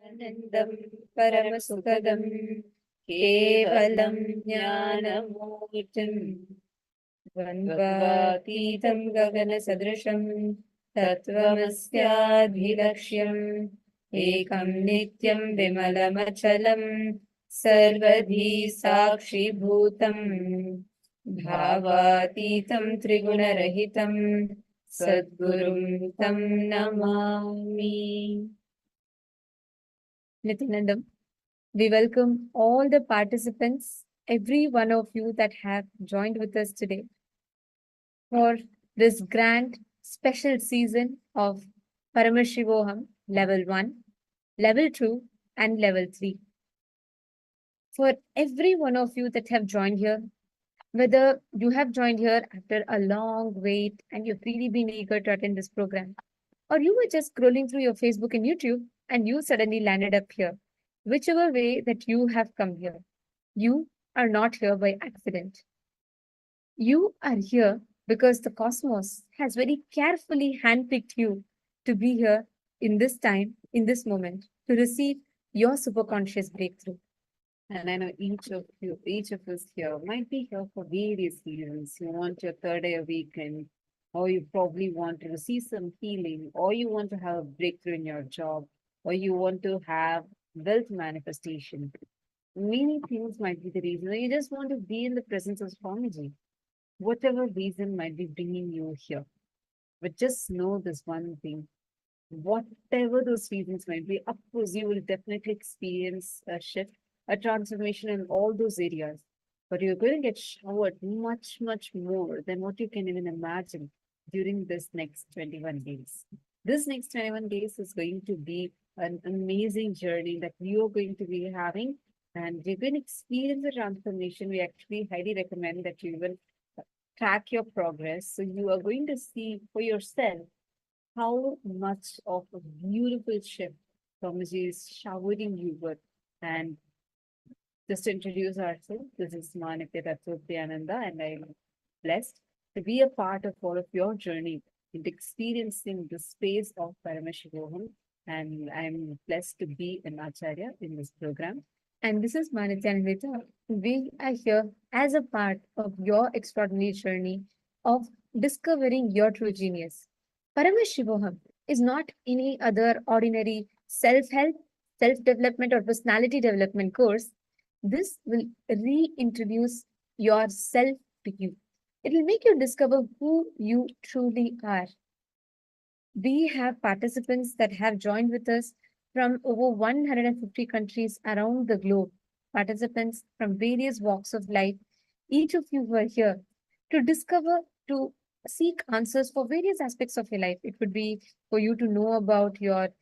आनन्दं परमसुखदं केवलं ज्ञानमूर्तिं द्वन्द्वातीतं गगनसदृशं तत्त्वमस्याधिलक्ष्यम् एकं नित्यं विमलमचलं सर्वधी साक्षिभूतं भावातीतं त्रिगुणरहितं सद्गुरुं तं Namami. Nityanandam, we welcome all the participants, every one of you that have joined with us today for this grand special season of Paramashivoham Level 1, Level 2, and Level 3. For every one of you that have joined here, whether you have joined here after a long wait and you've really been eager to attend this program, or you were just scrolling through your Facebook and YouTube and you suddenly landed up here, whichever way that you have come here, you are not here by accident. You are here because the cosmos has very carefully handpicked you to be here in this time, in this moment, to receive your superconscious breakthrough. And I know each of us here might be here for various reasons. You want your third eye awakened, or you probably want to receive some healing, or you want to have a breakthrough in your job, or you want to have wealth manifestation. Many things might be the reason, or you just want to be in the presence of Swamiji. Whatever reason might be bringing you here. But just know this one thing. Whatever those reasons might be, of course, you will definitely experience a shift, a transformation in all those areas. But you're going to get showered much, much more than what you can even imagine during this next 21 days. This next 21 days is going to be an amazing journey that you are going to be having, and you're going to experience the transformation. We actually highly recommend that you will track your progress. So you are going to see for yourself how much of a beautiful shift Swamiji is showering you with. And just to introduce ourselves, this is Manitya Tattvayananda, and I'm blessed to be a part of all of your journey into experiencing the space of Paramashivoham. And I'm blessed to be an Acharya in this program. And this is Manitya Nivita. We are here as a part of your extraordinary journey of discovering your true genius. Paramashivoham is not any other ordinary self-help, self-development, or personality development course. This will reintroduce yourself to you. It will make you discover who you truly are. We have participants that have joined with us from over 150 countries around the globe, participants from various walks of life. Each of you were here to discover, to seek answers for various aspects of your life. It could be for you to know about your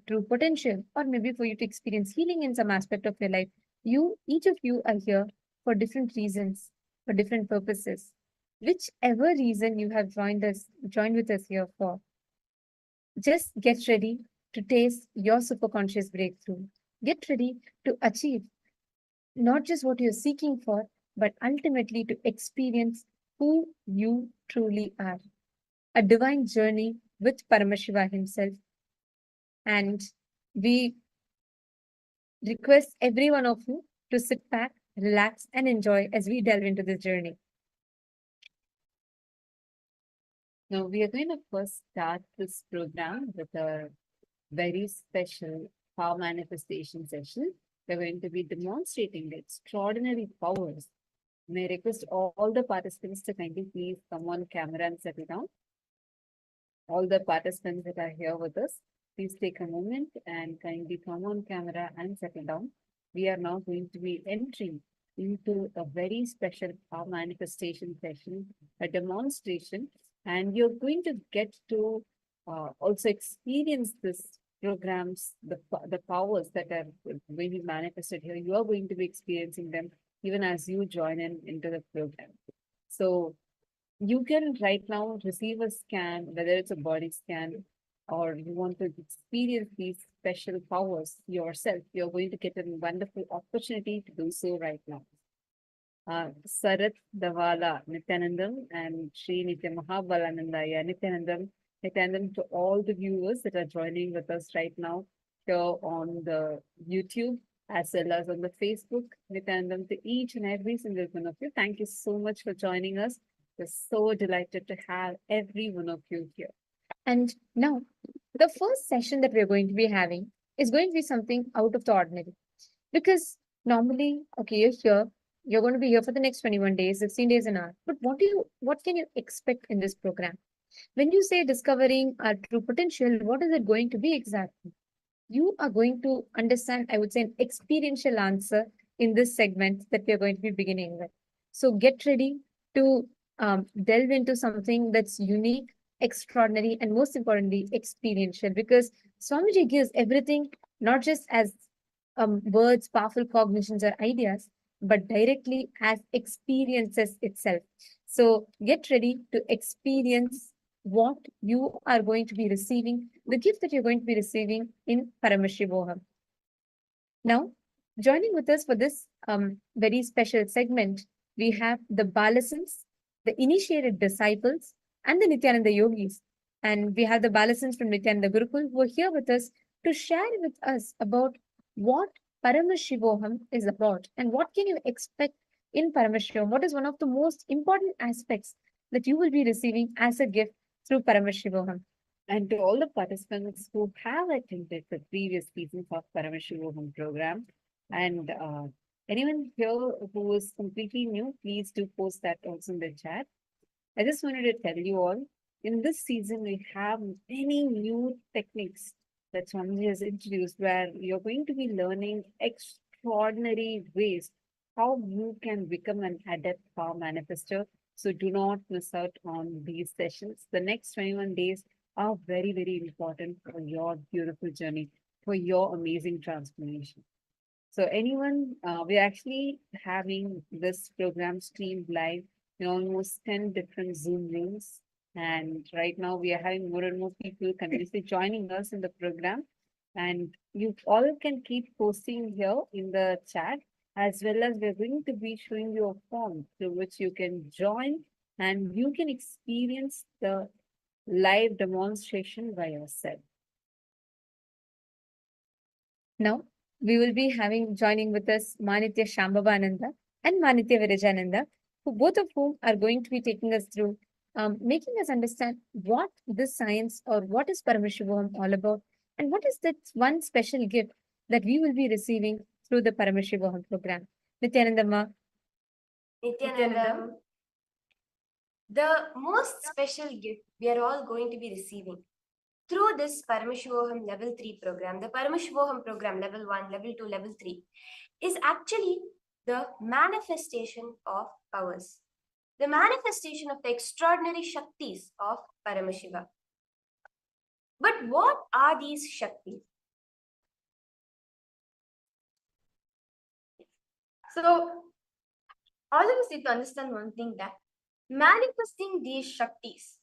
true potential, or maybe for you to experience healing in some aspect of your life. Each of you are here for different reasons, for different purposes. Whichever reason you have joined with us here for, just get ready to taste your superconscious breakthrough. Get ready to achieve not just what you're seeking for, but ultimately to experience who you truly are. A divine journey with Paramashiva himself. And we request every one of you to sit back, relax, and enjoy as we delve into this journey. Now, we are going to first start this program with a very special power manifestation session. We're going to be demonstrating the extraordinary powers. May I request all the participants to kindly please come on camera and settle down. All the participants that are here with us, please take a moment and kindly come on camera and settle down. We are now going to be entering into a very special power manifestation session, a demonstration, and you're going to get to also experience this programs, the powers that are going to be manifested here. You are going to be experiencing them even as you join into the program. So you can right now receive a scan, whether it's a body scan or you want to experience these special powers yourself. You're going to get a wonderful opportunity to do so right now. Sarat Davala Nityanandam and Sri Nitya Mahabalanandaya Nityanandam to all the viewers that are joining with us right now. here on the YouTube as well as on the Facebook. Nityanandam, to each and every single one of you, thank you so much for joining us. We're so delighted to have every one of you here. And now, the first session that we're going to be having is going to be something out of the ordinary. Because normally, okay, you're going to be here for the next 21 days, 16 days an hour. But what can you expect in this program? When you say discovering our true potential, what is it going to be exactly? You are going to understand, I would say, an experiential answer in this segment that we are going to be beginning with. So get ready to delve into something that's unique, extraordinary, and most importantly, experiential, because Swamiji gives everything not just as words, powerful cognitions, or ideas, but directly as experiences itself. So get ready to experience what you are going to be receiving, the gift that you're going to be receiving in Paramashivoham. Now, joining with us for this very special segment, we have the Balasans, the initiated disciples, and the Nityananda yogis. And we have the Balasans from Nityananda Gurukul who are here with us to share with us about what Paramashivoham is about and what can you expect in Paramashivoham. What is one of the most important aspects that you will be receiving as a gift through Paramashivoham? And to all the participants who have attended the previous seasons of Paramashivoham program, and anyone here who is completely new, please do post that also in the chat. I just wanted to tell you all, in this season, we have many new techniques that Swamiji has introduced where you're going to be learning extraordinary ways how you can become an adept power manifester. So do not miss out on these sessions. The next 21 days are very, very important for your beautiful journey, for your amazing transformation. So anyone, we're actually having this program streamed live in almost 10 different Zoom rooms. And right now we are having more and more people continuously joining us in the program. And you all can keep posting here in the chat, as well as we're going to be showing you a form through which you can join and you can experience the live demonstration by yourself. Now, we will be having joining with us Manitya Shambhavananda and Manitya Virajananda, who both of whom are going to be taking us through, making us understand what this science or what is Paramashivoham all about, and what is that one special gift that we will be receiving through the Paramashivoham program. Nityanandamma. Nityanandam, the most special gift we are all going to be receiving through this Paramashivoham Level 3 program, the Paramashivoham program Level 1, Level 2, Level 3, is actually the manifestation of powers, the manifestation of the extraordinary shaktis of Paramashiva. But what are these shaktis? So, all of us need to understand one thing, that manifesting these shaktis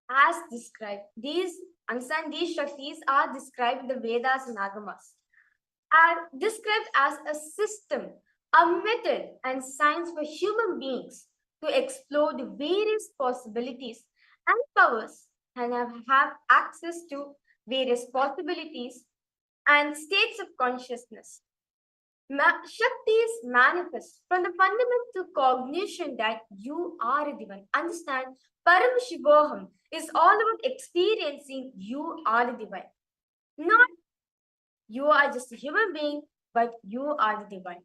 as described, these shaktis are described in the Vedas and Agamas, are described as a system, a method and science for human beings to explore the various possibilities and powers, and have access to various possibilities and states of consciousness. Shaktis manifest from the fundamental cognition that you are a divine. Understand, Paramashivoham is all about experiencing you are the divine. Not you are just a human being, but you are the divine.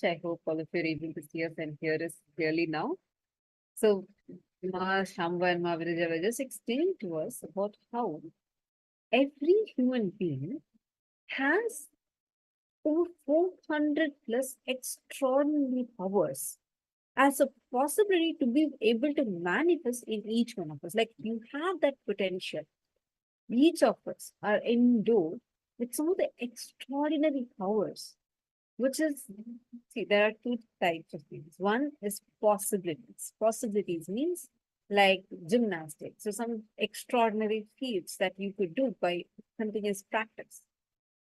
much. I hope all of you are able to see us and hear us clearly now. So, Ma Shamba and Ma Virija were just explaining to us about how every human being has over 400 plus extraordinary powers as a possibility to be able to manifest in each one of us. Like you have that potential. Each of us are endowed with some of the extraordinary powers, which is, see, there are two types of things. One is possibilities. Possibilities means like gymnastics, so some extraordinary feats that you could do by continuous practice.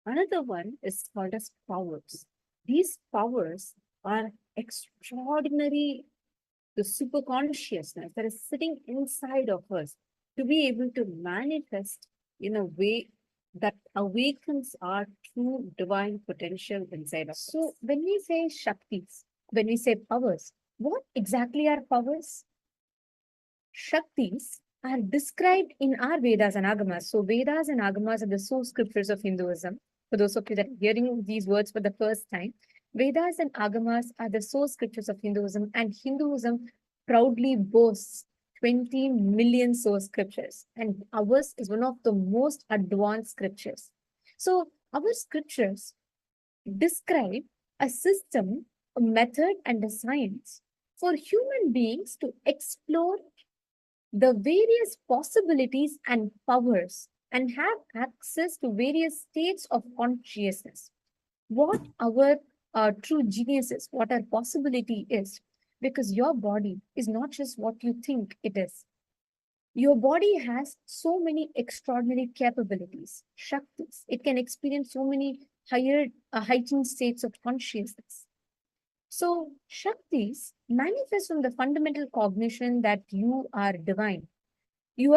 Another one is called as powers. These powers are extraordinary, the superconsciousness that is sitting inside of us to be able to manifest in a way that awakens our true divine potential inside us. So when we say shaktis, when we say powers, what exactly are powers? Shaktis are described in our Vedas and Agamas. So Vedas and Agamas are the source scriptures of Hinduism. For those of you that are hearing these words for the first time, Vedas and Agamas are the source scriptures of Hinduism, and Hinduism proudly boasts 20 million source scriptures, and ours is one of the most advanced scriptures. So our scriptures describe a system, a method, and a science for human beings to explore the various possibilities and powers and have access to various states of consciousness. What our true genius is, what our possibility is, because your body is not just what you think it is. Your body has so many extraordinary capabilities, shaktis. It can experience so many higher, heightened states of consciousness. So, shaktis manifest from the fundamental cognition that you are divine. You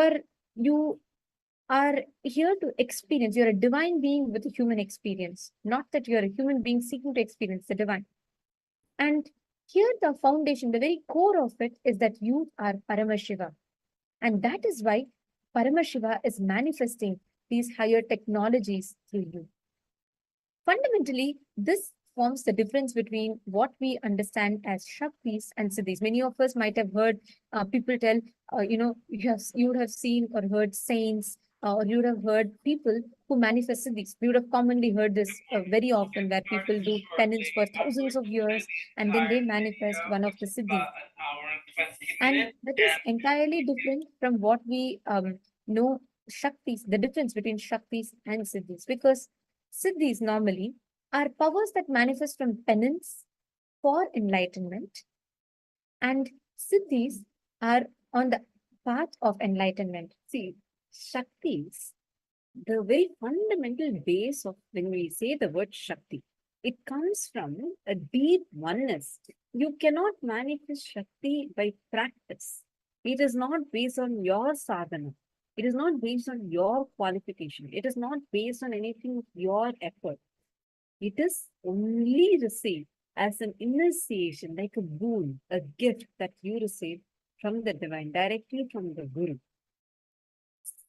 are here to experience. You're a divine being with a human experience, not that you're a human being seeking to experience the divine. And here, the foundation, the very core of it is that you are Paramashiva. And that is why Paramashiva is manifesting these higher technologies through you. Fundamentally, this forms the difference between what we understand as Shaktis and Siddhis. Many of us might have heard people tell, you would have seen or heard saints, or you would have heard people who manifest Siddhis. We would have commonly heard this very often, where people do penance for thousands of years and then they manifest one of the Siddhis. And that is entirely different from what we know Shaktis, the difference between Shaktis and Siddhis, because Siddhis normally are powers that manifest from penance for enlightenment, and Siddhis are on the path of enlightenment. See, Shaktis, the very fundamental base of when we say the word Shakti, it comes from a deep oneness. You cannot manifest Shakti by practice. It is not based on your sadhana. It is not based on your qualification. It is not based on anything of your effort. It is only received as an initiation, like a boon, a gift that you receive from the divine, directly from the Guru.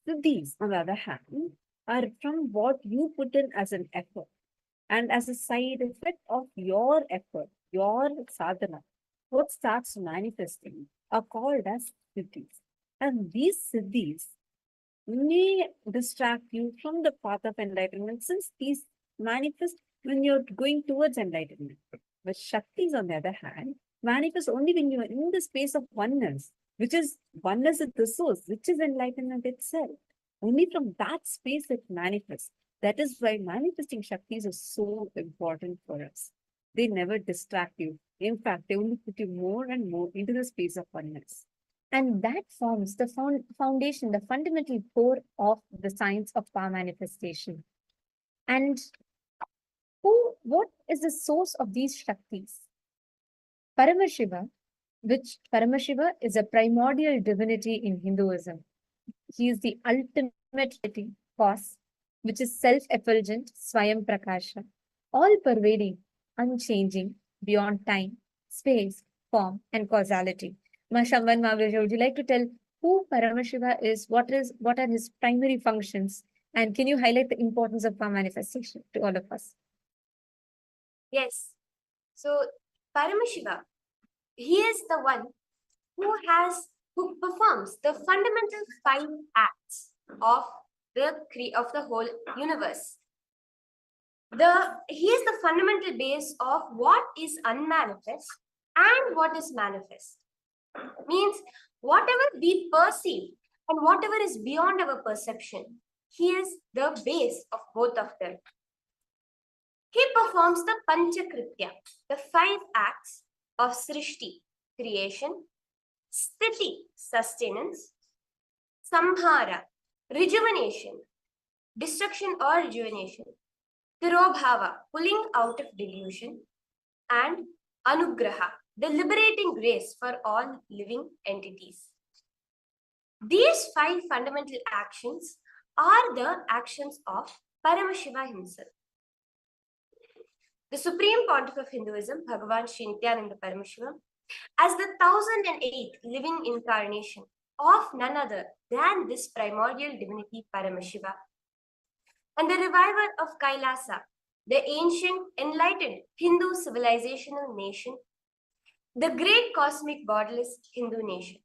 Siddhis, on the other hand, are from what you put in as an effort. And as a side effect of your effort, your sadhana, what starts manifesting are called as siddhis. And these siddhis may distract you from the path of enlightenment, since these manifest when you're going towards enlightenment. But Shaktis, on the other hand, manifest only when you are in the space of oneness, which is oneness at the source, which is enlightenment itself. Only from that space it manifests. That is why manifesting Shaktis is so important for us. They never distract you. In fact, they only put you more and more into the space of oneness. And that forms the foundation, the fundamental core of the science of power manifestation. And what is the source of these Shaktis? Paramashiva, which Paramashiva is a primordial divinity in Hinduism. He is the ultimate cause, which is self-effulgent, Swayam Prakasha, all-pervading, unchanging, beyond time, space, form, and causality. Mashamban Mavrija, would you like to tell who Paramashiva is, what are his primary functions, and can you highlight the importance of power manifestation to all of us? Yes. So Paramashiva, he is the one who performs the fundamental 5 acts of the whole universe. He is the fundamental base of what is unmanifest and what is manifest. Means whatever we perceive and whatever is beyond our perception, he is the base of both of them. He performs the Panchakritya, the 5 acts of Srishti, creation, Sthiti, sustenance, Samhara, rejuvenation, destruction or rejuvenation, Tirobhava, pulling out of delusion, and Anugraha, the liberating grace for all living entities. These 5 fundamental actions are the actions of Paramashiva himself. The Supreme Pontiff of Hinduism, Bhagavan Sri Nityananda Paramashivam, as the 1008th living incarnation of none other than this primordial divinity Paramashiva, and the reviver of Kailasa, the ancient enlightened Hindu civilizational nation, the great cosmic borderless Hindu nation.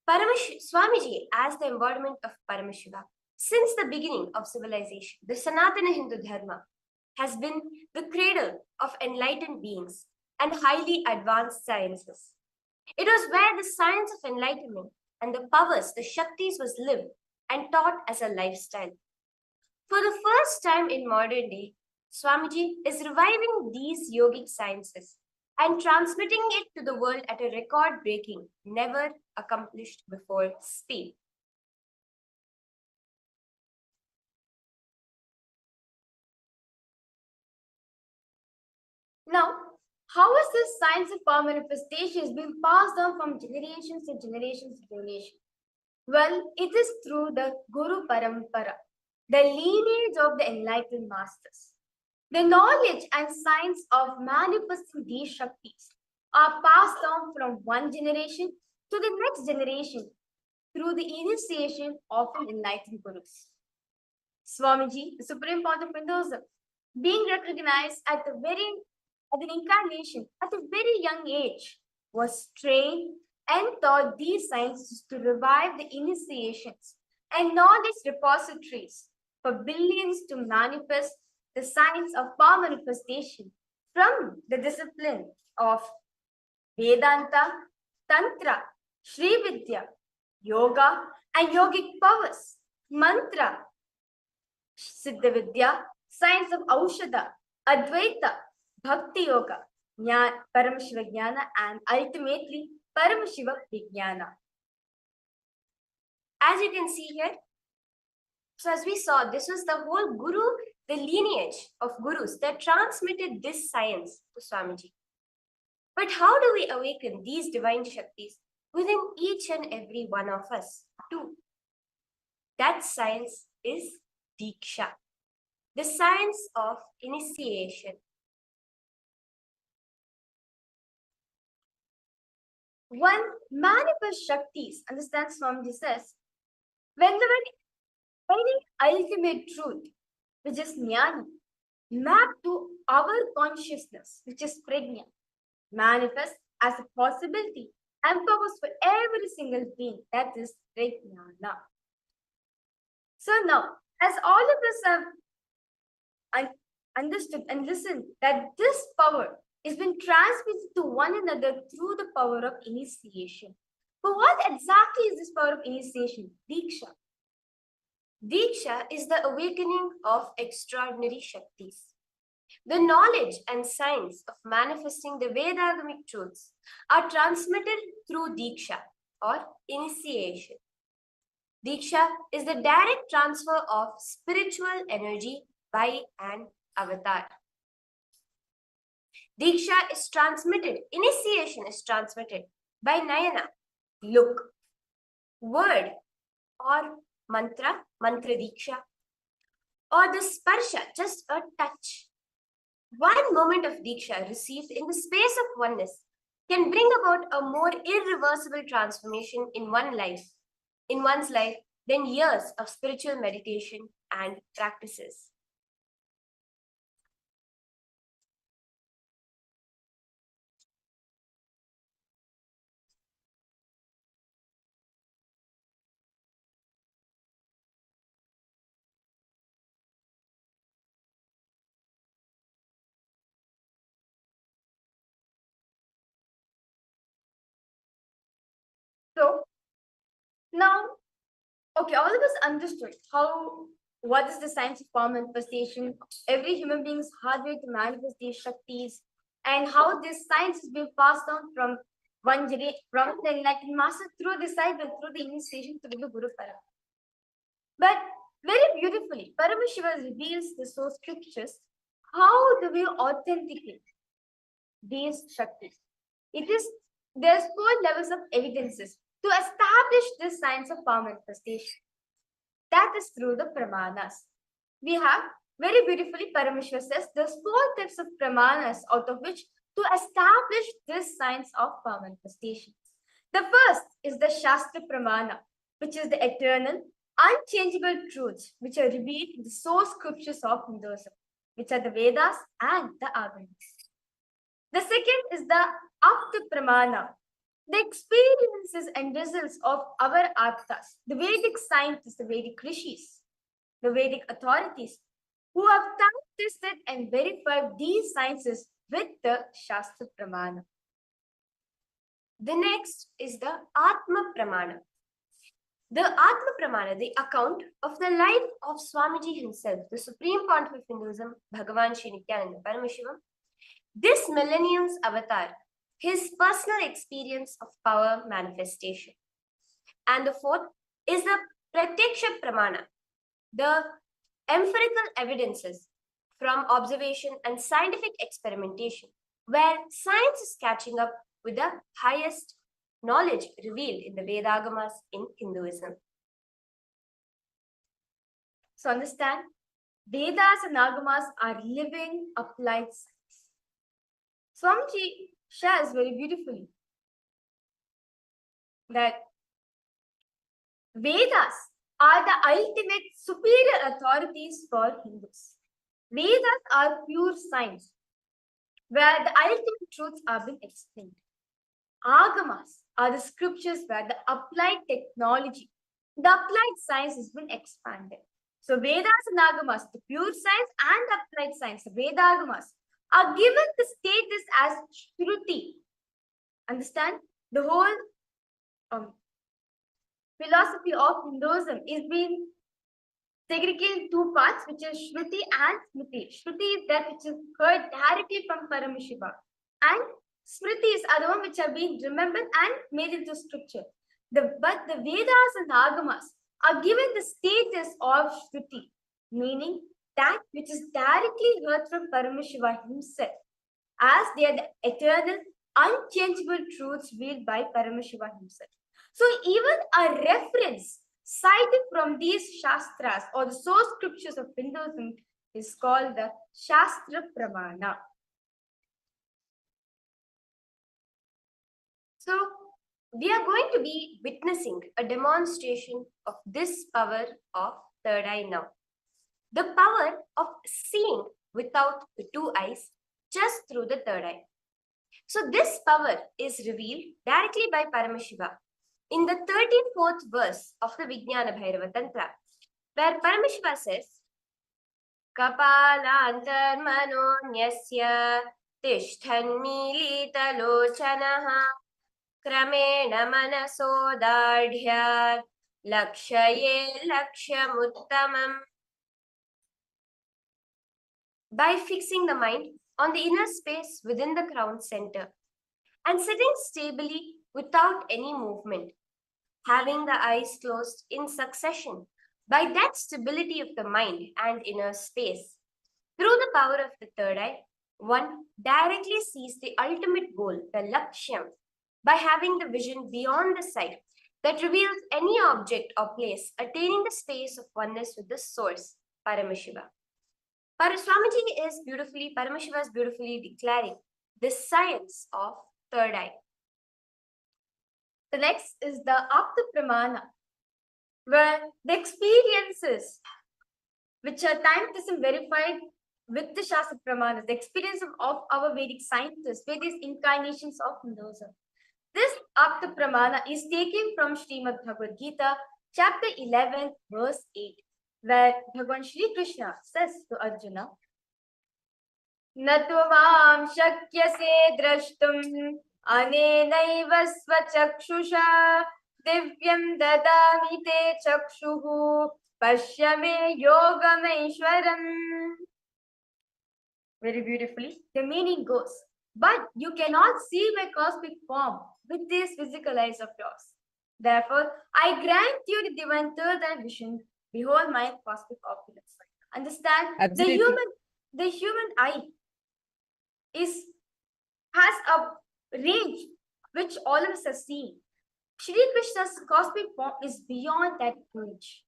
Swamiji, as the embodiment of Paramashiva, since the beginning of civilization, the Sanatana Hindu Dharma has been the cradle of enlightened beings and highly advanced sciences. It was where the science of enlightenment and the powers, the shaktis, was lived and taught as a lifestyle. For the first time in modern day, Swamiji is reviving these yogic sciences and transmitting it to the world at a record-breaking, never accomplished before speed. Now, how is this science of power manifestation being passed on from generations to generations to generations? Well, it is through the Guru Parampara, the lineage of the enlightened masters. The knowledge and science of manifesting these shaktis are passed on from one generation to the next generation through the initiation of an enlightened Gurus. Swamiji, the Supreme Pontiff of Hinduism, being recognized at an incarnation at a very young age, was trained and taught these sciences to revive the initiations and knowledge repositories for billions to manifest the science of power manifestation from the discipline of Vedanta, Tantra, Sri Vidya, Yoga, and yogic powers, Mantra, Siddha Vidya, science of Aushadha, Advaita, Bhakti Yoga, Paramashiva Jnana, and ultimately Paramashiva Vijnana. As you can see here, so as we saw, this was the whole Guru, the lineage of Gurus that transmitted this science to Swamiji. But how do we awaken these divine Shaktis within each and every one of us too? That science is Dīkṣā, the science of initiation. One manifest Shaktis, understands Swamiji says, when the very ultimate truth, which is Jnana, mapped to our consciousness, which is Prajna, manifests as a possibility and purpose for every single being, that is Prajnana. So now, as all of us have understood and listened that this power is being transmitted to one another through the power of initiation. But what exactly is this power of initiation? Dīkṣā. Dīkṣā is the awakening of extraordinary Shaktis. The knowledge and science of manifesting the Vedagamic truths are transmitted through Dīkṣā or initiation. Dīkṣā is the direct transfer of spiritual energy by an avatar. Dīkṣā is transmitted, initiation is transmitted by Nayana, look, word, or mantra, mantra Dīkṣā, or the sparsha, just a touch. One moment of Dīkṣā received in the space of oneness can bring about a more irreversible transformation in one's life than years of spiritual meditation and practices. Okay, all of us understood what is the science of power manifestation, every human being's hardware to manifest these shaktis, and how this science is being passed on from from the enlightened master through the cycle, through the initiation, through the Guru Para. But very beautifully, Paramashiva reveals the source scriptures. How do we authenticate these shaktis? There's 4 levels of evidences to establish this science of power manifestation. That is through the pramanas. We have very beautifully Paramashiva says there's 4 types of pramanas out of which to establish this science of power manifestation. The first is the Shastra Pramana, which is the eternal, unchangeable truths which are revealed in the source scriptures of Hinduism, which are the Vedas and the Agamas. The second is the Apta Pramana, the experiences and results of our Atmas, the Vedic scientists, the Vedic rishis, the Vedic authorities, who have tested and verified these sciences with the Shastra Pramana. The next is the Atma Pramana. The Atma Pramana, the account of the life of Swamiji himself, the Supreme Pontiff of Hinduism, Bhagavan Sri Nityananda Paramashivam, this millennium's avatar, his personal experience of power manifestation. And the fourth is the Pratyaksha Pramana, the empirical evidences from observation and scientific experimentation, where science is catching up with the highest knowledge revealed in the Vedagamas in Hinduism. So understand, Vedas and Agamas are living applied science. Swamiji shares very beautifully that Vedas are the ultimate superior authorities for Hindus. Vedas are pure science, where the ultimate truths are being explained. Agamas are the scriptures where the applied technology, the applied science has been expanded. So Vedas and Agamas, the pure science and applied science, the Vedagamas, are given the status as Shruti. Understand? The whole philosophy of Hinduism is being segregated in 2 parts, which is Shruti and Smriti. Shruti is that which is heard directly from Paramashiva, and Smritis are the one which are being remembered and made into scripture. But the Vedas and Agamas are given the status of Shruti, meaning that which is directly heard from Paramashiva himself, as they are the eternal, unchangeable truths revealed by Paramashiva himself. So even a reference cited from these Shastras or the source scriptures of Hinduism is called the Shastra Pramana. So we are going to be witnessing a demonstration of this power of third eye now. The power of seeing without the 2 eyes, just through the third eye. So this power is revealed directly by Paramashiva in the 34th verse of the Vijnana Bhairava Tantra, where Paramashiva says, Kapalantarmano nyasya tishthanmilita lochanaha kramena manaso dadhyat lakshaye lakshamuttamam. By fixing the mind on the inner space within the crown center and sitting stably without any movement, having the eyes closed in succession, by that stability of the mind and inner space, through the power of the third eye, one directly sees the ultimate goal, the lakshyam, by having the vision beyond the sight that reveals any object or place attaining the space of oneness with the source, Paramashiva. Swamiji is Paramashiva is beautifully declaring the science of third eye. The next is the Apta Pramana, where the experiences which are time-tested verified with the Shastra Pramana, the experience of our Vedic scientists, various incarnations of Hinduism. This Apta Pramana is taken from Srimad Bhagavad Gita, chapter 11, verse 8, where Bhagavan Shri Krishna says to Arjuna, Natvam shakyase drashtum anenaiva svachakshusha Divyam dadami te chakshuhu pashyame yogameshwaram. Very beautifully. The meaning goes, but you cannot see my cosmic form with these physical eyes of yours. Therefore, I grant you the divine third eye vision. Behold my cosmic opulence. Understand? Absolutely. The human eye is has a range which all of us have seen. Shri Krishna's cosmic form is beyond that range.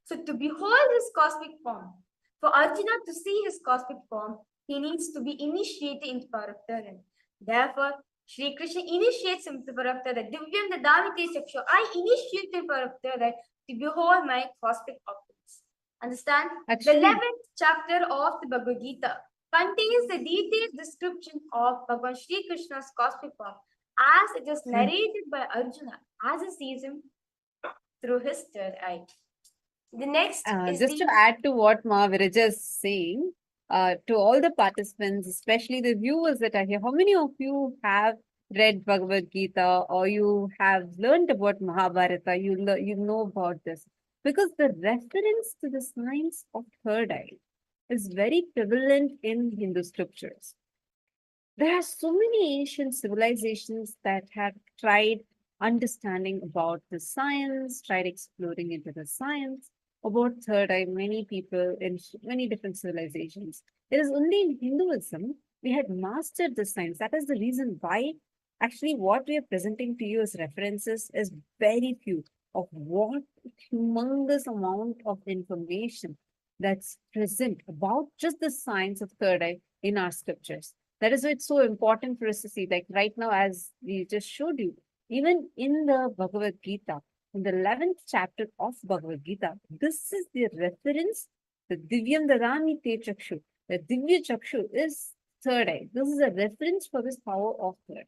So to behold his cosmic form, for Arjuna to see his cosmic form, he needs to be initiated into Paravtara. Therefore, Shri Krishna initiates him to Paravtara. Divyam Dadami Chakshu. I initiate him Paravtara to behold my cosmic opulence. Understand? Actually, The 11th chapter of the Bhagavad Gita contains the detailed description of Bhagavan Shri Krishna's cosmic form as it is narrated by Arjuna as he sees him through his third eye. The next is just to add to what Mahaviraja is saying, to all the participants, especially the viewers that are here, how many of you have read Bhagavad Gita or you have learned about Mahabharata? You know about this because the reference to the science of third eye is very prevalent in Hindu scriptures. There are so many ancient civilizations that have tried understanding about the science, tried exploring into the science about third eye. Many people in many different civilizations. It is only in Hinduism we had mastered the science. That is the reason why actually what we are presenting to you as references is very few of what humongous amount of information that's present about just the science of third eye in our scriptures. That is why it's so important for us to see. Like right now, as we just showed you, even in the Bhagavad Gita, in the 11th chapter of Bhagavad Gita, this is the reference, the Divyam Dadami Te Chakshu. The Divya Chakshu is third eye. This is a reference for this power of third.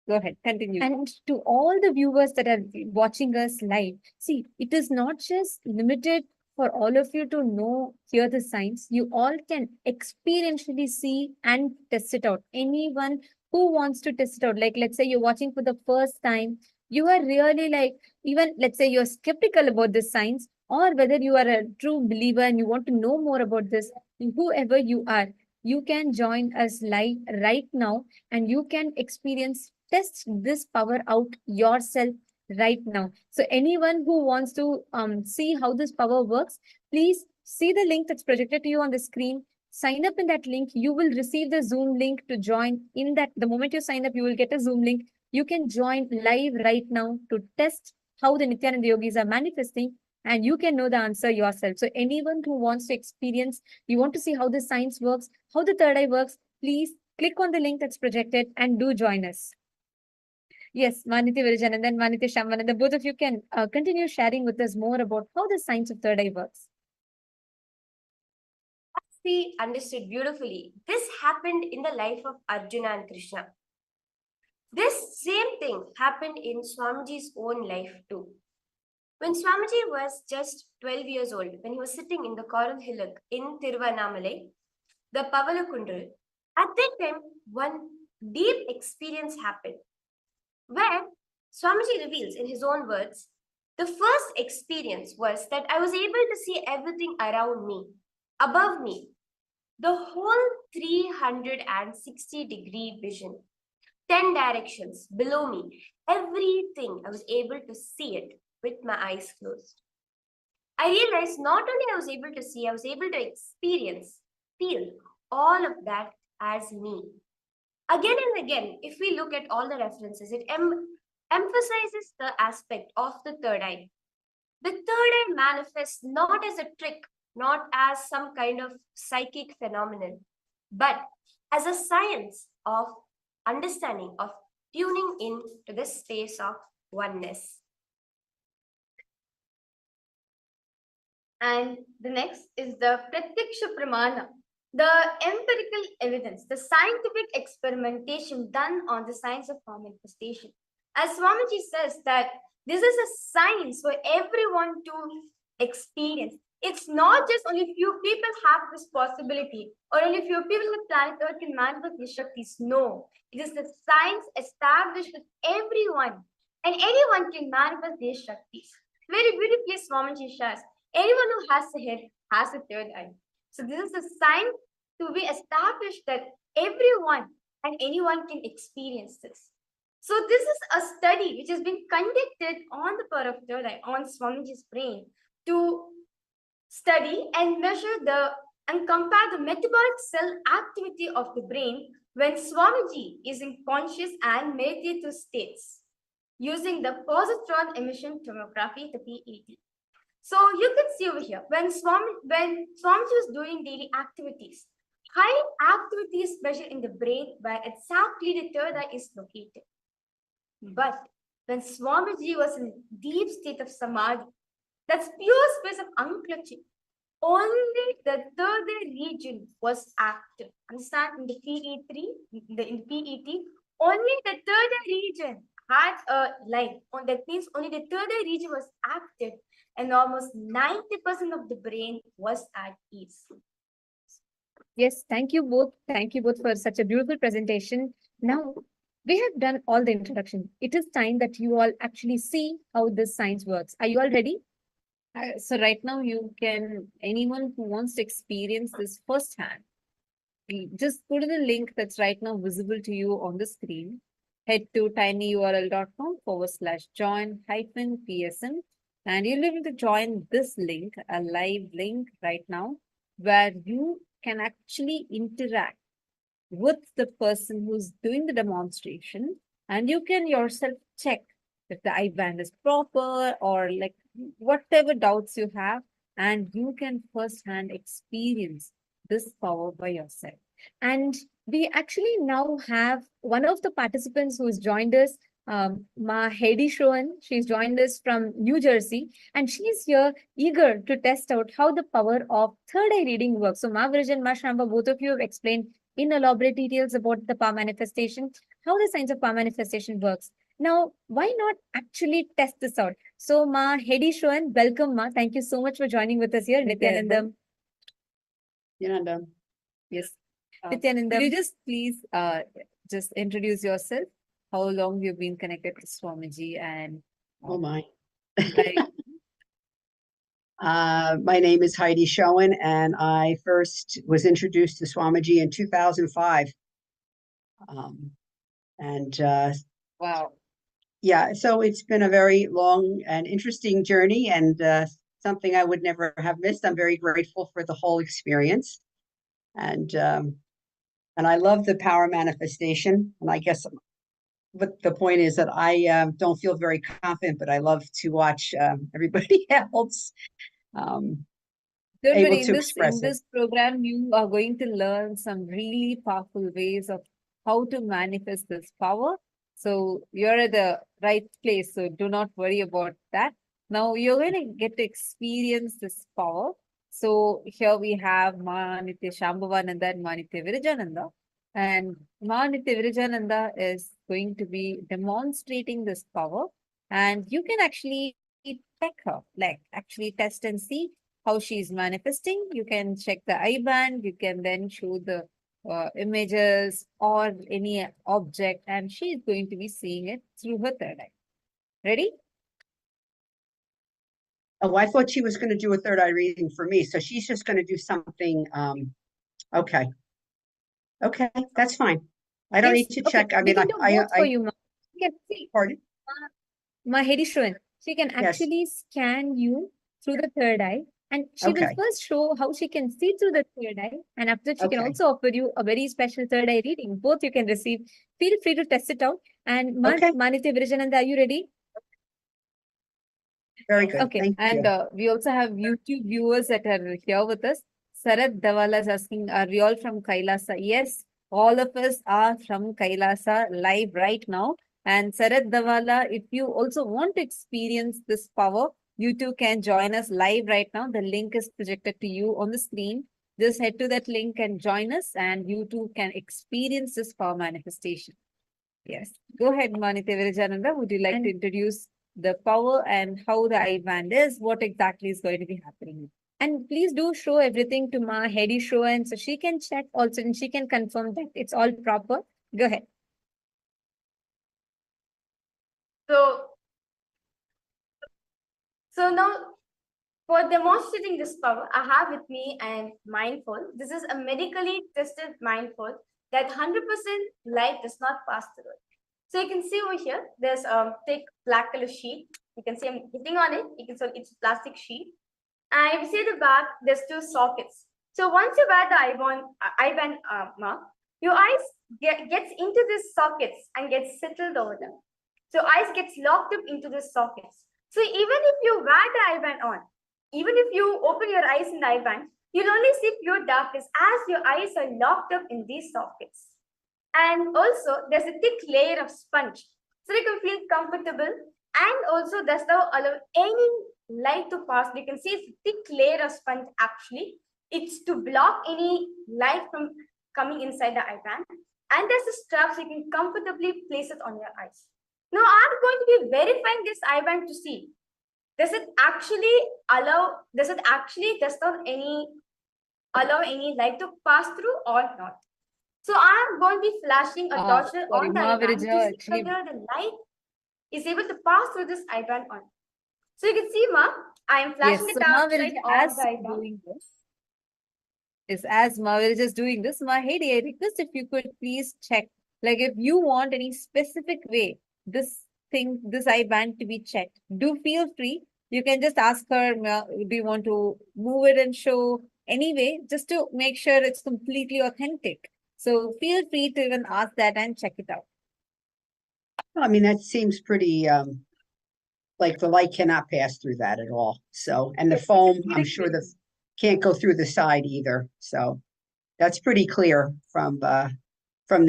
Go ahead, continue. And to all the viewers that are watching us live, see, it is not just limited for all of you to know, hear the science. You all can experientially see and test it out. Anyone who wants to test it out, like let's say you're watching for the first time, you are really like, even let's say you're skeptical about this science, or whether you are a true believer and you want to know more about this, whoever you are, you can join us live right now and you can experience test this power out yourself right now. So anyone who wants to see how this power works, please see the link that's projected to you on the screen. Sign up in that link. You will receive the Zoom link to join in that. The moment you sign up, you will get a Zoom link. You can join live right now to test how the Nityananda yogis are manifesting and you can know the answer yourself. So anyone who wants to experience, you want to see how the science works, how the third eye works, please click on the link that's projected and do join us. Yes, Maniti Virijan and then Maniti Shamananda, both of you can continue sharing with us more about how the science of third eye works. we understood beautifully. This happened in the life of Arjuna and Krishna. This same thing happened in Swamiji's own life too. When Swamiji was just 12 years old, when he was sitting in the coral hillock in Tiruvannamalai, the Pavalakundral, at that time, one deep experience happened where Swamiji reveals in his own words, the first experience was that I was able to see everything around me, above me, the whole 360-degree vision, 10 directions below me, everything, I was able to see it with my eyes closed. I realized not only I was able to see, I was able to experience, feel all of that as me. Again and again, if we look at all the references, it emphasizes the aspect of the third eye. The third eye manifests not as a trick, not as some kind of psychic phenomenon, but as a science of understanding, of tuning in to the space of oneness. And the next is the Pratiksha Pramana, the empirical evidence, the scientific experimentation done on the science of form manifestation. As Swamiji says that this is a science for everyone to experience. It's not just only few people have this possibility or only few people on planet Earth can manifest these shaktis. No, it is the science established with everyone. and anyone can manifest these shaktis. Very beautifully, Swamiji says, anyone who has a head has a third eye. So this is a sign to be established that everyone and anyone can experience this. So this is a study which has been conducted on the power of third eye, on Swamiji's brain, to study and measure and compare the metabolic cell activity of the brain when Swamiji is in conscious and meditative states using the positron emission tomography, the PET. So you can see over here, when Swamiji is doing daily activities, high activity is measured in the brain where exactly the third eye is located. But when Swamiji was in deep state of samadhi, that's pure space of unclutching, only the third eye region was active. Understand? In the PE3, in the PET, only the third eye region had a light. That means only the third eye region was active, and almost 90% of the brain was at ease. Yes, thank you both. Thank you both for such a beautiful presentation. Now, we have done all the introduction. It is time that you all actually see how this science works. Are you all ready? So right now anyone who wants to experience this firsthand, just go to the link that's right now visible to you on the screen. Head to tinyurl.com/join-PSM, and you'll be able to join this link, a live link right now, where you can actually interact with the person who's doing the demonstration, and you can yourself check if the IBAN is proper or like whatever doubts you have, and you can firsthand experience this power by yourself. And we actually now have one of the participants who's joined us, Ma Heidi Showan. She's joined us from New Jersey, and she's here eager to test out how the power of third eye reading works. So Ma Viraj and Ma Shamba, both of you have explained in elaborate details about the power manifestation, how the science of power manifestation works. Now, why not actually test this out? So Ma Heidi Showan, welcome Ma. Thank you so much for joining with us here. Nityanandam. Nityanandam. Yes. Nityanandam. Could you just please just introduce yourself? How long you've been connected to Swamiji, and Oh my. like, My name is Heidi Showan, and I first was introduced to Swamiji in 2005. wow. Yeah, so it's been a very long and interesting journey, and something I would never have missed. I'm very grateful for the whole experience, and I love the power manifestation. And I guess but the point is that I don't feel very confident, but I love to watch everybody else Don't able worry, to express in this program, you are going to learn some really powerful ways of how to manifest this power. So you're at the right place. So do not worry about that. Now you're going to get to experience this power. So here we have Ma Nitya Shambhavananda and Ma Nitya Virajananda. And Ma Nitya Virajananda is going to be demonstrating this power. And you can actually check her, like actually test and see how she's manifesting. You can check the IBAN. You can then show the images or any object, and she's going to be seeing it through her third eye. Ready? Oh, I thought she was going to do a third eye reading for me. So she's just going to do something. Okay. Okay, that's fine. I don't Yes, need to okay. check. I We mean, can do both for you, Ma. You can see, pardon? Ma Heidi Showan. She can Yes. actually scan you through the third eye, and she will Okay. first show how she can see through the third eye, and after she can Okay. also offer you a very special third eye reading. Both you can receive. Feel free to test it out. And Okay. Manitya Virajananda, are you ready? Very good. Okay. Thank And you. we also have YouTube viewers that are here with us. Sarat Dawala is asking, are we all from Kailasa? Yes, all of us are from Kailasa live right now. And Sarat Dawala, if you also want to experience this power, you too can join us live right now. The link is projected to you on the screen. Just head to that link and join us, and you too can experience this power manifestation. Yes. Go ahead, Manitya Virajananda. Would you like to introduce the power and how the IBAN is, what exactly is going to be happening? And please do show everything to Ma Heidi Showan so she can check also and she can confirm that it's all proper. Go ahead. So So now, for demonstrating this power, I have with me a mindful. This is a medically tested mindful that 100% light does not pass through it. So you can see over here, there's a thick black color sheet. You can see I'm hitting on it. You can see it's a plastic sheet. And if you see the back, there's two sockets. So once you wear the IBAN mark, your eyes gets into these sockets and gets settled over them. So eyes gets locked up into the sockets. So even if you wear the IBAN on, even if you open your eyes in the IBAN, you'll only see pure darkness as your eyes are locked up in these sockets. And also, there's a thick layer of sponge, so you can feel comfortable. And also, does not allow any light to pass. You can see it's a thick layer of sponge actually. It's to block any light from coming inside the IBAN. And there's a strap so you can comfortably place it on your eyes. Now, I'm going to be verifying this IBAN to see, does it actually allow any light to pass through or not? So I'm going to be flashing a torch on the IBAN to see actually, whether the light is able to pass through this IBAN on. So you can see, Ma, I am flashing yes, the so torchlight on as the IBAN. doing this, as Mahavir is doing this, Mahedi, I request if you could please check, like if you want any specific way this IBAN to be checked, do feel free. You can just ask her, do you want to move it and show anyway, just to make sure it's completely authentic. So feel free to even ask that and check it out. I mean, that seems pretty like the light cannot pass through that at all. So, and the foam, I'm sure the can't go through the side either. So that's pretty clear from the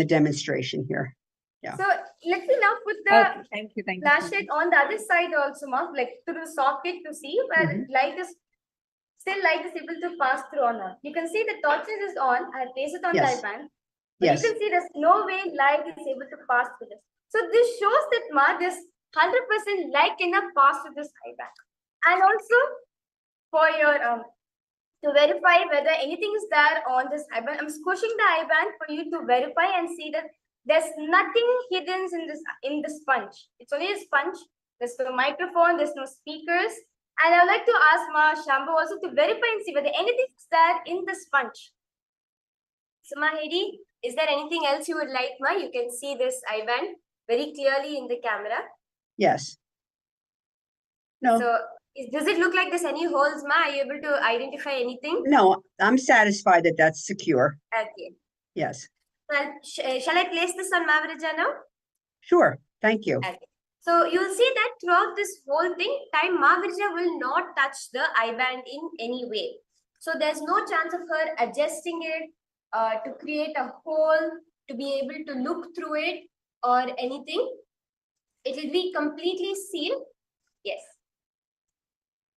demonstration here. Yeah. So let me now put the Okay, thank you. flashlight on the other side also, Ma, like through the socket to see where light is able to pass through or not. You can see the torches is on. I place it on Yes. the IBAN. But Yes. you can see there's no way light is able to pass through this. So this shows that, Ma, this 100% light cannot pass through this IBAN. And also for your to verify whether anything is there on this IBAN, I'm squishing the IBAN for you to verify and see that there's nothing hidden in the sponge. It's only a sponge. There's no microphone, there's no speakers. And I'd like to ask Ma Shambhu also to verify and see whether anything is there in the sponge. So Mahedi, is there anything else you would like, Ma? You can see this IBAN very clearly in the camera. Yes. No. So does it look like there's any holes, Ma? Are you able to identify anything? No, I'm satisfied that that's secure. Okay. Yes. Well, shall I place this on Mavrija now? Sure. Thank you. Okay. So you'll see that throughout this whole thing, time Mavrija will not touch the IBAN in any way. So there's no chance of her adjusting it to create a hole, to be able to look through it or anything. It will be completely sealed. Yes.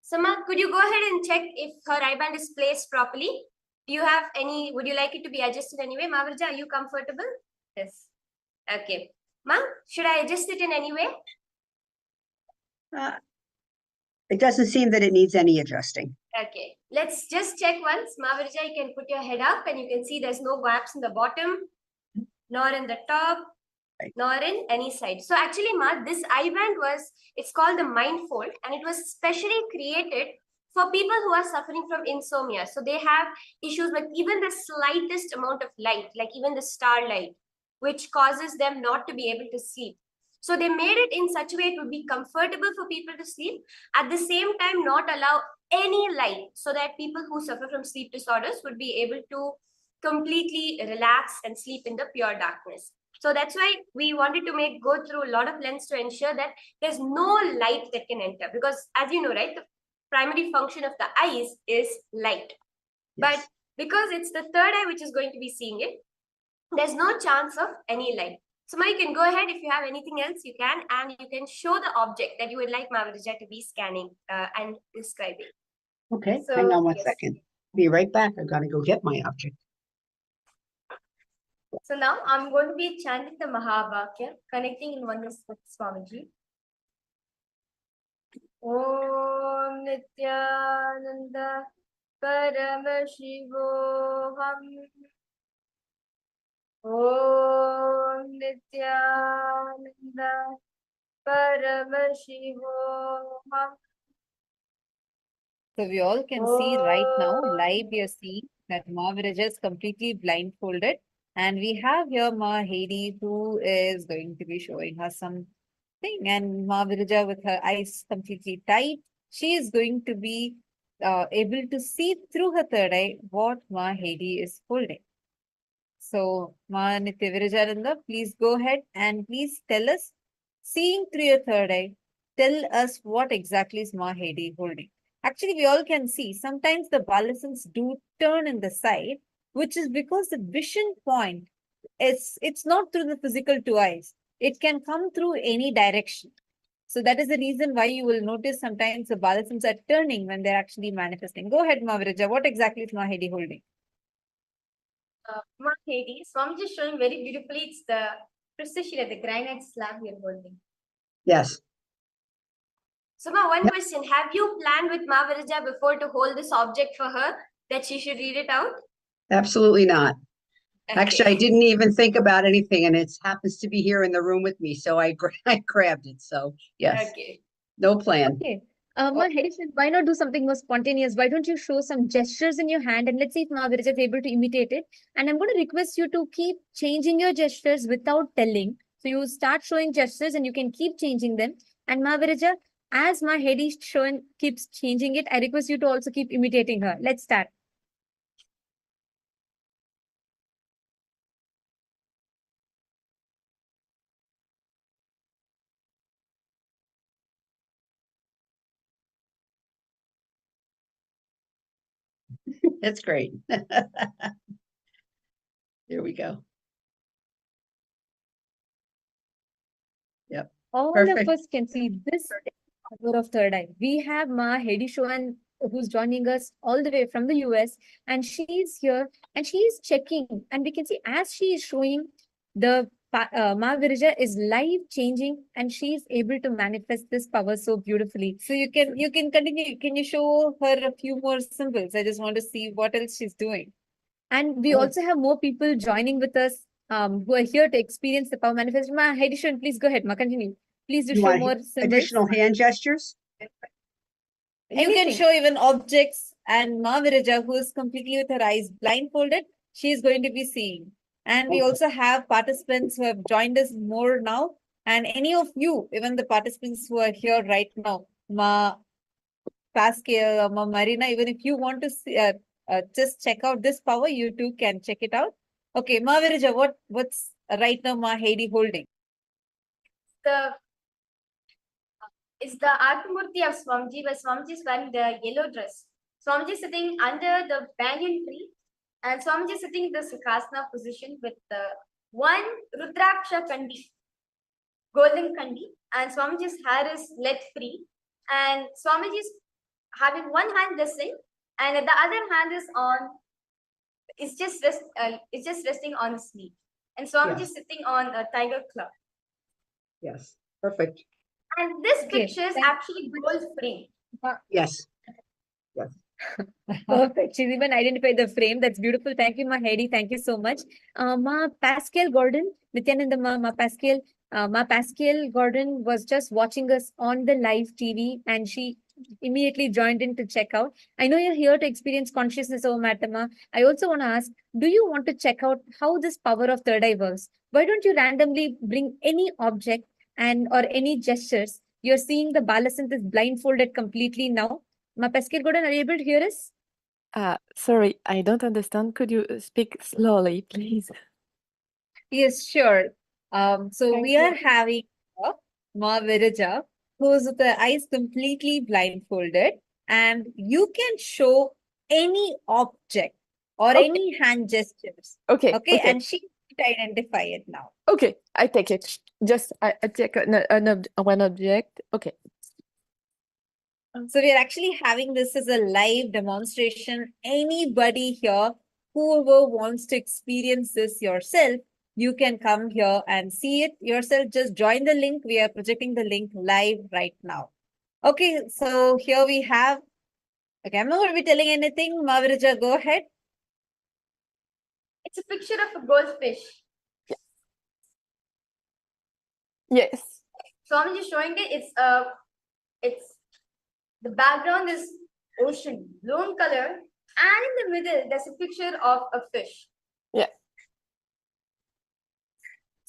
Sama, could you go ahead and check if her IBAN is placed properly? Do you have any, would you like it to be adjusted anyway? Mavrija, are you comfortable? Yes. Okay. Ma, should I adjust it in any way? It doesn't seem that it needs any adjusting. Okay. Let's just check once. Mavrija, you can put your head up and you can see there's no gaps in the bottom, nor in the top, nor in any side. So actually, Ma, this IBAN it's called the Mindfold, and it was specially created for people who are suffering from insomnia. So they have issues with even the slightest amount of light, like even the starlight, which causes them not to be able to sleep. So they made it in such a way it would be comfortable for people to sleep, at the same time not allow any light, so that people who suffer from sleep disorders would be able to completely relax and sleep in the pure darkness. So that's why we wanted to go through a lot of lens to ensure that there's no light that can enter. Because as you know, right, the primary function of the eyes is light. Yes. But because it's the third eye which is going to be seeing it, there's no chance of any light. So Ma, you can go ahead. If you have anything else, you can. And you can show the object that you would like Mavrija to be scanning and describing. Okay, So, hang on one yes. second. Be right back. I've got to go get my object. So now I'm going to be chanting the Mahavakya, connecting in oneness with Swamiji. Om Nityananda Paramashivoham. Om Nityananda Paramashivoham. So we all can see right now, live we are seeing that Ma Viraja is completely blindfolded. And we have here Ma Heidi, who is going to be showing us something. And Ma Viraja with her eyes completely tight, she is going to be able to see through her third eye what Ma Heidi is holding. So, Ma Nitya Virajananda, please go ahead and please tell us, seeing through your third eye, tell us what exactly is Ma Heidi holding. Actually, we all can see sometimes the balisons do turn in the side, which is because the vision point it's not through the physical two eyes. It can come through any direction. So that is the reason why you will notice sometimes the balisons are turning when they're actually manifesting. Go ahead, Maviraja. What exactly is Mahedi holding? Mahedi, Swamiji is showing very beautifully. It's the precision at the granite slab we are holding. Yes. So, Ma, one question. Have you planned with Ma Viraja before to hold this object for her that she should read it out? Absolutely not. Actually, I Okay. didn't even think about anything, and it happens to be here in the room with me, so I grabbed it. So yes, Okay. no plan. Okay. Ma Heidi said, why not do something more spontaneous? Why don't you show some gestures in your hand and let's see if Ma Viraj is able to imitate it. And I'm going to request you to keep changing your gestures without telling. So you start showing gestures and you can keep changing them. And Ma Viraj, as Ma Heidi showing keeps changing it, I request you to also keep imitating her. Let's start. That's great. There we go. Yep. All Perfect. of us can see this power of third eye. We have Ma Heidi Showan who's joining us all the way from the US, and she's here and she's checking. And we can see as she is showing the Ma Virja is live changing and she's able to manifest this power so beautifully. So you can continue. Can you show her a few more symbols? I just want to see what else she's doing. And we also have more people joining with us who are here to experience the power manifestation. Ma Heidi Showan, please go ahead, Ma, continue. Please do You show want more symbols. additional hand gestures? You can Anything. show even objects, and Ma Viraja, who is completely with her eyes blindfolded, she is going to be seeing. And we also have participants who have joined us more now. And any of you, even the participants who are here right now, Ma Pascal, Ma Marina, even if you want to see, just check out this power, you too can check it out. Okay, Ma Viraja, what's right now Ma Heidi holding? It's the Arthamurti of Swamiji, where Swamiji is wearing the yellow dress. Swamiji is sitting under the banyan tree, and Swamiji is sitting in the Sukhasana position with the one Rudraksha Kandi, golden Kandi, and Swamiji's hair is let free, and Swamiji is having one hand blessing, and the other hand is on. It's just resting on his knee, and Swamiji is sitting on a tiger club. Yes. Perfect. And this picture is actually gold frame. Yes. Yes. Perfect. She's even identified the frame. That's beautiful. Thank you, Ma Heidi. Thank you so much. Ma Pascal Gordon, Nityananda Ma Pascal. Ma Pascal Gordon was just watching us on the live TV and she immediately joined in to check out. I know you're here to experience consciousness over matter, Ma. I also want to ask, do you want to check out how this power of third eye works? Why don't you randomly bring any object and or any gestures? You're seeing the Balasant is blindfolded completely now. Ma Pascal Gordon, are you able to hear us? Sorry, I don't understand. Could you speak slowly, please? Yes, sure. So Thank we you. are having Ma Viraja, who's with the eyes completely blindfolded, and you can show any object or Okay. any hand gestures. Okay, Okay, okay, and she can identify it now. okay. I take it. Just I take one object. Okay. So we are actually having this as a live demonstration. Anybody here, whoever wants to experience this yourself, you can come here and see it yourself. Just join the link. We are projecting the link live right now. Okay, so here we have, okay, I'm not going to be telling anything. Mavirija, go ahead. It's a picture of a goldfish. Yes. So I'm just showing it. It's the background is ocean, blue in color, and in the middle, there's a picture of a fish.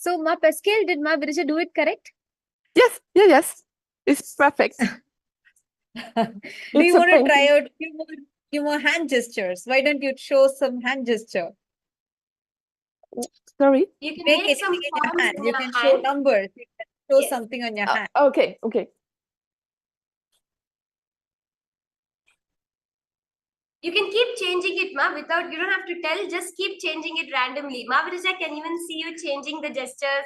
So, Ma Pascal, did Ma Virija do it correct? Yes. It's perfect. Do It's you a want to painting. try out few more hand gestures? Why don't you show some hand gesture? Sorry. You can Make make some anything in your forms hand. in You your can show hand. numbers. You can show Yes. something on your hand. Okay. You can keep changing it, Ma, you don't have to tell, just keep changing it randomly. Ma Virija can even see you changing the gestures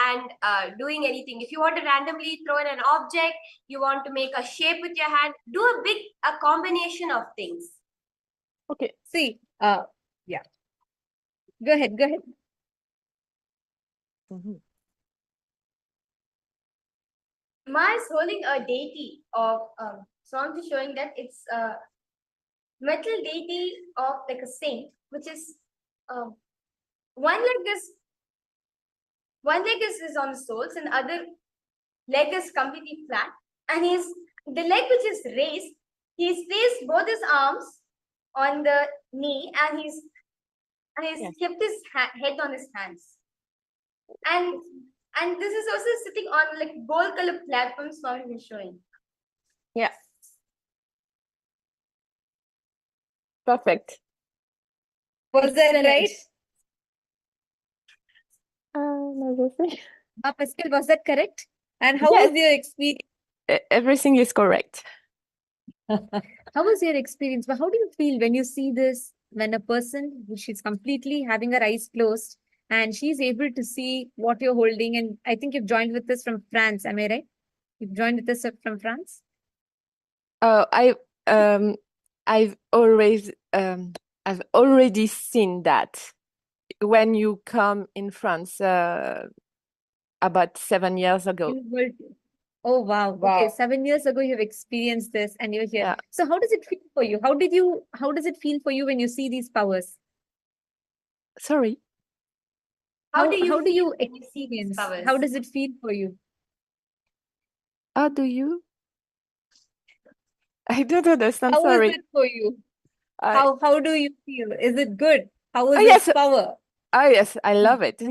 and doing anything. If you want to randomly throw in an object, you want to make a shape with your hand, do a combination of things. Okay. See, yeah. Go ahead. Ma is holding a deity of, so I'm just showing that it's a metal deity of like a saint, which is one leg is on the soles and the other leg is completely flat, and the leg which is raised, he's placed both his arms on the knee, and he's kept his head on his hands, and this is also sitting on like gold color platforms Swami is showing. Yeah. Perfect. Was that right? Ma Pascal, was that correct? And how was your experience? Everything is correct. How was your experience? But how do you feel when you see this, when a person, she's completely having her eyes closed and she's able to see what you're holding? And I think you've joined with us from France, am I right? You've joined with us from France? I've already seen that when you come in France about 7 years ago. Oh, wow. Okay, 7 years ago, you've experienced this and you're here. Yeah. So how does it feel for you? How does it feel for you when you see these powers? Sorry. How do you when you see these experience? powers? How does it feel for you? How do you? I don't understand, How sorry. is it for you? I- How do you feel? Is it good? How is yes. its power? Oh, yes, I love it.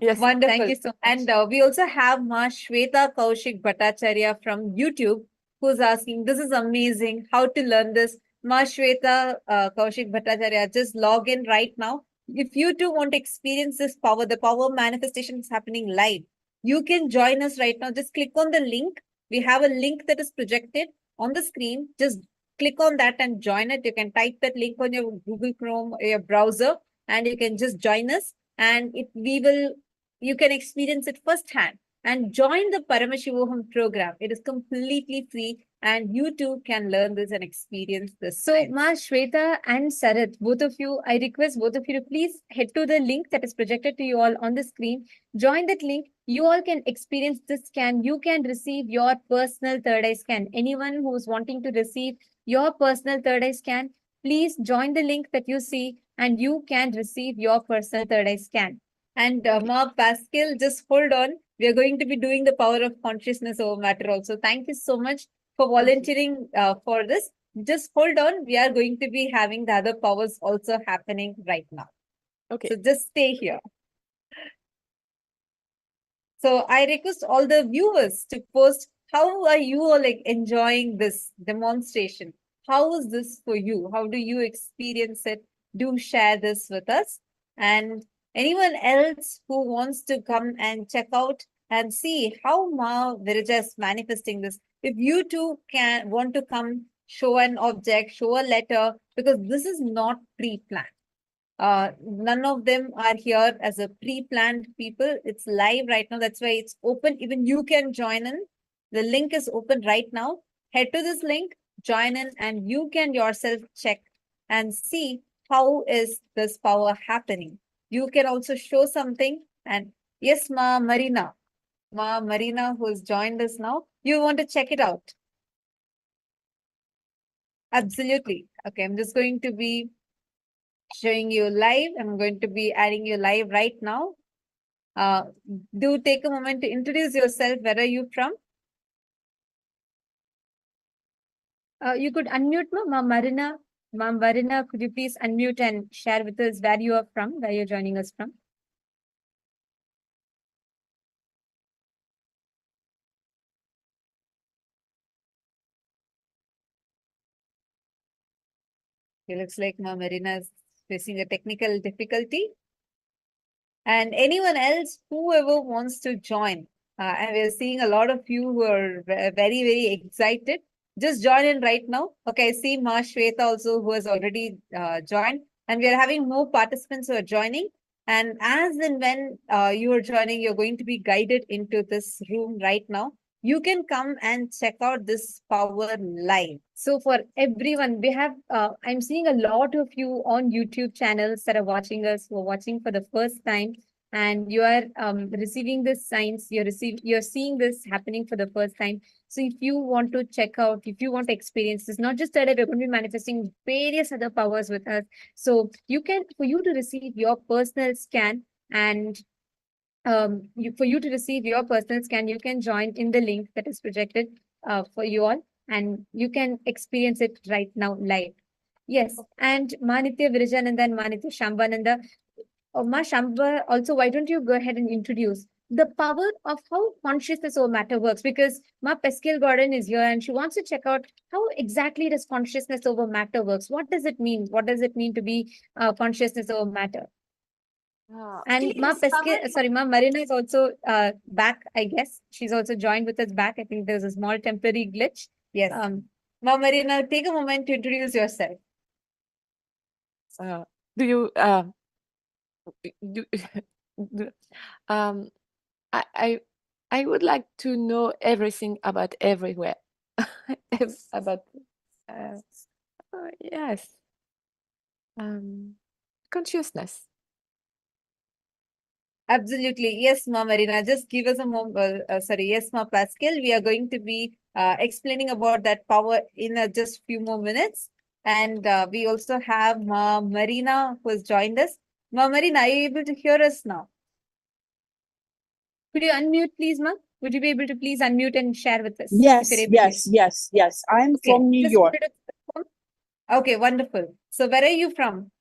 Yes. Wonderful. Thank you so much. And we also have Ma Shweta Kaushik Bhattacharya from YouTube, who's asking, this is amazing, how to learn this. Ma Shweta Kaushik Bhattacharya, just log in right now. If you too want to experience this power, the power manifestation is happening live. You can join us right now. Just click on the link. We have a link that is projected on the screen. Just click on that and join it. You can type that link on your Google Chrome or your browser, and you can just join us. And you can experience it firsthand and join the Paramashivoham program. It is completely free and you too can learn this and experience this. So, Ma Shweta and Sarat, both of you, I request both of you to please head to the link that is projected to you all on the screen. Join that link. You all can experience this scan. You can receive your personal third eye scan. Anyone who is wanting to receive your personal third eye scan, please join the link that you see and you can receive your personal third eye scan. And Ma Pascal, just hold on. We are going to be doing the power of consciousness over matter also. Thank you so much for volunteering for this. Just hold on. We are going to be having the other powers also happening right now. Okay. So just stay here. So I request all the viewers to post, how are you all like enjoying this demonstration? How is this for you? How do you experience it? Do share this with us. And anyone else who wants to come and check out and see how Ma Virija is manifesting this, if you too want to come, show an object, show a letter, because this is not pre-planned. None of them are here as a pre-planned people. It's live right now. That's why it's open. Even you can join in. The link is open right now. Head to this link, join in, and you can yourself check and see how is this power happening. You can also show something. And yes, Ma Marina, who has joined us now, you want to check it out. Absolutely. Okay, I'm just going to be showing you live. I'm going to be adding you live right now. Do take a moment to introduce yourself. Where are you from? You could unmute, Ma'am Marina. Ma'am Varina, could you please unmute and share with us where you are from, where you're joining us from? It looks like Ma Marina is facing a technical difficulty. And anyone else, whoever wants to join, and we're seeing a lot of you who are very, very excited. Just join in right now. Okay, I see Ma Shweta also who has already joined. And we are having more participants who are joining. And as and when you are joining, you're going to be guided into this room right now. You can come and check out this power live. So for everyone, we have, I'm seeing a lot of you on YouTube channels that are watching us, who are watching for the first time, and you are receiving this signs, you're seeing this happening for the first time. So if you want to check out, if you want to experience this, not just today, we're going to be manifesting various other powers with us. So you can, for you to receive your personal scan and for you to receive your personal scan, you can join in the link that is projected for you all, and you can experience it right now live. Yes, and Manitya Virajananda and Manitya Shambhananda. Ma Shamba, also, why don't you go ahead and introduce the power of how consciousness over matter works? Because Ma Pascal Gordon is here and she wants to check out how exactly does consciousness over matter works. What does it mean? What does it mean to be consciousness over matter? And Actually, Ma this power, Pesque, sorry, Ma Marina is also back, I guess. She's also joined with us back. I think there's a small temporary glitch. Yes. Ma Marina, take a moment to introduce yourself. Do you do, I would like to know everything about everywhere. About yes. Consciousness. Absolutely. Yes, Ma Marina. Just give us a moment. Sorry. Yes, Ma Pascal. We are going to be explaining about that power in just few more minutes. And we also have Ma Marina who has joined us. Ma Marina, are you able to hear us now? Could you unmute, please, Ma? Would you be able to please unmute and share with us? Yes, if you're able yes. I'm Okay, from New just York. wanted to- Okay, wonderful. So where are you from?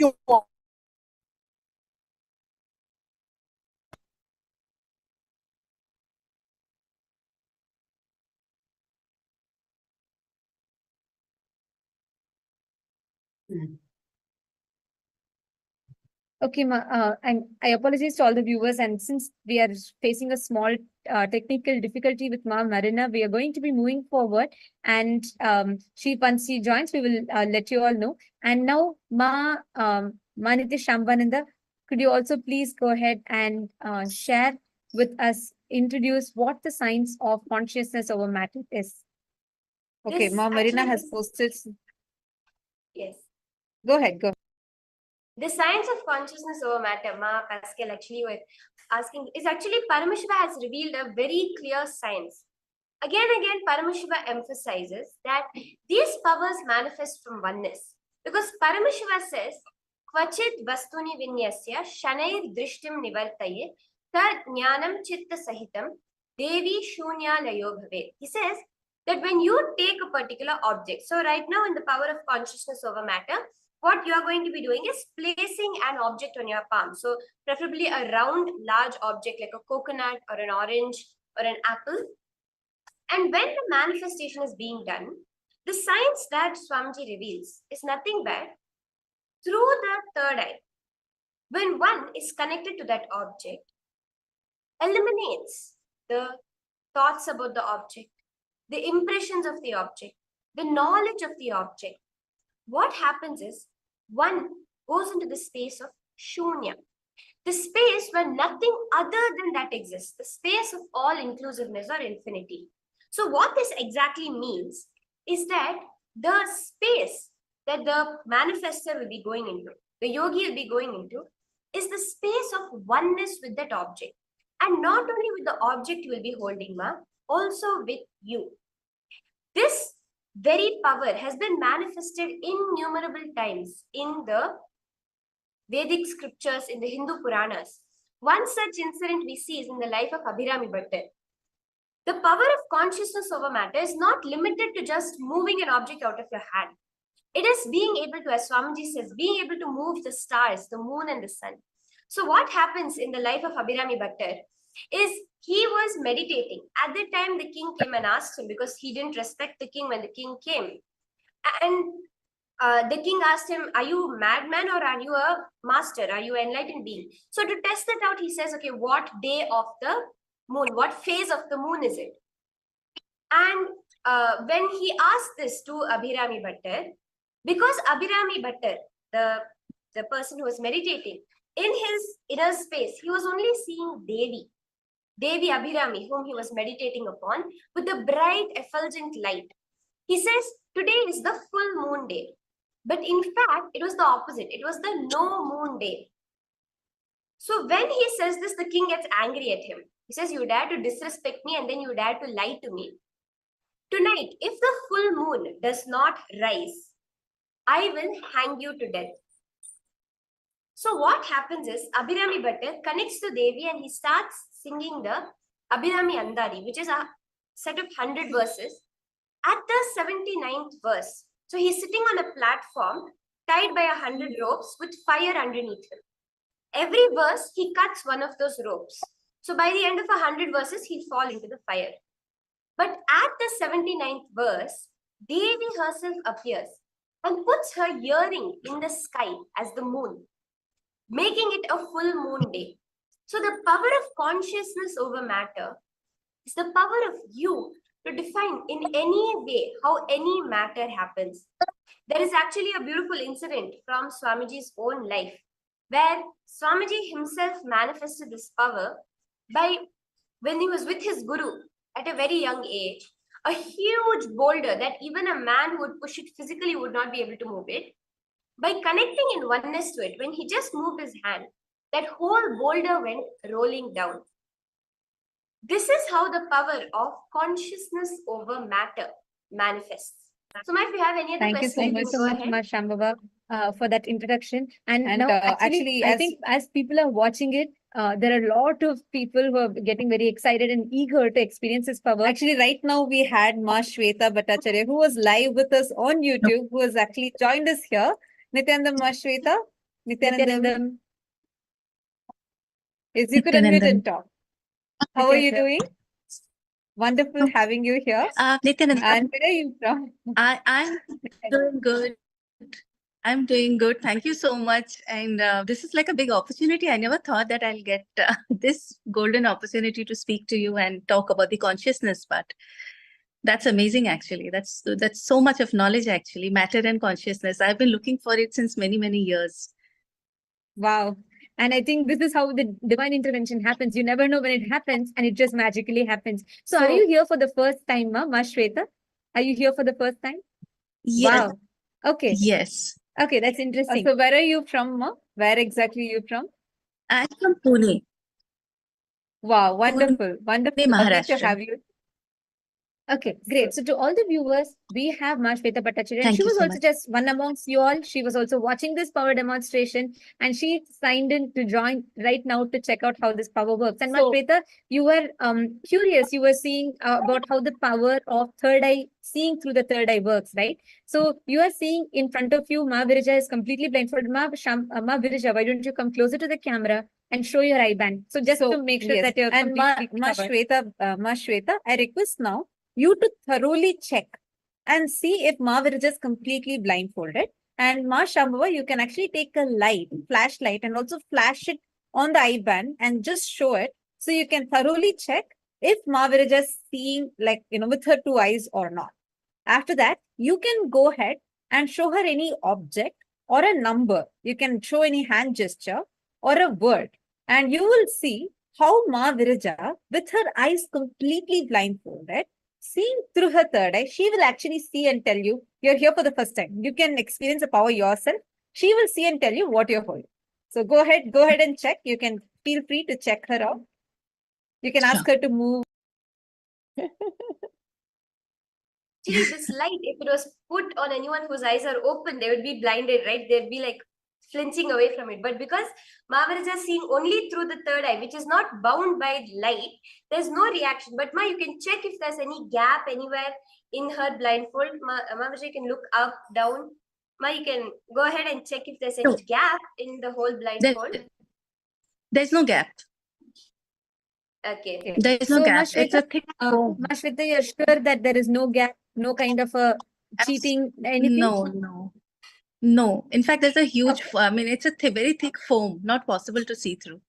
New York. Okay, Ma, I apologize to all the viewers, and since we are facing a small technical difficulty with Ma Marina, we are going to be moving forward, and once she joins, we will let you all know. And now, Manitya Shambhananda, could you also please go ahead and share with us, introduce what the science of consciousness over matter is? Okay, This Ma Marina actually has this- posted. yes. Go ahead, go. The science of consciousness over matter, Ma Pascal actually was asking, is actually Paramashiva has revealed a very clear science. Again, Paramashiva emphasizes that these powers manifest from oneness. Because Paramashiva says, Kvachit vastuni vinyasya shanair drishtim nivartaye tad jnanam chitta sahitam devi shunya layo bhave. He says that when you take a particular object, so right now in the power of consciousness over matter, what you are going to be doing is placing an object on your palm. So preferably a round, large object like a coconut or an orange or an apple. And when the manifestation is being done, the science that Swamiji reveals is nothing but through the third eye. When one is connected to that object, eliminates the thoughts about the object, the impressions of the object, the knowledge of the object. What happens is one goes into the space of shunya, the space where nothing other than that exists, the space of all inclusiveness or infinity. So, what this exactly means is that the space that the manifester will be going into, the yogi will be going into, is the space of oneness with that object. And not only with the object you will be holding, Ma, also with you. This very power has been manifested innumerable times in the Vedic scriptures, in the Hindu Puranas. One such incident we see is in the life of Abhirami Bhattar. The power of consciousness over matter is not limited to just moving an object out of your hand. It is being able to, as Swamiji says, being able to move the stars, the moon and the sun. So what happens in the life of Abhirami Bhattar is he was meditating. At the time, the king came and asked him, because he didn't respect the king when the king came. And the king asked him, are you a madman or are you a master? Are you an enlightened being? So to test it out, he says, okay, what day of the moon, what phase of the moon is it? And when he asked this to Abhirami Bhattar, because Abhirami Bhattar, the person who was meditating, in his inner space, he was only seeing Devi Abhirami, whom he was meditating upon, with a bright, effulgent light. He says, today is the full moon day. But in fact, it was the opposite. It was the no moon day. So when he says this, the king gets angry at him. He says, you dare to disrespect me and then you dare to lie to me. Tonight, if the full moon does not rise, I will hang you to death. So what happens is, Abhirami Bhattar connects to Devi and he starts singing the Abhirami Andari, which is a set of 100 verses. At the 79th verse, so he's sitting on a platform tied by 100 ropes with fire underneath him. Every verse, he cuts one of those ropes. So by the end of 100 verses, he'll fall into the fire. But at the 79th verse, Devi herself appears and puts her earring in the sky as the moon, making it a full moon day. So the power of consciousness over matter is the power of you to define in any way how any matter happens. There is actually a beautiful incident from Swamiji's own life, where Swamiji himself manifested this power by, when he was with his guru at a very young age, a huge boulder that even a man who would push it physically would not be able to move it. By connecting in oneness to it, when he just moved his hand, that whole boulder went rolling down. This is how the power of consciousness over matter manifests. So, if you have any other Thank you questions, so you much, can go ahead. Shambhava, for that introduction. And And, now, actually, I as- think as people are watching it, there are a lot of people who are getting very excited and eager to experience this power. Actually, right now we had Ma Shweta Bhattacharya, who was live with us on YouTube, who has actually joined us here. Nityanandam, Ma Shweta. Nityanandam, Nityanandam. is you could unmute and talk. How are you Nityanandam. doing? Wonderful having you here. Nityanand, And where are you from? I'm doing good. I'm doing good. Thank you so much. And this is like a big opportunity. I never thought that I'll get this golden opportunity to speak to you and talk about the consciousness. But that's amazing, actually. That's so much of knowledge, actually, matter and consciousness. I've been looking for it since many, many years. Wow. And I think this is how the divine intervention happens. You never know when it happens, and it just magically happens. So are you here for the first time, Ma Shweta? Are you here for the first time? Yes. Wow. Okay. Yes. Okay, that's interesting. So where are you from, Ma? Where exactly are you from? I'm from Pune, Wow, wonderful. Wonderful. Lovely to Maharashtra. have you. Okay, great. So to all the viewers, we have Ma Shweta Bhattacharya, and Thank she you was so also much. just one amongst you all. She was also watching this power demonstration, and she signed in to join right now to check out how this power works. And Ma So- Shweta, you were curious. You were seeing about how the power of third eye, seeing through the third eye works, right? So you are seeing in front of you, Ma Virija is completely blindfolded. Ma Virija, why don't you come closer to the camera and show your eye band? So just to make sure yes. that you're And completely Ma covered. Shweta, I request now you to thoroughly check and see if Ma Virija is completely blindfolded. And Ma Shambhava, you can actually take a light, flashlight, and also flash it on the eye band and just show it. So you can thoroughly check if Ma Virija is seeing, like, with her two eyes or not. After that, you can go ahead and show her any object or a number. You can show any hand gesture or a word. And you will see how Ma Virija, with her eyes completely blindfolded, seeing through her third eye, she will actually see and tell you, you're here for the first time. You can experience the power yourself. She will see and tell you what you're holding. So go ahead and check. You can feel free to check her out. You can ask her to move. Actually, this light, if it was put on anyone whose eyes are open, they would be blinded, right? They'd be like flinching away from it. But because Mahaviraja is seeing only through the third eye, which is not bound by light, there's no reaction. But you can check if there's any gap anywhere in her blindfold. Mahaviraja, you can look up, down. You can go ahead and check if there's any No. gap in the whole blindfold. There's no gap. Okay. There is no So, gap. It's a Shweta, thick foam. Shweta, you're sure that there is no gap, no kind of a cheating, anything? No. In fact, there's a huge, I mean, it's a very thick foam, not possible to see through.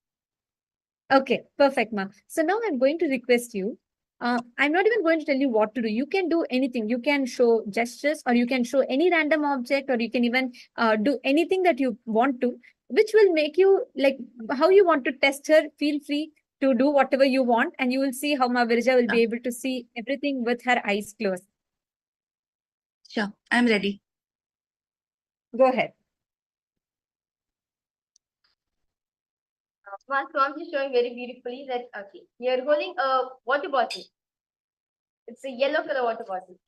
Okay, perfect, Ma. So now I'm going to request you. I'm not even going to tell you what to do. You can do anything. You can show gestures, or you can show any random object, or you can even do anything that you want to, which will make you like how you want to test her. Feel free to do whatever you want, and you will see how Mahaviraja will be able to see everything with her eyes closed. Sure, I'm ready. Go ahead. Swami is showing very beautifully that, okay, you're holding a water bottle. It's a yellow color water bottle.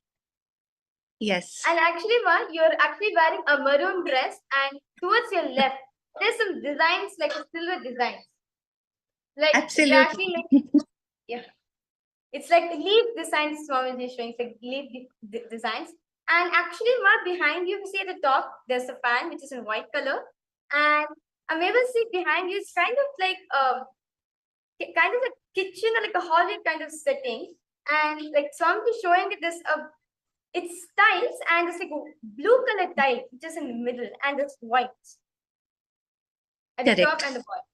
Yes. And actually, you're actually wearing a maroon dress, and towards your left, there's some designs, like a silver design. Like, Absolutely. they're actually like, yeah. It's like leaf designs, Swami is showing, it's like leaf designs. And actually, behind you, see at the top, there's a fan, which is in white color. And I'm able to see behind you, it's kind of like a kitchen or like a hallway kind of setting. And like Swami is showing it, this it's tiles, and it's like a blue color tile, which is in the middle, and it's white at the top Correct. and the bottom.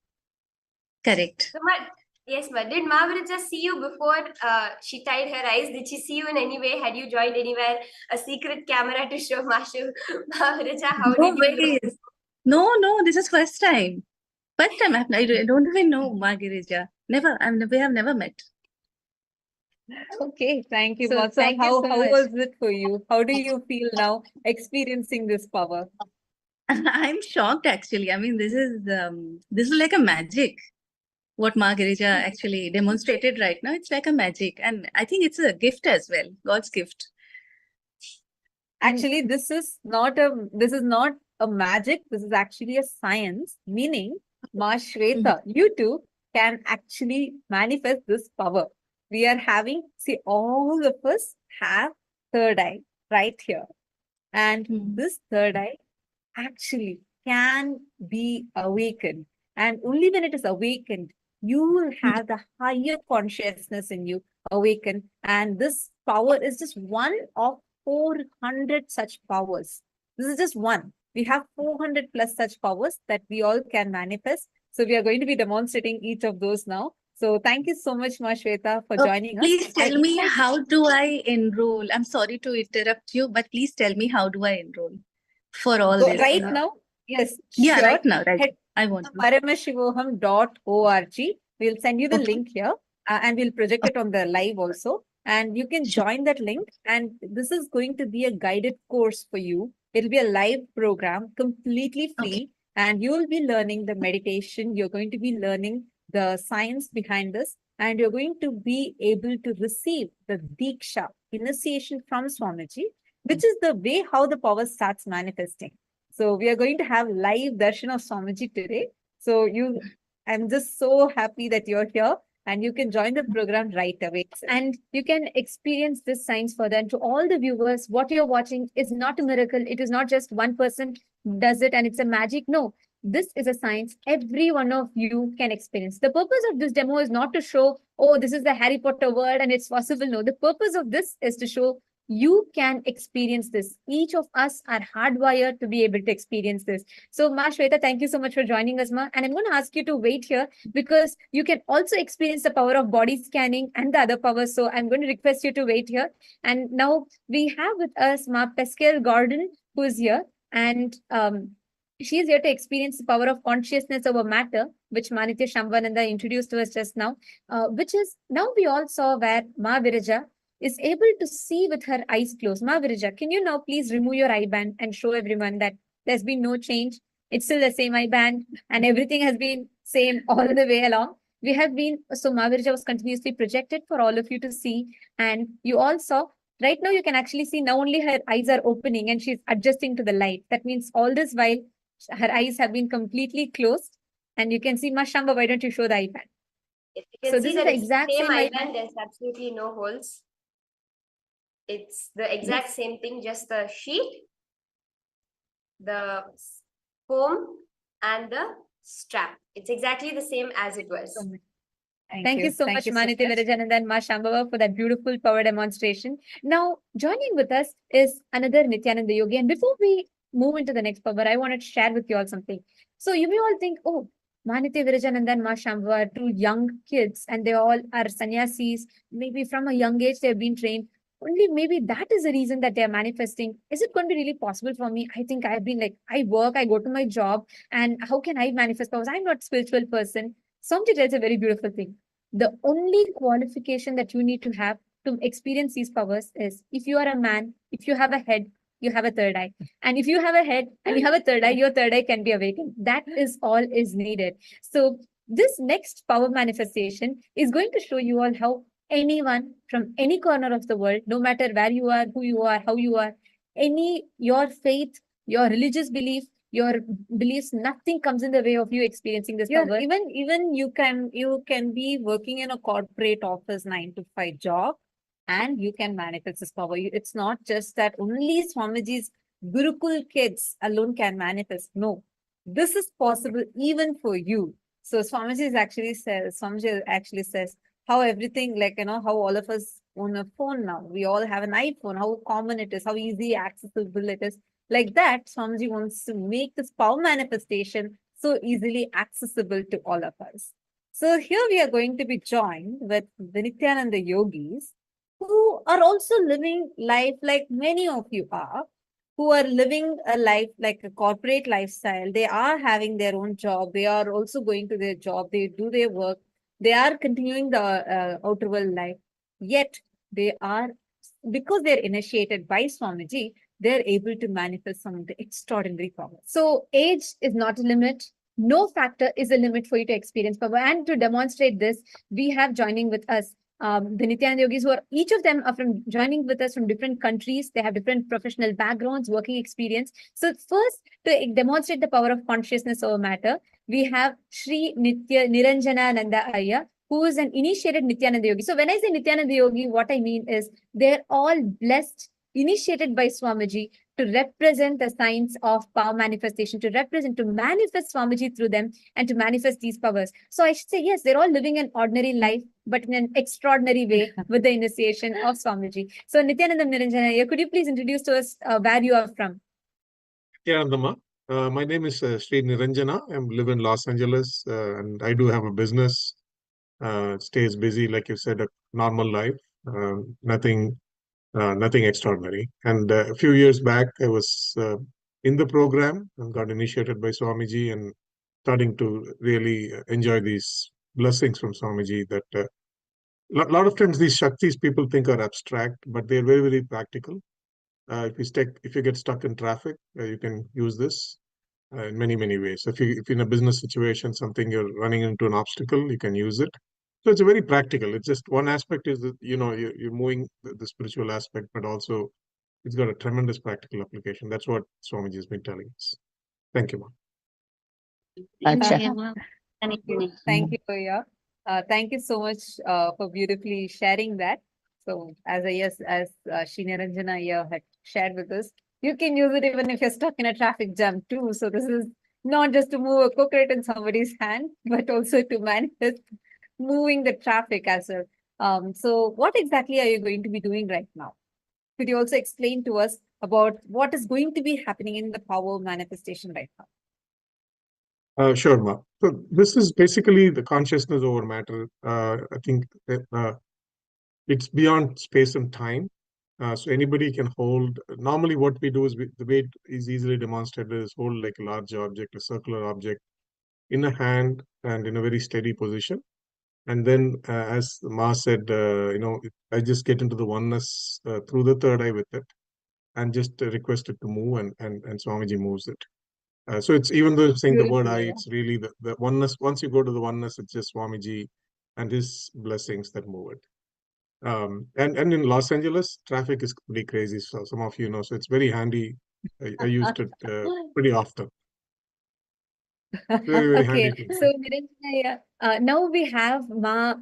Correct. So, yes, did Mahaviraja see you before she tied her eyes? Did she see you in any way? Had you joined anywhere a secret camera to show Mahaviraja? How No did you ways. No, this is first time. First time I don't even know Mahaviraja. Never. We have never met. Okay, thank you, So Ma. So thank you how so much. was it for you? How do you feel now experiencing this power? I'm shocked actually. I mean, this is like a magic. What Mahaviraja actually demonstrated right now, it's like a magic, and I think it's a gift as well, God's gift. Actually, this is not a magic. This is actually a science, meaning, Ma Shweta, you too can actually manifest this power. We are having, see, all of us have third eye right here. And this third eye actually can be awakened. And only when it is awakened, you will have the higher consciousness in you awaken. And this power is just one of 400 such powers. This is just one. We have 400 plus such powers that we all can manifest. So we are going to be demonstrating each of those now. So thank you so much, Ma Shweta, for joining us. Please tell me, how do I enroll? I'm sorry to interrupt you, but please tell me, how do I enroll for all this? Right now, yes, Yeah, sure. right now, right. Head I want to. paramashivoham.org. We'll send you the Okay. link here, and we'll project it on the live also. And you can join that link. And this is going to be a guided course for you. It'll be a live program, completely free. Okay. And you will be learning the meditation. You're going to be learning the science behind this. And you're going to be able to receive the Dīkṣā, initiation from Swamiji, which is the way how the power starts manifesting. So we are going to have live darshan of Swamiji today. So I'm just so happy that you're here, and you can join the program right away. And you can experience this science further. And to all the viewers, what you're watching is not a miracle. It is not just one person does it and it's a magic. No, this is a science every one of you can experience. The purpose of this demo is not to show, oh, this is the Harry Potter world and it's possible. No, the purpose of this is to show you can experience this. Each of us are hardwired to be able to experience this. So, Ma Shweta, thank you so much for joining us, Ma. And I'm going to ask you to wait here because you can also experience the power of body scanning and the other powers. So I'm going to request you to wait here. And now we have with us Ma Pascal Gordon, who is here. And she is here to experience the power of consciousness over matter, which Manitya Shambhananda introduced to us just now, which is now we all saw where Mahaviraja is able to see with her eyes closed. Mahaviraja, can you now please remove your eye band and show everyone that there's been no change? It's still the same eye band and everything has been same all the way along. We have been, so Mahaviraja was continuously projected for all of you to see. And you all saw, right now you can actually see now only her eyes are opening and she's adjusting to the light. That means all this while her eyes have been completely closed. And you can see, Ma Shamba, why don't you show the eye band? If you So can this see is that the it's exact same same eye eye band, there's absolutely no holes. It's the exact same thing, just the sheet, the foam, and the strap. It's exactly the same as it was. Thank you so much, Maniti Virajananda and Ma Shambhava, for that beautiful power demonstration. Now, joining with us is another Nityananda Yogi. And before we move into the next power, I wanted to share with you all something. So you may all think, oh, Maniti Virajananda and Ma Shambhava are two young kids and they all are sannyasis. Maybe from a young age they've been trained. Only maybe that is the reason that they're manifesting. Is it going to be really possible for me? I think I've been like, I work, I go to my job, and how can I manifest powers? I'm not a spiritual person. Somebody tells a very beautiful thing. The only qualification that you need to have to experience these powers is if you are a man, if you have a head, you have a third eye. And if you have a head and you have a third eye, your third eye can be awakened. That is all is needed. So this next power manifestation is going to show you all how anyone from any corner of the world, no matter where you are, who you are, how you are, your faith, your religious belief, your beliefs, nothing comes in the way of you experiencing this power. Even you can be working in a corporate office 9 to 5 job, and you can manifest this power. It's not just that only Swamiji's Gurukul kids alone can manifest. No, this is possible even for you. So Swamiji actually says how everything, like, how all of us own a phone now. We all have an iPhone, how common it is, how easy accessible it is. Like that, Swamiji wants to make this power manifestation so easily accessible to all of us. So here we are going to be joined with the Nityananda yogis, who are also living life like many of you are, who are living a life like a corporate lifestyle. They are having their own job. They are also going to their job. They do their work. They are continuing the outer world life. Yet they are, because they're initiated by Swamiji, they're able to manifest some of the extraordinary powers. So age is not a limit. No factor is a limit for you to experience power. And to demonstrate this, we have joining with us the Nityananda yogis, who are, each of them are from joining with us from different countries. They have different professional backgrounds, working experience. So first, to demonstrate the power of consciousness over matter, we have Sri Nitya Niranjana Nanda Ayya, who is an initiated Nityananda yogi. So when I say Nityananda yogi, what I mean is they're all blessed, initiated by Swamiji, to represent the science of power manifestation, to manifest Swamiji through them, and to manifest these powers. So I should say, yes, they're all living an ordinary life, but in an extraordinary way with the initiation of Swamiji. So Nityananda Niranjana, could you please introduce to us where you are from? Yeah, Andama. My name is Sri Niranjana. I live in Los Angeles, and I do have a business. Stays busy, like you said, a normal life. Nothing extraordinary. And a few years back, I was in the program and got initiated by Swamiji, and starting to really enjoy these blessings from Swamiji. That a lot of times these shaktis people think are abstract, but they're very, very practical. If you get stuck in traffic, you can use this in many, many ways. If you're in a business situation, something you're running into an obstacle, you can use it. So it's very practical. It's just one aspect is that, you're moving the spiritual aspect, but also it's got a tremendous practical application. That's what Swamiji has been telling us. Thank you, ma'am. Thank you, Ayya. Thank you so much for beautifully sharing that. So as Sri Niranjana Ayya had shared with us, you can use it even if you're stuck in a traffic jam too. So this is not just to move a coconut in somebody's hand, but also to manifest moving the traffic as well. So what exactly are you going to be doing right now? Could you also explain to us about what is going to be happening in the power manifestation right now? Sure, Ma. So this is basically the consciousness over matter. I think it's beyond space and time. So anybody can hold. Normally, what we do is the way it is easily demonstrated is hold like a large object, a circular object, in a hand and in a very steady position. And then, as Ma said, I just get into the oneness through the third eye with it, and just request it to move, and Swamiji moves it. So it's, even though saying the word I, it's really the oneness. Once you go to the oneness, it's just Swamiji and his blessings that move it. And in Los Angeles, traffic is pretty crazy. So some of you know, so it's very handy. I used it pretty often. Very, very handy Okay, to so know. Niranjana, now we have Ma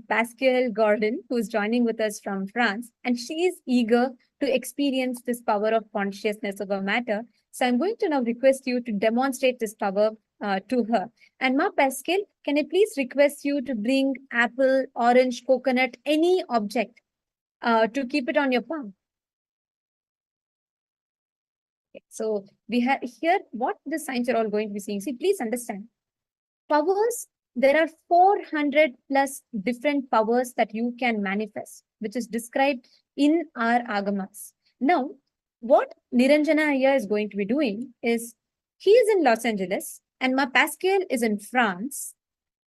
Pascal Gordon, who's joining with us from France, and she is eager to experience this power of consciousness over matter. So I'm going to now request you to demonstrate this power to her. And Ma Pascal, can I please request you to bring apple, orange, coconut, any object to keep it on your palm? Okay, so we have here what the signs are all going to be seeing. See, please understand. Powers, there are 400 plus different powers that you can manifest, which is described in our agamas. Now, what Niranjana here is going to be doing is, he is in Los Angeles and Ma Pascal is in France.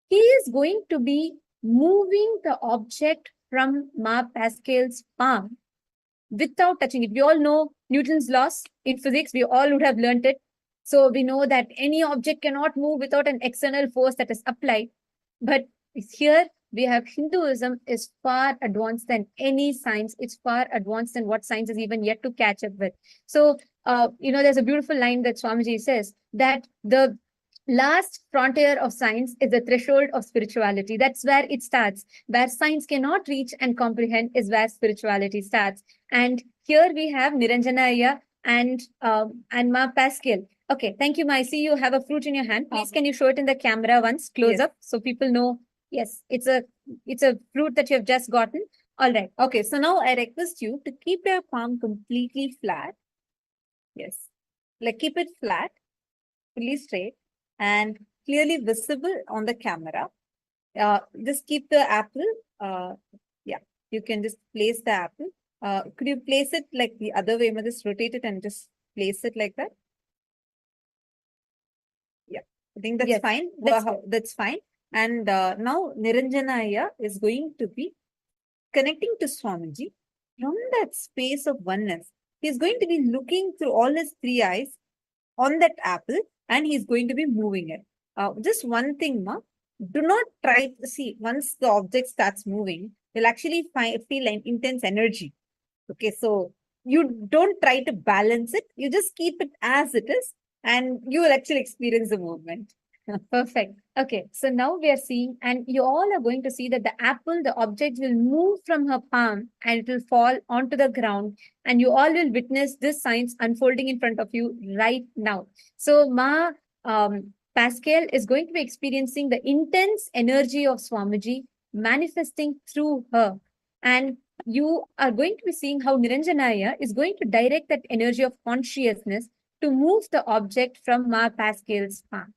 He is going to be moving the object from Ma Pascal's palm without touching it. We all know Newton's laws in physics. We all would have learned it. So we know that any object cannot move without an external force that is applied. But here we have Hinduism is far advanced than any science. It's far advanced than what science is even yet to catch up with. So, there's a beautiful line that Swamiji says that the last frontier of science is the threshold of spirituality. That's where it starts. Where science cannot reach and comprehend is where spirituality starts. And here we have Niranjana Iyer and Ma Pascal. Okay, thank you, Ma. I see you have a fruit in your hand. Please, can you show it in the camera once, close Yes. up, so people know? Yes, it's a fruit that you have just gotten. All right. Okay, so now I request you to keep your palm completely flat. Yes, like keep it flat, fully straight, and clearly visible on the camera. Just keep the apple. Yeah, you can just place the apple. Could you place it like the other way? Just rotate it and just place it like that. Yeah, I think that's Yes, fine. that's That's fine. And now Niranjana Iyer is going to be connecting to Swamiji from that space of oneness. He's going to be looking through all his three eyes on that apple and he's going to be moving it. Just one thing, Ma, do not try to see once the object starts moving, you'll actually feel an intense energy. Okay, so you don't try to balance it, you just keep it as it is, and you will actually experience the movement. Perfect. Okay, so now we are seeing, and you all are going to see that the apple, the object will move from her palm and it will fall onto the ground, and you all will witness this science unfolding in front of you right now. So, Ma Pascal is going to be experiencing the intense energy of Swamiji manifesting through her. And you are going to be seeing how Niranjana Iyer is going to direct that energy of consciousness to move the object from Ma Pascal's palm.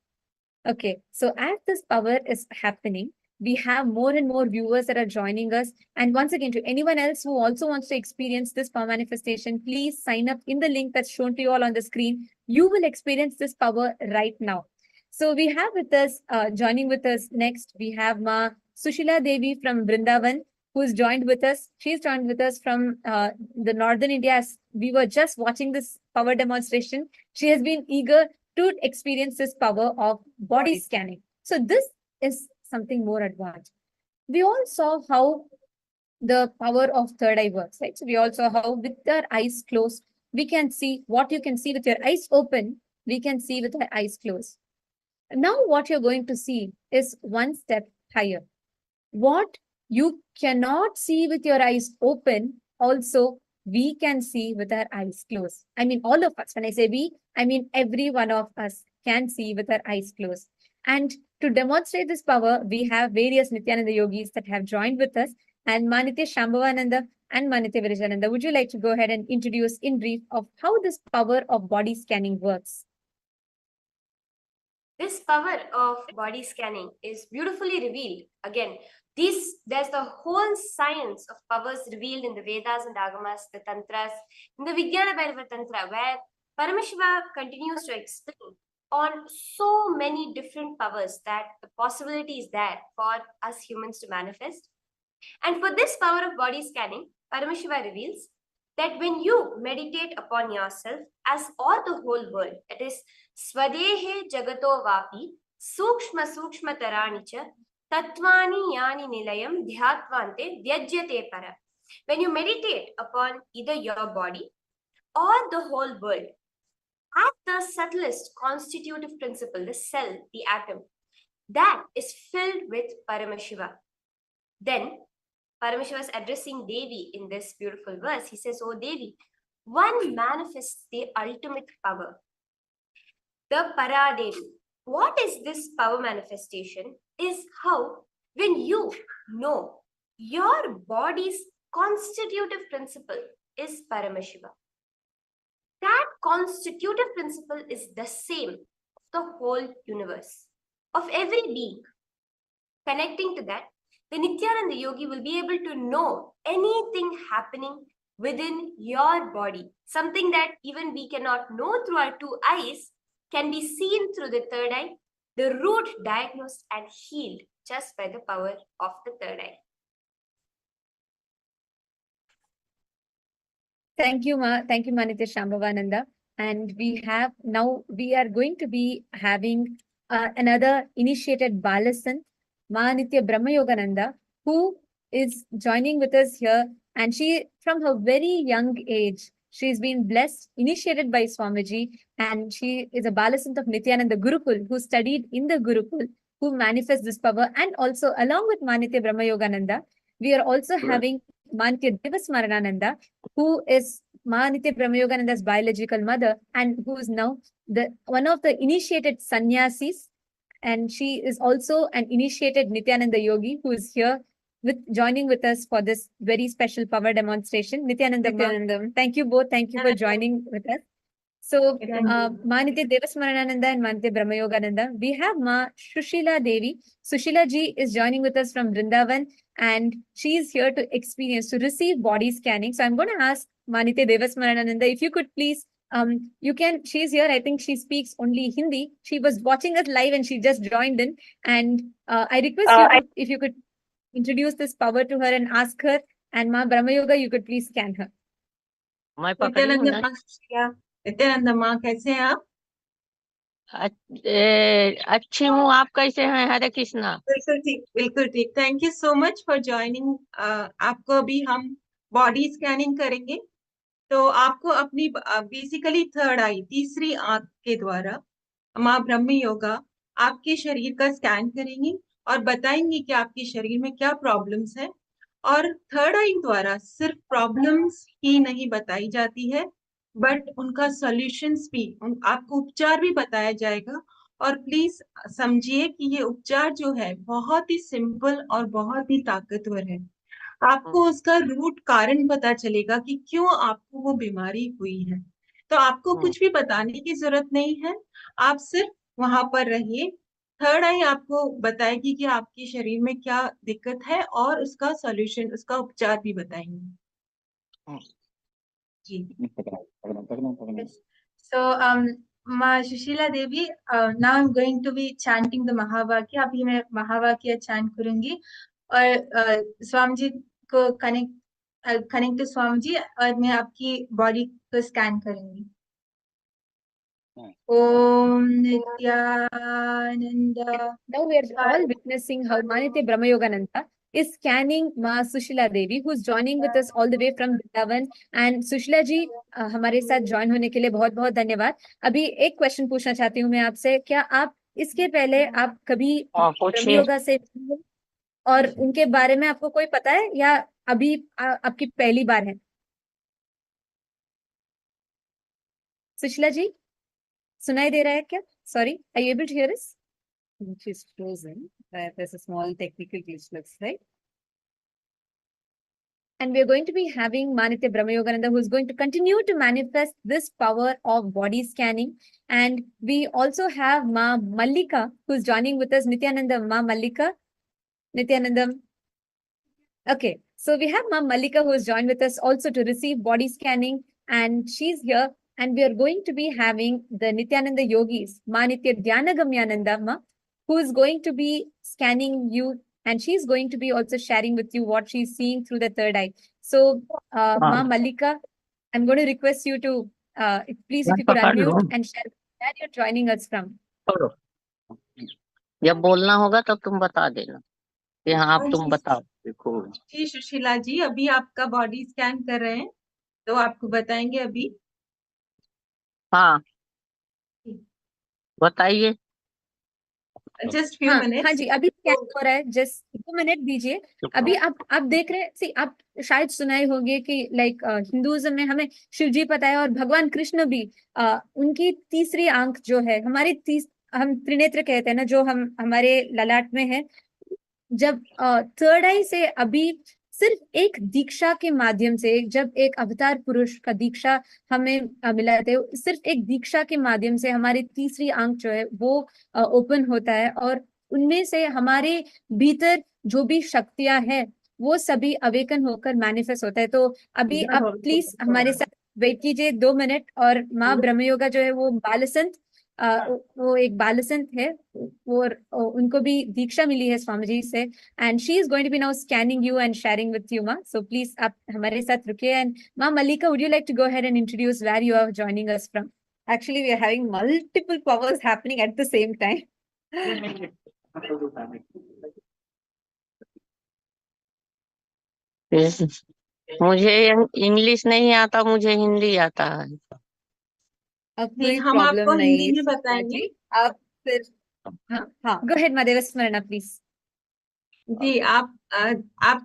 Okay, so as this power is happening, we have more and more viewers that are joining us. And once again, to anyone else who also wants to experience this power manifestation, please sign up in the link that's shown to you all on the screen. You will experience this power right now. So we have with us, joining with us next, we have Ma Sushila Devi from Vrindavan, who's joined with us. She's joined with us from the Northern India. As we were just watching this power demonstration. She has been eager to experience this power of body scanning. So this is something more advanced. We all saw how the power of third eye works, right? So we all saw how with our eyes closed, we can see what you can see with your eyes open, we can see with our eyes closed. Now what you're going to see is one step higher. What you cannot see with your eyes open, also we can see with our eyes closed. I mean, all of us. When I say we, I mean every one of us can see with our eyes closed. And to demonstrate this power, we have various Nityananda yogis that have joined with us, and Manitya Shambhavananda and Manitya Virajananda. Would you like to go ahead and introduce in brief of how this power of body scanning works? This power of body scanning is beautifully revealed. Again, there's the whole science of powers revealed in the Vedas and Agamas, the Tantras, in the Vijnana Bhairava Tantra, where Paramashiva continues to explain on so many different powers that the possibility is there for us humans to manifest. And for this power of body scanning, Paramashiva reveals that when you meditate upon yourself as all the whole world, it is Swadehe Jagato Vapi, Sukshma Sukshma Taranicha, Tatvani Yani Nilayam Dhyatvante Vyajyate Para. When you meditate upon either your body or the whole world, at the subtlest constitutive principle, the cell, the atom, that is filled with Paramashiva. Then Paramashiva is addressing Devi in this beautiful verse. He says, "Oh Devi, one manifests the ultimate power, the Paradevi. What is this power manifestation? Is how, when you know your body's constitutive principle is Paramashiva, that constitutive principle is the same of the whole universe, of every being. Connecting to that, the Nityananda Yogi will be able to know anything happening within your body, something that even we cannot know through our two eyes, can be seen through the third eye, the root diagnosed and healed just by the power of the third eye." Thank you, Ma. Thank you, Manitya Shambhavananda. And we are going to be having another initiated Balasan, Manitya Brahma Yogananda, who is joining with us here. And she, from her very young age, she's been blessed, initiated by Swamiji, and she is a Balasant of Nityananda Gurukul, who studied in the Gurukul, who manifests this power. And also, along with Manitya Brahma Yogananda, we are also having Manitya Devasmaranananda, who is Manitya Brahma Yogananda's biological mother, and who is now one of the initiated sannyasis. And she is also an initiated Nityananda yogi who is here joining with us for this very special power demonstration. Nityananda, thank you both. Thank you for joining with us. So, Manitya Devasmaranananda and Manitya Brahma Yogananda, we have Ma Sushila Devi. Sushila ji is joining with us from Vrindavan, and she is here to receive body scanning. So I'm going to ask Manitya Devasmaranananda, if you could please, she's here, I think she speaks only Hindi. She was watching us live and she just joined in. And I request if you could introduce this power to her and ask her, and Ma Brahma Yoga, you could please scan her. Nityanand माँ कैसे हैं आप? अच्छी हूँ, आप कैसे हैं? हरे कृष्णा। बिल्कुल ठीक। Thank you so much for joining. आपको अभी हम बॉडी स्कैनिंग करेंगे, तो आपको अपनी बेसिकली थर्ड आई, तीसरी आंख के द्वारा माँ ब्रह्म योगा आपके शरीर का स्कैन करेंगी और बताएंगे कि आपके शरीर में क्या प्रॉब्लम्स हैं। और थर्ड आई द्वारा सिर्फ प्रॉब्लम्स ही नहीं बताई जाती है, बट उनका सॉल्यूशंस भी, आपको उपचार भी बताया जाएगा। और प्लीज समझिए कि ये उपचार जो है बहुत ही सिंपल और बहुत ही ताकतवर है। आपको उसका रूट कारण पता चलेगा कि क्यों आपको वो बीमारी हुई है। तो आपको कुछ भी बताने की जरूरत नहीं है, आप सिर्फ वहां पर रहिए। थर्ड आई आपको बताएगी कि आपके शरीर में क्या दिक्कत है और उसका सॉल्यूशन, उसका उपचार भी बताएंगे। जी। So, Ma Shushila Devi, now I'm going to be chanting the Mahavakya. अभी मैं महावाक्य chant करूंगी और स्वामी जी को कनेक्ट टू स्वामी जी, और मैं आपकी बॉडी को स्कैन करूंगी। Om Nityananda. Now we are all witnessing how Manitya Brahma Yogananda is scanning Ma Sushila Devi, who is joining with us all the way from Vrindavan. And Sushila जी हमारे साथ join होने के लिए बहुत बहुत धन्यवाद। अभी एक क्वेश्चन पूछना चाहती हूँ मैं आपसे, क्या आप इसके पहले आप कभी ब्रह्म योगा से और उनके बारे में आपको कोई पता है, या अभी आपकी पहली बार है? सुशीला जी, सुनाई दे रहा है क्या? Sorry, are you able to hear us? She's frozen. There's a small technical glitch, looks like. And we're going to be having Manitya Brahma Yogananda, who's going to continue to manifest this power of body scanning. And we also have Ma Mallika, who's joining with us. Nityananda, Ma Mallika. Nityanandam. Okay, so we have Ma Mallika, who has joined with us also to receive body scanning. And she's here. And we are going to be having the Nityananda yogis, Ma Nitya Dhyanagamyananda Ma, who is going to be scanning you. And she's going to be also sharing with you what she's seeing through the third eye. So, Ma Mallika, I'm going to request you to, please, if you could unmute and share where you're joining us from. जब बोलना होगा तब तुम बता देना कि हाँ आप तुम बताओ। देखो जी सुशीला जी, अभी आपका बॉडी स्कैन कर रहे हैं, तो आपको बताएंगे अभी। हाँ बताइए। Just few हाँ minutes. जी, अभी क्या हो रहा है, जस्ट 2 मिनट दीजिए। अभी आप देख रहे हैं, सी आप शायद सुनाए होंगे कि लाइक हिंदुइज्म में हमें शिव जी पता है, और भगवान कृष्ण भी उनकी तीसरी आंख जो है, हम त्रिनेत्र कहते हैं ना, जो हमारे ललाट में है, जब थर्ड आई से अभी सिर्फ एक दीक्षा के माध्यम से, जब एक अवतार पुरुष का दीक्षा हमें मिला थे, सिर्फ एक दीक्षा के माध्यम से हमारी तीसरी आंख जो है वो ओपन होता है, और उनमें से हमारे भीतर जो भी शक्तियां हैं वो सभी अवेकन होकर मैनिफेस्ट होता है। तो अभी आप प्लीज हमारे साथ वेट कीजिए 2 मिनट, और माँ ब्रह्म योगा जो है वो बालसंत, वो एक बालसंत है, वो उनको भी दीक्षा मिली है स्वामी जी से, and she is going to be now scanning you and sharing with you माँ। सो प्लीज आप हमारे साथ रुकिए, एंड माँ Mallika, would you like to go ahead and introduce where you are joining us from? Actually, we are having multiple powers happening at the same time. मुझे English नहीं आता, मुझे हिंदी आता है। अब जी, कोई हम आपको प्रॉब्लम हिंदी नहीं में सुषमा बताएंगे। जी, आप फिर हाँ गो ahead माँ देवस्मरणा प्लीज। जी, आप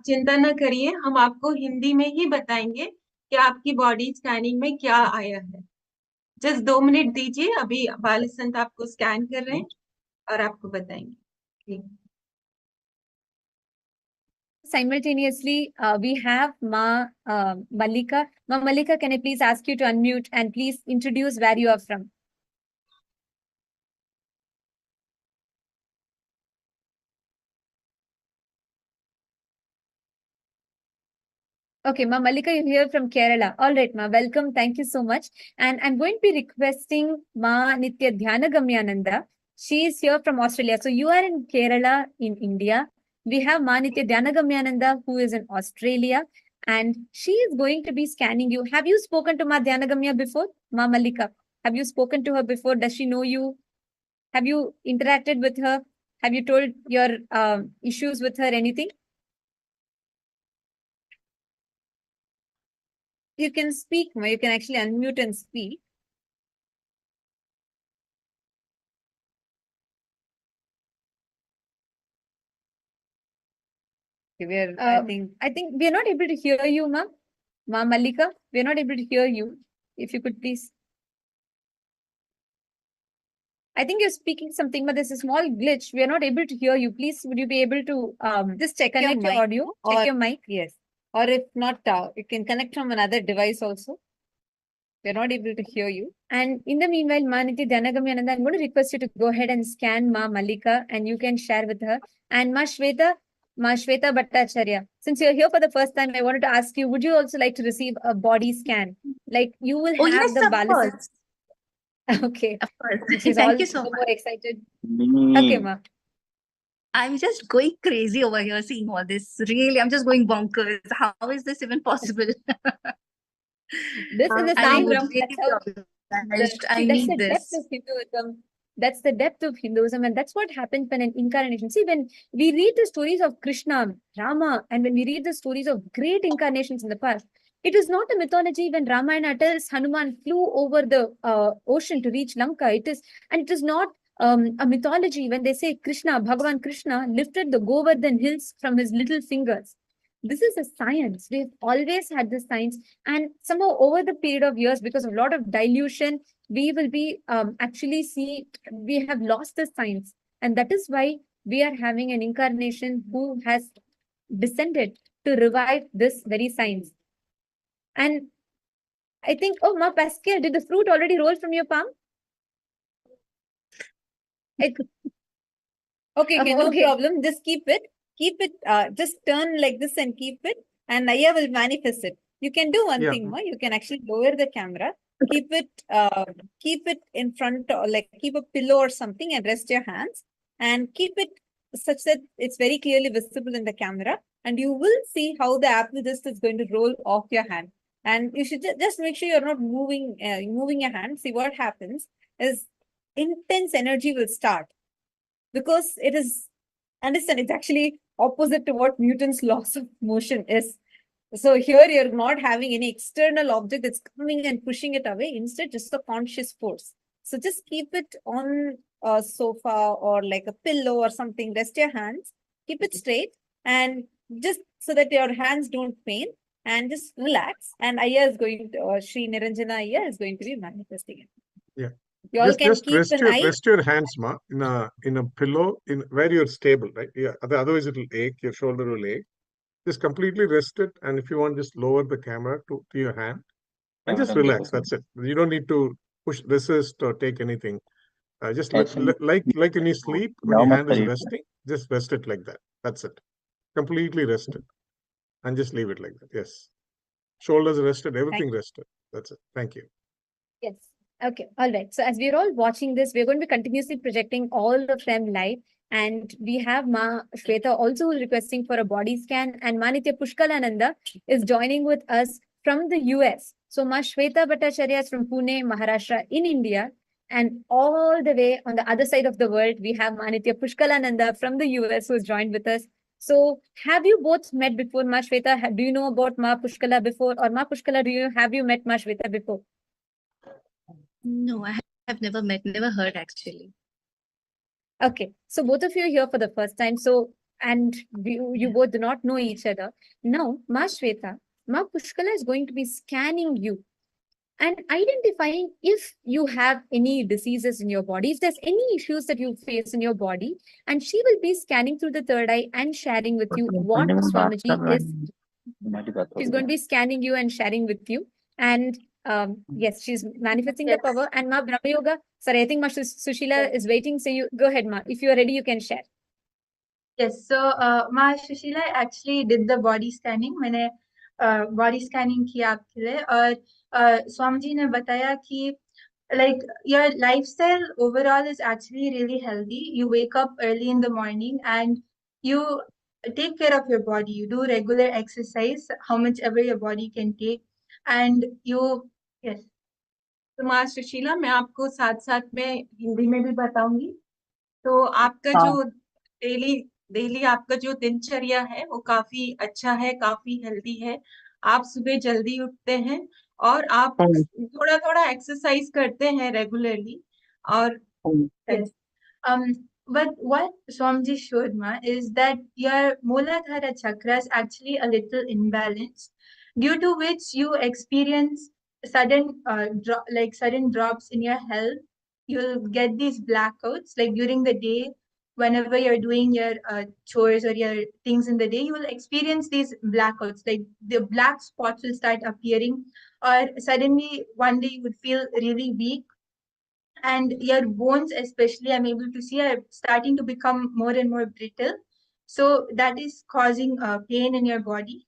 चिंता न करिए, हम आपको हिंदी में ही बताएंगे कि आपकी बॉडी स्कैनिंग में क्या आया है। जस्ट 2 मिनट दीजिए, अभी बालसंत आपको स्कैन कर रहे हैं और आपको बताएंगे। जी। Simultaneously, we have Ma Mallika. Ma Mallika, can I please ask you to unmute and please introduce where you are from? Okay, Ma Mallika, you're here from Kerala. All right, Ma, welcome. Thank you so much. And I'm going to be requesting Ma Nitya Dhyana Gamyananda. She is here from Australia. So you are in Kerala in India. We have Ma Nitya Dhyana Gamyananda, who is in Australia, and she is going to be scanning you. Have you spoken to Ma Dhyana Gamya before? Ma Mallika, have you spoken to her before? Does she know you? Have you interacted with her? Have you told your issues with her, anything? You can speak, Ma. You can actually unmute and speak. Okay, I think we are not able to hear you, Ma. Ma Mallika, we are not able to hear you. If you could please. I think you're speaking something, but there's a small glitch. We are not able to hear you. Please, would you be able to just check your mic, audio? Check your mic. Yes. Or if not, you can connect from another device also. We're not able to hear you. And in the meanwhile, Ma Nitya Dhyana Gamyananda, I'm going to request you to go ahead and scan Ma Mallika, and you can share with her. And Ma Shweta Bhattacharya, since you're here for the first time, I wanted to ask you, would you also like to receive a body scan? Like you will Oh, have yes, the of Balasana. course. Okay. Of course. She's Thank all you so the much. more excited. Okay, Ma. I'm just going crazy over here seeing all this. Really, I'm just going bonkers. How is this even possible? This is a I sign would from really that's be how obliged. I see, that's need the depth this. of Hinduism. That's the depth of Hinduism, and that's what happens when an incarnation. See, when we read the stories of Krishna, Rama, and when we read the stories of great incarnations in the past, it is not a mythology when Ramayana tells Hanuman flew over the ocean to reach Lanka. And it is not a mythology when they say Krishna, Bhagavan Krishna, lifted the Govardhan hills from his little fingers. This is a science. We've always had this science, and somehow over the period of years, because of a lot of dilution, we will be we have lost the science, and that is why we are having an incarnation who has descended to revive this very science. And I think, oh, Ma Pascal, did the fruit already roll from your palm? Okay, no problem. Just keep it. Just turn like this and keep it. And Naya will manifest it. You can do one thing, Ma. You can actually lower the camera. Keep it in front, or like keep a pillow or something, and rest your hands. And keep it such that it's very clearly visible in the camera. And you will see how the apple just is going to roll off your hand. And you should just make sure you're not moving your hand. See, what happens is intense energy will start, because it is, understand, it's actually opposite to what Newton's laws of motion is. So here you're not having any external object that's coming and pushing it away. Instead, just a conscious force. So just keep it on a sofa or like a pillow or something, rest your hands, keep it straight, and just so that your hands don't pain, and just relax. And Ayya is going to, Sri Niranjana Ayya is going to be manifesting it. Yeah. You all can Just keep an eye. rest your hands, ma, in a pillow, in where you're stable, right? Yeah. Otherwise, it'll ache. Your shoulder will ache. Just completely rest it, and if you want, just lower the camera to your hand and just relax. That's it. You don't need to push, resist, or take anything. Just like when you sleep, when your hand is resting, just rest it like that. That's it. Completely rest it, and just leave it like that. Yes. Shoulders rested, everything rested. That's it. Thank you. Yes. Okay. All right. So as we're all watching this, we're going to be continuously projecting all of them live. And we have Ma Shweta also requesting for a body scan, and Manitya Pushkalananda is joining with us from the US. So Ma Shweta Bhattacharya is from Pune, Maharashtra in India. And all the way on the other side of the world, we have Manitya Pushkalananda from the US who has joined with us. So have you both met before, Ma Shweta? Do you know about Ma Pushkala before? Or Ma Pushkala, have you met Ma Shweta before? No, I have never met, never heard actually. Okay, so both of you are here for the first time. So, and you both do not know each other. Now, Ma Shweta, Ma Pushkala is going to be scanning you and identifying if you have any diseases in your body, if there's any issues that you face in your body, and she will be scanning through the third eye and sharing with you what Swamiji is. She's going to be scanning you and sharing with you. And yes, she's manifesting the power. And Ma Brahma Yoga, sorry, I think Ma Sushila is waiting. So you go ahead, Ma. If you are ready, you can share. Yes, so Ma Sushila actually did the body scanning. मैंने body scanning किया आपके लिए और स्वामी जी ने बताया कि like your lifestyle overall is actually really healthy. You wake up early in the morning and you take care of your body. You do regular exercise, how much ever your body can take, and you yes. तो माँ सुशीला, मैं आपको साथ साथ में हिंदी में भी बताऊंगी। तो आपका जो डेली आपका जो दिनचर्या है वो काफी अच्छा है, काफी हेल्दी है। आप सुबह जल्दी उठते हैं और आप थोड़ा थोड़ा एक्सरसाइज करते हैं रेगुलरली और Yes. But what Swamiji showed Ma is that your Muladhara chakra is actually a little imbalanced, due to which you experience sudden sudden drops in your health. You'll get these blackouts like during the day, whenever you're doing your chores or your things in the day, you will experience these blackouts, like the black spots will start appearing, or suddenly one day you would feel really weak, and your bones especially, I'm able to see, are starting to become more and more brittle, so that is causing pain in your body.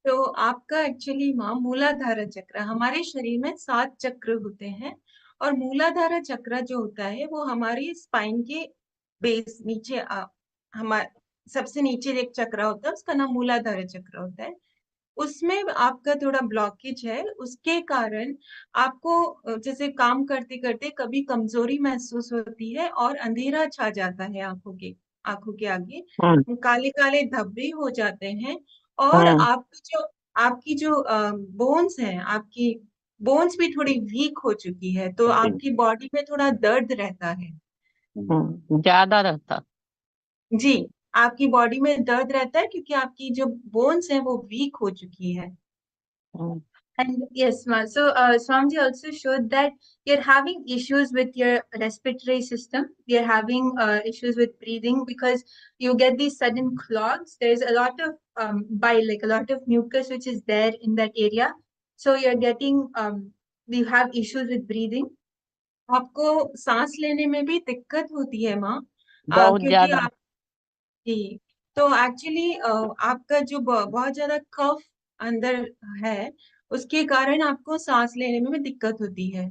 तो आपका actually माँ मूलाधारा चक्र, हमारे शरीर में 7 चक्र होते हैं और मूलाधारा चक्र जो होता है वो हमारी स्पाइन के बेस नीचे हमारे सबसे नीचे एक चक्र होता है, उसका नाम मूलाधारा चक्र होता है। उसमें आपका थोड़ा ब्लॉकेज है, उसके कारण आपको जैसे काम करते करते कभी कमजोरी महसूस होती है और अंधेरा छा जाता है आंखों के आगे, काले काले धब्बे हो जाते हैं और आपकी जो बोन्स हैं, आपकी बोन्स भी थोड़ी वीक हो चुकी है, तो आपकी बॉडी में थोड़ा दर्द रहता है। ज्यादा रहता जी, आपकी बॉडी में दर्द रहता है क्योंकि आपकी जो बोन्स हैं वो वीक हो चुकी है। And yes, Ma. So Swamiji also showed that you're having issues with your respiratory system. You're having issues with breathing because you get these sudden clogs. There's a lot of bile, like a lot of mucus, which is there in that area. So you're getting, you have issues with breathing. आपको सांस लेने में भी दिक्कत होती है माँ, बहुत क्योंकि ज्यादा। आप जी, तो एक्चुअली आपका जो बहुत ज्यादा कफ अंदर है, उसके कारण आपको सांस लेने में भी दिक्कत होती है।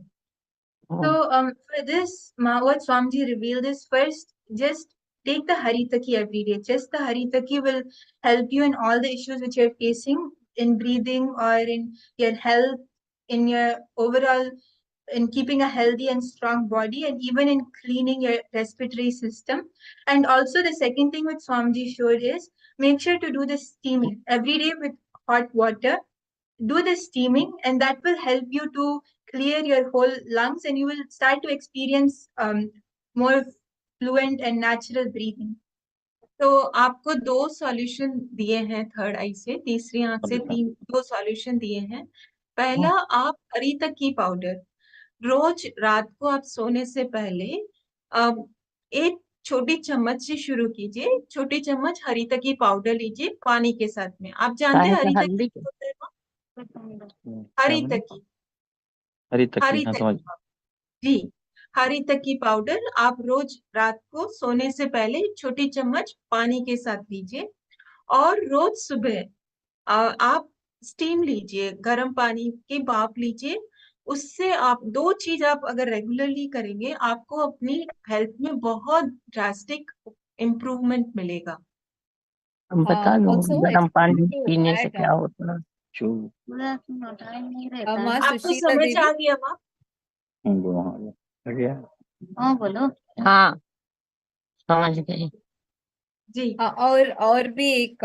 So for this, what Swamiji revealed is, first, just take the Haritaki every day. Just the Haritaki will help you in all the issues which you're facing in breathing or in your health, in your overall, in keeping a healthy and strong body, and even in cleaning your respiratory system. And also the second thing which Swamiji showed is, make sure to do the steaming every day with hot water. Do the steaming, and that will help you to clear your whole lungs, and you will start to experience more fluent and natural breathing. तो आपको 2 solution दिए हैं third आई से, तीसरी आंख से 2 solution दिए हैं। पहला, आप हरी तकी पाउडर रोज रात को आप सोने से पहले एक छोटी चम्मच से शुरू कीजिए। छोटी चम्मच हरी तकी पाउडर लीजिए पानी के साथ में। आप जानते हैं हरी तकी होता है ना? हरी तकी, हरी तकी, हरी हाँ समझ। तकी जी, हरी तकी पाउडर आप रोज रात को सोने से पहले छोटी चम्मच पानी के साथ लीजिए। और रोज सुबह आप स्टीम लीजिए, गर्म पानी की भाप लीजिए। उससे आप 2 चीज आप अगर रेगुलरली करेंगे, आपको अपनी हेल्थ में बहुत ड्रास्टिक इम्प्रूवमेंट मिलेगा। बता दो Also, I गर्म just पानी want to पीने से add, क्या होता है? माँ आपको सुशीला समझ देवी, आ गया माँ? हाँ बोलो। हाँ समझ गई। जी, और भी एक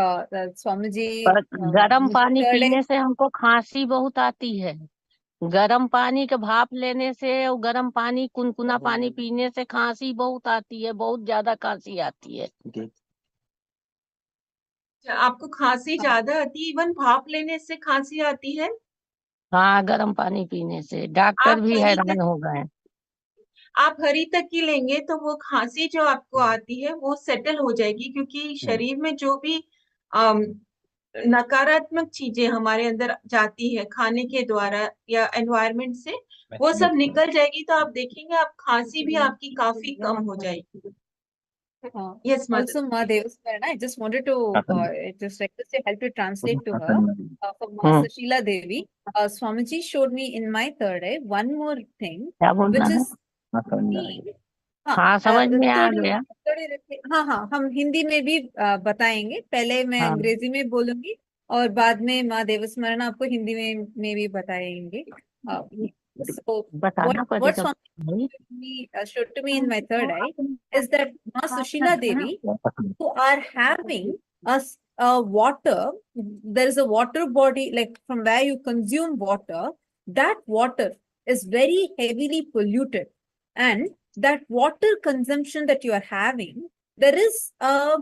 स्वामी जी, पर गर्म मुझे पानी थर्ड पीने से हमको खांसी बहुत आती है। गर्म पानी के भाप लेने से और गर्म पानी कुनकुना पानी पीने से खांसी बहुत आती है, बहुत ज्यादा खांसी आती है। आपको खांसी ज्यादा आती है, इवन भाप लेने से खांसी आती है। हाँ गर्म पानी पीने से डॉक्टर आप भी हरी हैरान तक हो गए। आप हरी तकी लेंगे तो वो खांसी जो आपको आती है वो सेटल हो जाएगी, क्योंकि शरीर में जो भी अम, नकारात्मक चीजें हमारे अंदर जाती है खाने के द्वारा या एनवायरनमेंट से, वो सब निकल जाएगी। तो आप देखेंगे आप खांसी भी आपकी काफी कम हो जाएगी। Yes mother. also Ma Devasmarana, I just wanted to just request your help to translate to her. For Ma Sushila Devi, Swamiji showed me in my third eye one more thing, क्या बोलना which है? is seeing. हाँ समझ में आ गया। हाँ हाँ, हम हिंदी में भी बताएंगे। पहले मैं हाँ अंग्रेजी में बोलूंगी और बाद में माँ देवस्मरणा आपको हिंदी में भी बताएंगे। So बताना what पड़ेगा Swami showed to me in my third eye is that Ma Sushila Devi, who are having a water, there is a water body, like from where you consume water, that water is very heavily polluted. And that water consumption that you are having, there is a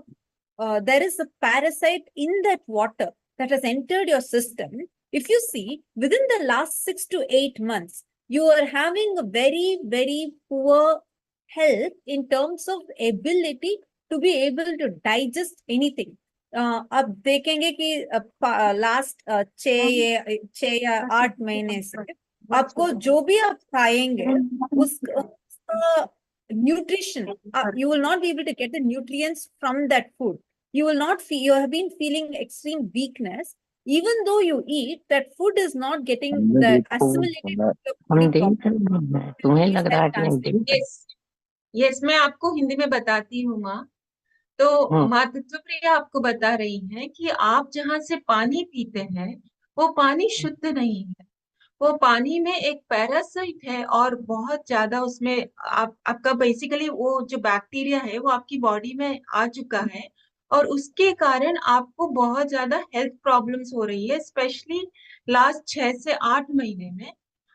parasite in that water that has entered your system. If you see, within the last 6 to 8 months, you are having a very, very poor health in terms of ability to be able to digest anything. अब देखेंगे कि last 6 या 8 महीने से आपको जो भी आप खाएंगे उसका nutrition, you will not be able to get the nutrients from that food. You will not feel, you have been feeling extreme weakness. Even though you eat, that food is not getting the assimilated to your हम body देख properly. रहे हैं, तुम्हें Please लग help रहा है कि हम translate. देख यस, मैं आपको हिंदी में बताती हूँ माँ। तो माँ तत्वप्रिया आपको बता रही है कि आप जहाँ से पानी पीते हैं वो पानी शुद्ध नहीं है। वो पानी में एक पैरासाइट है और बहुत ज्यादा उसमें आपका बेसिकली वो जो बैक्टीरिया है वो आपकी बॉडी में आ चुका है, और उसके कारण आपको बहुत ज्यादा हेल्थ प्रॉब्लम्स हो रही है, स्पेशली लास्ट 6 से 8 महीने में।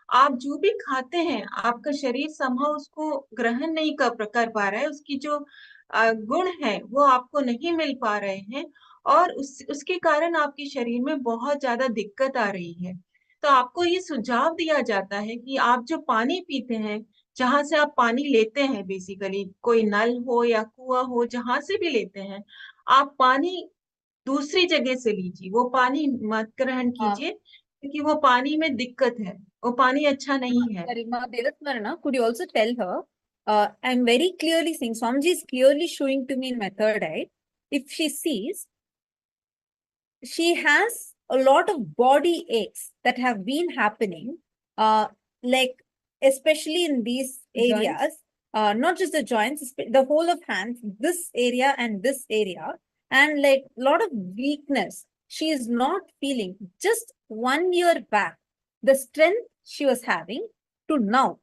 आप जो भी खाते हैं आपका शरीर समहाउ उसको ग्रहण नहीं कर पा रहा है, उसकी जो गुण है वो आपको नहीं मिल पा रहे हैं, और उसके कारण आपके शरीर में बहुत ज्यादा दिक्कत आ रही है। तो आपको ये सुझाव दिया जाता है कि आप जो पानी पीते हैं, जहां से आप पानी लेते हैं, बेसिकली कोई नल हो या कुआं हो, जहां से भी लेते हैं, आप पानी दूसरी जगह से लीजिए। वो पानी मत ग्रहण कीजिए, क्योंकि वो पानी में दिक्कत है, वो पानी अच्छा नहीं है। Karima Devasmarana, could you also tell her, I'm very clearly seeing, Swamiji is clearly showing to me in my third eye, if she sees, she has a lot of body aches that have been happening, like especially in these areas, not just the joints, the whole of hands, this area and this area, and like a lot of weakness. She is not feeling. Just 1 year back, the strength she was having to now,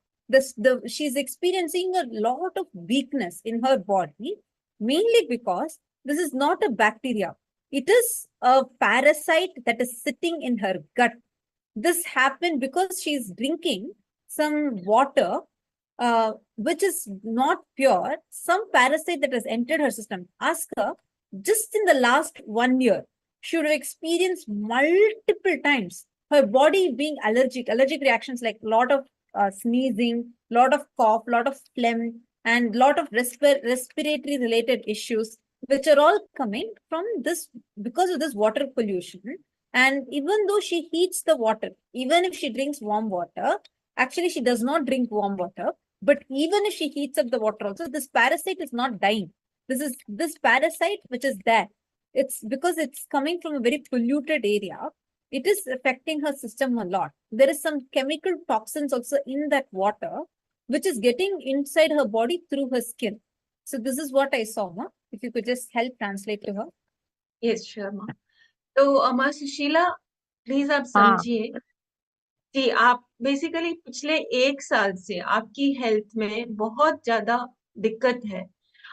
she's experiencing a lot of weakness in her body, mainly because this is not a bacteria. It is a parasite that is sitting in her gut. This happened because she's drinking some water which is not pure, some parasite that has entered her system. Ask her, just in the last 1 year, she would have experienced multiple times her body being allergic reactions like lot of sneezing, lot of cough, lot of phlegm, and lot of respiratory related issues, which are all coming from this because of this water pollution. And even though she heats the water, even if she drinks warm water, actually she does not drink warm water, but even if she heats up the water also, this parasite is not dying. This parasite which is there. It's because it's coming from a very polluted area. It is affecting her system a lot. There is some chemical toxins also in that water, which is getting inside her body through her skin. So this is what I saw, ma. If you could just help translate to her. Yes, sure, ma. तो माँ Sushila please आप हाँ समझिए जी, आप basically पिछले 1 साल से आपकी हेल्थ में बहुत ज्यादा दिक्कत है।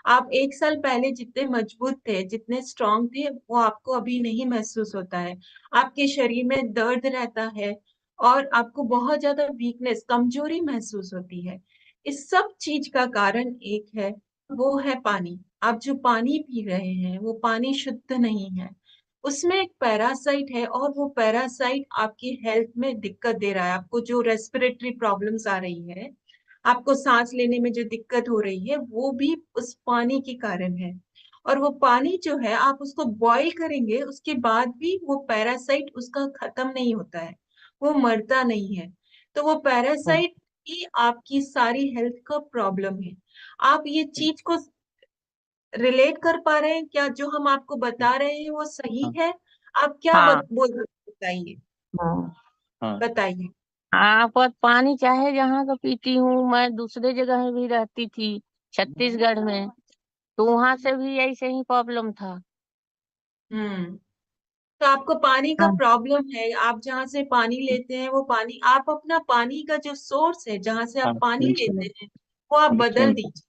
आप 1 साल पहले जितने मजबूत थे, जितने स्ट्रांग थे, वो आपको अभी नहीं महसूस होता है। आपके शरीर में दर्द रहता है और आपको बहुत ज्यादा वीकनेस, कमजोरी महसूस होती है। इस सब चीज का कारण एक है, वो है पानी। आप जो पानी पी रहे हैं वो पानी शुद्ध नहीं है, उसमें एक पैरासाइट है और वो पैरासाइट आपकी हेल्थ में दिक्कत दे रहा है। आपको जो रेस्पिरेटरी प्रॉब्लम्स आ रही है, आपको सांस लेने में जो दिक्कत हो रही है, वो भी उस पानी के कारण है। और वो पानी जो है, आप उसको बॉईल करेंगे, उसके बाद भी वो पैरासाइट उसका खत्म नहीं होता है, वो मरता नहीं है। तो वो पैरासाइट ही आपकी सारी हेल्थ का प्रॉब्लम है। आप ये चीज को रिलेट कर पा रहे हैं क्या? जो हम आपको बता रहे हैं वो सही है? आप क्या हाँ बोल बताइए, हाँ बताइए। हाँ, पर पानी चाहे जहाँ का पीती हूँ, मैं दूसरे जगह भी रहती थी, छत्तीसगढ़ में, तो वहां से भी ऐसे ही प्रॉब्लम था। हम्म तो आपको पानी का हाँ प्रॉब्लम है। आप जहाँ से पानी लेते हैं वो पानी, आप अपना पानी का जो सोर्स है, जहाँ से आप पानी लेते हैं, वो आप बदल दीजिए।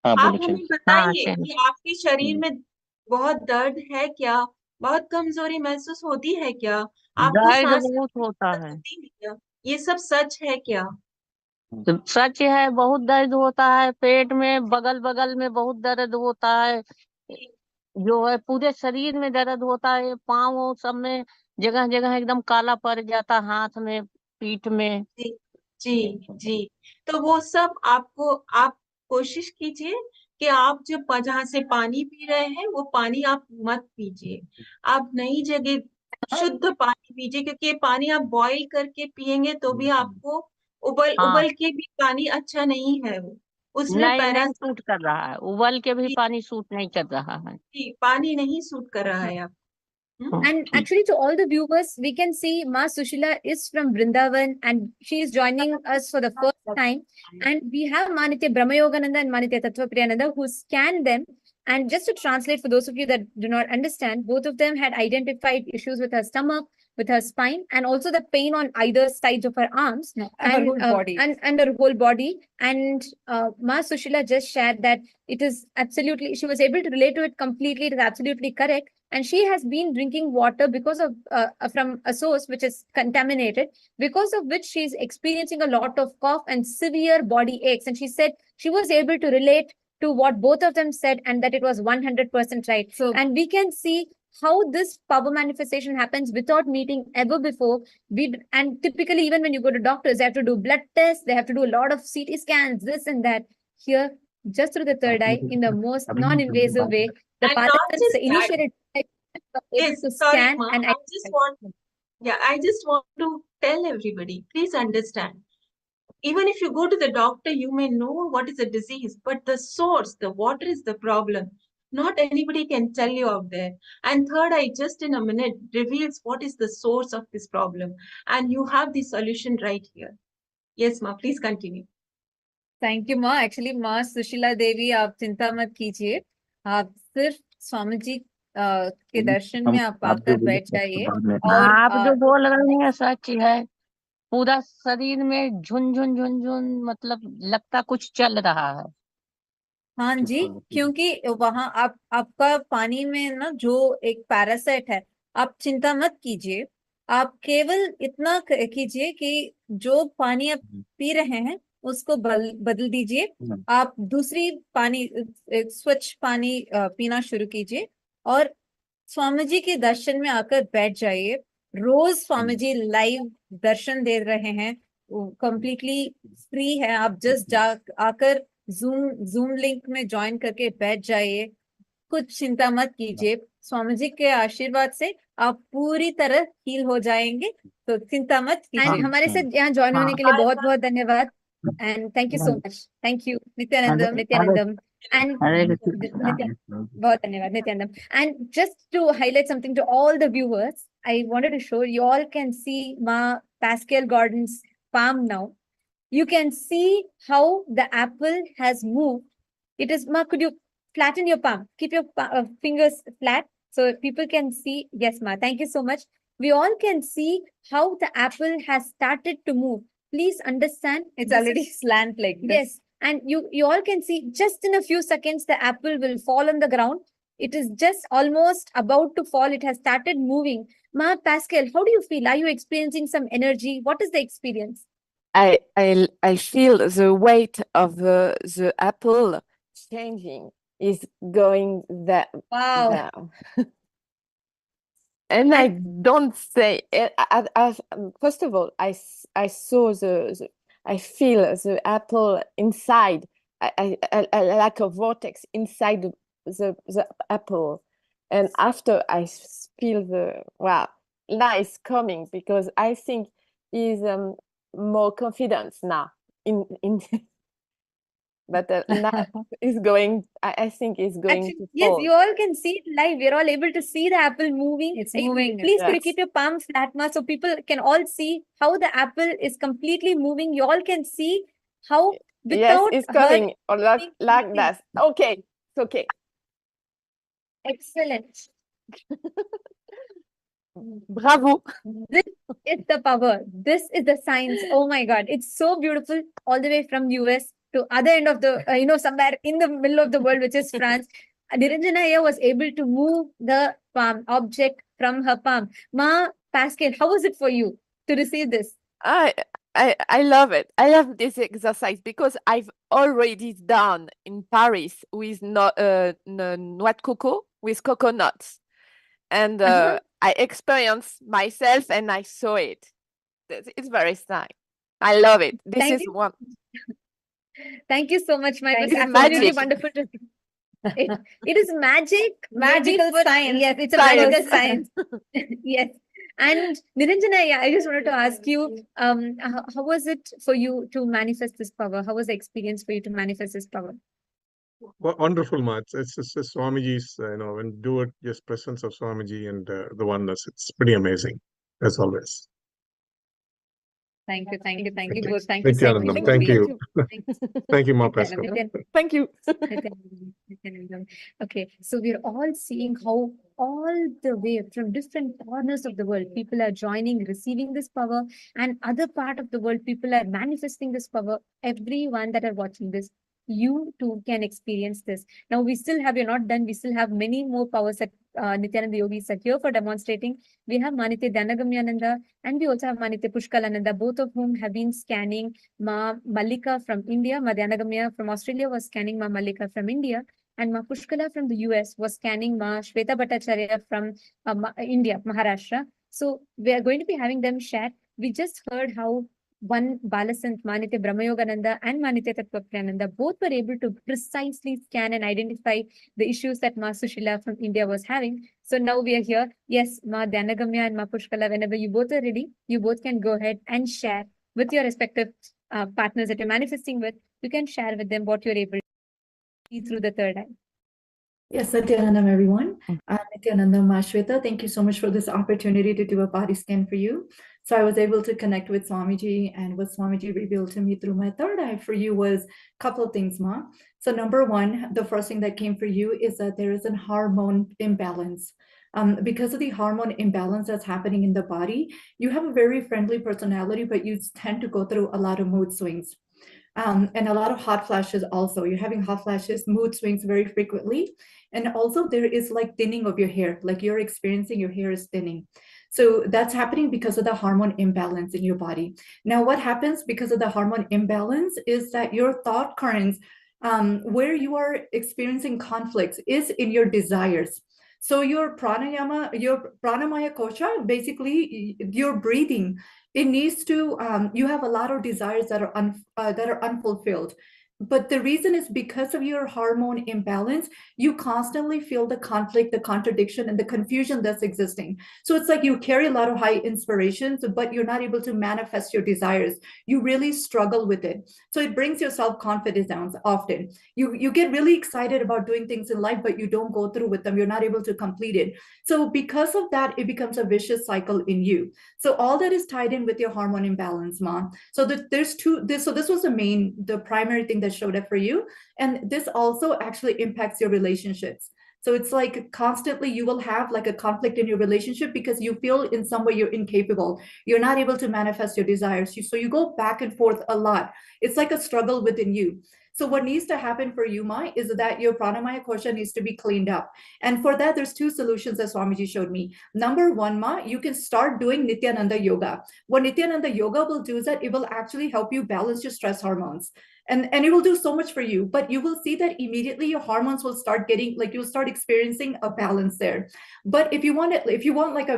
आप हमें हाँ बताइए चल कि आपके शरीर में बहुत दर्द है क्या? बहुत कमजोरी महसूस होती है क्या? आपको दर्द सांस बहुत लेने में होता दिक्कत है। होती है क्या? ये सब सच है क्या? तो सच है, बहुत दर्द होता है पेट में, बगल बगल में बहुत दर्द होता है, जो है पूरे शरीर में दर्द होता है, पाँव सब में जगह जगह एकदम काला पड़ जाता, हाथ में, पीठ में। जी जी जी। तो वो सब आपको, आप कोशिश कीजिए कि आप जो जहाँ से पानी पी रहे हैं वो पानी आप मत पीजिए। आप नई जगह शुद्ध पानी पीजिए, क्योंकि ये पानी आप बॉईल करके पिएंगे तो भी आपको उबल हाँ उबल के भी पानी अच्छा नहीं है। वो उसमें नहीं नहीं पैरासाइट, सूट कर रहा है, उबल के भी पानी सूट नहीं कर रहा है। पानी नहीं सूट कर रहा है आप। And actually, to all the viewers, we can see Ma Sushila is from Vrindavan and she is joining us for the first time. And we have Manitya Brahmayogananda and Manitya Tattvapriyananda who scanned them. And just to translate for those of you that do not understand, both of them had identified issues with her stomach, with her spine, and also the pain on either sides of her arms No, her whole body. and her whole body. And Ma Sushila just shared that it is absolutely, she was able to relate to it completely. It is absolutely correct. And she has been drinking water because of from a source which is contaminated, because of which she's experiencing a lot of cough and severe body aches. And she said she was able to relate to what both of them said and that it was 100% right. So, And we can see how this power manifestation happens without meeting ever before. And typically, even when you go to doctors, they have to do blood tests, they have to do a lot of CT scans, this and that. Here, just through the third eye, in the most non-invasive way, the And not participants just that, initiated able yes, to sorry, scan Ma, and I just want, yeah, I just want to tell everybody, please understand. Even if you go to the doctor, you may know what is the disease, but the source, the water is the problem. Not anybody can tell you out there. And third eye, just in a minute, reveals what is the source of this problem. And you have the solution right here. Yes, Ma, please continue. Thank you माँ। Actually माँ सुशीला देवी, आप चिंता मत कीजिए, आप सिर्फ स्वामी जी के दर्शन में आप आकर बैठ जाइए। और आप जो बोल रहे हैं सच है, पूरा शरीर में झुनझुन झुनझुन, मतलब लगता कुछ चल रहा है। हाँ जी, क्योंकि वहां आपका पानी में ना जो एक पैरासाइट है, आप चिंता मत कीजिए। आप केवल इतना कीजिए कि जो पानी आप पी रहे हैं उसको बदल दीजिए, आप दूसरी पानी स्वच्छ पानी पीना शुरू कीजिए और स्वामी जी के दर्शन में आकर बैठ जाइए। रोज स्वामी जी लाइव दर्शन दे रहे हैं, कंप्लीटली फ्री है, आप जस्ट आकर जूम लिंक में ज्वाइन करके बैठ जाइए। कुछ चिंता मत कीजिए, स्वामी जी के आशीर्वाद से आप पूरी तरह हील हो जाएंगे, तो चिंता मत कीजिए। एंड हमारे साथ यहाँ ज्वाइन होने के लिए बहुत बहुत धन्यवाद and thank you so much. Thank you Nithyanandam and बहुत धन्यवाद Nithyanandam. And just to highlight something to all the viewers, I wanted to show you all can see Ma Pascal Gordon's palm now. You can see how the apple has moved. It is, Ma, could you flatten your palm? Keep your fingers flat so people can see. Yes, Ma, thank you so much. We all can see how the apple has started to move. Please understand. It's already slant like this. Yes, and you all can see just in a few seconds the apple will fall on the ground. It is just almost about to fall. It has started moving. Ma Pascal, how do you feel? Are you experiencing some energy? What is the experience? I feel the weight of the apple changing, is going that Wow. down. And I don't say first of all, I saw I feel the apple inside. I like a vortex inside the apple, and after I feel wow, now it's coming, because I think is more confidence now in but now is going. I think is going Actually, to yes, fall. you all can see it live. We're all able to see the apple moving. It's moving, Please could you yes. keep your palm flat, Ma, so people can all see how the apple is completely moving. You all can see how without Yes, it's coming or like anything. that. Okay, it's okay. Excellent. Bravo. This is the power. This is the science. Oh my God. It's so beautiful all the way from US to other end of the, somewhere in the middle of the world, which is France. Niranjana here was able to move the palm object from her palm. Ma Pascal, how was it for you to receive this? I love it. I love this exercise because I've already done in Paris with noix de coco with coconuts, and I experienced myself and I saw it. It's very nice. I love it. This Thank is you. one. Thank you so much, my. This It's is absolutely magic. wonderful to see. It is magic. maybe Magical for- science. Yes, it's a Science. magical science. Yes. And Niranjana, yeah, I just wanted to ask you, how was it for you to manifest this power? How was the experience for you to manifest this power? Wonderful, Ma. It's just Swamiji's, when you do it, just presence of Swamiji and the oneness. It's pretty amazing, as always. Thank you both. Thank you Nityanandam, so much. thank you. Thank you, Ma Pascal. Thank you. Okay, so we're all seeing how all the way from different corners of the world, people are joining, receiving this power, and other part of the world, people are manifesting this power. Everyone that are watching this, you too can experience this. Now, we still have, you're not done, we still have many more powers that Nityananda yogis are here for demonstrating. We have Manite Dhanagamyananda and we also have Manite Pushkalananda, both of whom have been scanning Ma Mallika from India. Ma Dhanagamya from Australia was scanning Ma Mallika from India. And Ma Pushkala from the US was scanning Ma Shweta Bhattacharya from India, Maharashtra. So we are going to be having them share. We just heard how one Balasant, Manite Brahmayogananda and Manite Tattvapryananda both were able to precisely scan and identify the issues that Ma Sushila from India was having. So now we are here. Yes, Ma Dhanagamya and Ma Pushkala, whenever you both are ready, you both can go ahead and share with your respective partners that you're manifesting with. You can share with them what you're able to see through the third eye. Yes, Nityanandam, everyone. Nityanandam, Shweta, thank you so much for this opportunity to do a body scan for you. So I was able to connect with Swamiji, and what Swamiji revealed to me through my third eye for you was a couple of things, Ma. So number one, the first thing that came for you is that there is a hormone imbalance. Because of the hormone imbalance that's happening in the body, you have a very friendly personality, but you tend to go through a lot of mood swings. And a lot of hot flashes also. You're having hot flashes, mood swings very frequently. And also there is like thinning of your hair, like you're experiencing your hair is thinning. So that's happening because of the hormone imbalance in your body. Now, what happens because of the hormone imbalance is that your thought currents, where you are experiencing conflicts, is in your desires. So your pranamaya kosha, basically your breathing, it needs to, you have a lot of desires that are unfulfilled. But the reason is because of your hormone imbalance, you constantly feel the conflict, the contradiction, and the confusion that's existing. So it's like you carry a lot of high inspirations, but you're not able to manifest your desires. You really struggle with it. So it brings your self-confidence down often. You get really excited about doing things in life, but you don't go through with them. You're not able to complete it. So because of that, it becomes a vicious cycle in you. So all that is tied in with your hormone imbalance, Ma. So there's so this was the primary thing that showed up for you. And this also actually impacts your relationships. So it's like constantly you will have like a conflict in your relationship because you feel in some way you're incapable. You're not able to manifest your desires. So you go back and forth a lot. It's like a struggle within you. So what needs to happen for you, Ma, is that your pranamaya kosha needs to be cleaned up. And for that, there's two solutions that Swamiji showed me. Number one, Ma, you can start doing Nityananda yoga. What Nityananda yoga will do is that it will actually help you balance your stress hormones. And it will do so much for you, but you will see that immediately your hormones will start getting, like, you'll start experiencing a balance there. But if you want like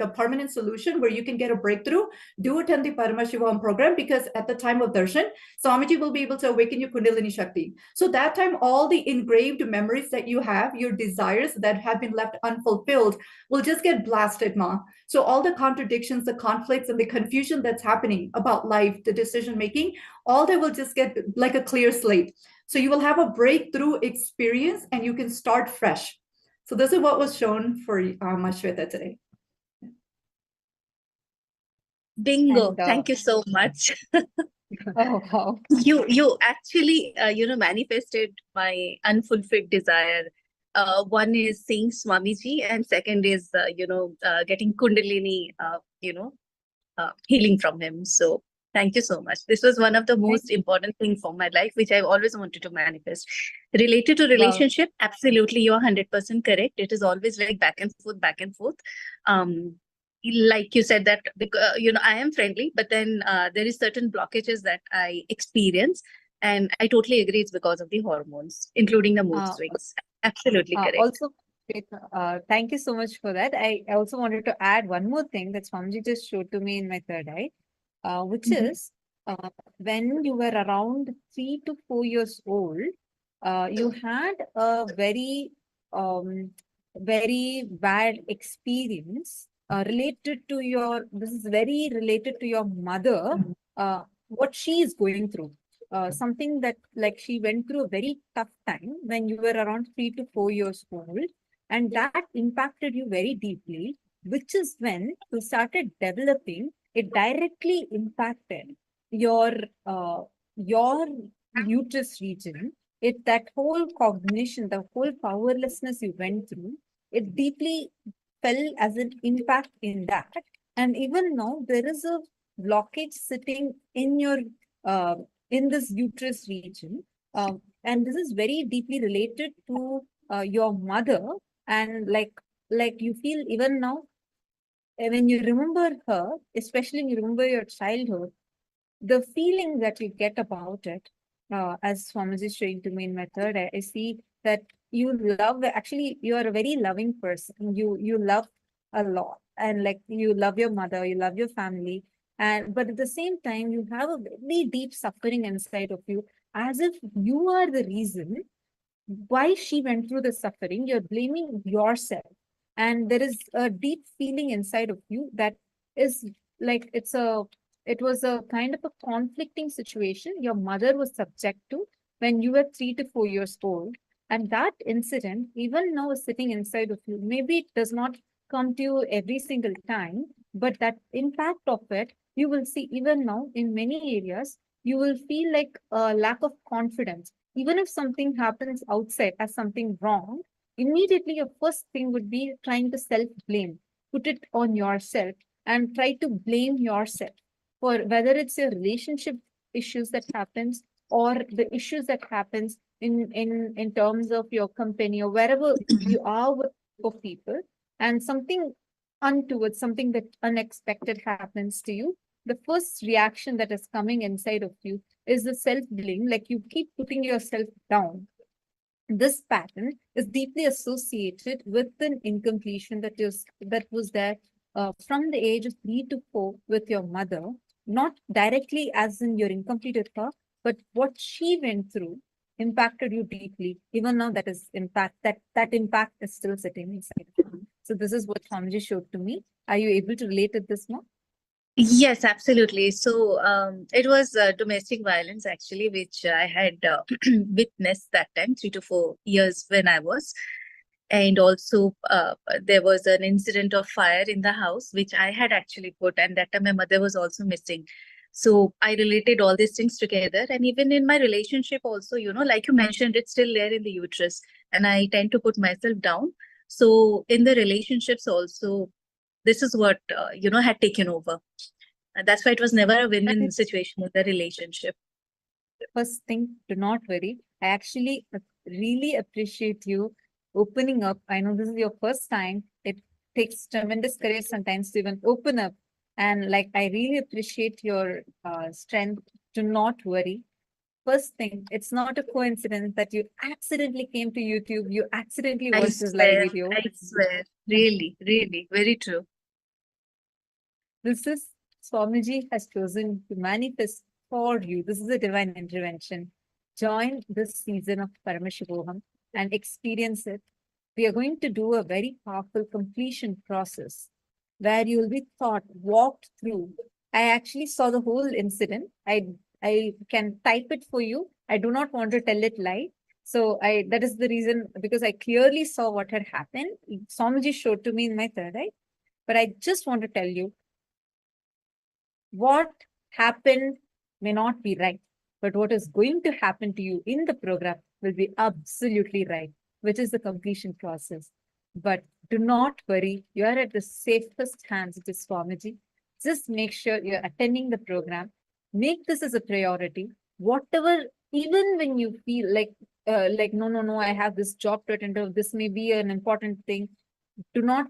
a permanent solution where you can get a breakthrough, do attend the Paramashivoham program, because at the time of darshan, Swamiji will be able to awaken your Kundalini Shakti. So that time, all the engraved memories that you have, your desires that have been left unfulfilled, will just get blasted, Ma. So all the contradictions, the conflicts, and the confusion that's happening about life, the decision making, all that will just get like a clear slate. So you will have a breakthrough experience and you can start fresh. So this is what was shown for Mashweta today. Bingo. And, Thank you so much. Oh, wow. You actually manifested my unfulfilled desire. One is seeing Swamiji, and second is getting Kundalini healing from him. So thank you so much. This was one of the most important things for my life, which I've always wanted to manifest. Related to relationship, absolutely, you're 100% correct. It is always like back and forth, back and forth. Like you said that, I am friendly, but then there is certain blockages that I experience. And I totally agree it's because of the hormones, including the mood swings. Absolutely correct. Also, thank you so much for that. I also wanted to add one more thing that Swamiji just showed to me in my third eye, which is when you were around 3 to 4 years old, you had a very bad experience related to this is very related to your mother, what she is going through. Something that, like, she went through a very tough time when you were around 3 to 4 years old, and that impacted you very deeply, which is when you started developing, it directly impacted your uterus region. That whole cognition, the whole powerlessness you went through, it deeply fell as an impact in that. And even now, there is a blockage sitting in your in this uterus region, and this is very deeply related to your mother. And like you feel even now, when you remember her, especially when you remember your childhood, the feeling that you get about it, as Swamiji is showing to me in my third eye, I see that you love, actually, you are a very loving person. You love a lot, and like, you love your mother, you love your family, but at the same time, you have a very deep suffering inside of you, as if you are the reason why she went through the suffering. You're blaming yourself, and there is a deep feeling inside of you that is like, it was a kind of a conflicting situation your mother was subject to when you were 3 to 4 years old. And that incident even now is sitting inside of you. Maybe it does not come to you every single time, but that impact of it, you will see even now in many areas. You will feel like a lack of confidence. Even if something happens outside as something wrong, immediately your first thing would be trying to self-blame, put it on yourself, and try to blame yourself for whether it's your relationship issues that happens, or the issues that happens in terms of your company or wherever you are with people. And something untoward, something that unexpected happens to you, the first reaction that is coming inside of you is the self-blame, like you keep putting yourself down. This pattern is deeply associated with an incompletion that was there from the age of 3 to 4 with your mother, not directly as in you're incomplete with her, but what she went through impacted you deeply. Even now, that impact is still sitting inside of you. So this is what Swamiji showed to me. Are you able to relate to this now? Yes, absolutely. So it was domestic violence actually, which I had witnessed that time, 3 to 4 years when I was. And also there was an incident of fire in the house, which I had actually put, and that time my mother was also missing. So I related all these things together. And even in my relationship also, like you mentioned, it's still there in the uterus. And I tend to put myself down. So in the relationships also, this is what, had taken over. And that's why it was never a win-win situation in the relationship. First thing, do not worry. I actually really appreciate you opening up. I know this is your first time. It takes tremendous courage sometimes to even open up. And like, I really appreciate your strength. Do not worry. First thing, it's not a coincidence that you accidentally came to YouTube. You accidentally I watched this live swear, video. I swear. Really, really, very true. This is Swamiji has chosen to manifest for you. This is a divine intervention. Join this season of Paramashivoham and experience it. We are going to do a very powerful completion process where you will be walked through. I actually saw the whole incident. I can type it for you. I do not want to tell it live. So that is the reason, because I clearly saw what had happened. Swamiji showed to me in my third eye. But I just want to tell you, what happened may not be right, but what is going to happen to you in the program will be absolutely right, which is the completion process. But do not worry, you are at the safest hands, it is Swamiji. Just make sure you're attending the program. Make this as a priority. Whatever, even when you feel like no, I have this job to attend to, this may be an important thing. Do not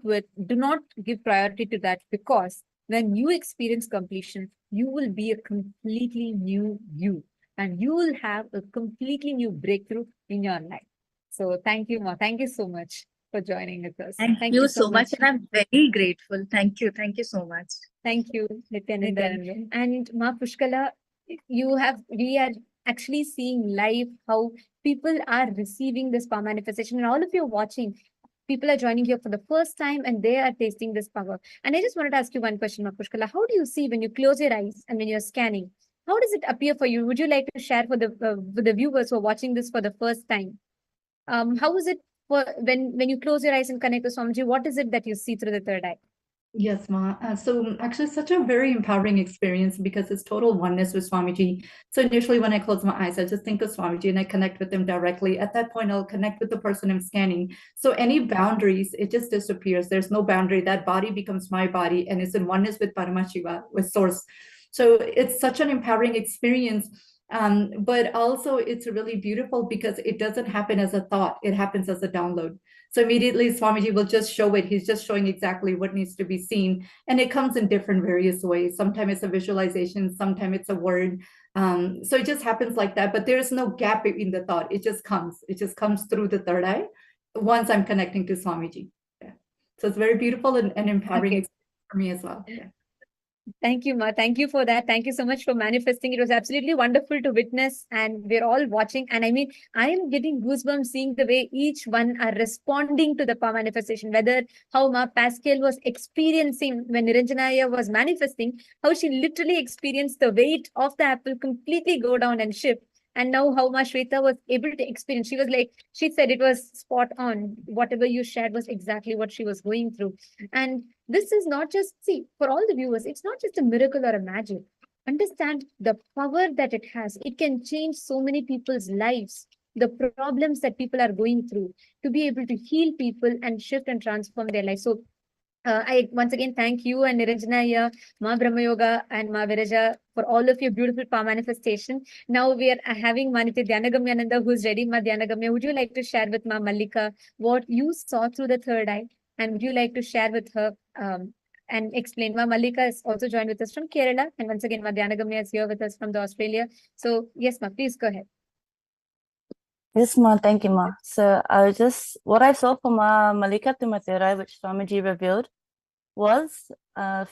give priority to that, because when you experience completion, you will be a completely new you, and you will have a completely new breakthrough in your life. So thank you, Ma. Thank you so much for joining with us. Thank you so much. And I'm very grateful. Thank you. Thank you so much. Thank you, Nityanandan. And Ma Pushkala, we are actually seeing live how people are receiving this power manifestation, and all of you are watching. People are joining here for the first time and they are tasting this power. And I just wanted to ask you one question, Pushkala. How do you see when you close your eyes and when you're scanning? How does it appear for you? Would you like to share for the viewers who are watching this for the first time? How is it for when you close your eyes and connect with Swamiji? What is it that you see through the third eye? Yes, Ma. So actually such a very empowering experience because it's total oneness with Swamiji. So initially when I close my eyes, I just think of Swamiji and I connect with them directly. At that point, I'll connect with the person I'm scanning. So any boundaries, it just disappears. There's no boundary. That body becomes my body and it's in oneness with Paramashiva, with Source. So it's such an empowering experience. But also it's really beautiful because it doesn't happen as a thought. It happens as a download. So immediately Swamiji will just show it. He's just showing exactly what needs to be seen. And it comes in different various ways. Sometimes it's a visualization, sometimes it's a word. So it just happens like that, but there's no gap between the thought. It just comes through the third eye once I'm connecting to Swamiji. Yeah. So it's very beautiful and empowering experience for me as well. Yeah. Thank you, Ma. Thank you for that. Thank you so much for manifesting. It was absolutely wonderful to witness, and we're all watching. And I mean, I am getting goosebumps seeing the way each one are responding to the power manifestation, whether how Ma Pascal was experiencing when Niranjanaya was manifesting, how she literally experienced the weight of the apple completely go down and shift. And now how Ma Shweta was able to experience. She was like, she said it was spot on. Whatever you shared was exactly what she was going through. And this is not just, see, for all the viewers, it's not just a miracle or a magic. Understand the power that it has. It can change so many people's lives, the problems that people are going through, to be able to heal people and shift and transform their lives. So I once again thank you and Niranjanaya, Ma Brahma Yoga and Ma Viraja for all of your beautiful power manifestation. Now we are having Manitya Dhyanagamyananda who's ready. Ma Dhyanagamya, would you like to share with Ma Mallika what you saw through the third eye? And would you like to share with her and explain? Ma Malika is also joined with us from Kerala. And once again, Ma Dhyanagami is here with us from the Australia. So yes, Ma, please go ahead. Yes, Ma, thank you, Ma. So what I saw for Ma Malika through my third eye, which Swamiji revealed, was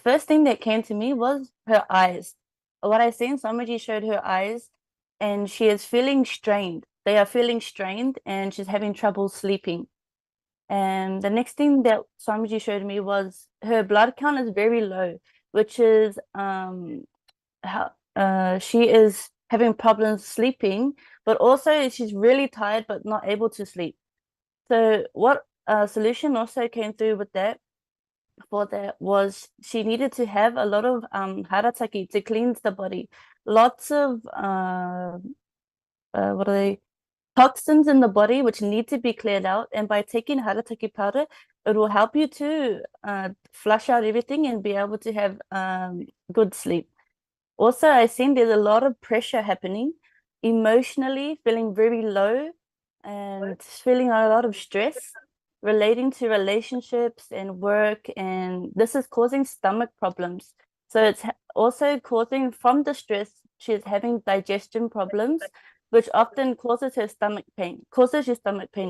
first thing that came to me was her eyes. What I seen, Swamiji showed her eyes, and she is feeling strained. They are feeling strained, and she's having trouble sleeping. And the next thing that Swamiji showed me was her blood count is very low, which is she is having problems sleeping, but also she's really tired but not able to sleep. So what solution also came through with that for that was she needed to have a lot of harataki to cleanse the body. Lots of toxins in the body which need to be cleared out, and by taking harataki powder, it will help you to flush out everything and be able to have good sleep. Also, I've seen there's a lot of pressure happening emotionally, feeling very low and feeling a lot of stress relating to relationships and work, and this is causing stomach problems. So it's also causing, from the stress, she's having digestion problems, which often causes her stomach pain,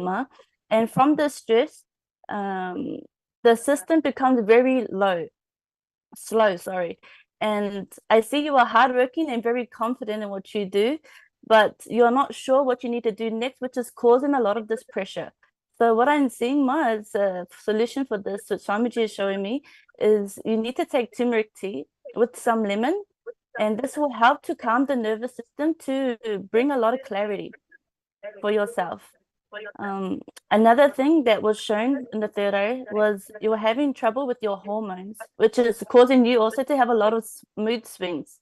Ma. And from the stress, the system becomes very slow, sorry. And I see you are hardworking and very confident in what you do, but you're not sure what you need to do next, which is causing a lot of this pressure. So what I'm seeing, Ma, as a solution for this, which Swamiji is showing me, is you need to take turmeric tea with some lemon, and this will help to calm the nervous system to bring a lot of clarity for yourself. Another thing that was shown in the third eye was you were having trouble with your hormones, which is causing you also to have a lot of mood swings.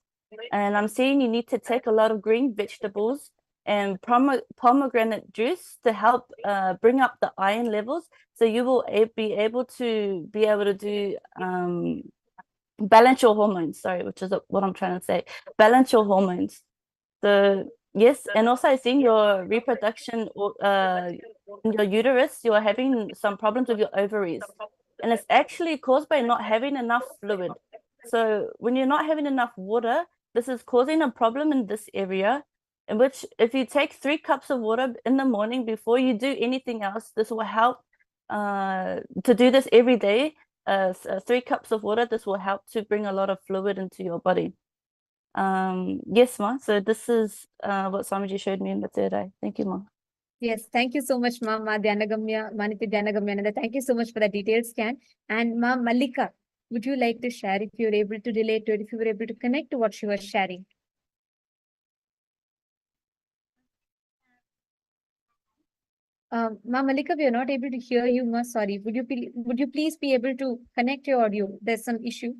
And I'm seeing you need to take a lot of green vegetables and pomegranate juice to help bring up the iron levels, so you will be able to do balance your hormones, sorry, which is what I'm trying to say, balance your hormones. So yes, and also I think your reproduction in your uterus, you are having some problems with your ovaries, and it's actually caused by not having enough fluid. So when you're not having enough water, this is causing a problem in this area, in which if you take 3 cups of water in the morning before you do anything else, this will help to do this every day. 3 cups of water, this will help to bring a lot of fluid into your body. Yes, Ma. So this is what Swamiji showed me in the third eye. Thank you, Ma. Yes, thank you so much, Ma Dhyanagami, Maniti Dhyanagami. Thank you so much for the detailed scan. And Ma Malika, would you like to share if you're able to relate to it, if you were able to connect to what she was sharing? Ma Malika, we are not able to hear you, Ma. Sorry. Would you please be able to connect your audio? There's some issue.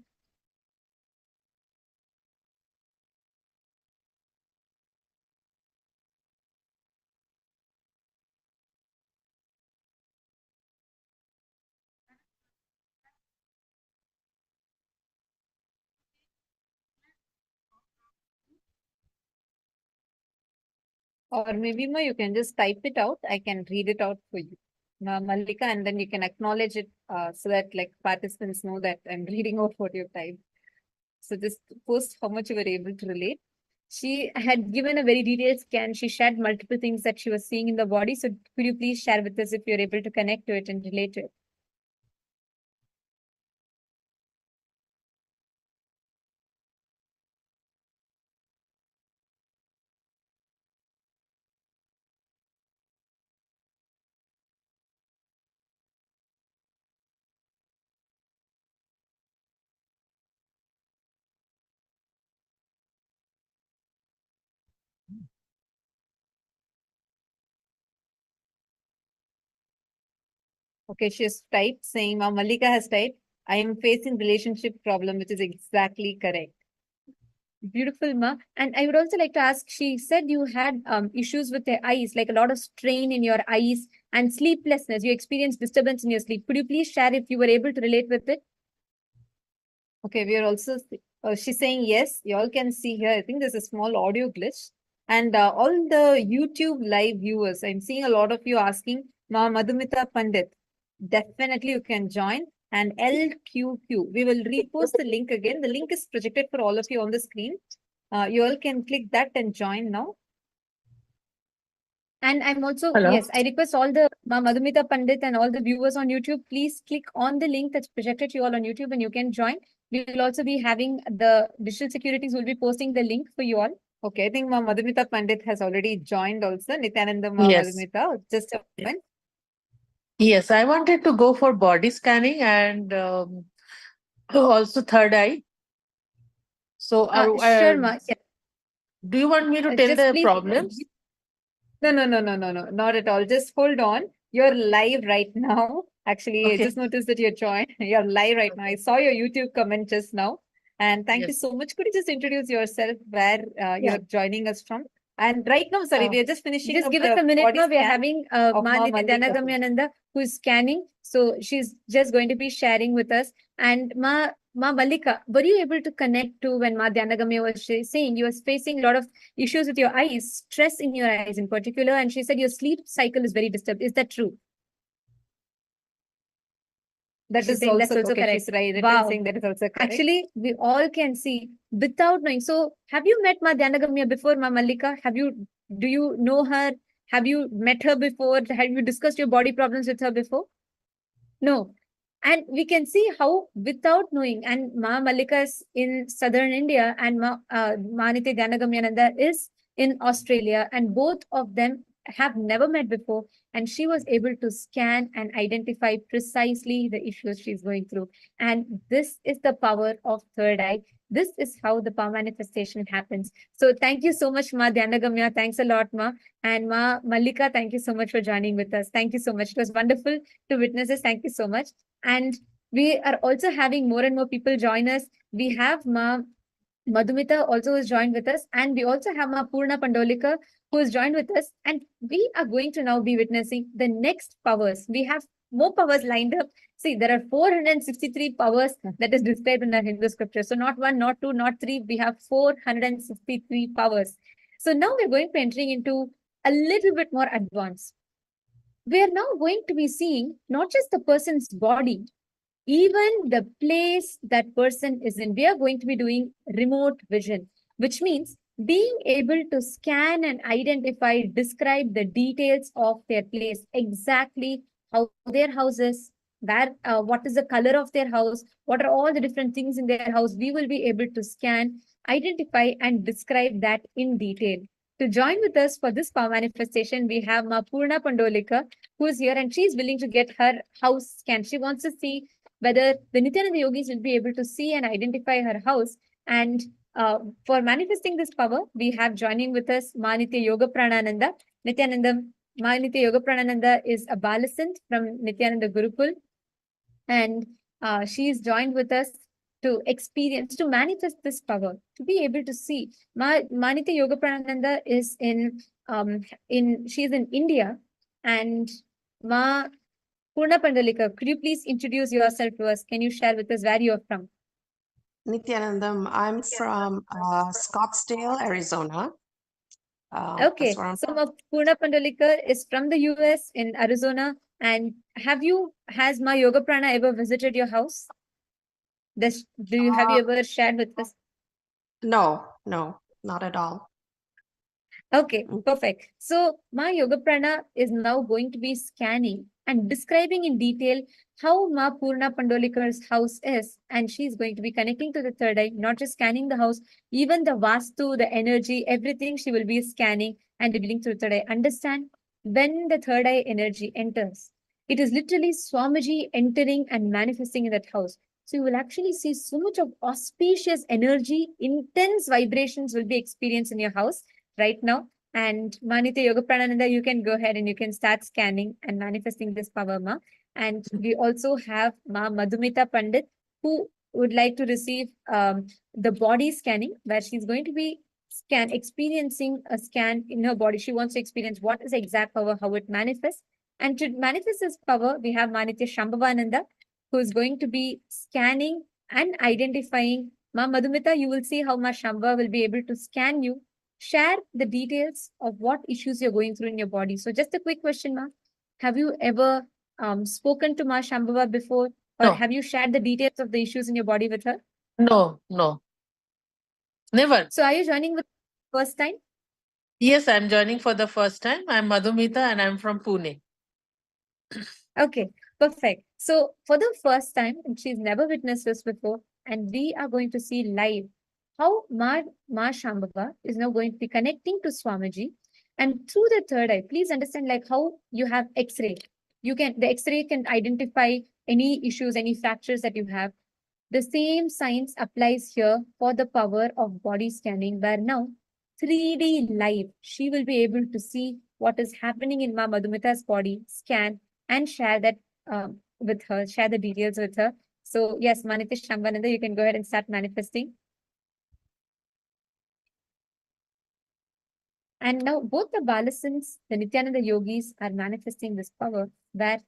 Or maybe, Ma, you can just type it out. I can read it out for you, Ma Malika, and then you can acknowledge it so that like participants know that I'm reading out what you've typed. So just post how much you were able to relate. She had given a very detailed scan. She shared multiple things that she was seeing in the body. So could you please share with us if you're able to connect to it and relate to it? Okay, she's typed saying, Malika has typed, I am facing relationship problem, which is exactly correct. Beautiful, Ma. And I would also like to ask, she said you had issues with the eyes, like a lot of strain in your eyes and sleeplessness. You experienced disturbance in your sleep. Could you please share if you were able to relate with it? Okay, we are also, she's saying yes, you all can see here. I think there's a small audio glitch. And all the YouTube live viewers, I'm seeing a lot of you asking, Ma Madhumita Pandit, definitely you can join. And LQQ, we will repost the link again. The link is projected for all of you on the screen. You all can click that and join now. And I'm also, Hello. yes, I request all the Madhumita Pandit and all the viewers on YouTube, please click on the link that's projected to you all on YouTube and you can join. We will also be having the digital securities will be posting the link for you all. Okay, I think Madhumita Pandit has already joined also. Nityananda Yes. Madhumita, just a moment. Yes, I wanted to go for body scanning and also third eye. So, Sure, ma. Yeah. do you want me to tell Just the please. problems? No, not at all. Just hold on. You're live right now. Actually, I Okay. just noticed that you're joined. You're live right now. I saw your YouTube comment just now. And thank you Yes. so much. Could you just introduce yourself, where you're joining us from? And right now, sorry, we are just finishing. Just give us a minute now. We are having Dhyana Gamyananda, who is scanning. So she's just going to be sharing with us. And Ma Mallika, were you able to connect to when Ma Dhyana Gamya was saying you were facing a lot of issues with your eyes, stress in your eyes in particular, and she said your sleep cycle is very disturbed. Is that true? That is saying that's also correct. She's right. Wow. Saying that is also correct. Actually, we all can see without knowing. So, have you met Ma Dhyanagamya before, Ma Mallika? Do you know her? Have you met her before? Have you discussed your body problems with her before? No. And we can see how without knowing, and Ma Mallika is in southern India and Ma Nitya Dhyanagamyananda is in Australia, and both of them have never met before, and she was able to scan and identify precisely the issues she's going through. And this is the power of third eye. This is how the power manifestation happens. So thank you so much, Ma Dhyanagamya. Thanks a lot, Ma. And Ma Mallika, thank you so much for joining with us. Thank you so much. It was wonderful to witness this. Thank you so much. And we are also having more and more people join us. We have Ma Madhumita also has joined with us, and we also have Ma Purna Pandolika who has joined with us, and we are going to now be witnessing the next powers. We have more powers lined up. See, there are 463 powers that is described in our Hindu scripture. So not one, not two, not three, we have 463 powers. So now we're going to be entering into a little bit more advanced. We are now going to be seeing not just the person's body, even the place that person is in. We are going to be doing remote vision, which means being able to scan and identify, describe the details of their place, exactly how their house is, where, what is the color of their house, what are all the different things in their house. We will be able to scan, identify, and describe that in detail. To join with us for this power manifestation, we have Ma Purna Pandolika, who is here, and she is willing to get her house scanned. She wants to see whether the Nityananda yogis will be able to see and identify her house. And for manifesting this power, we have joining with us Ma Nitya Yoga Pranananda. Ma Nitya Yoga Pranananda is a Balasant from Nityananda Gurukul. And she is joined with us to experience, to manifest this power, to be able to see. Ma Nitya Yoga Pranananda is she's in India, and Ma Purna Pandalika, could you please introduce yourself to us? Can you share with us where you are from? Nityanandam, I'm from Scottsdale, Arizona. Okay, so Ma Purna Pandalika is from the US in Arizona. And has Ma Yoga Prana ever visited your house? Have you ever shared with us? No, not at all. Okay, perfect. So Ma Yoga Prana is now going to be scanning and describing in detail how Ma Purna Pandolika's house is. And she's going to be connecting to the third eye, not just scanning the house, even the Vastu, the energy, everything she will be scanning and revealing through the third eye. Understand, when the third eye energy enters, it is literally Swamiji entering and manifesting in that house. So you will actually see so much of auspicious energy, intense vibrations will be experienced in your house right now. And Ma Nitya Yoga Pranananda, you can go ahead and you can start scanning and manifesting this power, Ma. And we also have Ma Madhumita Pandit, who would like to receive the body scanning, where she's going to be experiencing a scan in her body. She wants to experience what is the exact power, how it manifests. And to manifest this power, we have Ma Nitya Shambhavananda, who is going to be scanning and identifying. Ma Madhumita, you will see how Ma Shambha will be able to scan you, share the details of what issues you're going through in your body. So just a quick question, Ma. Have you ever spoken to Ma Shambhava before, or No. have you shared the details of the issues in your body with her? No, no, never. So are you joining with first time? Yes, I'm joining for the first time. I'm Madhumita and I'm from Pune. Okay, perfect. So for the first time, and she's never witnessed this before, and we are going to see live how Ma Shambhava is now going to be connecting to Swamiji. And through the third eye, please understand like how you have X-ray. The X-ray can identify any issues, any fractures that you have. The same science applies here for the power of body scanning, where now 3D live, she will be able to see what is happening in Ma Madhumita's body, scan, and share that with her, share the details with her. So yes, Manitesh Shambhananda, you can go ahead and start manifesting. And now both the Balasins, the Nityananda yogis are manifesting this power where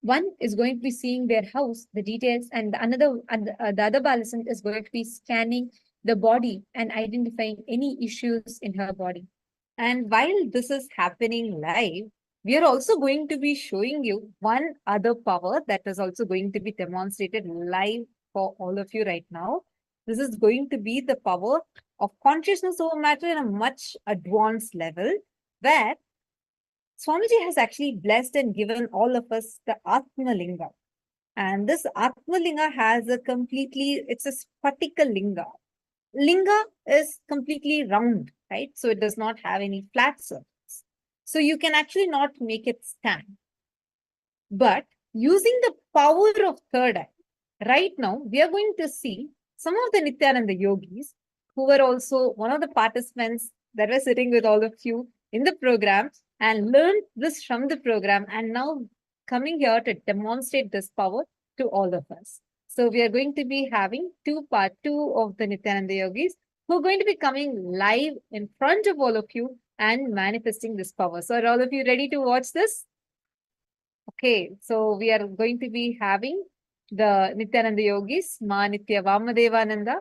one is going to be seeing their house, the details, and the other Balasin is going to be scanning the body and identifying any issues in her body. And while this is happening live, we are also going to be showing you one other power that is also going to be demonstrated live for all of you right now. This is going to be the power of consciousness over matter in a much advanced level, where Swamiji has actually blessed and given all of us the Atma linga. And this Atma linga has it's a Spatika linga. Linga is completely round, right? So it does not have any flat surface. So you can actually not make it stand. But using the power of third eye, right now, we are going to see some of the Nityananda yogis who were also one of the participants that were sitting with all of you in the program and learned this from the program and now coming here to demonstrate this power to all of us. So we are going to be having part two of the Nityananda yogis who are going to be coming live in front of all of you and manifesting this power. So are all of you ready to watch this? Okay, so we are going to be having the Nityananda yogis, Ma Nitya Vamadevananda,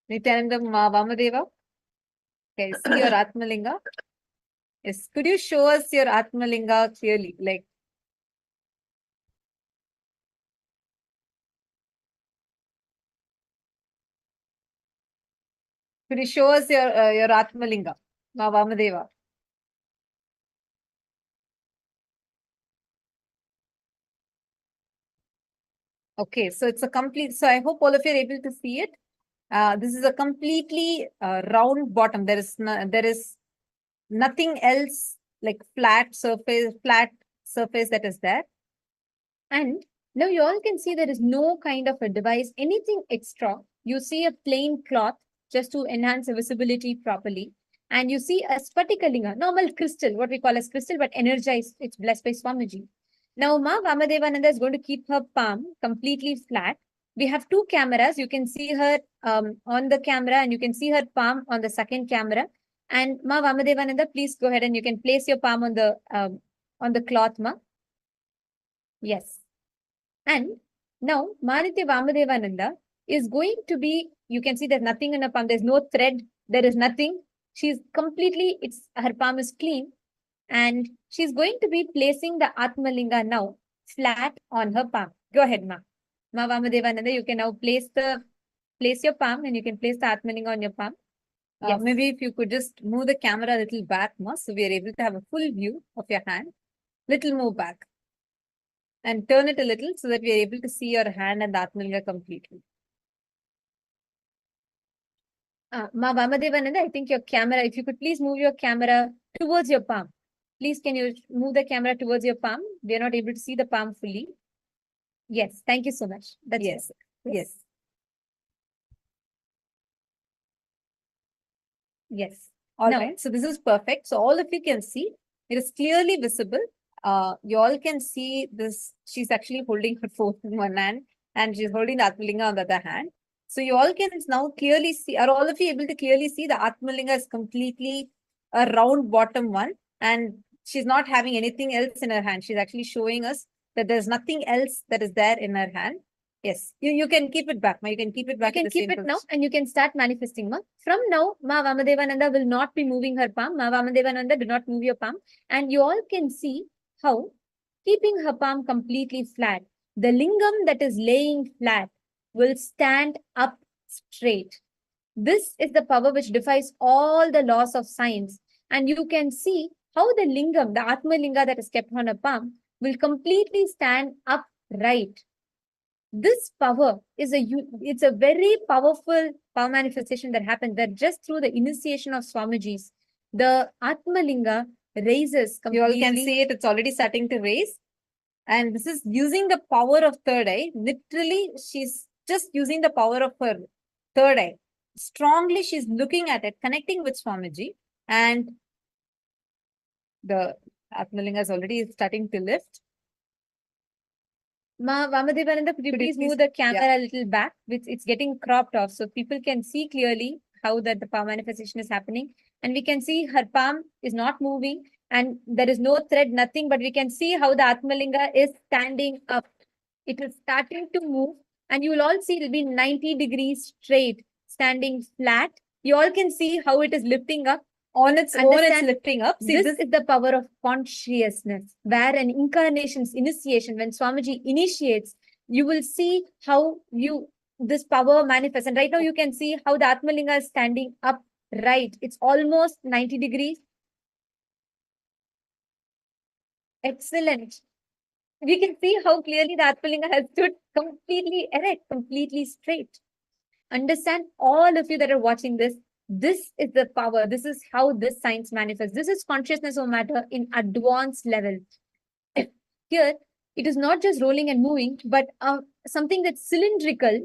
Nityananda Ma Vamadeva. Okay, see your Atmalinga. Yes, could you show us your Atmalinga clearly? Like, could you show us your Atmalinga, Ma Vamadeva? Okay, so it's a complete, so I hope all of you are able to see it. This is a completely round bottom. There is nothing else like flat surface that is there. And now you all can see there is no kind of a device, anything extra. You see a plain cloth just to enhance the visibility properly. And you see a Spatikalinga, normal crystal, what we call as crystal, but energized. It's blessed by Swamiji. Now, Ma Vamadevananda is going to keep her palm completely flat. We have two cameras. You can see her on the camera and you can see her palm on the second camera. And Ma Vamadevananda, please go ahead and you can place your palm on the cloth, Ma. Yes. And now Manitya Vamadevananda is going to be, you can see there's nothing in her palm. There's no thread. There is nothing. She's completely, her palm is clean. And she's going to be placing the Atmalinga now flat on her palm. Go ahead, Ma. Ma Vamadevananda, you can now place your palm and you can place the Atmalinga on your palm. Yes. Maybe if you could just move the camera a little back, Ma, so we are able to have a full view of your hand. Little more back. And turn it a little so that we are able to see your hand and the Atmalinga completely. Ma Vamadevananda, I think your camera, if you could please move your camera towards your palm. Please, can you move the camera towards your palm? We are not able to see the palm fully. Yes, thank you so much. That's yes. Yes. Yes. All right. So this is perfect. So all of you can see, it is clearly visible. You all can see this. She's actually holding her phone in one hand and she's holding the Atmalinga on the other hand. So you all can now clearly see, are all of you able to clearly see the Atmalinga is completely a round bottom one and she's not having anything else in her hand. She's actually showing us that there's nothing else that is there in her hand. Yes, you can keep it back, Ma. You can keep it back. You can keep it now and you can start manifesting, Ma. From now, Ma Vamadevananda will not be moving her palm. Ma Vamadevananda, do not move your palm. And you all can see how keeping her palm completely flat. The lingam that is laying flat will stand up straight. This is the power which defies all the laws of science. And you can see how the lingam, the Atma linga that is kept on a palm, will completely stand upright. This power is it's a very powerful power manifestation that happens that just through the initiation of Swamiji's, the Atma linga raises completely. You all can see it, it's already starting to raise. And this is using the power of third eye. Literally, she's just using the power of her third eye. Strongly, she's looking at it, connecting with Swamiji. And the Atmalinga is already starting to lift. Vamadevananda, could you please move the camera a little back? It's getting cropped off so people can see clearly how that the power manifestation is happening. And we can see her palm is not moving and there is no thread, nothing, but we can see how the Atmalinga is standing up. It is starting to move and you will all see it will be 90 degrees straight, standing flat. You all can see how it is lifting up. On its own, it's lifting up. See, this is the power of consciousness, where an incarnation's initiation, when Swamiji initiates, you will see how this power manifests. And right now you can see how the Atmalinga is standing upright. It's almost 90 degrees. Excellent. We can see how clearly the Atmalinga has stood completely erect, completely straight. Understand, all of you that are watching this, this is the power. This is how this science manifests. This is consciousness of matter in advanced level. Here, it is not just rolling and moving, but something that's cylindrical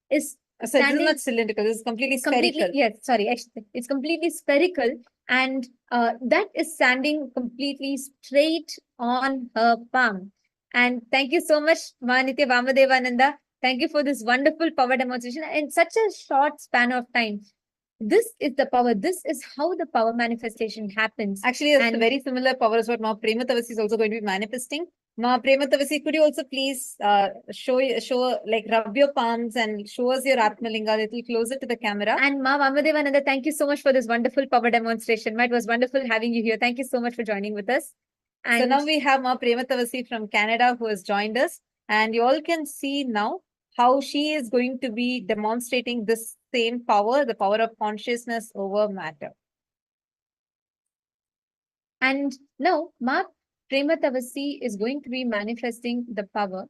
is so this is not cylindrical. This is completely spherical. Yes, sorry. Actually, it's completely spherical. And that is standing completely straight on her palm. And thank you so much, Manitya Vamadevananda. Thank you for this wonderful power demonstration in such a short span of time. This is the power. This is how the power manifestation happens. Actually, it's very similar power is what Ma Prematavasi is also going to be manifesting. Ma Prematavasi, could you also please show like rub your palms and show us your Atmalinga a little closer to the camera? And Ma Vamadevananda, thank you so much for this wonderful power demonstration. It was wonderful having you here. Thank you so much for joining with us. And so now we have Ma Prematavasi from Canada who has joined us. And you all can see now how she is going to be demonstrating this same power, the power of consciousness over matter. And now, Ma Prematavasi is going to be manifesting the power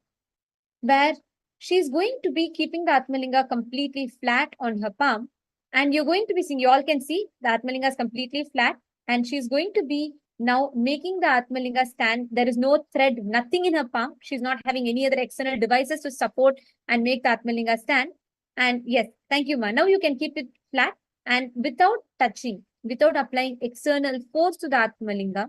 where she's going to be keeping the Atmalinga completely flat on her palm. And you're going to be seeing, you all can see the Atmalinga is completely flat. And she's going to be now making the Atmalinga stand. There is no thread, nothing in her palm. She's not having any other external devices to support and make the Atmalinga stand. And yes, thank you, Ma. Now you can keep it flat and without touching, without applying external force to the Atmalinga,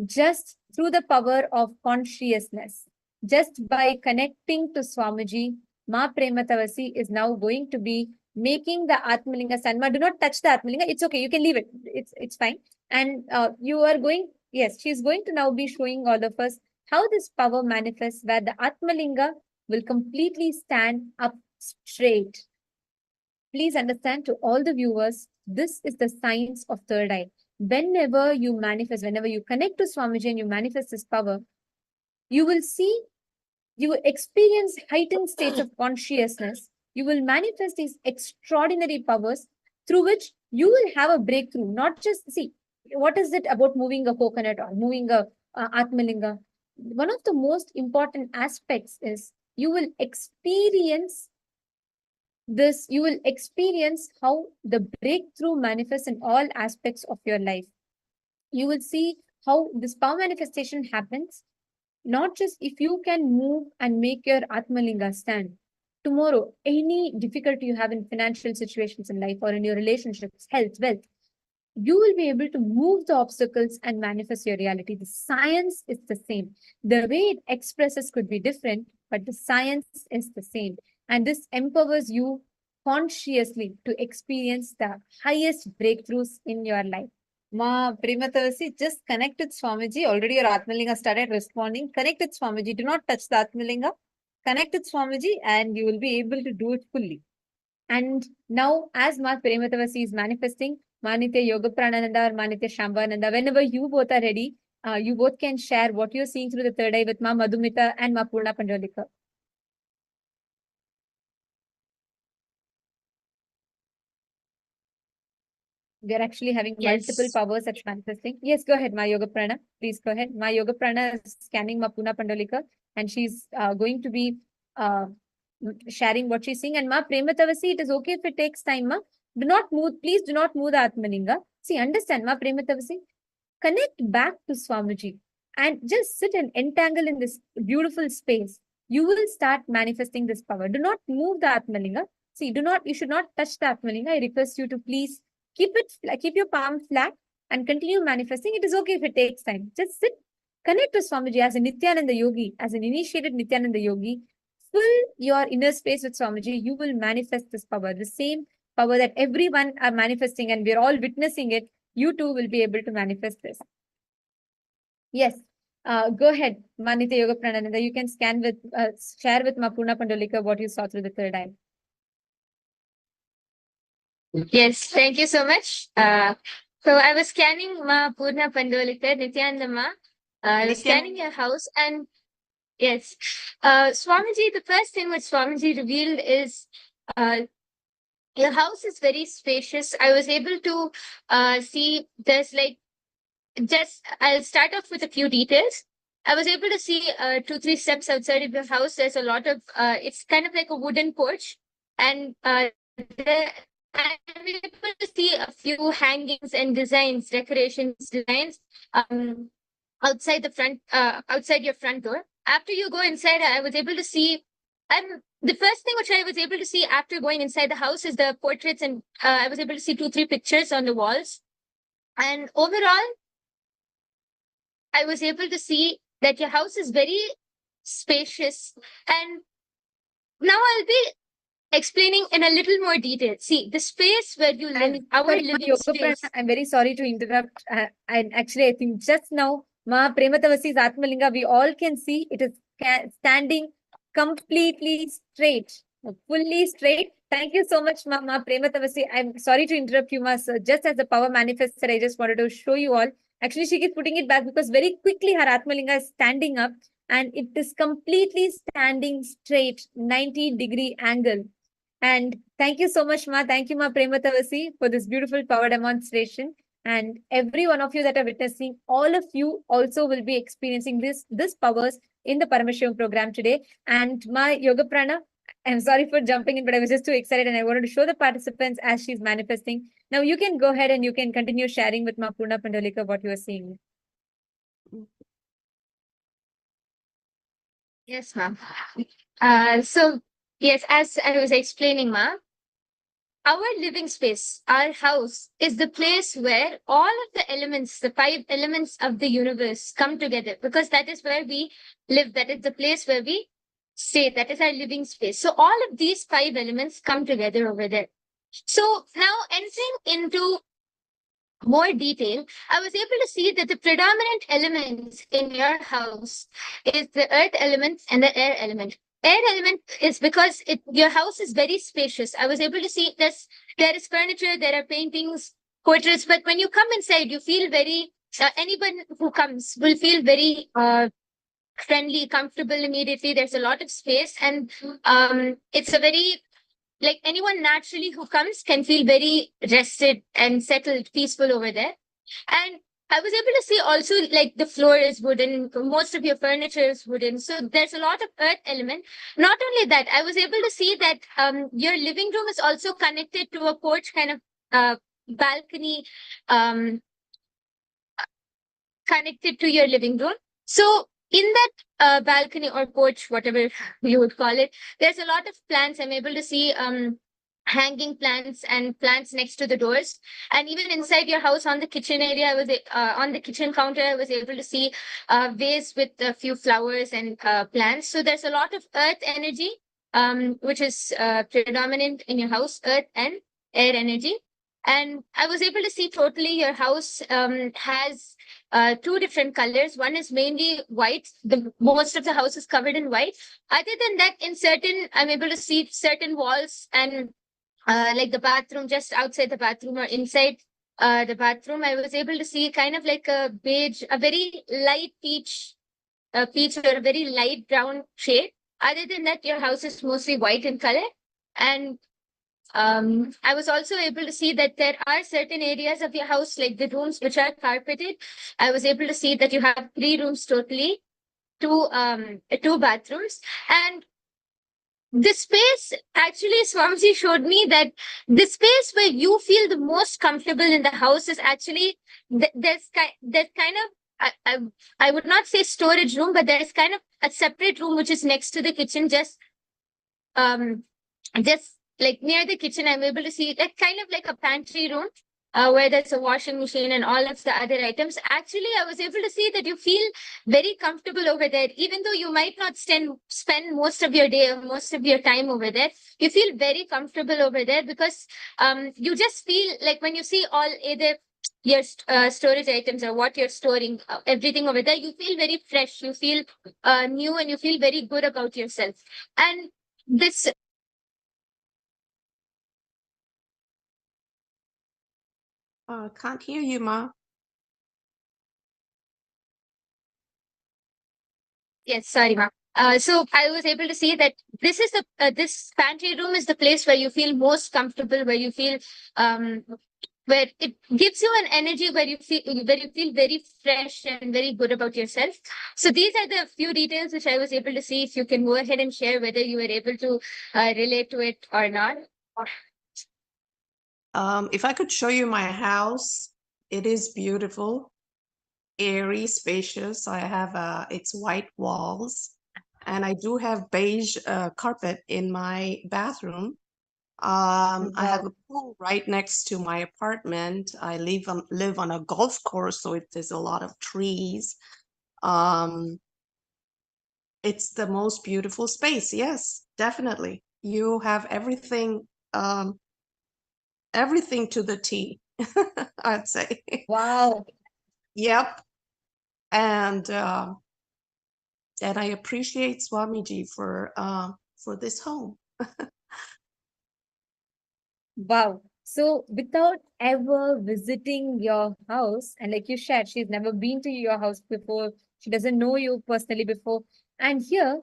just through the power of consciousness, just by connecting to Swamiji, Ma Prematavasi is now going to be making the Atmalinga stand. Ma, do not touch the Atmalinga. It's okay. You can leave it. It's fine. And you are going, yes, she's going to now be showing all of us how this power manifests, where the Atmalinga will completely stand up straight. Please understand, to all the viewers, this is the science of third eye. Whenever you manifest, whenever you connect to Swamiji and you manifest this power, you will see, you will experience heightened states of consciousness. You will manifest these extraordinary powers through which you will have a breakthrough. Not just, see, what is it about moving a coconut or moving a Atmalinga? One of the most important aspects is you will experience this, you will experience how the breakthrough manifests in all aspects of your life. You will see how this power manifestation happens, not just if you can move and make your Atmalinga stand. Tomorrow, any difficulty you have in financial situations in life or in your relationships, health, wealth, you will be able to move the obstacles and manifest your reality. The science is the same. The way it expresses could be different, but the science is the same. And this empowers you consciously to experience the highest breakthroughs in your life. Ma Prematavasi, just connect with Swamiji. Already your Atmalinga started responding. Connect with Swamiji. Do not touch the Atmalinga. Connect with Swamiji and you will be able to do it fully. And now, as Ma Prematavasi is manifesting, Manitya Yoga Pranananda or Manitya Shambhananda, whenever you both are ready, you both can share what you're seeing through the third eye with Ma Madhumita and Ma Purna Pandolika. We are actually having multiple Yes. powers that's manifesting. Yes, go ahead, Ma Yoga Prana. Please go ahead. Ma Yoga Prana is scanning Ma Purna Pandolika, and she's going to be sharing what she's seeing. And Ma Prematavasi, it is okay if it takes time, Ma. Do not move, please do not move the Atmalinga. See, understand, Ma Prematavasi. Connect back to Swamiji and just sit and entangle in this beautiful space. You will start manifesting this power. Do not move the Atmalinga. See, you should not touch the Atmalinga. I request you to please keep your palm flat and continue manifesting. It is okay if it takes time. Just sit, connect to Swamiji as a Nityananda Yogi, as an initiated Nityananda Yogi. Fill your inner space with Swamiji. You will manifest this power, the same power that everyone are manifesting, and we're all witnessing it. You too will be able to manifest this. Yes. Go ahead, Manita Yoga Pranananda. You can share with Ma Purna Pandolika what you saw through the third eye. Yes, thank you so much. So I was scanning Ma Purna Pandolika, Nityananda Ma. I was scanning your house, and yes, Swamiji, the first thing what Swamiji revealed is your house is very spacious. I was able to see there's I'll start off with a few details. I was able to see 2-3 steps outside of your house. There's a lot of, it's kind of like a wooden porch. And I'm able to see a few hangings and decorations, designs outside your front door. After you go inside, I was able to see, the first thing which I was able to see after going inside the house is the portraits, and I was able to see 2-3 pictures on the walls. And overall, I was able to see that your house is very spacious. And now I'll be explaining in a little more detail. See, the space where you live, our living space. I'm very sorry to interrupt. And actually, I think just now, Ma Prematavasi's Atmalinga, we all can see it is standing completely straight, fully straight. Thank you so much, Ma Prematavasi. I'm sorry to interrupt you, Ma. So just as the power manifested, I just wanted to show you all. Actually, she keeps putting it back because very quickly her Atmalinga is standing up and it is completely standing straight, 90-degree angle. And thank you so much, Ma. Thank you, Ma Prematavasi, for this beautiful power demonstration. And every one of you that are witnessing, all of you also will be experiencing this powers in the Paramashivam program today. And Ma Yoga Prana, I'm sorry for jumping in, but I was just too excited and I wanted to show the participants as she's manifesting. Now you can go ahead and you can continue sharing with Ma Purna Pandolika what you are seeing. Yes, ma'am. So, yes, as I was explaining, Ma, our living space, our house, is the place where all of the elements, the 5 elements of the universe come together, because that is where we live. That is the place where we stay. That is our living space. So all of these 5 elements come together over there. So now entering into more detail, I was able to see that the predominant elements in your house is the earth element and the air element. Air element is because your house is very spacious. I was able to see this. There is furniture, there are paintings, portraits, but when you come inside, you feel very, anyone who comes will feel very friendly, comfortable immediately. There's a lot of space, and it's a very, like, anyone naturally who comes can feel very rested and settled, peaceful over there. And I was able to see also, like, the floor is wooden, most of your furniture is wooden. So there's a lot of earth element. Not only that, I was able to see that your living room is also connected to a porch kind of balcony connected to your living room. So in that balcony or porch, whatever you would call it, there's a lot of plants. I'm able to see hanging plants and plants next to the doors. And even inside your house on the kitchen area, I was on the kitchen counter, I was able to see a vase with a few flowers and plants. So there's a lot of earth energy, which is predominant in your house, earth and air energy. And I was able to see totally your house has 2 different colors. One is mainly white. Most of the house is covered in white. Other than that, I'm able to see certain walls and like the bathroom, just outside the bathroom or inside the bathroom, I was able to see kind of like a beige, a very light peach or a very light brown shade. Other than that, your house is mostly white in color. And I was also able to see that there are certain areas of your house, like the rooms which are carpeted. I was able to see that you have 3 rooms totally, 2 bathrooms. And the space, actually, Swamiji showed me that the space where you feel the most comfortable in the house is actually, there's kind of, I would not say storage room, but there's kind of a separate room which is next to the kitchen, just like near the kitchen. I'm able to see like kind of like a pantry room where there's a washing machine and all of the other items. Actually, I was able to see that you feel very comfortable over there, even though you might not spend most of your day or most of your time over there. You feel very comfortable over there because you just feel like when you see all either your storage items or what you're storing, everything over there, you feel very fresh, you feel new, and you feel very good about yourself. And this Can't hear you, Ma. Yes, sorry, ma'am. So I was able to see that this is the this pantry room is the place where you feel most comfortable, where you feel where it gives you an energy where you feel very fresh and very good about yourself. So these are the few details which I was able to see. If you can go ahead and share whether you were able to relate to it or not. If I could show you my house, it is beautiful, airy, spacious. I have it's white walls, and I do have beige carpet in my bathroom. I have a pool right next to my apartment. I live on a golf course, so there's a lot of trees. It's the most beautiful space. Yes, definitely. You have everything, everything to the T, I'd say. Wow. Yep. And I appreciate Swamiji for this home. Wow. So without ever visiting your house, and like you shared, she's never been to your house before. She doesn't know you personally before. And here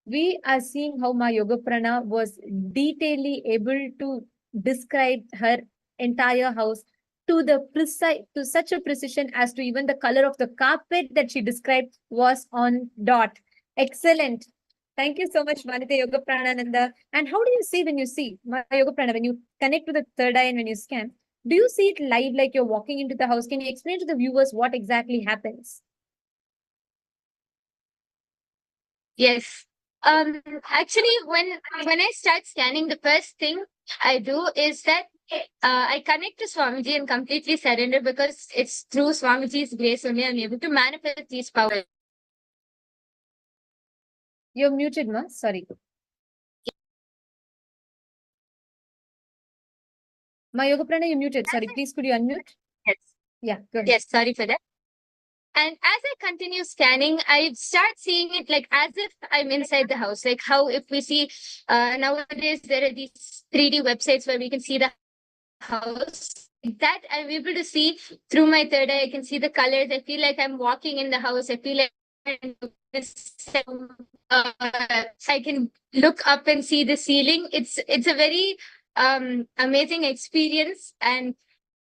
we are seeing how Ma Yoga Prana was detailedly able to describe her entire house to the precise, to such a precision as to even the color of the carpet that she described was on dot. Excellent. Thank you so much, Vanita Yoga Pranananda. And how do you see when you see Ma Yoga Prana, when you connect to the third eye and when you scan? Do you see it live like you're walking into the house? Can you explain to the viewers what exactly happens? Yes. Actually, when I start scanning, the first thing I do is that I connect to Swamiji and completely surrender, because it's through Swamiji's grace only I'm able to manifest these powers. You're muted, Ma. Sorry. Ma Yoga Prana, you're muted. Sorry, please could you unmute? Yes. Yeah, go ahead. Yes, sorry for that. And as I continue scanning, I start seeing it like as if I'm inside the house. Like how if we see nowadays there are these 3D websites where we can see the house. That I'm able to see through my third eye. I can see the colors. I feel like I'm walking in the house. I feel like I can look up and see the ceiling. It's a very amazing experience, and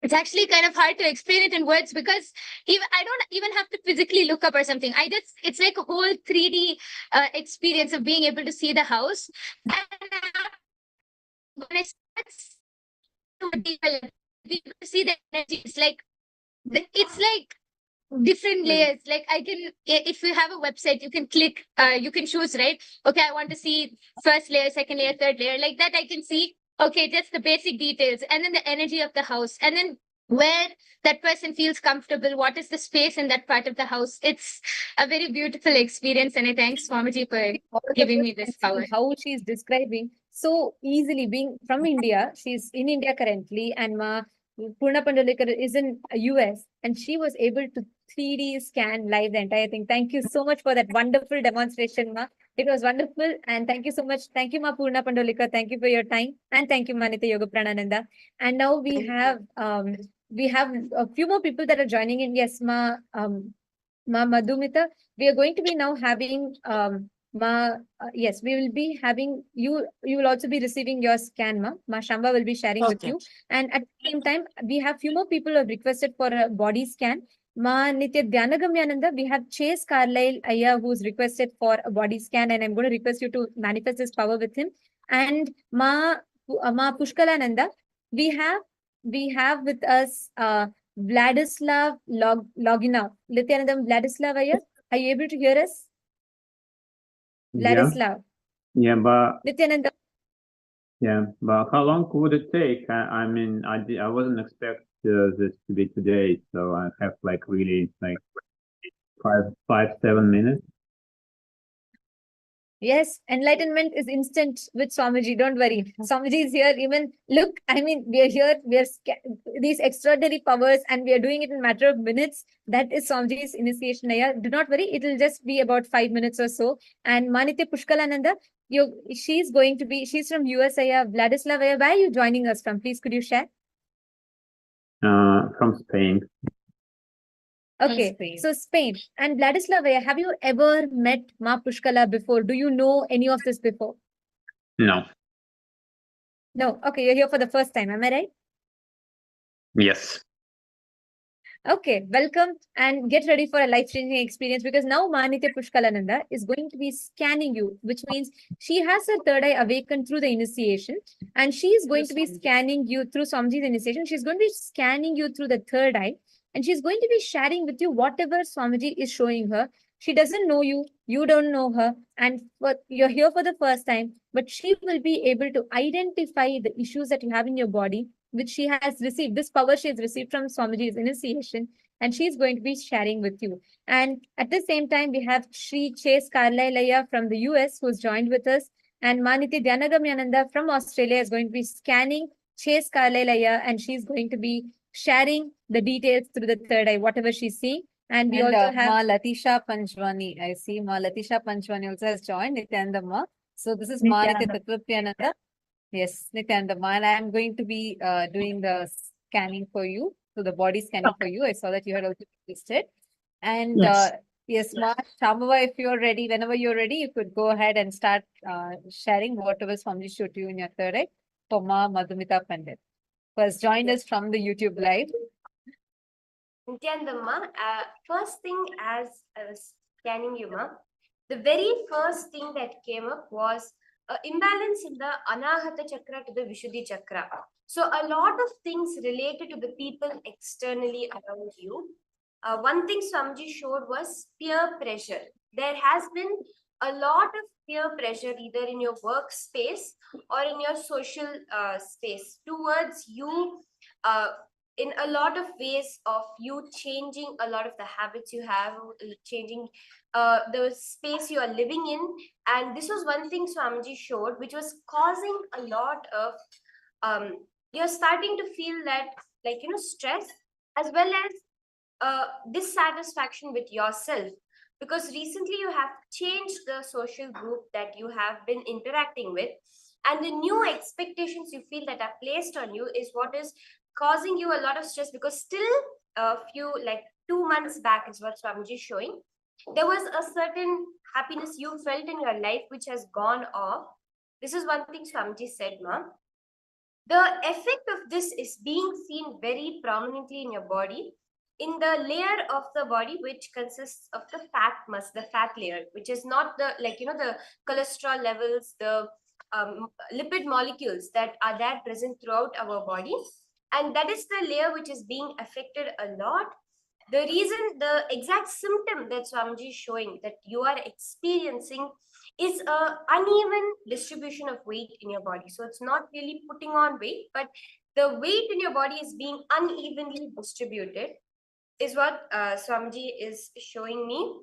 it's actually kind of hard to explain it in words, because even I don't even have to physically look up or something. It's like a whole 3D experience of being able to see the house. And when I start to see the energy, it's like different layers. Like I can, if you have a website, you can click, you can choose, right? Okay, I want to see first layer, second layer, third layer. Like that, I can see, okay, just the basic details, and then the energy of the house, and then where that person feels comfortable, what is the space in that part of the house. It's a very beautiful experience, and I thank Swamiji for giving me this power. How she's describing so easily, being from India, she's in India currently, and Ma Purna Pandolekar is in US, and she was able to 3D scan live the entire thing. Thank you so much for that wonderful demonstration, Ma. It was wonderful, and thank you so much. Thank you, Ma Purna Pandolekar. Thank you for your time, and thank you, Manita Yoga Pranananda. And now we have we have a few more people that are joining in. Yes, Ma Madhumita, we are going to be now having yes, we will be having you. You will also be receiving your scan, Ma Shamba will be sharing with Okay. you. And at the same time, we have few more people who have requested for a body scan. Ma Nitya Dhyanagamyananda, we have Chase Carlyle Aya who's requested for a body scan, and I'm going to request you to manifest this power with him. And Ma Pushkalananda, we have with us Vladislav Loginov. Nityanandam Vladislav Aya, are you able to hear us? Vladislav. Yeah, but Nityanandam. yeah, but how long would it take? I mean, I wasn't expect this to be today, so I have like really like 7 minutes. Yes, enlightenment is instant with Swamiji. Don't worry. Swamiji is here. Even look, I mean, we are here. We are these extraordinary powers, and we are doing it in a matter of minutes. That is Swamiji's initiation. Aya. Do not worry. It will just be about 5 minutes or so. And Manitya Pushkalananda, she's from US. Aya. Vladislav Aya, where are you joining us from? Please, could you share? From Spain. Okay, so Spain. And Vladislav, have you ever met Ma Pushkala before? Do you know any of this before? No. No. Okay, you're here for the first time. Am I right? Yes. Okay, welcome and get ready for a life-changing experience, because now Manitya Pushkalananda is going to be scanning you, which means she has her third eye awakened through the initiation, and she is going to be scanning you through Swamiji's initiation. She's going to be scanning you through the third eye, and she's going to be sharing with you whatever Swamiji is showing her. She doesn't know you, you don't know her, and you're here for the first time, but she will be able to identify the issues that you have in your body, which she has received, this power she has received from Swamiji's initiation, and she's going to be sharing with you. And at the same time, we have Shri Chase Karlailaya from the US who's joined with us, and Maniti Dhyanagamyananda from Australia is going to be scanning Chase Karlailaya, and she's going to be sharing the details through the third eye, whatever she's seeing. And we also have Ma Latisha Panchwani. I see Ma Latisha Panchwani also has joined, Nityanandama. So this is Ma Nitya Tattvatyananda. Yes, Nityanandama. And I am going to be doing the scanning for you, so the body scanning for you. I saw that you had also registered. And yes, Ma Shambhava, if you're ready, whenever you're ready, you could go ahead and start sharing whatever Swamiji showed you in your third eye for Ma Madhumita Pandit, who has joined us from the YouTube live. Nityanandama, first thing as I was scanning you, ma, the very first thing that came up was imbalance in the Anahata Chakra to the Vishuddhi Chakra. So a lot of things related to the people externally around you. One thing Swamiji showed was peer pressure. There has been a lot of peer pressure either in your workspace or in your social space towards you, in a lot of ways of you changing a lot of the habits you have, changing the space you are living in. And this was one thing Swamiji showed, which was causing a lot of, you're starting to feel that, like, stress, as well as dissatisfaction with yourself, because recently you have changed the social group that you have been interacting with, and the new expectations you feel that are placed on you is what is causing you a lot of stress. Because still a few, like 2 months back is what Swamiji is showing, there was a certain happiness you felt in your life which has gone off. This is one thing Swamiji said, ma. The effect of this is being seen very prominently in your body, in the layer of the body which consists of the fat mass, the fat layer, which is not the, like, the cholesterol levels, the lipid molecules that are there present throughout our body. And that is the layer which is being affected a lot. The reason, the exact symptom that Swamiji is showing that you are experiencing is a uneven distribution of weight in your body. So it's not really putting on weight, but the weight in your body is being unevenly distributed, is what Swamiji is showing me.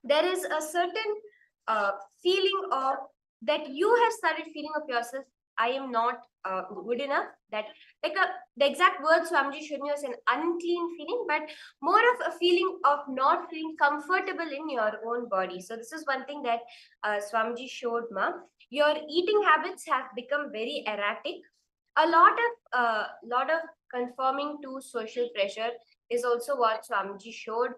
There is a certain feeling of that you have started feeling of yourself, I am not good enough. That, like, the exact word Swamiji showed me was an unclean feeling, but more of a feeling of not feeling comfortable in your own body. So this is one thing that Swamiji showed, ma. Your eating habits have become very erratic. A lot of conforming to social pressure is also what Swamiji showed,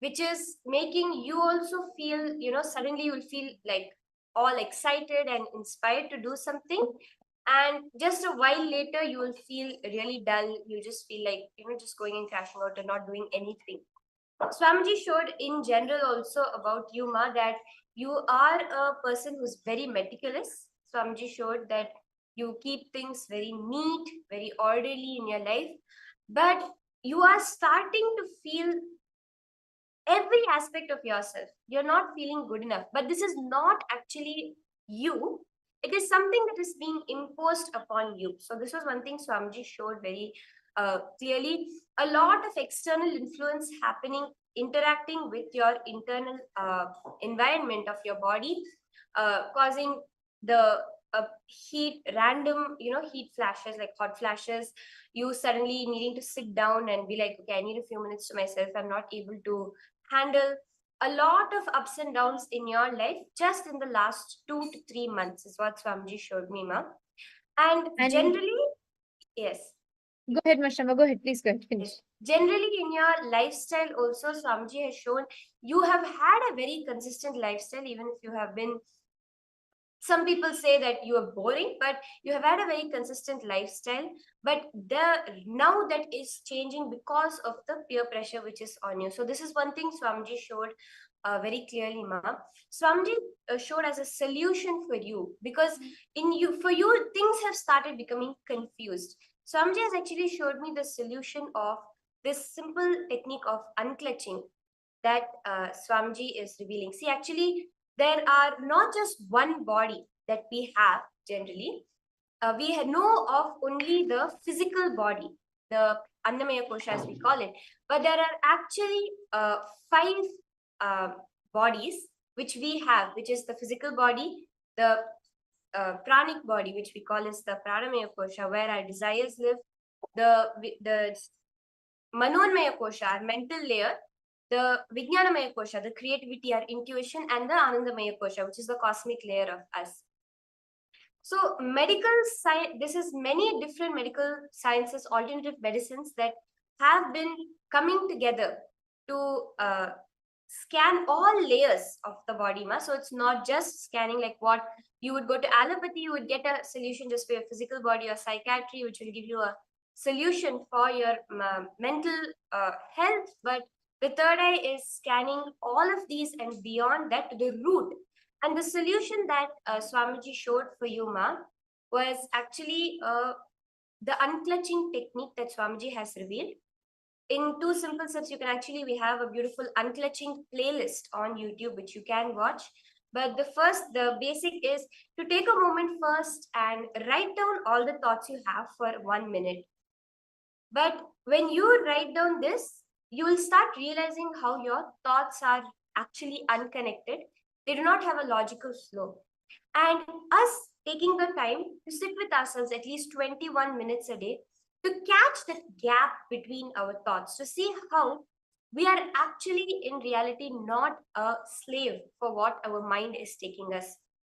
which is making you also feel, suddenly you'll feel like all excited and inspired to do something, and just a while later you will feel really dull. You just feel like, just going and crashing out and not doing anything. Swamiji showed in general also about you, Ma, that you are a person who's very meticulous. Swamiji showed that you keep things very neat, very orderly in your life, but you are starting to feel every aspect of yourself. You're not feeling good enough, but this is not actually you. It is something that is being imposed upon you. So this was one thing Swamiji showed very clearly. A lot of external influence happening, interacting with your internal environment of your body, causing the heat, random, heat flashes, like hot flashes, you suddenly needing to sit down and be like, okay, I need a few minutes to myself. I'm not able to handle. A lot of ups and downs in your life just in the last 2 to 3 months is what Swamiji showed me, Ma. And generally, yes. Go ahead, Mashama. Go ahead. Please go ahead. Finish. Generally, in your lifestyle also, Swamiji has shown you have had a very consistent lifestyle, even if you have been, some people say that you are boring, but you have had a very consistent lifestyle. But now that is changing because of the peer pressure which is on you. So this is one thing Swamiji showed very clearly, Ma. Swamiji showed as a solution for you, because for you things have started becoming confused. Swamiji has actually showed me the solution of this simple technique of unclutching that Swamiji is revealing. See, actually, there are not just one body that we have generally. We know of only the physical body, the Annamaya Kosha as we call it, but there are actually 5 bodies which we have, which is the physical body, the pranic body, which we call as the Pranamaya Kosha, where our desires live, the Manonmaya Kosha, our mental layer, the Vijnanamaya Kosha, the creativity, our intuition, and the Anandamaya Kosha, which is the cosmic layer of us. So medical science, this is many different medical sciences, alternative medicines that have been coming together to scan all layers of the body, Ma. So it's not just scanning like what you would go to allopathy, you would get a solution just for your physical body, or psychiatry, which will give you a solution for your mental health. But the third eye is scanning all of these and beyond that to the root. And the solution that Swamiji showed for you, Ma, was actually the unclutching technique that Swamiji has revealed. In 2 simple steps, we have a beautiful unclutching playlist on YouTube, which you can watch. But the basic is to take a moment first and write down all the thoughts you have for 1 minute. But when you write down this, you will start realizing how your thoughts are actually unconnected. They do not have a logical flow. And us taking the time to sit with ourselves at least 21 minutes a day to catch that gap between our thoughts, to see how we are actually in reality not a slave for what our mind is taking us.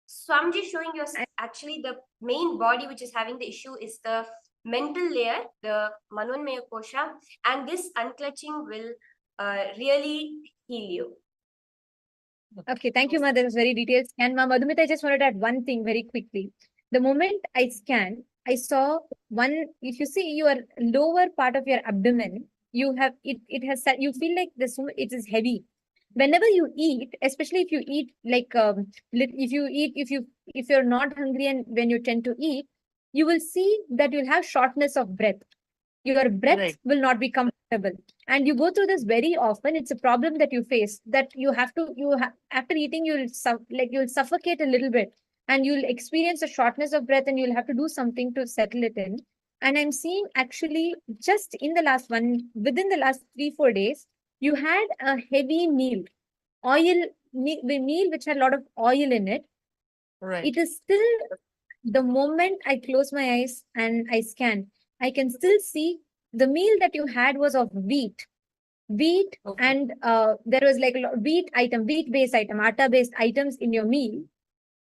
So I'm just showing you actually the main body which is having the issue is the mental layer, the Manonmaya Kosha, and this unclutching will really heal you. Okay, thank you, Ma. That was very detailed scan. Ma, Madhumita, I just wanted to add one thing very quickly. The moment I scanned, I saw one, if you see your lower part of your abdomen, you have, it has, you feel like this, it is heavy. Whenever you eat, especially if you eat like, if you're not hungry and when you tend to eat, you will see that you'll have shortness of breath. Your breath will not be comfortable, and you go through this very often. It's a problem that you face, that you have to, after eating, you'll suffocate a little bit, and you'll experience a shortness of breath, and you'll have to do something to settle it in. And I'm seeing actually just in the last within the last 3-4 days, you had a heavy meal, the meal which had a lot of oil in it. It is still, the moment I close my eyes and I scan, I can still see the meal that you had was of wheat, and there was like a wheat-based item, atta-based items in your meal,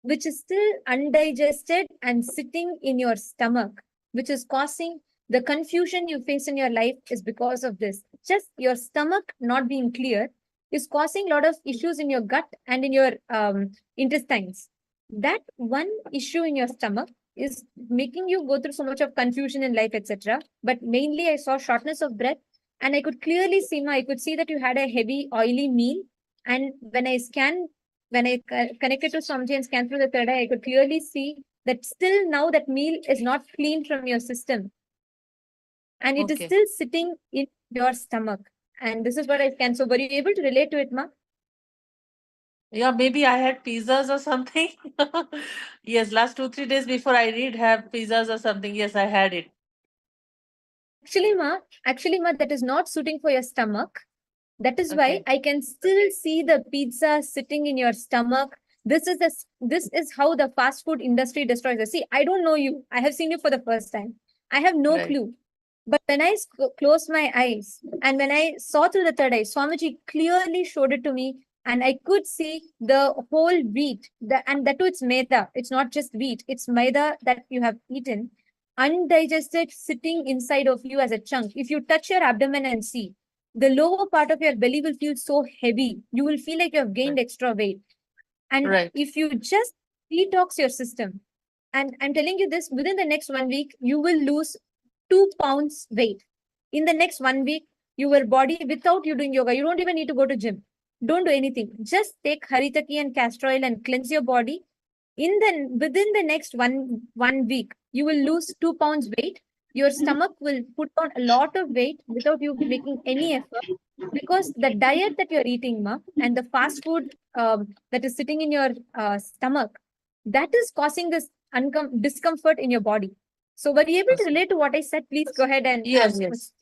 which is still undigested and sitting in your stomach. which is causing the confusion you face in your life is because of this. Just your stomach not being clear is causing a lot of issues in your gut and in your intestines. That one issue in your stomach is making you go through so much of confusion in life, etc. But mainly I saw shortness of breath, and I could clearly see, I could see that you had a heavy, oily meal. And when I connected to Swamiji and scanned through the third eye, I could clearly see that still now that meal is not clean from your system. And it is Okay. still sitting in your stomach. And this is what I scanned. So were you able to relate to it, Ma? Yeah, maybe I had pizzas or something. Yes, last 2-3 days before I did have pizzas or something. Yes, I had it. Actually, Ma, that is not suiting for your stomach. That is why Okay. I can still see the pizza sitting in your stomach. This is how the fast food industry destroys us. See, I don't know you. I have seen you for the first time. I have no Right. clue. But when I closed my eyes and when I saw through the third eye, Swamiji clearly showed it to me, and I could see the whole wheat. And that too, it's maida. It's not just wheat. It's maida that you have eaten, undigested, sitting inside of you as a chunk. If you touch your abdomen and see, the lower part of your belly will feel so heavy. You will feel like you have gained extra weight. And Right. if you just detox your system, and I'm telling you this, within the next 1 week, you will lose 2 pounds weight. In the next 1 week, your body, without you doing yoga, you don't even need to go to gym. Don't do anything. Just take haritaki and castor oil and cleanse your body. Within the next one week, you will lose 2 pounds weight. Your stomach will put on a lot of weight without you making any effort, because the diet that you're eating, Ma, and the fast food that is sitting in your stomach, that is causing this discomfort in your body. So were you able to relate to what I said? Please go ahead and Yes. It's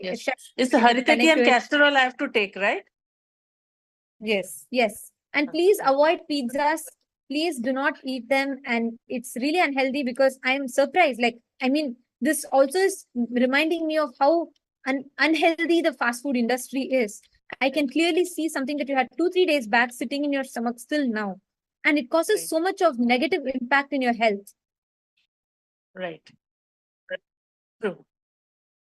the haritaki connect and to it. castor oil I have to take, right? Yes. And please avoid pizzas. Please do not eat them. And it's really unhealthy, because I'm surprised. This also is reminding me of how unhealthy the fast food industry is. I can clearly see something that you had 2-3 days back sitting in your stomach still now. And it causes so much of negative impact in your health. Right. True.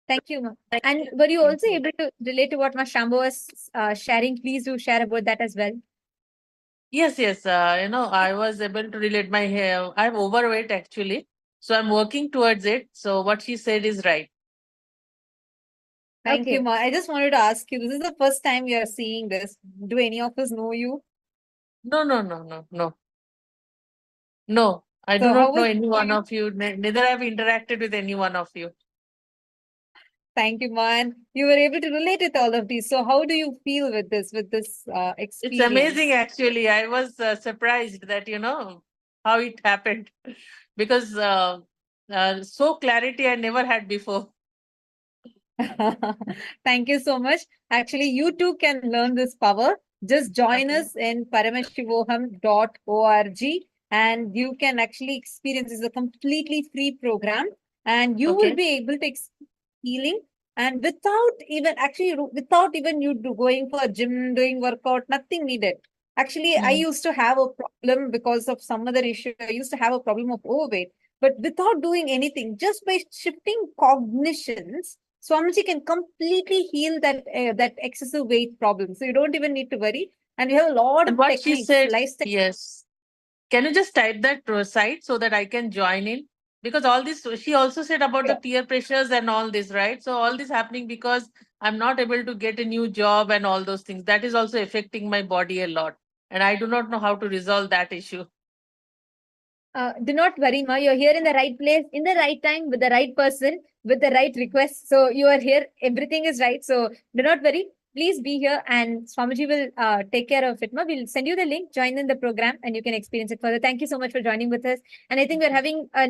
Thank you, Ma. And were you also able to relate to what Ma Shambhu was sharing? Please do share about that as well. Yes. I was able to relate my hair. I'm overweight actually. So I'm working towards it. So what she said is right. Thank you, Ma. I just wanted to ask you, this is the first time we are seeing this. Do any of us know you? No. No, I do not know any one of you. Neither have interacted with any one of you. Thank you, Ma. And you were able to relate with all of these. So how do you feel with this experience? It's amazing, actually. I was surprised that, how it happened. Because so clarity I never had before. Thank you so much. Actually, you too can learn this power. Just join us in paramashivoham.org, and you can actually experience this. Is a completely free program, and you will be able to experience healing, and without even you going for a gym, doing workout, nothing needed. Actually, I used to have a problem because of some other issue. I used to have a problem of overweight, but without doing anything, just by shifting cognitions, Swamiji can completely heal that excessive weight problem. So you don't even need to worry. And we have a lot of what techniques. she said, yes. Can you just type that site so that I can join in? Because all this, she also said about the peer pressures and all this, right? So all this happening because I'm not able to get a new job and all those things. That is also affecting my body a lot. And I do not know how to resolve that issue. Do not worry, Ma. You're here in the right place, in the right time, with the right person, with the right request. So you are here. Everything is right. So do not worry. Please be here, and Swamiji will take care of it. Ma, we'll send you the link. Join in the program, and you can experience it further. Thank you so much for joining with us. And I think we're having a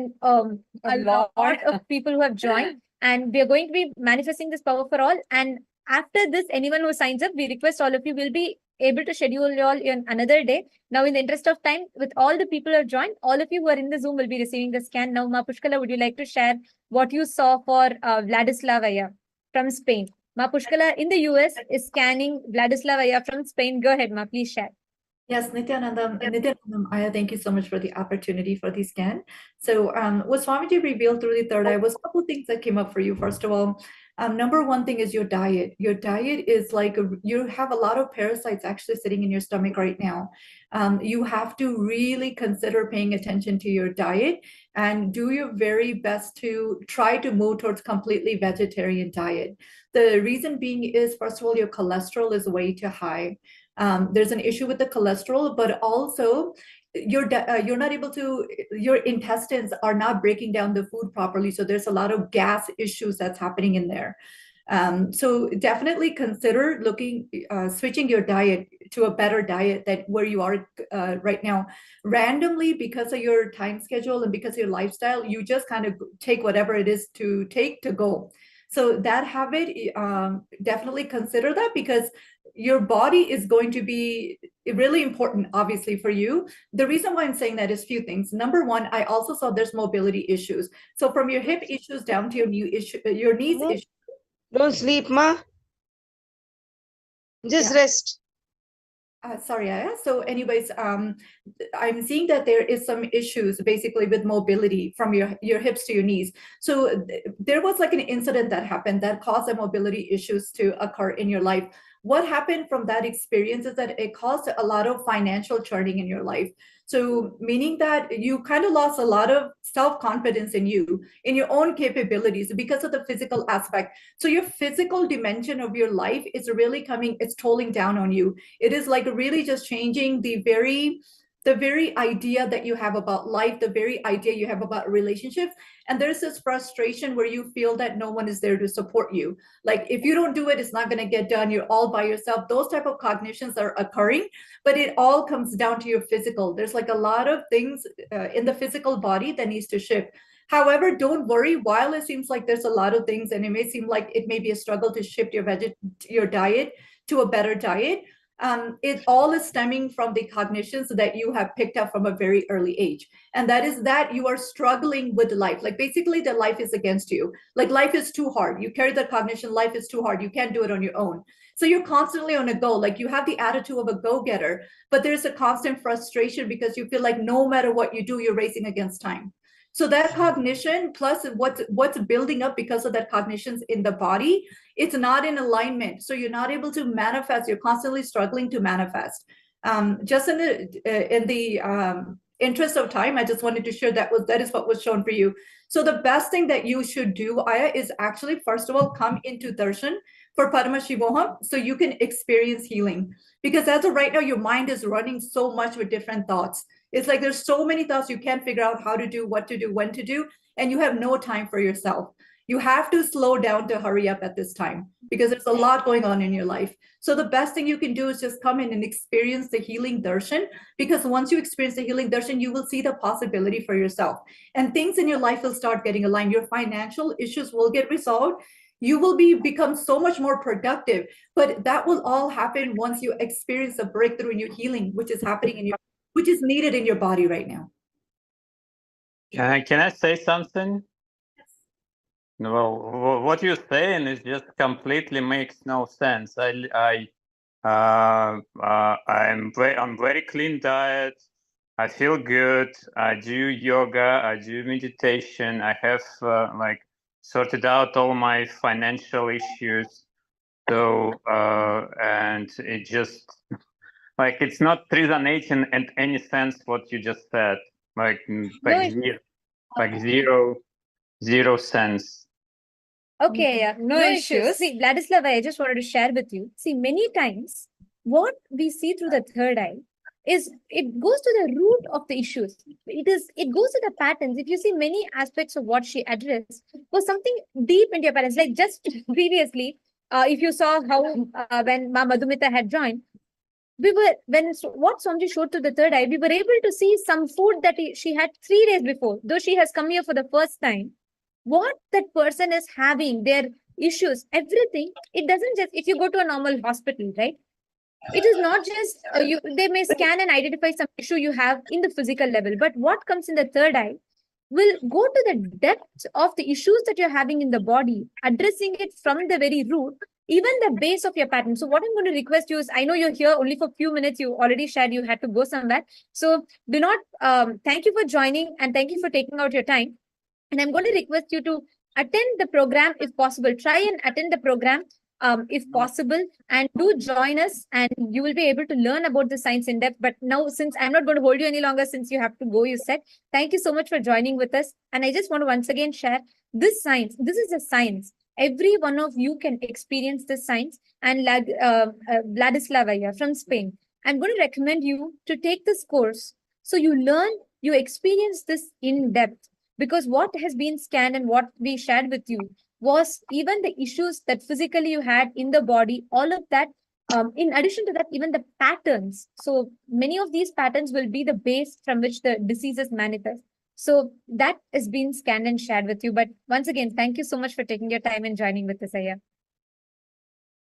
lot of people who have joined, and we are going to be manifesting this power for all. And after this, anyone who signs up, we request all of you will be able to schedule you all in another day. Now, in the interest of time, with all the people who have joined, all of you who are in the Zoom will be receiving the scan. Now, Ma Pushkala, would you like to share what you saw for Vladislavaya from Spain? Ma Pushkala in the US is scanning Vladislavaya from Spain. Go ahead, Ma, please share. Yes, Nityanandam, Aya, thank you so much for the opportunity for the scan. So what Swamiji revealed through the third eye was a couple things that came up for you. First of all, number one thing is your diet. Your diet is like, you have a lot of parasites actually sitting in your stomach right now. You have to really consider paying attention to your diet and do your very best to try to move towards completely vegetarian diet. The reason being is, first of all, your cholesterol is way too high. There's an issue with the cholesterol, but also you're not able to, your intestines are not breaking down the food properly. So there's a lot of gas issues that's happening in there. So definitely consider switching your diet to a better diet that where you are right now. Randomly, because of your time schedule and because of your lifestyle, you just kind of take whatever it is to take to go. So that habit, definitely consider that, because your body is going to be really important, obviously, for you. The reason why I'm saying that is a few things. Number one, I also saw there's mobility issues. So from your hip issues down to your knees issues. Don't sleep, ma. Just rest. Sorry, Aya. So anyways, I'm seeing that there is some issues basically with mobility from your hips to your knees. So there was like an incident that happened that caused the mobility issues to occur in your life. What happened from that experience is that it caused a lot of financial churning in your life. So meaning that you kind of lost a lot of self-confidence in you, in your own capabilities because of the physical aspect. So your physical dimension of your life is really it's tolling down on you. It is like really just changing the very idea that you have about life, the very idea you have about relationships. And there's this frustration where you feel that no one is there to support you. Like if you don't do it, it's not going to get done. You're all by yourself. Those type of cognitions are occurring, but it all comes down to your physical. There's like a lot of things in the physical body that needs to shift. However, don't worry. While it seems like there's a lot of things and it may seem like it may be a struggle to shift your diet to a better diet, it all is stemming from the cognitions that you have picked up from a very early age. And that is that you are struggling with life. Like basically the life is against you. Like life is too hard. You carry the cognition, life is too hard. You can't do it on your own. So you're constantly on a go. Like you have the attitude of a go-getter, but there's a constant frustration because you feel like no matter what you do, you're racing against time. So that cognition plus what's building up because of that cognitions in the body, it's not in alignment. So you're not able to manifest. You're constantly struggling to manifest. Just in the interest of time, I just wanted to share that is what was shown for you. So the best thing that you should do, Aya, is actually, first of all, come into darshan for Paramashivoham so you can experience healing. Because as of right now, your mind is running so much with different thoughts. It's like there's so many thoughts you can't figure out how to do, what to do, when to do, and you have no time for yourself. You have to slow down to hurry up at this time because there's a lot going on in your life. So the best thing you can do is just come in and experience the healing darshan, because once you experience the healing darshan, you will see the possibility for yourself and things in your life will start getting aligned. Your financial issues will get resolved. You will become so much more productive, but that will all happen once you experience a breakthrough in your healing, which is happening which is needed in your body right now. Can I say something? Well, what you're saying is just completely makes no sense. I'm very clean diet. I feel good. I do yoga. I do meditation. I have like sorted out all my financial issues. So and it just like it's not resonating in any sense what you just said. Like zero sense. Okay, yeah, no issues. See, Vladislav, I just wanted to share with you. See, many times what we see through the third eye is it goes to the root of the issues. It goes to the patterns. If you see many aspects of what she addressed was something deep into your patterns. Like just previously, if you saw how when Ma Madhumita had joined, what Swamiji showed to the third eye, we were able to see some food that she had 3 days before, though she has come here for the first time. What that person is having, their issues, everything, it doesn't just, if you go to a normal hospital, right? It is not just, they may scan and identify some issue you have in the physical level, but what comes in the third eye will go to the depth of the issues that you're having in the body, addressing it from the very root, even the base of your pattern. So what I'm going to request you is, I know you're here only for a few minutes, you already shared you had to go somewhere. So do not, thank you for joining and thank you for taking out your time. And I'm going to request you to attend the program if possible. Try and attend the program if possible, and do join us, and you will be able to learn about the science in depth. But now, since I'm not going to hold you any longer, since you have to go, you said, thank you so much for joining with us. And I just want to once again share this science. This is a science. Every one of you can experience this science. And Vladislava from Spain, I'm going to recommend you to take this course so you learn, you experience this in depth. Because what has been scanned and what we shared with you was even the issues that physically you had in the body, all of that. In addition to that, even the patterns. So many of these patterns will be the base from which the diseases manifest. So that has been scanned and shared with you. But once again, thank you so much for taking your time and joining with us, Aya.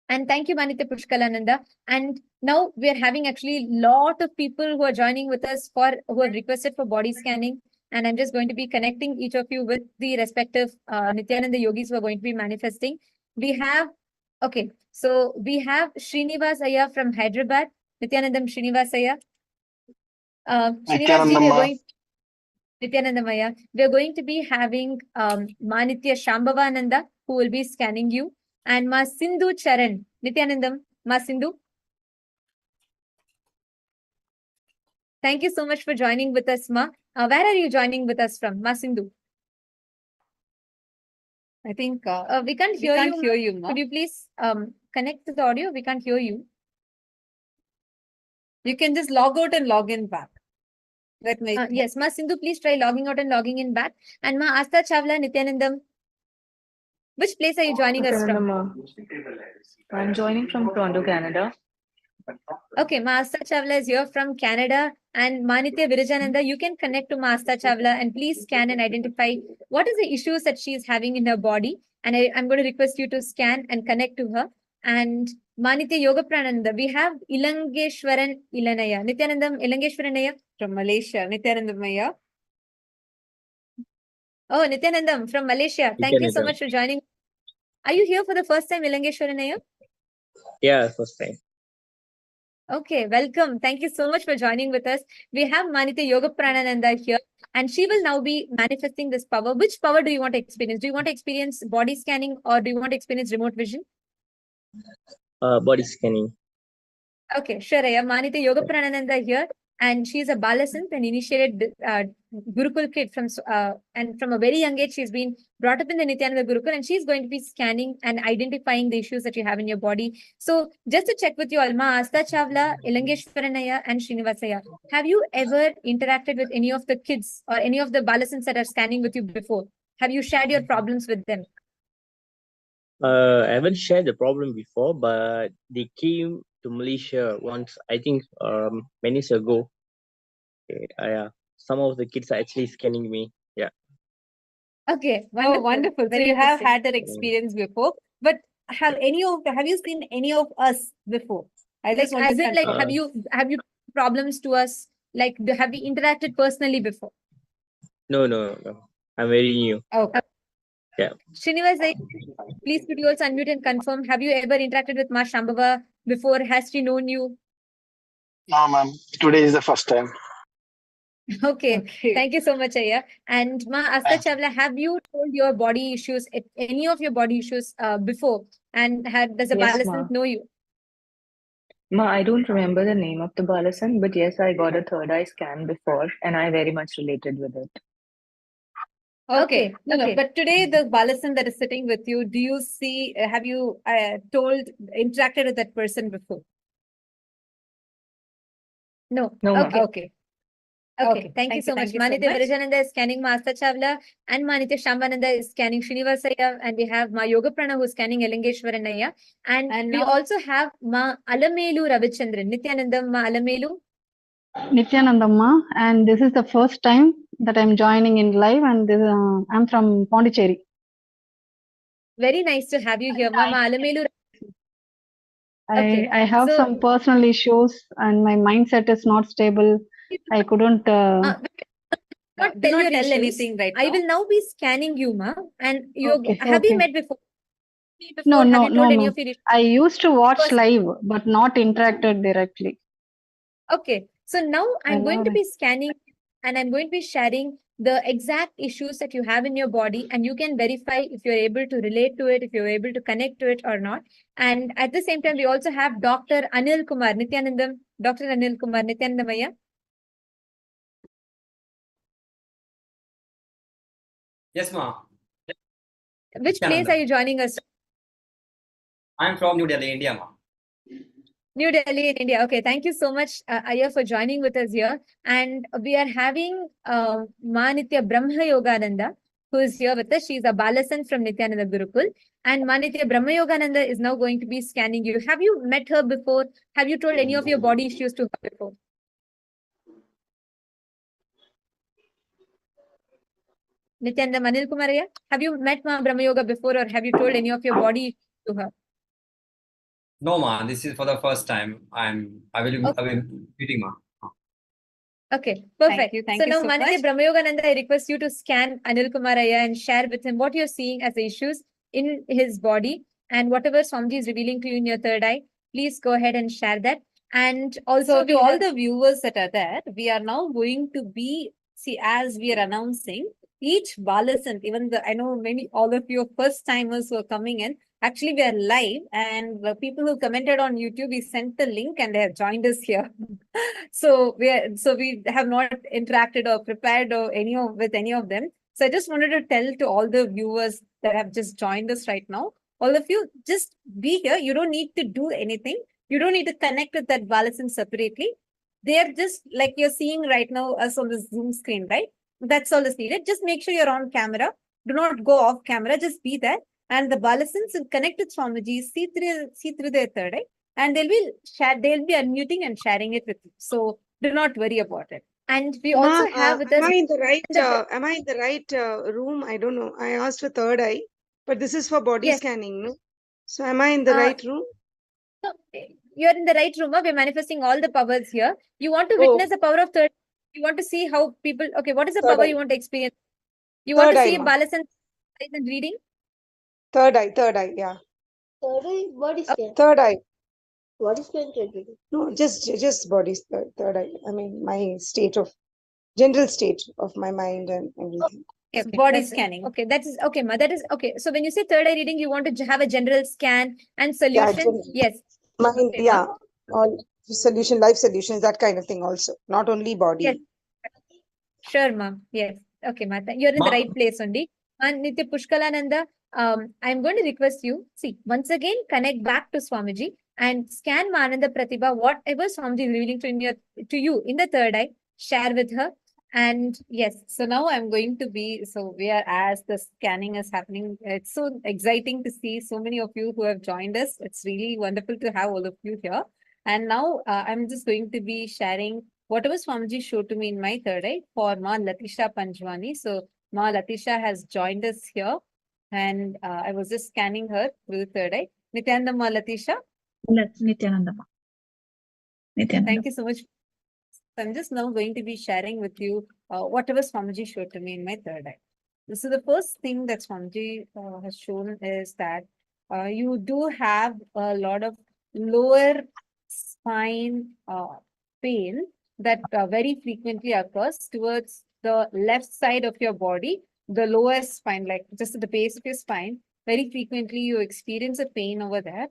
And thank you, Manitya Pushkalananda. And now we're having actually a lot of people who are joining with us who have requested for body scanning. And I'm just going to be connecting each of you with the respective Nityananda yogis who are going to be manifesting. We have, okay, so we have Srinivas Aya from Hyderabad. Nityanandam Srinivas Aya. Srinivas, Nityanandam Aya. We are going to be having Manitya Shambhavananda, who will be scanning you. And Ma Sindhu Charan. Nityanandam, Ma Sindhu. Thank you so much for joining with us, Ma. Where are you joining with us from, Ma Sindhu? I think we can't hear you. Ma. Could you please connect to the audio? We can't hear you. You can just log out and log in back. That may yes, Ma Sindhu, please try logging out and logging in back. And Ma Asta Chawla, Nityanandam. Which place are you joining us from? I'm joining from Toronto, Canada. Okay, Master Chawla is here from Canada, and Manitya Virajananda, you can connect to Master Chawla and please scan and identify what is the issues that she is having in her body. And I'm going to request you to scan and connect to her. And Manitya Yoga Prananda, we have Ilangeshwaran Ilanaya. Nityanandam Ilangeshwaranaya from Malaysia. Nityanandam Maya. Oh, Nityanandam from Malaysia. Thank you so much for joining. Are you here for the first time, Ilangeshwaranaya? Yeah, first time. Okay, welcome. Thank you so much for joining with us. We have Manitya Yoga Pranananda here, and she will now be manifesting this power. Which power do you want to experience? Do you want to experience body scanning or do you want to experience remote vision? Body scanning. Okay, sure. I am Manitya Yoga Pranananda here, and she is a Balasant and initiated Gurukul kid from and from a very young age she's been brought up in the Nityananda Gurukul, and she's going to be scanning and identifying the issues that you have in your body. So just to check with you, Alma, Asta Chawla, Ilangeshwaranaya, and Srinivasaya, have you ever interacted with any of the kids or any of the Balasants that are scanning with you before? Have you shared your problems with them? I haven't shared the problem before, but they came to Malaysia once, I think many years ago. Some of the kids are actually scanning me. Yeah. Okay, wonderful. Oh, wonderful. So you have had that experience before, but have you seen any of us before? I just want as to in, like, have you problems to us? Like, have we interacted personally before? No. I'm very new. Okay. Yeah. Srinivas, please could you also unmute and confirm, have you ever interacted with Ma Shambhava before? Has she known you? No, ma'am. Today is the first time. Okay. Thank you so much, Aya. And Ma Asta Chawla, have you told your body issues, any of your body issues before? And does a Yes, Balasant know you? Ma, I don't remember the name of the Balasan, but yes, I got a third eye scan before, and I very much related with it. Okay. No. But today, the Balasan that is sitting with you, do you see, have you interacted with that person before? No. No, Okay. Okay. Okay, thank you so much. Manitya Virajananda is scanning Ma Asta Chawla, and Manitya Shambhavananda is scanning Srinivasaya, and we have Ma Yoga Prana who is scanning Elangeshwaranaya. And we also have Ma Alamelu Ravichandran. Nityanandam, Ma Alamelu. Nityanandamma, and this is the first time that I'm joining in live, and I'm from Pondicherry. Very nice to have you here, Ma Alamelu. I have some personal issues, and my mindset is not stable. I couldn't. Not tell anything right now. I will now be scanning you, Ma. And you have you met before? before? Have you told any no. of your issues? I used to watch First- live, but not interacted directly. Okay, so now I'm going to Alright. be scanning and I'm going to be sharing the exact issues that you have in your body, and you can verify if you're able to relate to it, if you're able to connect to it or not. And at the same time, we also have Dr. Anil Kumar Nityanandam. Dr. Anil Kumar Nityanandamaya. Yes, ma. Which place are you joining us? I'm from New Delhi, India, ma. New Delhi in India. Okay, thank you so much, Aya, for joining with us here. And we are having Ma Nitya Brahma Yogananda, who is here with us. She's a Balasan from Nityananda Gurukul. And Ma Nitya Brahma Yogananda is now going to be scanning you. Have you met her before? Have you told any of your body issues to her before? Nityananda Manil Kumaraya, have you met Ma Brahma Yoga before, or have you told any of your body issues to her? No, ma. This is for the first time. I will meeting, ma. Okay, perfect. Thank So you now, so Manitya much. Brahma Yogananda, I request you to scan Anil Kumaraya and share with him what you're seeing as the issues in his body, and whatever Swamiji is revealing to you in your third eye, please go ahead and share that. And also So to all the viewers that are there, we are now going to be, see, as we are announcing, each Balasan, even I know maybe all of you are first timers who are coming in. Actually, we are live, and the people who commented on YouTube, we sent the link and they have joined us here. So we have not interacted or prepared or with any of them. So I just wanted to tell to all the viewers that have just joined us right now, all of you, just be here. You don't need to do anything. You don't need to connect with that Balasan separately. They are just like you're seeing right now us on the Zoom screen, right? That's all is needed. Just make sure you're on camera. Do not go off camera. Just be there. And the Balasans will connect with Swamiji, see through their third eye, and they'll be unmuting and sharing it with you. So do not worry about it. And we also have with us. Am I in the right room? I don't know. I asked for third eye, but this is for body scanning, no? So am I in the right room? No, you're in the right room. We're manifesting all the powers here. You want to witness the power of third. You want to see how people. Okay, what is the power you want to experience? You want to see Balasan and reading? Third eye, yeah. Third eye, body scan. Third eye. Body scan can do. No, just body third eye. I mean, my general state of my mind and everything. Okay, body scanning. Okay, that is okay, ma. That is okay. So when you say third eye reading, you want to have a general scan and solution. Yes. Mind, Okay, yeah. All solution, life solutions, that kind of thing also. Not only body. Yes. Sure, ma'am. Yes. Okay, Mata. You're in the right place only. And Nitya Pushkalananda, I'm going to request you, see, once again, connect back to Swamiji and scan Mananda Pratibha, whatever Swamiji is revealing to you in the third eye, share with her. And yes, so now I'm going to be, so we are, as the scanning is happening, it's so exciting to see so many of you who have joined us. It's really wonderful to have all of you here. And now I'm just going to be sharing whatever Swamiji showed to me in my third eye for Ma Latisha Panjwani. So Ma Latisha has joined us here, and I was just scanning her through the third eye. Nityananda Ma Latisha. Nityananda. Thank you so much. I'm just now going to be sharing with you whatever Swamiji showed to me in my third eye. So the first thing that Swamiji has shown is that you do have a lot of lower spine pain that very frequently occurs towards the left side of your body, the lower spine, like just at the base of your spine. Very frequently you experience a pain over there.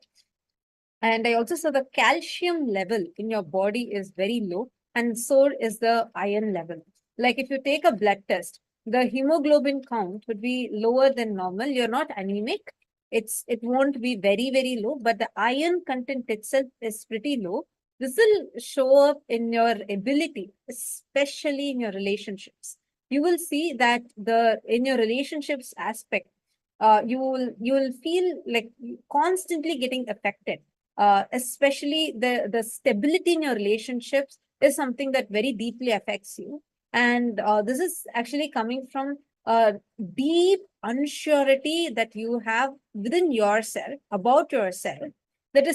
And I also saw the calcium level in your body is very low, and so is the iron level. Like if you take a blood test, the hemoglobin count would be lower than normal. You're not anemic. It won't be very, very low, but the iron content itself is pretty low. This will show up in your ability, especially in your relationships. You will see that in your relationships aspect, you will feel like constantly getting affected. Especially the stability in your relationships is something that very deeply affects you. And this is actually coming from a deep unsurety that you have within yourself, about yourself, that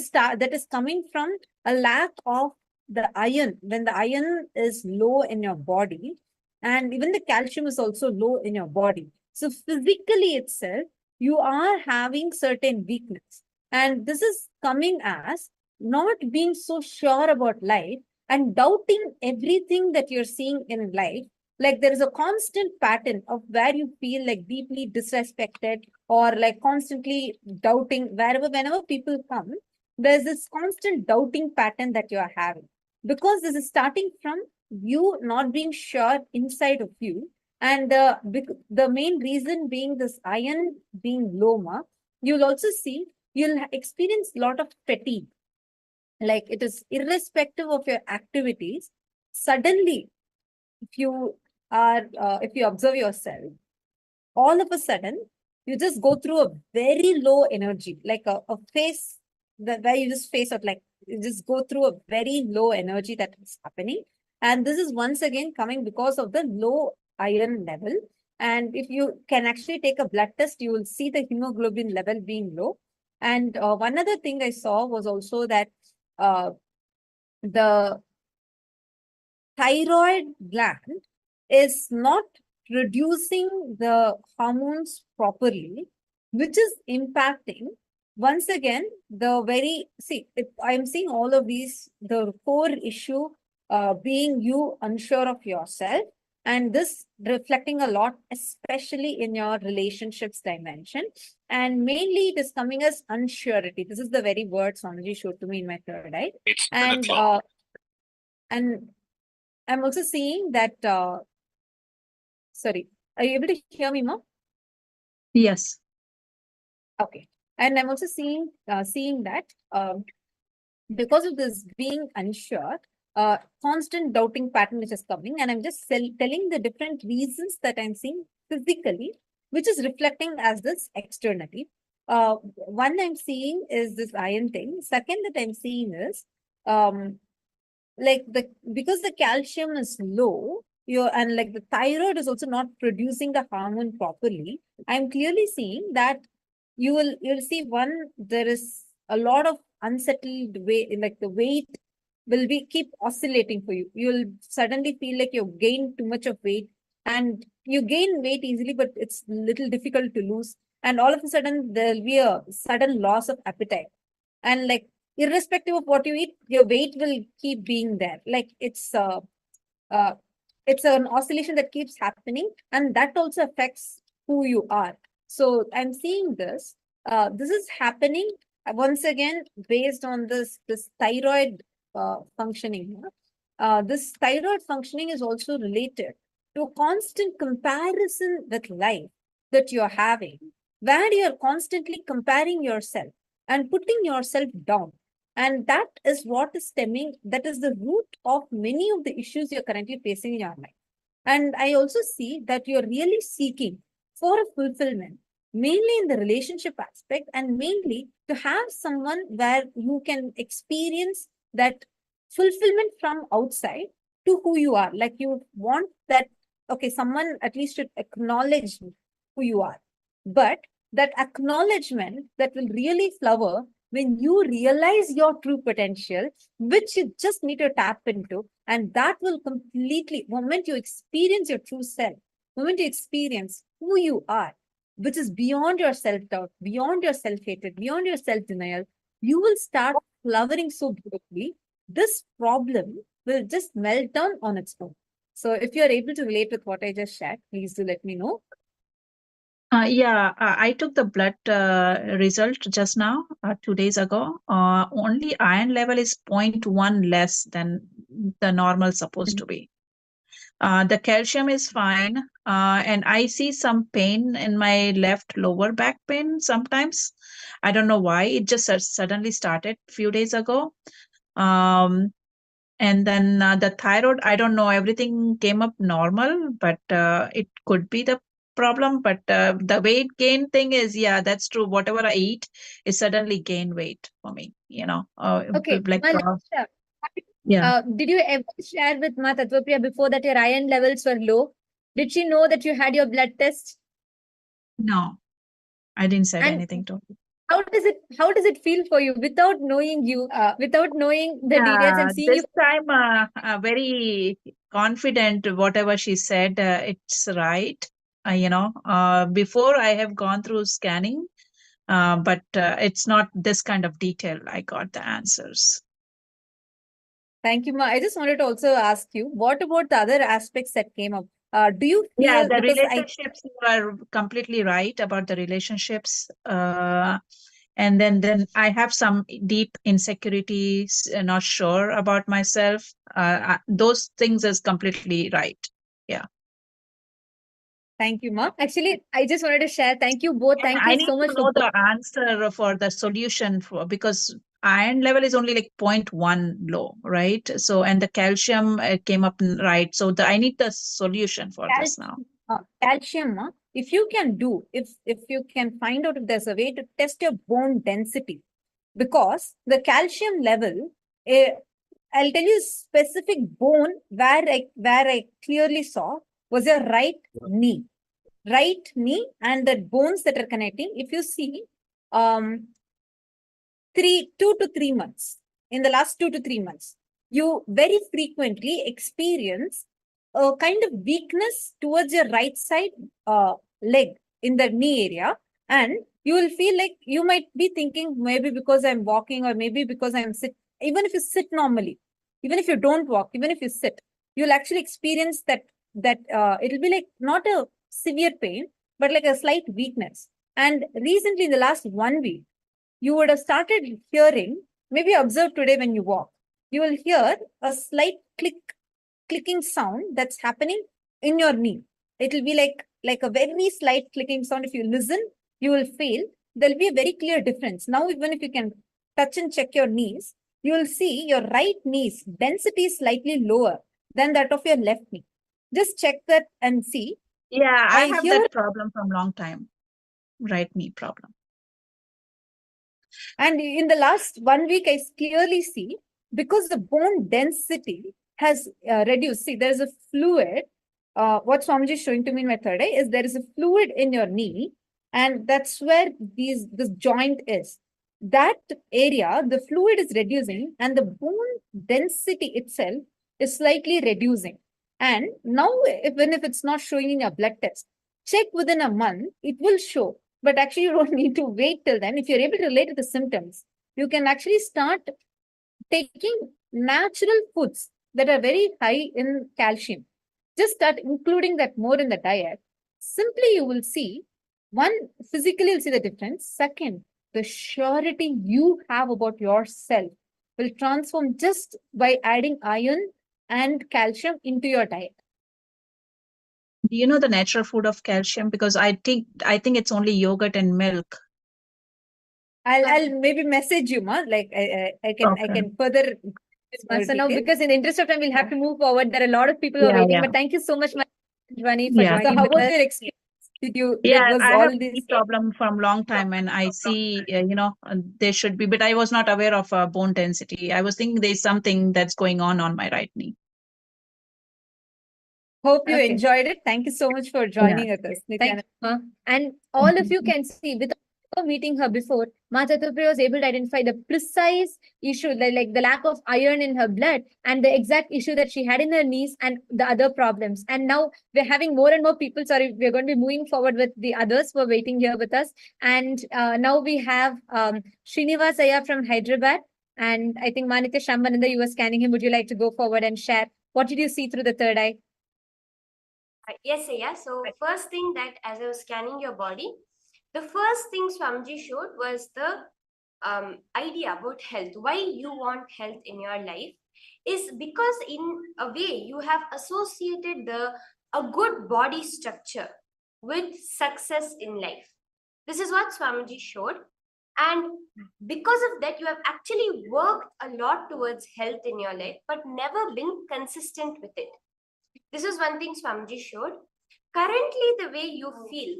is coming from a lack of the iron. When the iron is low in your body, and even the calcium is also low in your body. So physically itself, you are having certain weakness. And this is coming as not being so sure about life and doubting everything that you're seeing in life. Like there is a constant pattern of where you feel like deeply disrespected or like constantly doubting whenever people come, there's this constant doubting pattern that you are having, because this is starting from you not being sure inside of you. And the main reason being this iron being low, you'll also see you'll experience a lot of fatigue. Like it is irrespective of your activities. Suddenly, if you observe yourself, all of a sudden, you just go through a very low energy, like a phase where you just face out, like you just go through a very low energy that is happening. And this is once again coming because of the low iron level. And if you can actually take a blood test, you will see the hemoglobin level being low. And one other thing I saw was also that the thyroid gland is not producing the hormones properly, which is impacting once again the very, see, if I'm seeing all of these, the core issue being you unsure of yourself, and this reflecting a lot, especially in your relationships dimension. And mainly it is coming as unsurety. This is the very word Swamiji showed to me in my third eye. And I'm also seeing that, sorry, are you able to hear me, Ma? Yes. Okay. And I'm also seeing that because of this being unsure, constant doubting pattern which is coming, and I'm just telling the different reasons that I'm seeing physically, which is reflecting as this externally. One I'm seeing is this iron thing. Second that I'm seeing is like because the calcium is low, and like the thyroid is also not producing the hormone properly. I'm clearly seeing that you'll see there is a lot of unsettled weight, like the weight will keep oscillating for you. You'll suddenly feel like you've gained too much of weight, and you gain weight easily, but it's a little difficult to lose. And all of a sudden there'll be a sudden loss of appetite. And like irrespective of what you eat, your weight will keep being there. Like it's an oscillation that keeps happening, and that also affects who you are. So I'm seeing this. This is happening once again based on this thyroid functioning. This thyroid functioning is also related to constant comparison with life that you're having, where you're constantly comparing yourself and putting yourself down. And that is what is stemming, that is the root of many of the issues you're currently facing in your life. And I also see that you're really seeking for a fulfillment, mainly in the relationship aspect, and mainly to have someone where you can experience that fulfillment from outside to who you are. Like you want that, okay, someone at least should acknowledge who you are. But that acknowledgement that will really flower when you realize your true potential, which you just need to tap into, and that will completely, moment you experience your true self, moment you experience who you are, which is beyond your self-doubt, beyond your self-hatred, beyond your self-denial, you will start flowering so beautifully. This problem will just melt down on its own. So if you're able to relate with what I just shared, please do let me know. I took the blood result just now, 2 days ago. Only iron level is 0.1 less than the normal supposed to be. The calcium is fine, and I see some pain in my left lower back pain sometimes. I don't know why. It just suddenly started a few days ago. And then the thyroid, I don't know, everything came up normal, but it could be the problem. But the weight gain thing is, yeah, that's true. Whatever I eat is suddenly gain weight for me, Okay, like yeah. Did you ever share with Ma Tattvapriya before that your iron levels were low? Did she know that you had your blood test? No, I didn't say anything to her. How does it feel for you without knowing you, without knowing the details and seeing this time very confident whatever she said, it's right. Before I have gone through scanning, but it's not this kind of detail. I got the answers. Thank you, Ma. I just wanted to also ask you, what about the other aspects that came up? Do you feel, Yeah, the because relationships, you are completely right about the relationships. And then I have some deep insecurities, not sure about myself. Those things is completely right. Yeah. Thank you, Ma. Actually, I just wanted to share. Thank you both. Thank I you need so much to for know the answer for the solution because iron level is only like 0.1 low, right? So, and the calcium came up right. So I need the solution for this now. calcium. Ma. If you can do, if you can find out if there's a way to test your bone density, because the calcium level, I'll tell you specific bone where I clearly saw was your right knee. Right knee and the bones that are connecting, if you see 2 to 3 months, in the last 2 to 3 months, you very frequently experience a kind of weakness towards your right side leg in the knee area, and you will feel like you might be thinking maybe because I'm walking or maybe because I'm sit. Even if you sit normally, even if you don't walk, even if you sit, you'll actually experience that it'll be like not a severe pain, but like a slight weakness. And recently, in the last 1 week, you would have started hearing, maybe observe today when you walk, you will hear a slight clicking sound that's happening in your knee. It will be like a very slight clicking sound. If you listen, you will feel there'll be a very clear difference. Now, even if you can touch and check your knees, you will see your right knee's density is slightly lower than that of your left knee. Just check that and see. Yeah, I have that problem from long time. Right knee problem. And in the last 1 week, I clearly see because the bone density has reduced. See, there's a fluid. What Swamiji is showing to me in my third eye is there is a fluid in your knee, and that's where this joint is. That area, the fluid is reducing, and the bone density itself is slightly reducing. And now, even if it's not showing in your blood test, check within a month, it will show. But actually, you don't need to wait till then. If you're able to relate to the symptoms, you can actually start taking natural foods that are very high in calcium. Just start including that more in the diet. Simply, you will see, one, physically, you'll see the difference. Second, the surety you have about yourself will transform just by adding iron and calcium into your diet. Do you know the natural food of calcium? Because I think it's only yogurt and milk. I'll maybe message you, Ma. Like I can further discuss now, because in the interest of time, we'll have to move forward. There are a lot of people who are waiting, but thank you so much, Jwani, for joining. So how was your experience? I have this problem from long time, and I see, there should be, but I was not aware of bone density. I was thinking there's something that's going on my right knee. Hope you enjoyed it. Thank you so much for joining us. Thank you. And all of you can see, without meeting her before, Ma Chattopadhyay was able to identify the precise issue, like the lack of iron in her blood and the exact issue that she had in her knees and the other problems. And now we're having more and more people. Sorry, we're going to be moving forward with the others who are waiting here with us. And now we have Srinivas Ayya from Hyderabad. And I think Manitya Shambananda, you were scanning him. Would you like to go forward and share? What did you see through the third eye? Yes, yeah. So first thing that as I was scanning your body, the first thing Swamiji showed was the idea about health. Why you want health in your life is because in a way you have associated a good body structure with success in life. This is what Swamiji showed. And because of that, you have actually worked a lot towards health in your life, but never been consistent with it. This is one thing Swamiji showed. Currently, the way you feel,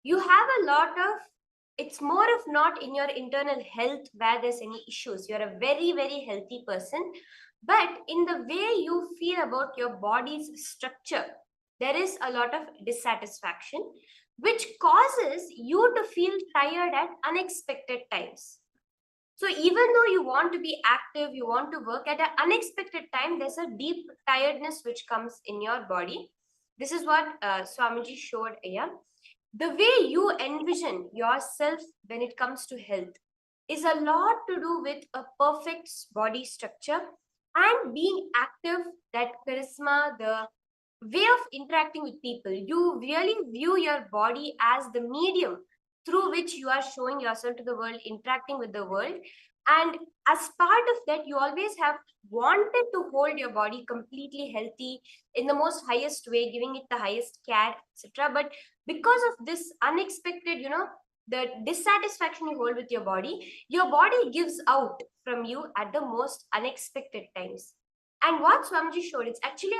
you have a lot of, it's more of not in your internal health where there's any issues. You're a very, very healthy person. But in the way you feel about your body's structure, there is a lot of dissatisfaction, which causes you to feel tired at unexpected times. So even though you want to be active, you want to work at an unexpected time, there's a deep tiredness which comes in your body. This is what Swamiji showed here. The way you envision yourself when it comes to health is a lot to do with a perfect body structure and being active, that charisma, the way of interacting with people. You really view your body as the medium through which you are showing yourself to the world, interacting with the world. And as part of that, you always have wanted to hold your body completely healthy in the most highest way, giving it the highest care, etc. But because of this unexpected, the dissatisfaction you hold with your body gives out from you at the most unexpected times. And what Swamiji showed, it's actually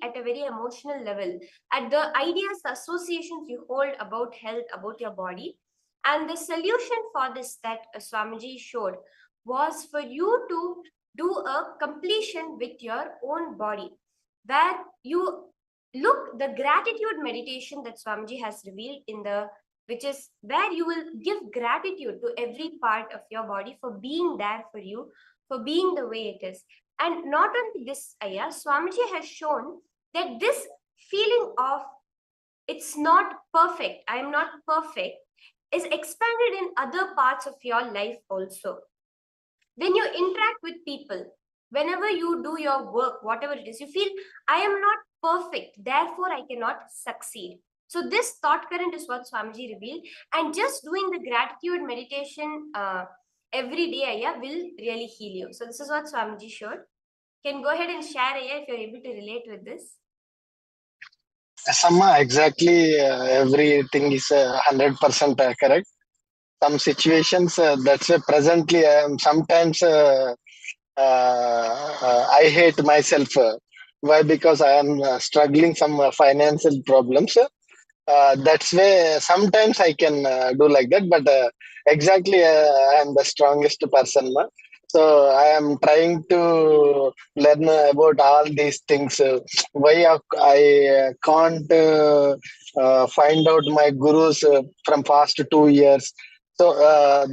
at a very emotional level, at the ideas, the associations you hold about health, about your body. And the solution for this that Swamiji showed was for you to do a completion with your own body, where you look the gratitude meditation that Swamiji has revealed which is where you will give gratitude to every part of your body for being there for you, for being the way it is. And not only this, Aya, Swamiji has shown that this feeling of it's not perfect, I am not perfect, is expanded in other parts of your life also. When you interact with people, whenever you do your work, whatever it is, you feel, I am not perfect, therefore I cannot succeed. So this thought current is what Swamiji revealed. And just doing the gratitude meditation every day, Aya, will really heal you. So this is what Swamiji showed. Can go ahead and share, Aya, if you're able to relate with this. Sama, exactly. Everything is 100% correct. Some situations, that's why presently I am sometimes I hate myself. Why? Because I am struggling some financial problems. That's why sometimes I can do like that, but exactly I am the strongest person. So I am trying to learn about all these things. Why I can't find out my gurus from past 2 years. So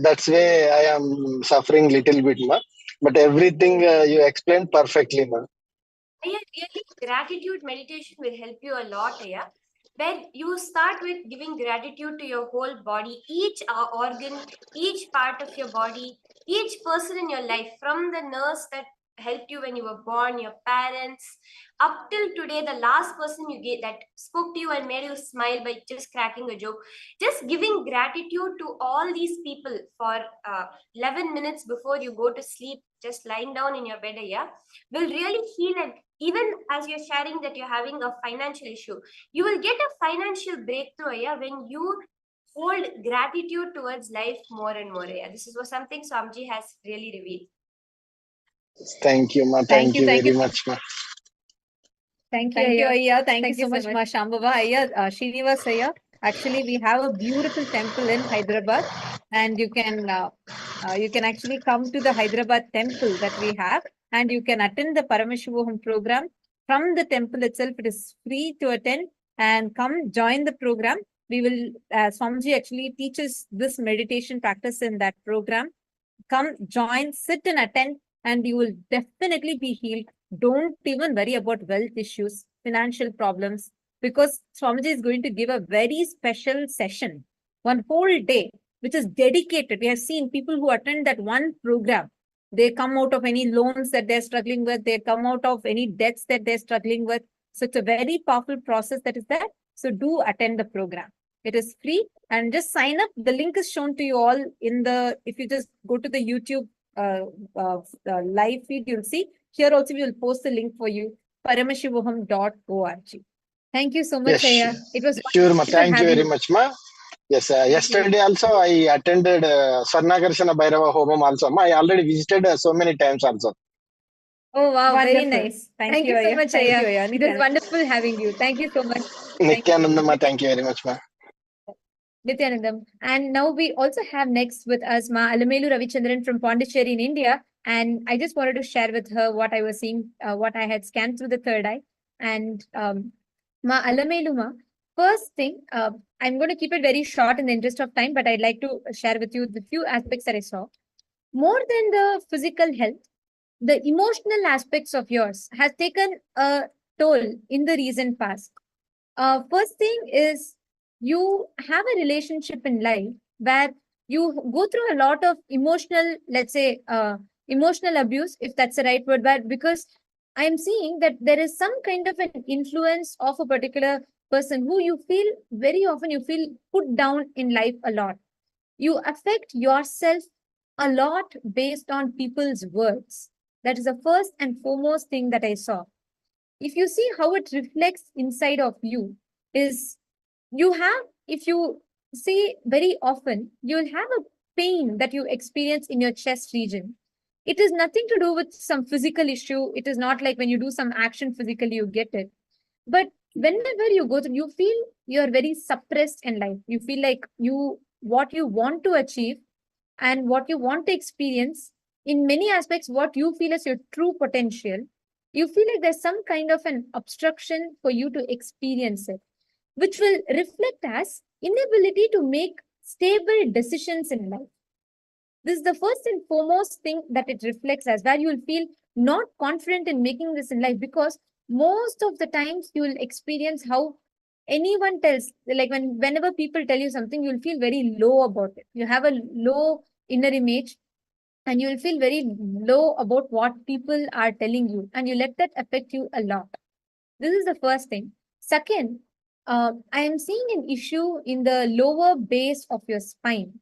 that's why I am suffering little bit, ma. But everything you explained perfectly, ma. Aya, really, gratitude meditation will help you a lot, Aya. Where you start with giving gratitude to your whole body, each organ, each part of your body, each person in your life, from the nurse that helped you when you were born, your parents, up till today, the last person you get that spoke to you and made you smile by just cracking a joke. Just giving gratitude to all these people for 11 minutes before you go to sleep, just lying down in your bed, yeah, will really heal. And even as you're sharing that you're having a financial issue, you will get a financial breakthrough, yeah, when you hold gratitude towards life more and more. Yeah, this is what something Swamiji has really revealed. Thank you, ma. Thank you very much, ma. Thank you, Aya. Thank you so much, Ma Shambhava. Aya, Srinivas Aya. Actually, we have a beautiful temple in Hyderabad, and you can actually come to the Hyderabad temple that we have, and you can attend the Paramashivoham program from the temple itself. It is free to attend, and come join the program. We will, Swamiji actually teaches this meditation practice in that program. Come join, sit and attend, and you will definitely be healed. Don't even worry about wealth issues, financial problems, because Swamiji is going to give a very special session, one whole day, which is dedicated. We have seen people who attend that one program, they come out of any loans that they're struggling with, they come out of any debts that they're struggling with. So it's a very powerful process that is there. So do attend the program. It is free, and just sign up. The link is shown to you all if you just go to the YouTube live feed, you'll see. Here also we will post the link for you, paramashivoham.org. Thank you so much, Yes, Aya. It was sure, ma. wonderful Thank you having very much, ma. Yes, yesterday also I attended Swarnakarshana Bhairava Homam also. Ma, I already visited so many times also. Oh, wow. Very Wonderful. nice. Thank you so much, Thank Aya. you, Aya. It was wonderful having you. Thank you so much. Nityananda, ma. Thank you very much, ma. Nityanandam. And now we also have next with us Ma Alamelu Ravichandran from Pondicherry in India. And I just wanted to share with her what I was seeing, what I had scanned through the third eye. And Ma Alamelu, ma, first thing, I'm going to keep it very short in the interest of time, but I'd like to share with you the few aspects that I saw. More than the physical health, the emotional aspects of yours has taken a toll in the recent past. First thing is you have a relationship in life where you go through a lot of emotional, let's say, emotional abuse, if that's the right word, but because I'm seeing that there is some kind of an influence of a particular person who you feel very often you feel put down in life a lot. You affect yourself a lot based on people's words. That is the first and foremost thing that I saw. If you see how it reflects inside of you, is you have, if you see very often, you'll have a pain that you experience in your chest region. It is nothing to do with some physical issue. It is not like when you do some action physically, you get it. But whenever you go through, you feel you're very suppressed in life. You feel like what you want to achieve and what you want to experience, in many aspects, what you feel as your true potential, you feel like there's some kind of an obstruction for you to experience it, which will reflect as inability to make stable decisions in life. This is the first and foremost thing that it reflects as, where you will feel not confident in making this in life, because most of the times you will experience how anyone tells, like whenever people tell you something, you'll feel very low about it. You have a low inner image and you will feel very low about what people are telling you, and you let that affect you a lot. This is the first thing. Second, I am seeing an issue in the lower base of your spine,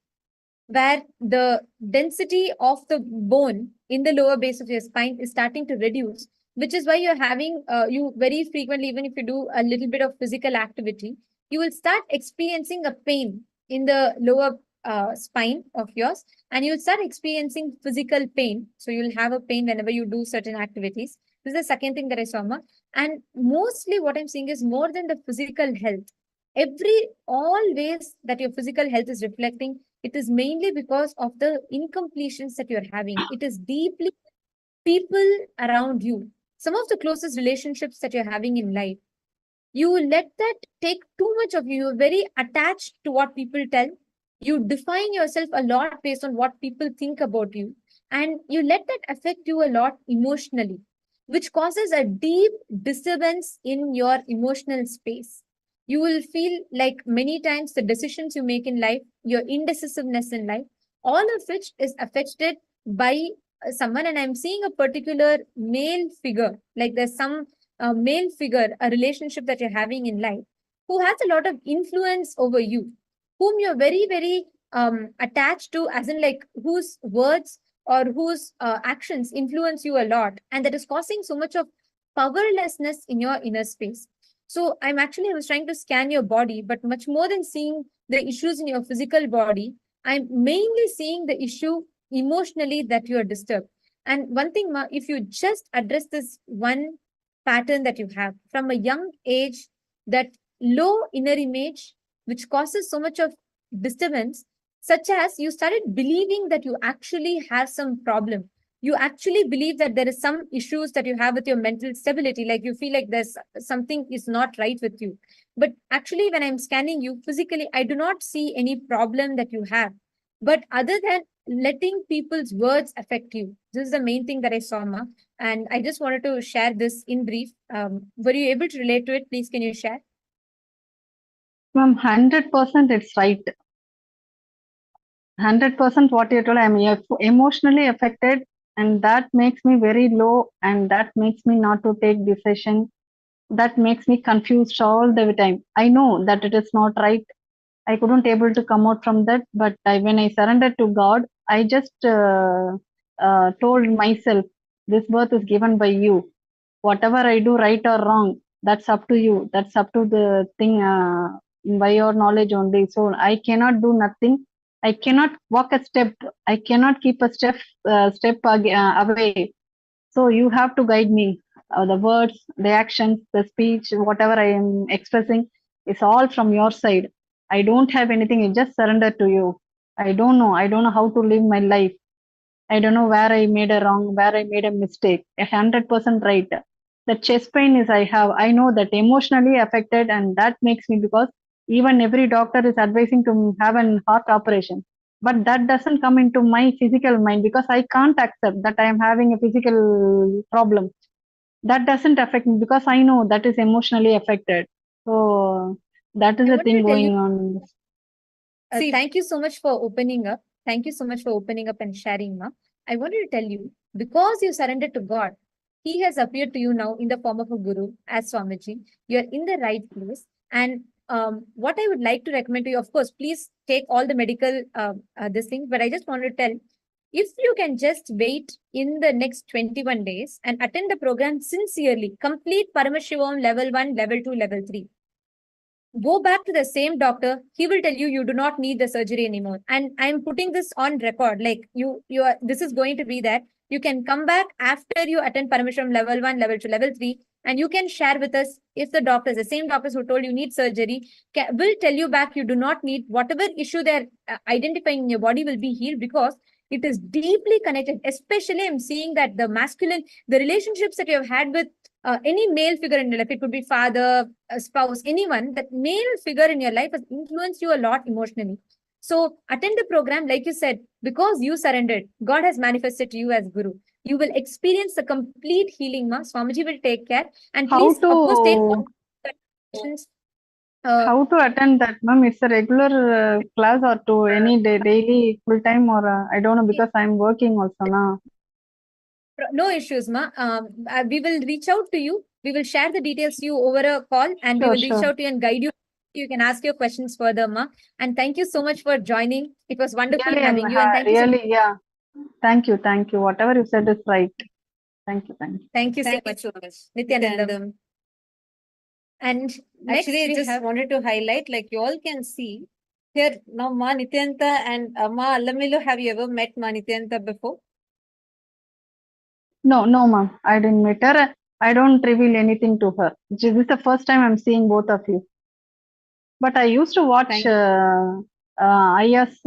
where the density of the bone in the lower base of your spine is starting to reduce, which is why you're having, you very frequently, even if you do a little bit of physical activity, you will start experiencing a pain in the lower spine of yours, and you'll start experiencing physical pain. So you'll have a pain whenever you do certain activities. This is the second thing that I saw, Ma. And mostly what I'm seeing is more than the physical health. All ways that your physical health is reflecting, it is mainly because of the incompletions that you're having. It is deeply people around you, some of the closest relationships that you're having in life. You let that take too much of you. You're very attached to what people tell. You define yourself a lot based on what people think about you. And you let that affect you a lot emotionally, which causes a deep disturbance in your emotional space. You will feel like many times the decisions you make in life, your indecisiveness in life, all of which is affected by someone. And I'm seeing a particular male figure, like there's some male figure, a relationship that you're having in life, who has a lot of influence over you, whom you're very, very attached to, as in like whose words or whose actions influence you a lot. And that is causing so much of powerlessness in your inner space. So I was trying to scan your body, but much more than seeing the issues in your physical body, I'm mainly seeing the issue emotionally that you are disturbed. And one thing, Ma, if you just address this one pattern that you have from a young age, that low inner image, which causes so much of disturbance, such as you started believing that you actually have some problem. You actually believe that there is some issues that you have with your mental stability, like you feel like there's something is not right with you. But actually, when I'm scanning you physically, I do not see any problem that you have. But other than letting people's words affect you, this is the main thing that I saw, Ma. And I just wanted to share this in brief. Were you able to relate to it? Please, can you share? Ma'am, 100% it's right. 100% what you told, I'm emotionally affected, and that makes me very low, and that makes me not to take decision. That makes me confused all the time. I know that it is not right. I couldn't able to come out from that, but when I surrendered to God, I just told myself, this birth is given by you. Whatever I do, right or wrong, that's up to you. That's up to the thing by your knowledge only. So I cannot do nothing. I cannot walk a step. I cannot keep a step away. So you have to guide me. The words, the actions, the speech, whatever I am expressing, is all from your side. I don't have anything. I just surrender to you. I don't know. I don't know how to live my life. I don't know where I made a wrong, where I made a mistake. 100% right. The chest pain is I have. I know that emotionally affected, and that makes me, because even every doctor is advising to have an heart operation. But that doesn't come into my physical mind, because I can't accept that I am having a physical problem. That doesn't affect me, because I know that is emotionally affected. So that is I the wanted thing to tell you, going on. thank you so much for opening up. Thank you so much for opening up and sharing, Ma. I wanted to tell you, because you surrendered to God, He has appeared to you now in the form of a guru, as Swamiji. You're in the right place. And what I would like to recommend to you, of course, please take all the medical this thing, but I just want to tell, if you can just wait in the next 21 days and attend the program sincerely, complete Paramashivoham Level 1, Level 2, Level 3. Go back to the same doctor. He will tell you do not need the surgery anymore. And I'm putting this on record. Like this is going to be that you can come back after you attend Paramashivam Level 1, Level 2, Level 3, and you can share with us if the doctors, the same doctors who told you need surgery, will tell you back you do not need whatever issue they're identifying in your body will be healed, because it is deeply connected. Especially, I'm seeing that the relationships that you have had with any male figure in your life, it could be father, a spouse, anyone, that male figure in your life has influenced you a lot emotionally. So attend the program, like you said, because you surrendered, God has manifested to you as Guru. You will experience the complete healing, Ma. Swamiji will take care. And How please, of course, take to questions. how to attend that, ma'am? It's a regular class or to any day, daily, full time, or I don't know, because I'm working also now. No issues, Ma. We will reach out to you. We will share the details to you over a call, and we Sure, will reach sure. out to you and guide you. You can ask your questions further, Ma. And thank you so much for joining. It was wonderful Really, having you. And thank you so much. really, yeah. Thank you, thank you. Whatever you said is right. Thank you, thank you. Thank you so much, Nityanandam. And next Actually, I we just have wanted to highlight, like you all can see here now, Ma Nityanta and Ma Allamilu. Have you ever met Ma Nityanta before? No, no, ma'am. I didn't meet her. I don't reveal anything to her. This is the first time I'm seeing both of you. But I used to watch Aya's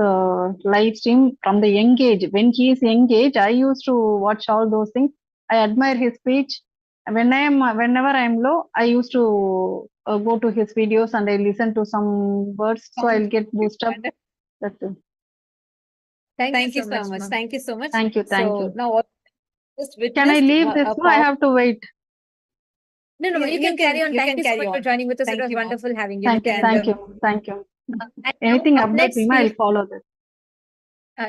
live stream from the young age. When he is young age, I used to watch all those things. I admire his speech. Whenever I'm low, I used to go to his videos and I listen to some words, so I'll get boost up. That's it. Thank you so much. Thank you so much. Thank you, thank you. Now, just Can I witnessed leave this? a No, I have to wait. No, you can carry on. Thank you so carry much for on. joining with us. Thank It was you, Ma. wonderful having you. Thank you, thank you, thank you. Anything up about next Bhima, we I'll follow this.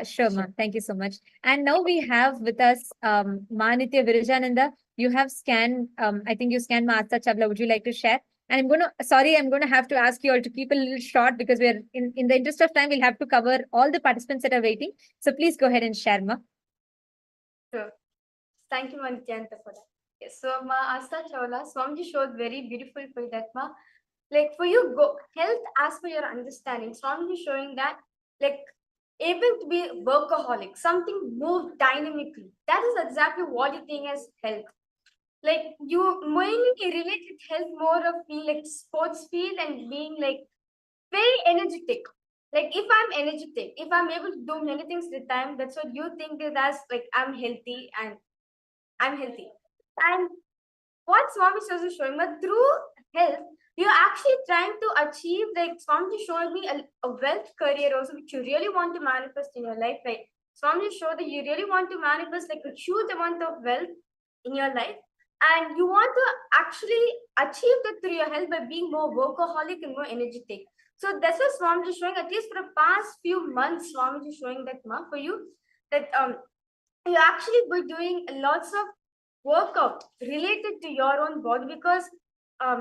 Sure, Ma. Thank you so much. And now we have with us Ma Nitya Virajananda. You have scanned, I think you scanned Ma Asta Chavla. Would you like to share? And I'm going to have to ask you all to keep a little short, because we're in the interest of time, we'll have to cover all the participants that are waiting. So please go ahead and share, Ma. Sure. Thank you, Nityanta, for that. Yes, so Ma Asta Chawla, Swamiji showed very beautiful for that, Ma. Like for you, health as per your understanding. Swamiji showing that, like, able to be workaholic, something move dynamically. That is exactly what you think as health. Like you mainly relate with health more of being like sports field and being like very energetic. Like if I'm energetic, if I'm able to do many things at the time, that's what you think is as like I'm healthy and I'm healthy. And what Swami is showing, but through health, you're actually trying to achieve, like Swami showed me a wealth career also, which you really want to manifest in your life. Like Swami showed that you really want to manifest like a huge amount of wealth in your life. And you want to actually achieve that through your health by being more workaholic and more energetic. So that's what Swami is showing, at least for the past few months, Swami is showing that for you, that you actually be doing lots of workout related to your own body, because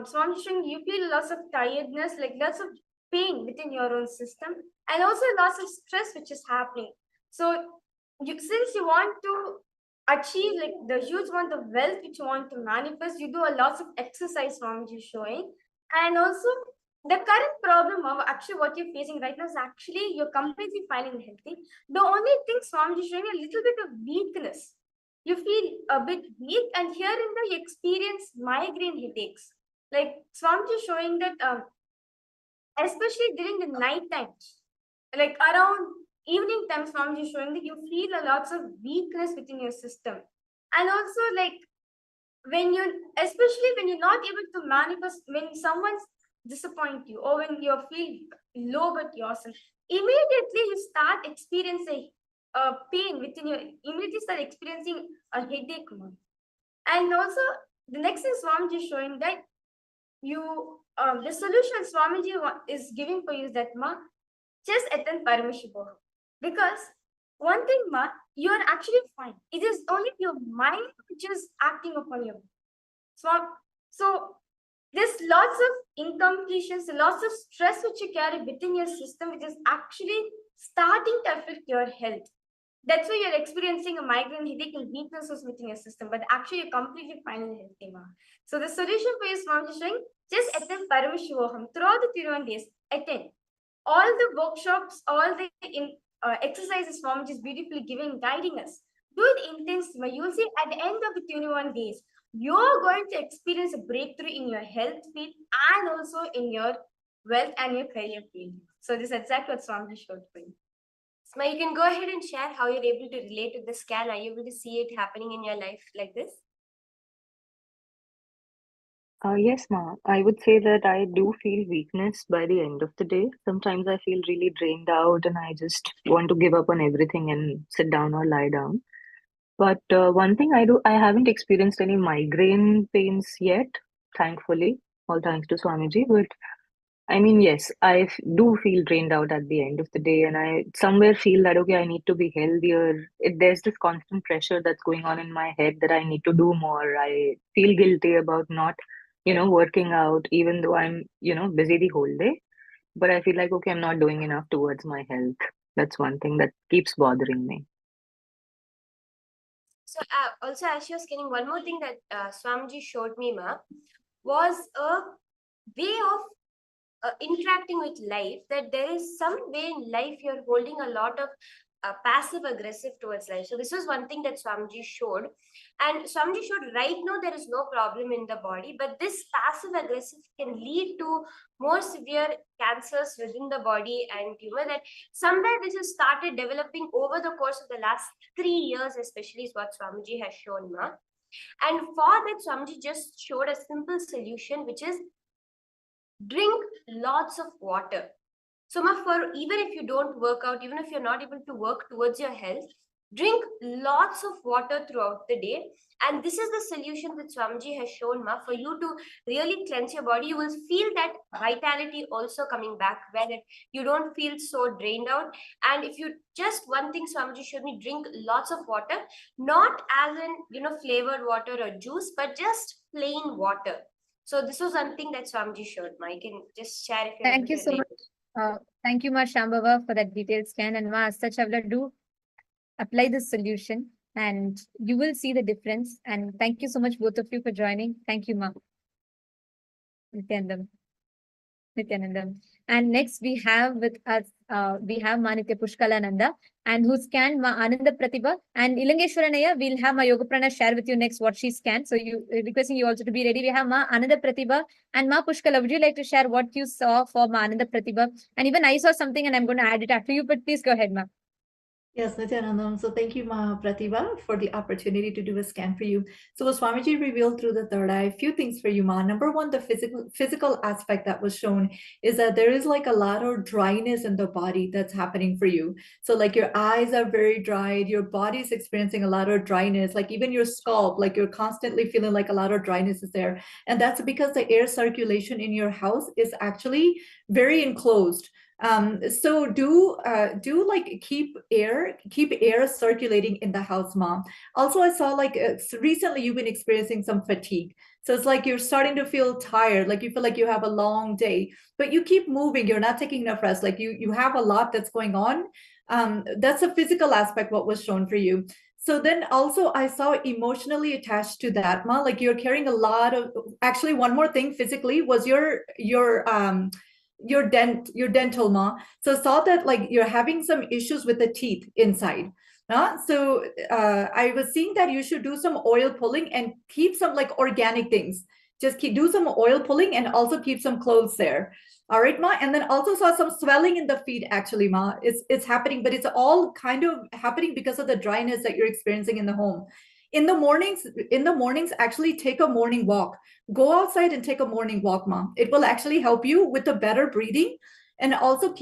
Swami showing you feel lots of tiredness, like lots of pain within your own system, and also lots of stress which is happening. So since you want to achieve like the huge amount of wealth which you want to manifest, you do a lots of exercise, Swamiji showing. And also the current problem of actually what you're facing right now is actually you're completely fine and healthy. The only thing Swamiji showing a little bit of weakness. You feel a bit weak, and here in the you experience migraine headaches. Like Swamiji showing that especially during the night time, like around evening time, Swamiji is showing that you feel a lots of weakness within your system. And also like especially when you're not able to manifest, when someone's disappoint you, or when you feel low with yourself, immediately you start experiencing pain within your, immediately start experiencing a headache. And also the next thing Swamiji is showing that the solution Swamiji is giving for you is that, ma, just attend Paramashivoham. Because one thing, ma, you are actually fine. It is only your mind which is acting upon you. So there's lots of incompletions, lots of stress which you carry within your system, which is actually starting to affect your health. That's why you're experiencing a migraine headache and weaknesses within your system, but actually you're completely fine and healthy, ma. So the solution for you is, Swamiji showing, just attend Paramashivoham throughout the 21 days. Attend all the workshops, all the exercises Swamiji is beautifully giving, guiding us. Do it intensely. You'll see at the end of the 21 days, you're going to experience a breakthrough in your health field and also in your wealth and your career field. So this is exactly what Swamiji showed for you. So you can go ahead and share how you're able to relate to the scan. Are you able to see it happening in your life like this? Yes, Ma. I would say that I do feel weakness by the end of the day. Sometimes I feel really drained out and I just want to give up on everything and sit down or lie down. But one thing I haven't experienced any migraine pains yet, thankfully, all thanks to Swamiji. But I mean, yes, do feel drained out at the end of the day, and I somewhere feel that, okay, I need to be healthier. There's this constant pressure that's going on in my head that I need to do more. I feel guilty about not, working out, even though I'm, busy the whole day. But I feel like, okay, I'm not doing enough towards my health. That's one thing that keeps bothering me. So also, as she was getting, one more thing that Swamiji showed me, ma, was a way of interacting with life, that there is some way in life you're holding a lot of passive aggressive towards life. So this was one thing that Swamiji showed. And Swamiji showed right now there is no problem in the body, but this passive aggressive can lead to more severe cancers within the body and tumor, that somewhere this has started developing over the course of the last 3 years, especially is what Swamiji has shown, ma. And for that, Swamiji just showed a simple solution, which is drink lots of water. So, ma, for even if you don't work out, even if you're not able to work towards your health, drink lots of water throughout the day. And this is the solution that Swamiji has shown, ma, for you to really cleanse your body. You will feel that vitality also coming back, where you don't feel so drained out. And if you just one thing Swamiji showed me, drink lots of water, not as in, flavored water or juice, but just plain water. So this was one thing that Swamiji showed, ma. You can just share if you're Thank you so much. Thank you, Ma Shambhava, for that detailed scan. And Ma, as such, I will do apply this solution and you will see the difference. And thank you so much, both of you, for joining. Thank you, Ma. Nityanandam. And next we have with us, we have Ma Nitya Pushkalananda, and who scanned Ma Ananda Pratibha. And Ilangeshwaranaya, we'll have Ma Yoga Prana share with you next what she scanned. So you requesting you also to be ready. We have Ma Ananda Pratibha and Ma Pushkala. Would you like to share what you saw for Ma Ananda Pratibha? And even I saw something and I'm going to add it after you, but please go ahead, Ma. Yes, Nityanandam. So thank you, Ma Pratibha, for the opportunity to do a scan for you. So what Swamiji revealed through the third eye, a few things for you, Ma. Number one, the physical aspect that was shown is that there is like a lot of dryness in the body that's happening for you. So like your eyes are very dried, your body is experiencing a lot of dryness, like even your scalp, like you're constantly feeling like a lot of dryness is there. And that's because the air circulation in your house is actually very enclosed. So do like keep air circulating in the house, Mom. Also, I saw like recently you've been experiencing some fatigue. So it's like you're starting to feel tired, like you feel like you have a long day, but you keep moving. You're not taking enough rest. Like you have a lot that's going on. That's a physical aspect, what was shown for you. So then also I saw emotionally attached to that, Ma, like you're carrying a lot of, actually one more thing physically was your dental, Ma. So saw that like you're having some issues with the teeth inside. So I was seeing that you should do some oil pulling and keep some like organic things. Just do some oil pulling and also keep some clothes there. All right, Ma. And then also saw some swelling in the feet, actually, Ma. It's happening, but it's all kind of happening because of the dryness that you're experiencing in the home. In the mornings, actually take a morning walk. Go outside and take a morning walk, Mom. It will actually help you with the better breathing And also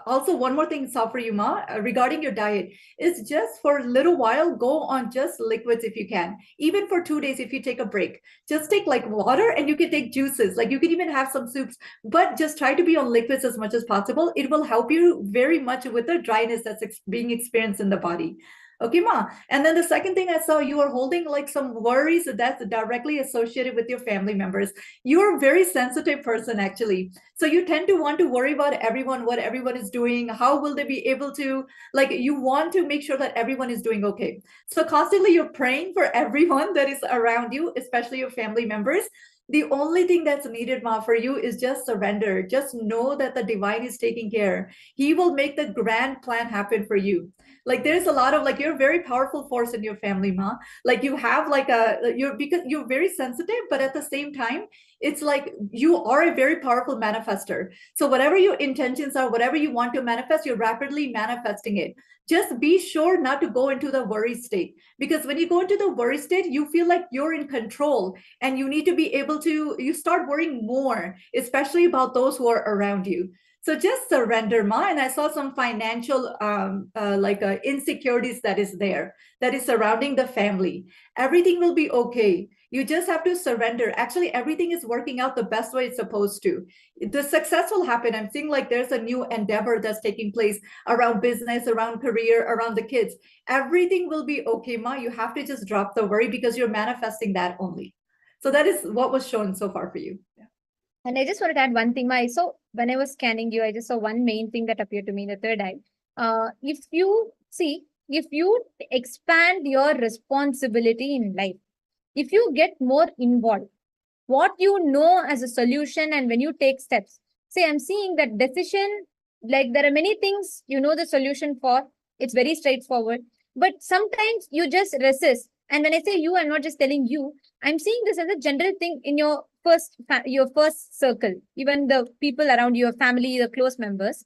also one more thing, Sa, for you, Ma, regarding your diet, is just for a little while, go on just liquids if you can. Even for 2 days, if you take a break, just take like water, and you can take juices. Like you can even have some soups, but just try to be on liquids as much as possible. It will help you very much with the dryness that's being experienced in the body. Okay, Ma. And then the second thing I saw, you are holding like some worries that's directly associated with your family members. You're a very sensitive person, actually. So you tend to want to worry about everyone, what everyone is doing, how will they be able to, like, you want to make sure that everyone is doing okay. So constantly you're praying for everyone that is around you, especially your family members. The only thing that's needed, Ma, for you is just surrender. Just know that the divine is taking care. He will make the grand plan happen for you. Like there's a lot of like, you're a very powerful force in your family, Ma. Like you have like because you're very sensitive, but at the same time, it's like you are a very powerful manifester. So whatever your intentions are, whatever you want to manifest, you're rapidly manifesting it. Just be sure not to go into the worry state, because when you go into the worry state, you feel like you're in control, and you need to be able to, you start worrying more, especially about those who are around you. So just surrender, Ma. And I saw some financial insecurities that is there, that is surrounding the family. Everything will be okay. You just have to surrender. Actually, everything is working out the best way it's supposed to. The success will happen. I'm seeing like there's a new endeavor that's taking place around business, around career, around the kids. Everything will be okay, Ma. You have to just drop the worry, because you're manifesting that only. So that is what was shown so far for you. Yeah. And I just wanted to add one thing, Ma. So when I was scanning you, I just saw one main thing that appeared to me in the third eye. If you expand your responsibility in life, if you get more involved, what you know as a solution, and when you take steps, say, I'm seeing that decision, like there are many things you know the solution for, it's very straightforward, but sometimes you just resist. And when I say you, I'm not just telling you, I'm seeing this as a general thing in your first circle, even the people around you, your family, your close members.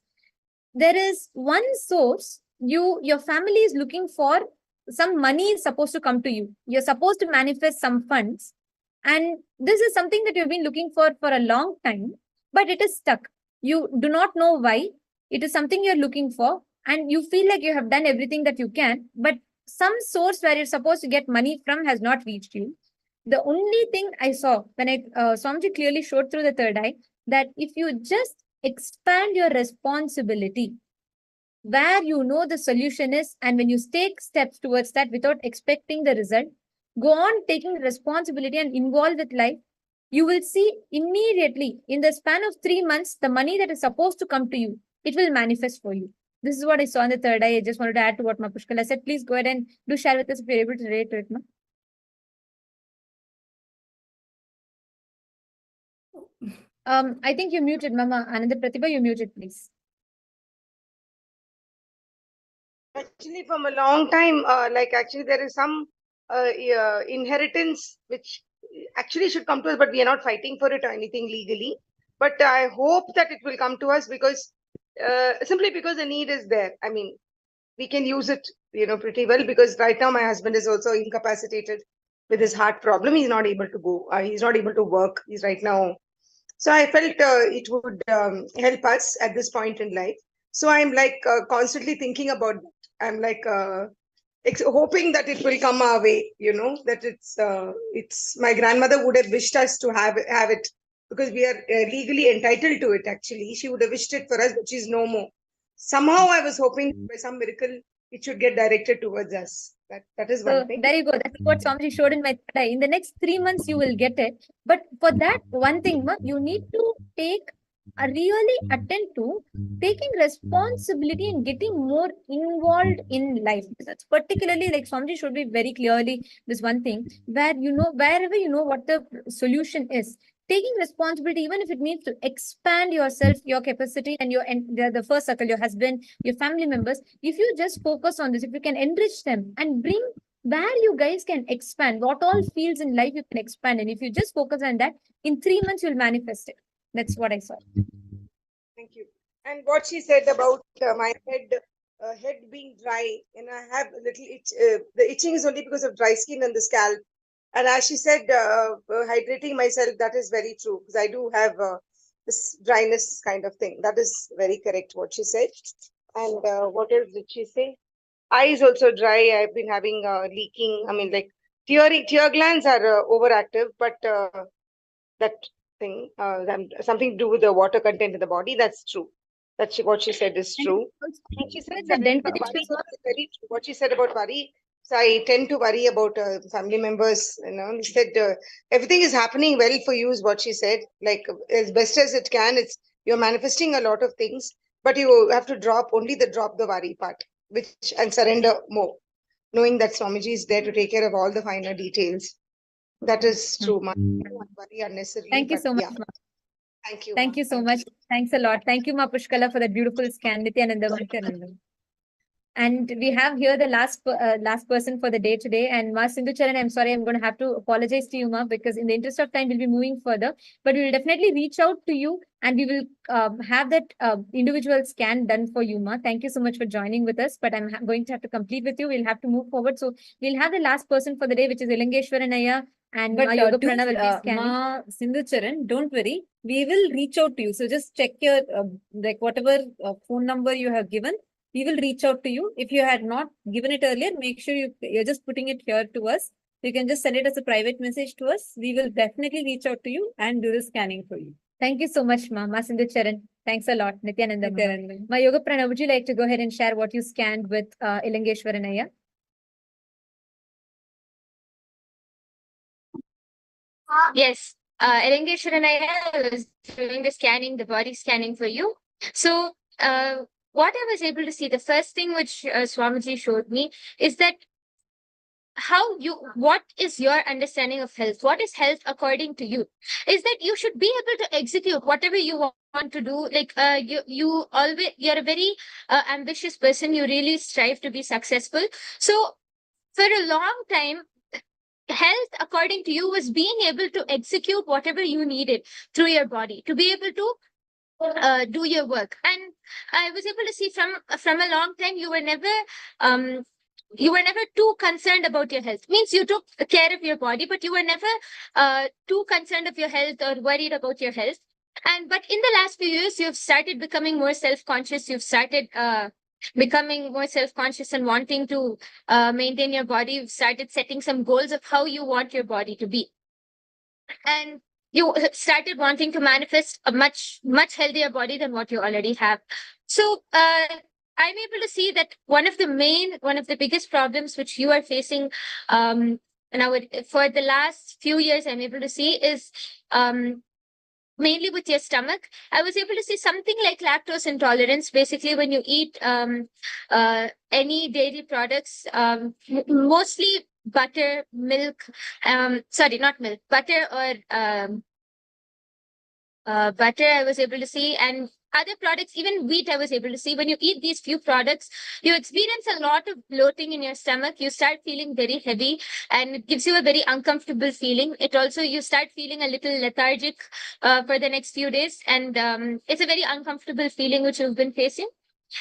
There is one source, your family is looking for some money is supposed to come to you. You're supposed to manifest some funds. And this is something that you've been looking for a long time, but it is stuck. You do not know why. It is something you're looking for, and you feel like you have done everything that you can, but some source where you're supposed to get money from has not reached you. The only thing I saw when Swamiji clearly showed through the third eye, that if you just expand your responsibility, where you know the solution is, and when you take steps towards that without expecting the result, go on taking responsibility and involve with life, you will see immediately in the span of 3 months, the money that is supposed to come to you, it will manifest for you. This is what I saw in the third eye. I just wanted to add to what Pushkala said. Please go ahead and do share with us if you're able to relate to it, Ma. I think you're muted, Mama. Ananda Pratibha, you're muted, please. Actually, from a long time, actually there is some inheritance which actually should come to us, but we are not fighting for it or anything legally. But I hope that it will come to us, because simply because the need is there. I mean, we can use it, pretty well, because right now my husband is also incapacitated with his heart problem. He's not able to go. He's not able to work. He's right now. So I felt it would help us at this point in life. So I'm like constantly thinking about that. I'm like hoping that it will come our way, that it's my grandmother would have wished us to have it, because we are legally entitled to it. Actually, she would have wished it for us, but she's no more. Somehow I was hoping by some miracle it should get directed towards us. That is one thing. There you go. That's what Swamiji showed in my eye. In the next 3 months, you will get it. But for that one thing, you need to really attend to taking responsibility and getting more involved in life. That's particularly like Swamiji showed me very clearly this one thing, where wherever you know what the solution is, taking responsibility, even if it means to expand yourself, your capacity, and the first circle, your husband, your family members, if you just focus on this, if you can enrich them and bring where you guys can expand, what all fields in life you can expand, and if you just focus on that, in 3 months you'll manifest it. That's what I saw. Thank you. And what she said about my head being dry, and I have a little itch. The itching is only because of dry skin on the scalp. And as she said, hydrating myself, that is very true, because I do have this dryness kind of thing. That is very correct what she said. And what else did she say? Eyes also dry. I've been having leaking. I mean, like tear glands are overactive, but that thing, something to do with the water content in the body. That's true. That's what she said is true. And she said the dental worry issues is very true. What she said about worry. So I tend to worry about family members. She said everything is happening well for you is what she said. Like as best as it can. It's you're manifesting a lot of things, but you have to drop the worry part, and surrender more, knowing that Swamiji is there to take care of all the finer details. That is true. Ma. Worry unnecessarily. Thank you But so much, yeah. Ma. Thank you. Thank Ma. you so Thank much. Thanks a lot. Thank you, Ma Pushkala, for that beautiful scan. Nityanandam. And we have here the last person for the day today. And Ma Sindhu Charan, I'm sorry, I'm going to have to apologize to you, Ma, because in the interest of time, we'll be moving further. But we will definitely reach out to you and we will have that individual scan done for you, Ma. Thank you so much for joining with us. But I'm going to have to complete with you. We'll have to move forward. So we'll have the last person for the day, which is Ilangeshwaranaya. And But Ma Yoga do, Prana will be scanning. Ma Sindhu Charan, don't worry. We will reach out to you. So just check your, like whatever phone number you have given, we will reach out to you. If you had not given it earlier, make sure you're just putting it here to us. You can just send it as a private message to us. We will definitely reach out to you and do the scanning for you. Thank you so much, Ma Sindhu Charan. Thanks a lot, Nityananda. Ma Yoga Prana, would you like to go ahead and share what you scanned with Ilangeshwaranaya? Yes, Ilangeshwaranaya was doing the scanning, the body scanning for you. So, what I was able to see, the first thing which Swamiji showed me is that what is your understanding of health? What is health according to you? Is that you should be able to execute whatever you want to do. Like you're a very ambitious person. You really strive to be successful. So for a long time, health according to you was being able to execute whatever you needed through your body to be able to do your work. And I was able to see from a long time you were never too concerned about your health. Means you took care of your body, but you were never too concerned of your health or worried about your health. But in the last few years, you've started becoming more self-conscious. You've started becoming more self-conscious and wanting to maintain your body. You've started setting some goals of how you want your body to be. And you started wanting to manifest a much, much healthier body than what you already have. So I'm able to see that one of the biggest problems which you are facing for the last few years, I'm able to see is mainly with your stomach. I was able to see something like lactose intolerance. Basically, when you eat any dairy products, mostly butter, milk, sorry, not milk, butter or butter, I was able to see, and other products, even wheat, I was able to see. When you eat these few products, you experience a lot of bloating in your stomach. You start feeling very heavy and it gives you a very uncomfortable feeling. It also, you start feeling a little lethargic for the next few days. And it's a very uncomfortable feeling which you've been facing.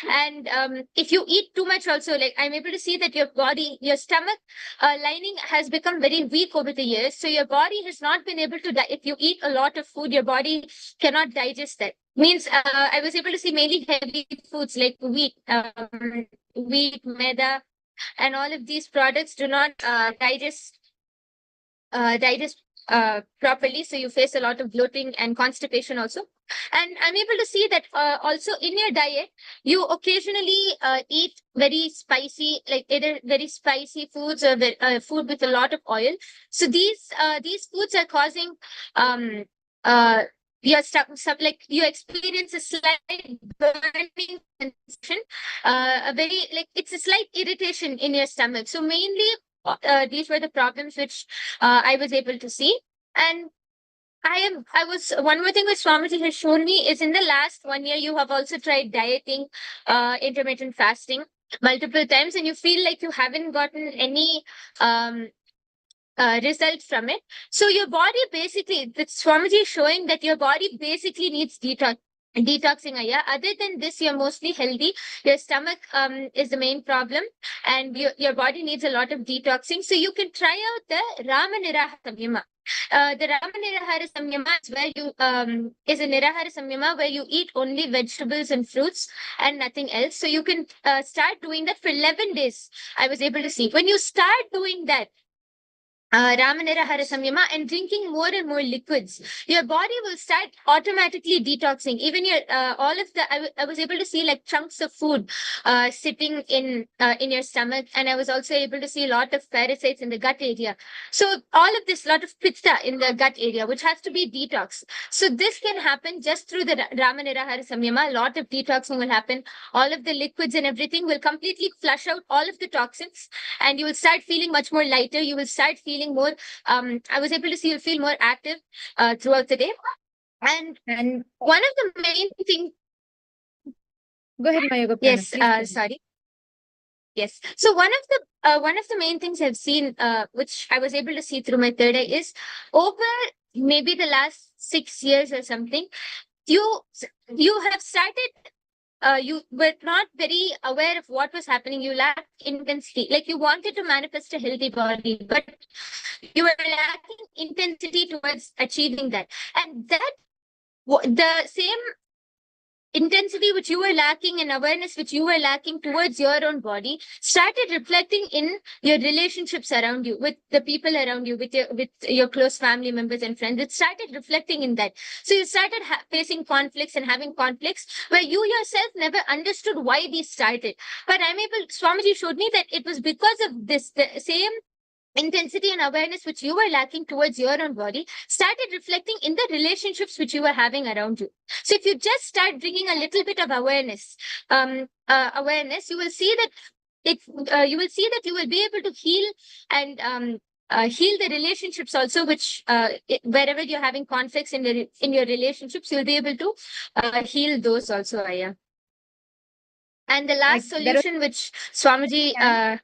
And if you eat too much also, like I'm able to see that your body, your stomach lining has become very weak over the years. So your body has not been able to, if you eat a lot of food, your body cannot digest that. Means I was able to see mainly heavy foods like wheat, maida, and all of these products do not digest properly. So you face a lot of bloating and constipation also. And I'm able to see that also in your diet, you occasionally eat very spicy, like either very spicy foods or food with a lot of oil. So these foods are causing your like you experience a slight burning sensation, a very like it's a slight irritation in your stomach. So mainly these were the problems which I was able to see. And one more thing which Swamiji has shown me is in the last 1 year, you have also tried dieting, intermittent fasting multiple times, and you feel like you haven't gotten any result from it. So your body basically, the Swamiji is showing that your body basically needs detox. detoxing Aya. Other than this, you're mostly healthy. Your stomach is the main problem, and your body needs a lot of detoxing. So you can try out the Rama Niraha Samyama. The Rama Nirahara Samyama is where you is a Nirahara Samyama where you eat only vegetables and fruits and nothing else. So you can start doing that for 11 days. I was able to see when you start doing that, Ramanirahara Samyama, and drinking more and more liquids, your body will start automatically detoxing. Even your all of the I was able to see like chunks of food sitting in your stomach, and I was also able to see a lot of parasites in the gut area. So all of this, lot of pitta in the gut area, which has to be detox. So this can happen just through the Ramanirahara Samyama. A lot of detoxing will happen. All of the liquids and everything will completely flush out all of the toxins, and you will start feeling much more lighter. You will start feeling more I was able to see you feel more active throughout the day. And one of the main things, go ahead, my yoga yes, prana, sorry. Yes. So one of the main things I've seen, which I was able to see through my third eye, is over maybe the last 6 years or something, you have started you were not very aware of what was happening. You lacked intensity. Like you wanted to manifest a healthy body, but you were lacking intensity towards achieving that. And that the same intensity which you were lacking and awareness which you were lacking towards your own body started reflecting in your relationships around you, with the people around you, with your close family members and friends. It started reflecting in that. So you started facing conflicts and having conflicts where you yourself never understood why these started. But Swamiji showed me that it was because of this, the same intensity and awareness which you were lacking towards your own body started reflecting in the relationships which you were having around you. So if you just start bringing a little bit of awareness, you will see that you will be able to heal and heal the relationships also, which wherever you're having conflicts in your relationships, you'll be able to heal those also, Aya. And the last solution which Swamiji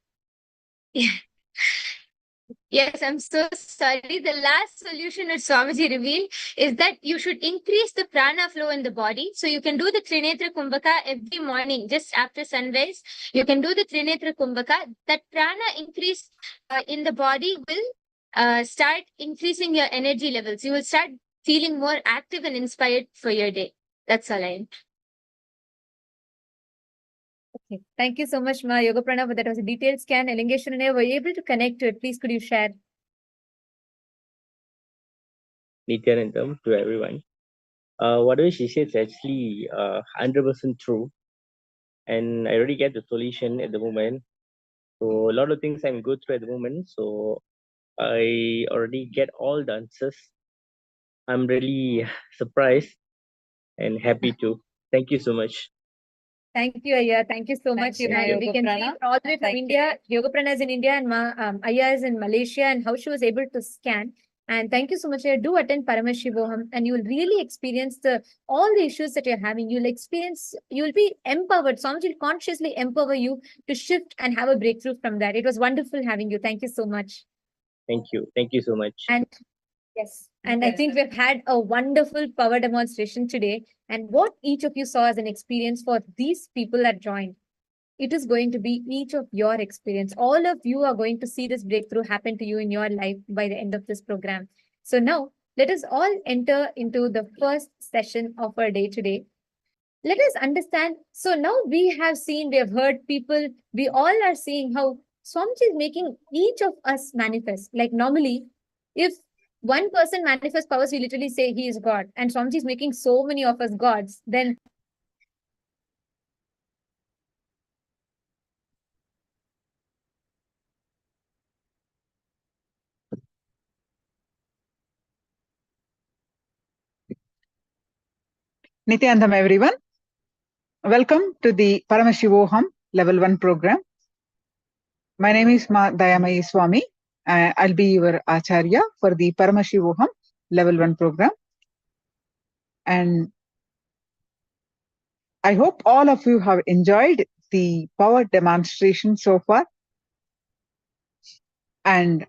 yes, I'm so sorry. The last solution that Swamiji revealed is that you should increase the prana flow in the body. So you can do the Trinetra Kumbhaka every morning, just after sunrise. You can do the Trinetra Kumbhaka. That prana increase in the body will start increasing your energy levels. You will start feeling more active and inspired for your day. That's all I am. Okay, thank you so much, Ma Yoga Pranava. That was a detailed scan. Elongation and I were able to connect to it. Please, could you share? Nityanandam to everyone. Whatever she said is actually 100% true. And I already get the solution at the moment. So a lot of things I'm going through at the moment. So I already get all the answers. I'm really surprised and happy too. Thank you so much. Thank you, Aya. Thank you so much. you, And we can see all the way from India. Yoga Prana is in India and Aya is in Malaysia, and how she was able to scan. And thank you so much. Aya. Do attend Paramashivoham, and you will really experience all the issues that you're having. You'll be empowered. Swamiji will consciously empower you to shift and have a breakthrough from that. It was wonderful having you. Thank you so much. Thank you. Thank you so much. And yes, and I think we've had a wonderful power demonstration today. And what each of you saw as an experience for these people that joined, it is going to be each of your experience. All of you are going to see this breakthrough happen to you in your life by the end of this program. So now let us all enter into the first session of our day today. Let us understand. So now we have heard people, we all are seeing how Swamiji is making each of us manifest. Like normally, if one person manifests powers, we literally say he is God. And Swamiji is making so many of us gods. Then Nityanandam, everyone. Welcome to the Paramashivoham Level-1 program. My name is Ma Dayamayi Swami. I'll be your Acharya for the Paramashivoham Level-1 program. And I hope all of you have enjoyed the power demonstration so far. And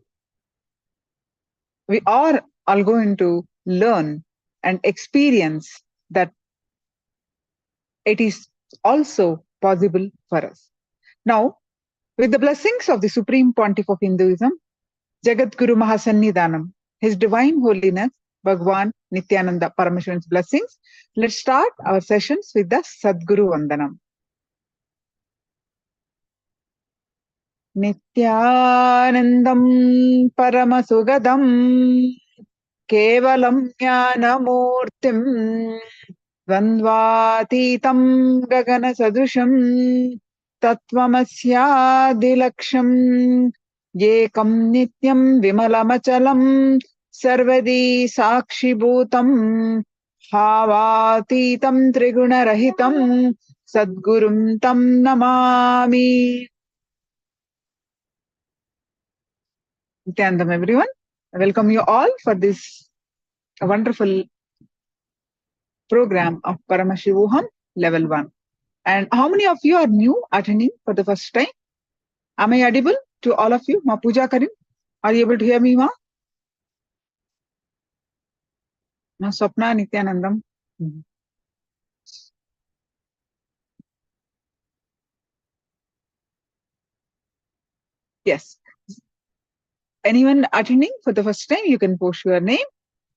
we are all going to learn and experience that it is also possible for us. Now, with the blessings of the Supreme Pontiff of Hinduism, Jagat Guru Mahasannidhanam, His Divine Holiness, Bhagwan Nityananda Paramashivan's blessings, let's start our sessions with the Sadguru Vandanam. Nityanandam Paramasugadam Kevalam Jnanamurtim Dvandvatitam Gagana Sadusham Tattvamasyadilaksham Yekam Nityam Vimalamachalam Sarvadi Sakshibhutam Bhavatitam Trigunarahitam Sadgurum Tam Namami. Nityanandam, everyone. I welcome you all for this wonderful program of Paramashivoham Level 1. And how many of you are new attending for the first time? Am I audible to all of you? Ma Puja Karim, are you able to hear me, Ma? Ma Swapna, Nityanandam. Yes. Anyone attending for the first time? You can post your name.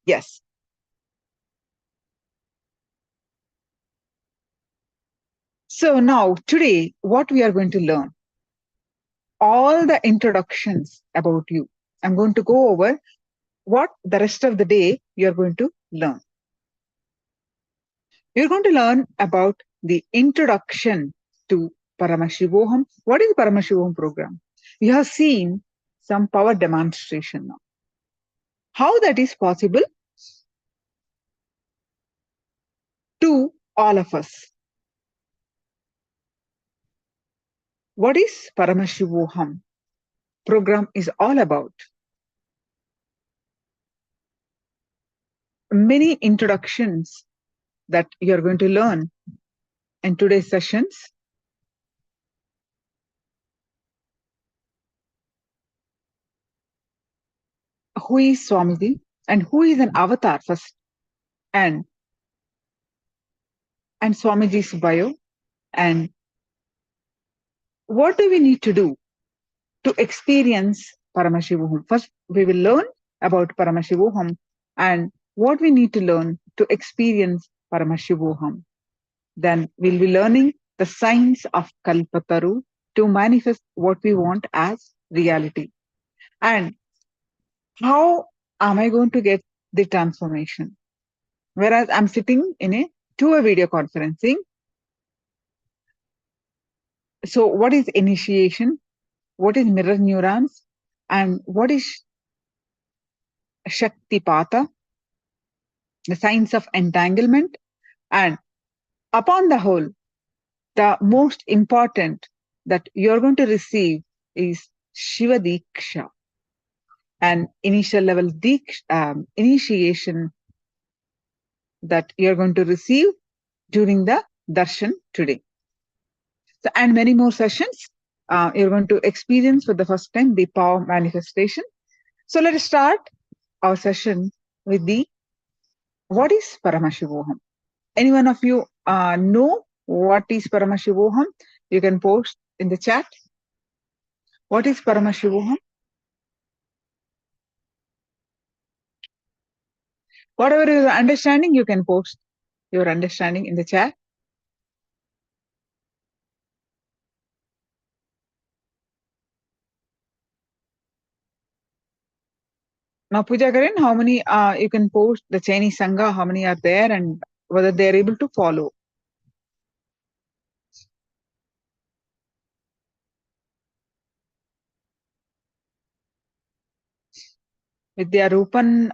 Yes. So now, today, what we are going to learn? All the introductions about you. I'm going to go over what the rest of the day you're going to learn. You're going to learn about the introduction to Paramashivoham. What is Paramashivoham program? You have seen some power demonstration now. How that is possible to all of us. What is Paramashivoham program is all about? Many introductions that you're going to learn in today's sessions. Who is Swamiji and who is an avatar first? And Swamiji's bio. And what do we need to do to experience Paramashivoham? First, we will learn about Paramashivoham and what we need to learn to experience Paramashivoham. Then we'll be learning the science of Kalpataru to manifest what we want as reality. And how am I going to get the transformation? Whereas I'm sitting in a two-way video conferencing. So what is initiation? What is mirror neurons? And what is Shaktipata? The science of entanglement. And upon the whole, the most important that you're going to receive is Shiva Dīkṣā, an initial level initiation that you're going to receive during the darshan today. So, and many more sessions you're going to experience for the first time the power manifestation. So let us start our session with the what is Paramashivoham? Any one of you know what is Paramashivoham? You can post in the chat. What is Paramashivoham? Whatever your understanding, you can post your understanding in the chat. Now, Puja Karan, how many you can post the Chinese Sangha, how many are there and whether they are able to follow? Vidya Rupan,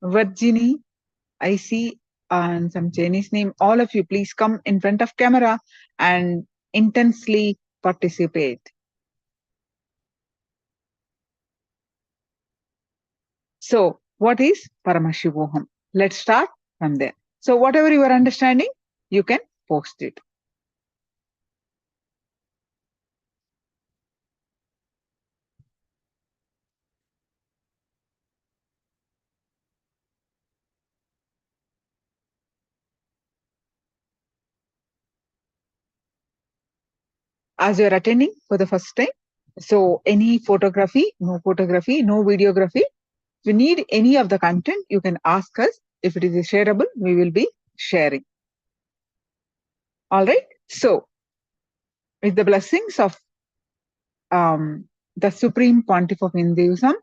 Virginie, I see, and some Chinese name. All of you, please come in front of camera and intensely participate. So, what is Paramashivoham? Let's start from there. So, whatever you are understanding, you can post it. as you're attending for the first time. So any photography, no videography. If you need any of the content, you can ask us. If it is shareable, we will be sharing. All right. So with the blessings of the Supreme Pontiff of Hinduism,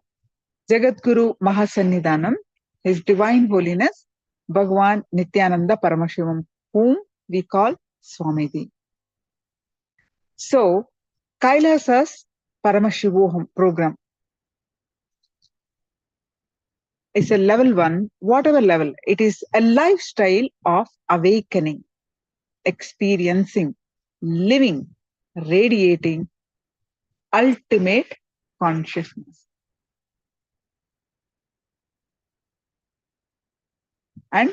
Jagat Guru Mahasannidhanam, His Divine Holiness, Bhagwan Nityananda Paramashivam, whom we call Swamiji. So, Kailasa's Paramashivoham program is a level 1, whatever level, it is a lifestyle of awakening, experiencing, living, radiating ultimate consciousness. And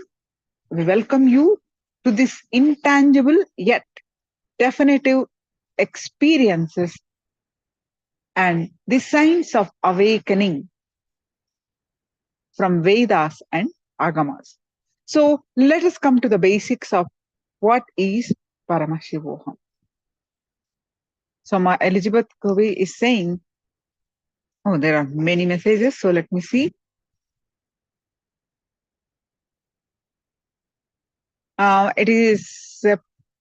we welcome you to this intangible yet definitive experiences and the signs of awakening from Vedas and Agamas. So let us come to the basics of what is Paramashivoham. So my Elizabeth Covey is saying, oh, there are many messages. So let me see. It is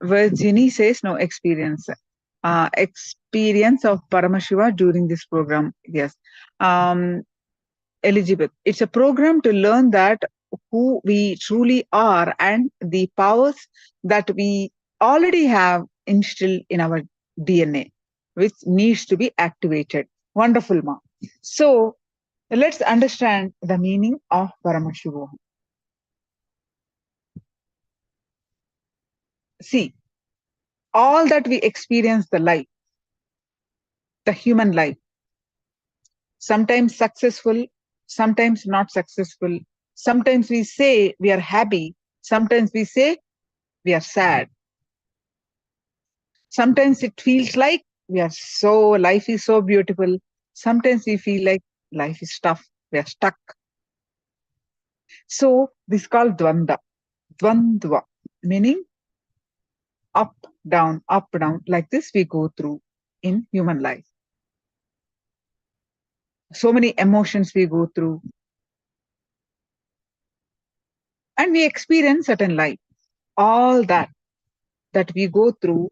Virginie says no experience. Experience of Paramashiva during this program. Yes. Elizabeth, it's a program to learn that who we truly are and the powers that we already have instilled in our DNA, which needs to be activated. Wonderful, Ma. So let's understand the meaning of Paramashivoham. See, all that we experience the life, the human life, sometimes successful, sometimes not successful. Sometimes we say we are happy. Sometimes we say we are sad. Sometimes it feels like life is so beautiful. Sometimes we feel like life is tough. We are stuck. So this is called Dvandva, meaning up, down, like this we go through in human life. So many emotions we go through. And we experience certain life. All that we go through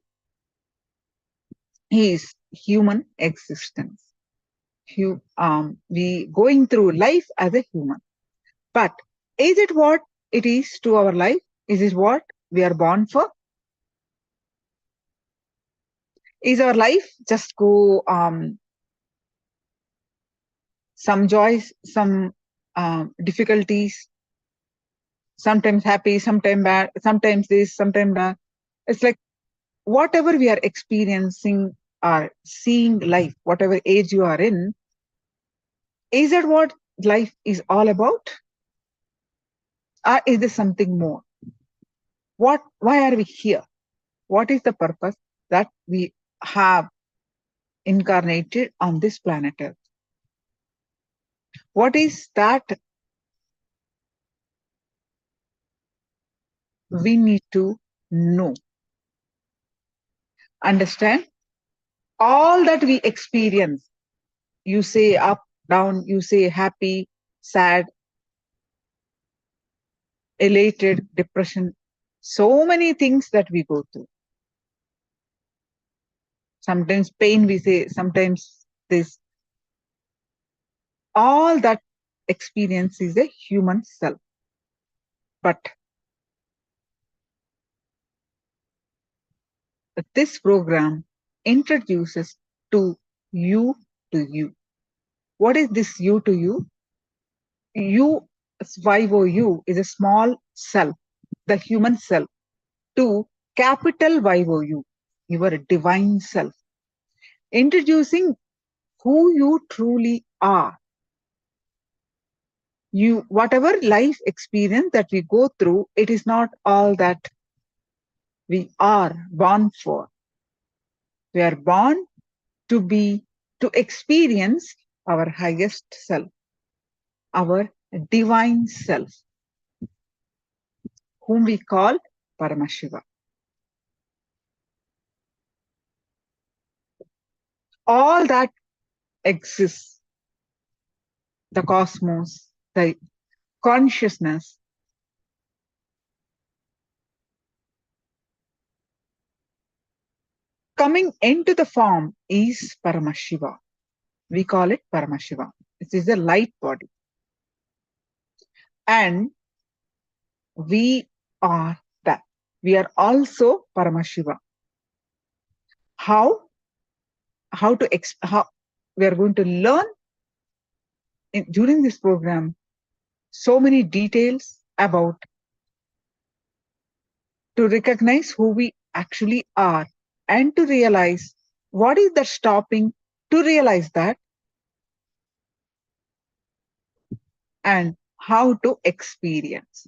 is human existence. We going through life as a human. But is it what it is to our life? Is it what we are born for? Is our life just go some joys, some difficulties, sometimes happy, sometimes bad, sometimes this, sometimes that? It's like whatever we are experiencing or seeing life, whatever age you are in, is that what life is all about? Or is there something more? Why are we here? What is the purpose that we have incarnated on this planet Earth? What is that we need to know? Understand? All that we experience, you say up, down, you say happy, sad, elated, depression, so many things that we go through. Sometimes pain we say, sometimes this. All that experience is a human self. But this program introduces to you. What is this you to you? You, YOU, is a small self, the human self, to capital YOU, your divine self. Introducing who you truly are. Whatever life experience that we go through, it is not all that we are born for. We are born to experience our highest self, our divine self, whom we call Paramashiva. all that exists, the cosmos, the consciousness, coming into the form is Paramashiva. We call it Paramashiva. It is a light body. And we are that. We are also Paramashiva. How we are going to learn during this program so many details about to recognize who we actually are and to realize what is that stopping to realize that, and how to experience.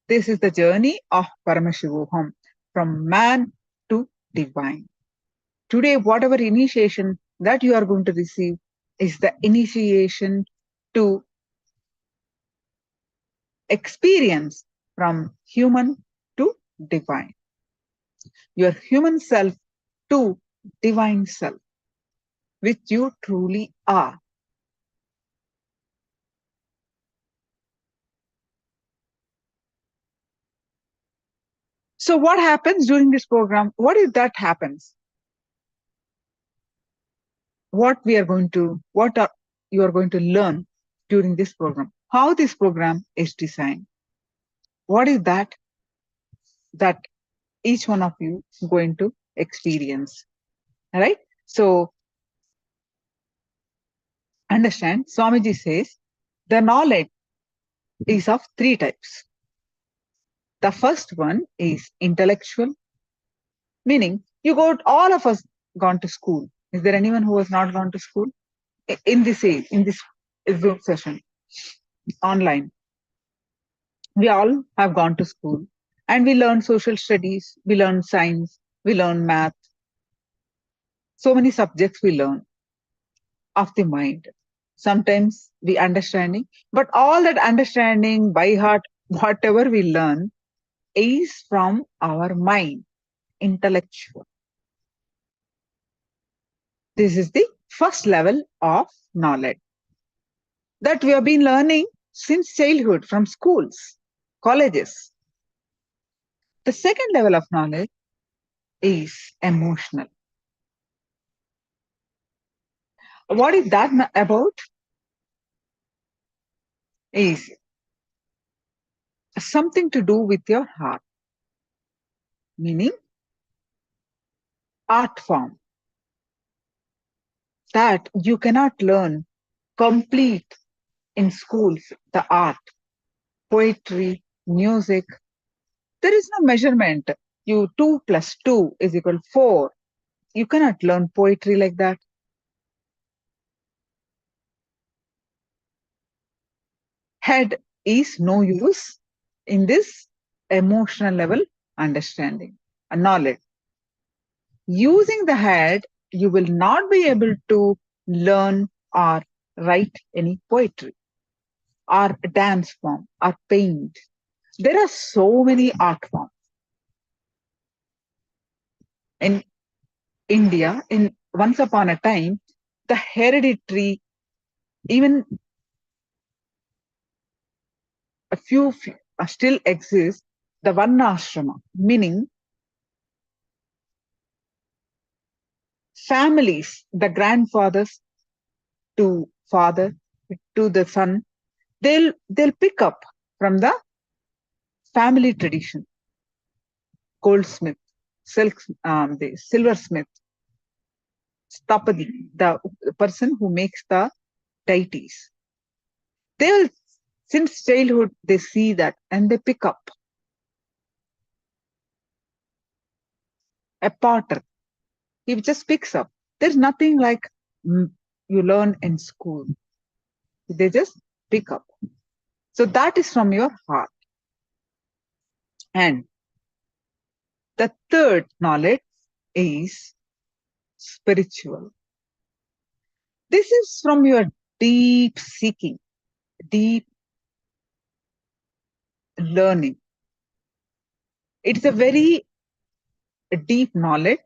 This is the journey of Paramashivoham, from man to divine. Today, whatever initiation that you are going to receive is the initiation to experience from human to divine. Your human self to divine self, which you truly are. So what happens during this program? What if that happens? What you are going to learn during this program? How this program is designed? What is that each one of you is going to experience? All right? So understand, Swamiji says, the knowledge is of 3 types. The first one is intellectual, meaning all of us gone to school. Is there anyone who has not gone to school? In this Zoom session, online. We all have gone to school and we learn social studies, we learn science, we learn math. So many subjects we learn of the mind. Sometimes we understanding, but all that understanding by heart, whatever we learn is from our mind, intellectual. This is the first level of knowledge that we have been learning since childhood from schools, colleges. The second level of knowledge is emotional. What is that about? Is something to do with your heart, meaning art form that you cannot learn complete in schools, the art, poetry, music. There is no measurement. 2 + 2 = 4. You cannot learn poetry like that. Head is no use in this emotional level understanding and knowledge. Using the head, you will not be able to learn or write any poetry or dance form or paint. There are so many art forms. In India, once upon a time, the hereditary, even a few still exist, the Varnashrama, meaning families, the grandfathers to father to the son, they'll pick up from the family tradition. Goldsmith, the silversmith, Stapadi, the person who makes the deities. They will, since childhood, they see that and they pick up. A potter, he just picks up. There's nothing like you learn in school. They just pick up. So that is from your heart. And the third knowledge is spiritual. This is from your deep seeking, deep learning. It's a very deep knowledge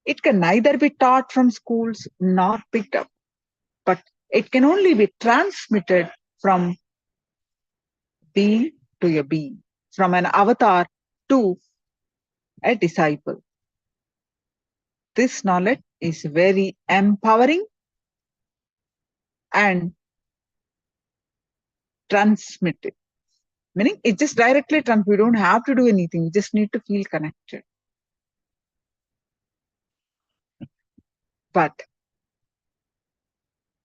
It can neither be taught from schools nor picked up, but it can only be transmitted from being to a being, from an avatar to a disciple. This knowledge is very empowering and transmitted. Meaning it just directly transmits. We don't have to do anything. We just need to feel connected. But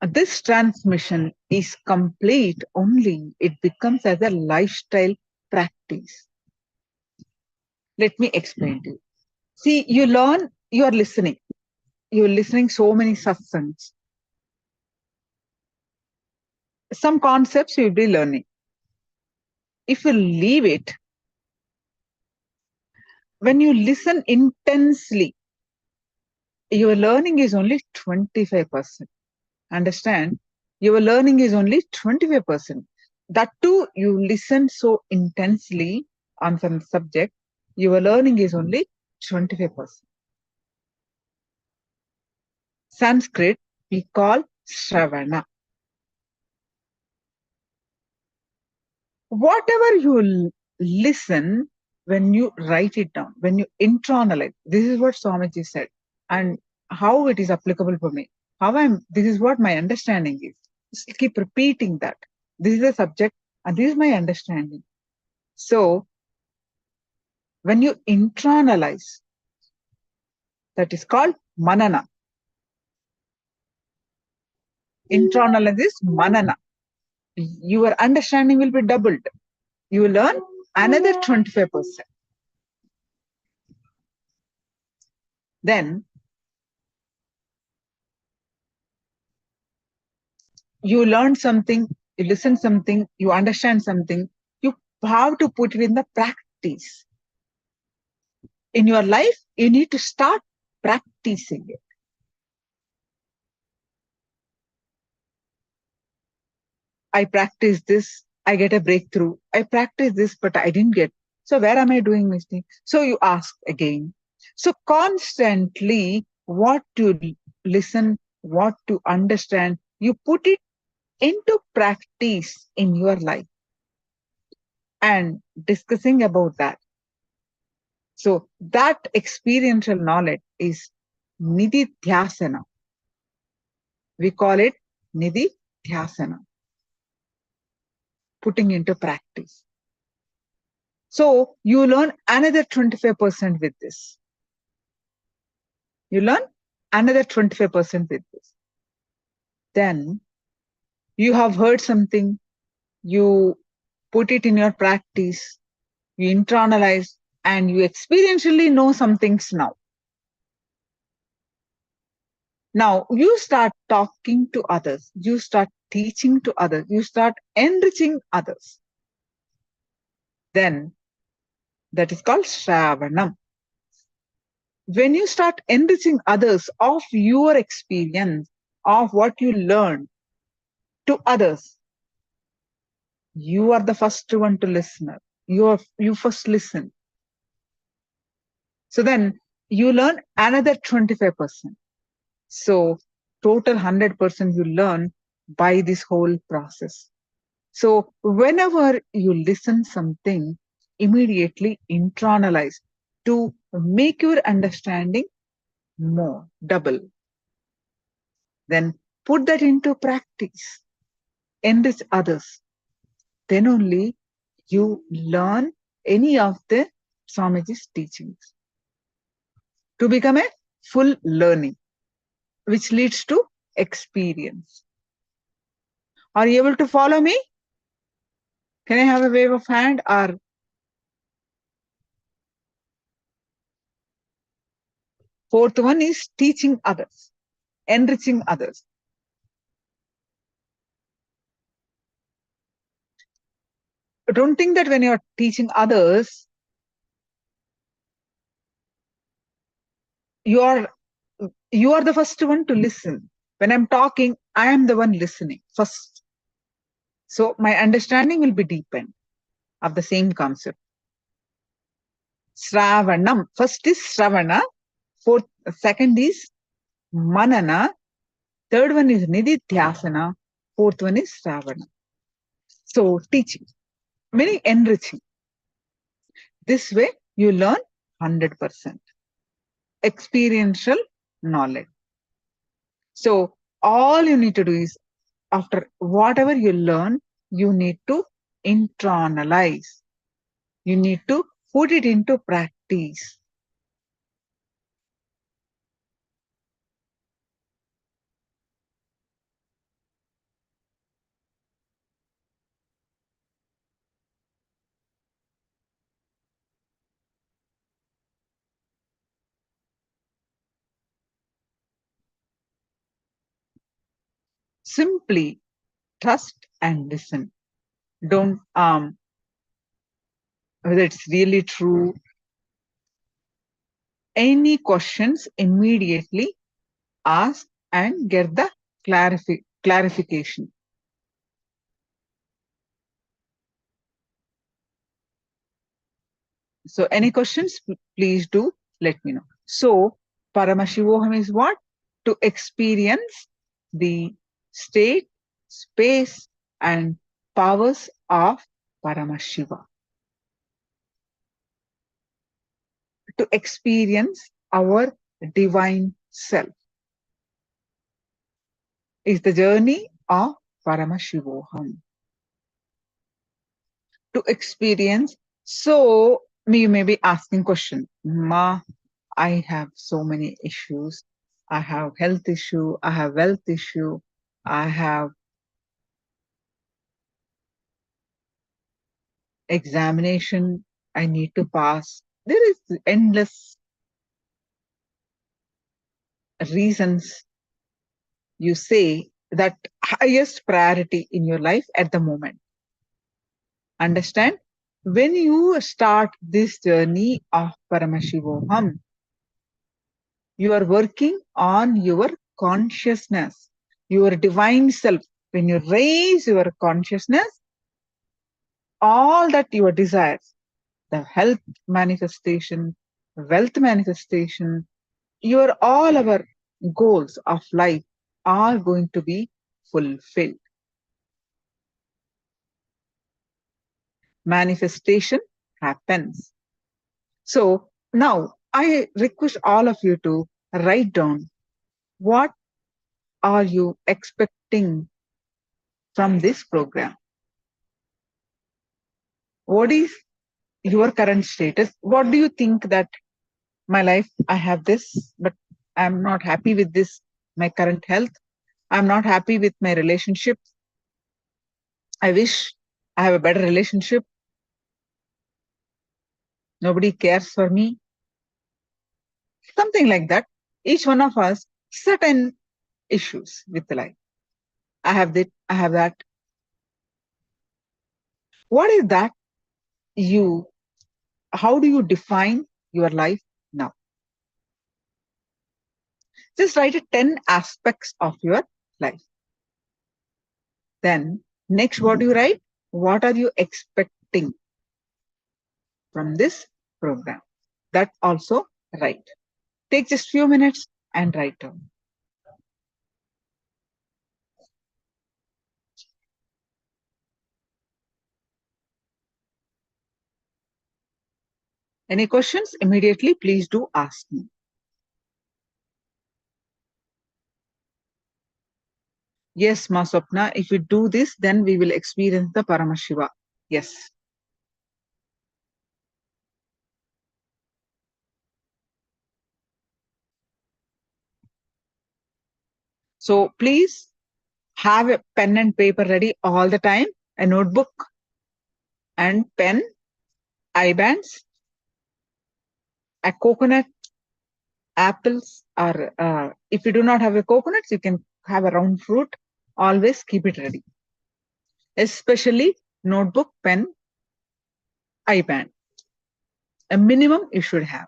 this transmission is complete only it becomes as a lifestyle practice. Let me explain to you. See, you learn, you are listening. You're listening so many satsangs. Some concepts you'll be learning. If you leave it, when you listen intensely, your learning is only 25%. Understand? Your learning is only 25%. That too, you listen so intensely on some subject, your learning is only 25%. Sanskrit, we call Shravana. Whatever you listen, when you write it down, when you internalize, this is what Swamiji said, and how it is applicable for me. This is what my understanding is. Just keep repeating that. This is the subject, and this is my understanding. So, when you internalize, that is called manana. Internalize is manana. Your understanding will be doubled. You will learn another 25%. Then you learn something, you listen something, you understand something, you have to put it in the practice. In your life, you need to start practicing it. I practice this, I get a breakthrough. I practice this, but I didn't get. So where am I doing mistake? So you ask again. So constantly what to listen, what to understand, you put it into practice in your life and discussing about that. So that experiential knowledge is nididhyasana. We call it nididhyasana. Putting into practice. So you learn another 25% with this. You learn another 25% with this. Then you have heard something, you put it in your practice, you internalize, and you experientially know some things now. Now you start talking to others, you start teaching to others, you start enriching others. Then that is called Shravanam. When you start enriching others of your experience, of what you learned to others, you are the first one to listen. You first listen. So then you learn another 25%. So total 100% you learn by this whole process. So whenever you listen something, immediately internalize to make your understanding more, double. Then put that into practice, enrich others. Then only you learn any of the Swamiji's teachings to become a full learning, which leads to experience. Are you able to follow me? Can I have a wave of hand? Or fourth one is teaching others, enriching others. Don't think that when you're teaching others, you are the first one to listen. When I'm talking, I am the one listening first. So my understanding will be deepened of the same concept. Sravanam. First is Sravana, Second is manana. Third one is nididhyasana. Fourth one is Ravana. So teaching, meaning enriching. This way you learn 100%. Experiential knowledge. So all you need to do is, after whatever you learn, you need to internalize. You need to put it into practice. Simply trust and listen. Don't whether it's really true. Any questions, immediately ask and get the clarification. So any questions, please do let me know. So Paramashivoham is what? To experience the state, space and powers of Paramashiva. To experience our divine self is the journey of Paramashivoham. To experience, so you may be asking question, Ma, I have so many issues. I have health issue, I have wealth issue, I have examination I need to pass. There is endless reasons you say that highest priority in your life at the moment. Understand? When you start this journey of Paramashivoham, you are working on your consciousness, your divine self. When you raise your consciousness, all that your desires, the health manifestation, wealth manifestation, all our goals of life are going to be fulfilled. Manifestation happens. So now I request all of you to write down what are you expecting from this program? What is your current status? What do you think that my life, I have this, but I'm not happy with this, my current health. I'm not happy with my relationship. I wish I have a better relationship. Nobody cares for me. Something like that. Each one of us, certain issues with the life. I have that, I have that. What is that how do you define your life now? Just write 10 aspects of your life. Then next, what do you write? What are you expecting from this program? That also write. Take just few minutes and write down. Any questions? Immediately, please do ask me. Yes, Ma Swapna, if we do this, then we will experience the Paramashiva. Yes. So please have a pen and paper ready all the time, a notebook and pen, eye bands, a coconut, apples, or if you do not have a coconut, you can have a round fruit. Always keep it ready. Especially notebook, pen, eye band. A minimum you should have.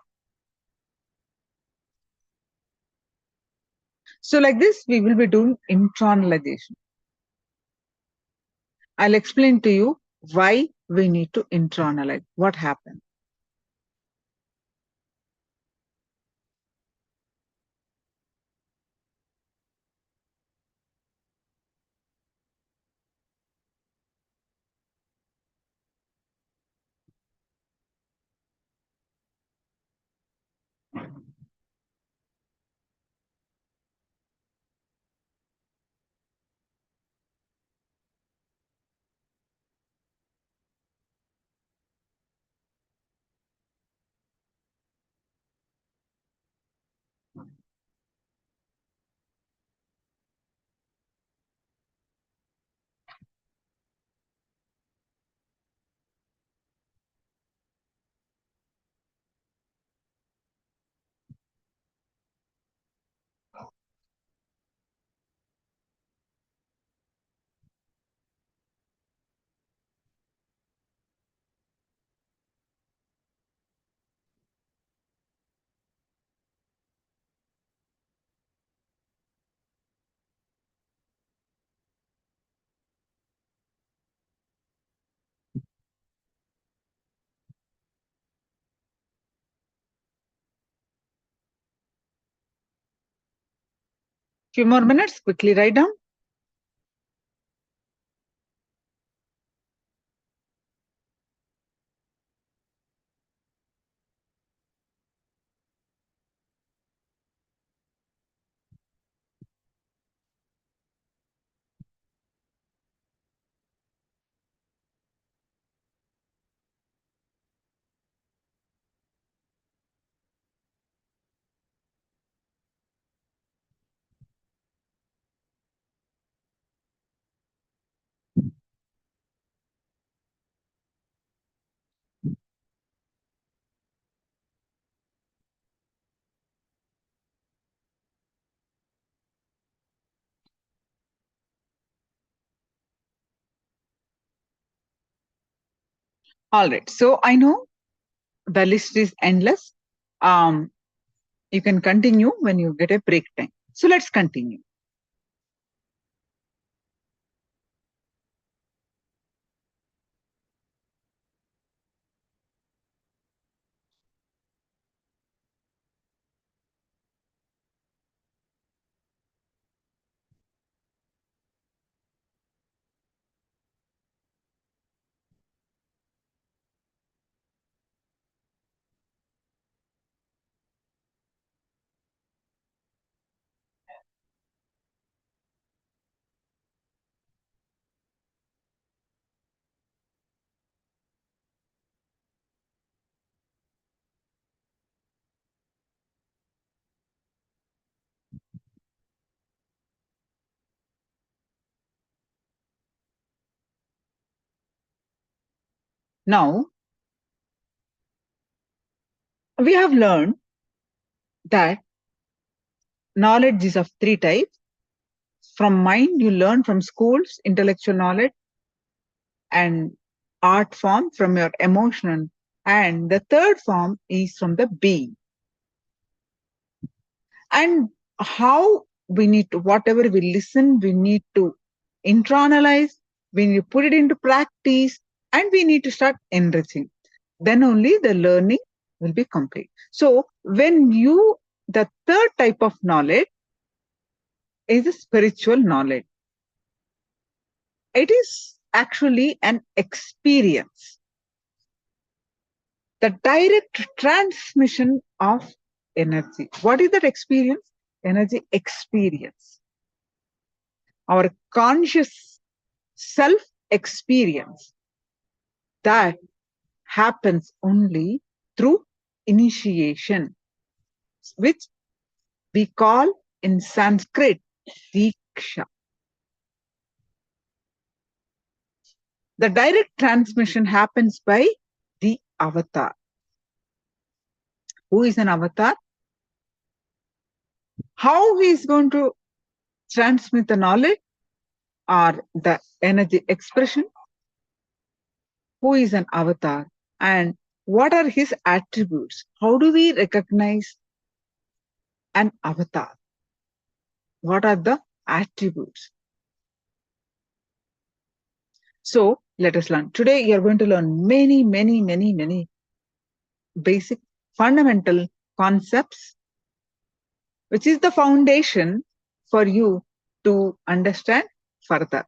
So like this, we will be doing internalization. I'll explain to you why we need to internalize, what happened. Few more minutes, quickly write down. All right. So I know the list is endless. You can continue when you get a break time. So let's continue. Now, we have learned that knowledge is of three types. From mind, you learn from schools, intellectual knowledge, and art form from your emotional. And the third form is from the being. And how we need to, whatever we listen, we need to internalize, we need to put it into practice, and we need to start enriching. Then only the learning will be complete. So when the third type of knowledge is a spiritual knowledge. It is actually an experience. The direct transmission of energy. What is that experience? Energy experience. Our conscious self-experience that happens only through initiation, which we call in Sanskrit Dīkṣā. The direct transmission happens by the avatar. Who is an avatar? How he is going to transmit the knowledge or the energy expression? Who is an avatar? And what are his attributes? How do we recognize an avatar? What are the attributes? So let us learn. Today you are going to learn many basic fundamental concepts, which is the foundation for you to understand further.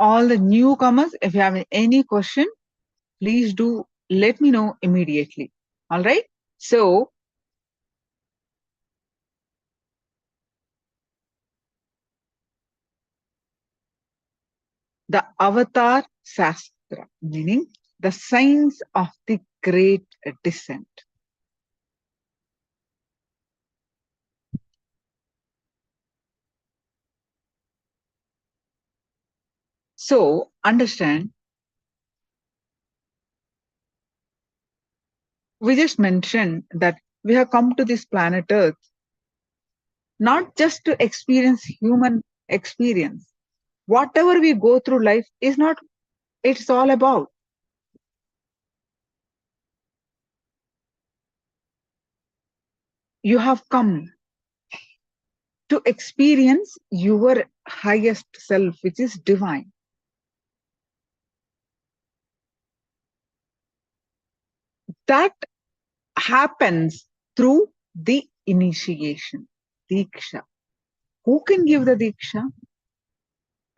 All the newcomers, if you have any question, please do let me know immediately. All right. So the Avatar Shastra, meaning the science of the great descent. So understand, we just mentioned that we have come to this planet Earth not just to experience human experience. Whatever we go through life is not, it's all about. You have come to experience your highest self, which is divine. that happens through the initiation, Dīkṣā. Who can give the Dīkṣā?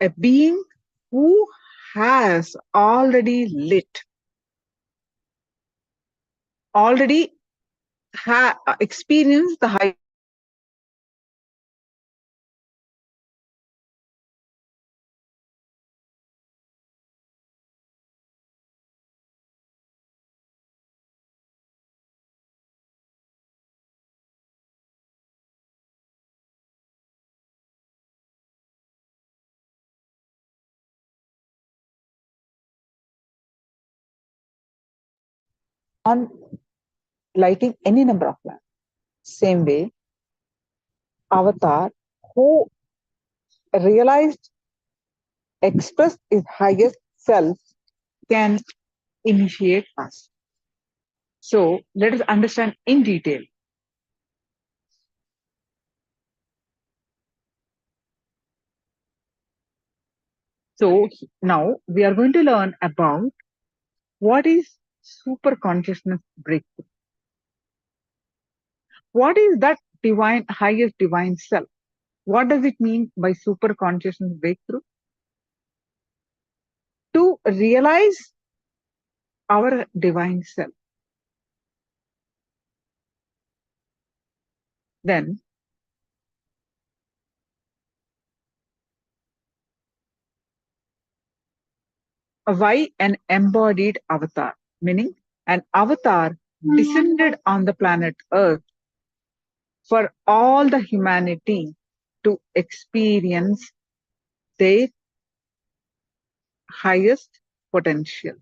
A being who has already lit, already experienced the high on lighting any number of lamps. Same way, avatar who realized, expressed his highest self can initiate us. So let us understand in detail. So now we are going to learn about what is super consciousness breakthrough. What is that divine, highest divine self? What does it mean by super consciousness breakthrough? To realize our divine self. Then why an embodied avatar? Meaning an avatar descended on the planet Earth for all the humanity to experience their highest potential.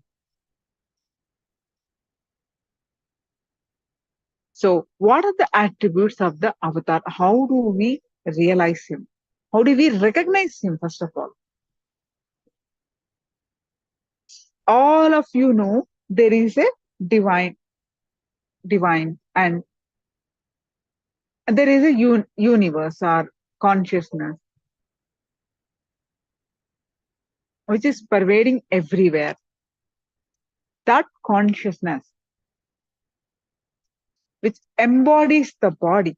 So what are the attributes of the avatar? How do we realize him? How do we recognize him, first of all? All of you know there is a divine, and there is a universe or consciousness which is pervading everywhere. That consciousness which embodies the body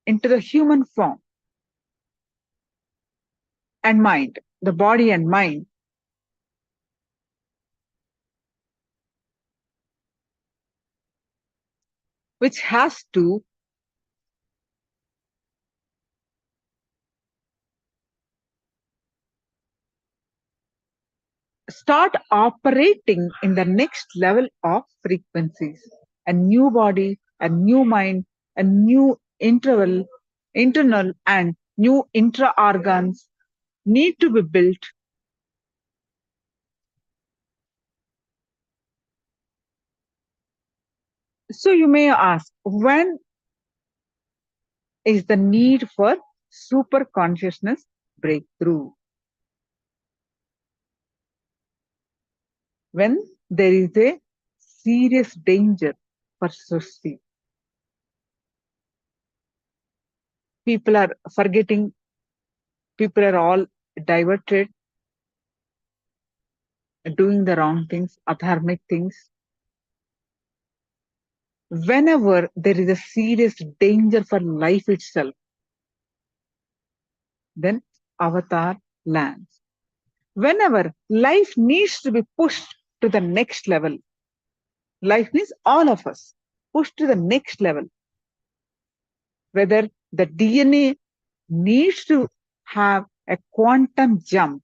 into the human form and mind, the body and mind, which has to start operating in the next level of frequencies. A new body, a new mind, a new internal and new intra-organs need to be built. So you may ask, when is the need for super consciousness breakthrough? When there is a serious danger for society. People are forgetting, people are all diverted, doing the wrong things, adharmic things. Whenever there is a serious danger for life itself, then avatar lands. Whenever life needs to be pushed to the next level, life needs all of us pushed to the next level. Whether the DNA needs to have a quantum jump,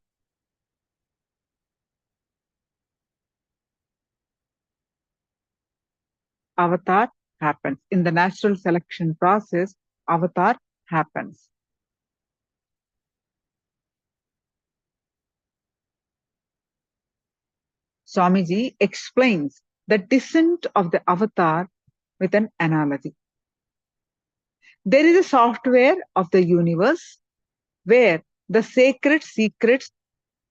avatar happens. In the natural selection process, avatar happens. Swamiji explains the descent of the avatar with an analogy. There is a software of the universe where the sacred secrets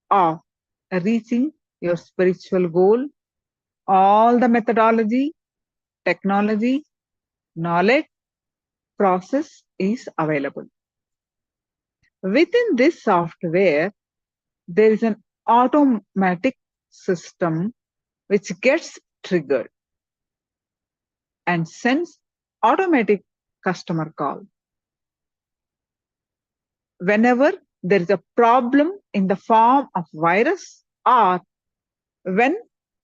of reaching your spiritual goal, all the methodology, technology, knowledge, process is available. Within this software, there is an automatic system which gets triggered. and sends automatic customer call. Whenever there is a problem in the form of virus, or when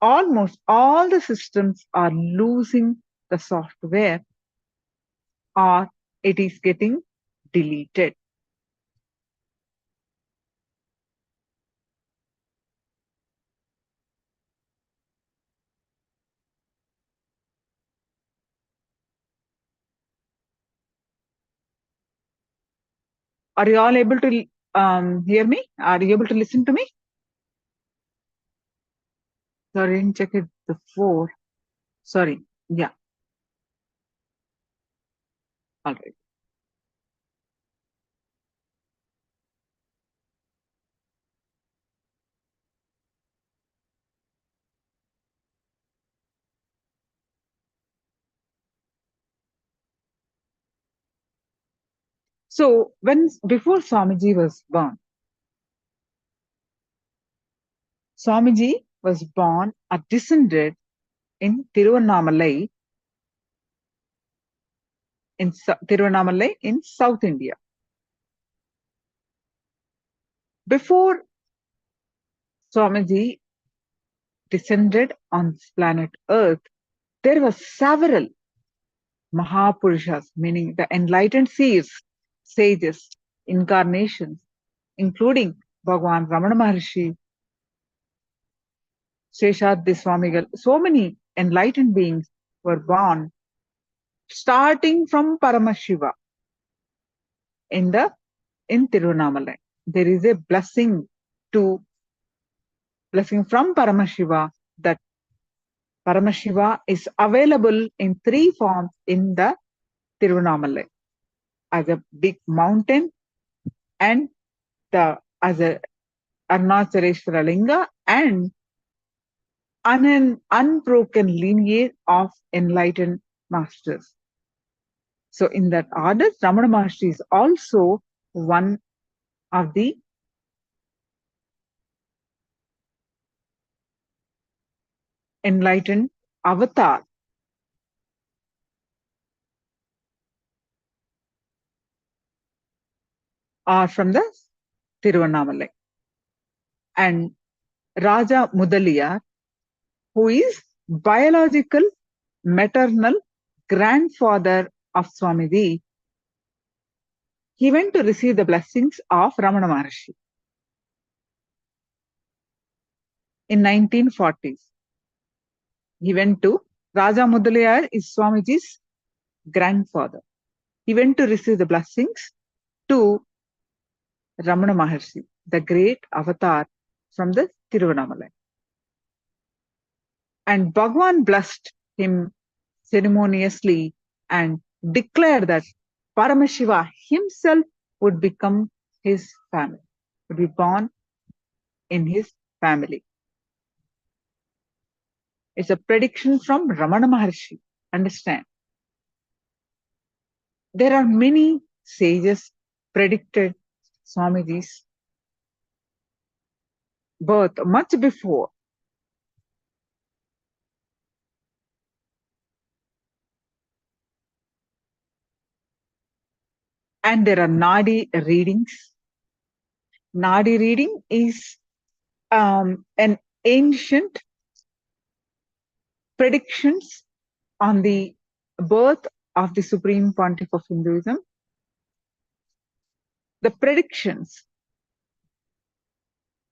almost all the systems are losing the software, or it is getting deleted. Are you all able to hear me? Are you able to listen to me? Sorry, I didn't check it before. Sorry. Yeah. All right. So before Swamiji was born, Swamiji was born or descended in Tiruvannamalai in South India. Before Swamiji descended on this planet Earth, there were several Mahapurushas, meaning the enlightened seers, sages, incarnations, including Bhagavan Ramana Maharshi, Seshadri Swamigal. So many enlightened beings were born, starting from Paramashiva in Tiruvannamalai. There is a blessing from Paramashiva, that Paramashiva is available in 3 forms in the Tiruvannamalai, as a big mountain, and as a Arunachaleshwara linga, and an unbroken lineage of enlightened masters. So in that order, Ramana Maharshi is also one of the enlightened avatar. Are from the Tiruvannamalai. And Raja Mudaliar, who is biological maternal grandfather of Swamiji, he went to receive the blessings of Ramana Maharshi in 1940s. He went to Raja Mudaliar is Swamiji's grandfather. He went to receive the blessings to Ramana Maharshi, the great avatar from the Tiruvannamalai. And Bhagavan blessed him ceremoniously and declared that Paramashiva himself would become his family, would be born in his family. It's a prediction from Ramana Maharshi. Understand? There are many sages predicted Swamiji's birth much before. And there are Nadi readings. Nadi reading is an ancient predictions on the birth of the Supreme Pontiff of Hinduism. The predictions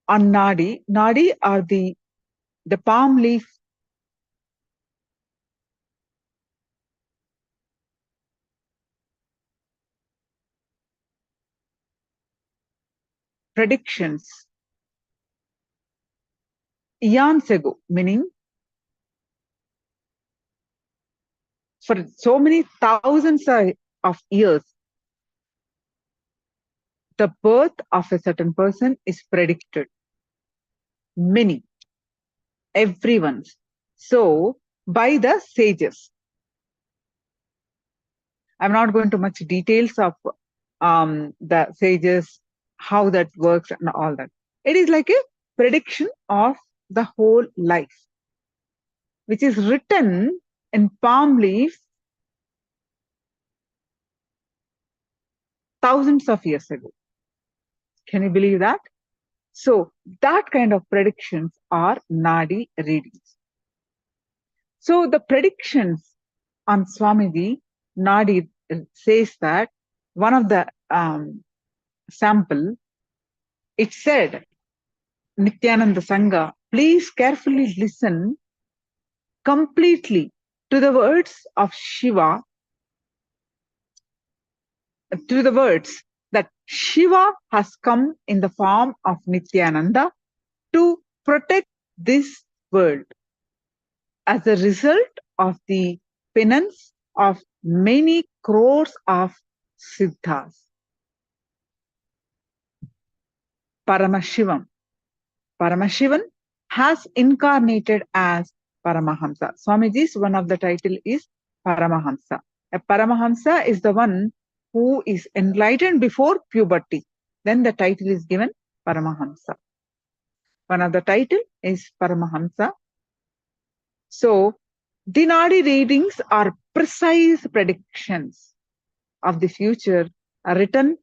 on Nadi are the palm leaf predictions eons ago, meaning for so many thousands of years, the birth of a certain person is predicted. Many, everyone's. So, by the sages. I'm not going to much details of the sages, how that works and all that. It is like a prediction of the whole life, which is written in palm leaf thousands of years ago. Can you believe that? So that kind of predictions are Nadi readings. So the predictions on Swamiji, Nadi says that one of the sample, it said, Nityananda Sangha, please carefully listen completely to the words of Shiva, to the words that Shiva has come in the form of Nityananda to protect this world as a result of the penance of many crores of siddhas. Paramashivam. Paramashivan has incarnated as Paramahamsa. Swamiji's one of the title is Paramahamsa. A Paramahamsa is the one who is enlightened before puberty. Then the title is given Paramahamsa. One of the title is Paramahamsa. So, the Nadi readings are precise predictions of the future are written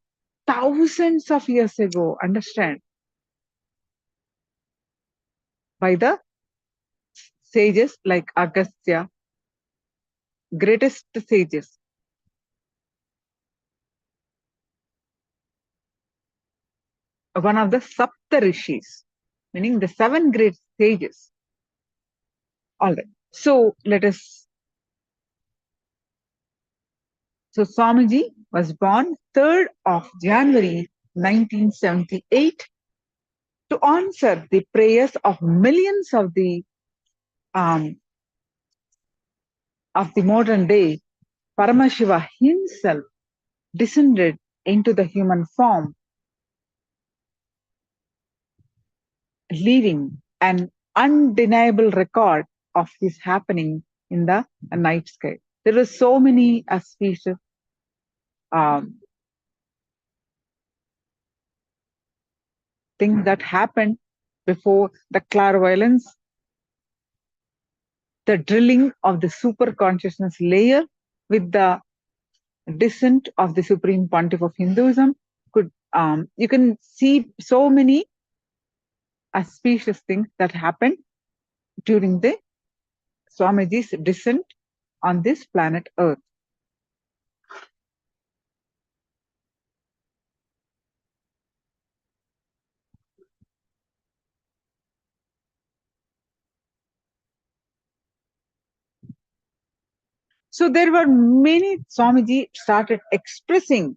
thousands of years ago, understand, by the sages like Agastya, greatest sages. One of the Saptarishis, meaning the 7 great sages. All right. So let us. So Swamiji was born 3rd of January 1978 to answer the prayers of millions of the modern day. Paramashiva himself descended into the human form, leaving an undeniable record of his happening in the night sky. There were so many auspicious things that happened before the clairvoyance, the drilling of the superconsciousness layer with the descent of the Supreme Pontiff of Hinduism. You can see so many auspicious things that happened during the Swamiji's descent on this planet Earth. So there were many, Swamiji started expressing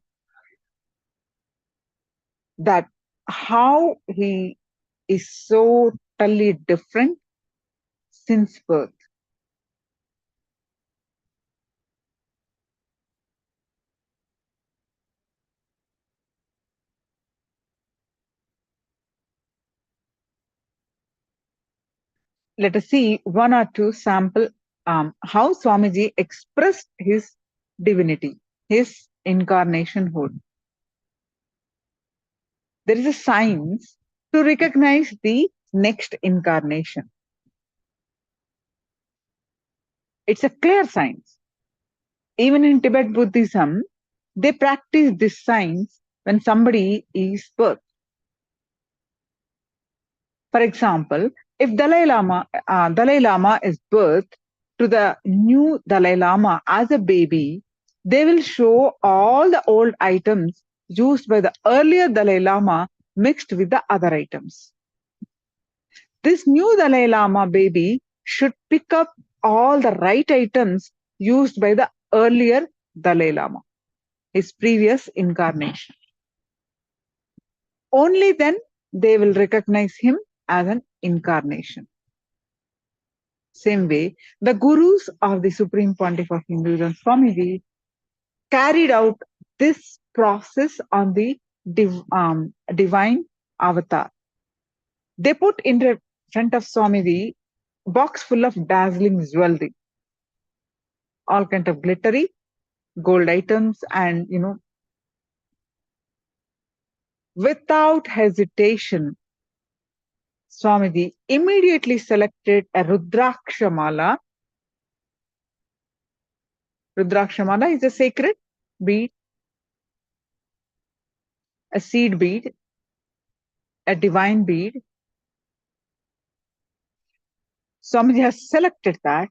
that how he is so totally different since birth. Let us see one or two sample how Swamiji expressed his divinity, his incarnationhood. There is a science to recognize the next incarnation. It's a clear science. Even in Tibet Buddhism, they practice this science when somebody is birthed. For example, if Dalai Lama is birthed to the new Dalai Lama as a baby, they will show all the old items used by the earlier Dalai Lama mixed with the other items. This new Dalai Lama baby should pick up all the right items used by the earlier Dalai Lama, his previous incarnation. Only then they will recognize him as an incarnation. Same way, the gurus of the Supreme Pontiff of Hinduism, Swamiji, carried out this process on the divine avatar. They put in front of Swamiji a box full of dazzling jewelry, all kind of glittery gold items, and without hesitation, Swamiji immediately selected a Rudraksha mala. Rudraksha mala is a sacred bead a seed bead, a divine bead. Swamiji has selected that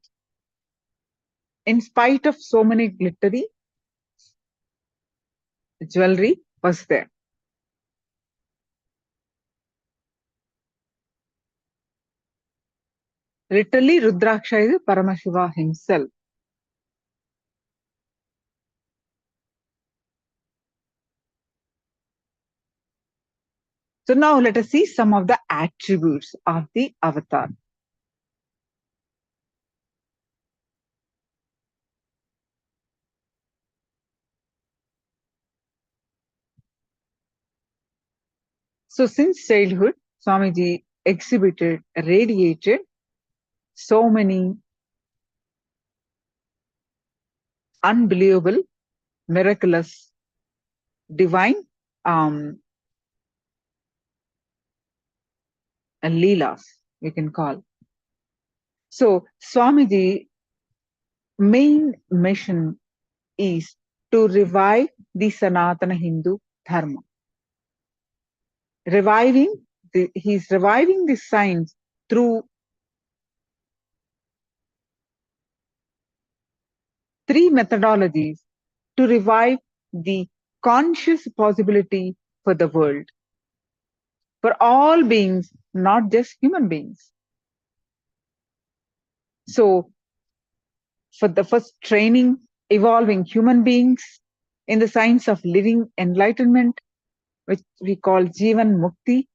in spite of so many glittery jewelry was there. Literally, Rudraksha is Paramashiva himself. So now let us see some of the attributes of the avatar. So since childhood, Swamiji exhibited, radiated so many unbelievable, miraculous, divine leelas, we can call. So Swamiji main mission is to revive the Sanatana Hindu Dharma. He's reviving the science through 3 methodologies to revive the conscious possibility for the world, for all beings, not just human beings. So, for the first training, evolving human beings in the science of living enlightenment, which we call Jivan Mukti,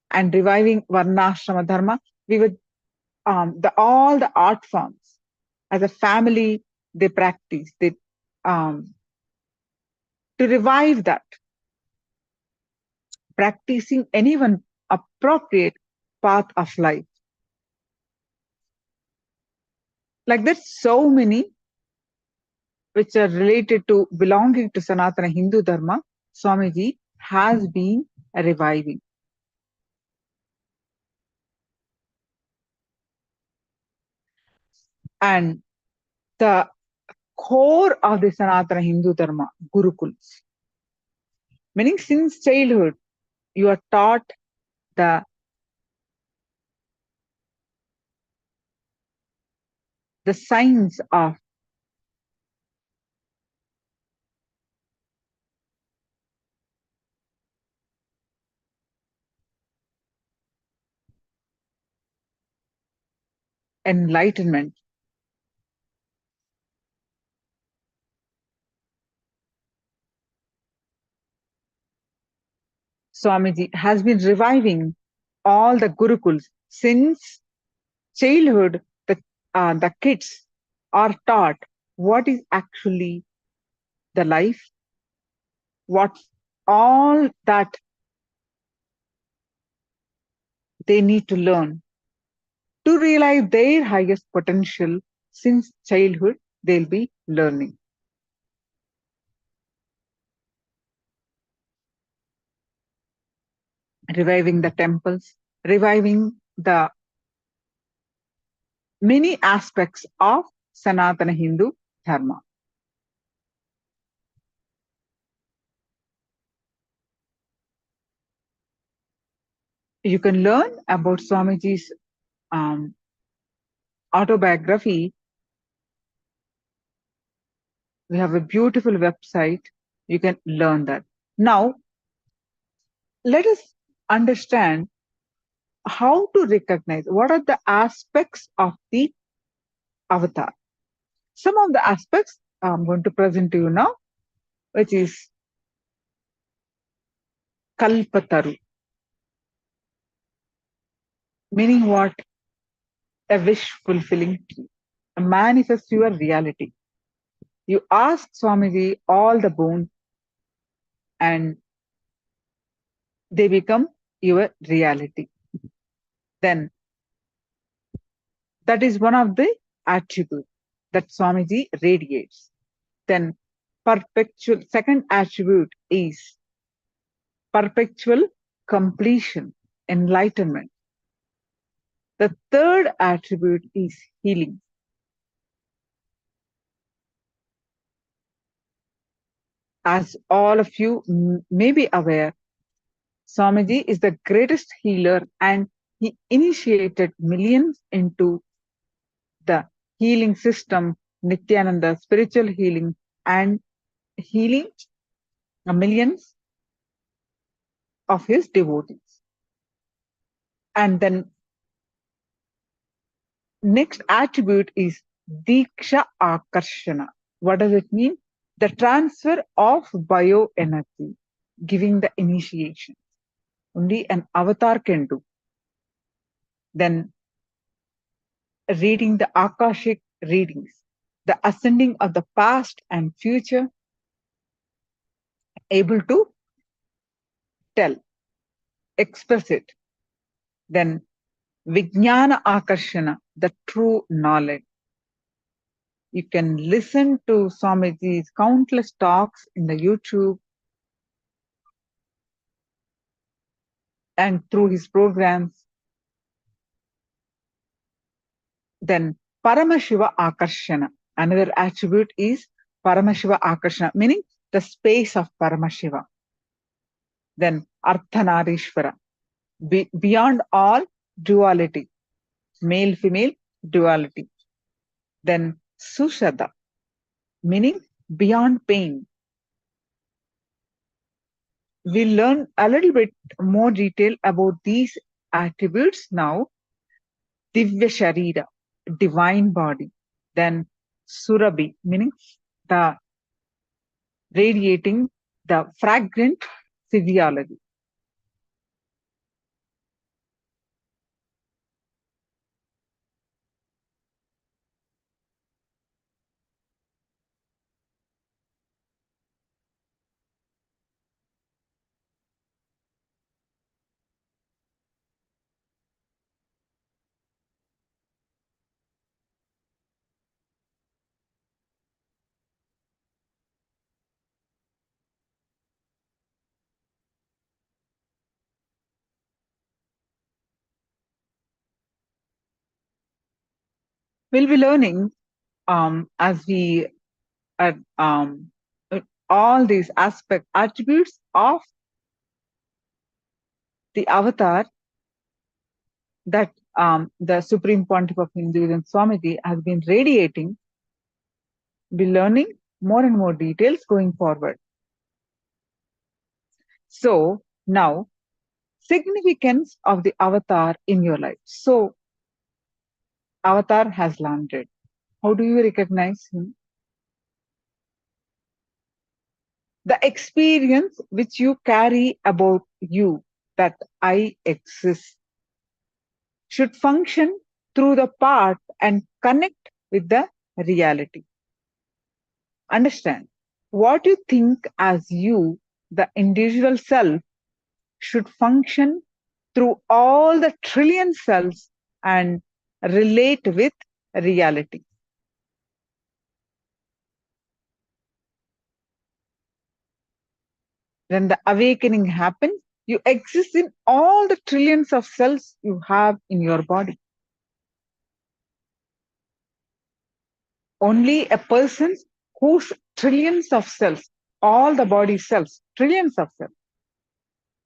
and reviving Varnashrama Dharma, we would all the art forms as a family they practice. They to revive that, practicing any one appropriate path of life. Like there's so many which are related to belonging to Sanatana Hindu Dharma, Swamiji has been reviving. And the core of the Sanatana Hindu Dharma, Gurukuls, meaning since childhood, you are taught the science of enlightenment. Swamiji has been reviving all the Gurukuls since childhood. The kids are taught what is actually the life, what all that they need to learn to realize their highest potential. Since childhood, they'll be learning. Reviving the temples, reviving the many aspects of Sanatana Hindu Dharma. You can learn about Swamiji's autobiography. We have a beautiful website. You can learn that. Now, let us understand how to recognize what are the aspects of the avatar. Some of the aspects I'm going to present to you now, which is Kalpataru. Meaning what? A wish fulfilling tree. Manifest your reality. You ask Swamiji all the boons and they become your reality. Then that is one of the attributes that Swamiji radiates. Then perpetual, second attribute is perpetual completion, enlightenment. The third attribute is healing. as all of you may be aware, Swamiji is the greatest healer, and he initiated millions into the healing system, Nityananda, spiritual healing, and healing millions of his devotees. And then next attribute is Dīkṣā Akarshana. What does it mean? The transfer of bioenergy, giving the initiation. Only an avatar can do. Then reading the Akashic readings, the ascending of the past and future, able to tell, express it. Then Vijnana Akarshana, the true knowledge. You can listen to Swamiji's countless talks in the YouTube and through his programs. Then Paramashiva Akarshana. Another attribute is Paramashiva Akarshana, meaning the space of Paramashiva. Then Arthanarishvara, beyond all duality, male-female duality. Then Sushada, meaning beyond pain. We'll learn a little bit more detail about these attributes now. Divya Sharira, divine body. Then Surabhi, meaning the radiating, the fragrant physiology. We'll be learning as we all these attributes of the avatar that the Supreme Pontiff of Hinduism, Swamiji, has been radiating. Be learning more and more details going forward. So now, significance of the avatar in your life. So, avatar has landed. How do you recognize him? The experience which you carry about you, that I exist, should function through the part and connect with the reality. Understand, what you think as you, the individual self, should function through all the trillion cells and relate with reality. When the awakening happens, you exist in all the trillions of cells you have in your body. Only a person whose trillions of cells, all the body cells, trillions of cells,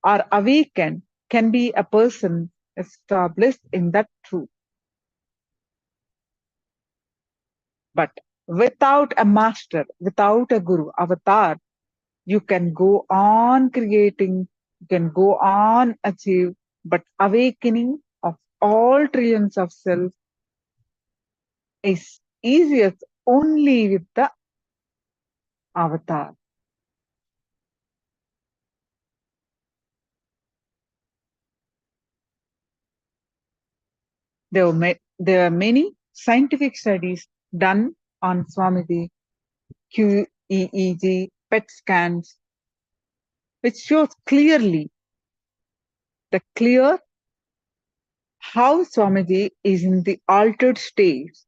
are awakened can be a person established in that truth. But without a master, without a guru, avatar, you can go on creating, you can go on achieve, but awakening of all trillions of cells is easiest only with the avatar. There are many scientific studies done on Swamiji, QEEG, PET scans, which shows clearly how Swamiji is in the altered states,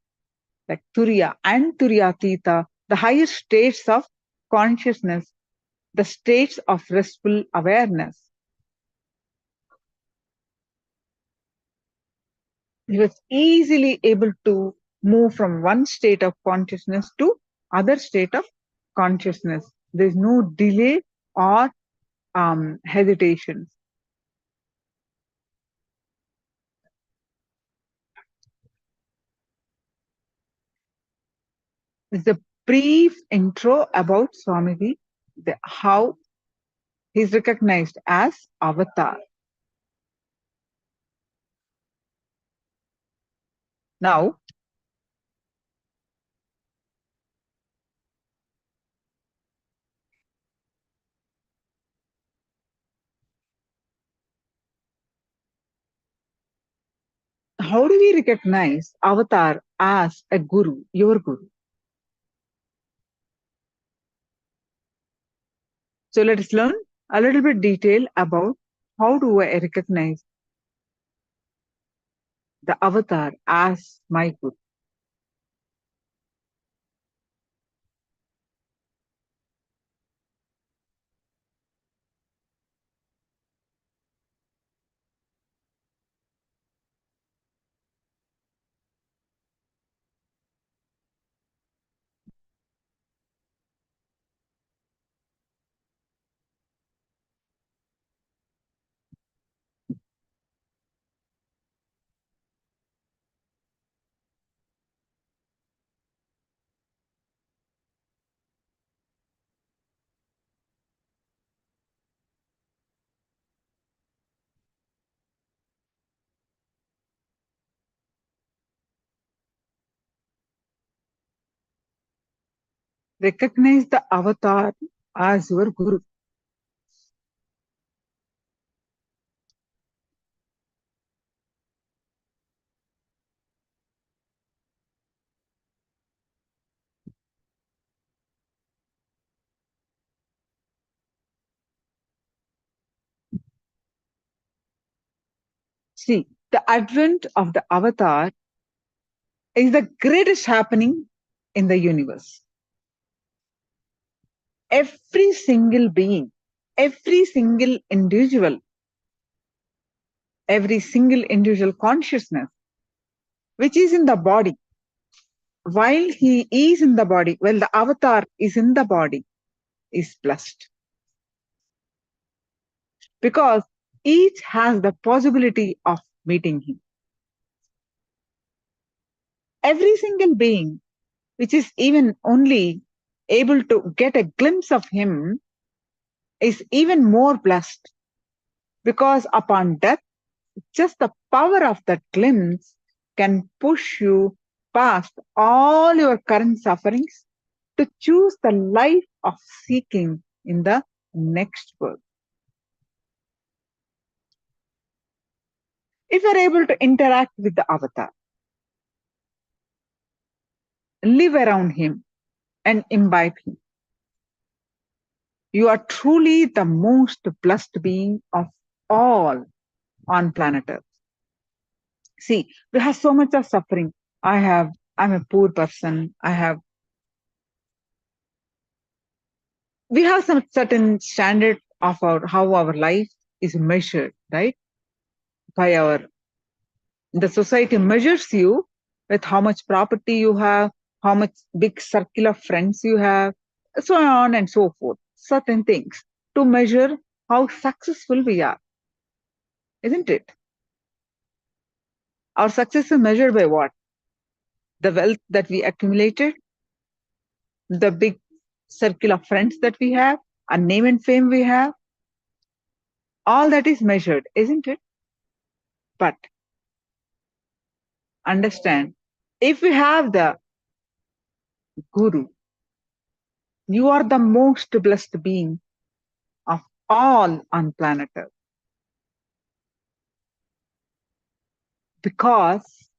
like Turiya and Turiyatita, the higher states of consciousness, the states of restful awareness. He was easily able to move from one state of consciousness to other state of consciousness There's no delay or hesitation. It's a brief intro about Swamiji, how he's recognized as avatar. Now, how do we recognize avatar as a guru, your guru? So let us learn a little bit detail about how do I recognize the avatar as my guru. Recognize the avatar as your guru. See, the advent of the avatar is the greatest happening in the universe. Every single being, every single individual consciousness, which is in the body, while he is in the body, while the avatar is in the body, is blessed. Because each has the possibility of meeting him. Every single being, which is even only able to get a glimpse of him, is even more blessed. Because upon death, just the power of that glimpse can push you past all your current sufferings to choose the life of seeking in the next birth. If you're able to interact with the avatar, live around him and imbibe him, you are truly the most blessed being of all on planet Earth. See, we have so much of suffering. I'm a poor person. We have some certain standard of how our life is measured, right? The society measures you with how much property you have, how much big circle of friends you have, so on and so forth. Certain things to measure how successful we are, isn't it? Our success is measured by what? The wealth that we accumulated, the big circle of friends that we have, a name and fame we have. All that is measured, isn't it? But understand, if we have the guru, you are the most blessed being of all on planet Earth. Because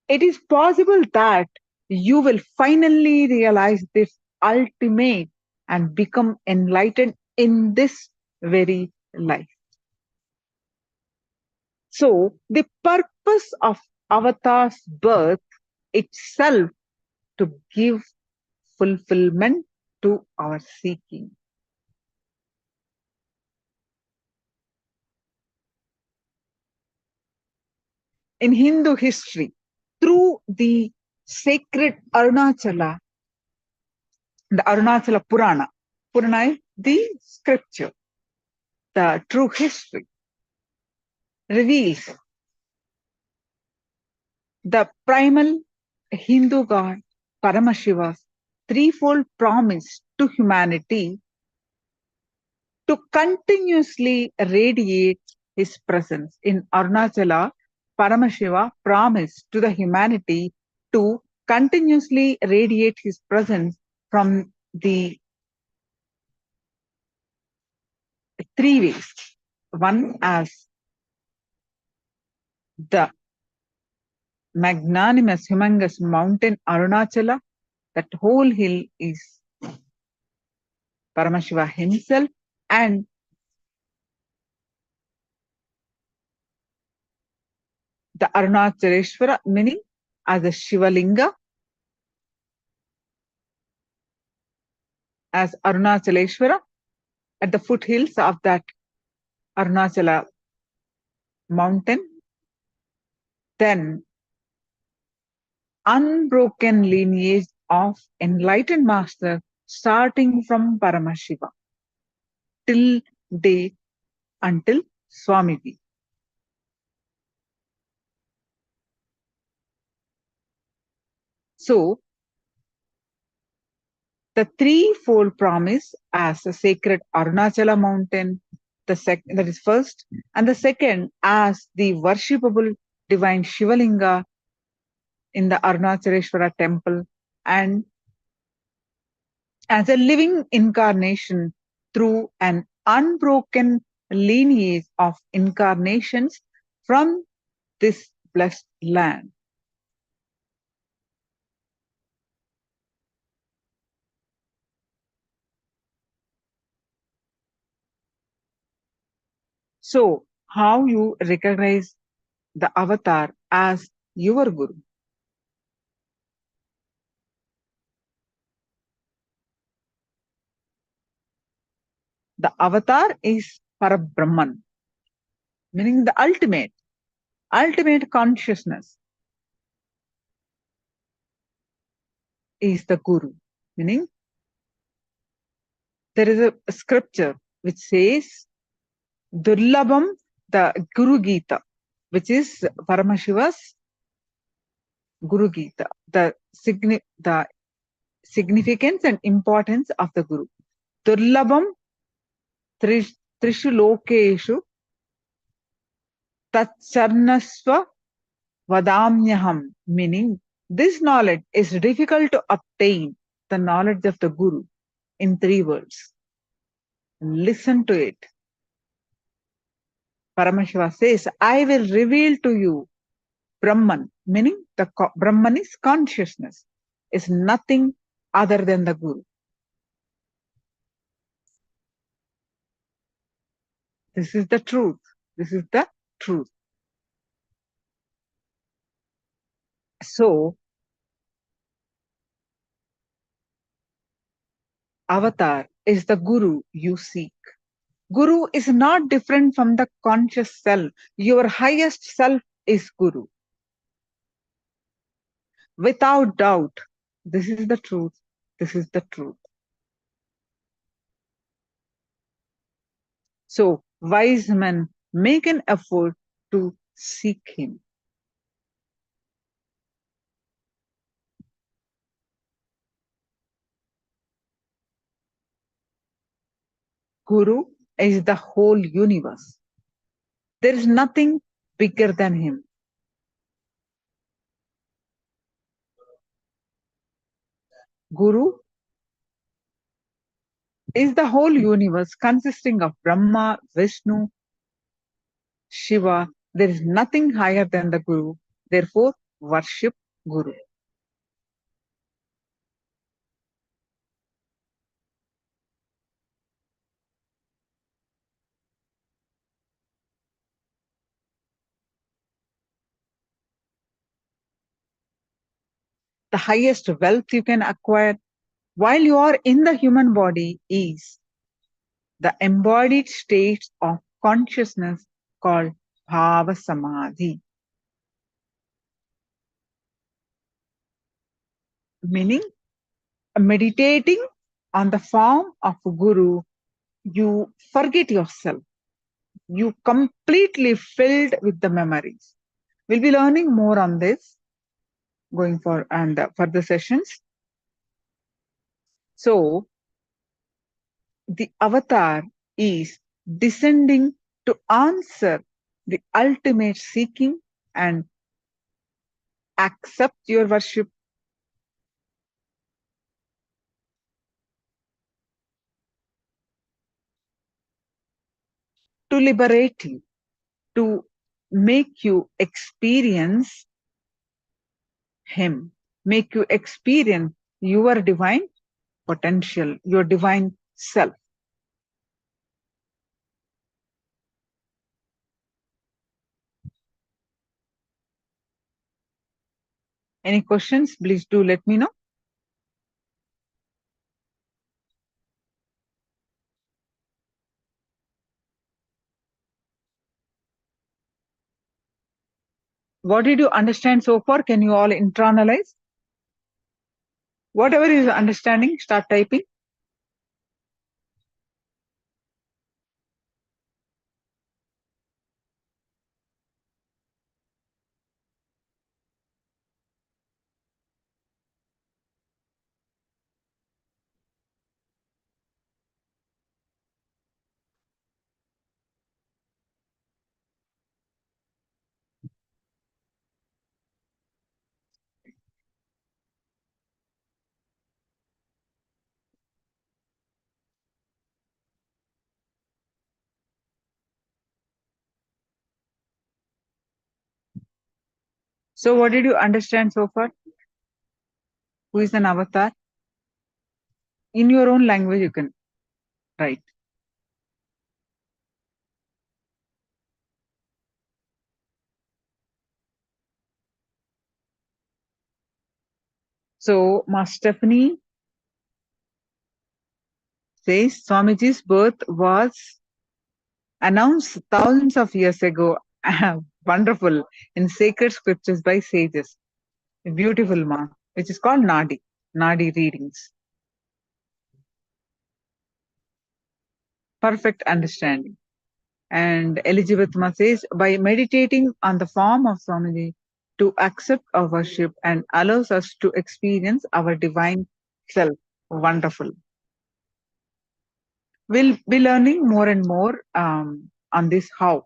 it is possible that you will finally realize this ultimate and become enlightened in this very life. So the purpose of Avatar's birth itself to give fulfillment to our seeking. In Hindu history, through the sacred Arunachala, the Arunachala Purana, Purnai, the scripture, the true history, reveals the primal Hindu god Paramashiva's threefold promise to humanity to continuously radiate his presence. In Arunachala, Paramashiva promised to the humanity to continuously radiate his presence from the three ways. One as the magnanimous, humongous mountain Arunachala. That whole hill is Paramashiva himself, and the Arunachaleshwara, meaning as a Shiva linga, as Arunachaleshwara at the foothills of that Arunachala mountain. Then unbroken lineage of enlightened master starting from Paramashiva till date until Swamiji. So the threefold promise as a sacred Arunachala mountain, that is first, and the second as the worshipable divine Shivalinga in the Arunachaleshwara temple, and as a living incarnation through an unbroken lineage of incarnations from this blessed land. So, how you recognize the avatar as your guru? The avatar is Parabrahman, meaning the ultimate consciousness is the guru, meaning there is a scripture which says Durlabham, the Guru Gita, which is Paramashiva's Guru Gita, the significance and importance of the Guru. Durlabham Trishu Lokeshu Tatcharnasva Vadamyaham, meaning this knowledge is difficult to obtain, the knowledge of the Guru, in 3 words. Listen to it. Paramashiva says, I will reveal to you Brahman, meaning the Brahman is consciousness, is nothing other than the Guru. This is the truth. This is the truth. So, avatar is the Guru you seek. Guru is not different from the conscious self. Your highest self is Guru. Without doubt, this is the truth. This is the truth. So, wise men make an effort to seek him. Guru is the whole universe. There is nothing bigger than him. Guru is the whole universe consisting of Brahma, Vishnu, Shiva. There is nothing higher than the Guru. Therefore, worship Guru. The highest wealth you can acquire while you are in the human body is the embodied states of consciousness called Bhava Samadhi. Meaning, meditating on the form of a guru, you forget yourself. You completely filled with the memories. We'll be learning more on this going for and further sessions. So the avatar is descending to answer the ultimate seeking and accept your worship. To liberate you, to make you experience Him, make you experience your divine potential, your divine self. Any questions? Please do let me know. What did you understand so far? Can you all internalize? Whatever is understanding, start typing. So what did you understand so far? Who is an avatar? In your own language, you can write. So, Ma Stephanie says Swamiji's birth was announced thousands of years ago. Wonderful. In sacred scriptures by sages. Beautiful, Ma. Which is called Nadi. Nadi readings. Perfect understanding. And Elizabeth Ma says, by meditating on the form of Swamiji to accept our worship and allows us to experience our divine self. Wonderful. We'll be learning more and more on this how.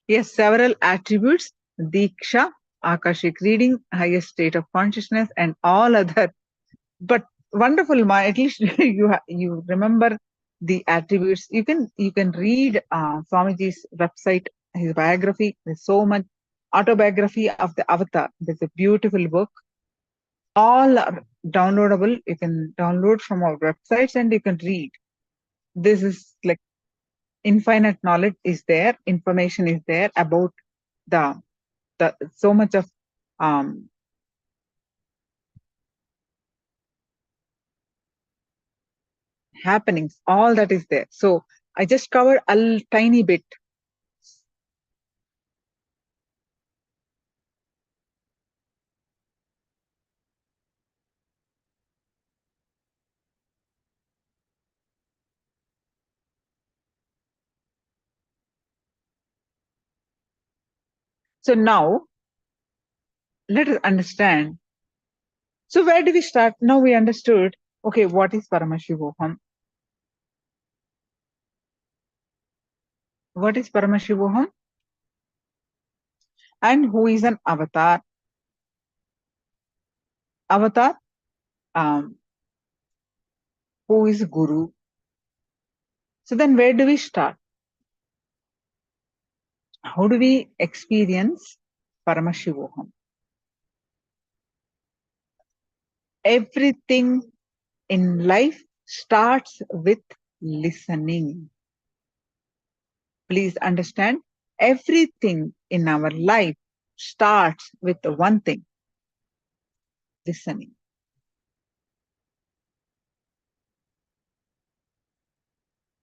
Yes, several attributes, Dīkṣā, Akashic reading, highest state of consciousness, and all other. But wonderful, Ma, at least you remember the attributes. You can read Swamiji's website, his biography. There's so much autobiography of the avatar. There's a beautiful book. All are downloadable. You can download from our websites and you can read. This is like infinite knowledge is there, information is there about the so much of happenings, all that is there. So I just covered a tiny bit. So now let us understand. So where do we start? Now we understood, okay, what is Paramashivoham? What is Paramashivoham? And who is an avatar? Avatar, who is Guru? So then where do we start? How do we experience Paramashivoham? Everything in life starts with listening. Please understand, everything in our life starts with one thing, listening.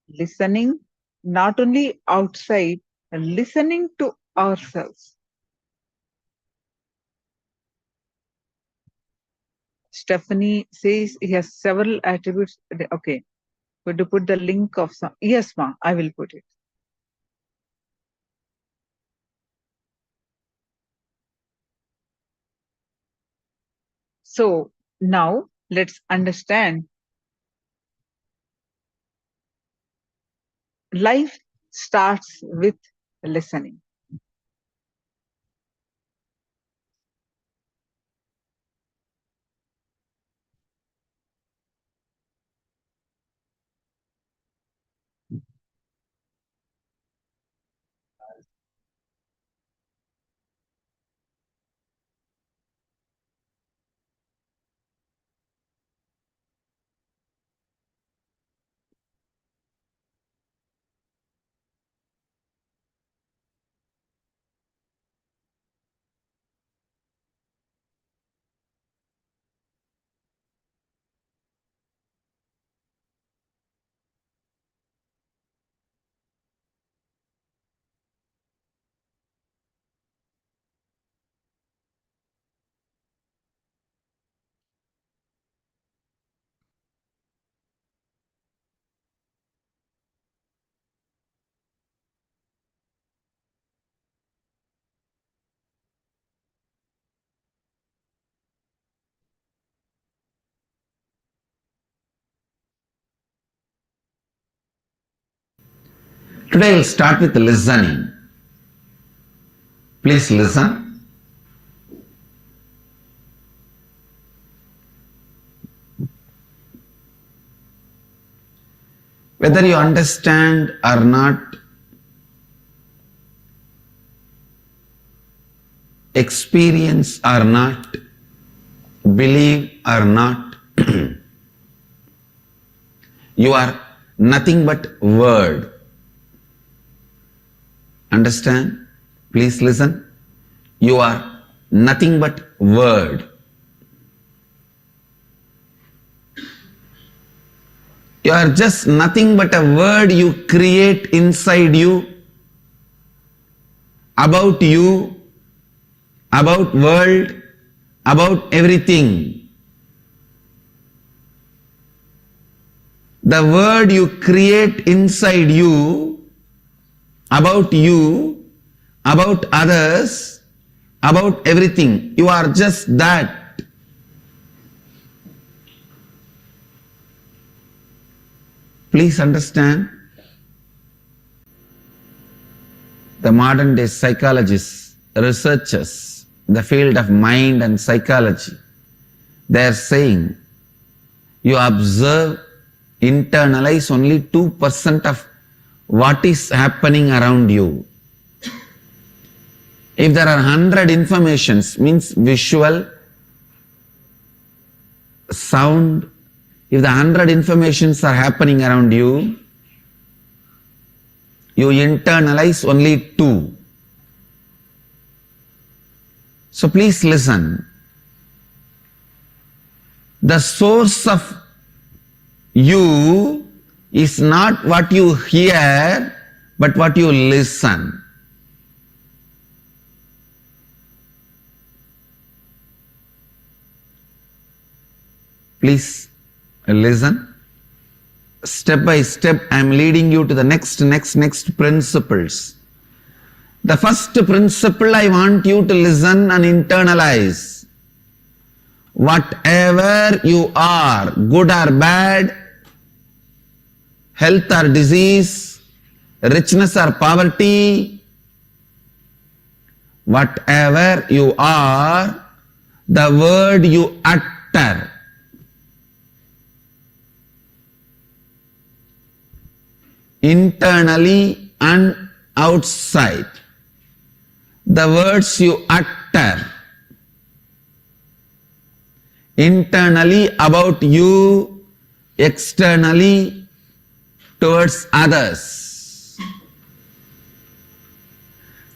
Listening, not only outside, listening to ourselves. Stephanie says he has several attributes. Okay, going to put the link of some. Yes, ma, I will put it. So now let's understand. Life starts with listening. Today we'll start with listening. Please listen. Whether you understand or not, experience or not, believe or not, you are nothing but word. Understand? Please listen. You are nothing but word. You are just nothing but a word you create inside you, about world, about everything. The word you create inside you, about others, about everything. You are just that. Please understand. The modern day psychologists, researchers, the field of mind and psychology, they are saying you observe, internalize only 2% of what is happening around you. If there are 100 informations, means visual, sound, if the 100 informations are happening around you, you internalize only 2. So please listen. The source of you is not what you hear, but what you listen. Please listen. Step by step, I am leading you to the next principles. The first principle, I want you to listen and internalize. Whatever you are, good or bad, health or disease, richness or poverty, whatever you are, the word you utter, internally and outside, the words you utter, internally about you, externally towards others,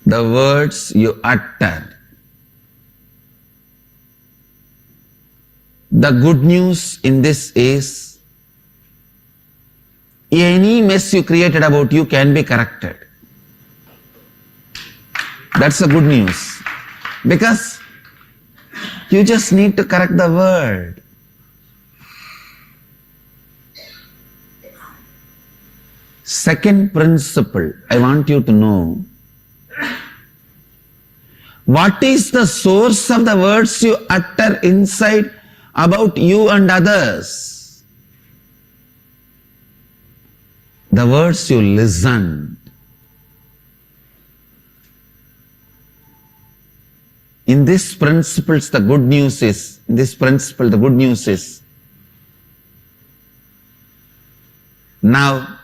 the words you utter. The good news in this is any mess you created about you can be corrected. That's the good news. Because you just need to correct the word. Second principle, I want you to know, what is the source of the words you utter inside about you and others? The words you listen. In this principle, the good news is, now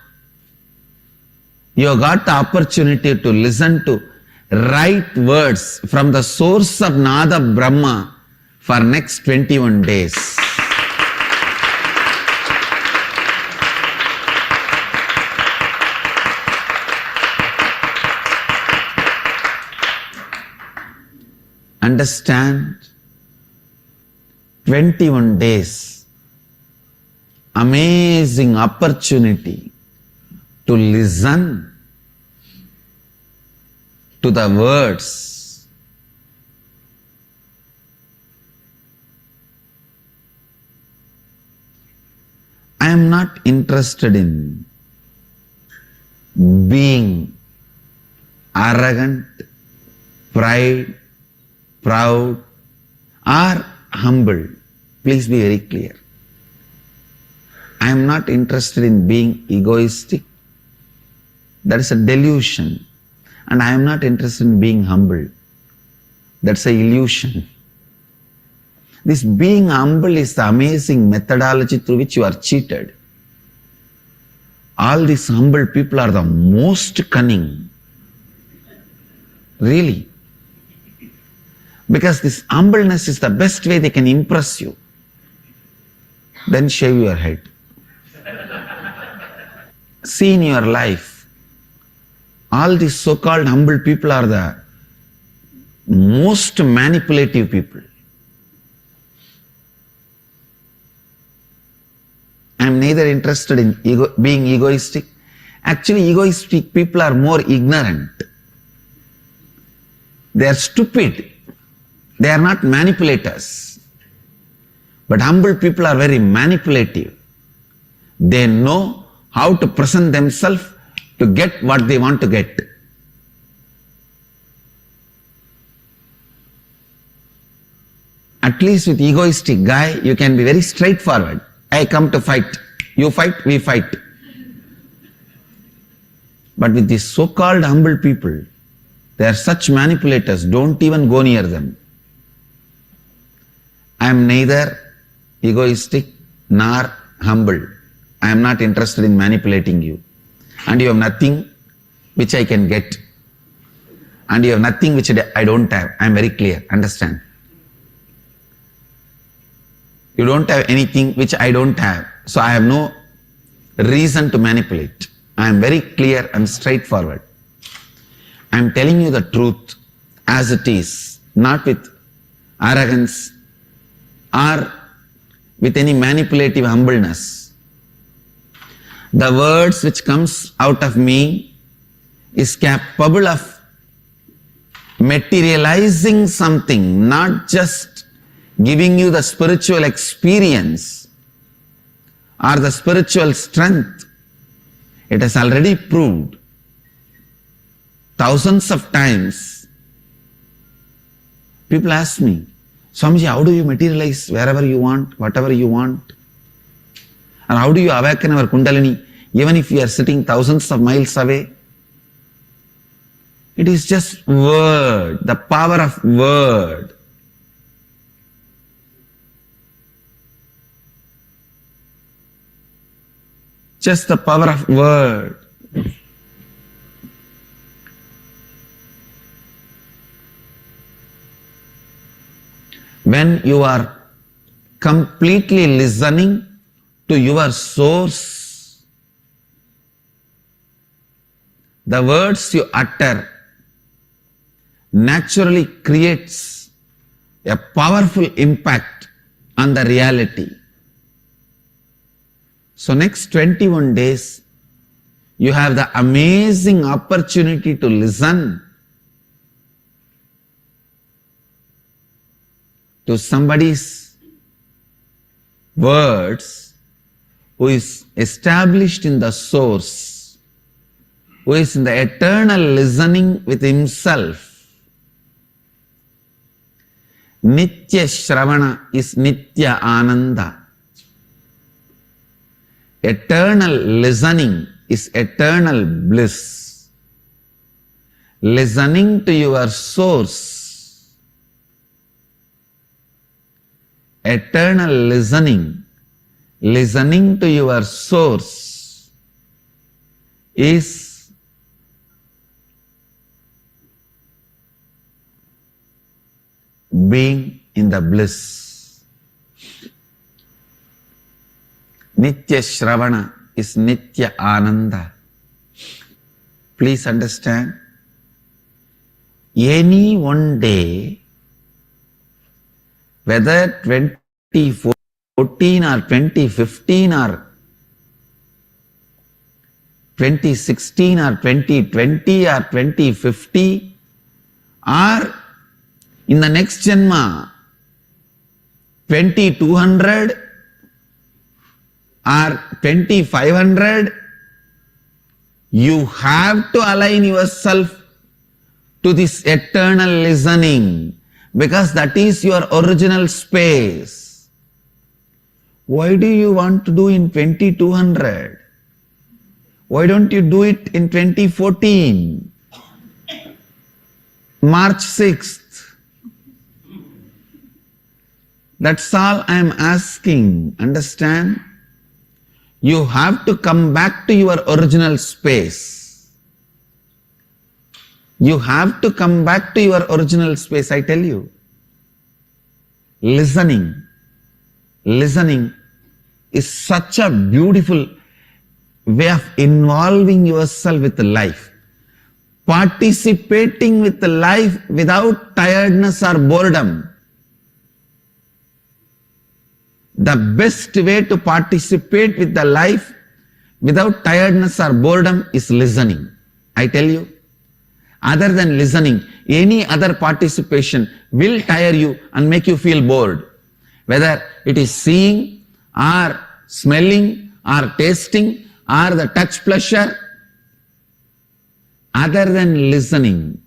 you got the opportunity to listen to right words from the source of Nada Brahma for next 21 days. Understand? 21 days. Amazing opportunity to listen to the words. I am not interested in being arrogant, proud or humble. Please be very clear. I am not interested in being egoistic. That is a delusion. And I am not interested in being humble. That's an illusion. This being humble is the amazing methodology through which you are cheated. All these humble people are the most cunning. Really. Because this humbleness is the best way they can impress you. Then shave your head. See in your life, all these so-called humble people are the most manipulative people. I am neither interested in being egoistic. Actually, egoistic people are more ignorant. They are stupid. They are not manipulators. But humble people are very manipulative. They know how to present themselves to get what they want to get. At least with egoistic guy, you can be very straightforward. I come to fight. You fight, we fight. But with these so-called humble people, they are such manipulators, don't even go near them. I am neither egoistic nor humble. I am not interested in manipulating you. And you have nothing which I can get. And you have nothing which I don't have. I am very clear. Understand? You don't have anything which I don't have. So I have no reason to manipulate. I am very clear and straightforward. I am telling you the truth as it is, not with arrogance or with any manipulative humbleness. The words which comes out of me is capable of materializing something, not just giving you the spiritual experience or the spiritual strength. It has already proved thousands of times. People ask me, Swamiji, how do you materialize wherever you want, whatever you want? And how do you awaken our Kundalini even if we are sitting thousands of miles away? It is just word, the power of word. Just the power of word. When you are completely listening to your source, the words you utter naturally creates a powerful impact on the reality. So next 21 days, you have the amazing opportunity to listen to somebody's words who is established in the source, who is in the eternal listening with himself. Nitya Shravana is Nitya Ananda. Eternal listening is eternal bliss. Listening to your source. Eternal listening to your source is being in the bliss. Nitya Shravana is Nitya Ananda. Please understand, any one day, whether 2014 or 2015 or 2016 or 2020 or 2050 or in the next Janma 2200 or 2500, you have to align yourself to this eternal listening, because that is your original space. Why do you want to do in 2200? Why don't you do it in 2014? March 6th. That's all I am asking. Understand? You have to come back to your original space. You have to come back to your original space, I tell you. Listening is such a beautiful way of involving yourself with life. Participating with life without tiredness or boredom. The best way to participate with the life without tiredness or boredom is listening. I tell you, other than listening, any other participation will tire you and make you feel bored. Whether it is seeing or smelling or tasting or the touch pleasure, other than listening,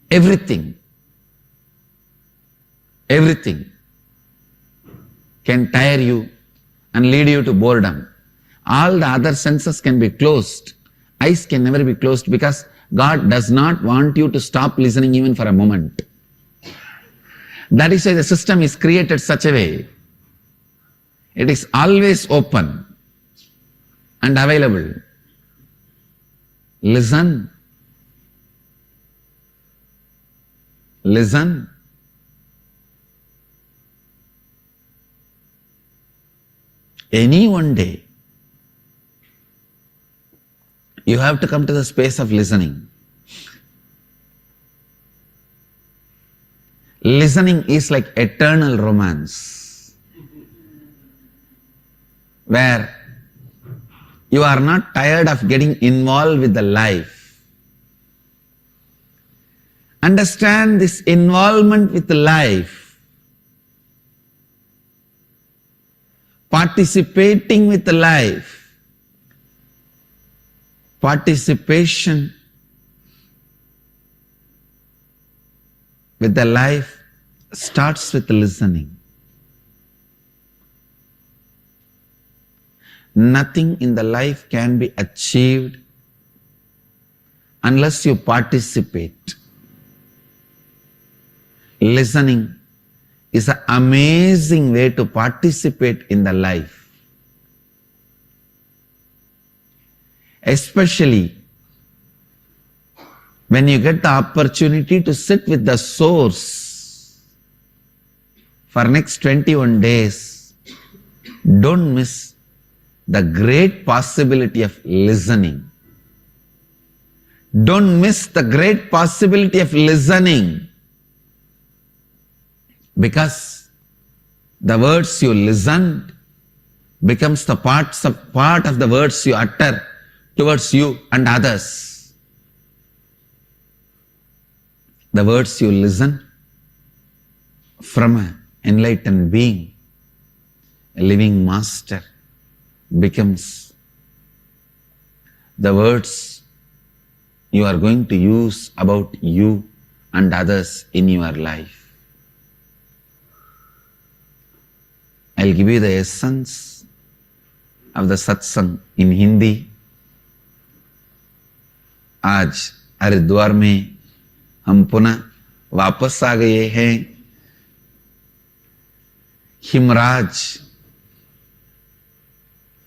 everything can tire you and lead you to boredom. All the other senses can be closed. Eyes can never be closed, because God does not want you to stop listening even for a moment. That is why the system is created such a way. It is always open and available. Listen. Listen. Any one day, you have to come to the space of listening. Listening is like eternal romance, where you are not tired of getting involved with the life. Understand this involvement with the life. Participating with the life. Participation with the life starts with listening. Nothing in the life can be achieved unless you participate. Listening is an amazing way to participate in the life. Especially when you get the opportunity to sit with the source for next 21 days, don't miss the great possibility of listening. Don't miss the great possibility of listening. Because the words you listened becomes the part of the words you utter towards you and others. The words you listen from an enlightened being, a living master, becomes the words you are going to use about you and others in your life. I'll give you the essence of the satsang in Hindi. आज हरिद्वार में हम पुनः वापस आ गए हैं। हिमराज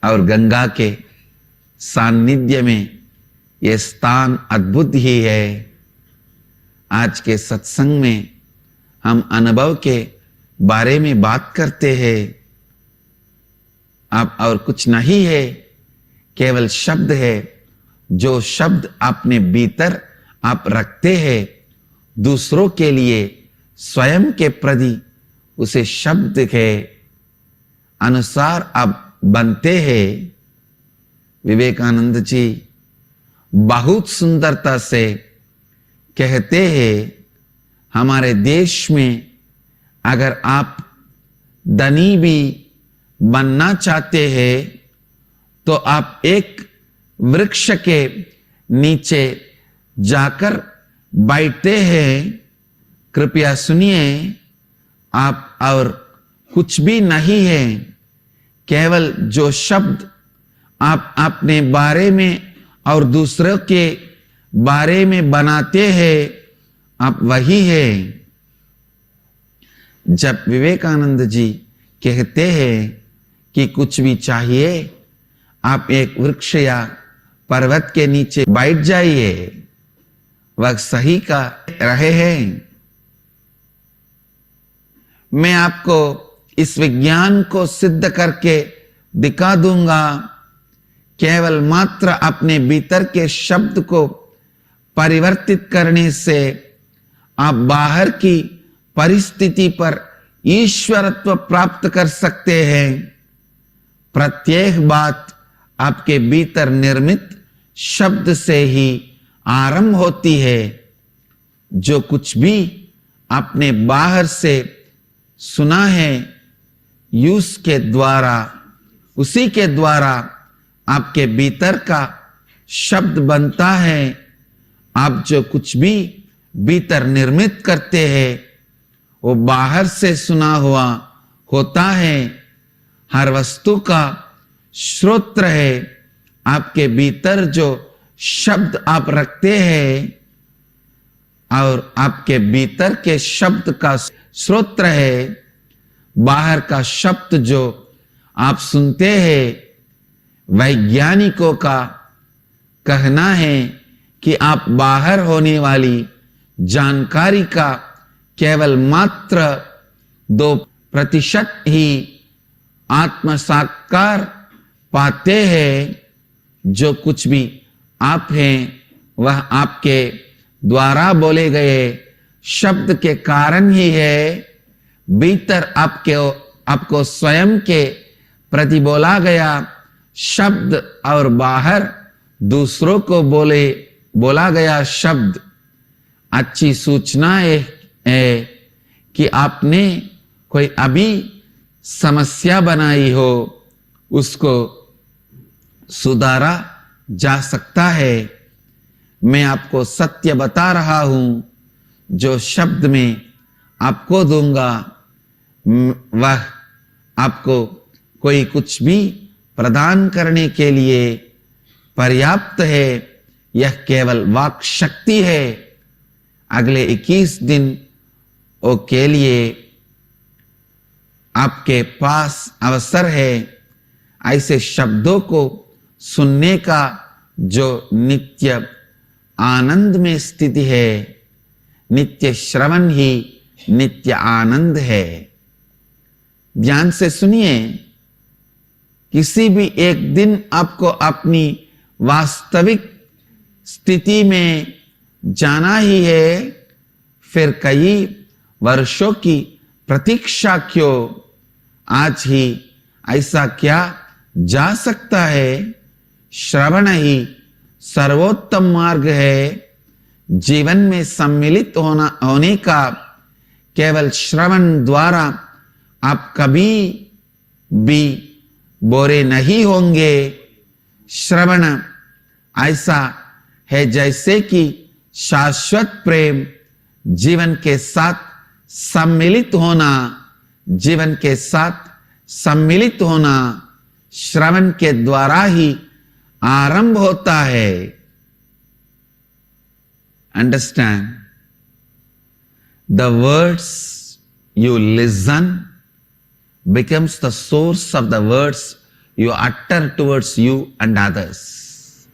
और गंगा के सानिध्य में ये स्थान अद्भुत ही है। आज के सत्संग में हम अनुभव के बारे में बात करते हैं। अब और कुछ नहीं है, केवल शब्द है। जो शब्द अपने भीतर आप रखते हैं, दूसरों के लिए, स्वयं के प्रति उसे शब्द के अनुसार आप बनते हैं। विवेकानंद जी बहुत सुंदरता से कहते हैं, हमारे देश में अगर आप धनी भी बनना चाहते हैं तो आप एक वृक्ष के नीचे जाकर बैठते हैं। कृपया सुनिए, आप और कुछ भी नहीं है, केवल जो शब्द आप अपने बारे में और दूसरों के बारे में बनाते हैं, आप वही है। जब विवेकानंद जी कहते हैं कि कुछ भी चाहिए, आप एक वृक्ष या पर्वत के नीचे बैठ जाइए, वह सही का रहे हैं। मैं आपको इस विज्ञान को सिद्ध करके दिखा दूंगा। केवल मात्र अपने भीतर के शब्द को परिवर्तित करने से आप बाहर की परिस्थिति पर ईश्वरत्व प्राप्त कर सकते हैं। प्रत्येक बात आपके भीतर निर्मित शब्द से ही आरंभ होती है। जो कुछ भी आपने बाहर से सुना है, उसी के द्वारा आपके भीतर का शब्द बनता है। आप जो कुछ भी भीतर निर्मित करते हैं, वो बाहर से सुना हुआ होता है। हर वस्तु का स्रोत है। आपके भीतर जो शब्द आप रखते हैं और आपके भीतर के शब्द का स्रोत है। बाहर का शब्द जो आप सुनते हैं, वैज्ञानिकों का कहना है कि आप बाहर होने वाली जानकारी का केवल मात्र 2% ही आत्म साकार पाते हैं। जो कुछ भी आप हैं, वह आपके द्वारा बोले गए शब्द के कारण ही है। भीतर आपको स्वयं के प्रति बोला गया शब्द और बाहर दूसरों को बोला गया शब्द। अच्छी सूचना है कि आपने कोई अभी समस्या बनाई हो, उसको सुधारा जा सकता है। मैं आपको सत्य बता रहा हूं। जो शब्द में आपको दूंगा, वह आपको कोई कुछ भी प्रदान करने के लिए पर्याप्त है। यह केवल वाक शक्ति है। अगले 21 दिन के लिए आपके पास अवसर है ऐसे शब्दों को सुनने का जो नित्य आनंद में स्थिति है। नित्य श्रवण ही नित्य आनंद है। ध्यान से सुनिए। किसी भी एक दिन आपको अपनी वास्तविक स्थिति में जाना ही है। फिर कई वर्षों की प्रतीक्षा क्यों? आज ही ऐसा क्या जा सकता है? श्रवण ही सर्वोत्तम मार्ग है जीवन में सम्मिलित होने का। केवल श्रवण द्वारा आप कभी भी बोरे नहीं होंगे। श्रवण ऐसा है जैसे कि शाश्वत प्रेम, जीवन के साथ सम्मिलित होना, जीवन के साथ सम्मिलित होना श्रवण के द्वारा ही आरंभ होता है। Understand? The words you listen becomes the source of the words you utter towards you and others.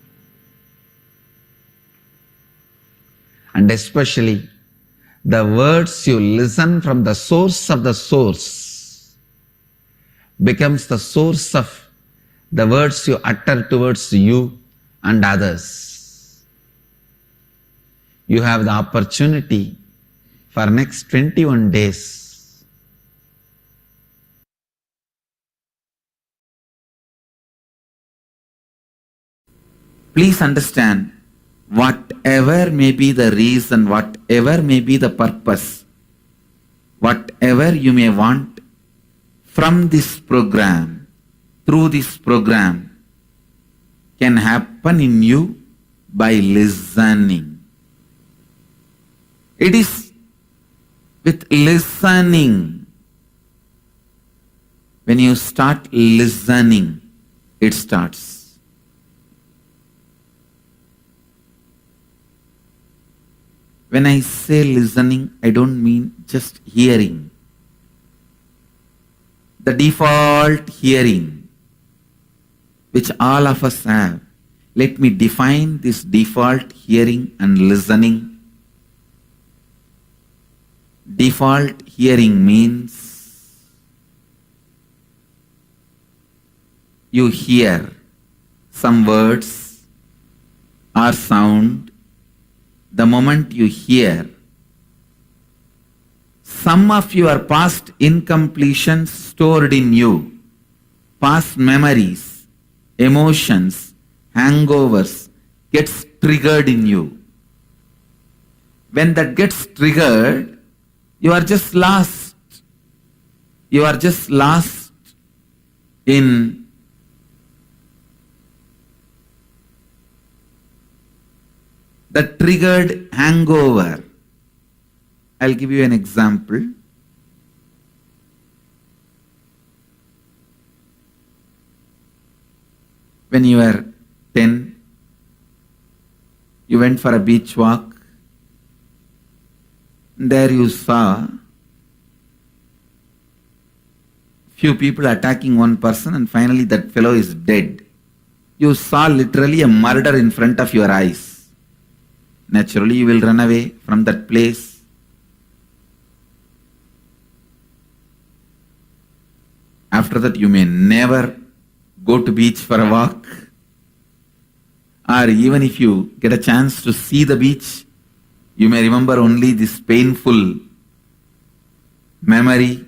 And especially the words you listen from the source of the source becomes the source of the words you utter towards you and others. You have the opportunity for next 21 days. Please understand, whatever may be the reason, whatever may be the purpose, whatever you may want from this program, through this program, can happen in you by listening. It is with listening. When you start listening, it starts. When I say listening, I don't mean just hearing. The default hearing, which all of us have. Let me define this default hearing and listening. Default hearing means you hear some words or sound. The moment you hear, some of your past incompletions stored in you, past memories, emotions, hangovers gets triggered in you. When that gets triggered, you are just lost. You are just lost in the triggered hangover. I'll give you an example. When you were 10, you went for a beach walk. There you saw few people attacking one person and finally that fellow is dead. You saw literally a murder in front of your eyes. Naturally you will run away from that place. After that you may never go to beach for a walk. Or even if you get a chance to see the beach, you may remember only this painful memory.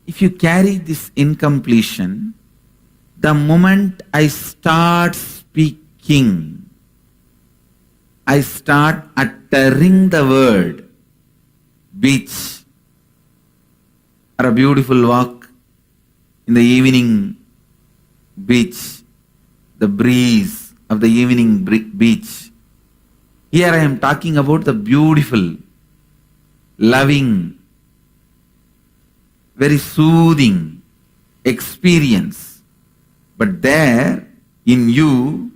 If you carry this incompletion, the moment I start speaking, I start uttering the word beach or a beautiful walk in the evening beach, the breeze of the evening beach. Here I am talking about the beautiful, loving, very soothing experience. But there in you,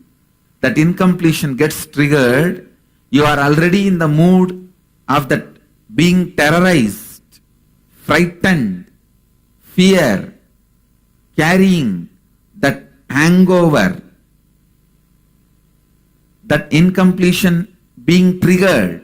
that incompletion gets triggered, you are already in the mood of that being terrorized, frightened, fear, carrying that hangover, that incompletion being triggered.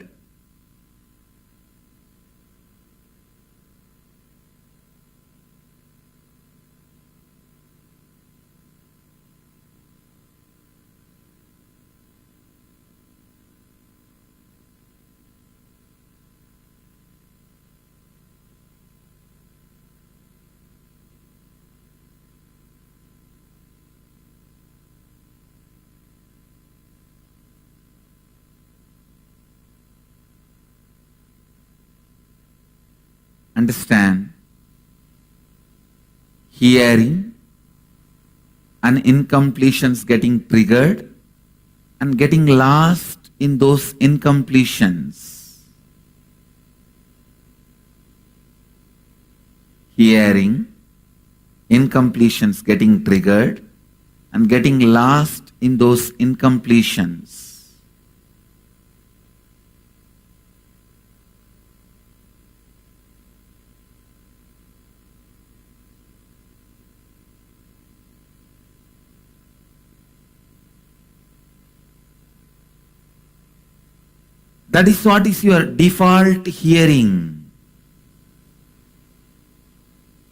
understand, hearing and incompletions getting triggered and getting lost in those incompletions. Hearing, incompletions getting triggered and getting lost in those incompletions. That is what is your default hearing.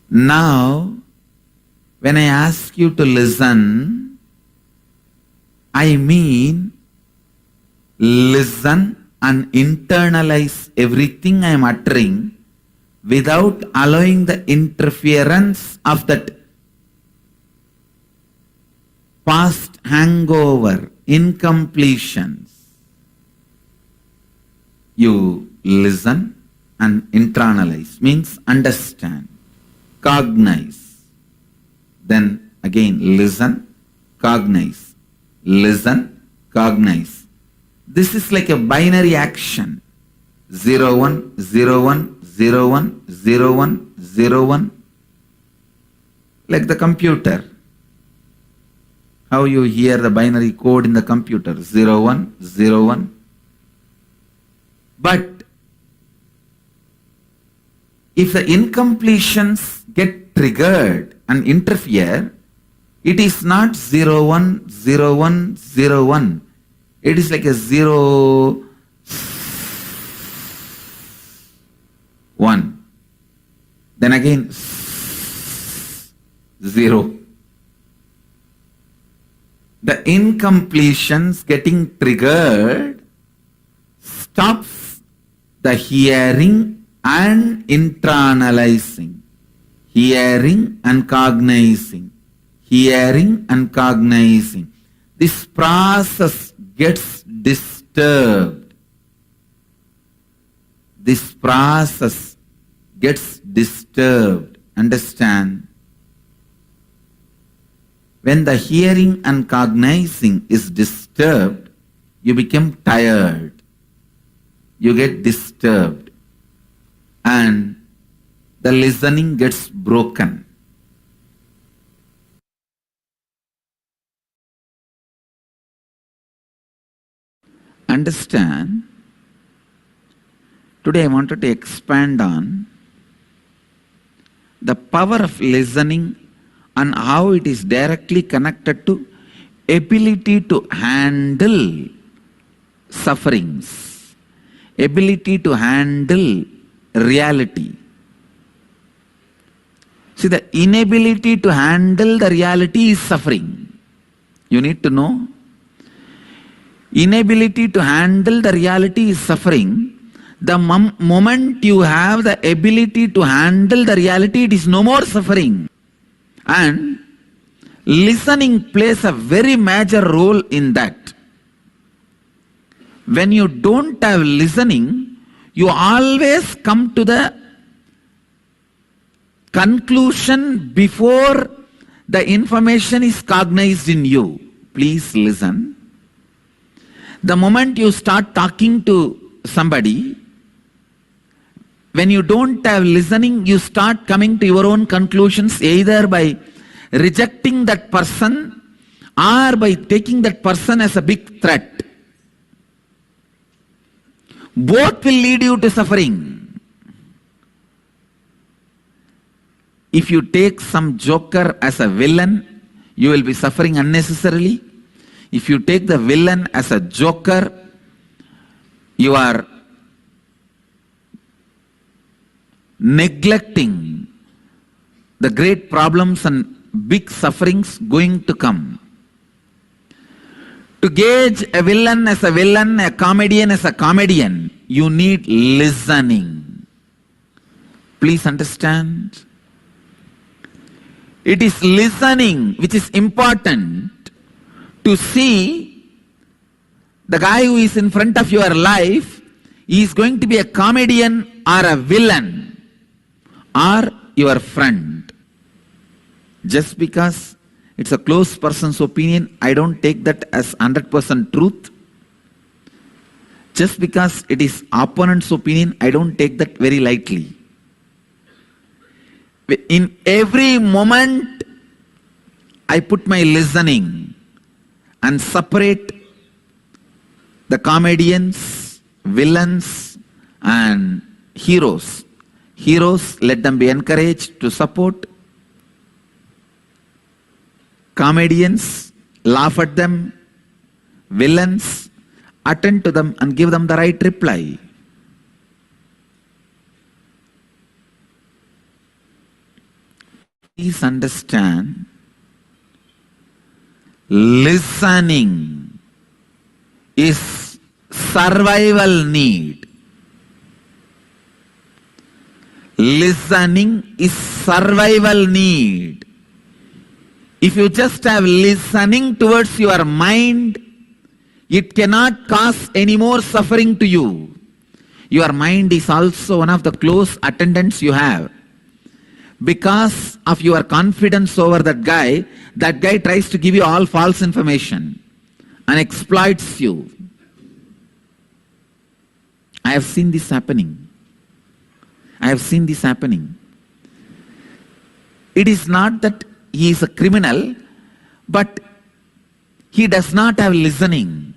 Now, when I ask you to listen, I mean listen and internalize everything I am uttering without allowing the interference of that past hangover, incompletions. You listen and internalize, means understand, cognize. Then again listen, cognize, listen, cognize. This is like a binary action. 0, 1, 0, 1, 0, 1, 0, 1, 0, 1. Like the computer. How you hear the binary code in the computer, 0, 1, 0, 1. But if the incompletions get triggered and interfere, it is not 0, 1, 0, 1, 0, 1. It is like a 0, 1. Then again 0. The incompletions getting triggered stops the hearing and internalizing, hearing and cognizing, hearing and cognizing. This process gets disturbed. This process gets disturbed. Understand? When the hearing and cognizing is disturbed, you become tired. You get disturbed and the listening gets broken. Understand? Today I wanted to expand on the power of listening and how it is directly connected to ability to handle sufferings. Ability to handle reality. See, the inability to handle the reality is suffering. You need to know. Inability to handle the reality is suffering. The moment you have the ability to handle the reality, it is no more suffering. And listening plays a very major role in that. When you don't have listening, you always come to the conclusion before the information is cognized in you. Please listen. The moment you start talking to somebody, when you don't have listening, you start coming to your own conclusions either by rejecting that person or by taking that person as a big threat. Both will lead you to suffering. If you take some joker as a villain, you will be suffering unnecessarily. If you take the villain as a joker, you are neglecting the great problems and big sufferings going to come. To gauge a villain as a villain, a comedian as a comedian, you need listening. Please understand. It is listening which is important to see the guy who is in front of your life, he is going to be a comedian or a villain. or your friend. Just because it's a close person's opinion, I don't take that as 100% truth. Just because it is opponent's opinion, I don't take that very lightly. In every moment, I put my listening and separate the comedians, villains, and heroes. Heroes, let them be encouraged to support. Comedians, laugh at them. Villains, attend to them and give them the right reply. Please understand, listening is survival need. Listening is survival need. If you just have listening towards your mind, it cannot cause any more suffering to you. Your mind is also one of the close attendants you have. Because of your confidence over that guy tries to give you all false information and exploits you. I have seen this happening. I have seen this happening. It is not that he is a criminal, but he does not have listening.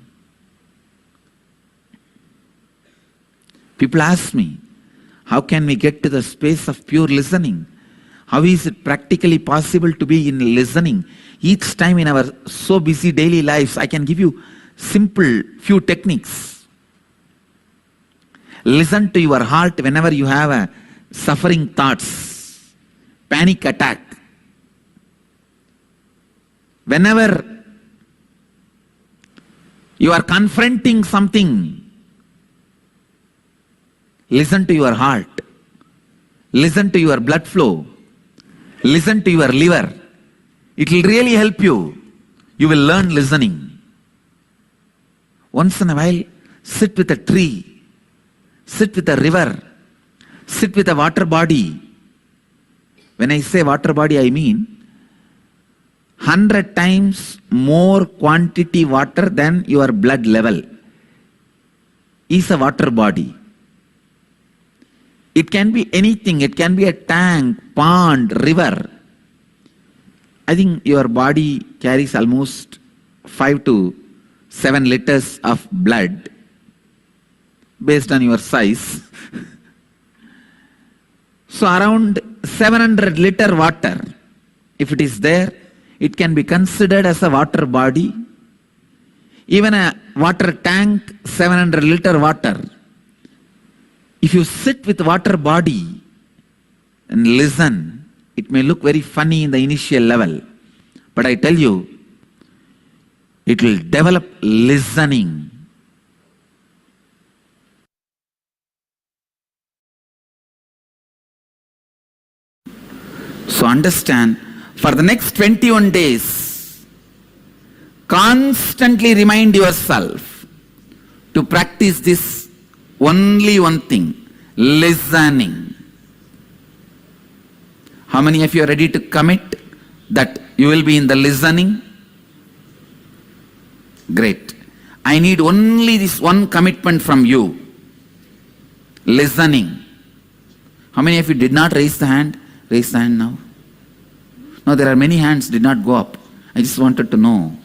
People ask me, how can we get to the space of pure listening? How is it practically possible to be in listening? Each time in our so busy daily lives, I can give you simple few techniques. Listen to your heart whenever you have a suffering thoughts, panic attack. Whenever you are confronting something, listen to your heart. Listen to your blood flow. Listen to your liver. It will really help you. You will learn listening. Once in a while, sit with a tree. Sit with a river. Sit with a water body. When I say water body, I mean 100 times more quantity water than your blood level is a water body. It can be anything. It can be a tank, pond, river. I think your body carries almost 5 to 7 liters of blood based on your size. So around 700 liter water, if it is there, it can be considered as a water body. Even a water tank, 700 liter water. If you sit with water body and listen, it may look very funny in the initial level, but I tell you, it will develop listening. So understand, for the next 21 days, constantly remind yourself to practice this only one thing, listening. How many of you are ready to commit that you will be in the listening? Great. I need only this one commitment from you. Listening. How many of you did not raise the hand? Raise the hand now. No, there are many hands did not go up. I just wanted to know.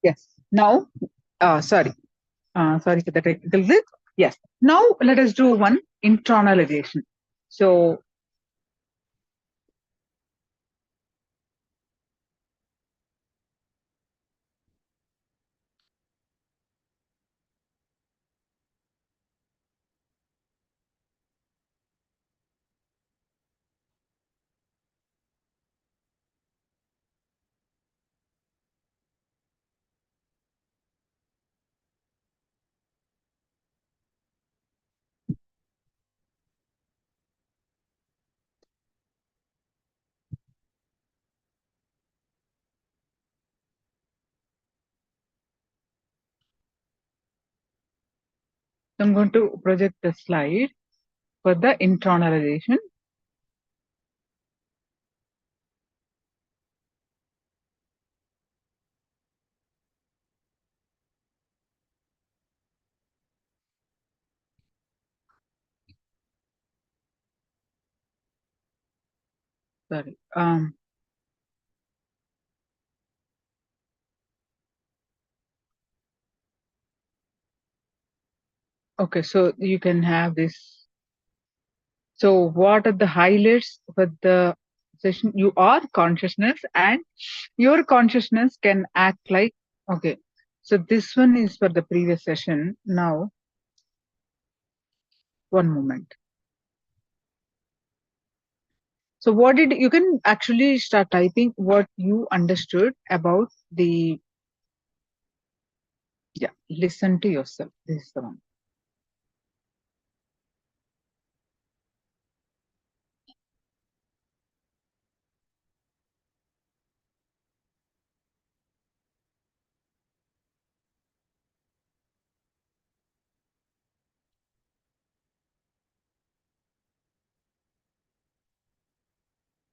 Yes. Now, sorry for the technical glitch. Yes. Now let us do one internalization. So I'm going to project the slide for the internalization. Sorry. Okay, so you can have this. So what are the highlights for the session? You are consciousness, and your consciousness can act like, okay. So this one is for the previous session. Now, one moment. So what did you can actually start typing what you understood about the, yeah, listen to yourself. This is the one.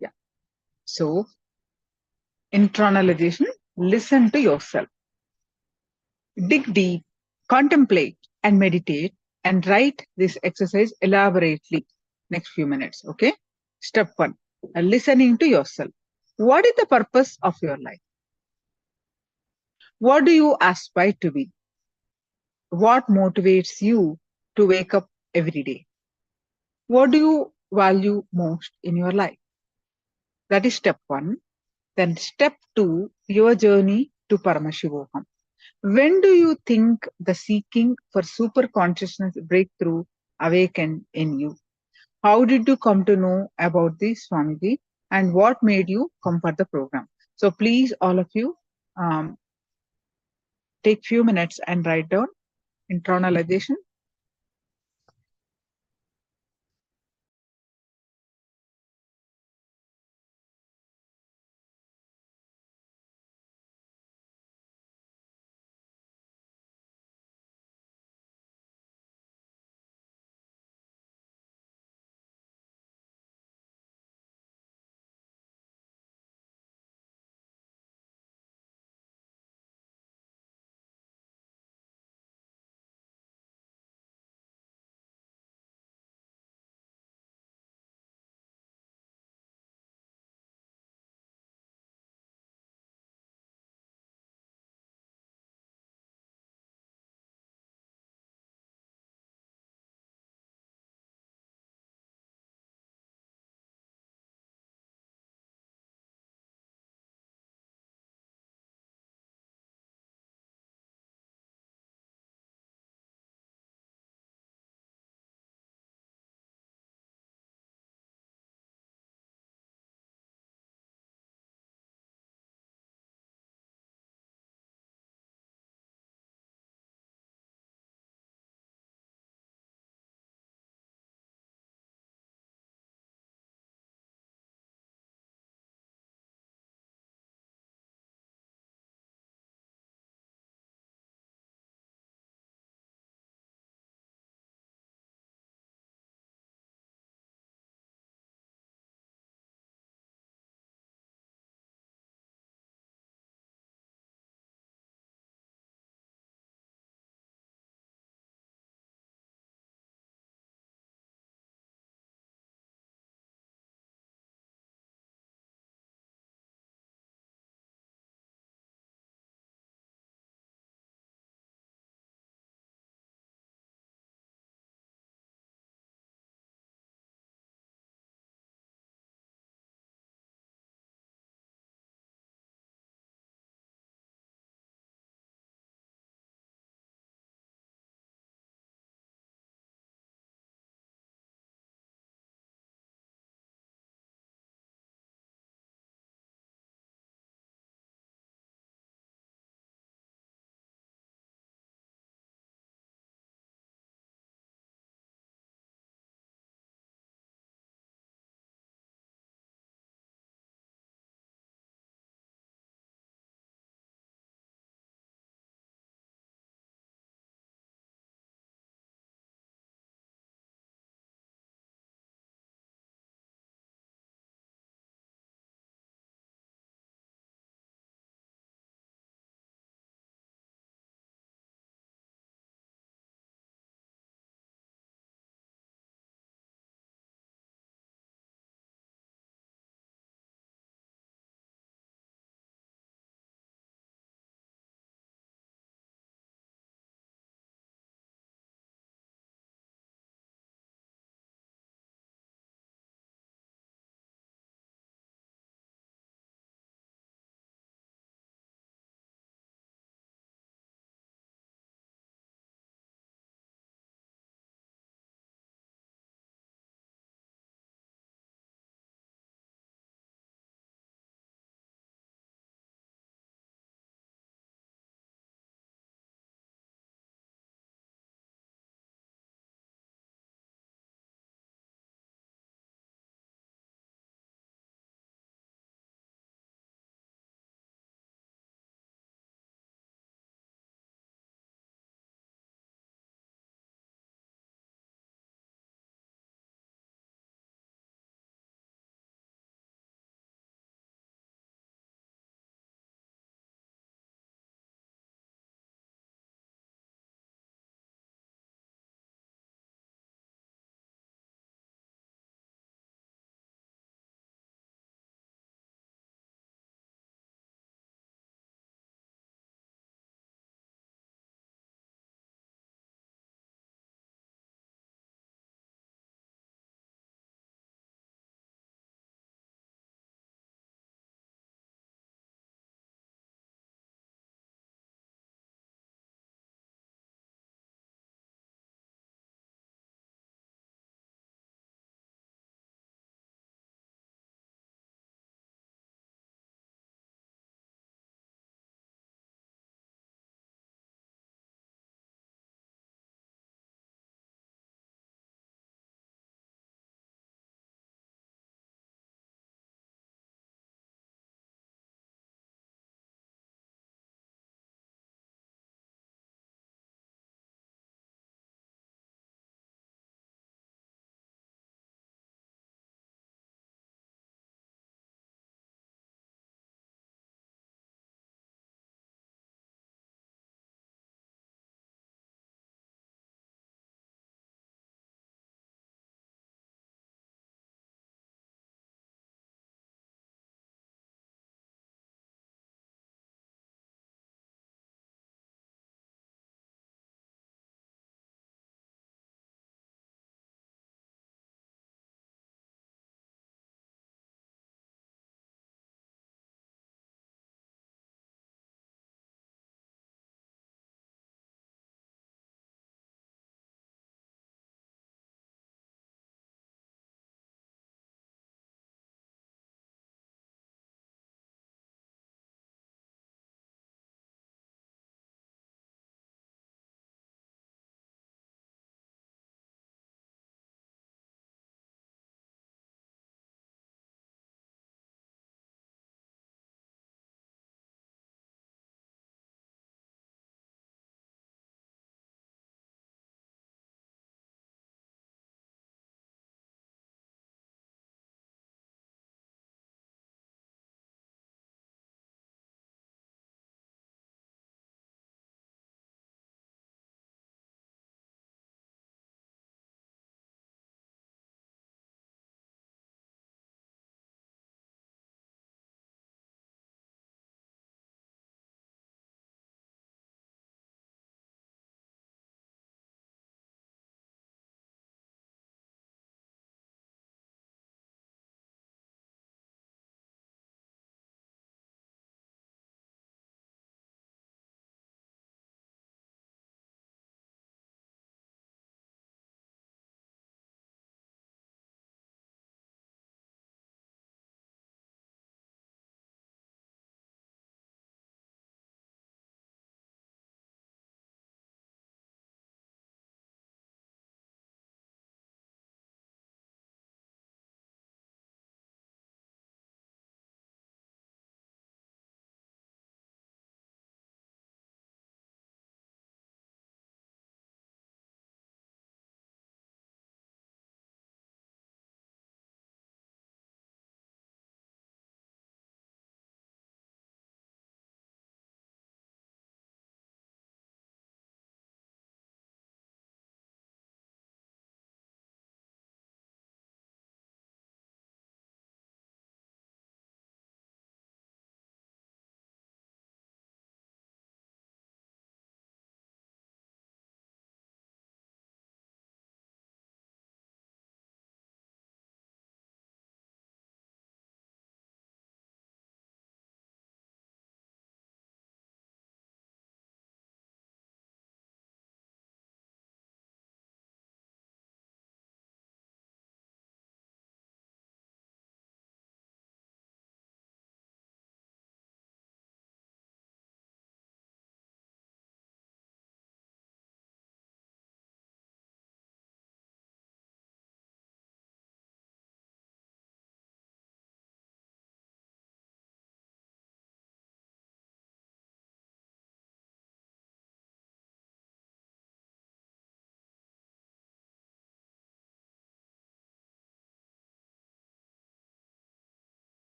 Yeah. So internalization, listen to yourself. Dig deep, contemplate and meditate, and write this exercise elaborately next few minutes. Okay. Step 1, listening to yourself. What is the purpose of your life? What do you aspire to be? What motivates you to wake up every day? What do you value most in your life? That is step 1. Then step 2, your journey to Paramashivoham. When do you think the seeking for super consciousness breakthrough awakened in you? How did you come to know about this, Swamiji? And what made you come for the program? So please, all of you, take few minutes and write down internalization.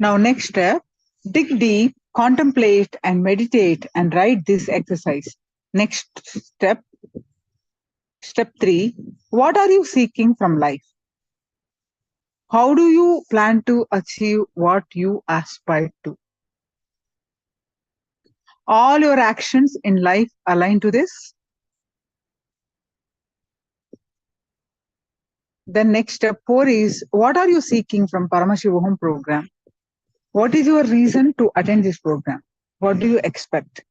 Now, next step, dig deep, contemplate and meditate and write this exercise. Next step, step 3, what are you seeking from life? How do you plan to achieve what you aspire to? All your actions in life align to this? Then next step 4 is, what are you seeking from Paramashivoham program? What is your reason to attend this program? What do you expect?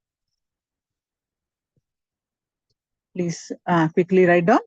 Please quickly write down.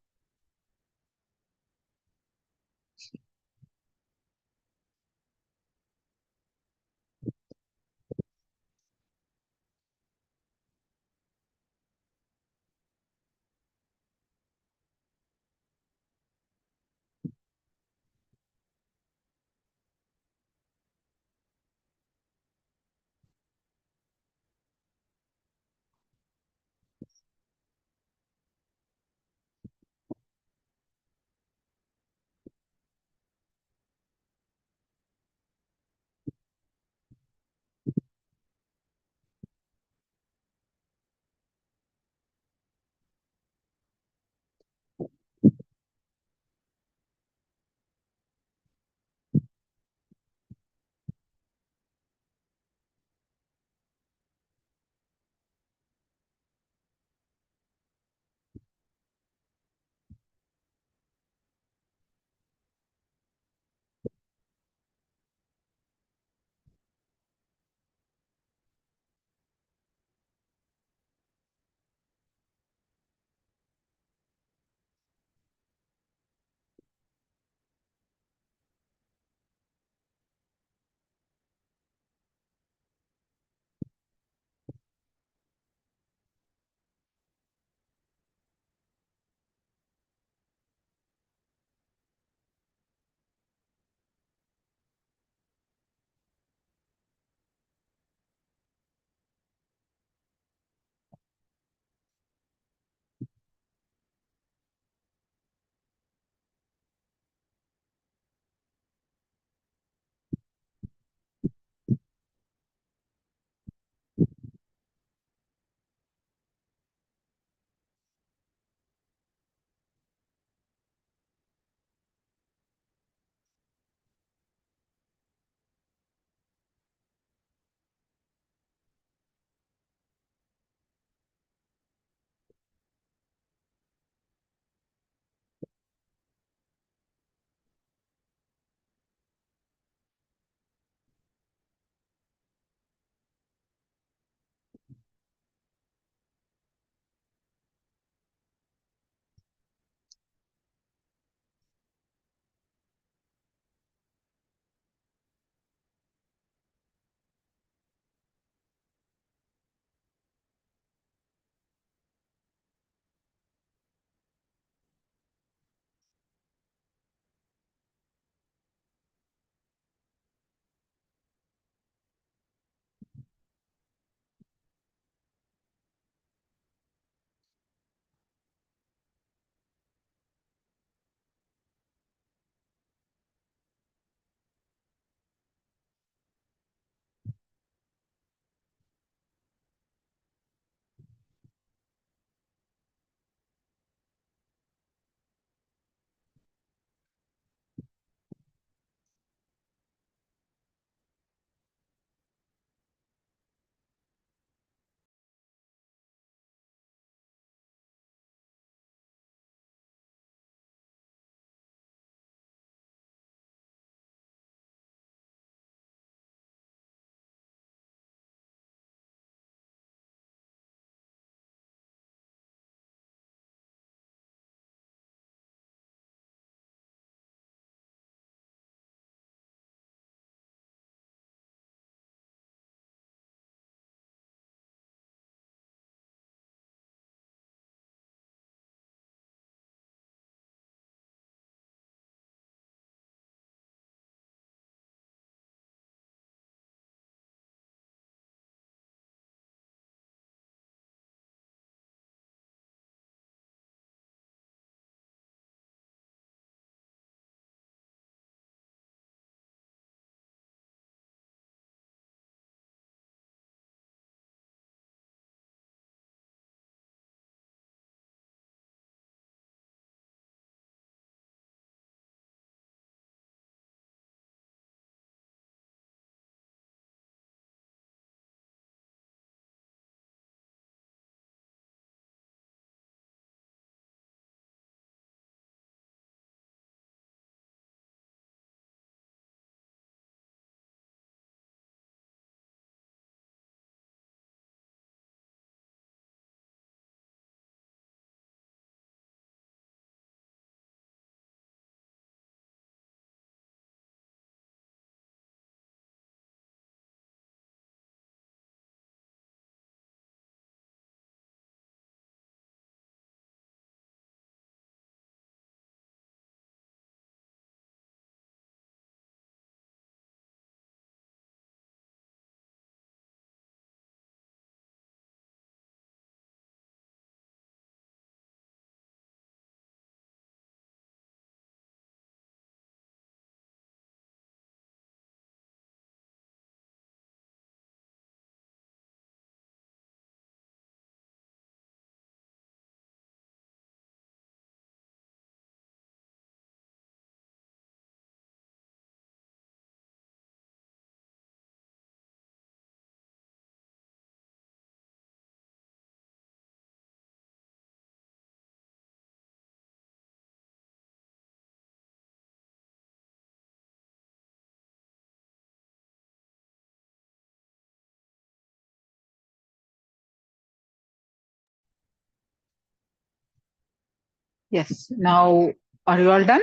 Yes. Now, are you all done?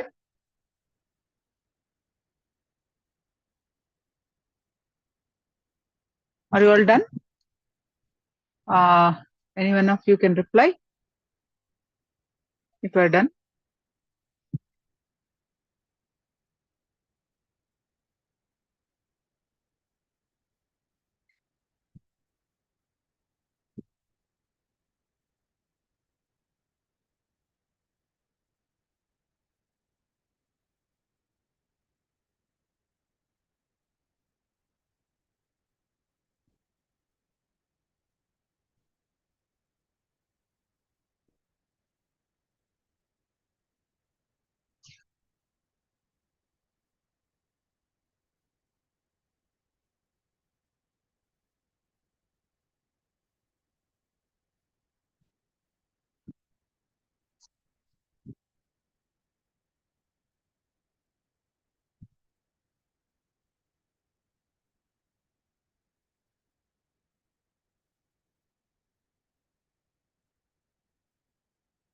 Are you all done? Any one of you can reply if you are done.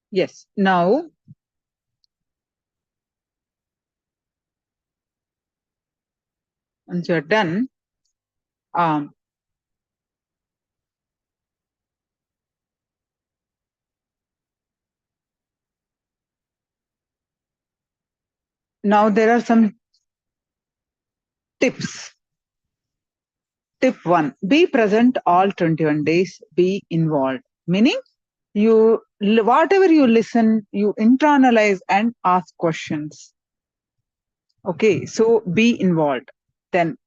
Yes. Now, once you're done, now there are some tips. Tip 1, be present all 21 days, be involved. Meaning, whatever you listen, you internalize and ask questions. Okay, so be involved. Then,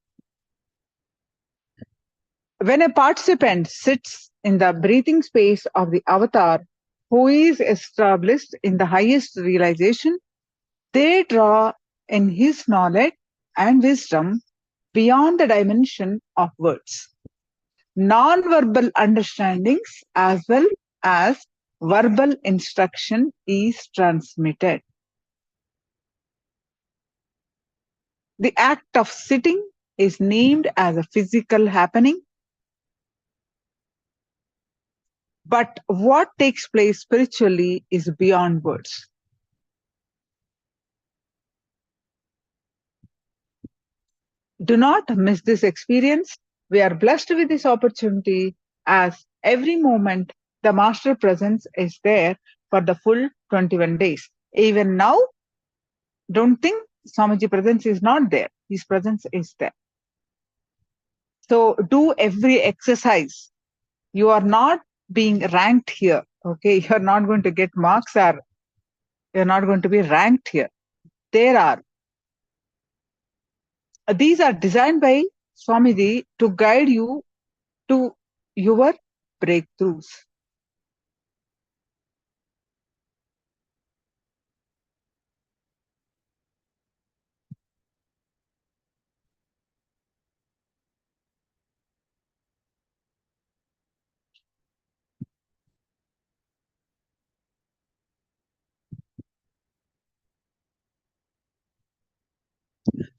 when a participant sits in the breathing space of the avatar, who is established in the highest realization, they draw in his knowledge and wisdom beyond the dimension of words. Non-verbal understandings as well as verbal instruction is transmitted. The act of sitting is named as a physical happening, but what takes place spiritually is beyond words. Do not miss this experience. We are blessed with this opportunity, as every moment the Master Presence is there for the full 21 days. Even now, don't think Swamiji presence is not there. His presence is there. So do every exercise. You are not being ranked here. Okay, you're not going to get marks, or you're not going to be ranked here. These are designed by Swamiji to guide you to your breakthroughs.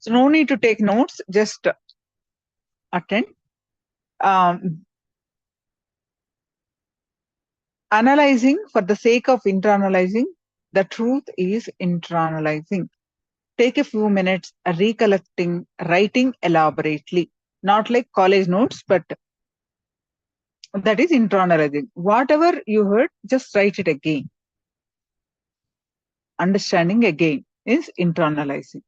So no need to take notes, just attend. Analyzing for the sake of internalizing, the truth is internalizing. Take a few minutes recollecting, writing elaborately, not like college notes, but that is internalizing. Whatever you heard, just write it again. Understanding again is internalizing.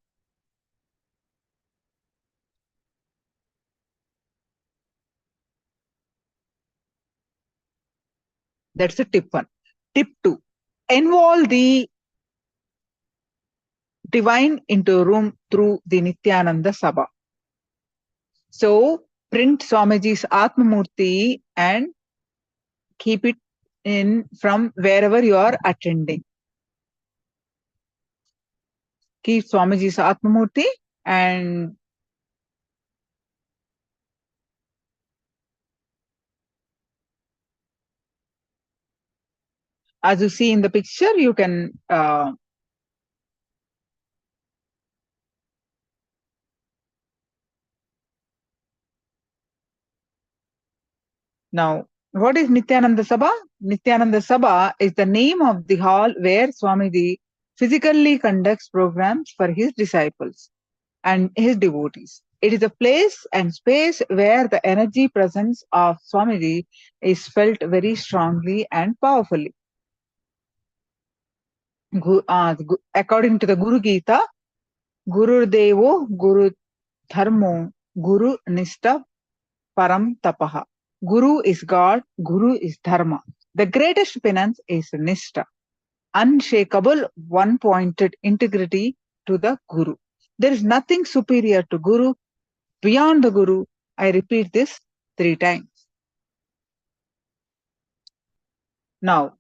That's a tip 1. Tip 2, involve the divine into a room through the Nityananda Sabha. So print Swamiji's Atma Murti and keep it in from wherever you are attending. Keep Swamiji's Atma Murti, and as you see in the picture, you can now What is Nityananda Sabha? Nityananda Sabha is the name of the hall where Swamiji physically conducts programs for his disciples and his devotees. It is a place and space where the energy presence of Swamiji is felt very strongly and powerfully. According to the Guru Gita, Guru Devo, Guru Dharmo, Guru Nishta, Param Tapaha. Guru is God, Guru is Dharma. The greatest penance is Nishta, unshakable, one-pointed integrity to the Guru. There is nothing superior to Guru, beyond the Guru. I repeat this 3 times. Now,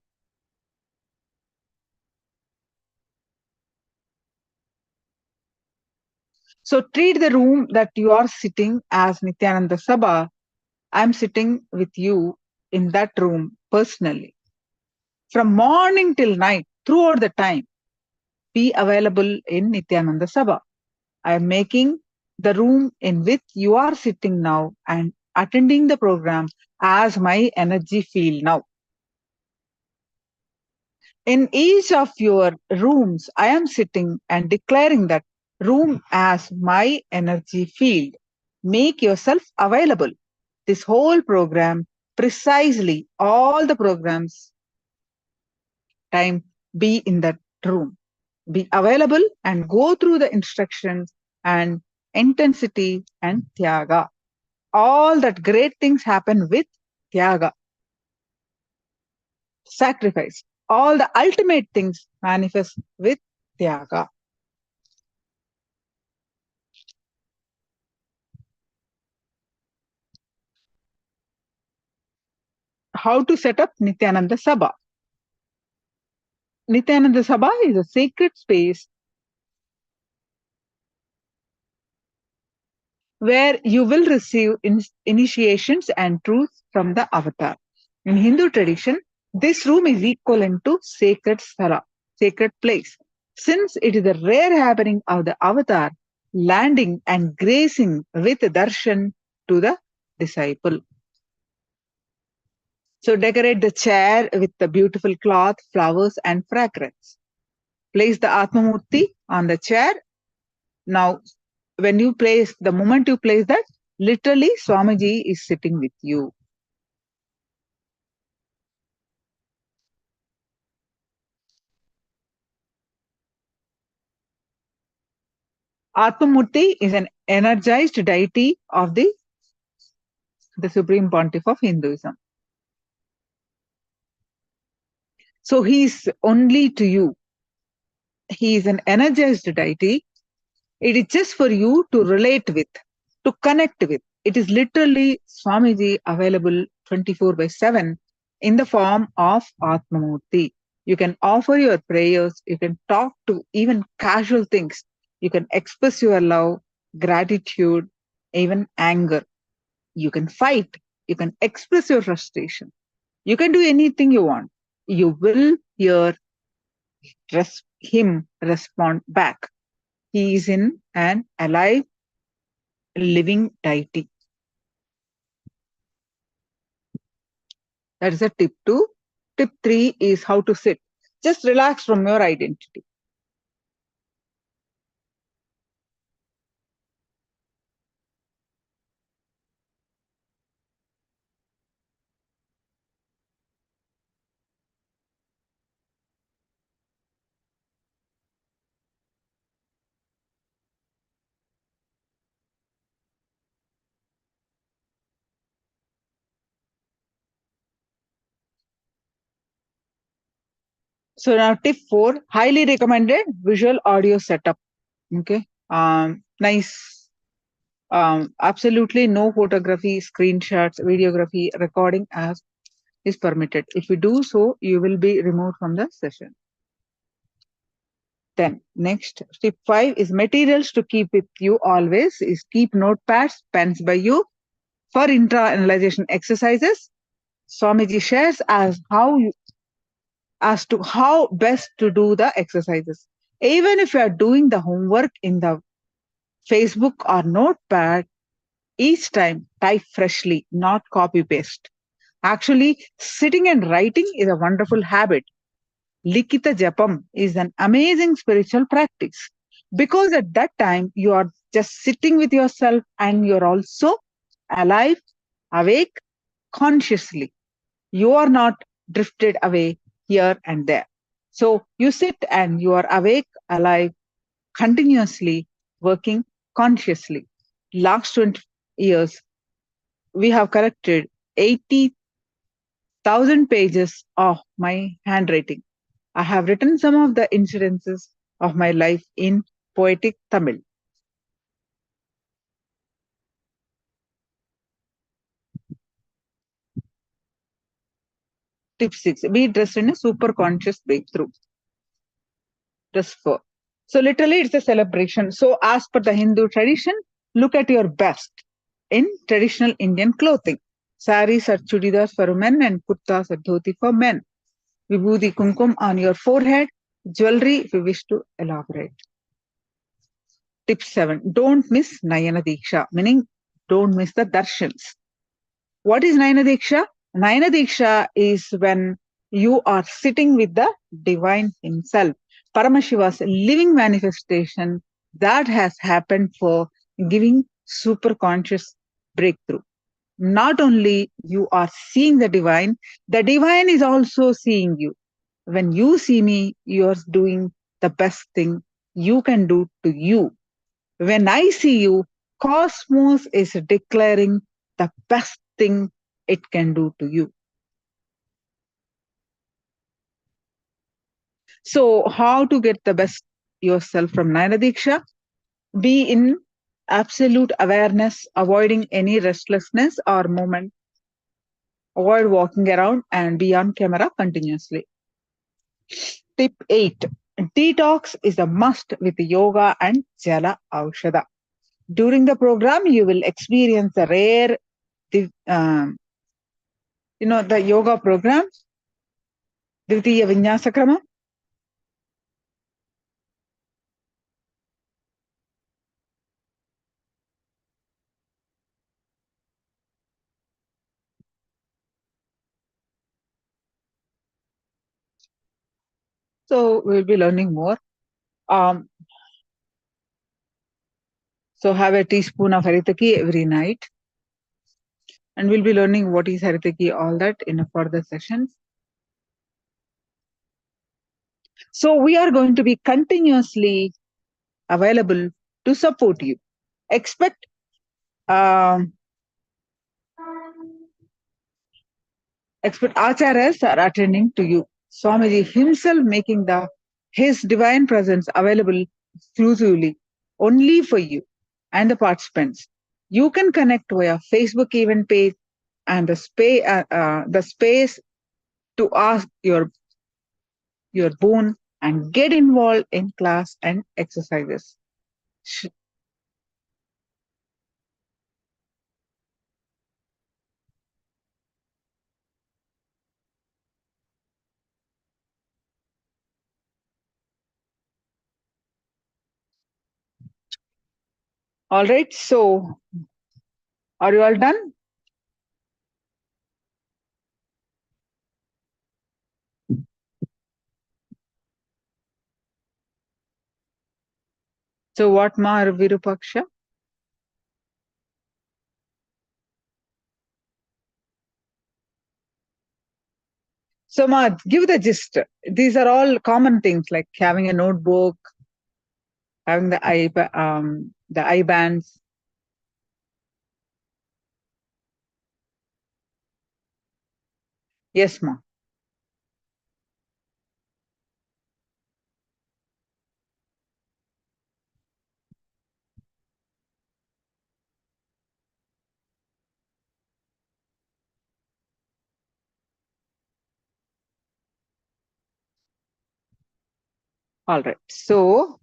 so treat the room that you are sitting as Nityananda Sabha. I am sitting with you in that room personally. From morning till night, throughout the time, be available in Nityananda Sabha. I am making the room in which you are sitting now and attending the program as my energy field now. In each of your rooms, I am sitting and declaring that room as my energy field. Make yourself available. This whole program, precisely all the programs, time, be in that room. Be available and go through the instructions and intensity and Tyaga. All that great things happen with Tyaga. Sacrifice. All the ultimate things manifest with Tyaga. How to set up Nityananda Sabha? Nityananda Sabha is a sacred space where you will receive initiations and truths from the avatar. In Hindu tradition, this room is equivalent to sacred sthala, sacred place, since it is a rare happening of the avatar landing and gracing with darshan to the disciple. So decorate the chair with the beautiful cloth, flowers and fragrance. Place the Atma Murti on the chair. Now, when you place, the moment you place that, literally Swamiji is sitting with you. Atma Murti is an energized deity of the Supreme Pontiff of Hinduism. So he is only to you. He is an energized deity. It is just for you to relate with, to connect with. It is literally Swamiji available 24/7 in the form of Atma Murti. You can offer your prayers. You can talk to even casual things. You can express your love, gratitude, even anger. You can fight. You can express your frustration. You can do anything you want. You will hear him respond back. He is in an alive, living deity. That is a tip 2. Tip 3 is how to sit. Just relax from your identity. So now tip 4, highly recommended visual audio setup. Okay. Nice. Absolutely no photography, screenshots, videography, recording as is permitted. If you do so, you will be removed from the session. Then next, tip 5 is materials to keep with you always is keep notepads, pens by you. For internalization exercises, Swamiji shares as to how best to do the exercises. Even if you are doing the homework in the Facebook or notepad, each time type freshly, not copy paste. Actually, sitting and writing is a wonderful habit. Likita Japam is an amazing spiritual practice because at that time you are just sitting with yourself and you're also alive, awake, consciously. You are not drifted away here and there. So you sit and you are awake, alive, continuously working consciously. Last 20 years, we have collected 80,000 pages of my handwriting. I have written some of the incidences of my life in poetic Tamil. Tip 6. Be dressed in a super conscious breakthrough. Dress 4. So literally it's a celebration. So as per the Hindu tradition, look at your best in traditional Indian clothing. Saris are chudidars for men and kurtas are dhoti for men. Vibhuti kumkum on your forehead. Jewelry if you wish to elaborate. Tip 7. Don't miss Nayana Dīkṣā, meaning don't miss the darshans. What is Nayana Dīkṣā? Nayana Dīkṣā is when you are sitting with the divine himself. Paramashiva's living manifestation that has happened for giving super conscious breakthrough. Not only you are seeing the divine is also seeing you. When you see me, you are doing the best thing you can do to you. When I see you, cosmos is declaring the best thing it can do to you. So how to get the best yourself from Nayana Dīkṣā? Be in absolute awareness, avoiding any restlessness or movement. Avoid walking around and be on camera continuously. Tip 8. Detox is a must with yoga and Jala Aushadha. During the program, you will experience a rare, the yoga program, Dvitiya Vinyasakrama. So we'll be learning more. So have a teaspoon of Haritaki every night. And we'll be learning what is Haritaki, all that in a further sessions. So we are going to be continuously available to support you. Expect acharyas are attending to you. Swamiji himself making his divine presence available exclusively only for you and the participants. You can connect via Facebook event page and the space to ask your boon and get involved in class and exercises. All right, so are you all done? So what ma Virupaksha? So ma, give the gist. These are all common things like having a notebook, having the eye bands. Yes, ma. All right. So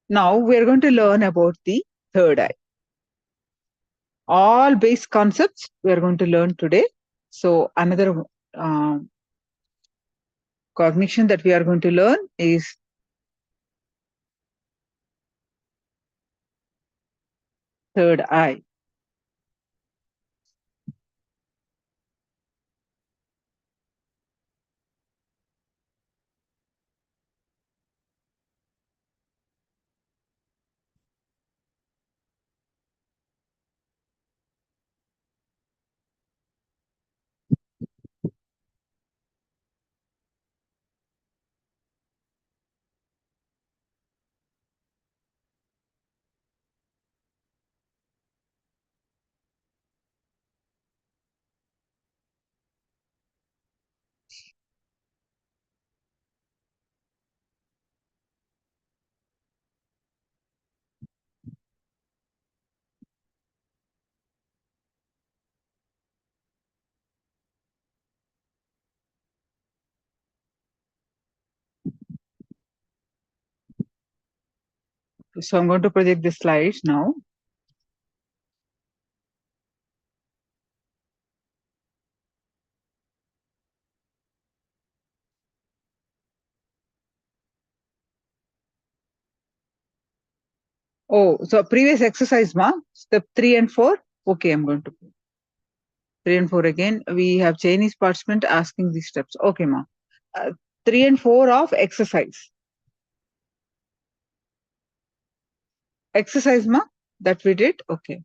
Now we are going to learn about the third eye. All base concepts we are going to learn today. So another cognition that we are going to learn is third eye. So I'm going to project the slides now. Oh, so previous exercise, ma, step 3 and 4. Okay, I'm going to 3 and 4 again. We have Chinese participant asking these steps. Okay, ma. 3 and 4 of exercise. Exercise, ma, that we did. Okay.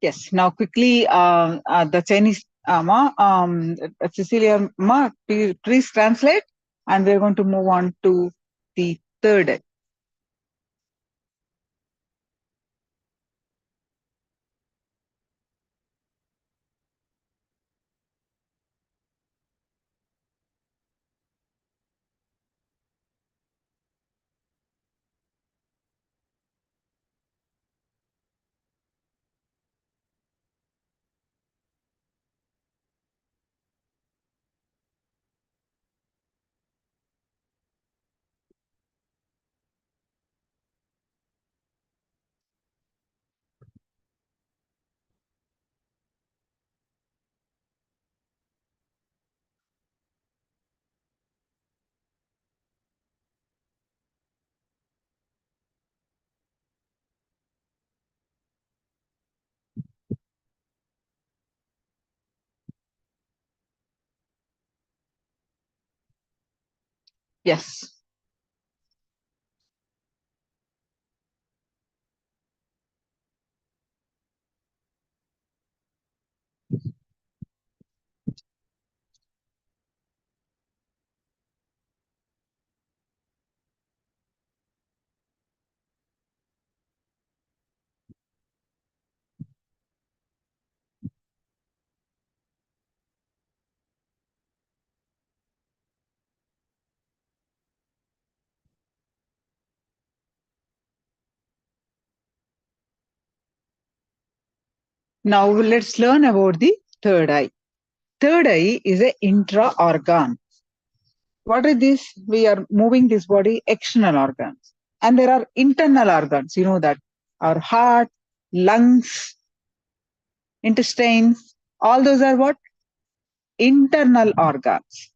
Yes. Now quickly, the Chinese ma, Cecilia ma, please translate, and we're going to move on to the third eye. Yes. Now let's learn about the third eye. Third eye is an intra-organ. What is this? We are moving this body, external organs. And there are internal organs, you know that. Our heart, lungs, intestines, all those are what? Internal organs.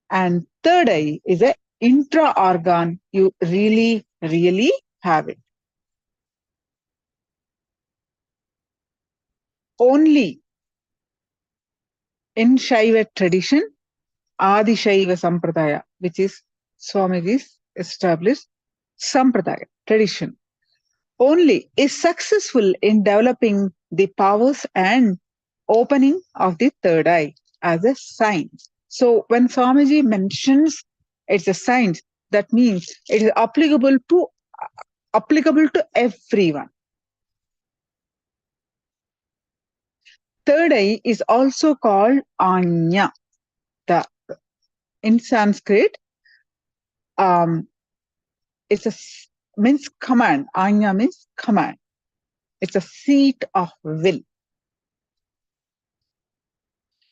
And third eye is an intra-organ. You really, really have it. Only in Shiva tradition, Adi Shiva Sampradaya, which is Swamiji's established Sampradaya, tradition, only is successful in developing the powers and opening of the third eye as a science. So when Swamiji mentions it's a science, that means it is applicable to everyone. Third eye is also called Anya. In Sanskrit, it's means command. Anya means command. It's a seat of will.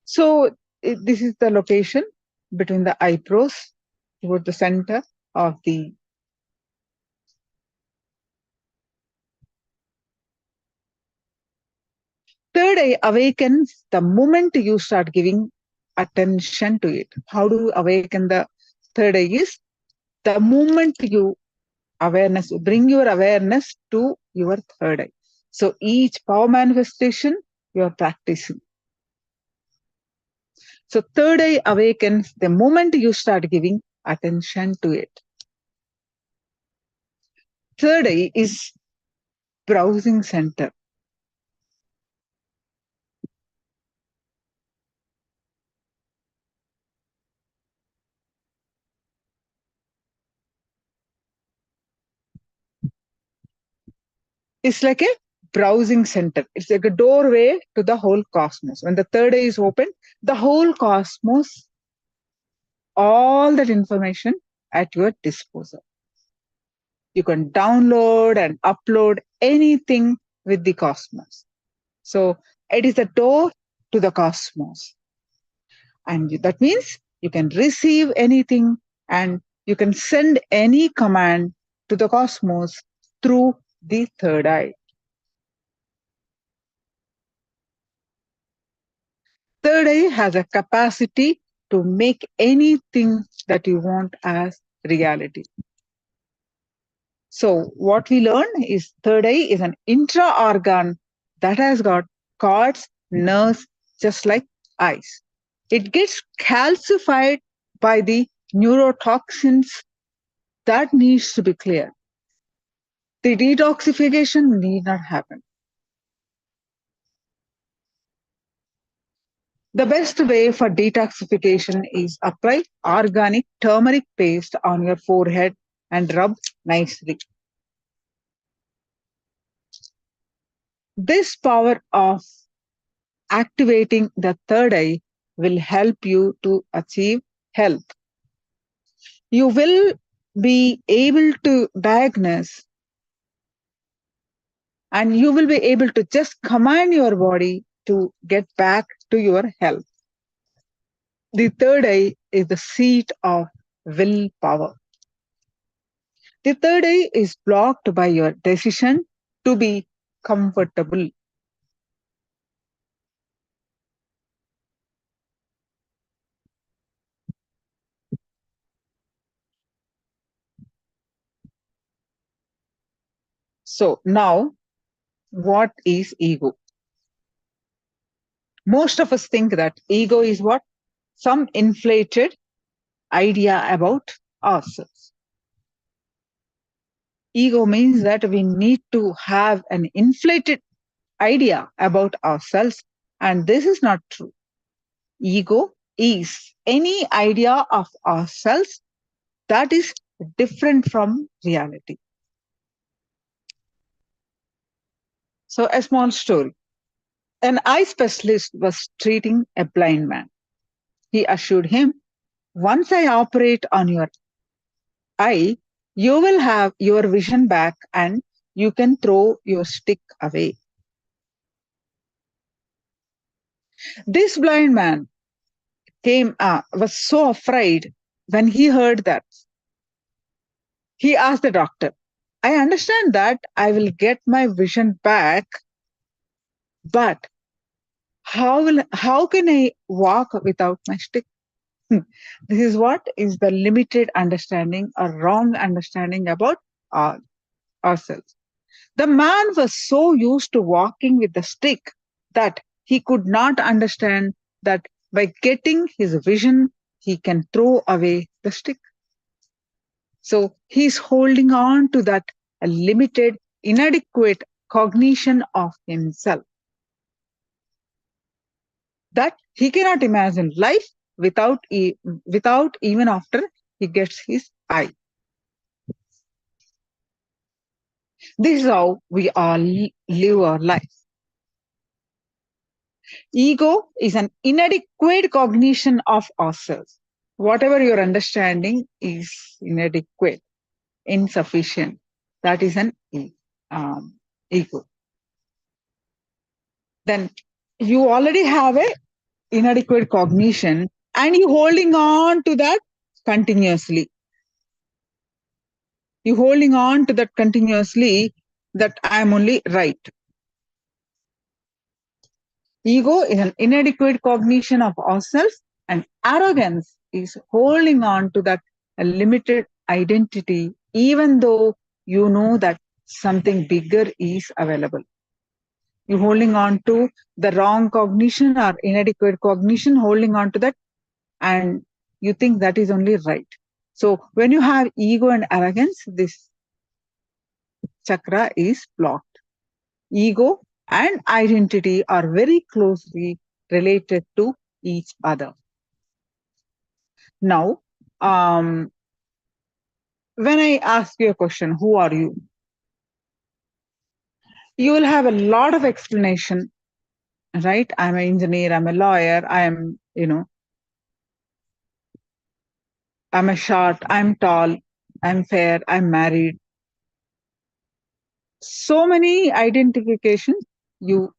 So this is the location between the eyebrows toward the center of the third eye awakens the moment you start giving attention to it. How do you awaken the third eye? Is the moment you bring your awareness to your third eye. So each power manifestation you are practicing. So third eye awakens the moment you start giving attention to it. Third eye is browsing center. It's like a browsing center. It's like a doorway to the whole cosmos. When the third eye is open, the whole cosmos, all that information at your disposal. You can download and upload anything with the cosmos. So it is the door to the cosmos. And that means you can receive anything and you can send any command to the cosmos through the third eye. Third eye has a capacity to make anything that you want as reality. So what we learn is third eye is an intra-organ that has got cords, nerves, just like eyes. It gets calcified by the neurotoxins that needs to be cleared. The detoxification need not happen. The best way for detoxification is apply organic turmeric paste on your forehead and rub nicely. This power of activating the third eye will help you to achieve health. You will be able to diagnose and you will be able to just command your body to get back to your health. The third eye is the seat of willpower. The third eye is blocked by your decision to be comfortable. So now, what is ego? Most of us think that ego is what? Some inflated idea about ourselves. Ego means that we need to have an inflated idea about ourselves, and this is not true. Ego is any idea of ourselves that is different from reality. So a small story. An eye specialist was treating a blind man. He assured him, once I operate on your eye, you will have your vision back and you can throw your stick away. This blind man was so afraid when he heard that. He asked the doctor, I understand that I will get my vision back, but how can I walk without my stick? This is what is the limited understanding or wrong understanding about ourselves. The man was so used to walking with the stick that he could not understand that by getting his vision, he can throw away the stick. So he's holding on to that limited, inadequate cognition of himself, that he cannot imagine life without even after he gets his eye. This is how we all live our life. Ego is an inadequate cognition of ourselves. Whatever your understanding is inadequate, insufficient, that is an ego. Then you already have a inadequate cognition and you holding on to that continuously. You holding on to that continuously, that I am only right. Ego is an inadequate cognition of ourselves, and arrogance is holding on to that limited identity, even though you know that something bigger is available. You're holding on to the wrong cognition or inadequate cognition, holding on to that, and you think that is only right. So when you have ego and arrogance, this chakra is blocked. Ego and identity are very closely related to each other. Now, when I ask you a question, who are you? You will have a lot of explanation, right? I'm an engineer, I'm a lawyer, I'm a short, I'm tall, I'm fair, I'm married. So many identifications you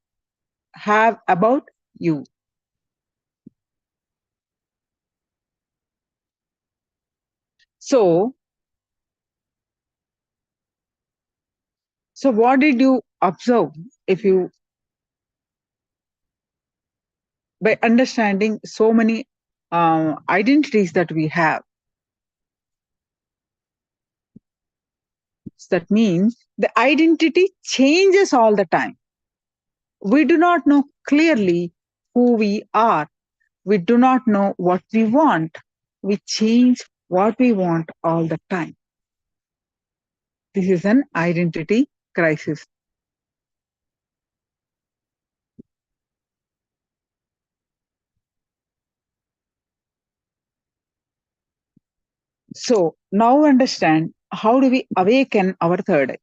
have about you. So what did you observe by understanding so many identities that we have? That means the identity changes all the time. We do not know clearly who we are. We do not know what we want. We change what we want all the time. This is an identity crisis. So now understand, how do we awaken our third eye?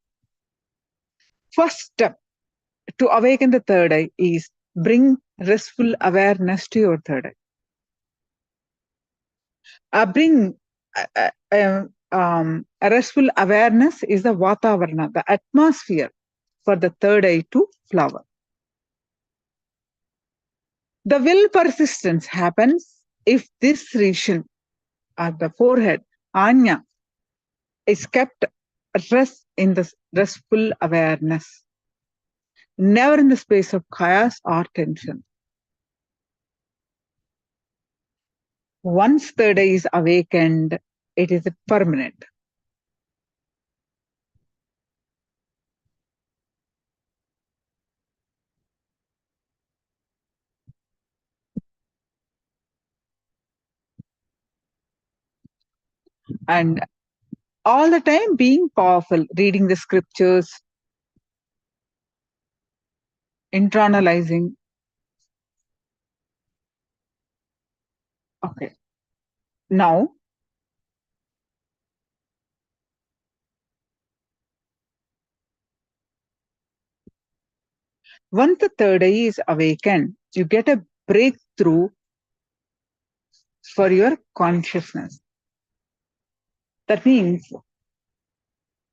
First step to awaken the third eye is bring restful awareness to your third eye. A restful awareness is the vatavarana, the atmosphere for the third eye to flower. The will persistence happens if this region at the forehead, anya, is kept rest in the restful awareness, never in the space of chaos or tension. Once third eye is awakened, it is permanent. And all the time being powerful, reading the scriptures, internalizing. Okay. Now, once the third eye is awakened, you get a breakthrough for your consciousness. That means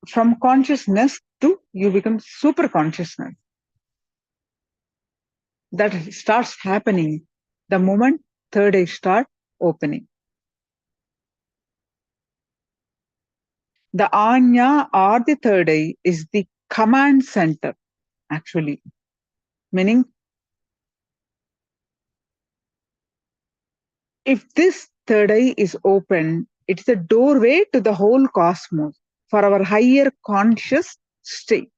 from consciousness to you become super consciousness. That starts happening the moment third eye start opening. The Anya or the third eye is the command center, actually, meaning if this third eye is open, it's the doorway to the whole cosmos for our higher conscious state.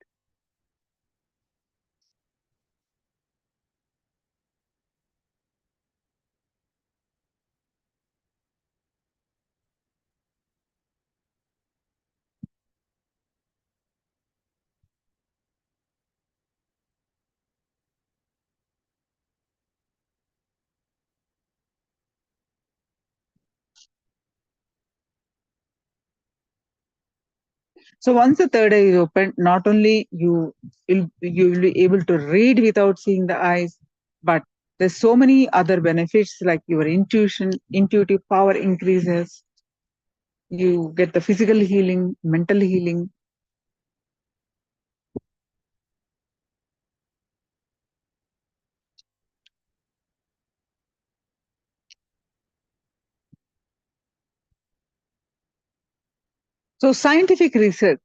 So once the third eye is open, not only you will be able to read without seeing the eyes, but there's so many other benefits like your intuitive power increases. You get the physical healing, mental healing. So scientific research.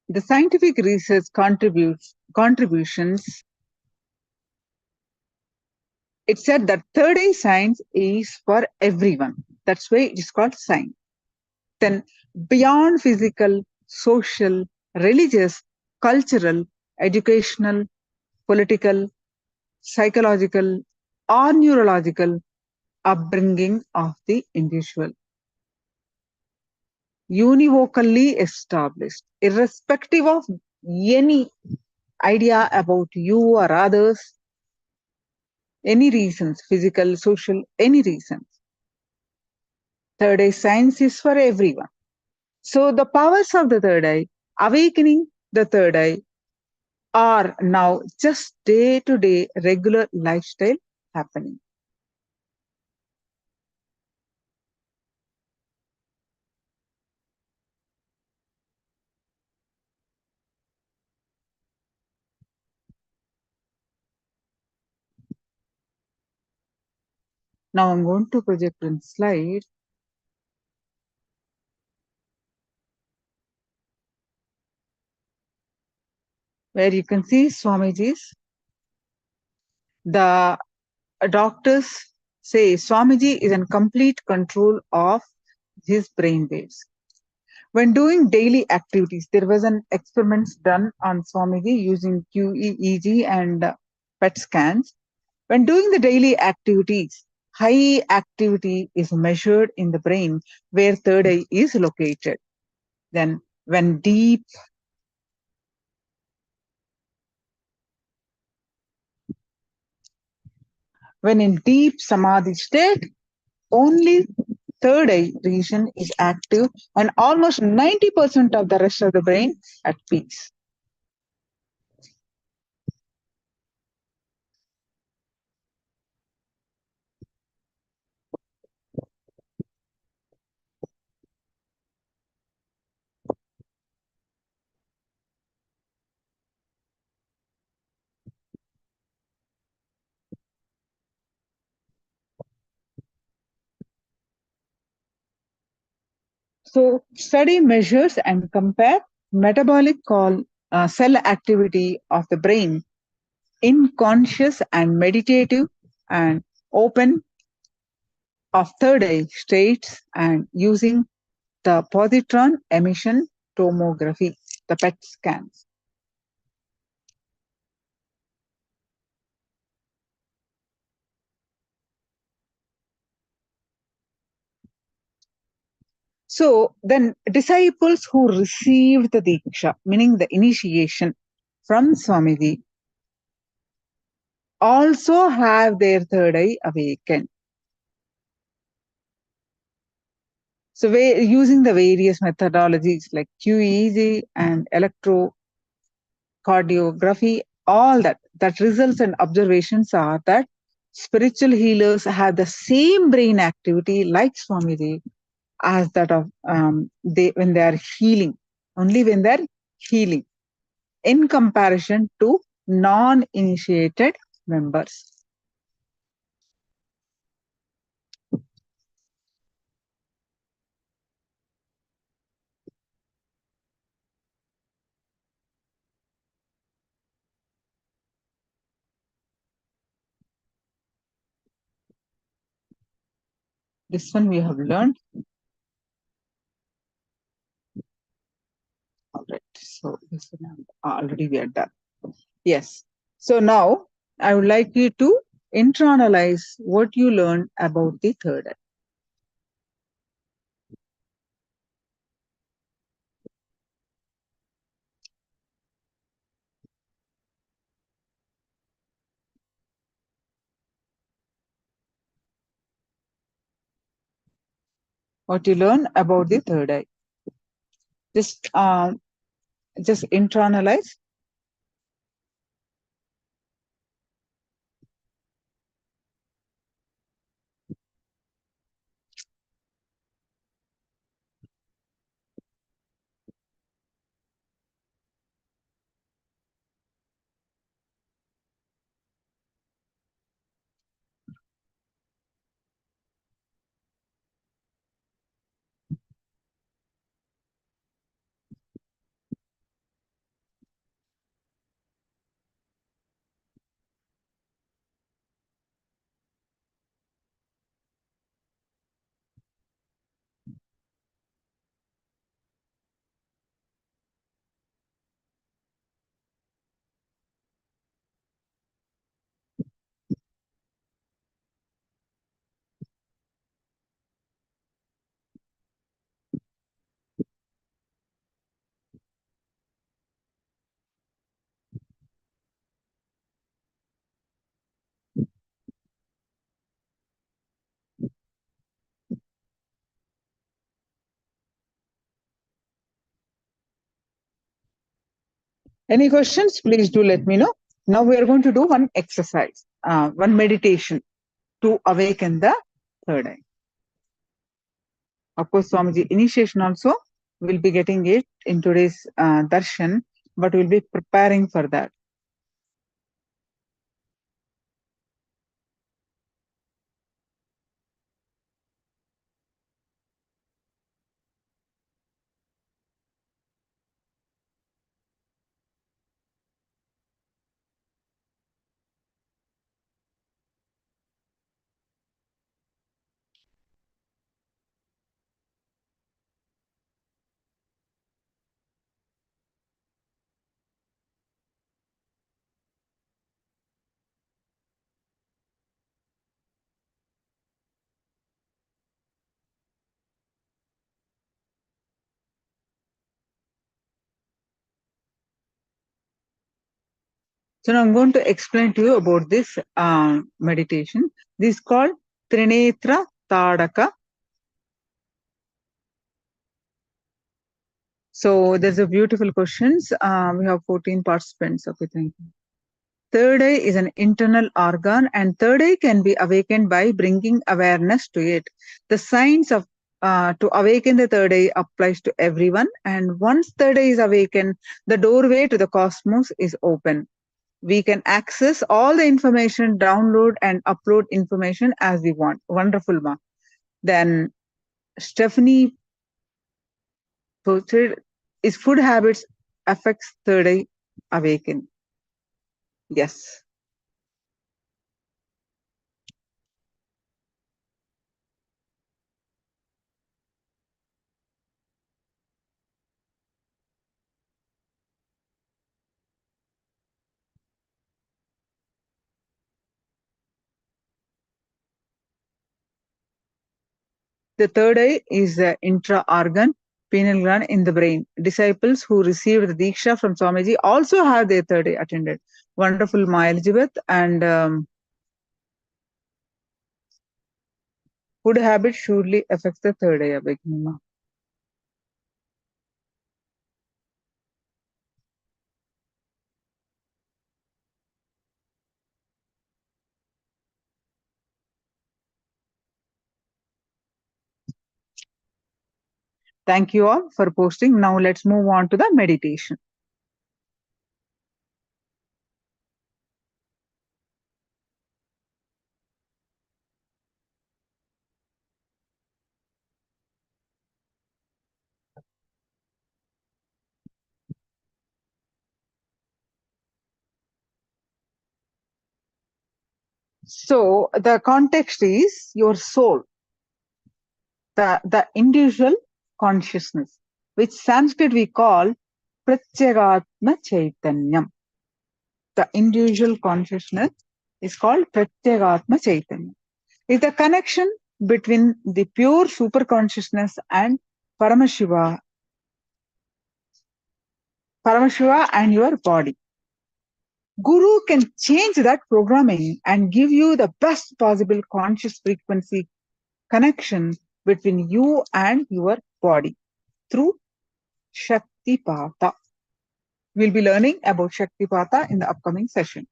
The scientific research contributions. It said that third eye science is for everyone. That's why it is called science. Then beyond physical, social, religious, cultural, educational, political, psychological, or neurological upbringing of the individual. Univocally established, irrespective of any idea about you or others, any reasons, physical, social, any reasons. Third eye science is for everyone. So the powers of the third eye, awakening the third eye, are now just day-to-day regular lifestyle happening. Now I'm going to project one slide. Where you can see Swamiji's. The doctors say Swamiji is in complete control of his brain waves. When doing daily activities, there was an experiment done on Swamiji using QEEG and PET scans. When doing the daily activities, high activity is measured in the brain where third eye is located. Then when in deep samadhi state, only third eye region is active and almost 90% of the rest of the brain at peace. So study measures and compare metabolic cell activity of the brain in conscious and meditative and open of third eye states and using the positron emission tomography, the PET scans. So then disciples who received the Dīkṣā, meaning the initiation from Swamiji, also have their third eye awakened. So using the various methodologies like QEEG and electrocardiogram cardiography, all that results and observations are that spiritual healers have the same brain activity like Swamiji as that of when they are healing, only when they are healing, in comparison to non-initiated members. This one we have learned. All right, so this one already we are done. Yes. So now I would like you to internalize what you learned about the third eye. What you learn about the third eye. Just internalize. Any questions? Please do let me know. Now we are going to do one exercise, one meditation to awaken the third eye. Of course, Swamiji, initiation also will be getting it in today's darshan, but we'll be preparing for that. So now I'm going to explain to you about this meditation. This is called Trinetra Tadaka. So there's a beautiful questions. We have 14 participants. Okay, thank you. Third eye is an internal organ, and third eye can be awakened by bringing awareness to it. The science of to awaken the third eye applies to everyone, and once third eye is awakened, the doorway to the cosmos is open. We can access all the information, download and upload information as we want. Wonderful, ma. Then Stephanie posted, is food habits affects third eye awaken? Yes. The third eye is the intra-organ pineal gland in the brain. Disciples who received the Dīkṣā from Swamiji also have their third eye attended. Wonderful, Ma Elizabeth. And food habit surely affects the third eye awakening, Ma. Thank you all for posting. Now let's move on to the meditation. So the context is your soul, the individual consciousness, which Sanskrit we call Pratyagatma Chaitanyam. The individual consciousness is called Pratyagatma Chaitanya. Is the connection between the pure superconsciousness and Paramashiva and your body. Guru can change that programming and give you the best possible conscious frequency connection between you and your body through Shaktipata. We'll be learning about Shaktipata in the upcoming session.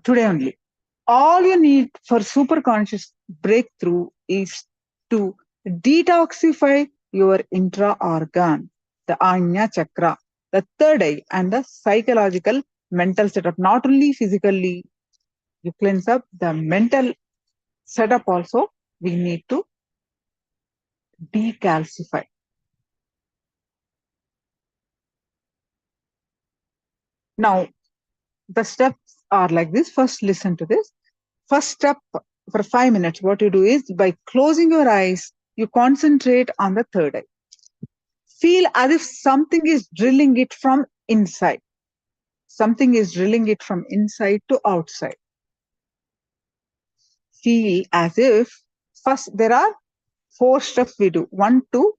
Today only. All you need for superconscious breakthrough is to detoxify your intra-organ, the Anya Chakra, the third eye, and the psychological mental setup. Not only physically, you cleanse up the mental setup also, we need to decalcify. Now, the steps are like this. First, listen to this. First step for 5 minutes, what you do is by closing your eyes, you concentrate on the third eye. Feel as if something is drilling it from inside. Something is drilling it from inside to outside. Feel as if first there are 4 steps we do. 1, 2,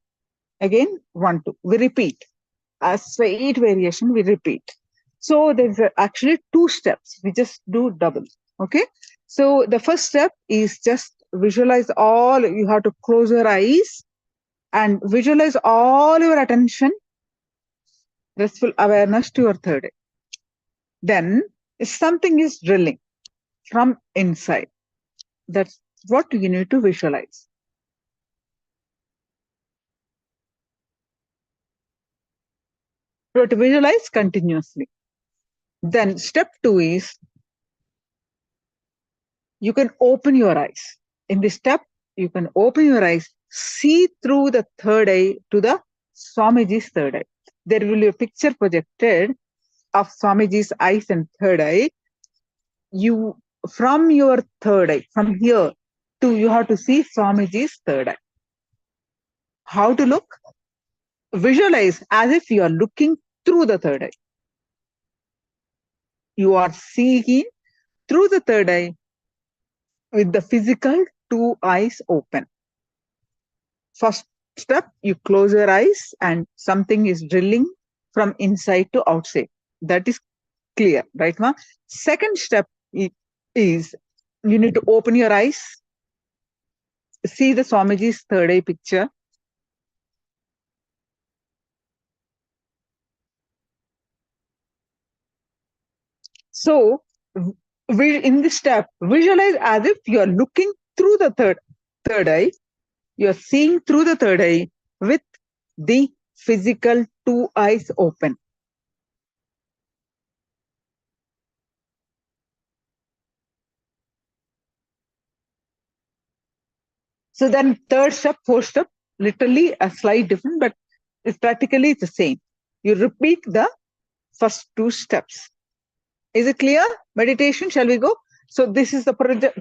again 1, 2. We repeat. A straight variation, we repeat. So there's actually 2 steps. We just do double. Okay. So the first step is just visualize all. You have to close your eyes and visualize all your attention, restful awareness to your third eye. Then if something is drilling from inside, that's what you need to visualize. You have to visualize continuously. Then step 2 is you can open your eyes. In this step, you can open your eyes, see through the third eye to the Swamiji's third eye. There will be a picture projected of Swamiji's eyes and third eye. You, from your third eye, from here to, you have to see Swamiji's third eye. How to look? Visualize as if you are looking through the third eye. You are seeing through the third eye with the physical 2 eyes open. First step, you close your eyes and something is drilling from inside to outside. That is clear, right, ma? Second step is you need to open your eyes, see the Swamiji's third eye picture. So in this step, visualize as if you are looking through the third eye. You are seeing through the third eye with the physical 2 eyes open. So then third step, fourth step, literally a slight different, but it's practically the same. You repeat the first 2 steps. Is it clear? Meditation, shall we go? So this is the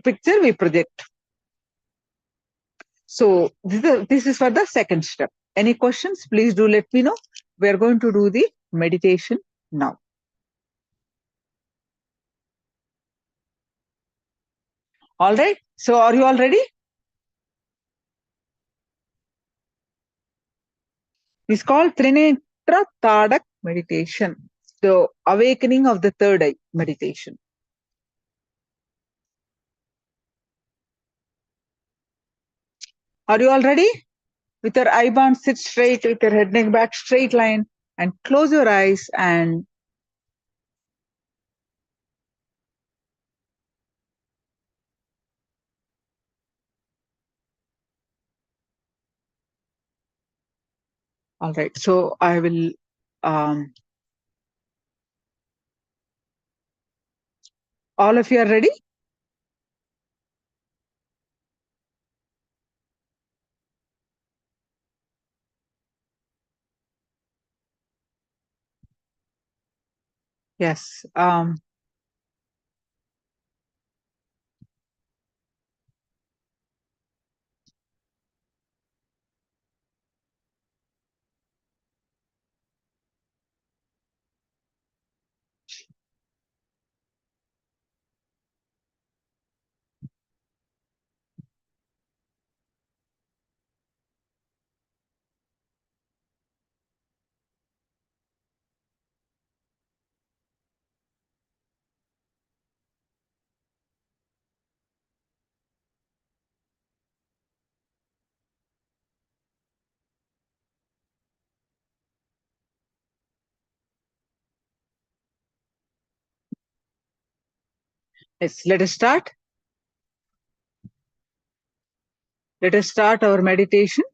picture we project. So this is for the second step. Any questions? Please do let me know. We are going to do the meditation now. All right. So are you all ready? It's called Trinetra Tadak meditation, the awakening of the third eye meditation. Are you all ready? With your eye band, sit straight, with your head neck back, straight line, and close your eyes and All right. So I will. All of you are ready? Yes. Yes. Let us start. Let us start our meditation.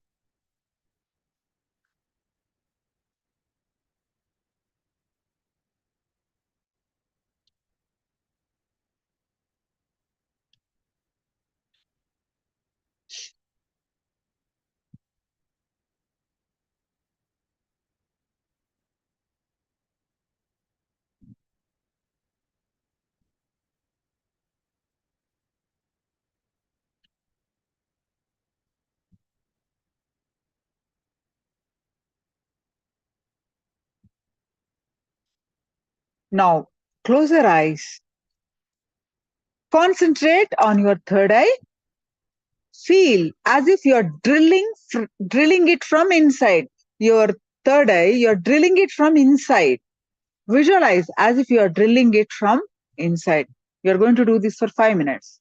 Now, close your eyes. Concentrate on your third eye. Feel as if you're drilling it from inside. Your third eye, you're drilling it from inside. Visualize as if you're drilling it from inside. You're going to do this for 5 minutes.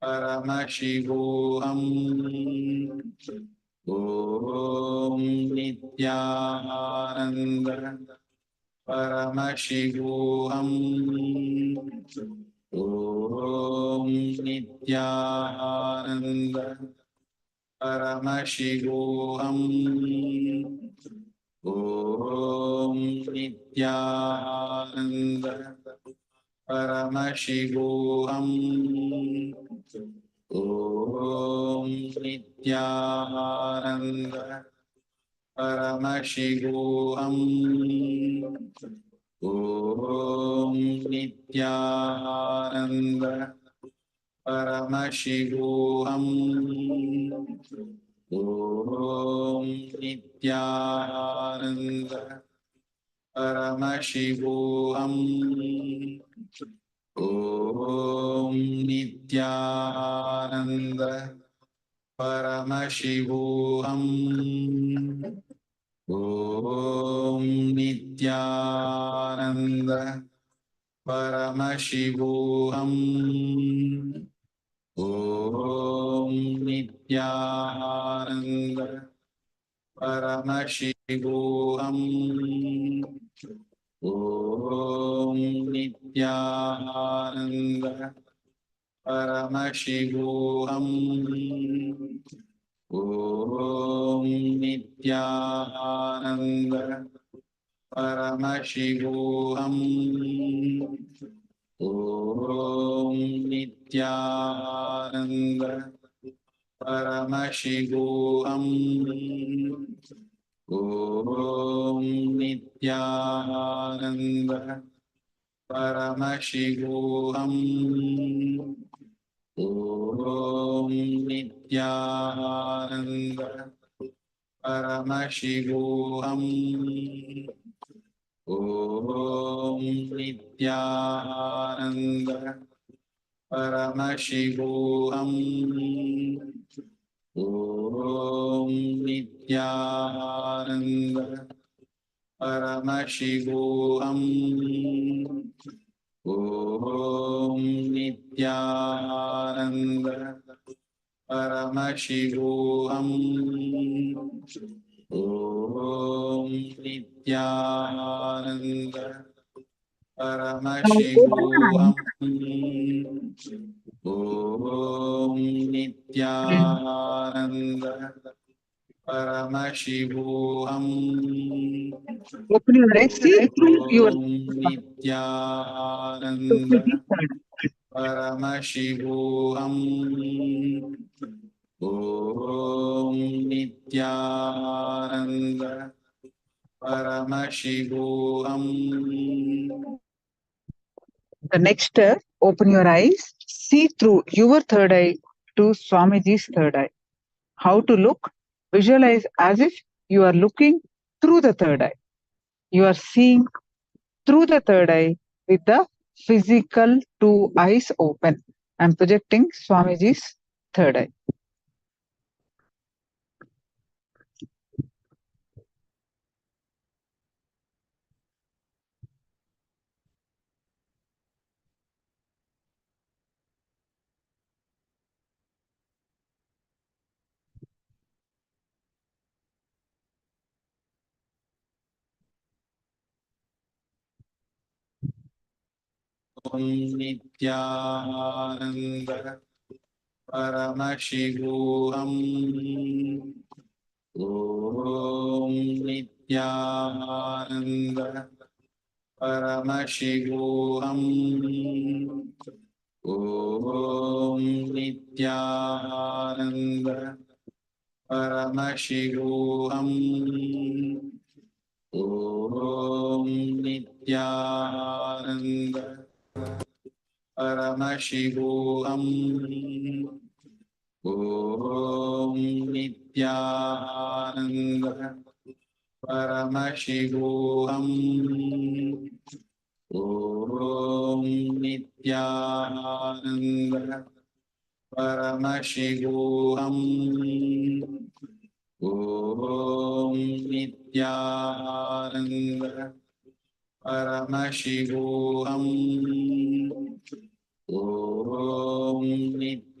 Paramashivoham Om Nityananda Paramashivoham Om Nityananda Paramashivoham Om Nityananda Paramashivoham Om Nityananda Paramashivoham Om Nityananda Paramashivoham Om Nityananda Paramashivoham Om Nityananda Paramashivoham Om Nityananda Paramashivoham Om Nityananda Paramashivoham Om Nityananda Paramashivoham Om Nityananda Paramashivoham Om Nityananda Paramashivoham Om Nityananda Paramashivoham Om Nityananda Paramashivoham Om Nityananda Paramashivoham Om Nityananda Paramashivoham Om Nityananda Paramashivoham Om Nityananda Paramashivoham Om Nityananda Paramashivoham Open your eyes, see through your Om Nityananda Paramashivoham Om Nityananda Paramashivoham. The next step, open your eyes, see through your third eye to Swamiji's third eye. How to look? Visualize as if you are looking through the third eye. You are seeing through the third eye with the physical two eyes open. I am projecting Swamiji's third eye. Om Nityananda Paramashivoham Om Nityananda Paramashivoham Om Nityananda Paramashivoham Om Nityananda Paramashivoham Om Nityananda Paramashivoham Om Nityananda Paramashivoham Om Nityananda Paramashivoham Om Nityananda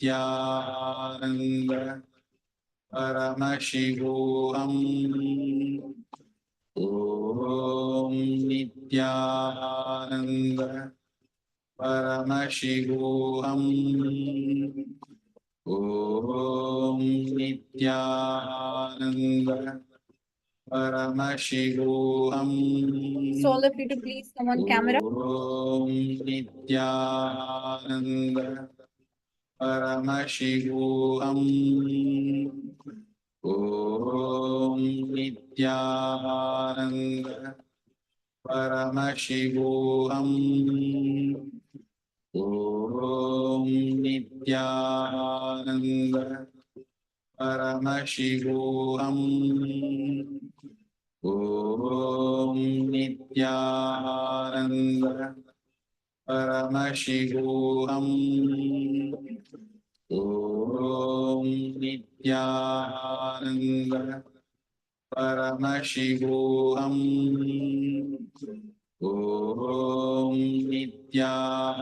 Nityananda Paramashivoham Om Nityananda Paramashivoham Om Nityananda Paramashivoham So all of you to please come on camera. Om Nityananda Paramashivoham Om Nityananda Paramashivoham Om Nityananda Paramashivoham Om Nityananda Paramashivoham Om Nityananda Paramashivoham Om Nityananda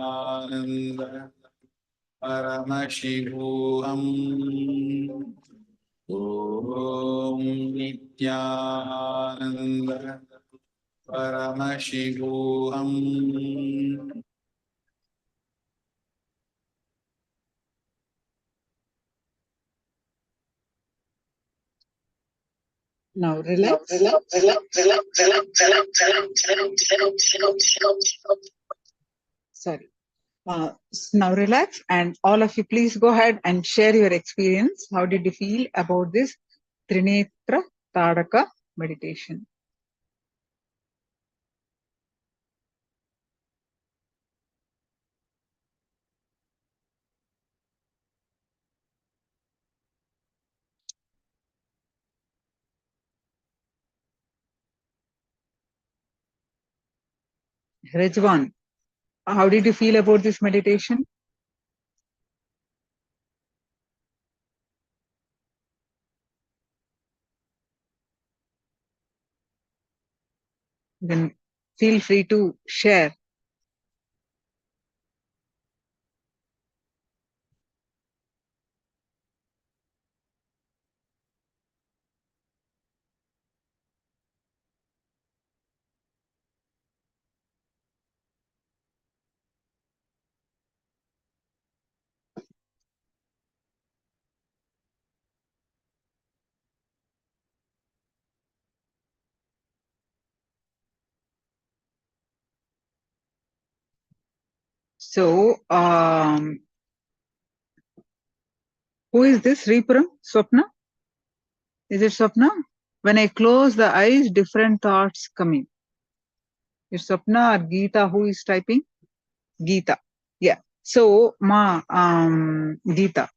Paramashivoham Om Nityananda Paramashivoham Now relax. Sorry. Now relax, and all of you please go ahead and share your experience. How did you feel about this Trinetra Tadaka meditation? Rajwan, how did you feel about this meditation? Then feel free to share. So, who is this Reepuram? Swapna? Is it Swapna? When I close the eyes, different thoughts come in. Is Swapna or Geeta who is typing? Geeta. Yeah. So, Geeta.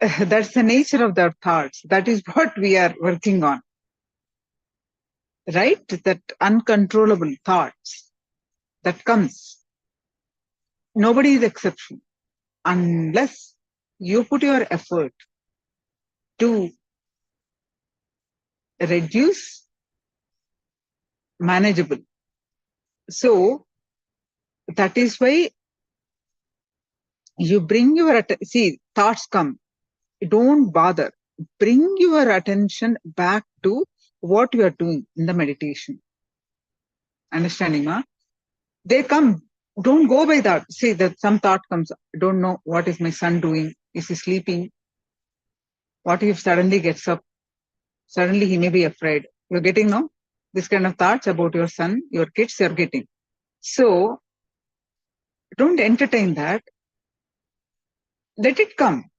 That's the nature of their thoughts. That is what we are working on. Right? That uncontrollable thoughts that comes. Nobody is exception. Unless you put your effort to reduce manageable. So that is why you bring your see, thoughts come. Don't bother. Bring your attention back to what you are doing in the meditation. Understanding, ma? They come. Don't go by that. See that some thought comes. Don't know what is my son doing. Is he sleeping? What if suddenly gets up? Suddenly he may be afraid. You're getting no? This kind of thoughts about your son, your kids, you're getting. So don't entertain that. Let it come.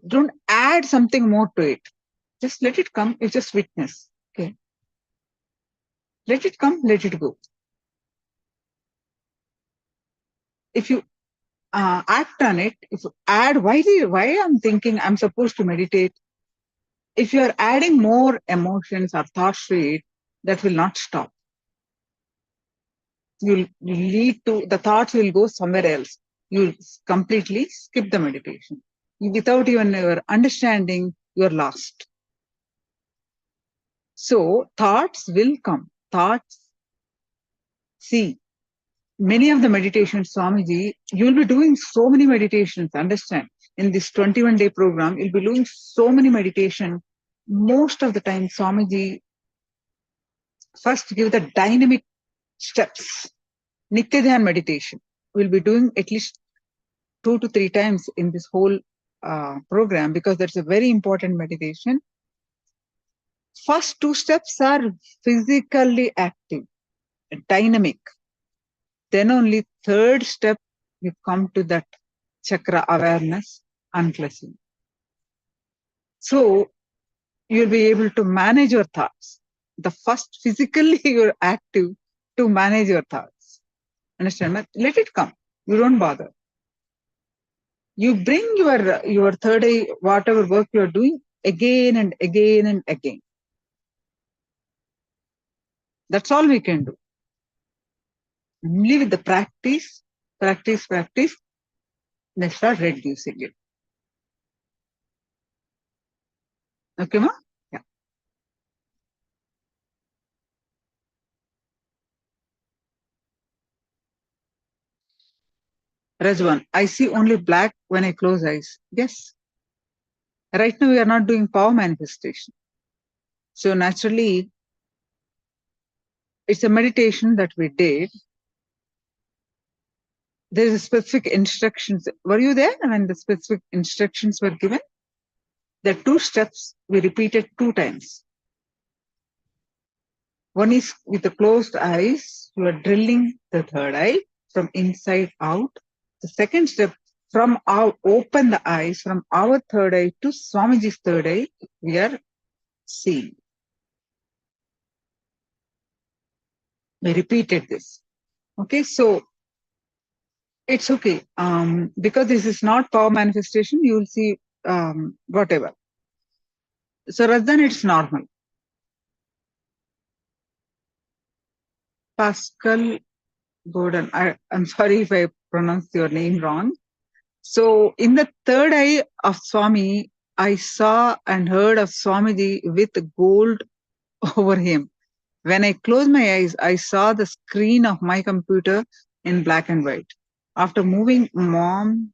Don't add something more to it. Just let it come. You just witness. Okay. Let it come. Let it go. If you act on it, if you add, why I'm thinking I'm supposed to meditate. If you are adding more emotions or thoughts to it, that will not stop. You'll lead to, the thoughts will go somewhere else. You'll completely skip the meditation. Without even your understanding, you're lost. So thoughts will come. Thoughts, see, many of the meditations, Swamiji, you will be doing so many meditations, understand? In this 21-day program, you'll be doing so many meditation. Most of the time, Swamiji first give the dynamic steps. Nitya Dhyan meditation. We'll be doing at least 2 to 3 times in this whole program, because that's a very important meditation. First 2 steps are physically active, dynamic. Then only 3rd step, you come to that chakra awareness, uncluttering. So you'll be able to manage your thoughts. The first, physically you're active to manage your thoughts. Understand? Let it come. You don't bother. You bring your third eye, whatever work you're doing, again and again and again. That's all we can do. Only with the practice, they start reducing it. Okay, ma? Yeah. Rajwan, I see only black when I close eyes. Yes. Right now we are not doing power manifestation. So naturally, it's a meditation that we did. There is specific instructions. Were you there when the specific instructions were given? The 2 steps we repeated 2 times. One is with the closed eyes, you are drilling the third eye from inside out. The second step, from our open the eyes from our third eye to Swamiji's third eye, we are seeing. We repeated this. Okay, so it's okay. Because this is not power manifestation, you will see whatever. So rather than it's normal. Pascal Gordon, I'm sorry if I pronounced your name wrong. So in the third eye of Swami, I saw and heard of Swamiji with gold over him. When I closed my eyes, I saw the screen of my computer in black and white. After moving mom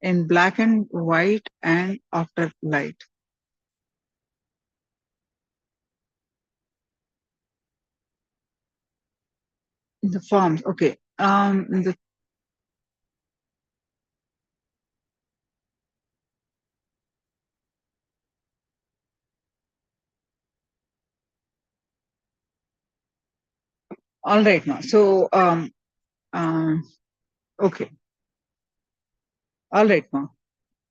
in black and white and after light. In the forms, okay. All right now. So okay. All right now.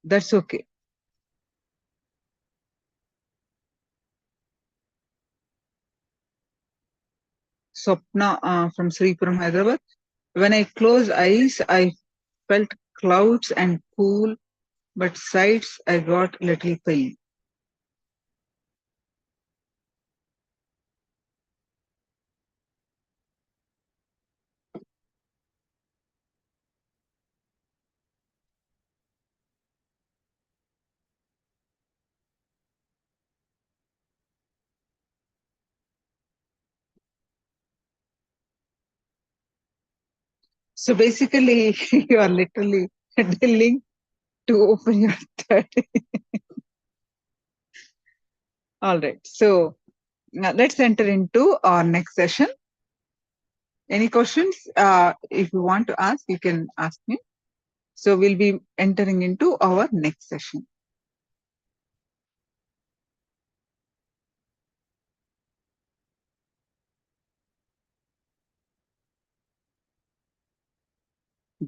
That's okay. Swapna from Sripuram, Hyderabad. When I closed eyes, I felt clouds and cool, but sides I got little pain. So basically, you are literally drilling to open your third. All right. So now let's enter into our next session. Any questions? If you want to ask, you can ask me. So we'll be entering into our next session.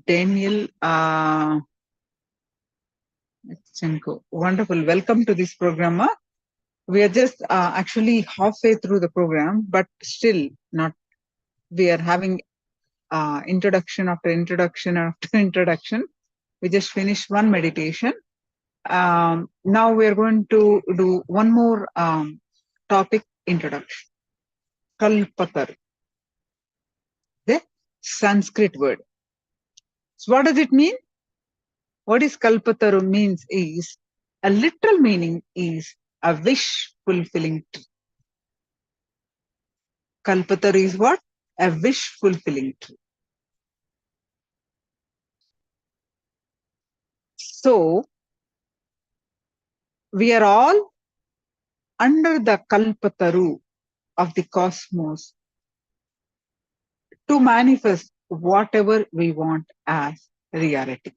Daniel Chenko. Wonderful. Welcome to this program. We are just actually halfway through the program, but still not. We are having introduction after introduction after introduction. We just finished one meditation. Now we are going to do one more topic introduction. Kalpatar, the Sanskrit word. So what does it mean? What is Kalpataru means is, a literal meaning is a wish fulfilling tree. Kalpataru is what? a wish-fulfilling truth. So, we are all under the kalpataru of the cosmos to manifest whatever we want as reality.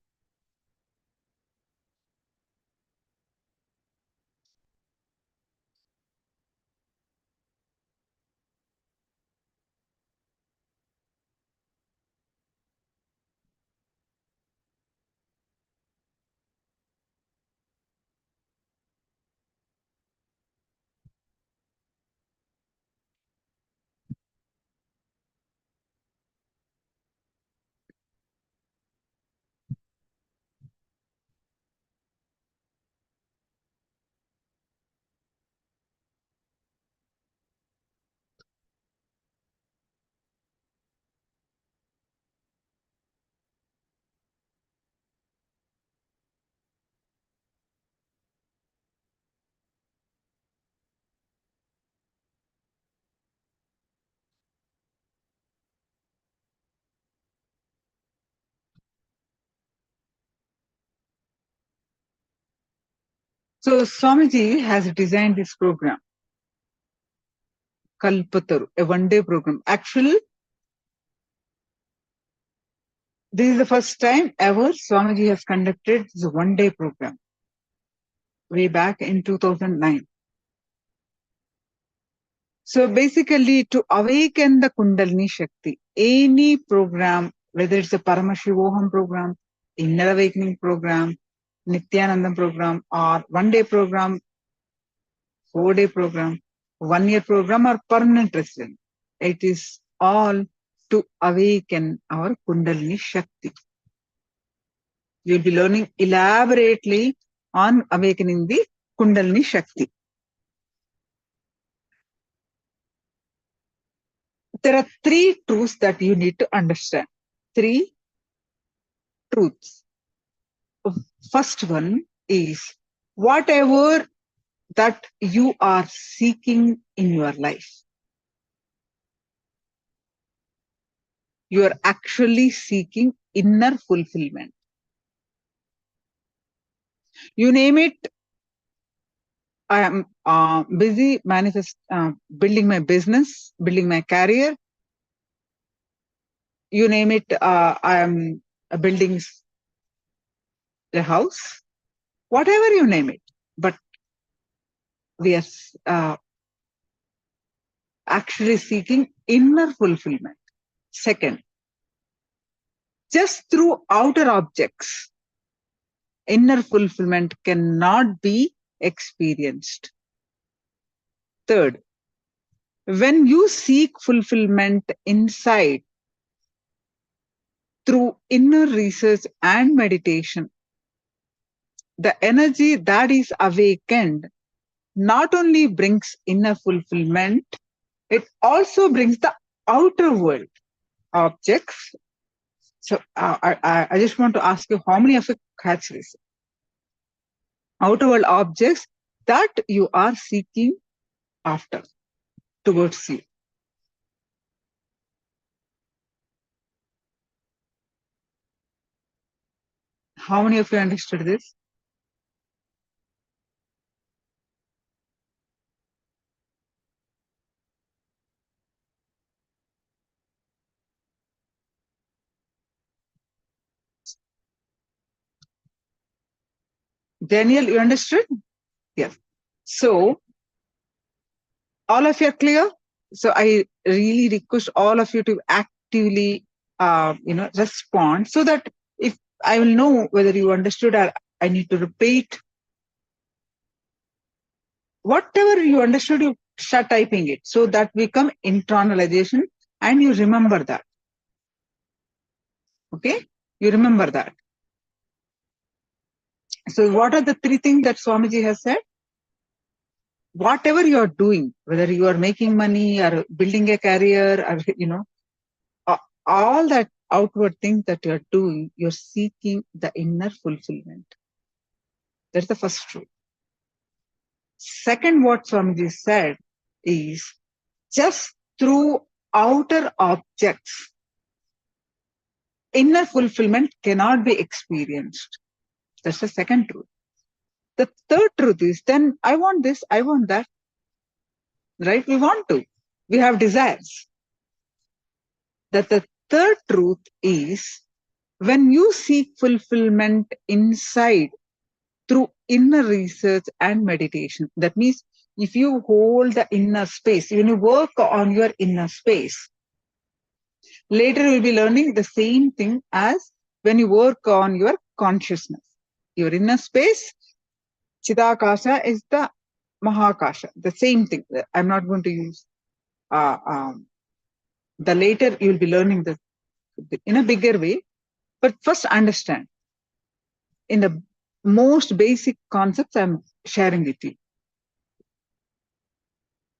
So Swamiji has designed this program, Kalpataru, a one-day program. Actually, this is the first time ever Swamiji has conducted this one-day program, way back in 2009. So basically, to awaken the Kundalini Shakti, any program, whether it's a Paramashivoham program, Inner Awakening program, Nityanandam program, or one-day program, 4-day program, 1-year program, or permanent resident, it is all to awaken our Kundalini Shakti. You'll be learning elaborately on awakening the Kundalini Shakti. There are 3 truths that you need to understand. 3 truths. First one is whatever that you are seeking in your life, you are actually seeking inner fulfillment. You name it. I am busy building my business, building my career. You name it. I am building a house, whatever you name it. But we are actually seeking inner fulfillment. Second, just through outer objects, inner fulfillment cannot be experienced. Third, when you seek fulfillment inside through inner research and meditation, the energy that is awakened not only brings inner fulfillment, it also brings the outer world objects. So I just want to ask you, how many of you catch this? Outer world objects that you are seeking after, towards you. How many of you understood this? Daniel, you understood? Yes. So, all of you are clear? So, I really request all of you to actively, respond so that if I will know whether you understood or I need to repeat. Whatever you understood, you start typing it so that we come internalization and you remember that. Okay? You remember that. So, what are the 3 things that Swamiji has said? Whatever you are doing, whether you are making money or building a career or, all that outward things that you are doing, you're seeking the inner fulfillment. That's the first truth. Second, what Swamiji said is just through outer objects, inner fulfillment cannot be experienced. That's the second truth. The third truth is, then I want this, I want that, right? We want to. We have desires. That the third truth is, when you seek fulfillment inside through inner research and meditation, that means if you hold the inner space, when you work on your inner space, later you'll be learning the same thing as when you work on your consciousness. Your inner space, Chidakasha, is the Mahakasha, the same thing. I'm not going to use the later you'll be learning this in a bigger way, but first understand in the most basic concepts I'm sharing with you.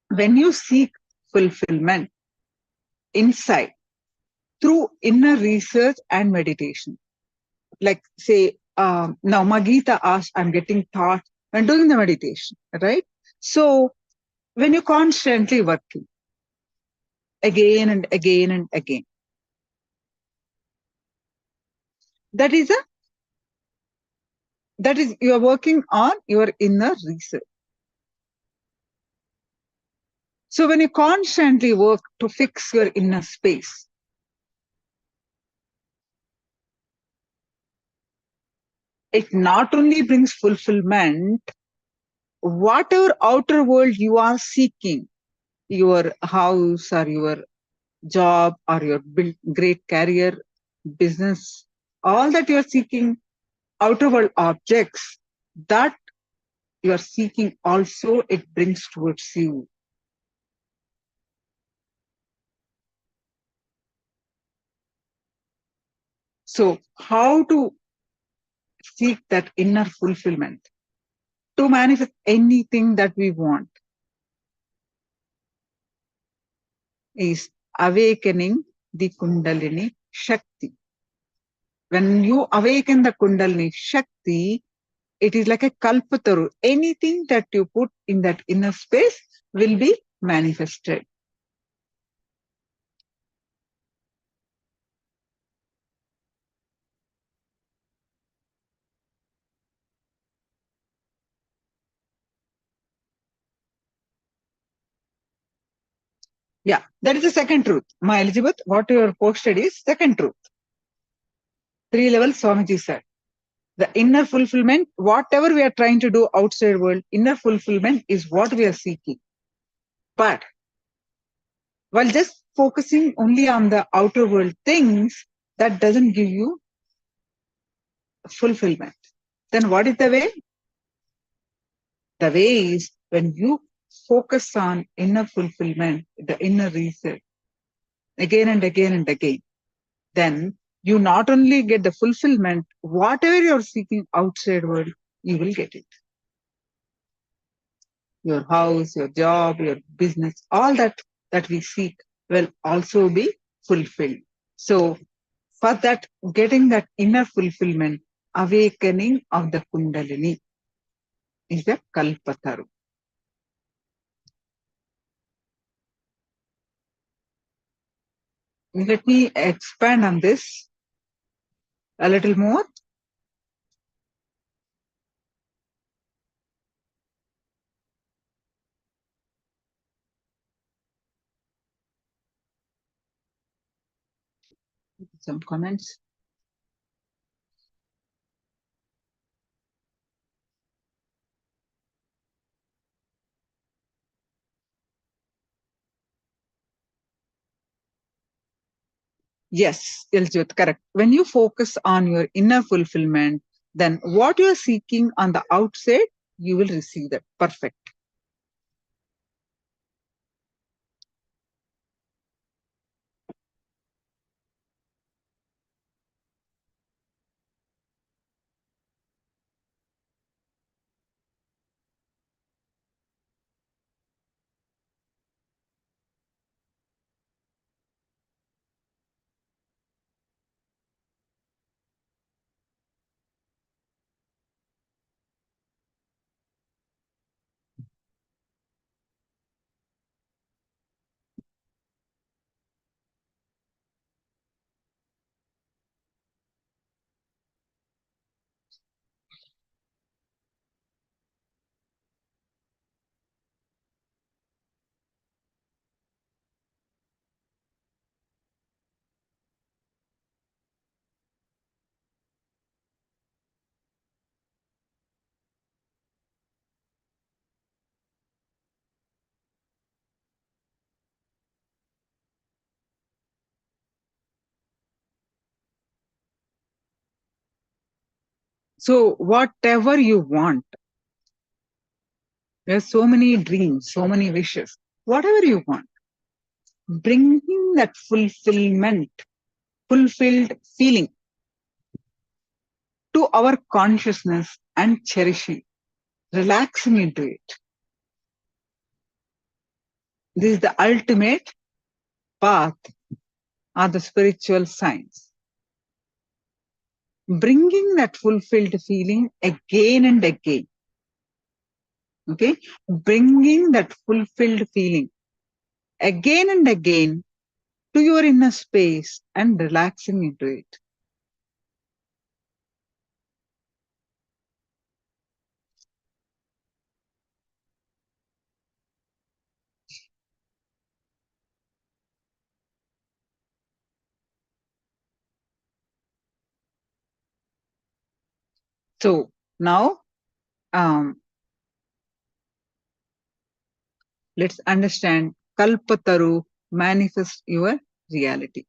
When you seek fulfillment inside through inner research and meditation, like say, now Magita asked, I'm getting thought when doing the meditation, right? So when you're constantly working again and again and again, that is you're working on your inner research. So when you constantly work to fix your inner space, it not only brings fulfillment, whatever outer world you are seeking, your house or your job or your great career, business, all that you are seeking, outer world objects, that you are seeking also, it brings towards you. So how to seek that inner fulfillment? To manifest anything that we want is awakening the Kundalini Shakti. When you awaken the Kundalini Shakti, it is like a kalpataru. Anything that you put in that inner space will be manifested. Yeah, that is the second truth. My Elizabeth, what you have posted is second truth. 3 levels Swamiji said. The inner fulfillment, whatever we are trying to do outside world, inner fulfillment is what we are seeking. But while just focusing only on the outer world things, that doesn't give you fulfillment. Then what is the way? The way is when you focus on inner fulfillment, the inner research, again and again and again, then you not only get the fulfillment, whatever you're seeking outside world, you will get it. Your house, your job, your business, all that we seek will also be fulfilled. So for that, getting that inner fulfillment, awakening of the Kundalini is the Kalpataru. Let me expand on this a little more. Some comments. Yes, Elizabeth, correct. When you focus on your inner fulfillment, then what you are seeking on the outside, you will receive that. Perfect. So whatever you want, there's so many dreams, so many wishes, whatever you want, bringing that fulfillment, fulfilled feeling to our consciousness and cherishing, relaxing into it. This is the ultimate path or the spiritual science. Bringing that fulfilled feeling again and again. Okay? Bringing that fulfilled feeling again and again to your inner space and relaxing into it. So now, let's understand Kalpataru, manifest your reality.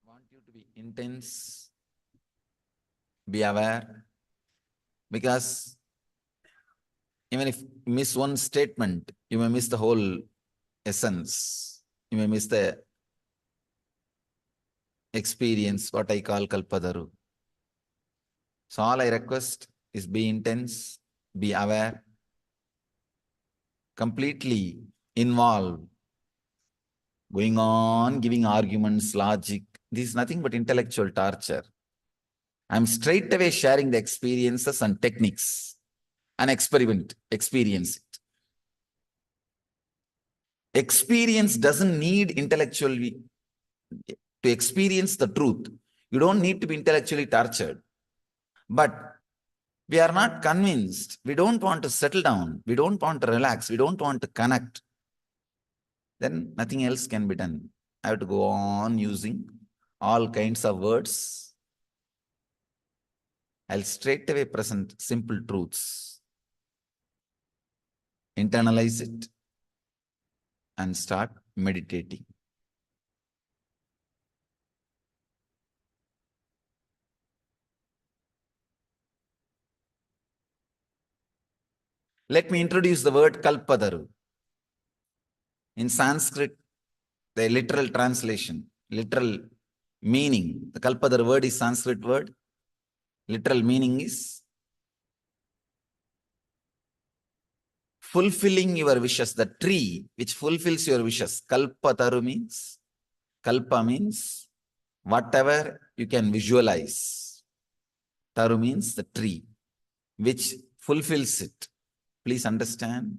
I want you to be intense, be aware, because even if you miss one statement, you may miss the whole essence. You may miss the experience, what I call Kalpadaru. So all I request is be intense, be aware, completely involved, going on, giving arguments, logic. This is nothing but intellectual torture. I'm straight away sharing the experiences and techniques and experience it. Experience doesn't need intellectually to experience the truth. You don't need to be intellectually tortured. But we are not convinced. We don't want to settle down. We don't want to relax. We don't want to connect. Then nothing else can be done. I have to go on using all kinds of words. I'll straight away present simple truths. Internalize it and start meditating. Let me introduce the word Kalpadaru. In Sanskrit, the literal translation, literal meaning, the Kalpadaru word is Sanskrit word. Literal meaning is fulfilling your wishes, the tree which fulfills your wishes. Kalpataru means, kalpa means whatever you can visualize. Taru means the tree which fulfills it. Please understand.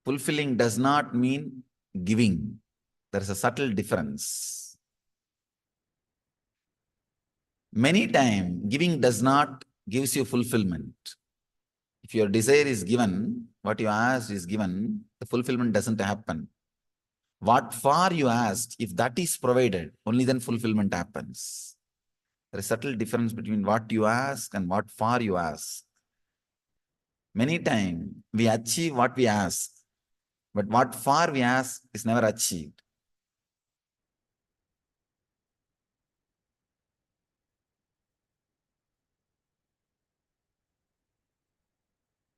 Fulfilling does not mean giving. There is a subtle difference. Many times, giving does not gives you fulfillment. If your desire is given, what you asked is given, the fulfillment doesn't happen. What for you asked, if that is provided, only then fulfillment happens. There is a subtle difference between what you ask and what for you ask. Many times, we achieve what we ask, but what for we ask is never achieved.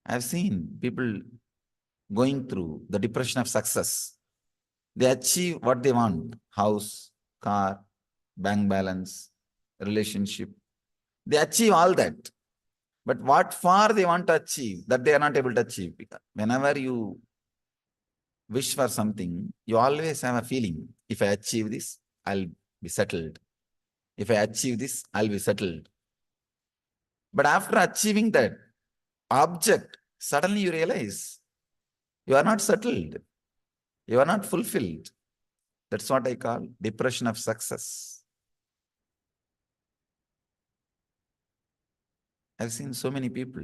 I've seen people going through the depression of success. They achieve what they want: house, car, bank balance, relationship. They achieve all that. But what for they want to achieve, that they are not able to achieve. Whenever you wish for something, you always have a feeling, if I achieve this, I'll be settled. If I achieve this, I'll be settled. But after achieving that object, suddenly you realize you are not settled. You are not fulfilled. That's what I call depression of success. I've seen so many people,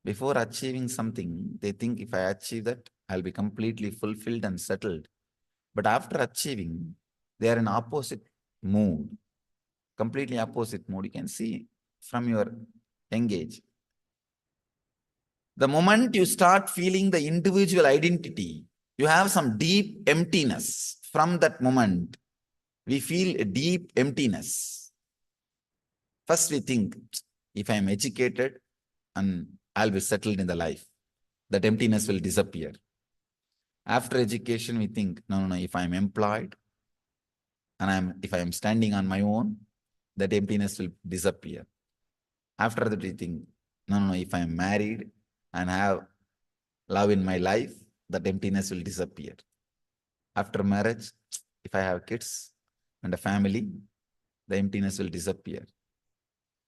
before achieving something, they think if I achieve that, I'll be completely fulfilled and settled. But after achieving, they are in opposite mood, completely opposite mood. You can see from your young age. The moment you start feeling the individual identity, you have some deep emptiness. From that moment, we feel a deep emptiness. First we think, if I am educated and I'll be settled in the life, that emptiness will disappear. After education, we think, no, if I'm employed and if I'm standing on my own, that emptiness will disappear. After that, we think, no, if I'm married and have love in my life, that emptiness will disappear. After marriage, if I have kids and a family, the emptiness will disappear.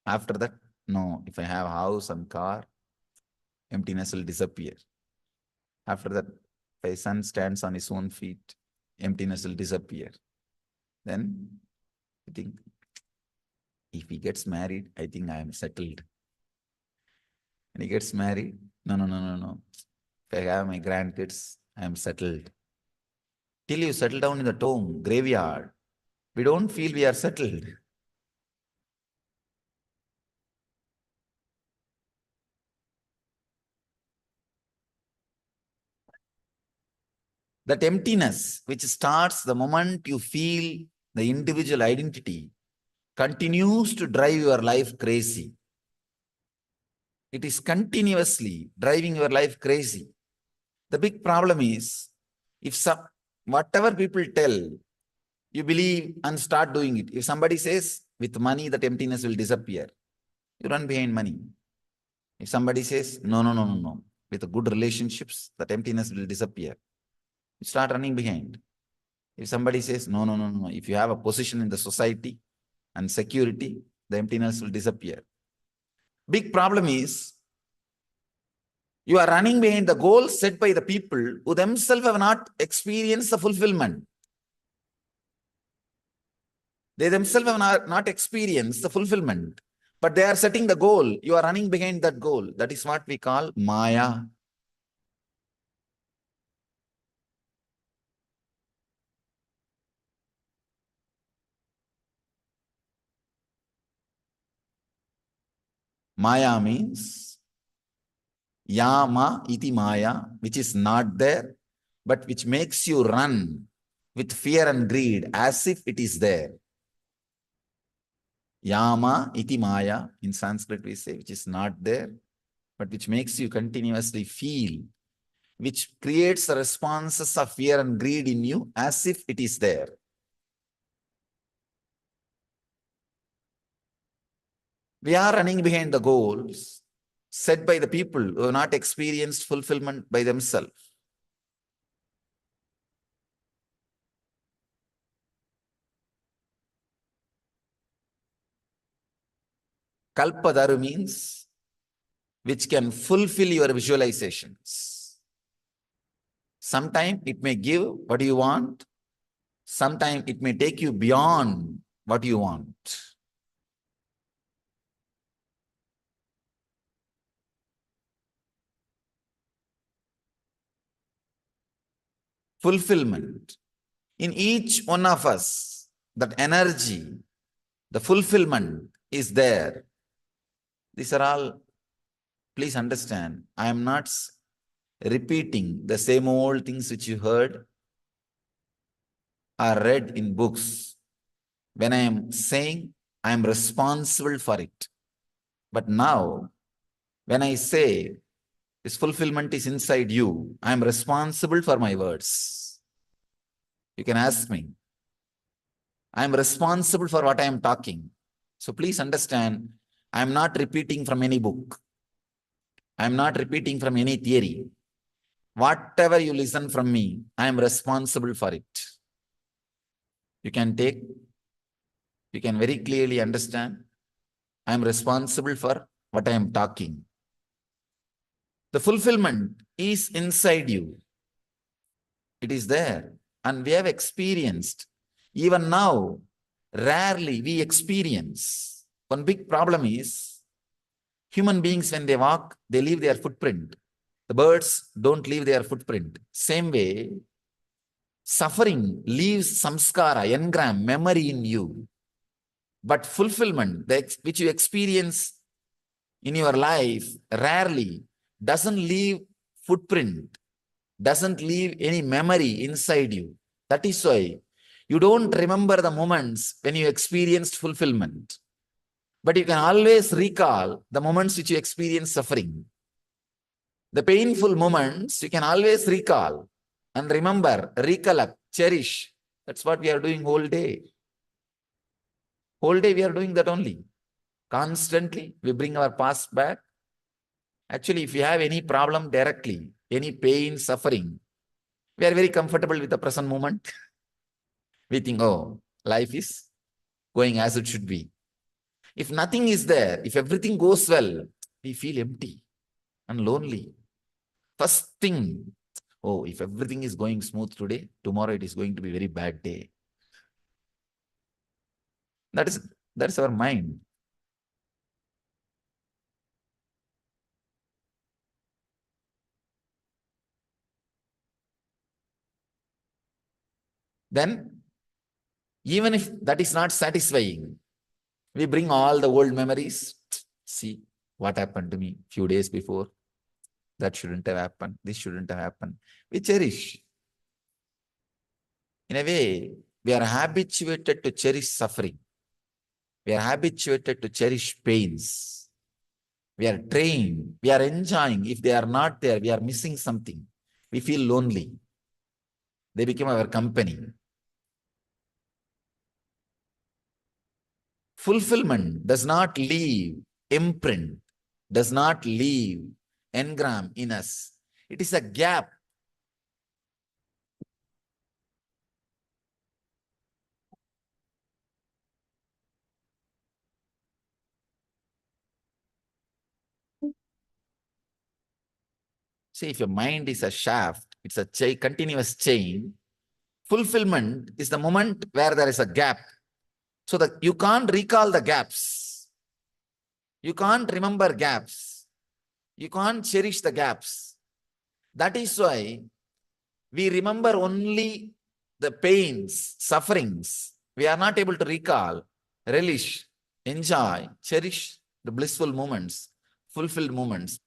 After that, no, if I have a house and car, emptiness will disappear. After that, if a son stands on his own feet, emptiness will disappear. Then I think, if he gets married, I think I am settled. And he gets married, no. If I have my grandkids, I am settled. Till you settle down in the tomb, graveyard, we don't feel we are settled. That emptiness, which starts the moment you feel the individual identity, continues to drive your life crazy. It is continuously driving your life crazy. The big problem is, whatever people tell, you believe and start doing it. If somebody says, with money, that emptiness will disappear, you run behind money. If somebody says, no, with good relationships, that emptiness will disappear, you start running behind. If somebody says, no, if you have a position in the society and security, the emptiness will disappear. Big problem is, you are running behind the goals set by the people who themselves have not experienced the fulfillment. They themselves have not experienced the fulfillment, but they are setting the goal. You are running behind that goal. That is what we call Maya. Maya means Yama iti Maya, which is not there, but which makes you run with fear and greed as if it is there. Yama iti Maya, in Sanskrit we say, which is not there, but which makes you continuously feel, which creates the responses of fear and greed in you as if it is there. We are running behind the goals set by the people who have not experienced fulfillment by themselves. Kalpadaru means which can fulfill your visualizations. Sometimes it may give what you want. Sometimes it may take you beyond what you want. Fulfillment. In each one of us, that energy, the fulfillment is there. These are all, please understand, I am not repeating the same old things which you heard or read in books. When I am saying, I am responsible for it. But now, when I say, this fulfillment is inside you, I am responsible for my words. You can ask me. I am responsible for what I am talking. So please understand, I am not repeating from any book. I am not repeating from any theory. Whatever you listen from me, I am responsible for it. You can take, you can very clearly understand, I am responsible for what I am talking. The fulfillment is inside you. It is there. And we have experienced. Even now, rarely we experience. One big problem is, human beings, when they walk, they leave their footprint. The birds don't leave their footprint. Same way, suffering leaves samskara, engram, memory in you. But fulfillment, which you experience in your life, rarely doesn't leave footprint, doesn't leave any memory inside you. That is why you don't remember the moments when you experienced fulfillment. But you can always recall the moments which you experienced suffering. The painful moments you can always recall and remember, recollect, cherish. That's what we are doing whole day. Whole day we are doing that only. Constantly we bring our past back. Actually, if you have any problem directly, any pain, suffering, we are very comfortable with the present moment. We think, oh, life is going as it should be. If nothing is there, if everything goes well, we feel empty and lonely. First thing, oh, if everything is going smooth today, tomorrow it is going to be a very bad day. That's our mind. Then, even if that is not satisfying, we bring all the old memories. See what happened to me a few days before. That shouldn't have happened. This shouldn't have happened. We cherish. In a way, we are habituated to cherish suffering. We are habituated to cherish pains. We are trained. We are enjoying. If they are not there, we are missing something. We feel lonely. They become our company. Fulfillment does not leave imprint, does not leave engram in us. It is a gap. See, if your mind is a shaft, it's a continuous chain. Fulfillment is the moment where there is a gap. So that you can't recall the gaps. You can't remember gaps. You can't cherish the gaps. That is why we remember only the pains, sufferings. We are not able to recall, relish, enjoy, cherish the blissful moments, fulfilled moments.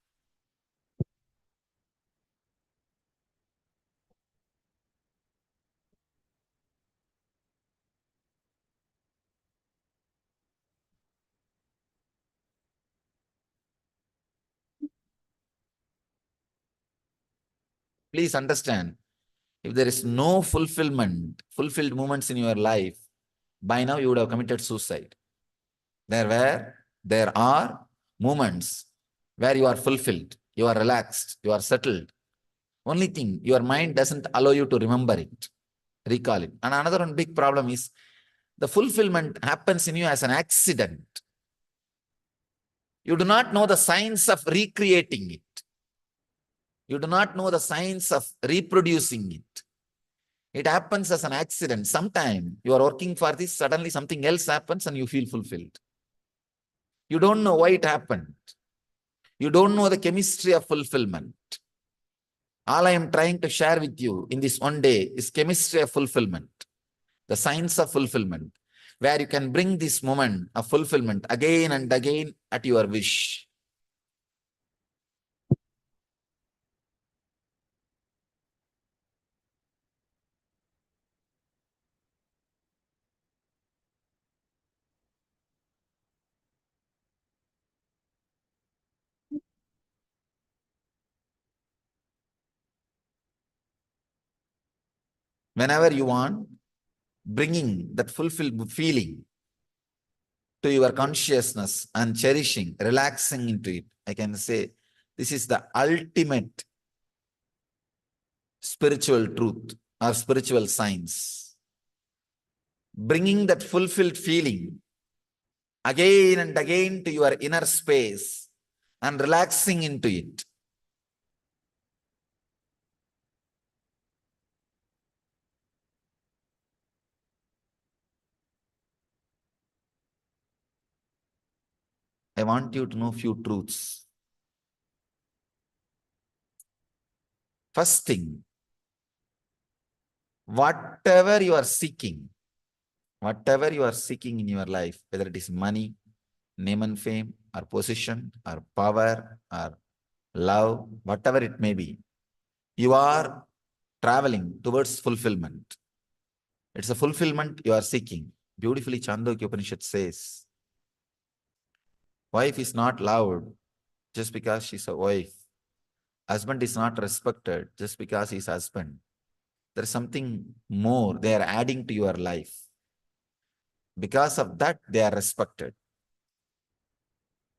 Please understand, if there is no fulfillment, fulfilled moments in your life, by now you would have committed suicide. There are moments where you are fulfilled, you are relaxed, you are settled. Only thing, your mind doesn't allow you to remember it, recall it. And another one big problem is, the fulfillment happens in you as an accident. You do not know the science of recreating it. You do not know the science of reproducing it. It happens as an accident. Sometime you are working for this, suddenly something else happens and you feel fulfilled. You don't know why it happened. You don't know the chemistry of fulfillment. All I am trying to share with you in this one day is chemistry of fulfillment, the science of fulfillment, where you can bring this moment of fulfillment again and again at your wish. Whenever you want, bringing that fulfilled feeling to your consciousness and cherishing, relaxing into it. I can say this is the ultimate spiritual truth or spiritual science. Bringing that fulfilled feeling again and again to your inner space and relaxing into it. I want you to know few truths. First thing, whatever you are seeking in your life, whether it is money, name and fame, or position, or power, or love, whatever it may be, you are traveling towards fulfillment. It's a fulfillment you are seeking. Beautifully, Chandogya Upanishad says, wife is not loved just because she's a wife. Husband is not respected just because he's husband. There is something more they are adding to your life. Because of that, they are respected.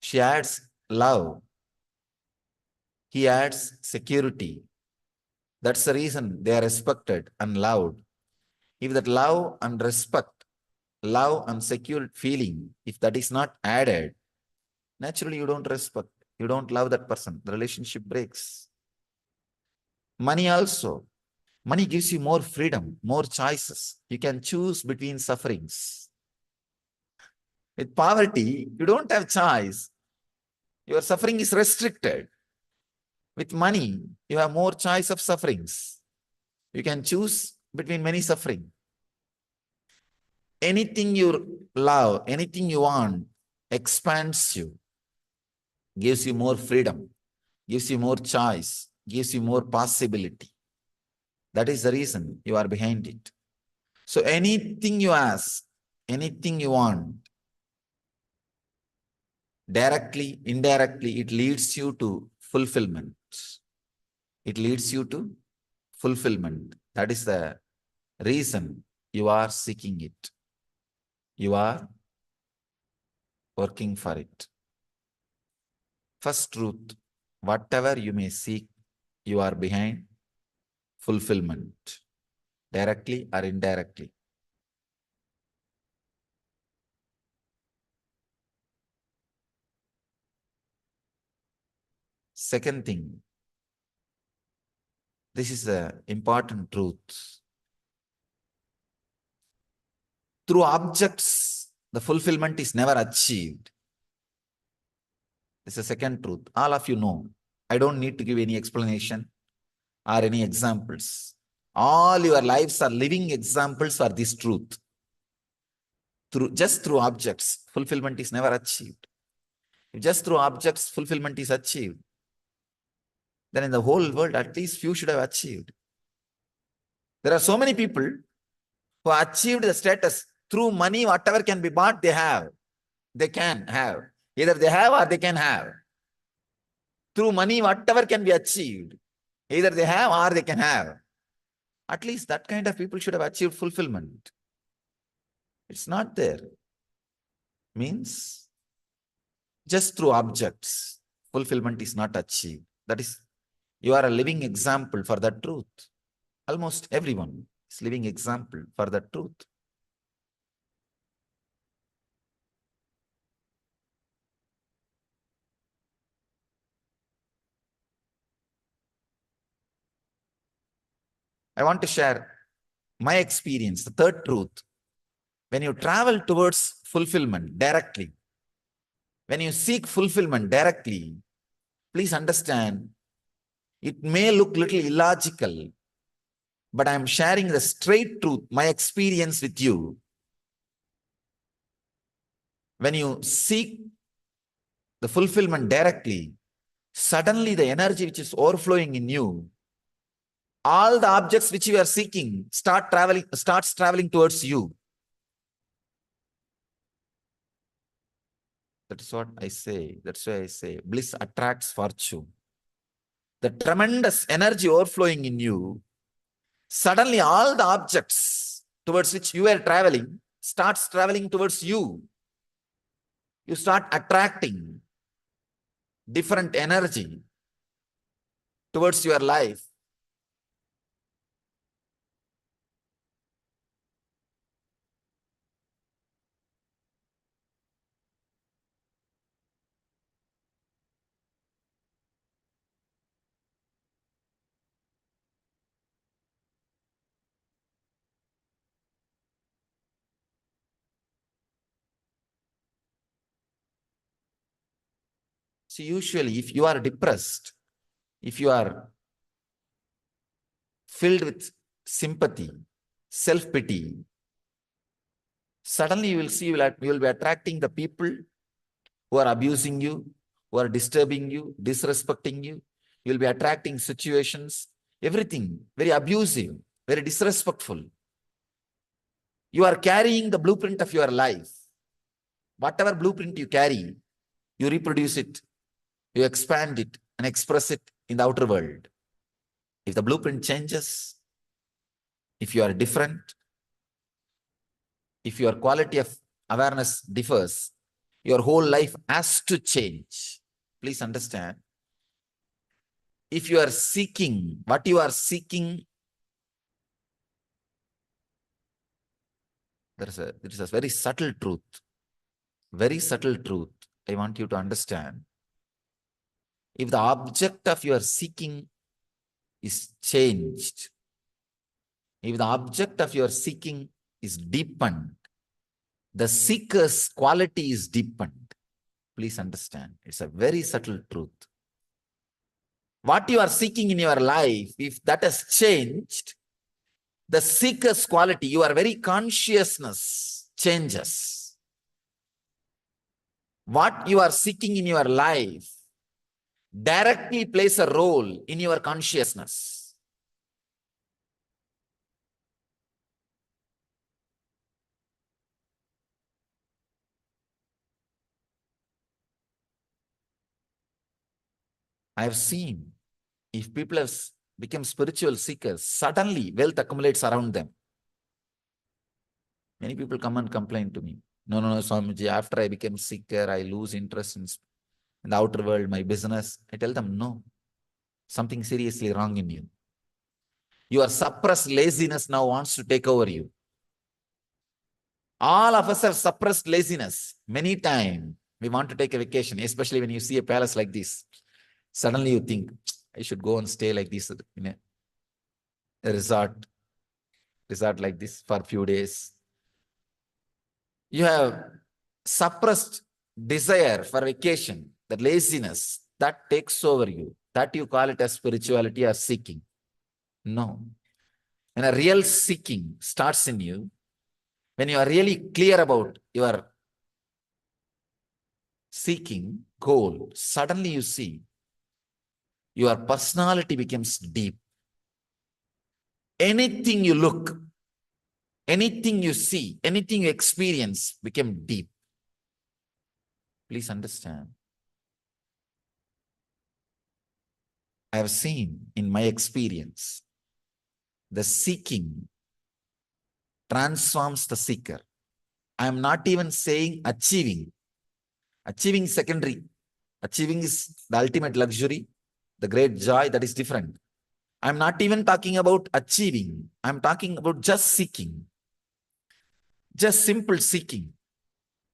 She adds love. He adds security. That's the reason they are respected and loved. If that love and respect, love and secure feeling, if that is not added, naturally you don't respect, you don't love that person. The relationship breaks. Money also. Money gives you more freedom, more choices. You can choose between sufferings. With poverty, you don't have choice. Your suffering is restricted. With money, you have more choice of sufferings. You can choose between many suffering. Anything you love, anything you want, expands you, gives you more freedom, gives you more choice, gives you more possibility. That is the reason you are behind it. So anything you ask, anything you want, directly, indirectly, it leads you to fulfillment. It leads you to fulfillment. That is the reason you are seeking it. You are working for it. First truth, whatever you may seek, you are behind fulfillment, directly or indirectly. Second thing, this is the important truth. Through objects, the fulfillment is never achieved. This is the second truth. All of you know. I don't need to give any explanation or any examples. All your lives are living examples for this truth. Just through objects, fulfillment is never achieved. If just through objects, fulfillment is achieved, then in the whole world, at least few should have achieved. There are so many people who achieved the status through money, whatever can be bought, they have. They can have. Either they have or they can have. Through money, whatever can be achieved, either they have or they can have. At least that kind of people should have achieved fulfillment. It's not there. Means just through objects, fulfillment is not achieved. That is, you are a living example for that truth. Almost everyone is living example for that truth. I want to share my experience, the third truth. When you travel towards fulfillment directly, when you seek fulfillment directly, please understand, it may look little illogical, but I'm sharing the straight truth, my experience with you. When you seek the fulfillment directly, suddenly the energy which is overflowing in you, all the objects which you are seeking starts traveling towards you. That is what I say. That's why I say bliss attracts fortune. The tremendous energy overflowing in you, Suddenly all the objects towards which you are traveling starts traveling towards you. You start attracting different energy towards your life. See, usually if you are depressed, if you are filled with sympathy, self-pity, suddenly you will see you will be attracting the people who are abusing you, who are disturbing you, disrespecting you. You will be attracting situations, everything very abusive, very disrespectful. You are carrying the blueprint of your life. Whatever blueprint you carry, you reproduce it, you expand it and express it in the outer world. If the blueprint changes, if you are different, if your quality of awareness differs, your whole life has to change. Please understand. If you are seeking, what you are seeking, there is a very subtle truth. Very subtle truth I want you to understand. If the object of your seeking is changed, if the object of your seeking is deepened, the seeker's quality is deepened. Please understand. It's a very subtle truth. What you are seeking in your life, if that has changed, the seeker's quality, your very consciousness changes. What you are seeking in your life directly plays a role in your consciousness. I have seen if people have become spiritual seekers, suddenly wealth accumulates around them. Many people come and complain to me. No, Swamiji, after I became seeker, I lose interest in the outer world, my business. I tell them, no, something seriously wrong in you. Your suppressed laziness now wants to take over you. All of us have suppressed laziness. Many times we want to take a vacation, especially when you see a palace like this. Suddenly you think, I should go and stay like this in a resort like this for a few days. You have suppressed desire for vacation, the laziness that takes over you, that you call it as spirituality or seeking. No. When a real seeking starts in you, when you are really clear about your seeking goal, suddenly you see your personality becomes deep. Anything you look, anything you see, anything you experience become deep. Please understand. I have seen in my experience, the seeking transforms the seeker. I am not even saying achieving. Achieving is secondary. Achieving is the ultimate luxury, the great joy, that is different. I'm not even talking about achieving. I'm talking about just seeking. Just simple seeking.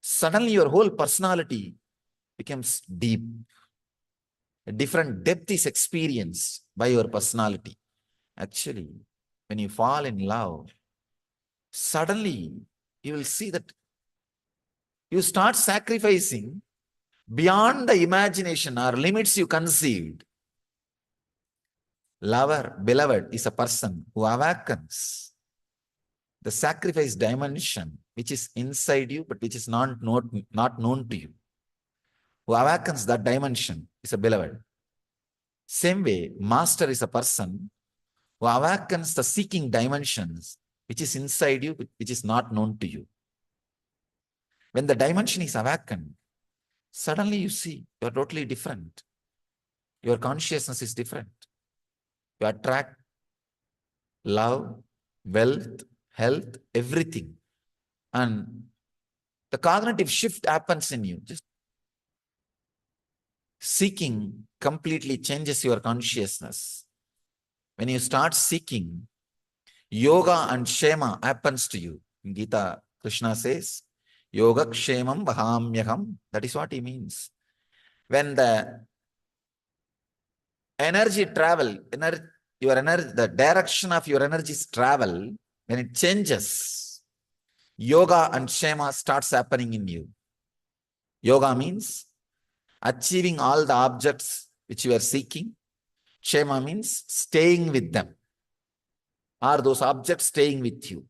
Suddenly your whole personality becomes deep. A different depth is experienced by your personality. Actually, when you fall in love, suddenly you will see that you start sacrificing beyond the imagination or limits you conceived. Lover, beloved, is a person who awakens the sacrifice dimension which is inside you but which is not known to you. Who awakens that dimension is a beloved. Same way, master is a person who awakens the seeking dimensions which is inside you, which is not known to you. When the dimension is awakened, suddenly you see you are totally different. Your consciousness is different. You attract love, wealth, health, everything. And the cognitive shift happens in you. Just seeking completely changes your consciousness. When you start seeking, yoga and kshema happens to you. In Gita, Krishna says, yoga kshemam vahamyaham. That is what he means. When the energy travel, the direction of your energies travel, when it changes, yoga and kshema starts happening in you. Yoga means achieving all the objects which you are seeking. Kshema means staying with them. Are those objects staying with you?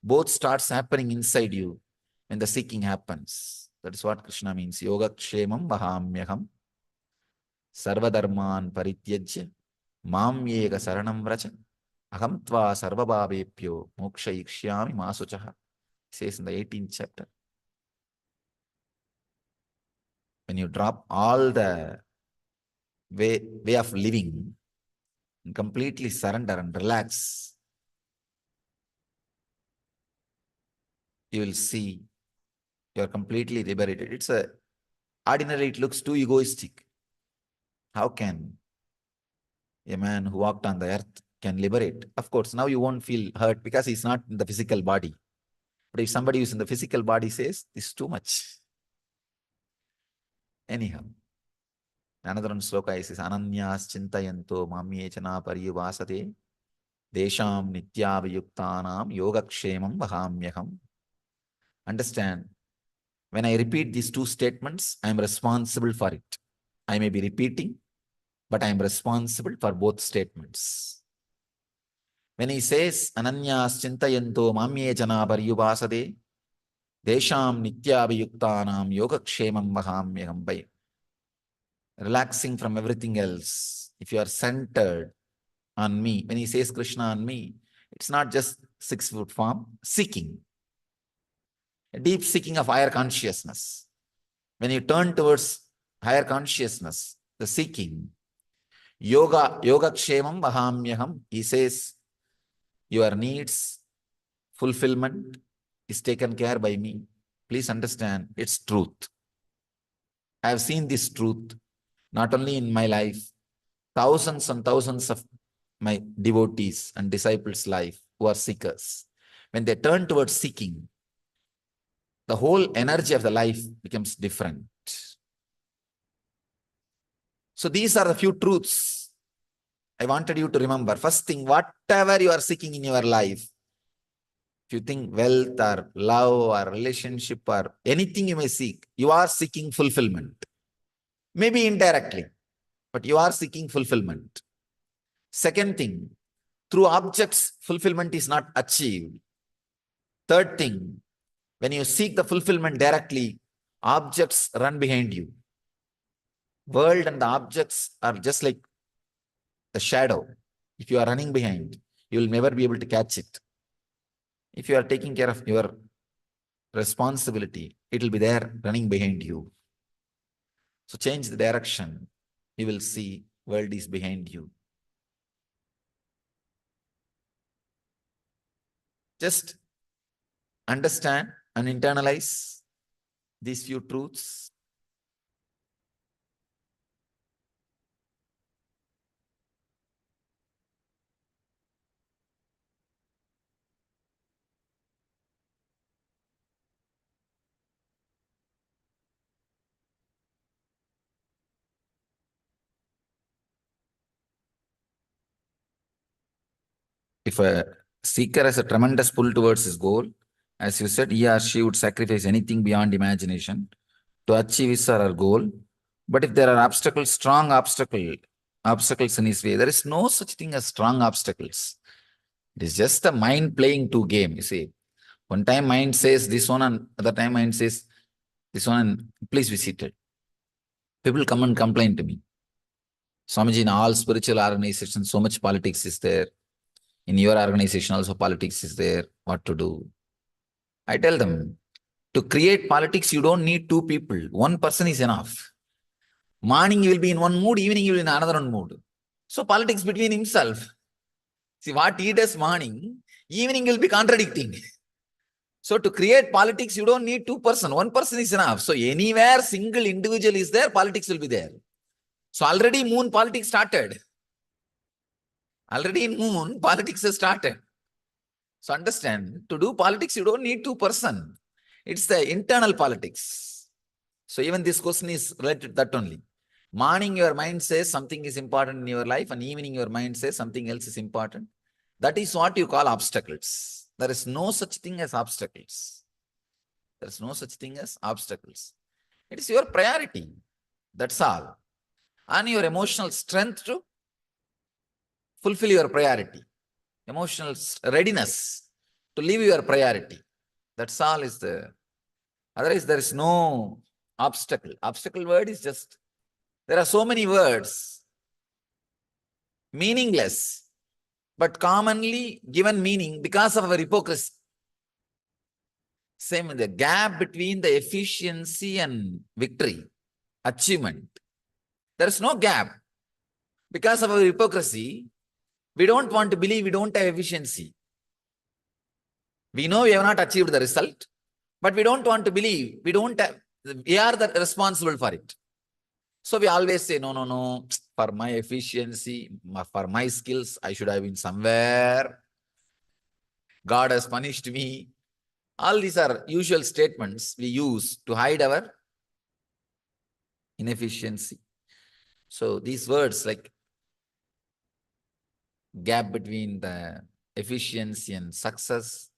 Both starts happening inside you when the seeking happens. That is what Krishna means. Yoga kshemam vahamyaham sarvadharman parityajya mam yega saranam vracha aham tva sarvabhavepyo moksha ikshyami masuchaha. Says in the 18th chapter. When you drop all the way of living and completely surrender and relax, you will see you are completely liberated. Ordinarily it looks too egoistic. How can a man who walked on the earth can liberate? Of course, now you won't feel hurt because he's not in the physical body. But if somebody who's in the physical body says, this is too much. Anyhow, another one sloka is Ananyas Chintayanto Mamyechana Pariyavasate Desham Nityavayuktanam Yogakshemam Vahamyaham. Understand, when I repeat these two statements, I am responsible for it. I may be repeating, but I am responsible for both statements. When he says Ananyas Chintayanto Mamyechana Pariyavasate Desham Nityavayuktanam Yogakshemam Vahamyaham, by relaxing from everything else, if you are centered on me, when he says Krishna on me, it's not just 6-foot form, seeking. A deep seeking of higher consciousness. When you turn towards higher consciousness, the seeking, yoga kshemam vahamyaham, he says, your needs, fulfillment is taken care by me. Please understand, it's truth. I have seen this truth not only in my life, thousands and thousands of my devotees and disciples' life who are seekers. When they turn towards seeking, the whole energy of the life becomes different. So these are the few truths I wanted you to remember. First thing, whatever you are seeking in your life, if you think wealth or love or relationship or anything you may seek, you are seeking fulfillment. Maybe indirectly, but you are seeking fulfillment. Second thing, through objects, fulfillment is not achieved. Third thing, when you seek the fulfillment directly, objects run behind you. World and the objects are just like the shadow. If you are running behind, you will never be able to catch it. If you are taking care of your responsibility, it will be there running behind you. So change the direction. You will see world is behind you. Just understand and internalize these few truths. If a seeker has a tremendous pull towards his goal, as you said, he or she would sacrifice anything beyond imagination to achieve his or her goal. But if there are obstacles, strong obstacles in his way, there is no such thing as strong obstacles. It is just the mind playing two games. You see, one time mind says this one, and other time mind says this one, and please be seated. People come and complain to me. Swamiji, in all spiritual organizations, so much politics is there. In your organization also politics is there. What to do? I tell them, to create politics, you don't need two people. One person is enough. Morning you will be in one mood, evening you will be in another mood. So politics between himself. See, what he does morning, evening will be contradicting. So to create politics, you don't need two person. One person is enough. So anywhere single individual is there, politics will be there. So already moon politics started. Already in moon, politics has started. So understand, to do politics, you don't need two person. It's the internal politics. So even this question is related to that only. Morning, your mind says something is important in your life, and evening, your mind says something else is important. That is what you call obstacles. There is no such thing as obstacles. There is no such thing as obstacles. It is your priority. That's all. And your emotional strength to fulfill your priority. Emotional readiness to live your priority. That's all is the. Otherwise, there is no obstacle. Obstacle word is just, there are so many words, meaningless, but commonly given meaning because of our hypocrisy. Same, the gap between the efficiency and victory, achievement. There is no gap. Because of our hypocrisy, we don't want to believe we don't have efficiency. We know we have not achieved the result, but we don't want to believe we don't have, we are the responsible for it. So we always say, no, no, no, for my efficiency, for my skills, I should have been somewhere. God has punished me. All these are usual statements we use to hide our inefficiency. So these words like gap between the efficiency and success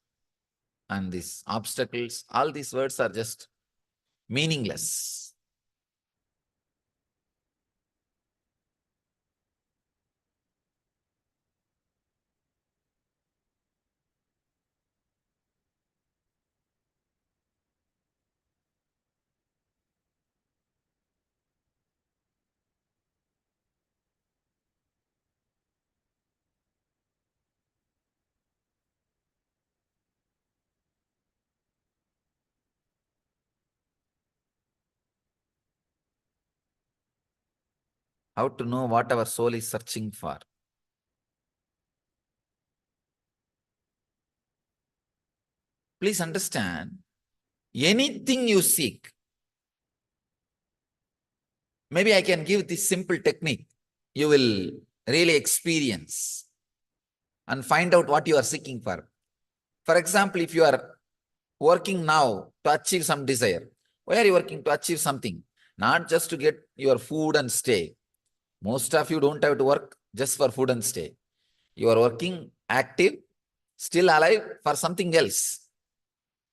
and these obstacles, all these words are just meaningless. How to know what our soul is searching for? Please understand, anything you seek, maybe I can give this simple technique. You will really experience and find out what you are seeking for. For example, if you are working now to achieve some desire, why are you working? To achieve something, not just to get your food and stay. Most of you don't have to work just for food and stay. You are working active, still alive for something else.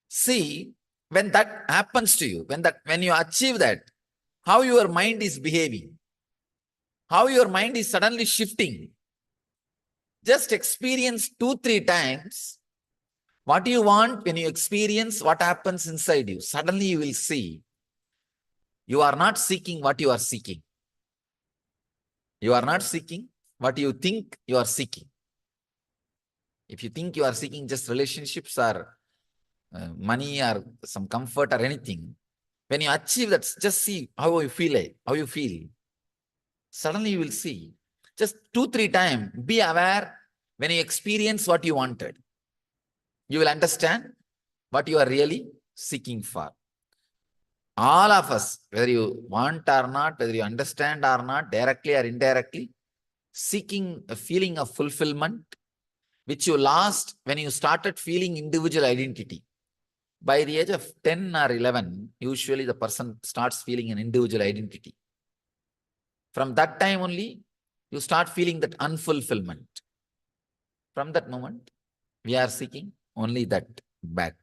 See, when that happens to you, when you achieve that, how your mind is behaving, how your mind is suddenly shifting. Just experience 2-3 times what you want. When you experience what happens inside you, suddenly you will see you are not seeking what you are seeking. You are not seeking what you think you are seeking. If you think you are seeking just relationships or money or some comfort or anything, when you achieve that, just see how you feel. Suddenly you will see. Just 2-3 times, be aware when you experience what you wanted. You will understand what you are really seeking for. All of us, whether you want or not, whether you understand or not, directly or indirectly, seeking a feeling of fulfillment, which you lost when you started feeling individual identity. By the age of 10 or 11, usually the person starts feeling an individual identity. From that time only, you start feeling that unfulfillment. From that moment, we are seeking only that back.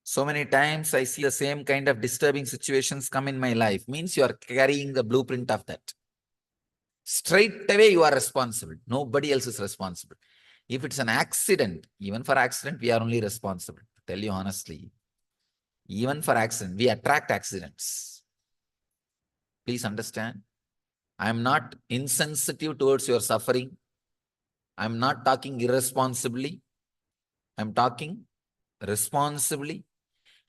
So many times I see the same kind of disturbing situations come in my life. Means you are carrying the blueprint of that. Straight away you are responsible. Nobody else is responsible. If it's an accident, even for accident, we are only responsible. To tell you honestly, even for accident, we attract accidents. Please understand. I am not insensitive towards your suffering. I am not talking irresponsibly. I am talking responsibly,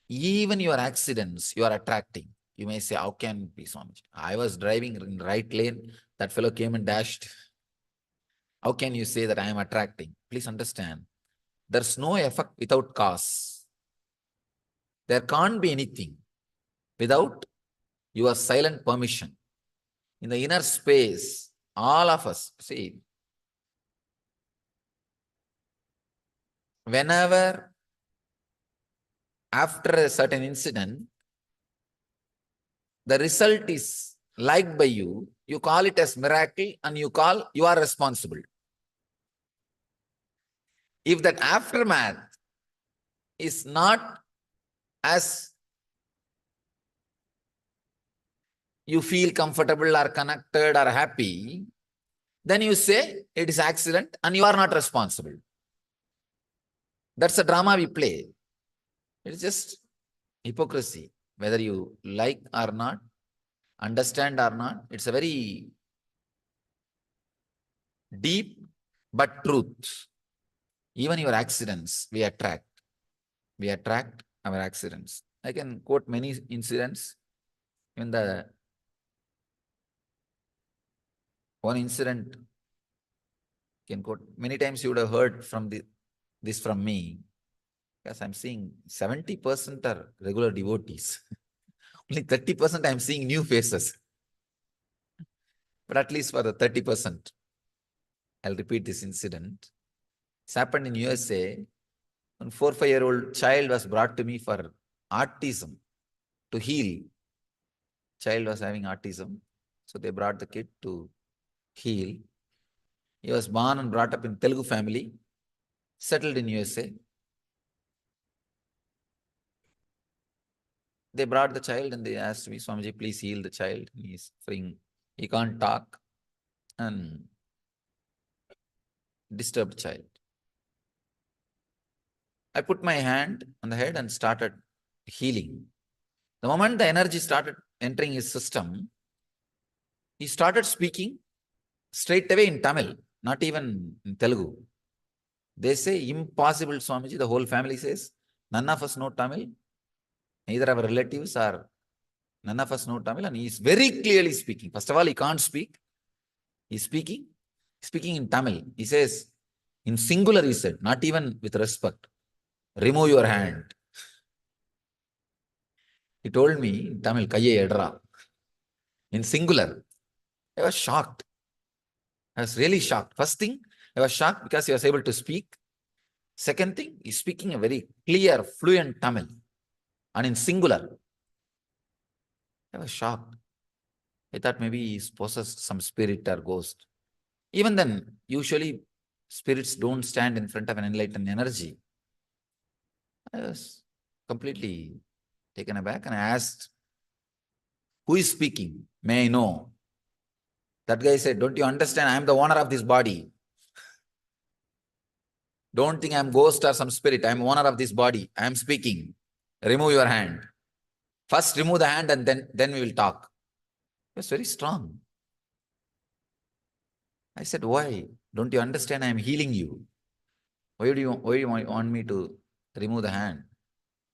even your accidents, you are attracting. You may say, how can it be, Swamiji? I was driving in the right lane, that fellow came and dashed. How can you say that I am attracting? Please understand, there's no effect without cause. There can't be anything without your silent permission. In the inner space, all of us, see, whenever after a certain incident, the result is liked by you, you call it as miracle and you are responsible. If that aftermath is not as you feel comfortable or connected or happy, then you say it is accident and you are not responsible. That's a drama we play. It's just hypocrisy. Whether you like or not, understand or not, it's a very deep but truth. Even your accidents, we attract. We attract our accidents. I can quote many incidents. In the one incident, can quote many times. You would have heard from this from me, because I'm seeing 70% are regular devotees. Only 30% I'm seeing new faces. But at least for the 30%, I'll repeat this incident. It's happened in USA. A 4 or 5-year-old child was brought to me for autism to heal. Child was having autism. So they brought the kid to heal. He was born and brought up in Telugu family, settled in USA. They brought the child and they asked me, Swamiji, please heal the child. He's suffering. He can't talk. And disturbed child. I put my hand on the head and started healing. The moment the energy started entering his system, he started speaking straight away in Tamil, not even in Telugu. They say, impossible, Swamiji. The whole family says, none of us know Tamil. Neither our relatives or none of us know Tamil. And he is very clearly speaking. First of all, he can't speak. He's speaking in Tamil. He says, in singular, he said, not even with respect. Remove your hand. He told me in Tamil, Kaiye edra. In singular. I was shocked. I was really shocked. First thing, I was shocked because he was able to speak. Second thing, he's speaking a very clear, fluent Tamil. And in singular. I was shocked. I thought maybe he's possessed some spirit or ghost. Even then, usually spirits don't stand in front of an enlightened energy. I was completely taken aback and I asked, who is speaking? May I know? That guy said, don't you understand? I am the owner of this body. Don't think I am ghost or some spirit. I am owner of this body. I am speaking. Remove your hand. First remove the hand and then we will talk. It was very strong. I said, why? Don't you understand? I am healing you. Why do you want me to remove the hand?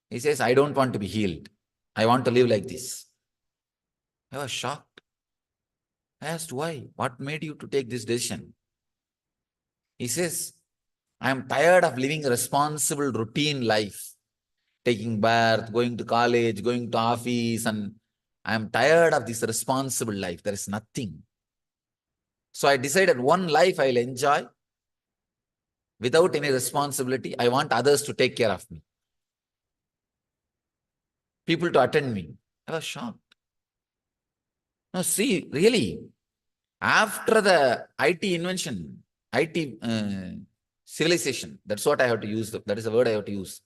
He says, I don't want to be healed. I want to live like this. I was shocked. I asked, why? What made you to take this decision? He says, I am tired of living a responsible routine life. Taking bath, going to college, going to office, and I am tired of this responsible life. There is nothing. So I decided one life I will enjoy without any responsibility. I want others to take care of me. People to attend me. I was shocked. Now see, really, after the IT invention, IT civilization, that's what I have to use. That is the word I have to use.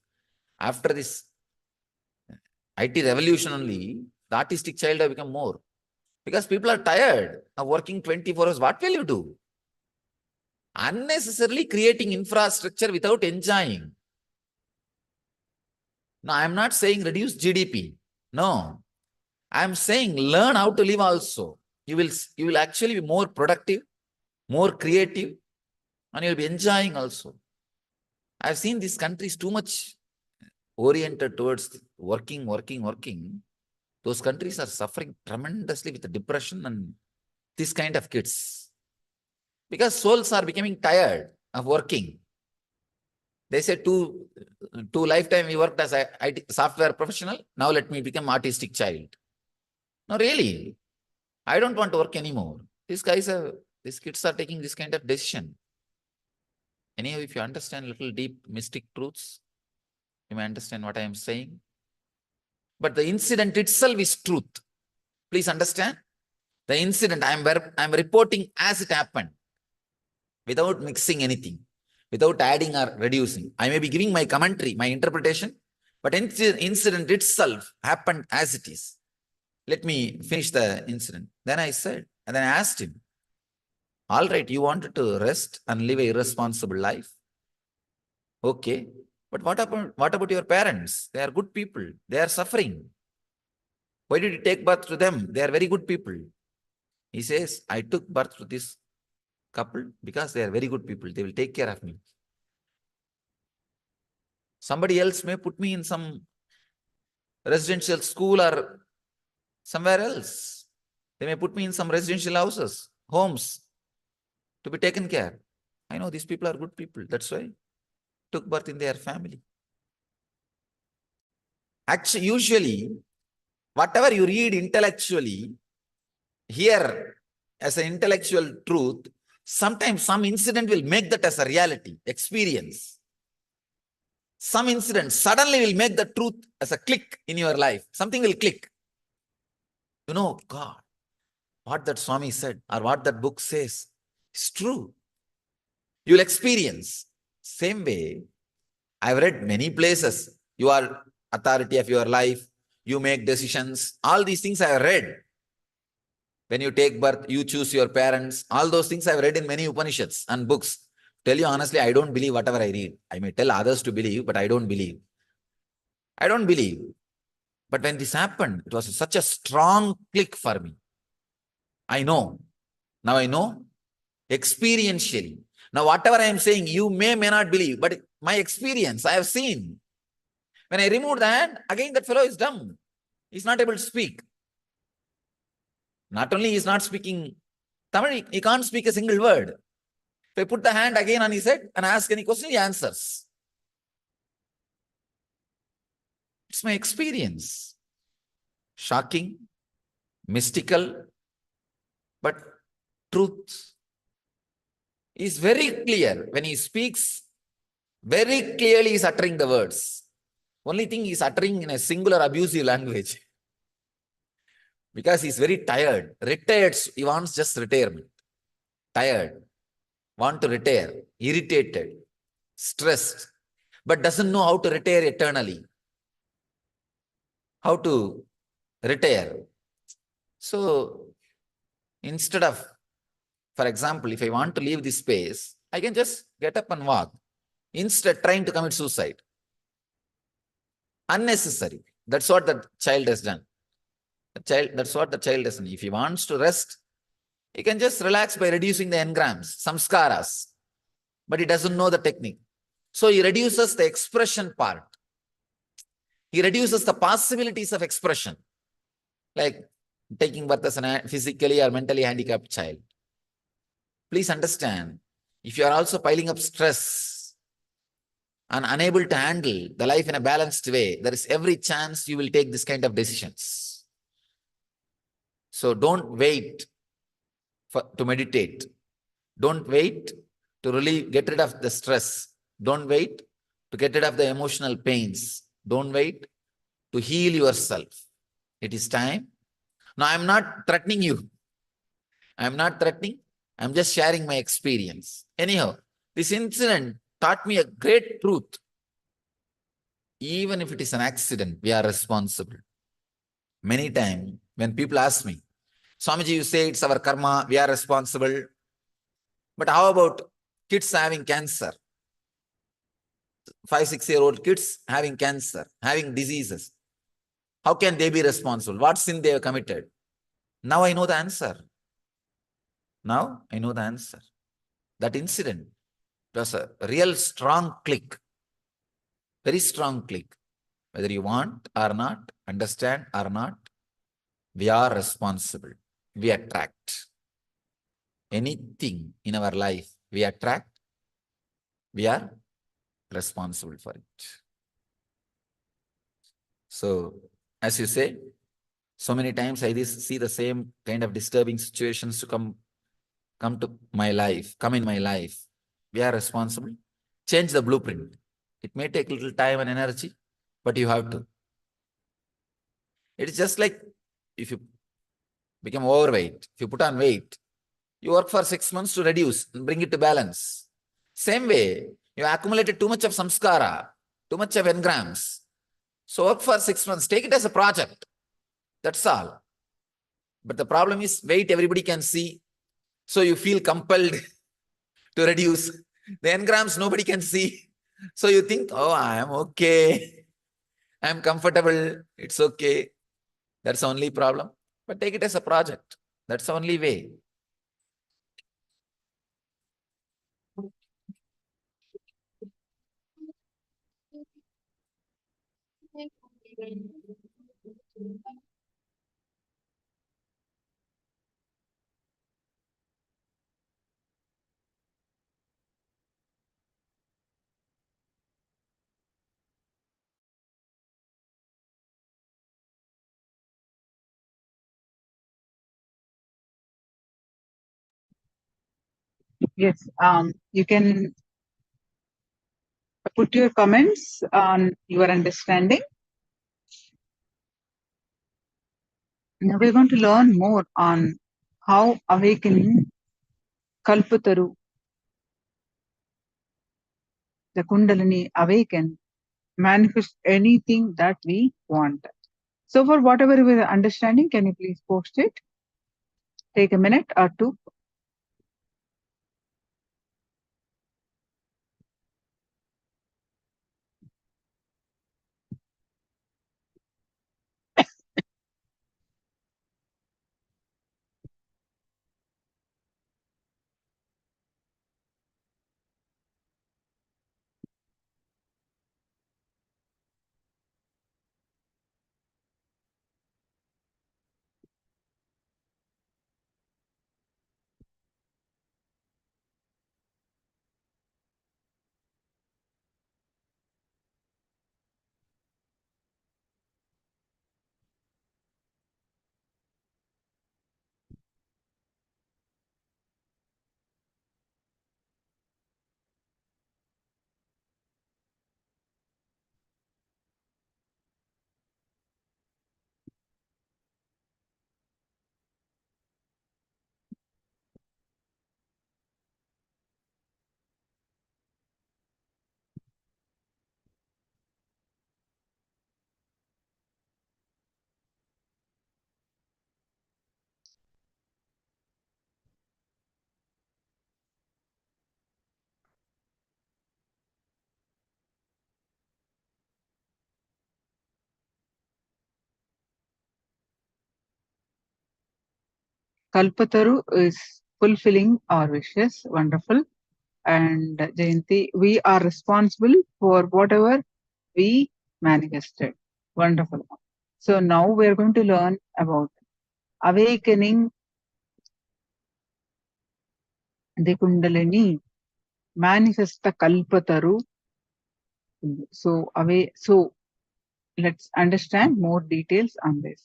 After this IT revolution only, the artistic child have become more. Because people are tired of working 24 hours. What will you do? Unnecessarily creating infrastructure without enjoying. Now, I am not saying reduce GDP. No. I am saying learn how to live also. You will actually be more productive, more creative, and you'll be enjoying also. I've seen these countries too much oriented towards working, those countries are suffering tremendously with the depression and this kind of kids. Because souls are becoming tired of working. They say two lifetime we worked as a IT software professional. Now let me become artistic child. No, really. I don't want to work anymore. These kids are taking this kind of decision. Anyhow, if you understand little deep mystic truths, you may understand what I am saying. But the incident itself is truth. Please understand. The incident I am reporting as it happened, without mixing anything, without adding or reducing. I may be giving my commentary, my interpretation, but incident itself happened as it is. Let me finish the incident. Then I said, and then I asked him, all right, you wanted to rest and live an irresponsible life. Okay, but what about your parents? They are good people. They are suffering. Why did you take birth to them? They are very good people. He says, I took birth to this couple because they are very good people. They will take care of me. Somebody else may put me in some residential school or somewhere else. They may put me in some residential houses, homes, to be taken care. I know these people are good people. That's why I took birth in their family. Actually, usually, whatever you read intellectually, here as an intellectual truth, sometimes some incident will make that as a reality, experience. Some incident suddenly will make the truth as a click in your life. Something will click. You know, God, what that Swami said or what that book says is true. You will experience. Same way, I've read many places. You are authority of your life. You make decisions. All these things I have read. When you take birth, you choose your parents. All those things I've read in many Upanishads and books. Tell you honestly, I don't believe whatever I read. I may tell others to believe, but I don't believe. I don't believe. But when this happened, it was such a strong click for me. I know. Now I know experientially. Now whatever I am saying, you may not believe, but my experience, I have seen. When I remove the hand, again that fellow is dumb. He's not able to speak. Not only he is not speaking Tamil, he can't speak a single word. If I put the hand again on his head and ask any question, he answers. It's my experience. Shocking, mystical, but truth is very clear. When he speaks, very clearly he is uttering the words. Only thing he is uttering in a singular abusive language. Because he is very tired. Retired, he wants just retirement. Tired, want to retire, irritated, stressed, but doesn't know how to retire eternally. How to retire. So, instead of, for example, if I want to leave this space, I can just get up and walk. Instead, trying to commit suicide. Unnecessary. That's what the child has done. That's what the child has done. If he wants to rest, he can just relax by reducing the engrams, samskaras. But he doesn't know the technique. So he reduces the expression part. He reduces the possibilities of expression. Like taking birth as a physically or mentally handicapped child. Please understand, if you are also piling up stress and unable to handle the life in a balanced way, there is every chance you will take this kind of decisions. So don't wait to meditate. Don't wait to get rid of the stress. Don't wait to get rid of the emotional pains. Don't wait to heal yourself. It is time. Now, I'm not threatening you. I'm not threatening. I'm just sharing my experience. Anyhow, this incident taught me a great truth. Even if it is an accident, we are responsible. Many times, when people ask me, Swamiji, you say it's our karma, we are responsible. But how about kids having cancer? 5-6-year-old kids having cancer, having diseases. How can they be responsible? What sin they have committed? Now I know the answer. Now I know the answer. That incident was a real strong click. Very strong click. Whether you want or not, understand or not, we are responsible. We attract. Anything in our life we attract, we are responsible for it. So, as you say, so many times I see the same kind of disturbing situations to come in my life. We are responsible. Change the blueprint. It may take a little time and energy, but you have to. It's just like if you become overweight, if you put on weight, you work for 6 months to reduce and bring it to balance. Same way, you accumulated too much of samskara, too much of engrams. So work for 6 months, take it as a project. That's all. But the problem is weight everybody can see. So you feel compelled to reduce. The engrams nobody can see. So you think, oh, I am okay. I am comfortable. It's okay. That's the only problem. But take it as a project. That's the only way. Yes, you can put your comments on your understanding. Now we're going to learn more on how awakening Kalpataru, the Kundalini awaken, manifest anything that we want. So for whatever you are understanding, can you please post it? Take a minute or two. Kalpataru is fulfilling our wishes. Wonderful. And Jayanti, we are responsible for whatever we manifested. Wonderful. So now we are going to learn about awakening the Kundalini, manifest the Kalpataru. So let's understand more details on this.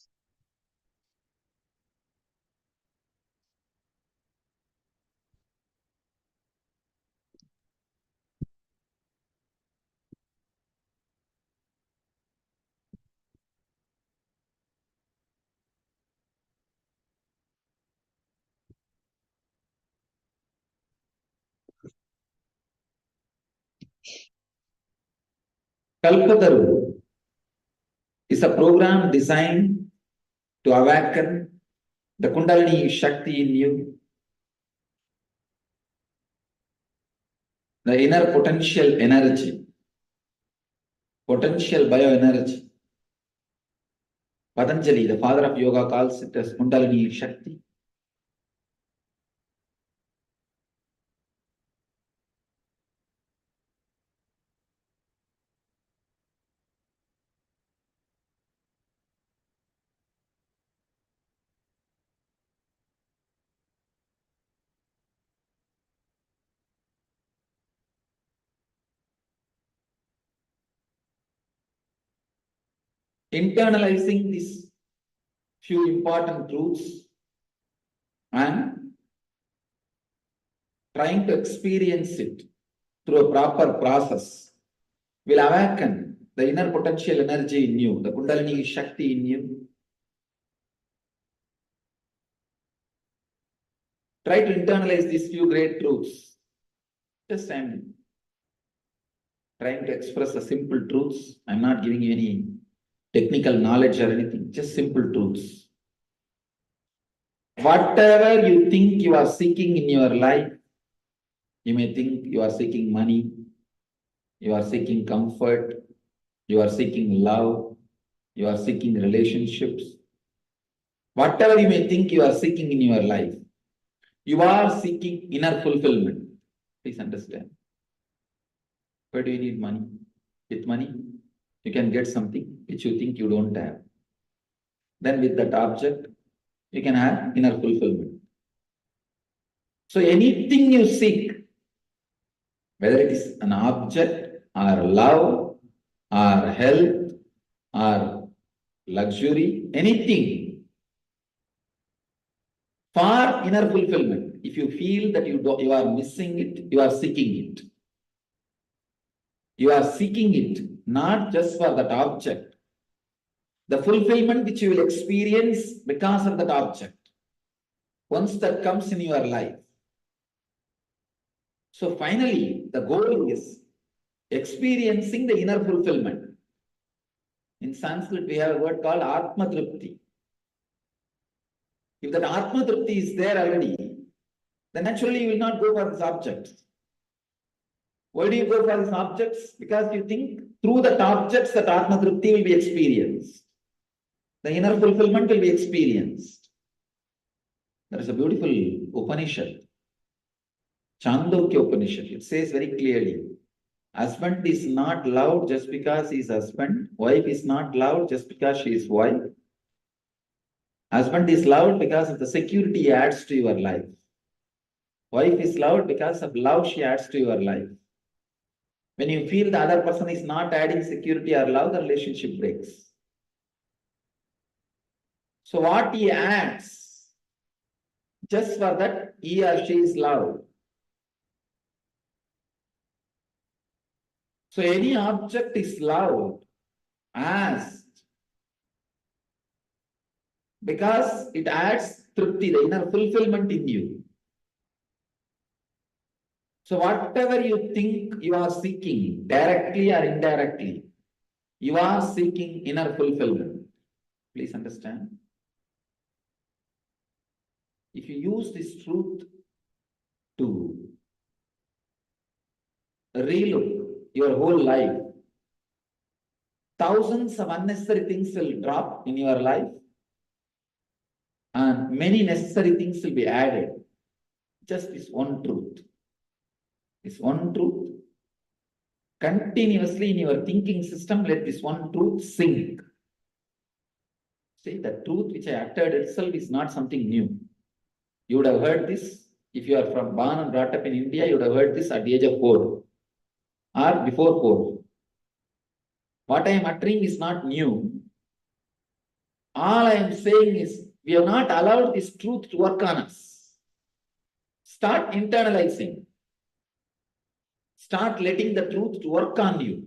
Kalpataru is a program designed to awaken the Kundalini Shakti in you, the inner potential energy, potential bioenergy. Patanjali, the father of yoga, calls it as Kundalini Shakti. internalizing these few important truths and trying to experience it through a proper process will awaken the inner potential energy in you, the Kundalini Shakti in you. Try to internalize these few great truths. Just I'm trying to express the simple truths. I'm not giving you any technical knowledge or anything, just simple truths. Whatever you think you are seeking in your life, you may think you are seeking money, you are seeking comfort, you are seeking love, you are seeking relationships. Whatever you may think you are seeking in your life, you are seeking inner fulfillment. Please understand. Where do you need money? With money, you can get something which you think you don't have. Then with that object, you can have inner fulfillment. So anything you seek, whether it is an object or love or health or luxury, anything for inner fulfillment, if you feel that you are missing it, you are seeking it. You are seeking it not just for that object, the fulfillment which you will experience because of that object. Once that comes in your life. So finally, the goal is experiencing the inner fulfillment. In Sanskrit, we have a word called Atma Tripti. If that Atma Tripti is there already, then naturally you will not go for these objects. Why do you go for these objects? Because you think through that objects that Atma Tripti will be experienced. The inner fulfillment will be experienced. There is a beautiful Upanishad, Chandogya Upanishad. It says very clearly, husband is not loved just because he is husband. Wife is not loved just because she is wife. Husband is loved because of the security he adds to your life. Wife is loved because of love she adds to your life. When you feel the other person is not adding security or love, the relationship breaks. So what he adds, just for that he or she is loved. So any object is loved as because it adds tripti, the inner fulfillment in you. So whatever you think you are seeking, directly or indirectly, you are seeking inner fulfillment. Please understand. If you use this truth to relook your whole life, thousands of unnecessary things will drop in your life and many necessary things will be added. Just this one truth. This one truth. Continuously in your thinking system, let this one truth sink. See, the truth which I uttered itself is not something new. You would have heard this, if you are born and brought up in India, you would have heard this at the age of 4 or before 4. What I am uttering is not new. All I am saying is, we have not allowed this truth to work on us. Start internalizing. Start letting the truth to work on you.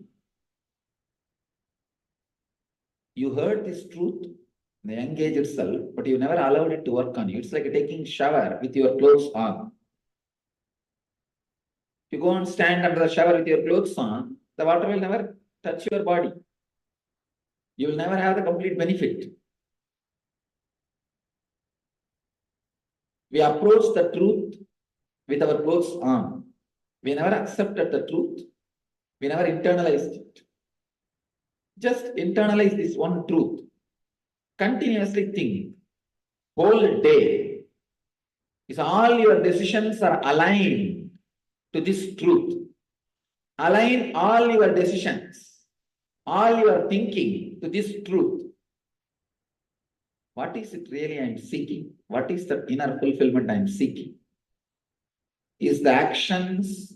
You heard this truth in the young age itself, but you never allowed it to work on you. It's like taking shower with your clothes on. If you go and stand under the shower with your clothes on, the water will never touch your body. You will never have the complete benefit. We approach the truth with our clothes on. We never accepted the truth. We never internalized it. Just internalize this one truth. Continuously think. Whole day. Is all your decisions are aligned to this truth. Align all your decisions, all your thinking to this truth. What is it really I am seeking? What is the inner fulfillment I am seeking? Is the actions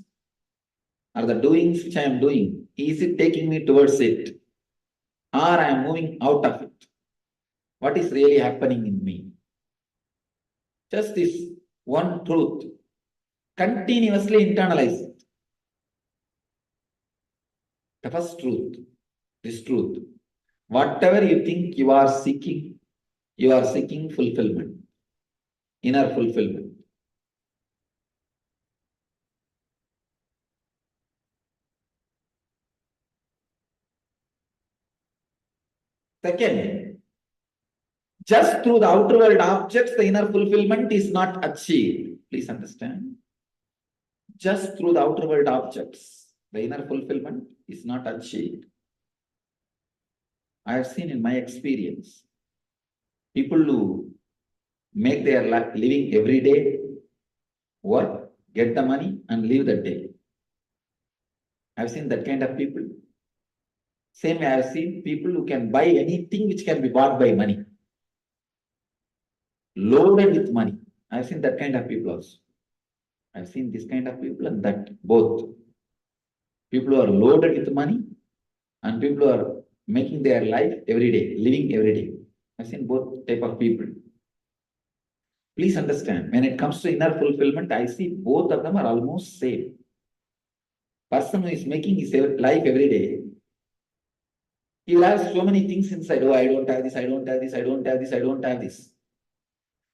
or the doings which I am doing, is it taking me towards it? or I am moving out of it? What is really happening in me? Just this one truth. Continuously internalize it. The first truth, this truth. Whatever you think you are seeking fulfillment, inner fulfillment. Second, just through the outer world objects, the inner fulfillment is not achieved. Please understand. Just through the outer world objects, the inner fulfillment is not achieved. I have seen in my experience, people who make their living every day, work, get the money, and live that day. I've seen that kind of people. Same way, I've seen people who can buy anything which can be bought by money. Loaded with money. I've seen that kind of people also. I've seen this kind of people and that both. People who are loaded with money and people who are making their life every day, living every day. I've seen both type of people. Please understand, when it comes to inner fulfillment, I see both of them are almost same. Person who is making his life every day, he will have so many things inside. Oh, I don't have this, I don't have this, I don't have this, I don't have this.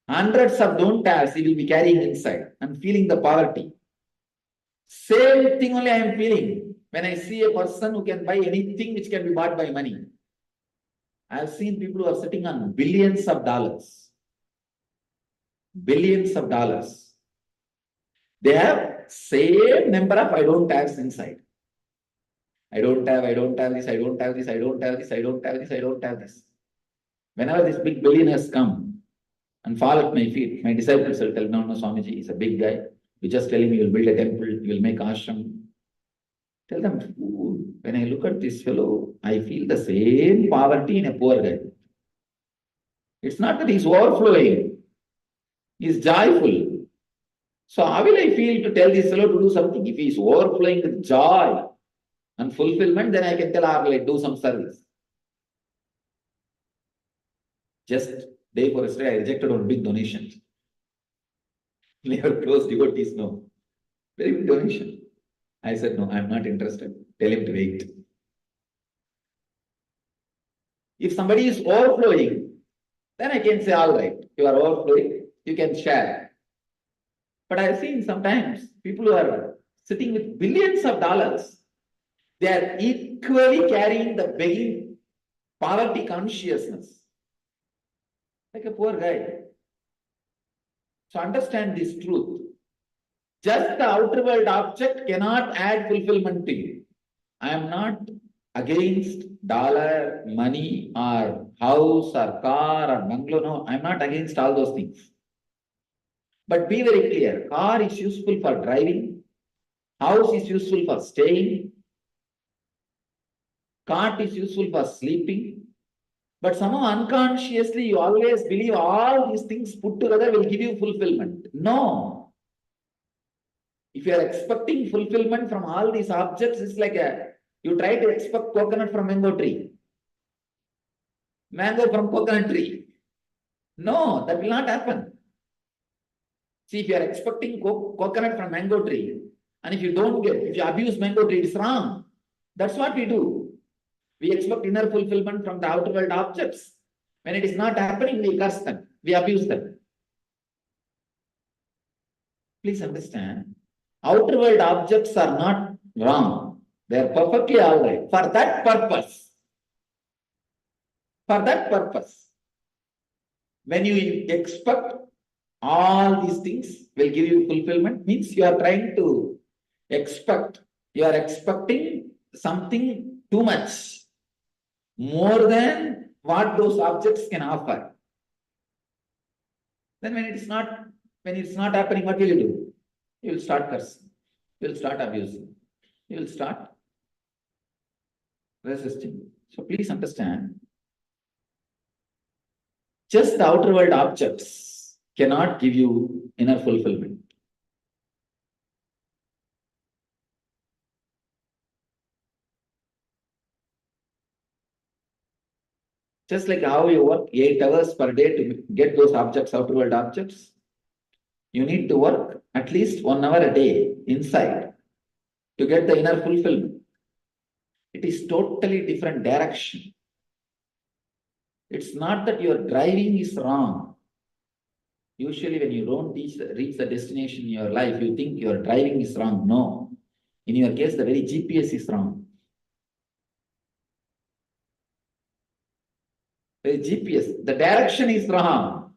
Hundreds of don't haves he will be carrying inside and feeling the poverty. Same thing only I am feeling when I see a person who can buy anything which can be bought by money. I have seen people who are sitting on billions of dollars. Billions of dollars. They have same number of I don't haves inside. I don't have this, I don't have this, I don't have this, I don't have this, I don't have this. Whenever these big billionaires come and fall at my feet, my disciples will tell, no, Swamiji, he's a big guy. You just tell him you will build a temple, you will make ashram. Tell them, fool, when I look at this fellow, I feel the same poverty in a poor guy. It's not that he's overflowing. He's joyful. So how will I feel to tell this fellow to do something? If he's overflowing with joy and fulfillment, then I can tell her, like, do some service. Just day before yesterday, I rejected one big donation. Never close devotees know. Very big donation. I said, no, I'm not interested. Tell him to wait. If somebody is overflowing, then I can say, all right, you are overflowing, you can share. But I've seen sometimes people who are sitting with billions of dollars, they are equally carrying the begging poverty consciousness. Like a poor guy. So understand this truth. Just the outer world object cannot add fulfillment to you. I am not against dollar, money, or house, or car, or bungalow. No, I am not against all those things. But be very clear. Car is useful for driving. House is useful for staying. Cart is useful for sleeping. But somehow unconsciously you always believe all these things put together will give you fulfillment. No. If you are expecting fulfillment from all these objects, it's like you try to expect coconut from mango tree. Mango from coconut tree. No, that will not happen. See, if you are expecting coconut from mango tree, and if you don't get, if you abuse mango tree, it's wrong. That's what we do. We expect inner fulfillment from the outer world objects. When it is not happening, we curse them. We abuse them. Please understand. Outer world objects are not wrong. They are perfectly all right. For that purpose, when you expect all these things will give you fulfillment, means you are trying to expect, you are expecting something too much, more than what those objects can offer. Then when it's not happening, what will you do? You will start cursing. You will start abusing. You will start resisting. So please understand, just the outer world objects cannot give you inner fulfillment. Just like how you work 8 hours per day to get those objects, outer world objects, you need to work at least 1 hour a day inside to get the inner fulfillment. It is totally different direction. It's not that your driving is wrong. Usually when you don't reach the destination in your life, you think your driving is wrong. No. In your case, the very GPS is wrong. The GPS, the direction is wrong.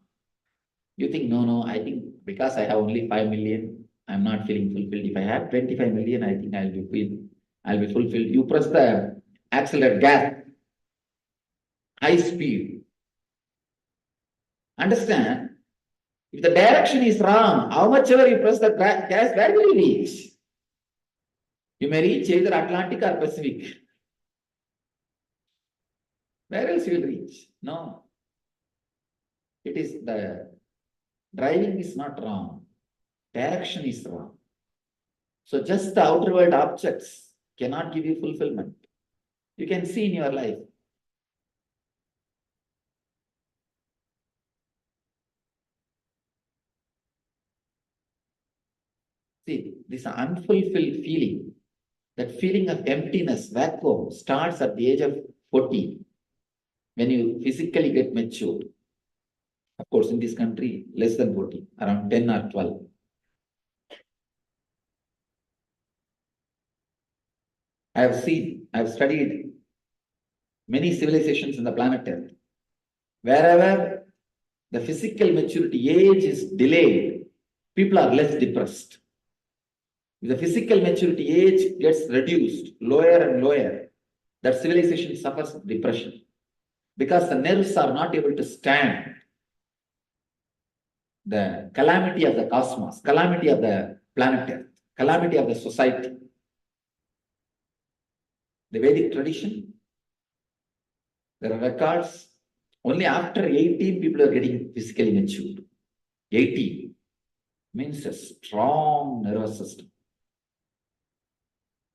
You think, no, I think because I have only 5 million, I'm not feeling fulfilled. If I have 25 million, I think I'll be fulfilled. You press the accelerator gas, high speed. Understand? If the direction is wrong, how much ever you press the gas, where will you reach? You may reach either Atlantic or Pacific. Where else you will reach? No. It is the driving is not wrong. Direction is wrong. So just the outer world objects cannot give you fulfillment. You can see in your life. See, this unfulfilled feeling, that feeling of emptiness, vacuum, starts at the age of 40, when you physically get mature. Of course, in this country, less than 40, around 10 or 12. I have studied many civilizations in the planet Earth. Wherever the physical maturity age is delayed, people are less depressed. If the physical maturity age gets reduced, lower and lower, that civilization suffers depression. Because the nerves are not able to stand the calamity of the cosmos, calamity of the planet Earth, calamity of the society. The Vedic tradition, there are records, only after 18 people are getting physically mature. 18 means a strong nervous system,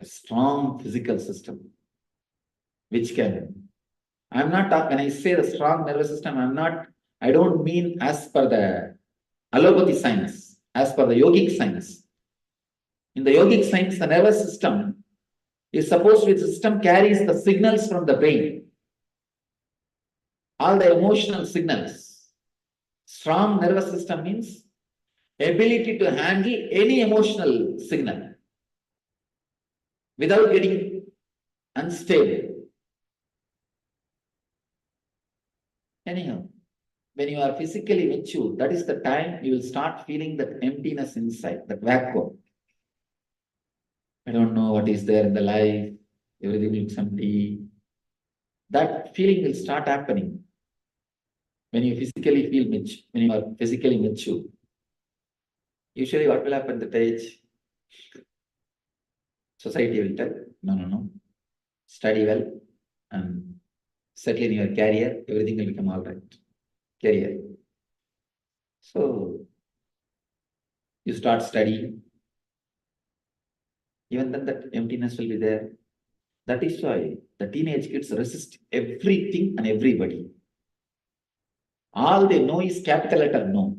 a strong physical system, which can, I'm not talking, when I say the strong nervous system, I don't mean as per the allopathy science, as per the yogic science. In the yogic science, the nervous system is supposed to be, the system carries the signals from the brain, all the emotional signals. Strong nervous system means ability to handle any emotional signal without getting unstable. Anyhow, when you are physically mature, that is the time you will start feeling that emptiness inside, that vacuum. I don't know what is there in the life, everything looks empty. That feeling will start happening when you physically feel mature, when you are physically mature. Usually what will happen at that age? Society will tell, no. Study well and settle in your career, everything will become all right. Career. So you start studying. Even then that emptiness will be there. That is why the teenage kids resist everything and everybody. All they know is capital letter no.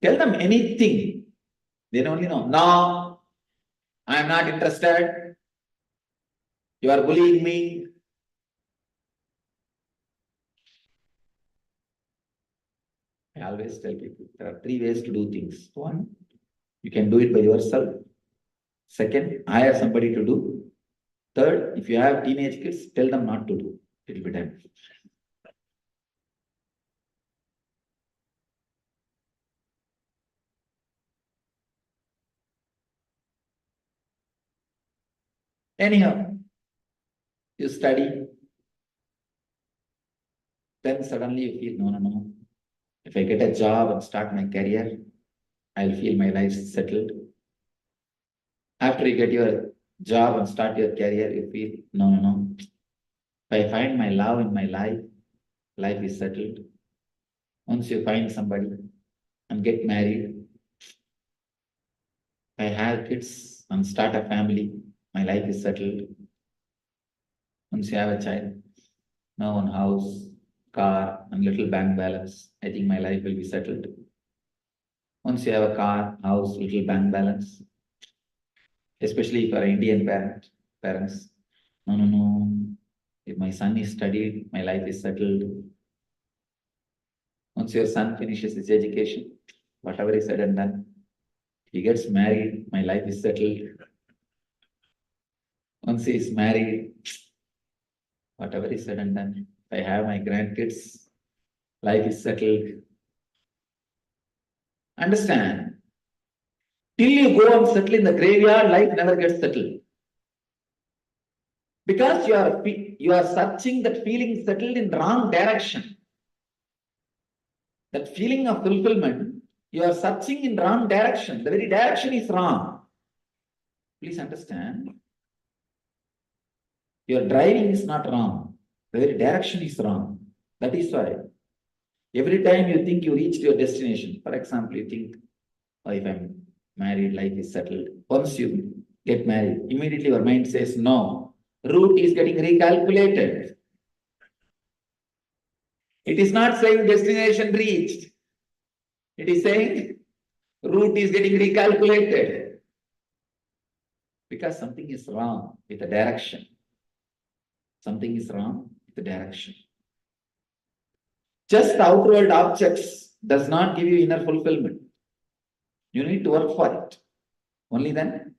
Tell them anything. They only know, no, I am not interested. You are bullying me. I always tell people, there are 3 ways to do things. 1, you can do it by yourself. 2nd, hire somebody to do. 3rd, if you have teenage kids, tell them not to do. It will be done. Anyhow, you study, then suddenly you feel, no. If I get a job and start my career, I'll feel my life settled. After you get your job and start your career, you feel, no. If I find my love in my life, life is settled. Once you find somebody and get married, if I have kids and start a family, my life is settled. Once you have a child, Now on house, car, and little bank balance, I think my life will be settled. Once you have a car, house, little bank balance, especially if you are Indian parents, no. If my son is studied, my life is settled. Once your son finishes his education, whatever is said and done, he gets married, my life is settled. Once he is married, whatever is said and done, if I have my grandkids, life is settled. Understand? Till you go and settle in the graveyard, life never gets settled. Because you are searching that feeling settled in wrong direction. That feeling of fulfillment, you are searching in wrong direction. The very direction is wrong. Please understand. Your driving is not wrong. The very direction is wrong. That is why every time you think you reached your destination, for example, you think, oh, if I'm married, life is settled. Once you get married, immediately your mind says, no, route is getting recalculated. It is not saying destination reached. It is saying route is getting recalculated. Because something is wrong with the direction. Something is wrong with the direction. Just the outward objects does not give you inner fulfillment. You need to work for it. Only then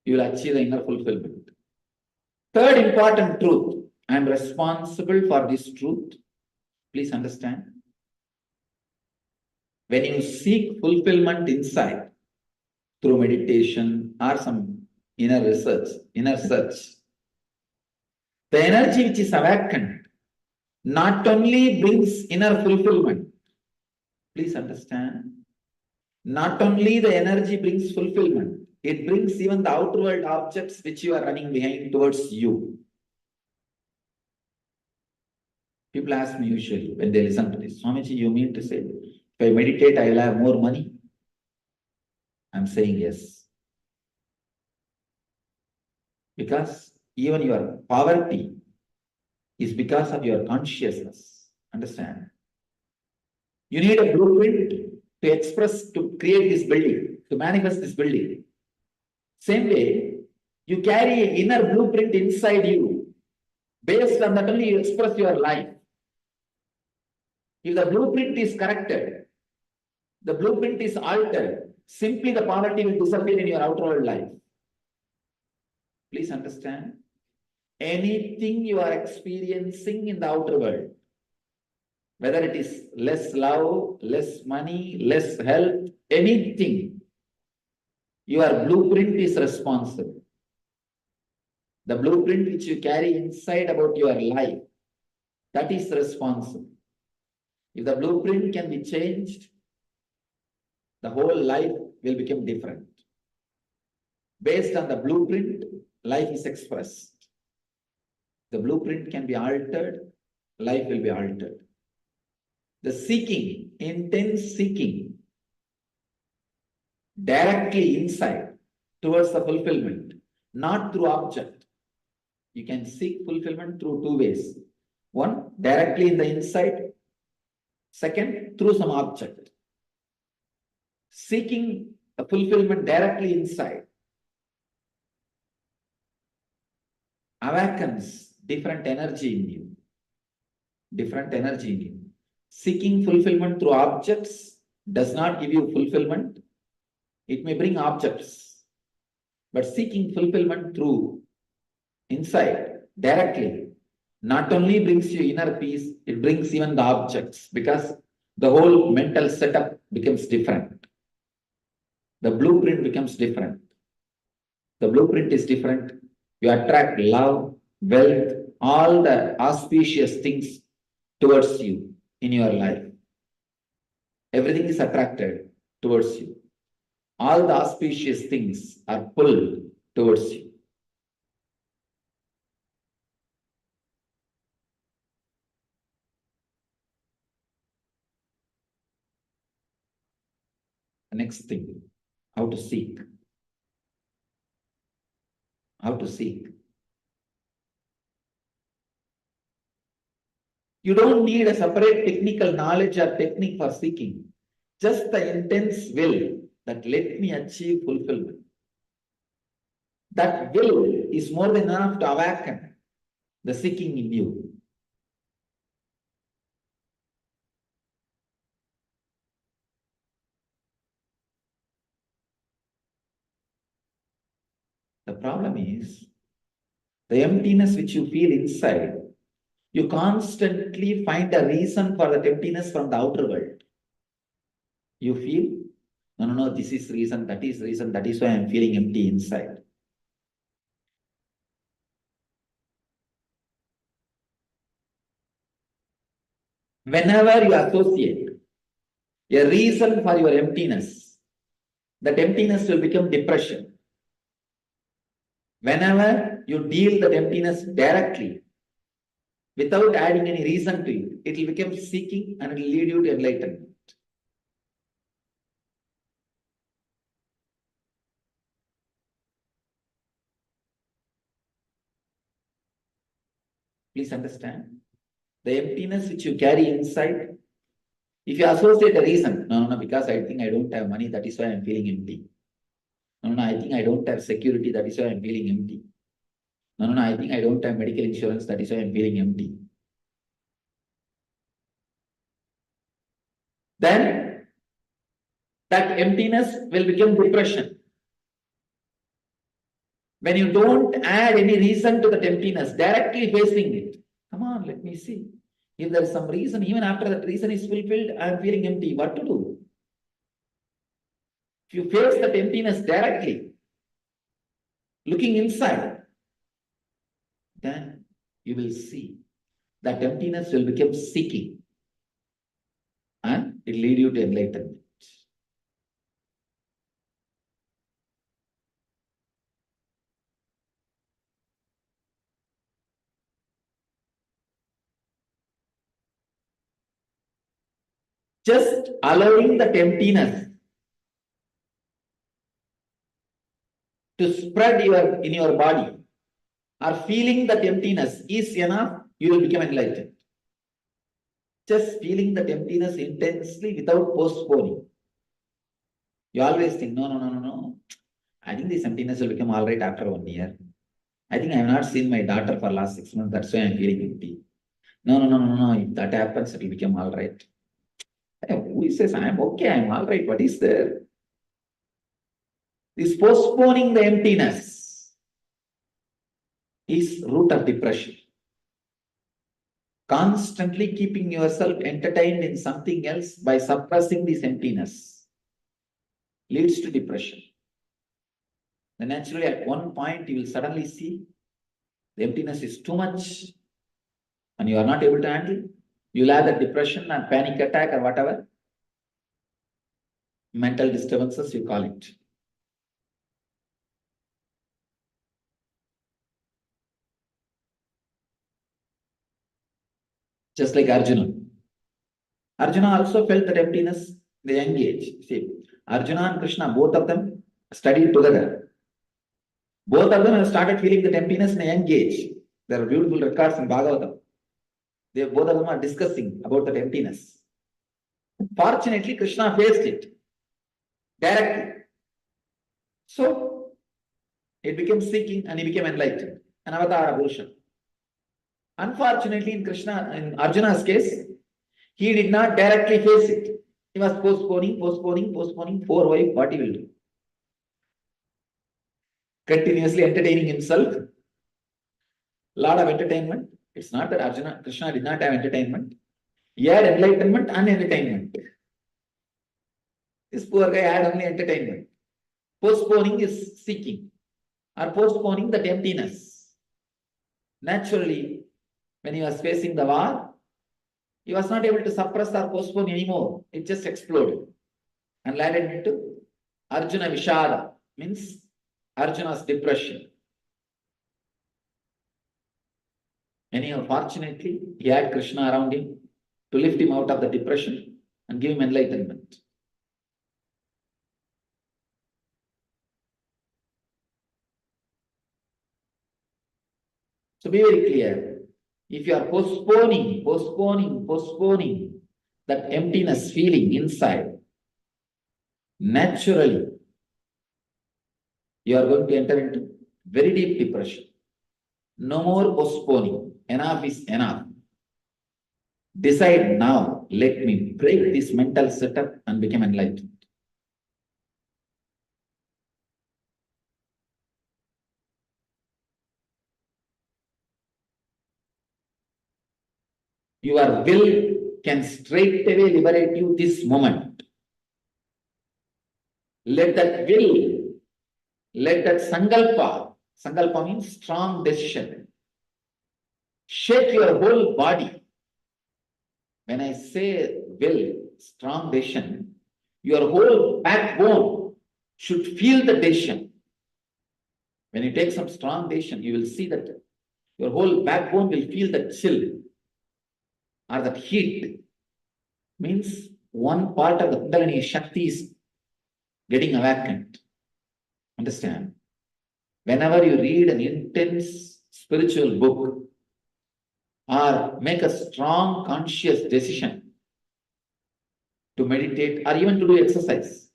you will achieve the inner fulfillment. Third important truth. I am responsible for this truth. Please understand. When you seek fulfillment inside through meditation or some inner search, the energy which is awakened not only brings inner fulfillment. Please understand. Not only the energy brings fulfillment, it brings even the outer world objects which you are running behind towards you. People ask me usually when they listen to this, Swamiji, you mean to say, if I meditate, I will have more money? I'm saying yes. Because even your poverty is because of your consciousness. Understand? You need a blueprint to express, to create this building, to manifest this building. Same way, you carry an inner blueprint inside you. Based on that only you express your life. If the blueprint is corrected, the blueprint is altered, simply the poverty will disappear in your outer world life. Please understand. Anything you are experiencing in the outer world, whether it is less love, less money, less health, anything, your blueprint is responsible. The blueprint which you carry inside about your life, that is responsible. If the blueprint can be changed, the whole life will become different. Based on the blueprint, life is expressed. The blueprint can be altered, life will be altered. The seeking, intense seeking, directly inside towards the fulfillment, not through object. You can seek fulfillment through two ways. One, directly in the inside. Second, through some object. Seeking a fulfillment directly inside awakens different energy in you. Different energy in you. Seeking fulfillment through objects does not give you fulfillment. It may bring objects. But seeking fulfillment through inside, directly, not only brings you inner peace, it brings even the objects, because the whole mental setup becomes different. The blueprint becomes different. The blueprint is different. You attract love, wealth, all the auspicious things towards you in your life. Everything is attracted towards you. All the auspicious things are pulled towards you. The next thing, how to seek. How to seek. You don't need a separate technical knowledge or technique for seeking. Just the intense will that let me achieve fulfillment. That will is more than enough to awaken the seeking in you. The problem is the emptiness which you feel inside. You constantly find a reason for that emptiness from the outer world. You feel, no, this is reason, that is why I'm feeling empty inside. Whenever you associate a reason for your emptiness, that emptiness will become depression. Whenever you deal that emptiness directly, without adding any reason to it, it will become seeking and it will lead you to enlightenment. Please understand. The emptiness which you carry inside, if you associate a reason, no, because I think I don't have money, that is why I'm feeling empty. No, I think I don't have security, that is why I'm feeling empty. No, I think I don't have medical insurance, that is why I'm feeling empty. Then that emptiness will become depression. When you don't add any reason to that emptiness, directly facing it. Come on, let me see. If there is some reason, even after that reason is fulfilled, I am feeling empty. What to do? If you face that emptiness directly, looking inside, then you will see that emptiness will become seeking. And it will lead you to enlightenment. Just allowing that emptiness to spread in your body or feeling that emptiness is enough, you will become enlightened. Just feeling that emptiness intensely without postponing. You always think, no. I think this emptiness will become all right after 1 year. I think I have not seen my daughter for last 6 months. That's why I'm feeling empty. No. If that happens, it will become all right. Who says, I'm okay, I'm all right. What is there? This postponing the emptiness is root of depression. Constantly keeping yourself entertained in something else by suppressing this emptiness leads to depression. Then naturally at one point you will suddenly see the emptiness is too much and you are not able to handle it. You will have that depression and panic attack or whatever. Mental disturbances you call it. Just like Arjuna. Arjuna also felt that emptiness at the young age. See, Arjuna and Krishna, both of them studied together. Both of them have started feeling that emptiness in a young age. There are beautiful records in Bhagavatam. Both of them are discussing about that emptiness. Fortunately, Krishna faced it directly. So, it became seeking and he became enlightened. An avatar Purusha. Unfortunately, in Arjuna's case, he did not directly face it. He was postponing. For why? What he will do? Continuously entertaining himself. Lot of entertainment. It's not that Krishna did not have entertainment. He had enlightenment and entertainment. This poor guy had only entertainment. Postponing is seeking or postponing that emptiness. Naturally, when he was facing the war, he was not able to suppress or postpone anymore. It just exploded and landed into Arjuna Vishada, means Arjuna's depression. Anyhow, fortunately, he had Krishna around him to lift him out of the depression and give him enlightenment. So be very clear. If you are postponing that emptiness feeling inside, naturally, you are going to enter into very deep depression. No more postponing. Enough is enough. Decide now, let me break this mental setup and become enlightened. Your will can straightaway liberate you this moment. Let that will, let that sankalpa means strong decision, shake your whole body. When I say will, strong decision, your whole backbone should feel the decision. When you take some strong decision, you will see that your whole backbone will feel the chill or that heat. Means one part of the Kundalini Shakti is getting awakened. Understand? Whenever you read an intense spiritual book or make a strong conscious decision to meditate or even to do exercise,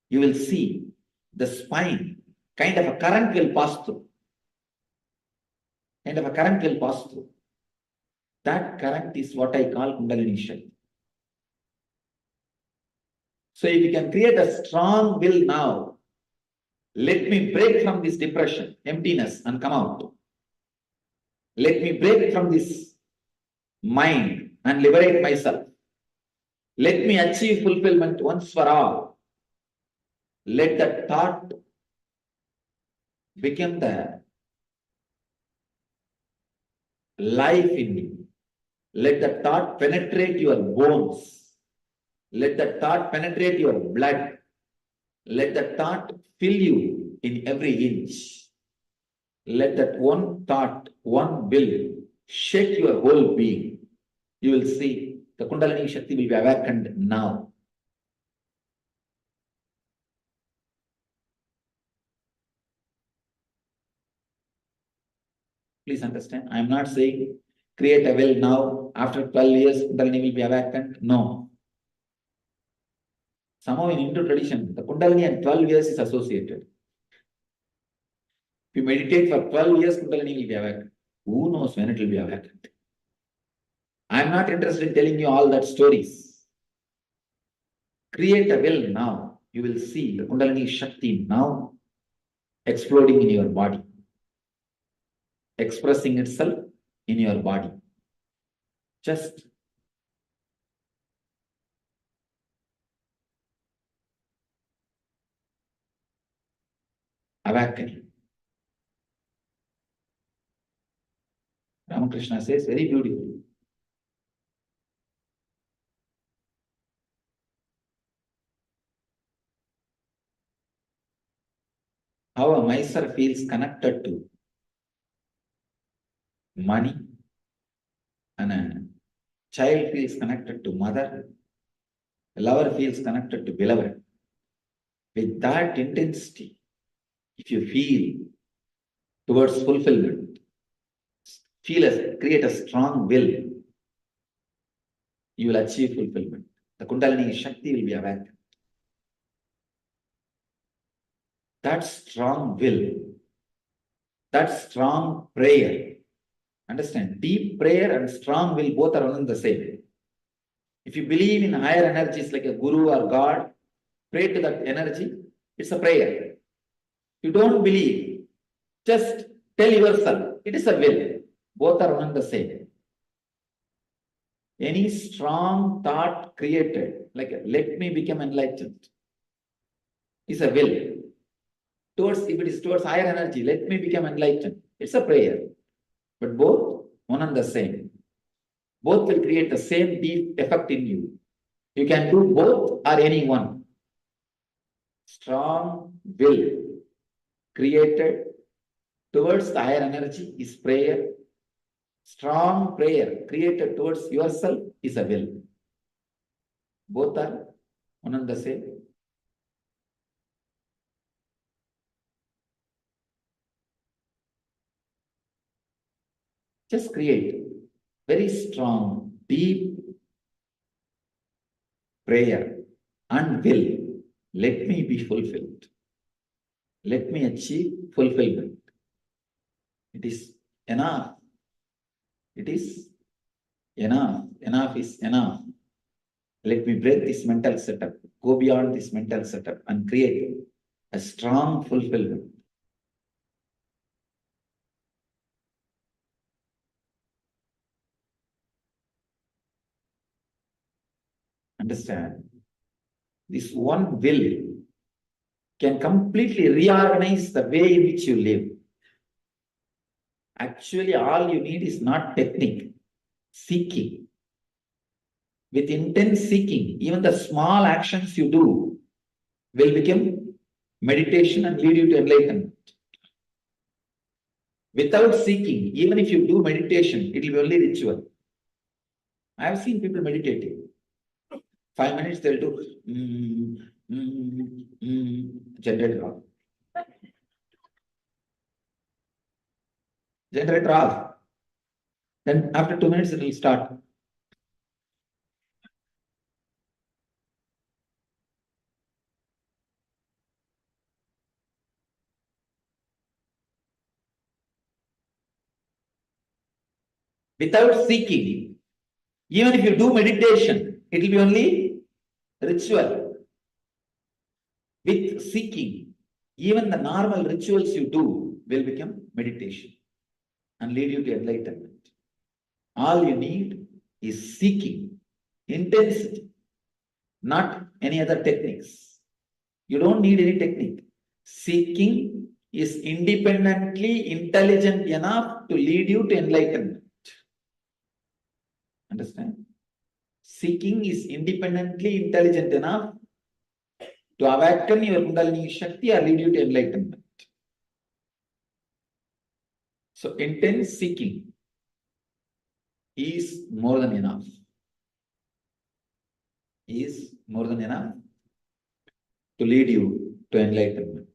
you will see the spine, kind of a current will pass through. Kind of a current will pass through. That current is what I call Kundalini Shakti. So if you can create a strong will now, let me break from this depression, emptiness and come out. Let me break from this mind and liberate myself. Let me achieve fulfillment once for all. Let that thought become the life in you. Let that thought penetrate your bones. Let that thought penetrate your blood. Let that thought fill you in every inch. Let that one thought, one will shake your whole being. You will see the Kundalini Shakti will be awakened now. Please understand, I am not saying create a will now, after 12 years Kundalini will be awakened. No. Somehow in Hindu tradition, the Kundalini and 12 years is associated. If you meditate for 12 years, Kundalini will be awakened. Who knows when it will be awakened? I am not interested in telling you all that stories. Create a will now. You will see the Kundalini Shakti now exploding in your body, expressing itself in your body. Just awakening. Ramakrishna says very beautifully. How a miser feels connected to money and a child feels connected to mother, a lover feels connected to beloved. With that intensity, if you feel towards fulfillment, create a strong will, you will achieve fulfillment. The Kundalini Shakti will be awakened. That strong will, that strong prayer, understand, deep prayer and strong will both are one and the same. If you believe in higher energies like a guru or God, pray to that energy, it's a prayer. You don't believe, just tell yourself, it is a will. Both are one and the same. Any strong thought created, like let me become enlightened, is a will. If it is towards higher energy, let me become enlightened, it's a prayer. But both one and the same. Both will create the same deep effect in you. You can do both or any one. Strong will created towards the higher energy is prayer. Strong prayer created towards yourself is a will. Both are one and the same. Just create very strong, deep prayer and will. Let me be fulfilled. Let me achieve fulfillment. It is enough. It is enough. Enough is enough. Let me break this mental setup, go beyond this mental setup and create a strong fulfillment. Understand? This one will can completely reorganize the way in which you live. Actually, all you need is not technique, seeking. With intense seeking, even the small actions you do will become meditation and lead you to enlightenment. Without seeking, even if you do meditation, it will be only ritual. I have seen people meditating. 5 minutes they'll do generator off. Generator off. Then after 2 minutes it will start. Without seeking, even if you do meditation, it will be only ritual. With seeking, even the normal rituals you do will become meditation and lead you to enlightenment. All you need is seeking, intensity, not any other techniques. You don't need any technique. Seeking is independently intelligent enough to lead you to enlightenment. Understand? Seeking is independently intelligent enough to awaken your Kundalini Shakti or lead you to enlightenment. So intense seeking is more than enough. Is more than enough to lead you to enlightenment.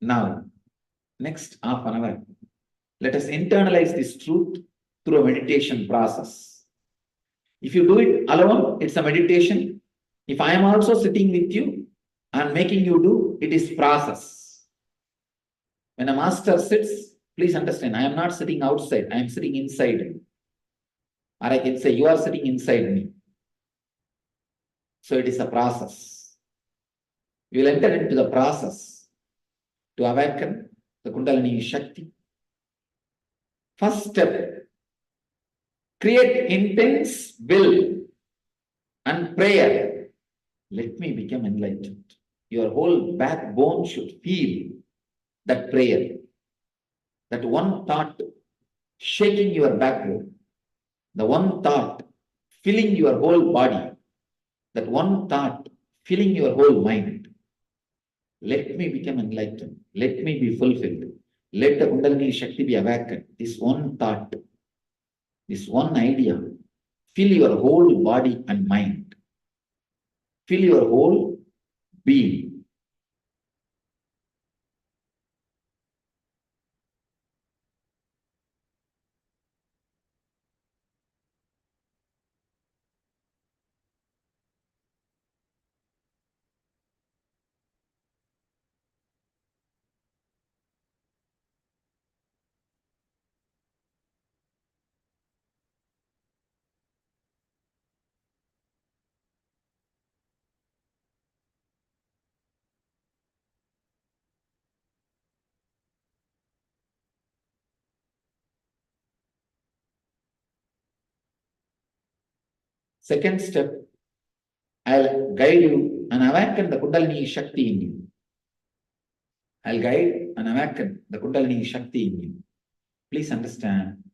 Now, next half an hour, let us internalize this truth through a meditation process. If you do it alone, it's a meditation. If I am also sitting with you and making you do, it is process. When a master sits, please understand, I am not sitting outside, I am sitting inside. Or I can say, you are sitting inside me. So it is a process. We will enter into the process to awaken the Kundalini Shakti. First step, create intense will and prayer. Let me become enlightened. Your whole backbone should feel that prayer. That one thought shaking your backbone. The one thought filling your whole body. That one thought filling your whole mind. Let me become enlightened. Let me be fulfilled. Let the Kundalini Shakti be awakened. This one thought, this one idea, fill your whole body and mind. Fill your whole being. Second step, I'll guide you and awaken the Kundalini Shakti in you. I'll guide and awaken the Kundalini Shakti in you. Please understand,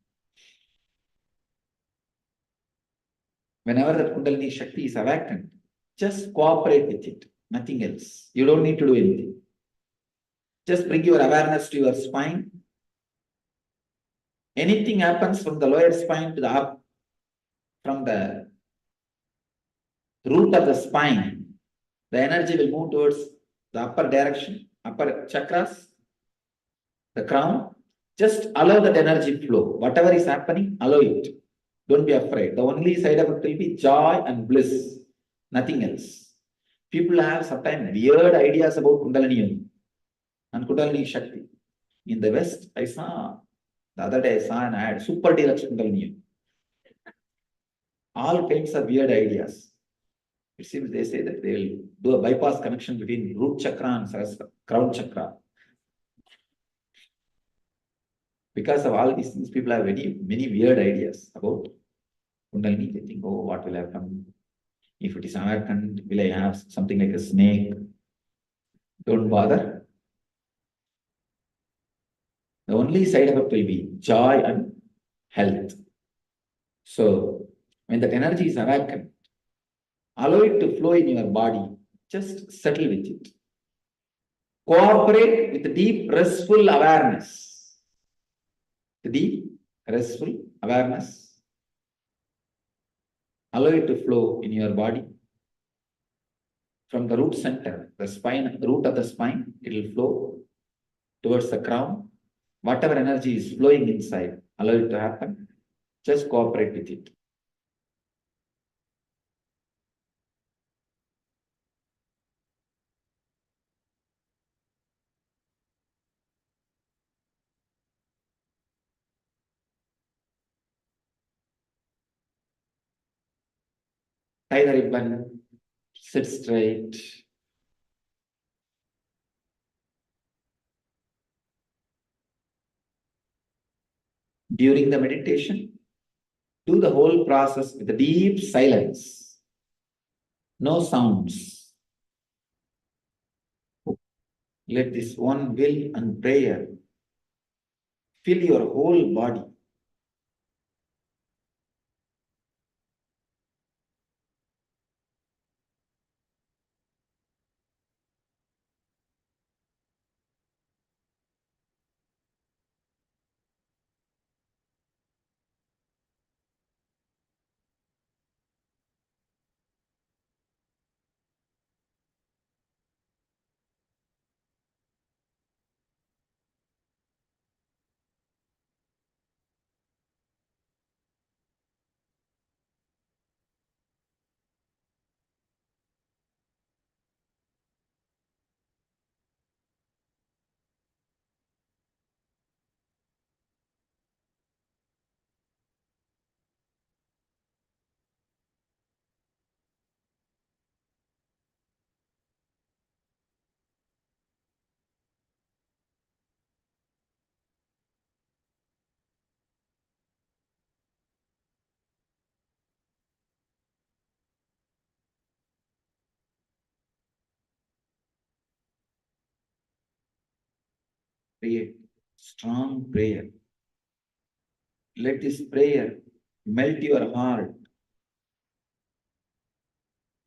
whenever the Kundalini Shakti is awakened, just cooperate with it, nothing else. You don't need to do anything. Just bring your awareness to your spine. Anything happens from the lower spine to the up, from the root of the spine, the energy will move towards the upper direction, upper chakras, the crown. Just allow that energy flow. Whatever is happening, allow it. Don't be afraid. The only side of it will be joy and bliss, nothing else. People have sometimes weird ideas about Kundalini Yoga and Kundalini Shakti. In the West, the other day I saw an ad, super deluxe Kundalini Yoga. All kinds of weird ideas. It seems they say that they will do a bypass connection between root chakra and crown chakra. Because of all these things, people have many weird ideas about Kundalini. They think, oh, what will happen? If it is awakened, will I have something like a snake? Don't bother. The only side effect will be joy and health. So, when that energy is awakened, allow it to flow in your body. Just settle with it. Cooperate with the deep, restful awareness. The deep, restful awareness. Allow it to flow in your body. From the root center, the spine, the root of the spine, it will flow towards the crown. Whatever energy is flowing inside, allow it to happen. Just cooperate with it. Tie the ribbon, sit straight. During the meditation, do the whole process with a deep silence. No sounds. Let this one will and prayer fill your whole body. Pray strong prayer. Let this prayer melt your heart.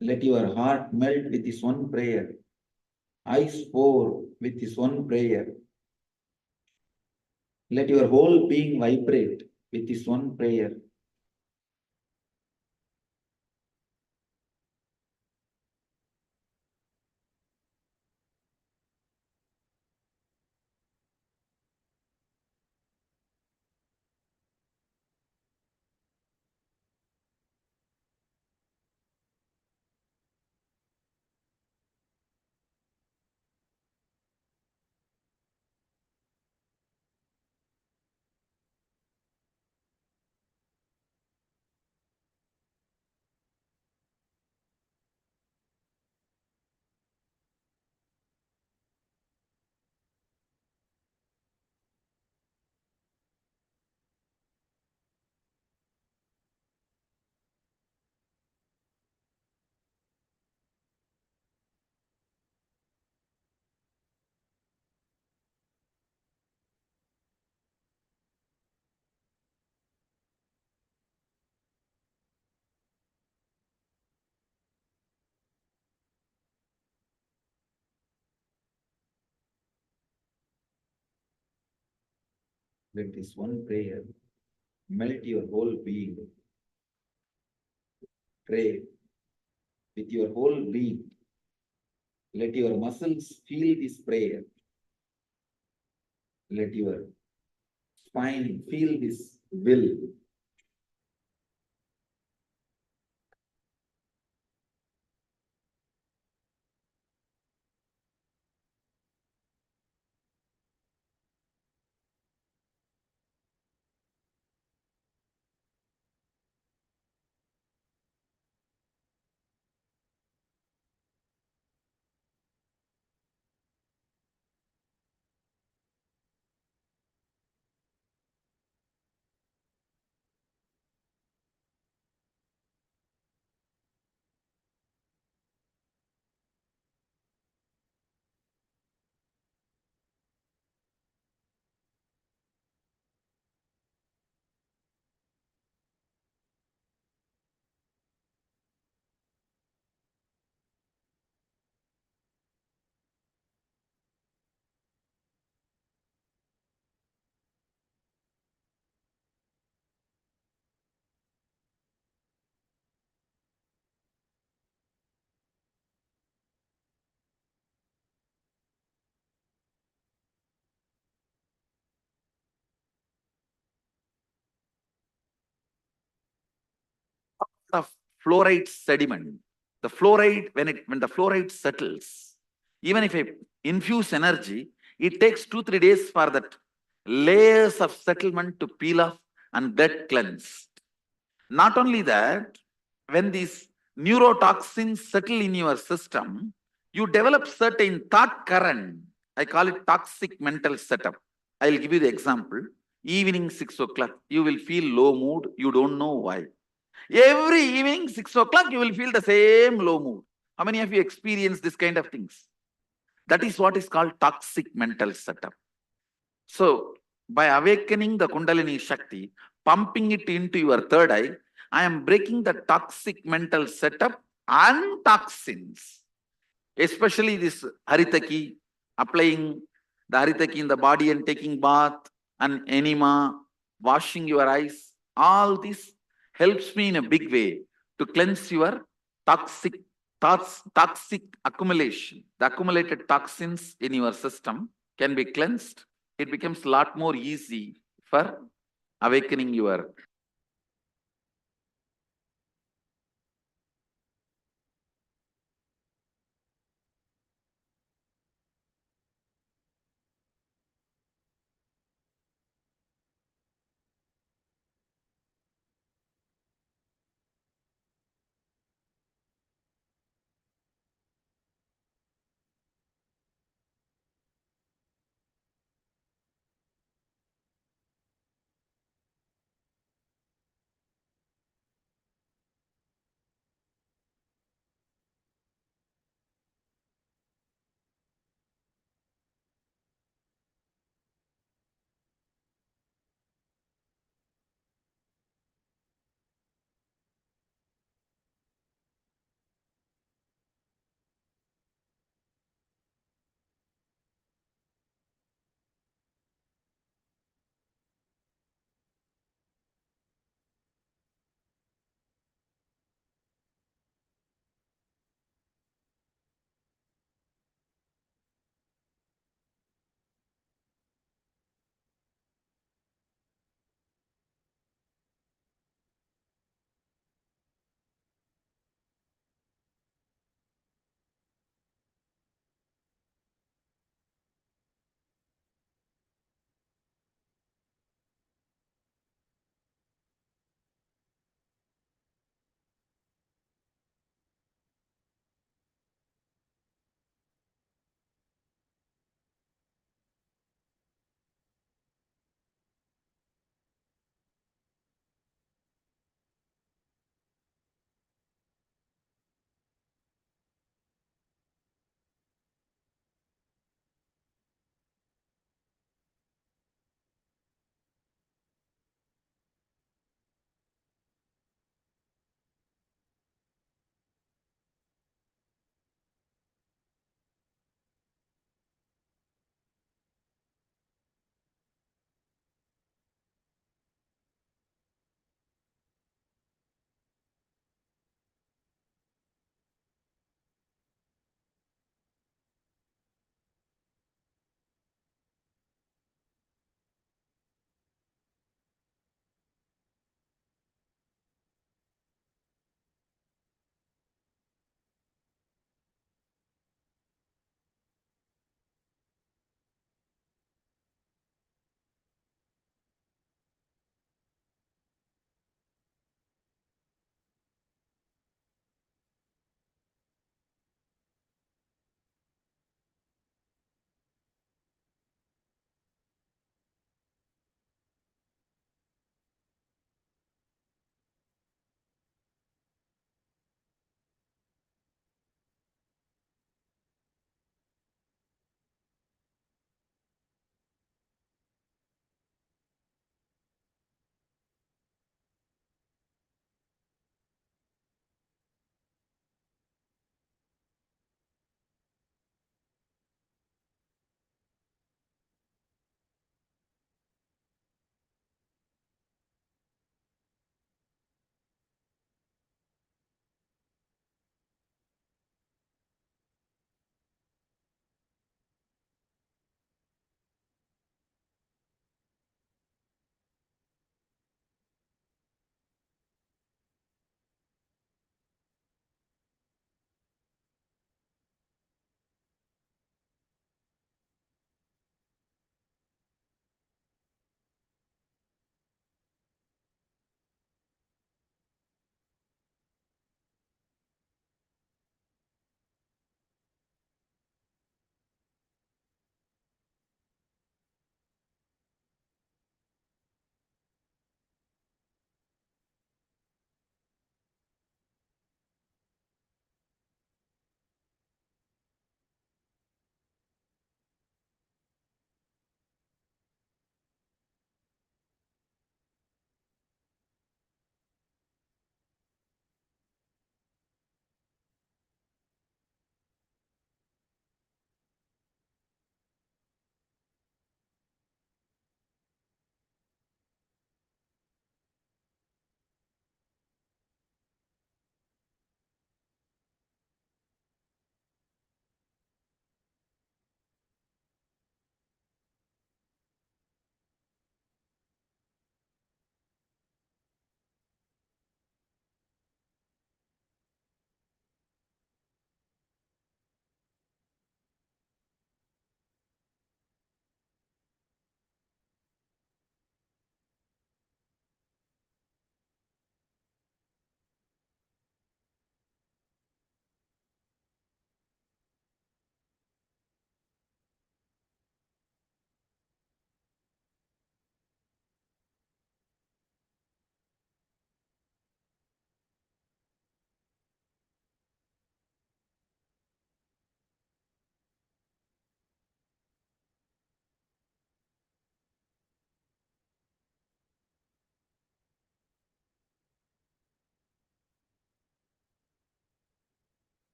Let your heart melt with this one prayer. Eyes pour with this one prayer. Let your whole being vibrate with this one prayer. Let this one prayer melt your whole being. Pray with your whole being. Let your muscles feel this prayer. Let your spine feel this will. Of fluoride sediment. The fluoride, when the fluoride settles, even if I infuse energy, it takes 2-3 days for that layers of settlement to peel off and get cleansed. Not only that, when these neurotoxins settle in your system, you develop certain thought current. I call it toxic mental setup. I'll give you the example. Evening 6 o'clock, you will feel low mood. You don't know why. Every evening, 6 o'clock, you will feel the same low mood. How many of you experience this kind of things? That is what is called toxic mental setup. So, by awakening the Kundalini Shakti, pumping it into your third eye, I am breaking the toxic mental setup and toxins. Especially this Haritaki, applying the Haritaki in the body and taking bath, and enema, washing your eyes, all this helps me in a big way to cleanse your toxic thoughts, toxic accumulation. The accumulated toxins in your system can be cleansed. It becomes a lot more easy for awakening your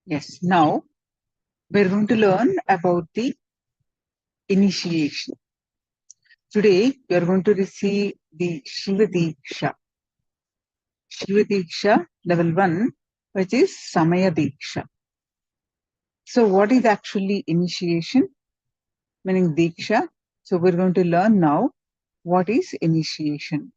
Yes, now we're going to learn about the initiation. Today, you are going to receive the Shiva Dīkṣā. Shiva Dīkṣā level 1, which is Samaya Dīkṣā. So what is actually initiation? Meaning Dīkṣā. So we're going to learn now what is initiation.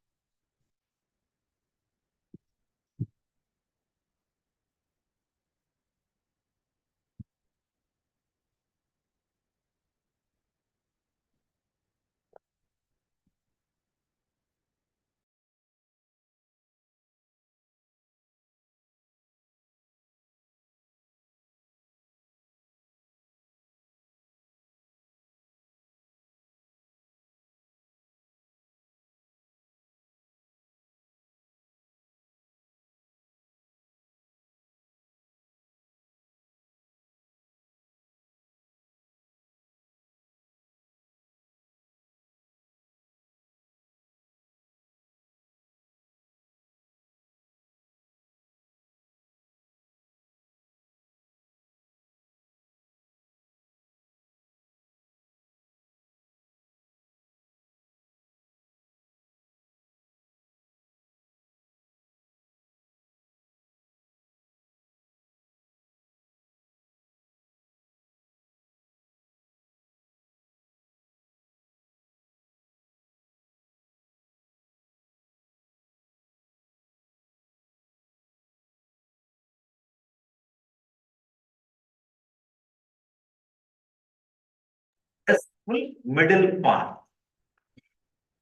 Middle path.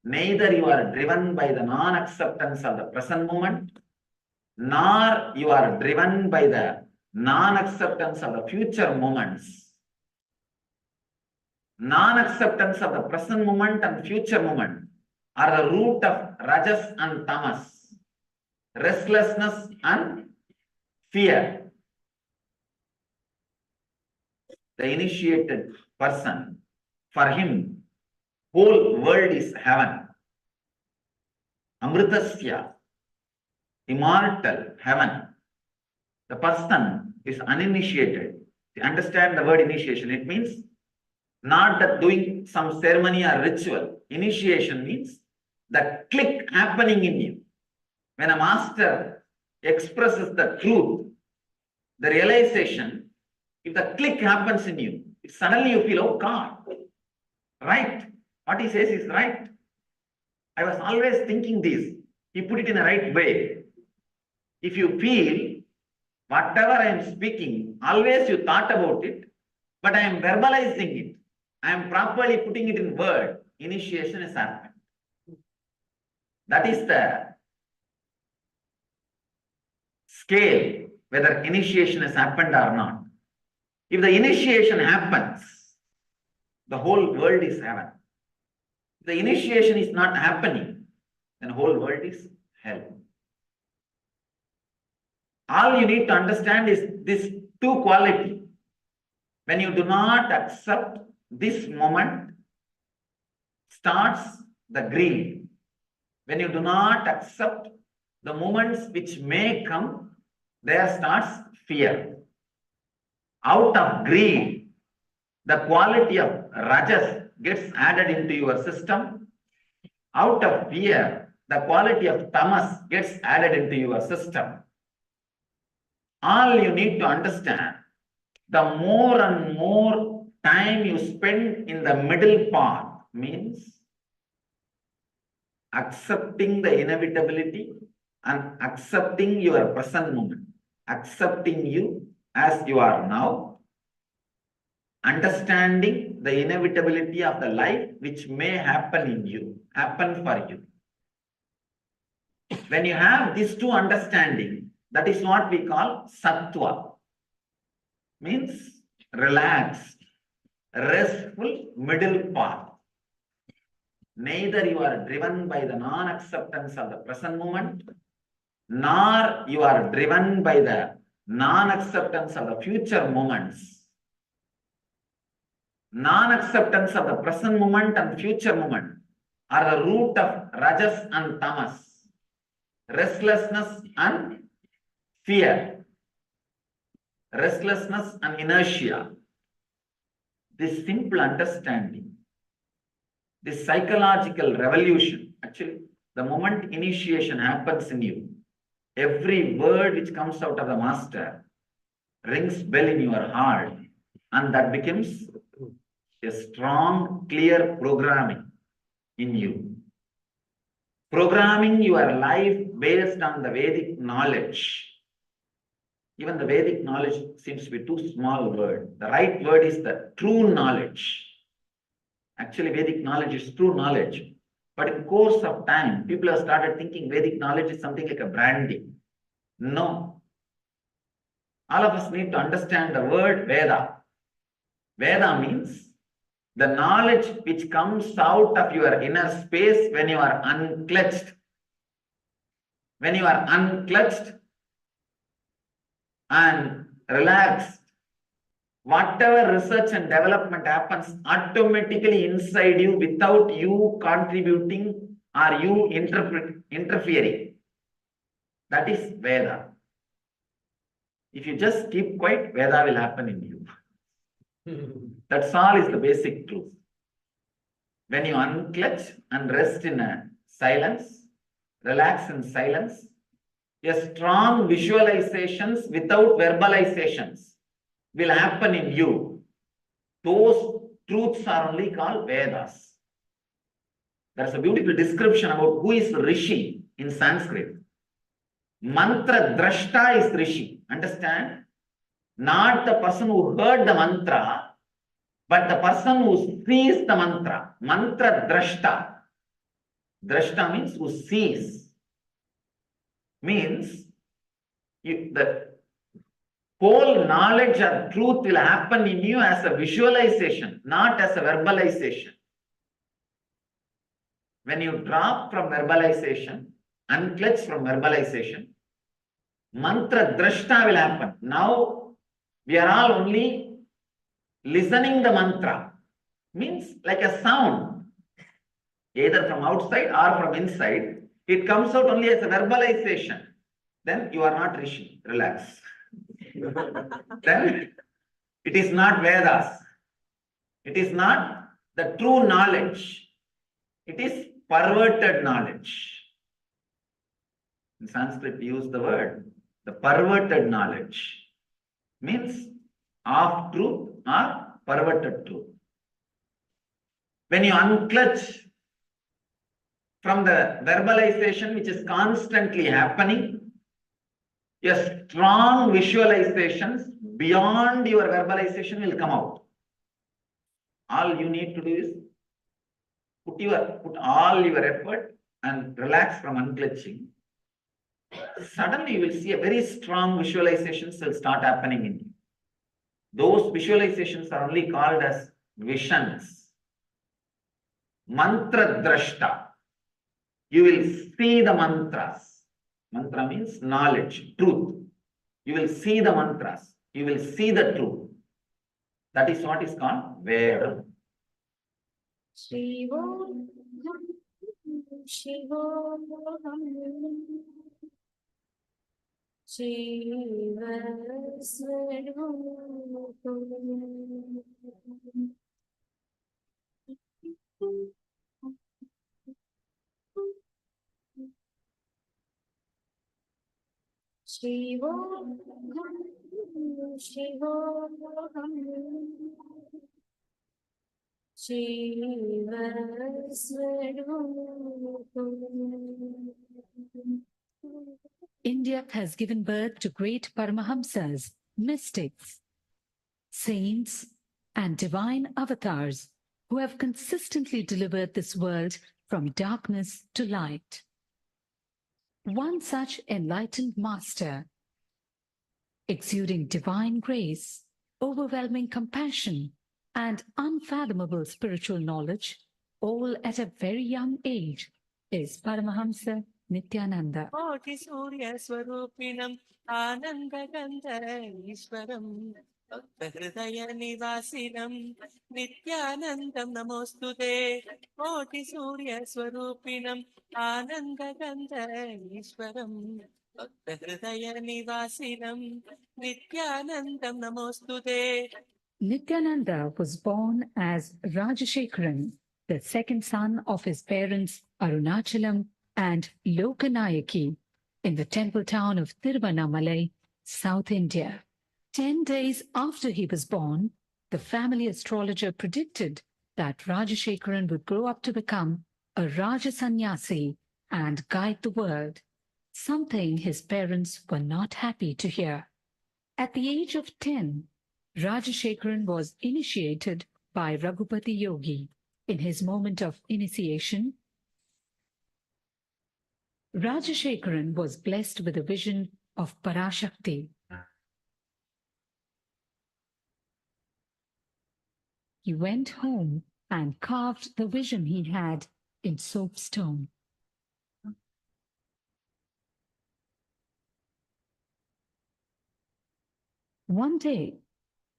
Neither you are driven by the non-acceptance of the present moment, nor you are driven by the non-acceptance of the future moments. Non-acceptance of the present moment and future moment are the root of rajas and tamas, restlessness and fear. The initiated person, for him, whole world is heaven. Amritasya, immortal heaven. The person is uninitiated. To understand the word initiation, it means not that doing some ceremony or ritual. Initiation means the click happening in you. When a master expresses the truth, the realization, if the click happens in you, suddenly you feel, oh God, right. What he says is right. I was always thinking this. He put it in the right way. If you feel whatever I am speaking, always you thought about it, but I am verbalizing it. I am properly putting it in word. Initiation is happened. That is the scale, whether initiation has happened or not. If the initiation happens, the whole world is heaven. If the initiation is not happening, then whole world is hell. All you need to understand is this two quality. When you do not accept this moment, starts the greed. When you do not accept the moments which may come, there starts fear. Out of greed, the quality of rajas gets added into your system. Out of fear, the quality of tamas gets added into your system. All you need to understand, the more and more time you spend in the middle path means accepting the inevitability and accepting your present moment, accepting you as you are now, understanding the inevitability of the life which may happen in you, happen for you. When you have these two understanding, that is what we call sattva, means relaxed, restful middle path. Neither you are driven by the non-acceptance of the present moment, nor you are driven by the non-acceptance of the future moments. Non-acceptance of the present moment and future moment are the root of rajas and tamas, restlessness and fear. restlessness and inertia. This simple understanding, this psychological revolution, actually, the moment initiation happens in you, every word which comes out of the master rings bell in your heart, and that becomes a strong, clear programming in you. Programming your life based on the Vedic knowledge. Even the Vedic knowledge seems to be too small a word. The right word is the true knowledge. Actually, Vedic knowledge is true knowledge. But in course of time, people have started thinking Vedic knowledge is something like a branding. No. All of us need to understand the word Veda. Veda means the knowledge which comes out of your inner space when you are unclutched. When you are unclutched and relaxed, whatever research and development happens automatically inside you without you contributing or you interfering. That is Veda. If you just keep quiet, Veda will happen in you. That's all is the basic truth. When you unclutch and rest in a silence, relax in silence, a strong visualizations without verbalizations will happen in you. Those truths are only called Vedas. There's a beautiful description about who is Rishi in Sanskrit. Mantra drashta is Rishi. Understand? Not the person who heard the mantra, but the person who sees the mantra. Mantra drashta. Drashta means who sees. Means the whole knowledge or truth will happen in you as a visualization, not as a verbalization. When you drop from verbalization, unclutch from verbalization, mantra drashta will happen. Now we are all only listening the mantra. Means like a sound, either from outside or from inside. It comes out only as a verbalization. Then you are not Rishi. Relax. Then it is not Vedas. It is not the true knowledge. It is perverted knowledge. In Sanskrit, we use the word, the perverted knowledge. Means half truth or perverted truth. When you unclutch from the verbalization which is constantly happening, a strong visualizations beyond your verbalization will come out. All you need to do is put all your effort and relax from unclutching. Suddenly you will see a very strong visualizations will start happening in you. Those visualizations are only called as visions. Mantra drashta. You will see the mantras. Mantra means knowledge, truth. You will see the mantras. You will see the truth. That is what is called Veda. Shiva India has given birth to great Paramahamsas, mystics, saints, and divine avatars who have consistently delivered this world from darkness to light. One such enlightened master, exuding divine grace, overwhelming compassion, and unfathomable spiritual knowledge, all at a very young age, is Paramahamsa Nityananda. Koti Surya Swarupinam Ananda Gandhara Ishwaram Bhakta Hridaya Nivasinam Nityanandam Namostute Koti Surya Swarupinam Ananda Gandhara Ishwaram Bhaktahridaya-nivasinam Nityanandam Namostute. Nityananda was born as Rajashekharan, the second son of his parents Arunachalam and Lokanayaki, in the temple town of Tiruvannamalai, South India. 10 days after he was born, the family astrologer predicted that Rajashekharan would grow up to become a Raja Sannyasi and guide the world, something his parents were not happy to hear. At the age of 10, Rajashekharan was initiated by Raghupati Yogi. In his moment of initiation, Rajashekharan was blessed with a vision of Parashakti. He went home and carved the vision he had in soapstone. One day,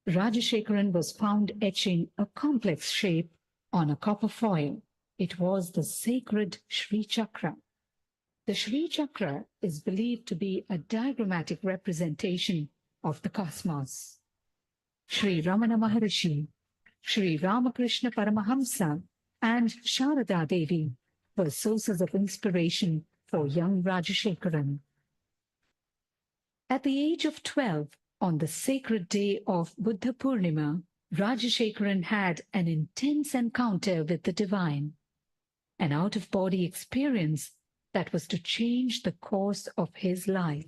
Rajashekharan was found etching a complex shape on a copper foil. It was the sacred Sri Chakra. The Sri Chakra is believed to be a diagrammatic representation of the cosmos. Sri Ramana Maharishi, Sri Ramakrishna Paramahamsa, and Sharada Devi were sources of inspiration for young Rajashekharan. At the age of 12, on the sacred day of Buddha Purnima, Rajashekharan had an intense encounter with the divine, an out-of-body experience that was to change the course of his life.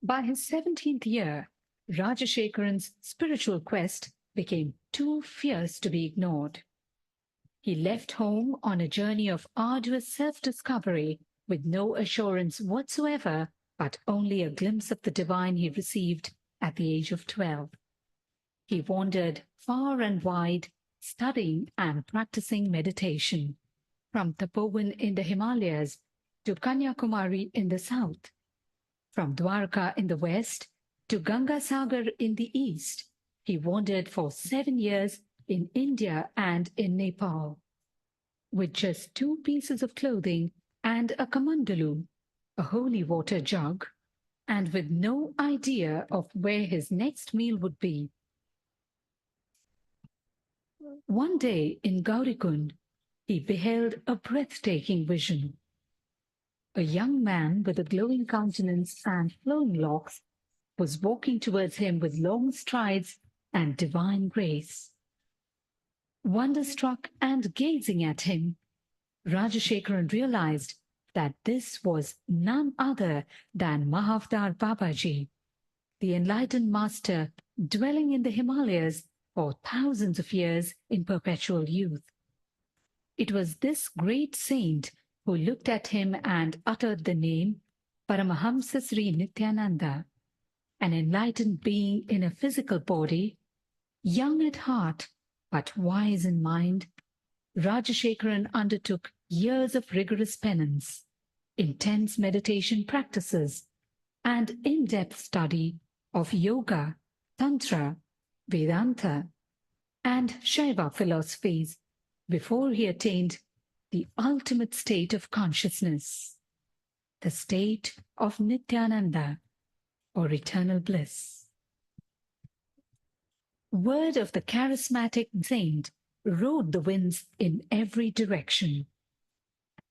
By his 17th year, Rajashekharan's spiritual quest became too fierce to be ignored. He left home on a journey of arduous self-discovery with no assurance whatsoever, but only a glimpse of the divine he received at the age of 12. He wandered far and wide, studying and practicing meditation, from Tapovan in the Himalayas to Kanyakumari in the south, from Dwarka in the west to Gangasagar in the east. He wandered for 7 years in India and in Nepal. With just 2 pieces of clothing and a kamandalu, a holy water jug, and with no idea of where his next meal would be. One day in Gaurikund, he beheld a breathtaking vision. A young man with a glowing countenance and flowing locks was walking towards him with long strides and divine grace. Wonderstruck and gazing at him, Rajashekharan realized that this was none other than Mahavdar Babaji, the enlightened master dwelling in the Himalayas for thousands of years in perpetual youth. It was this great saint who looked at him and uttered the name Paramahamsa Sri Nityananda, an enlightened being in a physical body, young at heart but wise in mind. Rajashekharan undertook years of rigorous penance, intense meditation practices, and in-depth study of yoga, tantra, Vedanta, and Shaiva philosophies before he attained the ultimate state of consciousness, the state of Nityananda, or eternal bliss. Word of the charismatic saint rode the winds in every direction.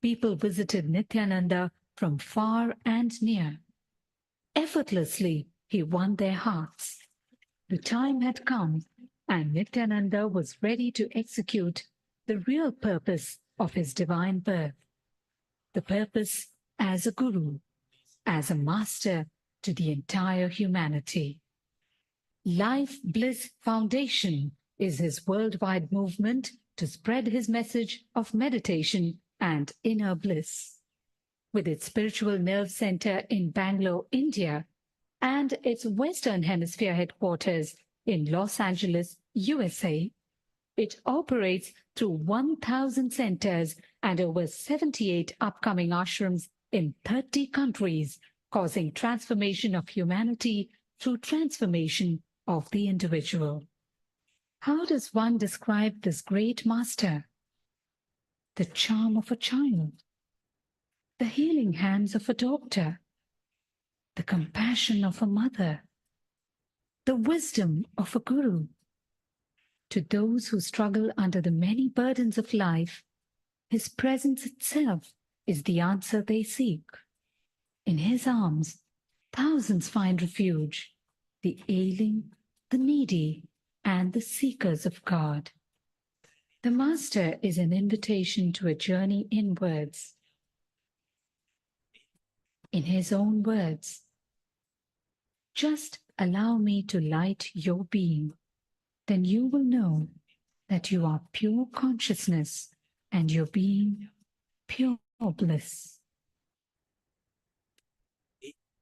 People visited Nityananda from far and near. Effortlessly, he won their hearts. The time had come, and Nityananda was ready to execute the real purpose of his divine birth, the purpose as a guru, as a master to the entire humanity. Life Bliss Foundation is his worldwide movement to spread his message of meditation and inner bliss. With its spiritual nerve center in Bangalore, India, and its Western Hemisphere headquarters in Los Angeles, USA, it operates through 1,000 centers and over 78 upcoming ashrams in 30 countries, causing transformation of humanity through transformation of the individual. How does one describe this great master? The charm of a child, the healing hands of a doctor, the compassion of a mother, the wisdom of a guru. To those who struggle under the many burdens of life, his presence itself is the answer they seek. In his arms, thousands find refuge, the ailing, the needy, and the seekers of God. The Master is an invitation to a journey inwards. In his own words, just allow me to light your being, then you will know that you are pure consciousness and your being pure bliss.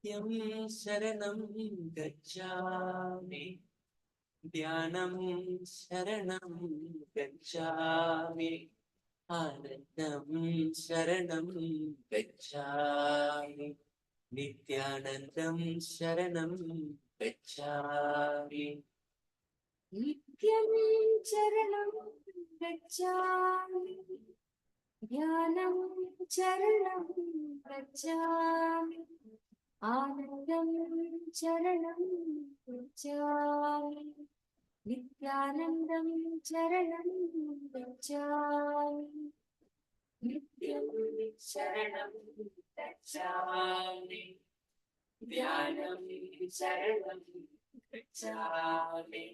Yam Sharanam Gacchami, Dhyanam Sharanam Gacchami, Anandam Sharanam Gacchami, Nityanandam Sharanam Gacchami. Nityam Charanam Gacchami, Dhyanam Charanam Gacchami, Anandam Charanam Gacchami, Nityanandam Charanam Gacchami, Nityam Charanam Gacchami, Dhyanam Charanam Gacchami,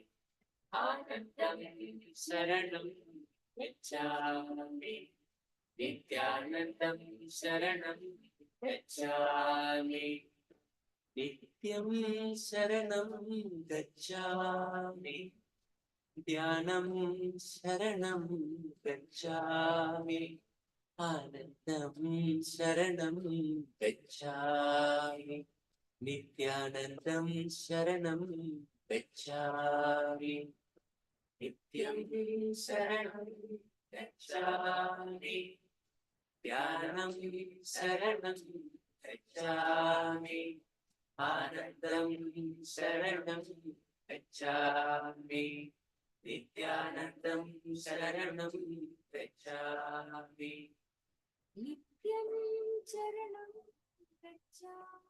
Anandam Sharanam Gacchami, Nityanandam Sharanam Gacchami, Nityam Sharanam Gacchami, Dhyanam Sharanam Gacchami, Anandam Sharanam Gacchami, Nityanandam Sharanam Gacchami, Nityam Sharanam Gacchami, Dhyanam Sharanam Gacchami, Anandam Sharanam Gacchami, Nityanandam Sharanam Gacchami, Nityam Sharanam Gacchami.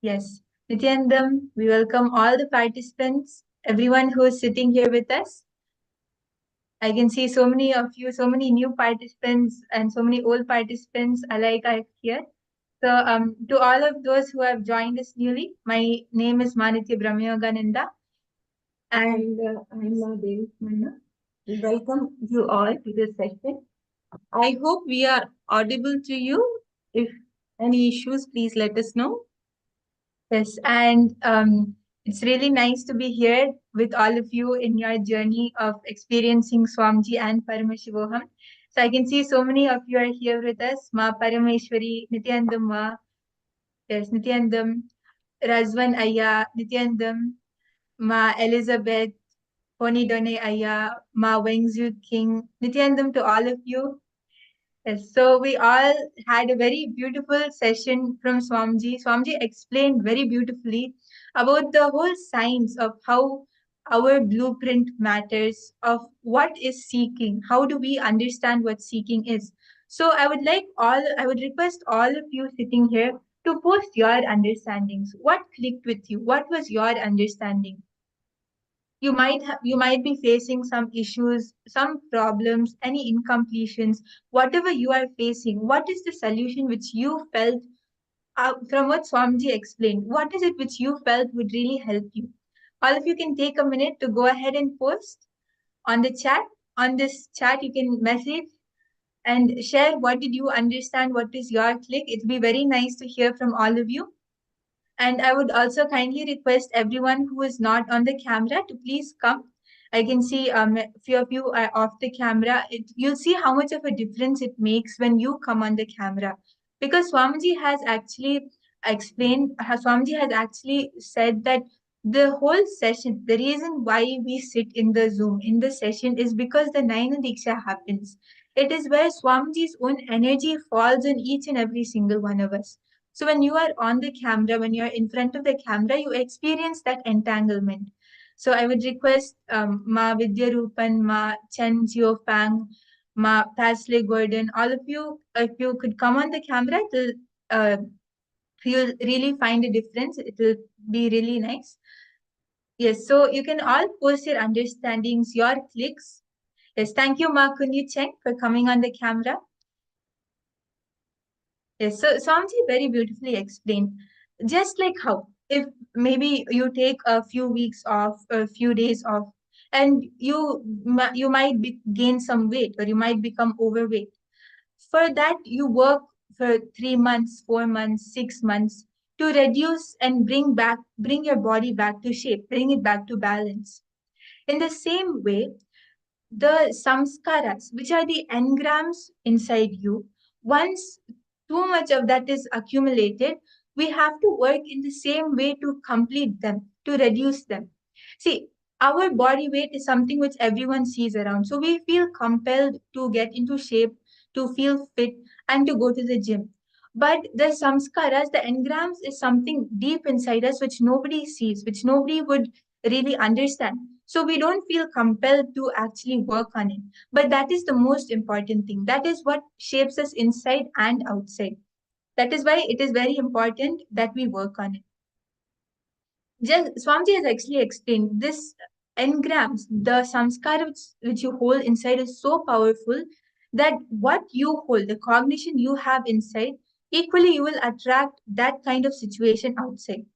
Yes, Nityanandam, we welcome all the participants, everyone who is sitting here with us. I can see so many of you, so many new participants and so many old participants alike are here. So to all of those who have joined us newly, my name is Manitya Brahmayogananda and I'm Devi Manna. We welcome you all to this session. I hope we are audible to you. If any issues, please let us know. Yes, and it's really nice to be here with all of you in your journey of experiencing Swamiji and Paramashivoham. So I can see so many of you are here with us. Ma Parameshwari, Nityanandam Ma, yes, Nityanandam, Razvan Ayya, Nityanandam, Ma Elizabeth, Pony Done Ayya, Ma Wengzhu King, Nityanandam to all of you. Yes, so we all had a very beautiful session from Swamiji. Swamiji explained very beautifully about the whole science of how our blueprint matters, of what is seeking, how do we understand what seeking is. So I would request all of you sitting here to post your understandings. What clicked with you? What was your understanding? You might be facing some issues, some problems, any incompletions, whatever you are facing. What is the solution which you felt from what Swamiji explained? What is it which you felt would really help you? All of you can take a minute to go ahead and post on the chat. On this chat, you can message and share what did you understand, what is your click. It'd be very nice to hear from all of you. And I would also kindly request everyone who is not on the camera to please come. I can see a few of you are off the camera. You'll see how much of a difference it makes when you come on the camera. Because Swamiji has actually Swamiji has actually said that the whole session, the reason why we sit in the Zoom, in the session, is because the Nayana Diksha happens. It is where Swamiji's own energy falls on each and every single one of us. So when you are on the camera, when you're in front of the camera, you experience that entanglement. So I would request Ma Vidya Rupan, Ma Chen Zio Fang, Ma Pasley Gordon, all of you, if you could come on the camera, you'll really find a difference. It will be really nice. Yes, so you can all post your understandings, your clicks. Yes, thank you, Ma Kunyi Cheng, for coming on the camera. Yes, so Swamiji very beautifully explained. Just like how, if maybe you take a few weeks off, a few days off, and you might gain some weight, or you might become overweight. For that, you work for 3 months, 4 months, 6 months to reduce and bring your body back to shape, bring it back to balance. In the same way, the samskaras, which are the engrams inside you, once too much of that is accumulated, we have to work in the same way to complete them, to reduce them. See, our body weight is something which everyone sees around. So we feel compelled to get into shape, to feel fit, and to go to the gym. But the samskaras, the engrams, is something deep inside us which nobody sees, which nobody would really understand. So we don't feel compelled to actually work on it. But that is the most important thing. That is what shapes us inside and outside. That is why it is very important that we work on it. Swamiji has actually explained this engrams, the samskara which you hold inside is so powerful that what you hold, the cognition you have inside, equally you will attract that kind of situation outside.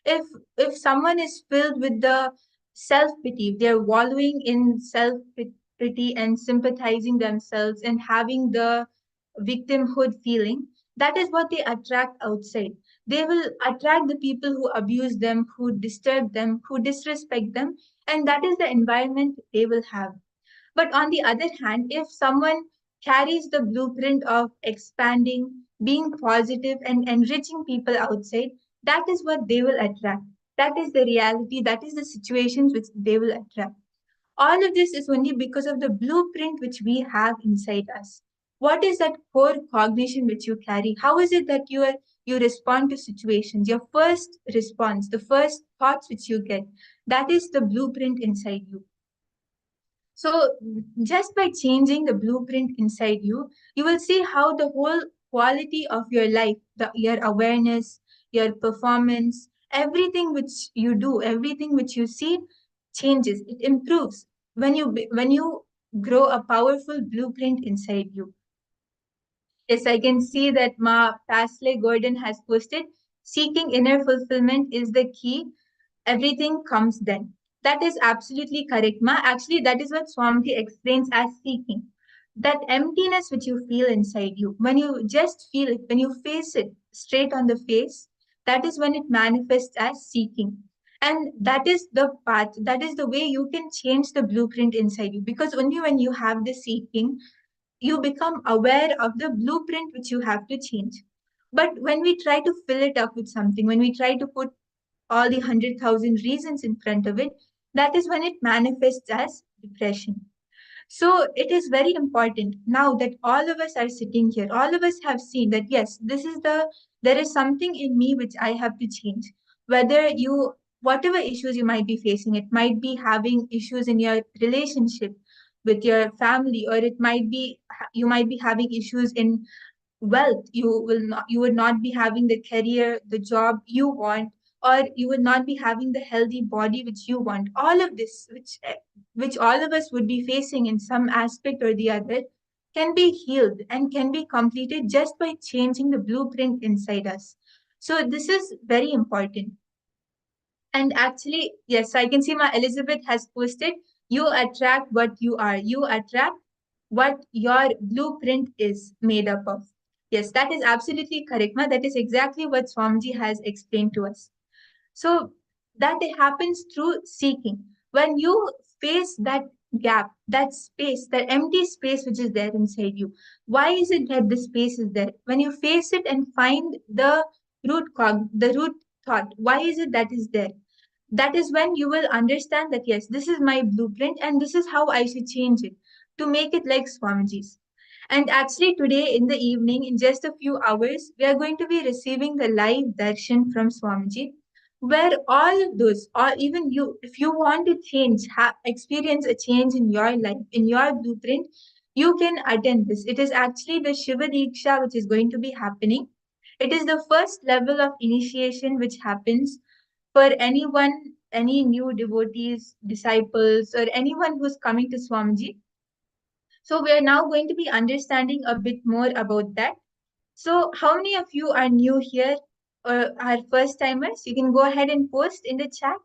If someone is filled with the self-pity, they're wallowing in self-pity and sympathizing themselves and having the victimhood feeling, that is what they attract outside. They will attract the people who abuse them, who disturb them, who disrespect them, and that is the environment they will have. But on the other hand, if someone carries the blueprint of expanding, being positive, and enriching people outside, that is what they will attract. That is the reality, that is the situations which they will attract. All of this is only because of the blueprint which we have inside us. What is that core cognition which you carry? How is it that you respond to situations? Your first response, the first thoughts which you get, that is the blueprint inside you. So just by changing the blueprint inside you, you will see how the whole quality of your life, your awareness, your performance, everything which you do, everything which you see changes. It improves when you grow a powerful blueprint inside you. Yes, I can see that Ma Pasley Gordon has posted, seeking inner fulfillment is the key. Everything comes then. That is absolutely correct, Ma. Actually, that is what Swamiji explains as seeking. That emptiness which you feel inside you, when you just feel it, when you face it straight on the face, that is when it manifests as seeking. And that is the path, that is the way you can change the blueprint inside you. Because only when you have the seeking, you become aware of the blueprint which you have to change. But when we try to fill it up with something, when we try to put all the 100,000 reasons in front of it, that is when it manifests as depression. So it is very important now that all of us are sitting here, all of us have seen that yes, there is something in me which I have to change. Whatever issues you might be facing, it might be having issues in your relationship with your family, or it might be you might be having issues in wealth. You would not be having the career, the job you want, or you would not be having the healthy body which you want. All of this, which all of us would be facing in some aspect or the other, can be healed and can be completed just by changing the blueprint inside us. So this is very important. And actually, yes, I can see my Elizabeth has posted, you attract what you are. You attract what your blueprint is made up of. Yes, that is absolutely correct, Ma. That is exactly what Swamiji has explained to us. So that happens through seeking. When you face that gap, that space, that empty space which is there inside you, why is it that the space is there? When you face it and find the the root thought, why is it that is there? That is when you will understand that yes, this is my blueprint and this is how I should change it to make it like Swamiji's. And actually, today in the evening, in just a few hours, we are going to be receiving the live darshan from Swamiji, where all of those, or even you, if you want to change, experience a change in your life, in your blueprint, you can attend this. It is actually the Shiva Dīkṣā which is going to be happening. It is the first level of initiation which happens for anyone, any new devotees, disciples, or anyone who's coming to Swamiji. So we are now going to be understanding a bit more about that. So how many of you are new here or are first timers? You can go ahead and post in the chat.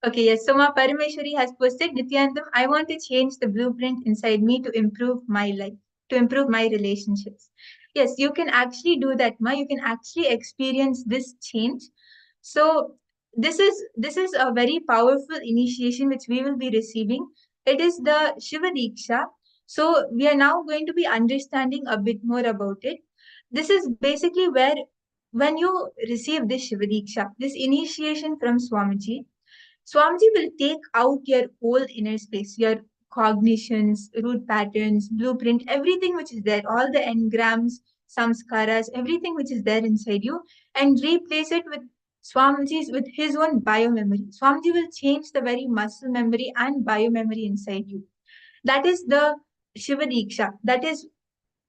Okay, yes. So Ma Parameshwari has posted, Nityanandam, I want to change the blueprint inside me to improve my life, to improve my relationships. Yes, you can actually do that, Ma. You can actually experience this change. So this is a very powerful initiation which we will be receiving. It is the Shiva Dīkṣā. So we are now going to be understanding a bit more about it. This is basically where, when you receive this Shiva Dīkṣā, this initiation from Swamiji, Swamiji will take out your whole inner space, your cognitions, root patterns, blueprint, everything which is there, all the engrams, samskaras, everything which is there inside you, and replace it with Swamiji's, with his own biomemory. Swamiji will change the very muscle memory and biomemory inside you. That is the Shiva Dīkṣā. That is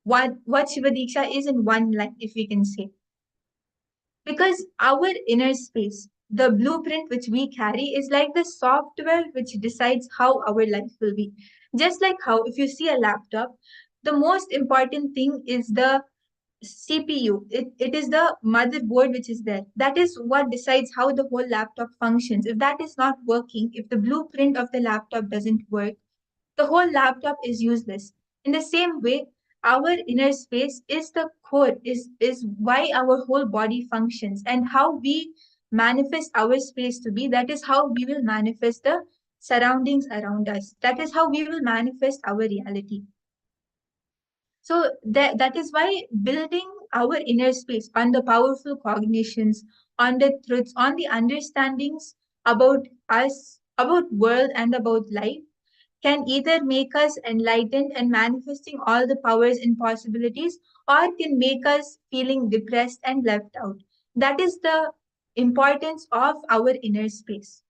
what Shiva Dīkṣā is in one line, if we can say. Because our inner space, the blueprint which we carry, is like the software which decides how our life will be. Just like how, if you see a laptop, the most important thing is the CPU. It is the motherboard which is there. That is what decides how the whole laptop functions. If that is not working, if the blueprint of the laptop doesn't work, the whole laptop is useless. In the same way, our inner space is the core, is why our whole body functions, and how we manifest our space to be. That is how we will manifest the surroundings around us. That is how we will manifest our reality. So that is why building our inner space on the powerful cognitions, on the truths, on the understandings about us, about world and about life, can either make us enlightened and manifesting all the powers and possibilities, or can make us feeling depressed and left out. That is the importance of our inner space.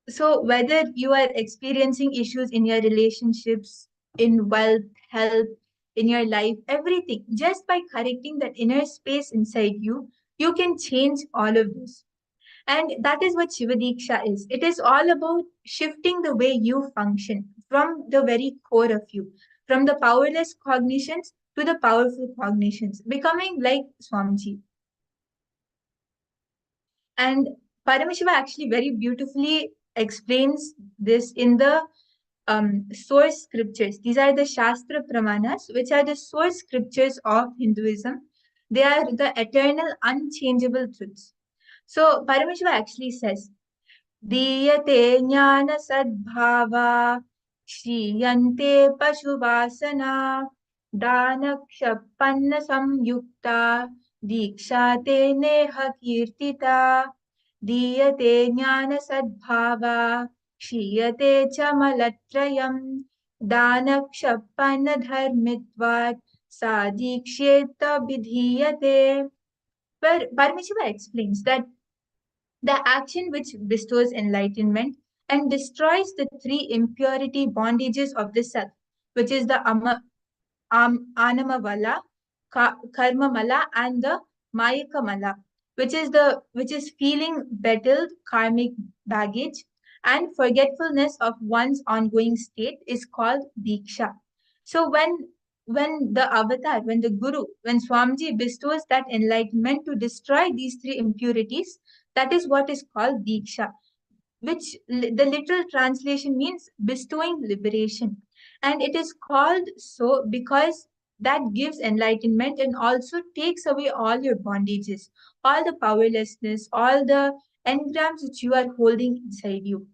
So whether you are experiencing issues in your relationships, in wealth, health, in your life, everything, just by correcting that inner space inside you, you can change all of this. And that is what Shiva Dīkṣā is. It is all about shifting the way you function from the very core of you, from the powerless cognitions to the powerful cognitions, becoming like Swamiji. And Paramashiva actually very beautifully explains this in the source scriptures. These are the Shastra Pramanas, which are the source scriptures of Hinduism. They are the eternal, unchangeable truths. So Paramashiva actually says, Diyate jnana sadbhava shriyante pashuvasana danakshapanna samyukta Dīkṣā te neha kirtita, dīyate jnana sadbhava, kshiyate cha malatrayam, dānakshappana dharmitvat, sadiksheta vidhiyate. Paramashiva explains that the action which bestows enlightenment and destroys the three impurity bondages of the self, which is the anamavala, karmamala, and the mayakamala, which is feeling bettled karmic baggage and forgetfulness of one's ongoing state, is called diksha. So when the avatar, when the guru, when Swamiji bestows that enlightenment to destroy these three impurities, that is what is called diksha, which the literal translation means bestowing liberation. And it is called so because that gives enlightenment and also takes away all your bondages, all the powerlessness, all the engrams which you are holding inside you.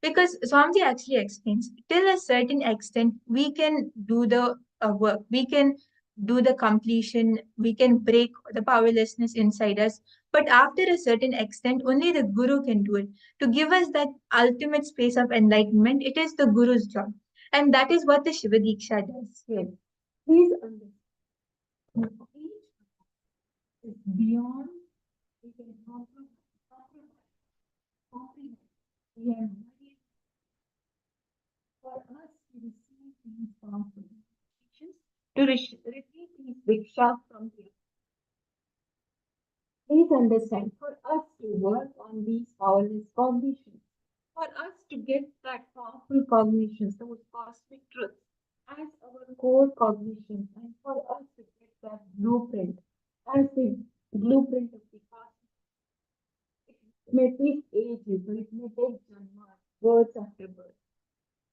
Because Swamiji actually explains, till a certain extent, we can do the work, we can do the completion, we can break the powerlessness inside us. But after a certain extent, only the Guru can do it. To give us that ultimate space of enlightenment, it is the Guru's job. And that is what the Shiva Dīkṣā does here. Please understand. Each is beyond, we can comprehend. We are ready for us to receive these powerful teachings, to receive these diksha from here. Please understand, for us to work on these powerless cognitions, for us to get that powerful cognitions, those cosmic truths, as our core cognitions, and for us to get that blueprint as the blueprint of the cosmos. It may take ages, or it may take janmas, births after birth.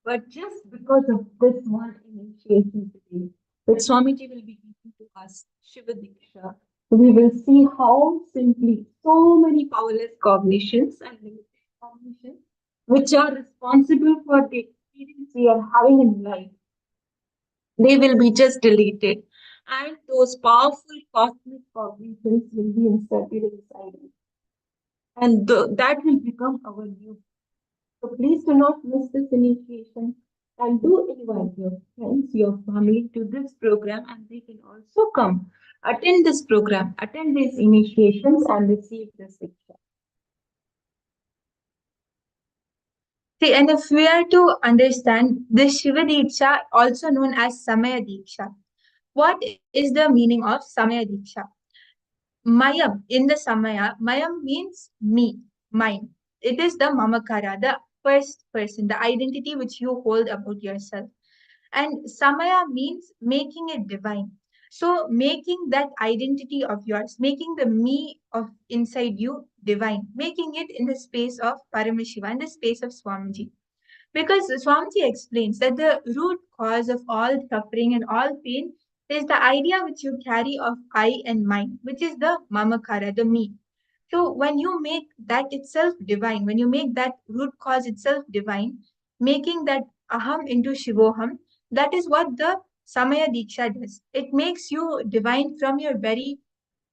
But just because of this one initiation today, that Swamiji will be giving to us, Shiva Dīkṣā, we will see how simply so many powerless cognitions and limited cognitions, which are responsible for the experience we are having in life, they will be just deleted. And those powerful cosmic cognitions will be inserted inside us. And that will become our new. So please do not miss this initiation, and do invite your friends, your family to this program, and they can also come, attend this program, attend these initiations, and receive this Dīkṣā. See, and if we are to understand this Shiva Dīkṣā, also known as Samaya Dīkṣā, what is the meaning of Samaya Dīkṣā? Mayam, in the Samaya, Mayam means me, mine. It is the Mamakara, the first person, the identity which you hold about yourself. And Samaya means making it divine. So making that identity of yours, making the me of inside you divine, making it in the space of Paramashiva, in the space of Swamiji. Because Swamiji explains that the root cause of all suffering and all pain is the idea which you carry of I and mine, which is the Mamakara, the me. So when you make that itself divine, when you make that root cause itself divine, making that aham into shivoham, that is what the Samaya Dīkṣā does. It makes you divine from your very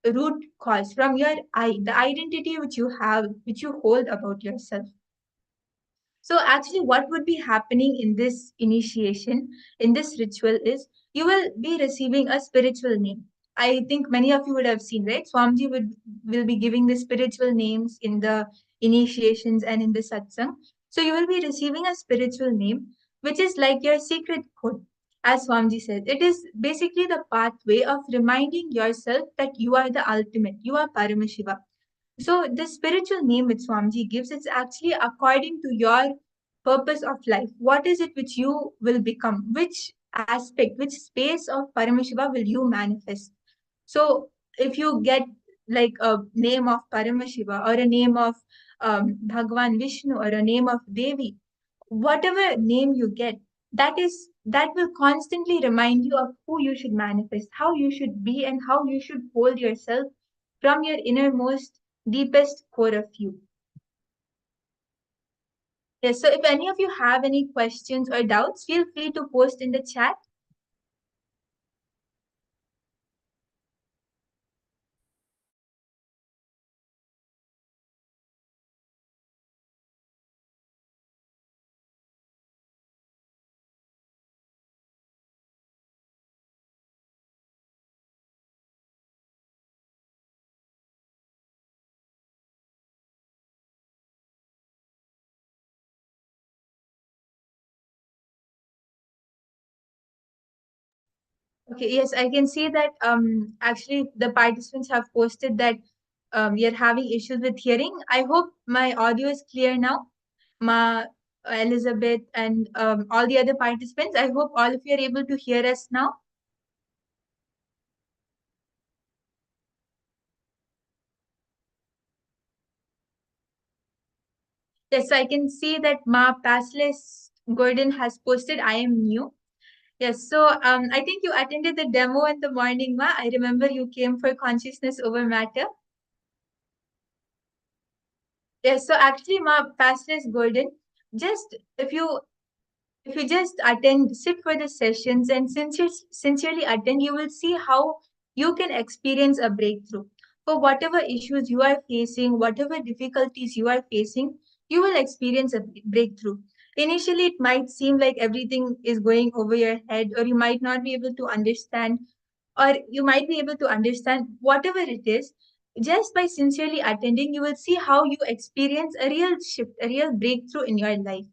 root cause, from your I, the identity which you have, which you hold about yourself. So actually what would be happening in this initiation, in this ritual is, you will be receiving a spiritual name. I think many of you would have seen, right? Swamiji will be giving the spiritual names in the initiations and in the satsang. So you will be receiving a spiritual name, which is like your secret code. As Swamiji said, it is basically the pathway of reminding yourself that you are the ultimate, you are Paramashiva. So the spiritual name which Swamiji gives, it's actually according to your purpose of life. What is it which you will become? Which aspect, which space of Paramashiva will you manifest? So if you get like a name of Paramashiva or a name of Bhagwan Vishnu or a name of Devi, whatever name you get, that will constantly remind you of who you should manifest, how you should be, and how you should hold yourself from your innermost, deepest core of you. Yes, so if any of you have any questions or doubts, feel free to post in the chat. Okay, yes, I can see that actually the participants have posted that you're having issues with hearing. I hope my audio is clear now. Ma Elizabeth and all the other participants, I hope all of you are able to hear us now. Yes, so I can see that Ma Passless Gordon has posted, I am new. Yes, so I think you attended the demo in the morning, Ma. I remember you came for consciousness over matter. Yes, so actually, Ma Passless Gordon, just if you just attend, sit for the sessions and sincerely attend, you will see how you can experience a breakthrough. For whatever issues you are facing, whatever difficulties you are facing, you will experience a breakthrough. Initially, it might seem like everything is going over your head, or you might not be able to understand, or you might be able to understand whatever it is. Just by sincerely attending, you will see how you experience a real shift, a real breakthrough in your life.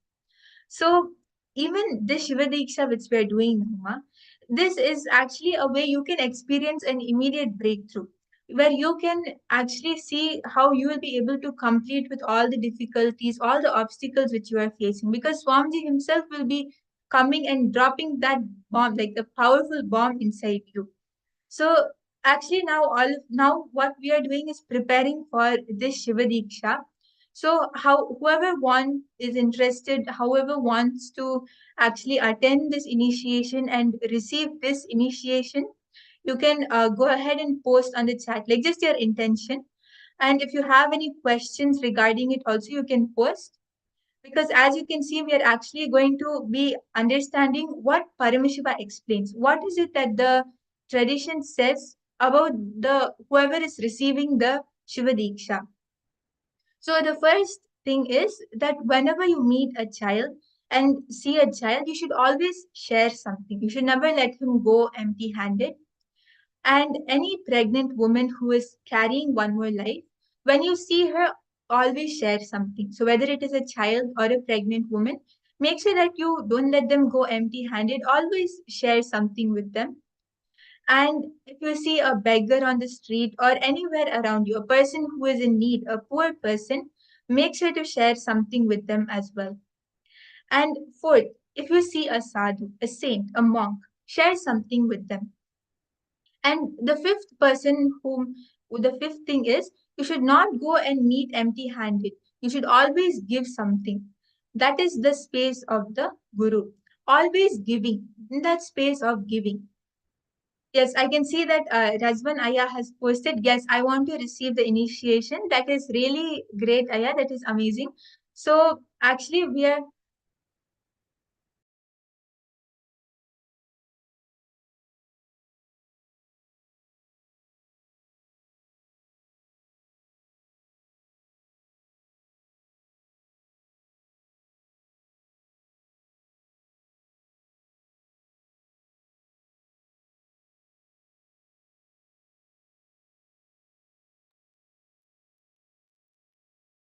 So even this Shiva Dīkṣā which we are doing now, this is actually a way you can experience an immediate breakthrough, where you can actually see how you will be able to complete with all the difficulties, all the obstacles which you are facing. Because Swamiji himself will be coming and dropping that bomb, like the powerful bomb inside you. So actually now what we are doing is preparing for this Shiva Dīkṣā. So whoever is interested, however wants to actually attend this initiation and receive this initiation, you can go ahead and post on the chat, like just your intention. And if you have any questions regarding it also, you can post. Because as you can see, we are actually going to be understanding what Paramashiva explains. What is it that the tradition says about the whoever is receiving the Shiva Dīkṣā? So the first thing is that whenever you meet a child and see a child, you should always share something. You should never let him go empty-handed. And any pregnant woman who is carrying one more life, when you see her, always share something. So whether it is a child or a pregnant woman, make sure that you don't let them go empty-handed. Always share something with them. And if you see a beggar on the street or anywhere around you, a person who is in need, a poor person, make sure to share something with them as well. And fourth, if you see a sadhu, a saint, a monk, share something with them. And the fifth thing is, you should not go and meet empty-handed. You should always give something. That is the space of the Guru. Always giving, in that space of giving. Yes, I can see that Razvan Aya has posted, yes, I want to receive the initiation. That is really great, Aya. That is amazing. So actually, we are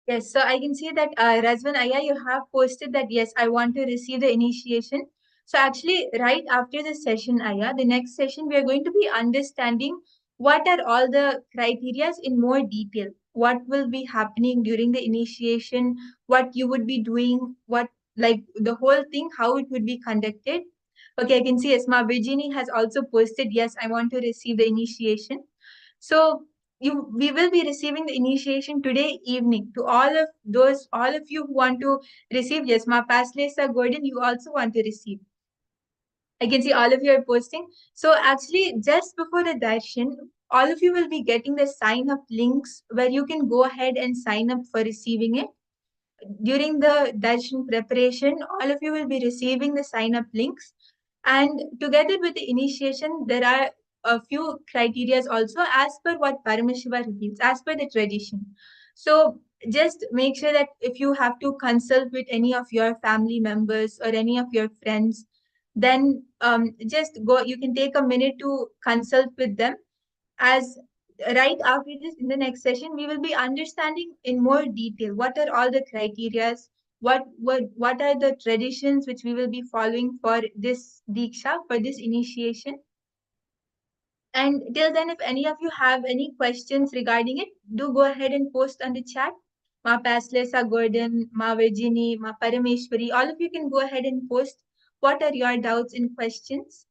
Yes, so I can see that Razvan Aya, you have posted that yes, I want to receive the initiation. So actually, right after this session, Aya, the next session, we are going to be understanding what are all the criterias in more detail. What will be happening during the initiation, what you would be doing, what like the whole thing, how it would be conducted. Okay, I can see Esma Virginie has also posted, yes, I want to receive the initiation. So we will be receiving the initiation today evening. To all of you who want to receive, yes, Ma Paslesa Gordon, you also want to receive. I can see all of you are posting. So actually, just before the darshan, all of you will be getting the sign up links where you can go ahead and sign up for receiving it. During the darshan preparation, all of you will be receiving the sign up links. And together with the initiation, there are a few criterias also as per what Paramashiva reveals, as per the tradition. So just make sure that if you have to consult with any of your family members or any of your friends, then just go, you can take a minute to consult with them. As right after this, in the next session, we will be understanding in more detail what are all the criterias, what are the traditions which we will be following for this Diksha, for this initiation. And till then, if any of you have any questions regarding it, do go ahead and post on the chat. Ma Paslesa Gordon, Ma Virginie, Ma Parameshwari, all of you can go ahead and post what are your doubts and questions.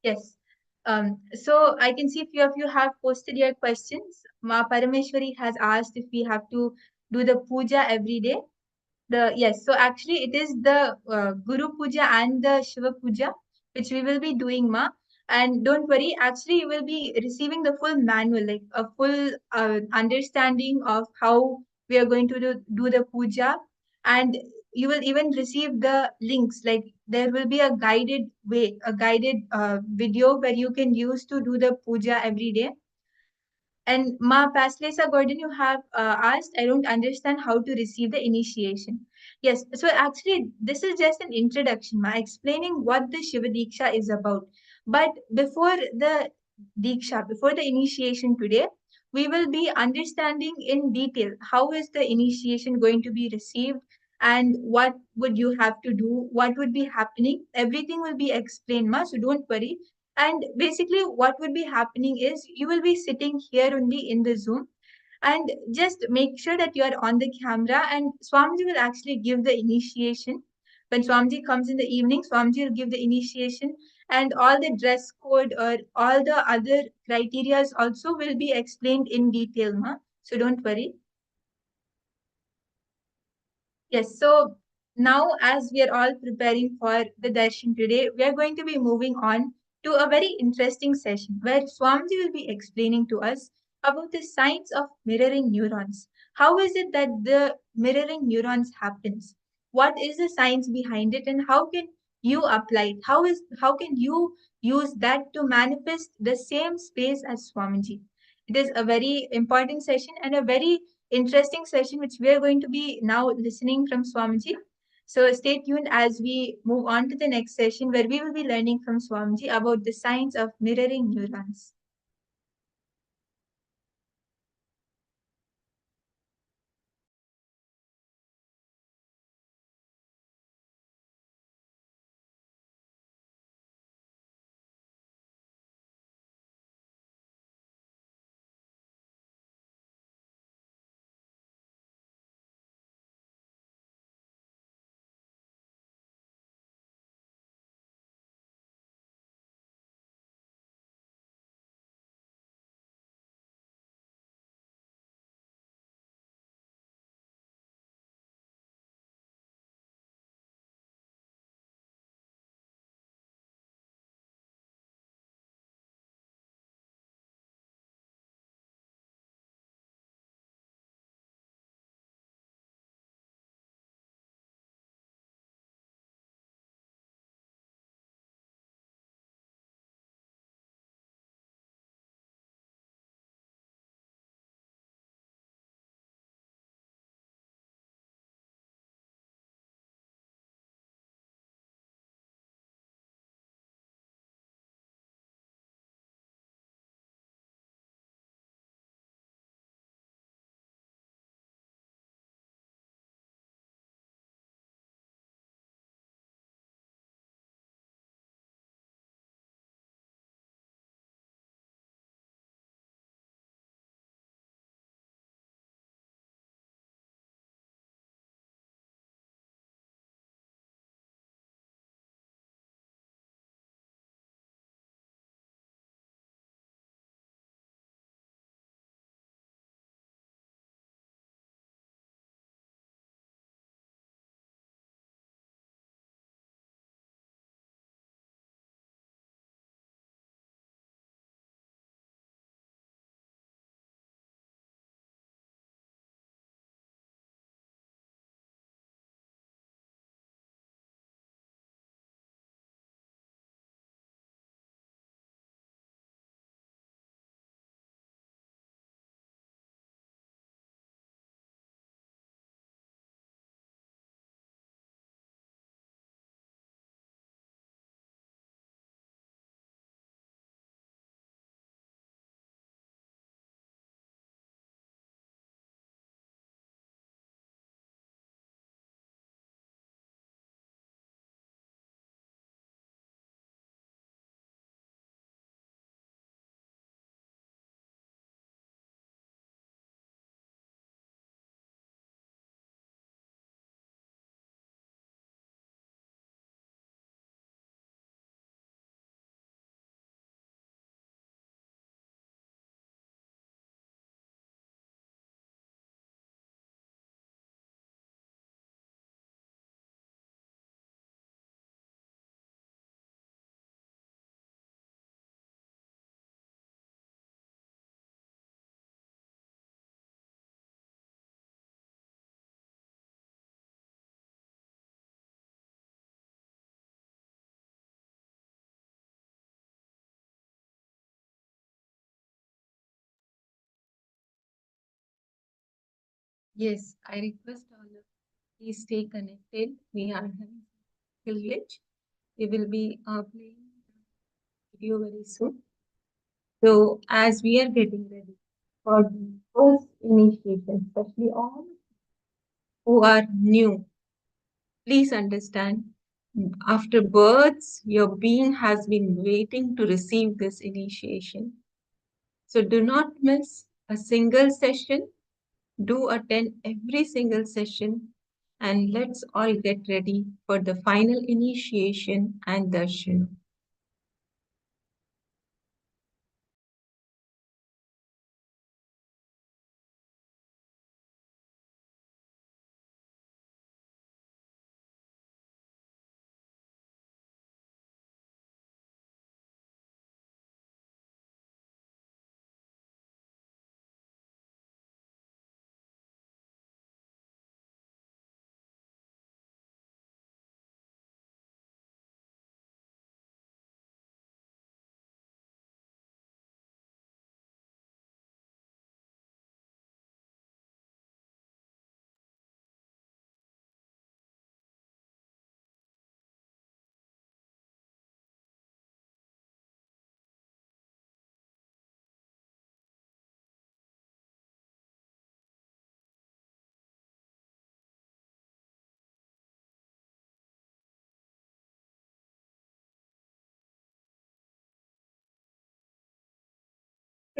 Yes. So I can see a few of you have posted your questions. Ma Parameshwari has asked if we have to do the puja every day. Yes, so actually it is the Guru Puja and the Shiva Puja which we will be doing, Ma. And don't worry, actually you will be receiving the full manual, like a full understanding of how we are going to do the puja, and you will even receive the links. Like there will be a guided way, a guided video where you can use to do the puja every day. And Ma Paslesa Gordon, you have asked, I don't understand how to receive the initiation. Yes, so actually, this is just an introduction, Ma, explaining what the Shiva Dīkṣā is about. But before the Diksha, before the initiation today, we will be understanding in detail how is the initiation going to be received and what would you have to do, what would be happening. Everything will be explained, Ma, so don't worry. And basically, what would be happening is you will be sitting here only in the Zoom, and just make sure that you are on the camera, and Swamiji will actually give the initiation. When Swamiji comes in the evening, Swamiji will give the initiation, and all the dress code or all the other criterias also will be explained in detail, Ma. So don't worry. Yes, so now as we are all preparing for the darshan today, we are going to be moving on to a very interesting session where Swamiji will be explaining to us about the science of mirroring neurons. How is it that the mirroring neurons happens? What is the science behind it, and how can you apply it? How can you use that to manifest the same space as Swamiji? It is a very important session and a very interesting session which we are going to be now listening from Swamiji. So stay tuned as we move on to the next session where we will be learning from Swamiji about the science of mirroring neurons. Yes, I request all of you, please stay connected. We are having glitch. We will be playing the video very soon. So as we are getting ready for the first initiation, especially all who are new, please understand, after birth, your being has been waiting to receive this initiation. So do not miss a single session. Do attend every single session, and let's all get ready for the final initiation and darshan.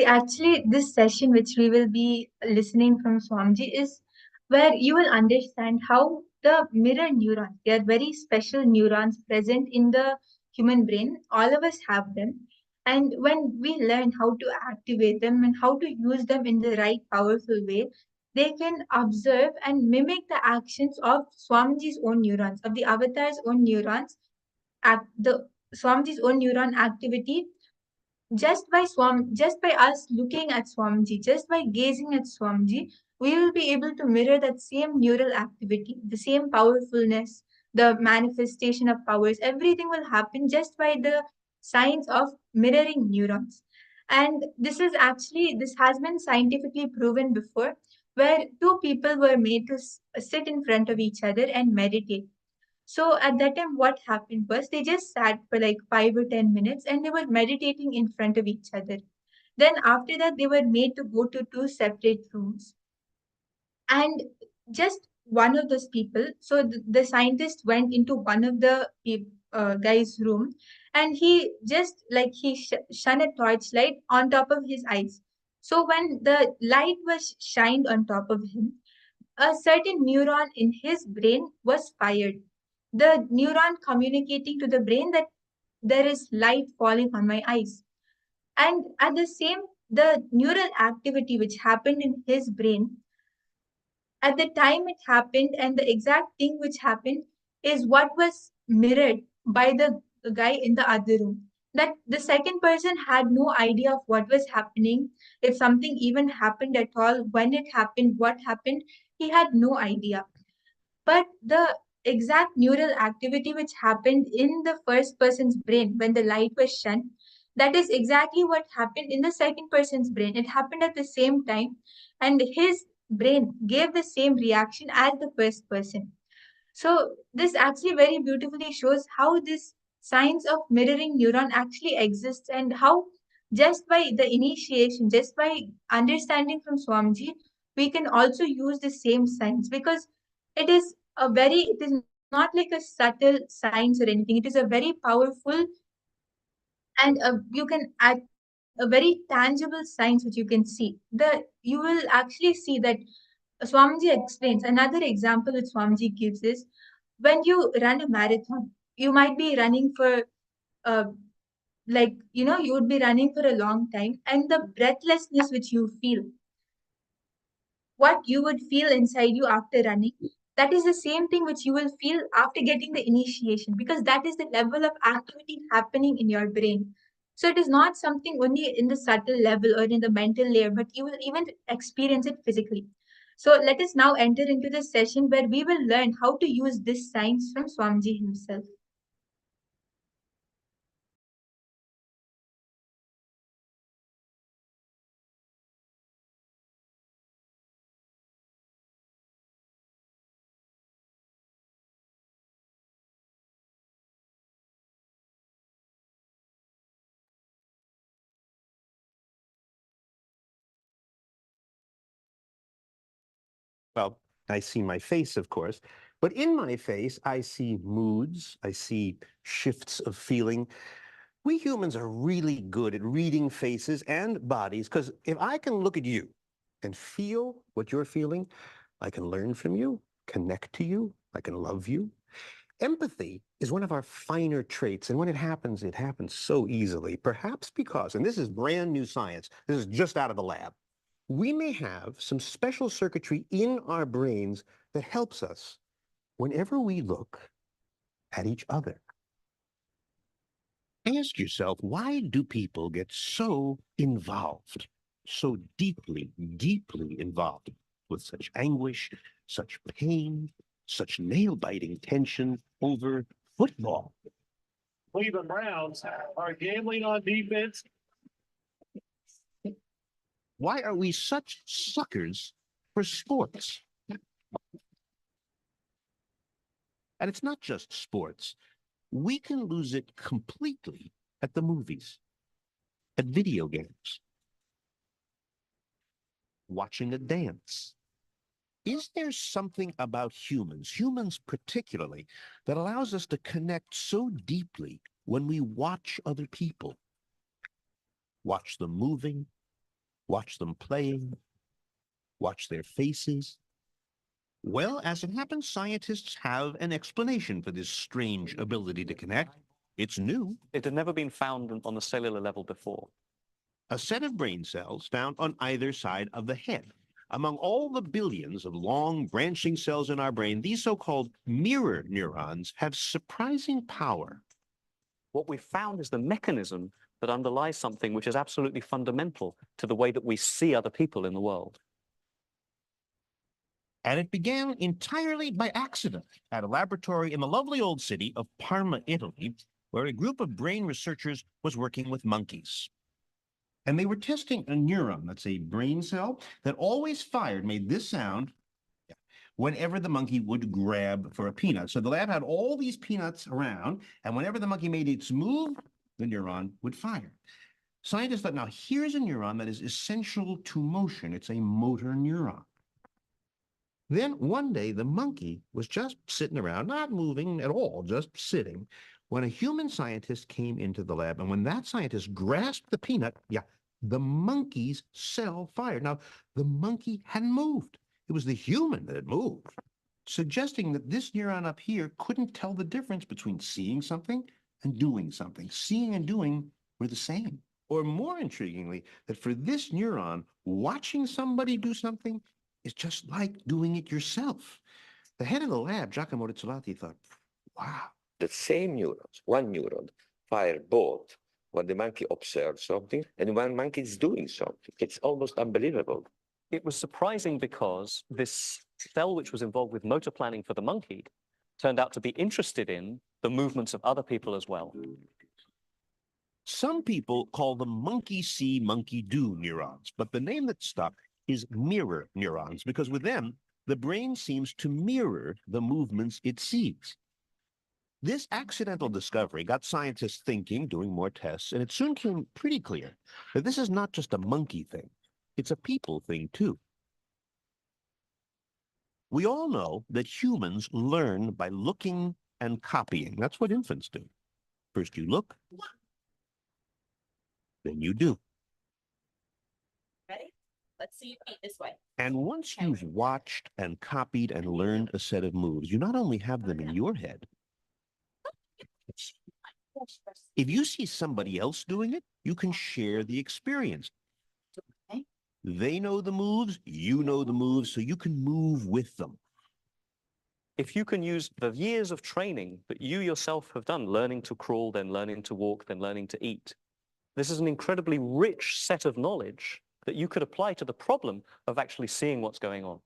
Actually, this session, which we will be listening from Swamiji, is where you will understand how the mirror neurons, they are very special neurons present in the human brain. All of us have them. And when we learn how to activate them and how to use them in the right, powerful way, they can observe and mimic the actions of Swamiji's own neurons, of the avatar's own neurons, the Swamiji's own neuron activity just by us looking at Swamiji, just by gazing at Swamiji, we will be able to mirror that same neural activity, the same powerfulness, the manifestation of powers. Everything will happen just by the science of mirroring neurons. And this has been scientifically proven before, where two people were made to sit in front of each other and meditate. So at that time, what happened was they just sat for like 5 or 10 minutes and they were meditating in front of each other. Then after that, they were made to go to two separate rooms. And just one of those people, so the scientist went into one of the guy's room, and he just like shone a torchlight on top of his eyes. So when the light was shined on top of him, a certain neuron in his brain was fired. The neuron communicating to the brain that there is light falling on my eyes. And at the same, the neural activity which happened in his brain, at the time it happened, and the exact thing which happened is what was mirrored by the guy in the other room. That the second person had no idea of what was happening, if something even happened at all, when it happened, what happened, he had no idea. But the exact neural activity which happened in the first person's brain when the light was shone, that is exactly what happened in the second person's brain. It happened at the same time, and his brain gave the same reaction as the first person. So this actually very beautifully shows how this science of mirroring neuron actually exists, and how just by the initiation, just by understanding from Swamiji, we can also use the same science, because it is not like a subtle science or anything. It is a very powerful, and you can add a very tangible science which you can see. You will actually see that Swamiji explains. Another example that Swamiji gives is when you run a marathon, you might be running for uh, you would be running for a long time, and the breathlessness which you feel, what you would feel inside you after running, that is the same thing which you will feel after getting the initiation, because that is the level of activity happening in your brain. So it is not something only in the subtle level or in the mental layer, but you will even experience it physically. So let us now enter into the session where we will learn how to use this science from Swamiji himself. well, I see my face, of course, but in my face, I see moods, I see shifts of feeling. We humans are really good at reading faces and bodies, because if I can look at you and feel what you're feeling, I can learn from you, connect to you, I can love you. Empathy is one of our finer traits, and when it happens so easily, perhaps because, and this is brand new science, this is just out of the lab, we may have some special circuitry in our brains that helps us whenever we look at each other. Ask yourself, why do people get so involved, so deeply, deeply involved with such anguish, such pain, such nail-biting tension over football? Cleveland Browns are gambling on defense. Why are we such suckers for sports? And it's not just sports. We can lose it completely at the movies, at video games, watching a dance. Is there something about humans particularly, that allows us to connect so deeply when we watch other people? Watch them moving, watch them playing, watch their faces. Well, as it happens, scientists have an explanation for this strange ability to connect. It's new. It had never been found on the cellular level before. A set of brain cells found on either side of the head. Among all the billions of long branching cells in our brain, these so-called mirror neurons have surprising power. What we found is the mechanism that underlies something which is absolutely fundamental to the way that we see other people in the world. And it began entirely by accident at a laboratory in the lovely old city of Parma, Italy, where a group of brain researchers was working with monkeys. And they were testing a neuron, that's a brain cell, that always fired, made this sound whenever the monkey would grab for a peanut. So the lab had all these peanuts around, and whenever the monkey made its move, the neuron would fire. Scientists thought, now here's a neuron that is essential to motion. It's a motor neuron. Then one day, the monkey was just sitting around, not moving at all, just sitting, when a human scientist came into the lab. And when that scientist grasped the peanut, the monkey's cell fired. Now, the monkey hadn't moved. It was the human that had moved, suggesting that this neuron up here couldn't tell the difference between seeing something and doing something. Seeing and doing were the same. Or more intriguingly, that for this neuron, watching somebody do something is just like doing it yourself. The head of the lab, Giacomo Rizzolatti, thought, wow. The same neurons, one neuron, fire both when the monkey observes something and when monkey is doing something. It's almost unbelievable. It was surprising because this cell which was involved with motor planning for the monkey turned out to be interested in the movements of other people as well. Some people call them monkey see, monkey do neurons, but the name that stuck is mirror neurons, because with them, the brain seems to mirror the movements it sees. This accidental discovery got scientists thinking, doing more tests, and it soon became pretty clear that this is not just a monkey thing. It's a people thing, too. We all know that humans learn by looking and copying. That's what infants do. First you look, then you do. Ready? Let's see you feet this way. And once you've watched and copied and learned a set of moves, you not only have them in your head, if you see somebody else doing it, you can share the experience. They know the moves, you know the moves, so you can move with them. If you can use the years of training that you yourself have done, learning to crawl, then learning to walk, then learning to eat, this is an incredibly rich set of knowledge that you could apply to the problem of actually seeing what's going on.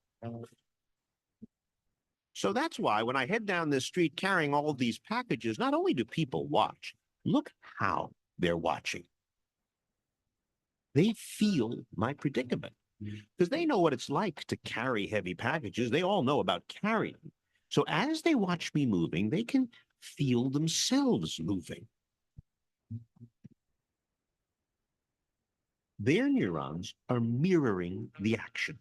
So that's why when I head down this street carrying all these packages, not only do people watch, look how they're watching. They feel my predicament because they know what it's like to carry heavy packages. They all know about carrying. So as they watch me moving, they can feel themselves moving. Their neurons are mirroring the action.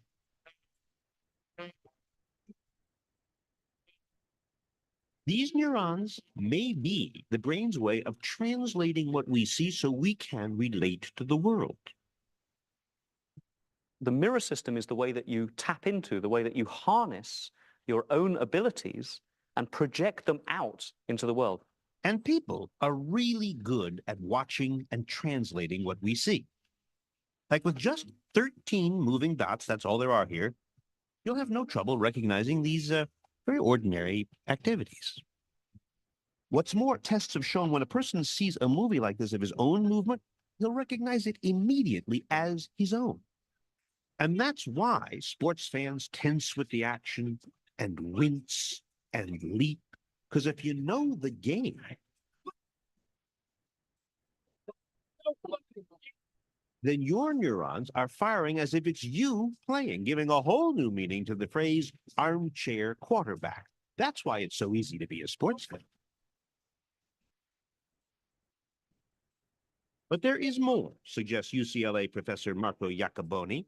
These neurons may be the brain's way of translating what we see so we can relate to the world. The mirror system is the way that you tap into, the way that you harness your own abilities and project them out into the world. And people are really good at watching and translating what we see. Like with just 13 moving dots, that's all there are here, you'll have no trouble recognizing these very ordinary activities. What's more, tests have shown when a person sees a movie like this of his own movement, he'll recognize it immediately as his own. And that's why sports fans tense with the action and wince and leap, because if you know the game, then your neurons are firing as if it's you playing, giving a whole new meaning to the phrase armchair quarterback. That's why it's so easy to be a sports fan. But there is more, suggests UCLA professor Marco Iacoboni.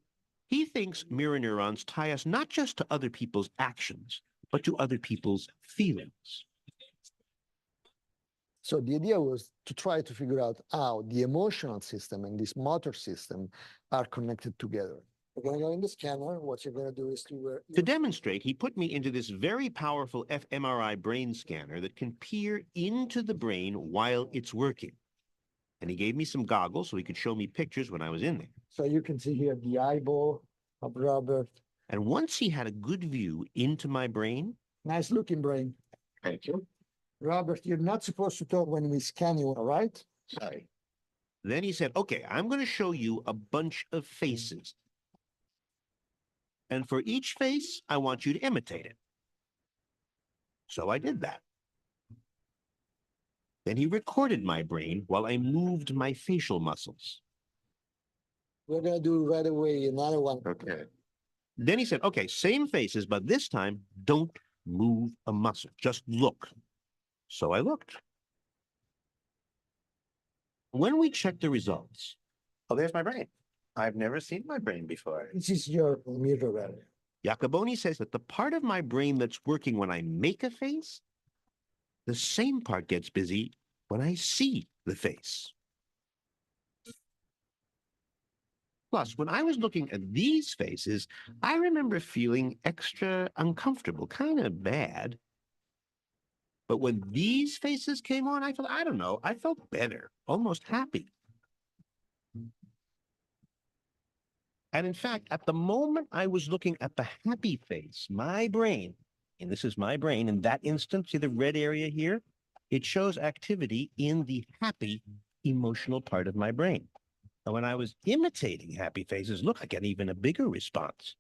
He thinks mirror neurons tie us not just to other people's actions, but to other people's feelings. So the idea was to try to figure out how the emotional system and this motor system are connected together. We're going to go in the scanner. What you're going to do is To demonstrate, he put me into this very powerful fMRI brain scanner that can peer into the brain while it's working. And he gave me some goggles so he could show me pictures when I was in there. So you can see here the eyeball of Robert. And once he had a good view into my brain. Nice looking brain. Thank you. Robert, you're not supposed to talk when we scan you, all right? Sorry. Then he said, okay, I'm going to show you a bunch of faces. And for each face, I want you to imitate it. So I did that. Then he recorded my brain while I moved my facial muscles. We're going to do right away another one. Okay. Then he said, okay, same faces, but this time, don't move a muscle. Just look. So I looked. When we checked the results, oh, there's my brain. I've never seen my brain before. This is your mirror area. Iacoboni says that the part of my brain that's working when I make a face, the same part gets busy when I see the face. Plus, when I was looking at these faces, I remember feeling extra uncomfortable, kind of bad. But when these faces came on, I felt better, almost happy. And in fact, at the moment I was looking at the happy face, my brain, and this is my brain, in that instant, see the red area here? It shows activity in the happy emotional part of my brain. And when I was imitating happy faces, look, I get even a bigger response.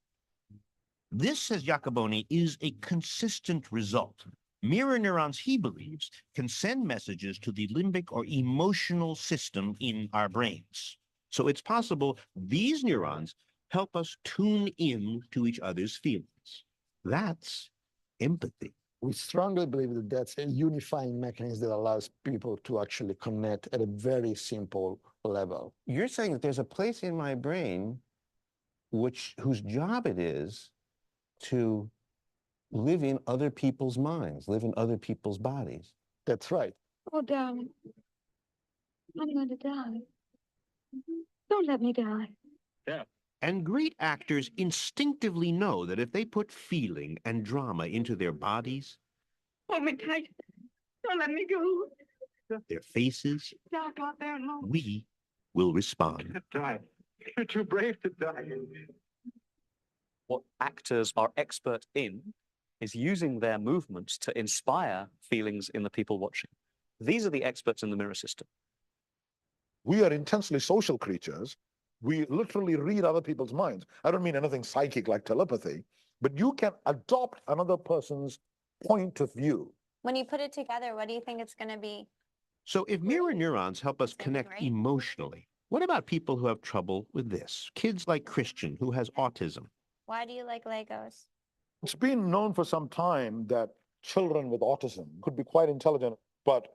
This, says Iacoboni, is a consistent result. Mirror neurons, he believes, can send messages to the limbic or emotional system in our brains. So it's possible these neurons help us tune in to each other's feelings. That's empathy. We strongly believe that that's a unifying mechanism that allows people to actually connect at a very simple level. You're saying that there's a place in my brain whose job it is to live in other people's minds, live in other people's bodies. That's right. Oh, darling, I'm going to die. Don't let me die. Yeah. And great actors instinctively know that if they put feeling and drama into their bodies, Hold me tight. Don't let me go. their faces, Don't go out there alone. we will respond. Die. You're too brave to die. What actors are expert in is using their movements to inspire feelings in the people watching. These are the experts in the mirror system. We are intensely social creatures. We literally read other people's minds. I don't mean anything psychic like telepathy, but you can adopt another person's point of view. When you put it together, what do you think it's going to be? So if mirror neurons help us connect emotionally, what about people who have trouble with this? Kids like Christian, who has autism. Why do you like Legos? It's been known for some time that children with autism could be quite intelligent, but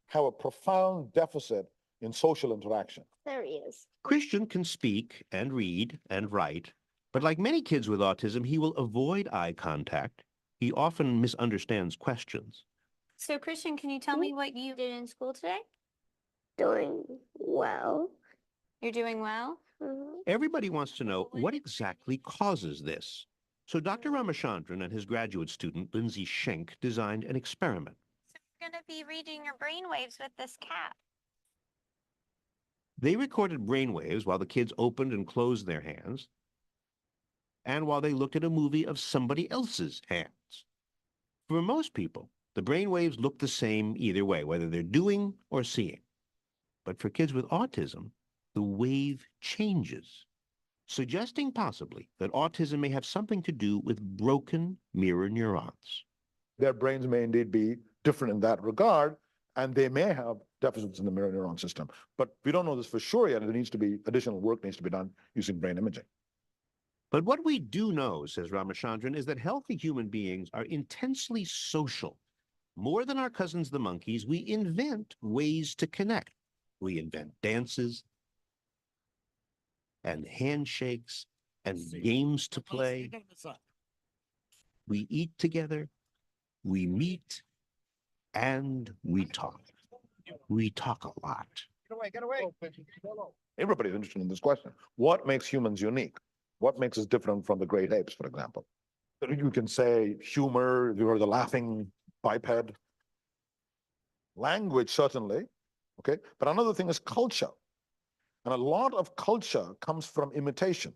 have a profound deficit in social interaction. There he is. Christian can speak and read and write, but like many kids with autism, he will avoid eye contact. He often misunderstands questions. So, Christian, can you tell me what you did in school today? Doing well. You're doing well? Everybody wants to know what exactly causes this. So Dr. Ramachandran and his graduate student, Lindsay Schenk, designed an experiment. So we're going to be reading your brain waves with this cap. They recorded brainwaves while the kids opened and closed their hands, and while they looked at a movie of somebody else's hands. For most people, the brainwaves look the same either way, whether they're doing or seeing. But for kids with autism, the wave changes, suggesting possibly that autism may have something to do with broken mirror neurons. Their brains may indeed be different in that regard, and they may have deficits in the mirror neuron system. But we don't know this for sure yet. There needs to be additional work needs to be done using brain imaging. But what we do know, says Ramachandran, is that healthy human beings are intensely social. More than our cousins the monkeys, we invent ways to connect. We invent dances and handshakes and games to play. We eat together, we meet, and we talk. We talk a lot. Get away. Everybody's interested in this question. What makes humans unique? What makes us different from the great apes, for example? You can say humor, you're the laughing biped. Language, certainly, okay? But another thing is culture. And a lot of culture comes from imitation,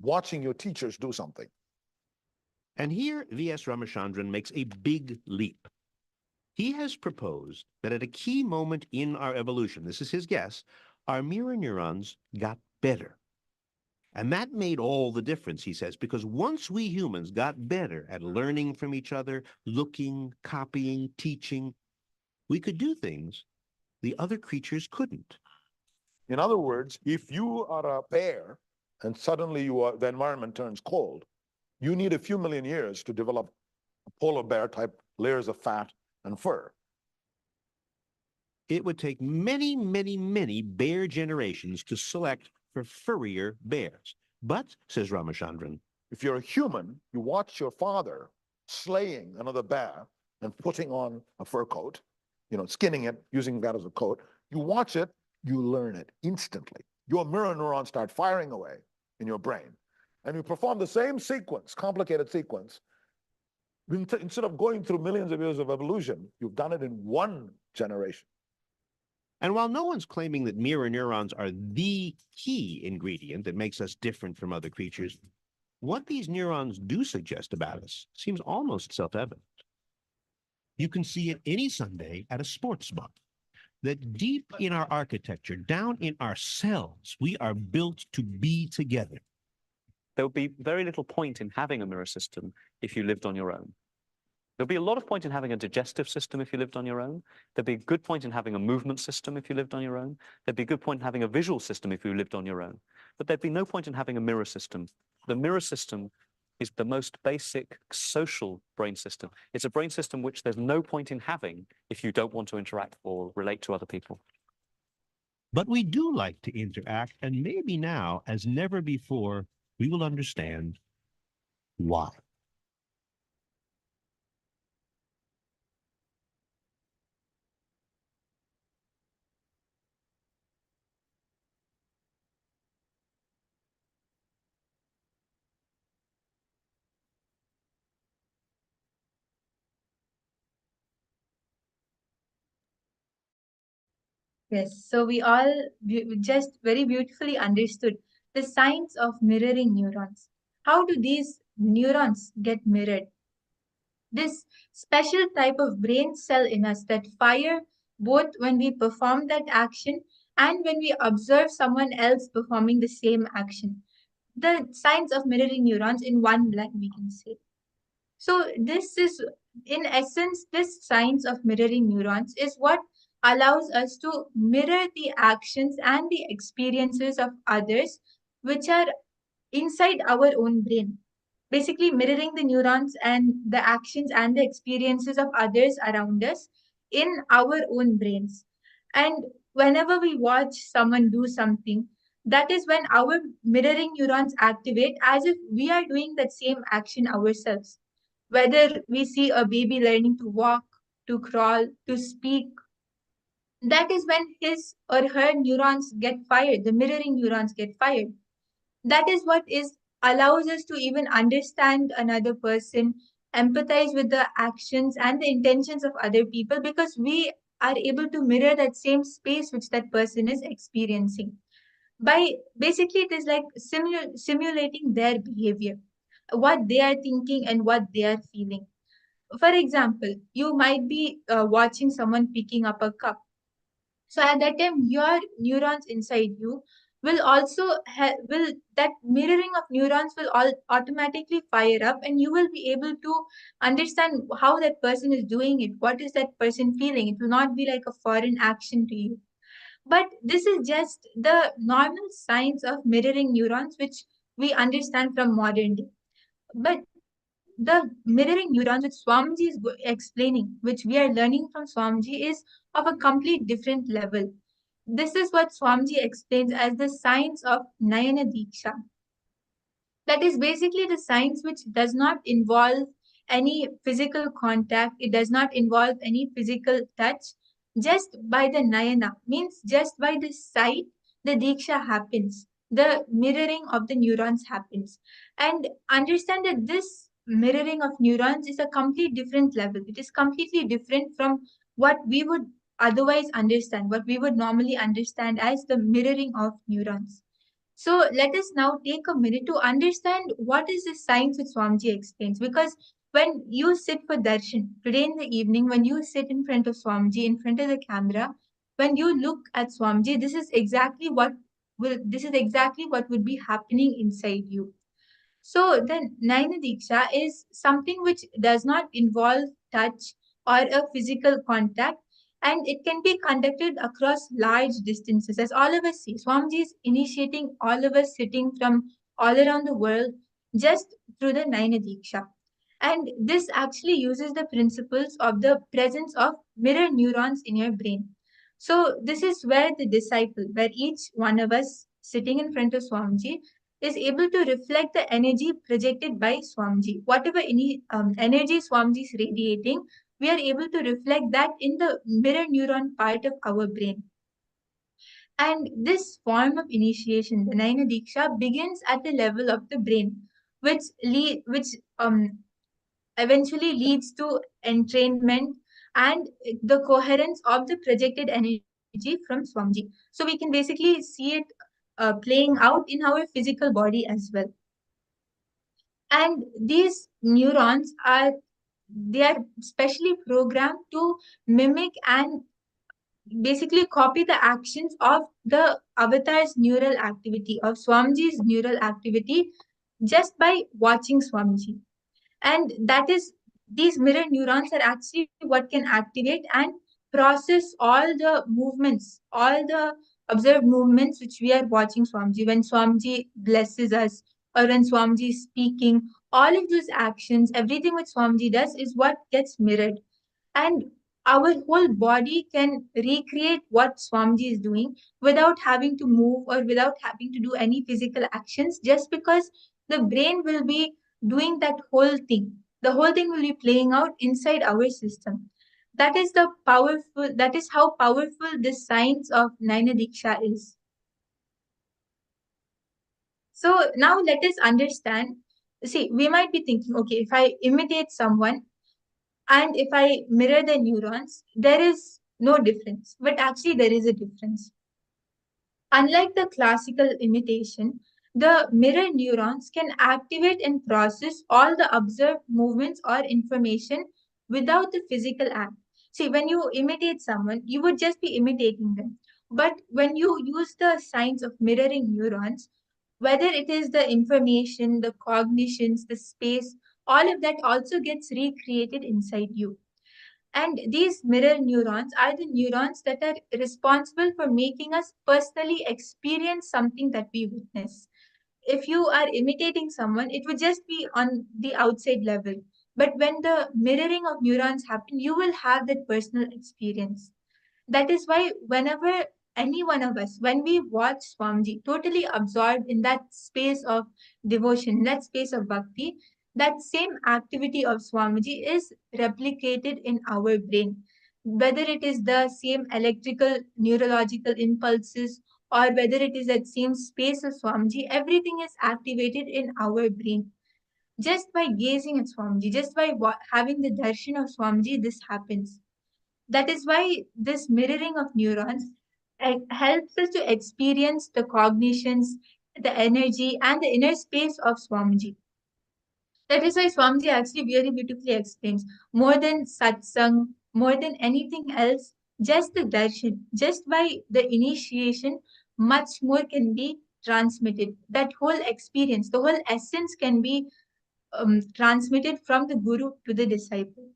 watching your teachers do something. And here, V.S. Ramachandran makes a big leap. He has proposed that at a key moment in our evolution, this is his guess, our mirror neurons got better. And that made all the difference, he says, because once we humans got better at learning from each other, looking, copying, teaching, we could do things the other creatures couldn't. In other words, if you are a bear and suddenly the environment turns cold, you need a few million years to develop polar bear type layers of fat and fur. It would take many, many, many bear generations to select for furrier bears. But, says Ramachandran, if you're a human, you watch your father slaying another bear and putting on a fur coat, skinning it, using that as a coat. You watch it, you learn it instantly. Your mirror neurons start firing away in your brain. And you perform the same sequence, complicated sequence. Instead of going through millions of years of evolution, you've done it in one generation. And while no one's claiming that mirror neurons are the key ingredient that makes us different from other creatures, what these neurons do suggest about us seems almost self-evident. You can see it any Sunday at a sports book, that deep in our architecture, down in our cells, we are built to be together. There would be very little point in having a mirror system if you lived on your own. There'll be a lot of point in having a digestive system if you lived on your own. There'd be a good point in having a movement system if you lived on your own. There'd be a good point in having a visual system if you lived on your own. But there'd be no point in having a mirror system. The mirror system is the most basic social brain system. It's a brain system which there's no point in having if you don't want to interact or relate to other people. But we do like to interact, and maybe now, as never before, we will understand why. Yes, so we all just very beautifully understood the science of mirroring neurons. How do these neurons get mirrored? This special type of brain cell in us that fire both when we perform that action and when we observe someone else performing the same action. The science of mirroring neurons in one line, we can say. So this is, in essence, this science of mirroring neurons is what allows us to mirror the actions and the experiences of others which are inside our own brain. Basically, mirroring the neurons and the actions and the experiences of others around us in our own brains. And whenever we watch someone do something, that is when our mirroring neurons activate as if we are doing that same action ourselves. Whether we see a baby learning to walk, to crawl, to speak, that is when his or her neurons get fired, the mirroring neurons get fired. That is what is allows us to even understand another person, empathize with the actions and the intentions of other people, because we are able to mirror that same space which that person is experiencing. By basically, it is like simulating their behavior, what they are thinking and what they are feeling. For example, you might be watching someone picking up a cup. So at that time, your neurons inside you will also will that mirroring of neurons will all automatically fire up, and you will be able to understand how that person is doing it. What is that person feeling? It will not be like a foreign action to you. But this is just the normal science of mirroring neurons, which we understand from modern day. But the mirroring neurons which Swamiji is explaining, which we are learning from Swamiji, is of a complete different level. This is what Swamiji explains as the science of Nayana Diksha. That is basically the science which does not involve any physical contact, it does not involve any physical touch. Just by the Nayana, means just by the sight, the Diksha happens. The mirroring of the neurons happens. And understand that this mirroring of neurons is a complete different level. It is completely different from what we would otherwise understand, what we would normally understand as the mirroring of neurons. So let us now take a minute to understand what is the science which Swamiji explains. Because when you sit for darshan today in the evening, when you sit in front of Swamiji, in front of the camera, when you look at Swamiji, this is exactly what would be happening inside you. So the Naina Diksha is something which does not involve touch or a physical contact, and it can be conducted across large distances. As all of us see, Swamiji is initiating all of us sitting from all around the world just through the Naina Diksha. And this actually uses the principles of the presence of mirror neurons in your brain. So this is where the disciple, where each one of us sitting in front of Swamiji is able to reflect the energy projected by Swamiji. Whatever any energy Swamiji is radiating, we are able to reflect that in the mirror neuron part of our brain. And this form of initiation, the Naina Diksha, begins at the level of the brain, which eventually leads to entrainment and the coherence of the projected energy from Swamiji. So we can basically see it playing out in our physical body as well. And these neurons they are specially programmed to mimic and basically copy the actions of the avatar's neural activity, of Swamiji's neural activity, just by watching Swamiji. And that is, these mirror neurons are actually what can activate and process all the movements, all the observed movements which we are watching Swamiji. When Swamiji blesses us or when Swamiji is speaking, all of those actions, everything which Swamiji does is what gets mirrored. And our whole body can recreate what Swamiji is doing without having to move or without having to do any physical actions, just because the brain will be doing that whole thing. The whole thing will be playing out inside our system. That is how powerful this science of Naina Diksha is. So now let us understand. See, we might be thinking, okay, if I imitate someone and if I mirror the neurons, there is no difference. But actually, there is a difference. Unlike the classical imitation, the mirror neurons can activate and process all the observed movements or information without the physical act. See, when you imitate someone, you would just be imitating them. But when you use the science of mirroring neurons, whether it is the information, the cognitions, the space, all of that also gets recreated inside you. And these mirror neurons are the neurons that are responsible for making us personally experience something that we witness. If you are imitating someone, it would just be on the outside level. But when the mirroring of neurons happen, you will have that personal experience. That is why whenever any one of us, when we watch Swamiji, totally absorbed in that space of devotion, that space of bhakti, That same activity of Swamiji is replicated in our brain, whether it is the same electrical neurological impulses or whether it is that same space of Swamiji, everything is activated in our brain. Just by gazing at Swamiji, just by having the darshan of Swamiji, this happens. That is why this mirroring of neurons helps us to experience the cognitions, the energy, and the inner space of Swamiji. That is why Swamiji actually very beautifully explains more than satsang, more than anything else, just the darshan, just by the initiation, much more can be transmitted. That whole experience, the whole essence can be transmitted from the guru to the disciple.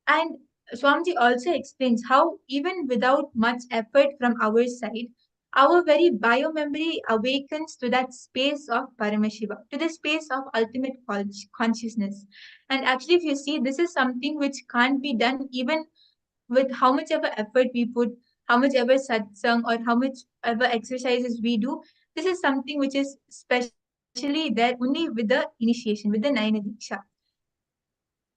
And Swamiji also explains how, even without much effort from our side, our very biomemory awakens to that space of Paramashiva, to the space of ultimate consciousness. And actually, if you see, this is something which can't be done even with how much ever effort we put, how much ever satsang or how much ever exercises we do. This is something which is specially there only with the initiation, with the Nayana Dīkṣā.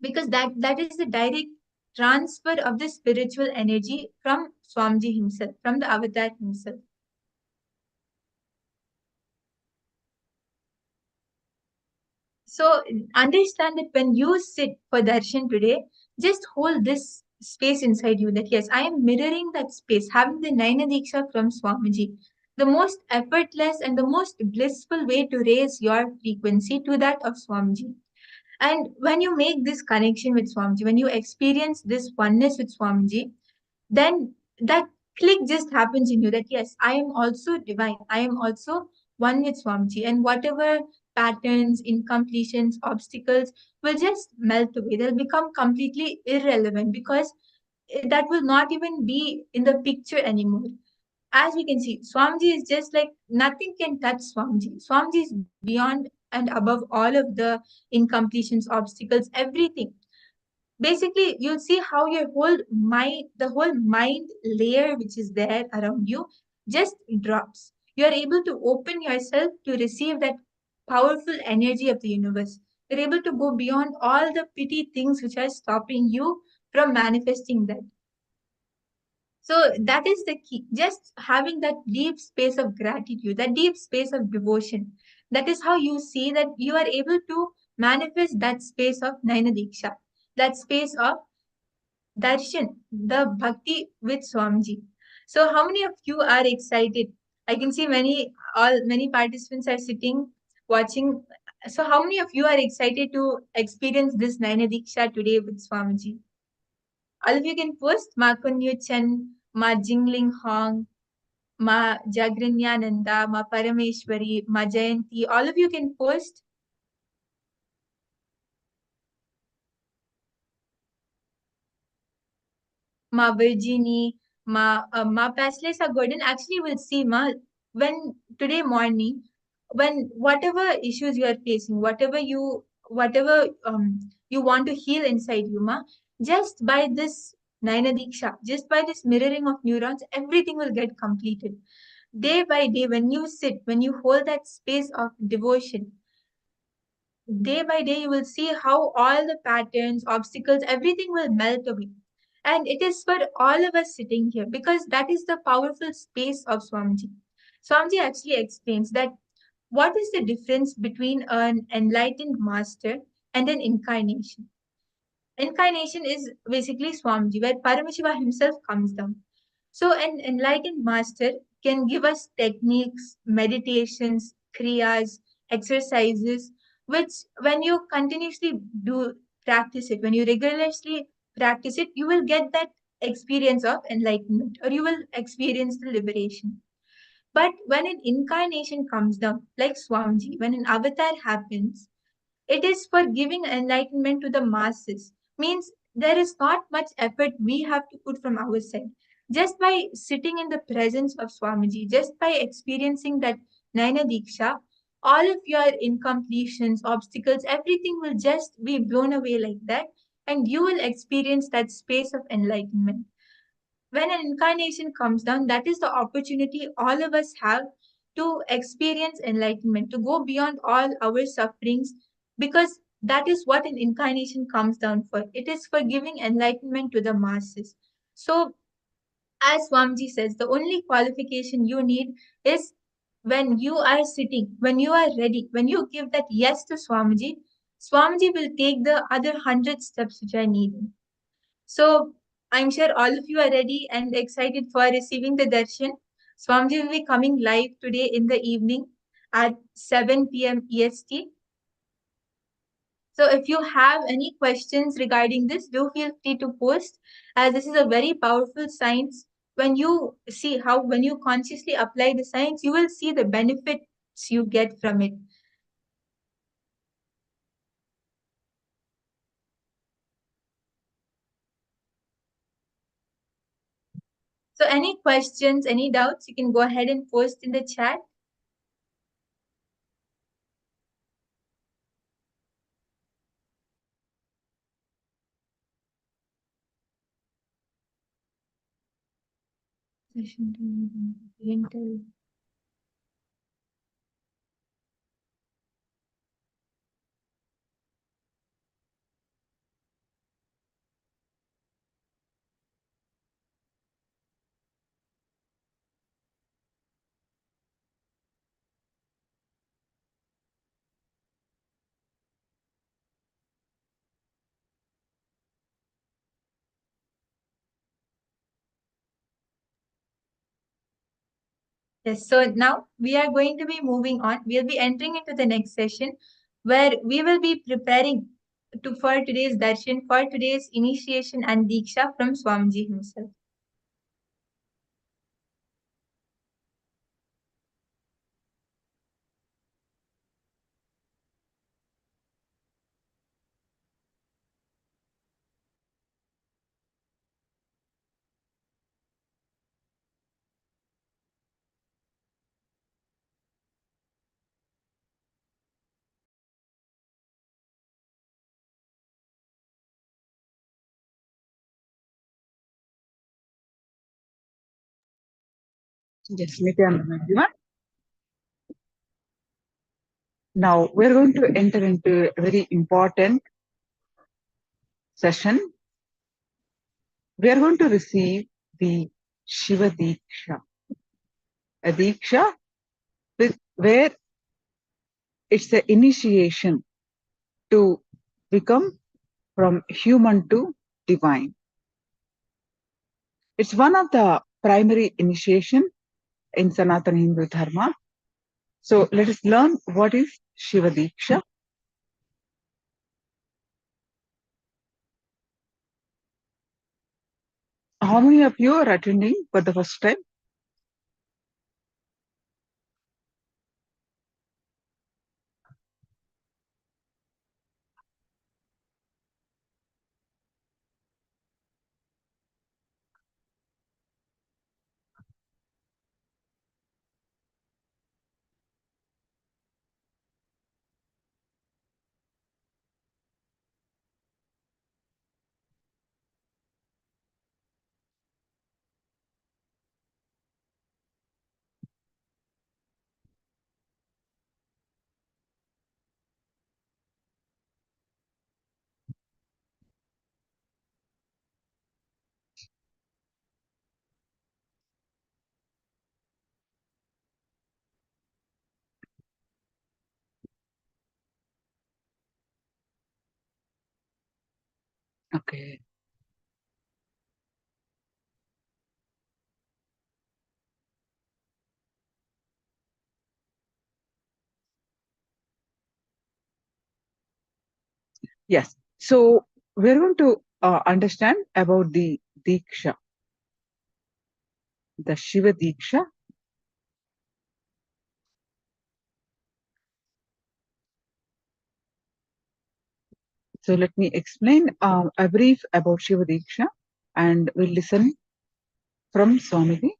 Because that is the direct transfer of the spiritual energy from Swamiji himself, from the avatar himself. So understand that when you sit for darshan today, just hold this space inside you that yes, I am mirroring that space, having the Nayana Dīkṣā from Swamiji. The most effortless and the most blissful way to raise your frequency to that of Swamiji. And when you make this connection with Swamiji, when you experience this oneness with Swamiji, then that click just happens in you that yes, I am also divine. I am also one with Swamiji. And whatever patterns, incompletions, obstacles will just melt away. They'll become completely irrelevant because that will not even be in the picture anymore. As we can see, Swamiji is just like nothing can touch Swamiji. Swamiji is beyond and above all of the incompletions, obstacles, everything. Basically, you'll see how your whole mind, the whole mind layer which is there around you, just drops. You are able to open yourself to receive that powerful energy of the universe. You're able to go beyond all the petty things which are stopping you from manifesting that. So that is the key. Just having that deep space of gratitude, that deep space of devotion. That is how you see that you are able to manifest that space of Nayana Dīkṣā, that space of darshan, the bhakti with Swamiji. So how many of you are excited? I can see many participants are sitting, watching. So how many of you are excited to experience this Nayana Dīkṣā today with Swamiji? All of you can post Ma Kunyu Chen, Ma Jingling Hong, Ma Jagranyananda, Ma Parameshwari, Ma Jayanti. All of you can post. Ma Virginie, Ma Paslesa Gordon. Actually, we'll see Ma when today morning, when whatever issues you are facing, whatever you want to heal inside you, Ma, just by this Nayana Dīkṣā, just by this mirroring of neurons, everything will get completed. Day by day, when you sit, when you hold that space of devotion, day by day, you will see how all the patterns, obstacles, everything will melt away. And it is for all of us sitting here because that is the powerful space of Swamiji. Swamiji actually explains that what is the difference between an enlightened master and an incarnation? Incarnation is basically Swamiji, where Paramashiva himself comes down. So an enlightened master can give us techniques, meditations, kriyas, exercises, which when you continuously practice it, when you rigorously practice it, you will get that experience of enlightenment or you will experience the liberation. But when an incarnation comes down, like Swamiji, when an avatar happens, it is for giving enlightenment to the masses. Means there is not much effort we have to put from our side. Just by sitting in the presence of Swamiji, just by experiencing that Nayana Dīkṣā, all of your incompletions, obstacles, everything will just be blown away like that, and you will experience that space of enlightenment. When an incarnation comes down, that is the opportunity all of us have to experience enlightenment, to go beyond all our sufferings, because that is what an incarnation comes down for. It is for giving enlightenment to the masses. So, as Swamiji says, the only qualification you need is when you are sitting, when you are ready, when you give that yes to Swamiji, Swamiji will take the other 100 steps which are needed. So I'm sure all of you are ready and excited for receiving the darshan. Swamiji will be coming live today in the evening at 7 p.m. EST. So if you have any questions regarding this, do feel free to post, as this is a very powerful science. When you see how, when you consciously apply the science, you will see the benefits you get from it. So any questions, any doubts, you can go ahead and post in the chat. Yes, so now we are going to be moving on. We'll be entering into the next session where we will be preparing for today's darshan, for today's initiation and Diksha from Swamiji himself. Yes, Nityananda, everyone. Now we're going to enter into a very important session. We are going to receive the Shiva Dīkṣā, a Dīkṣā where it's the initiation to become from human to divine. It's one of the primary initiation in Sanatana Hindu Dharma. So let us learn what is Shiva Dīkṣā. How many of you are attending for the first time? Okay. Yes. So we're going to understand about the Diksha, the Shiva Dīkṣā. So let me explain a brief about Shiva Dīkṣā, and we'll listen from Swamiji.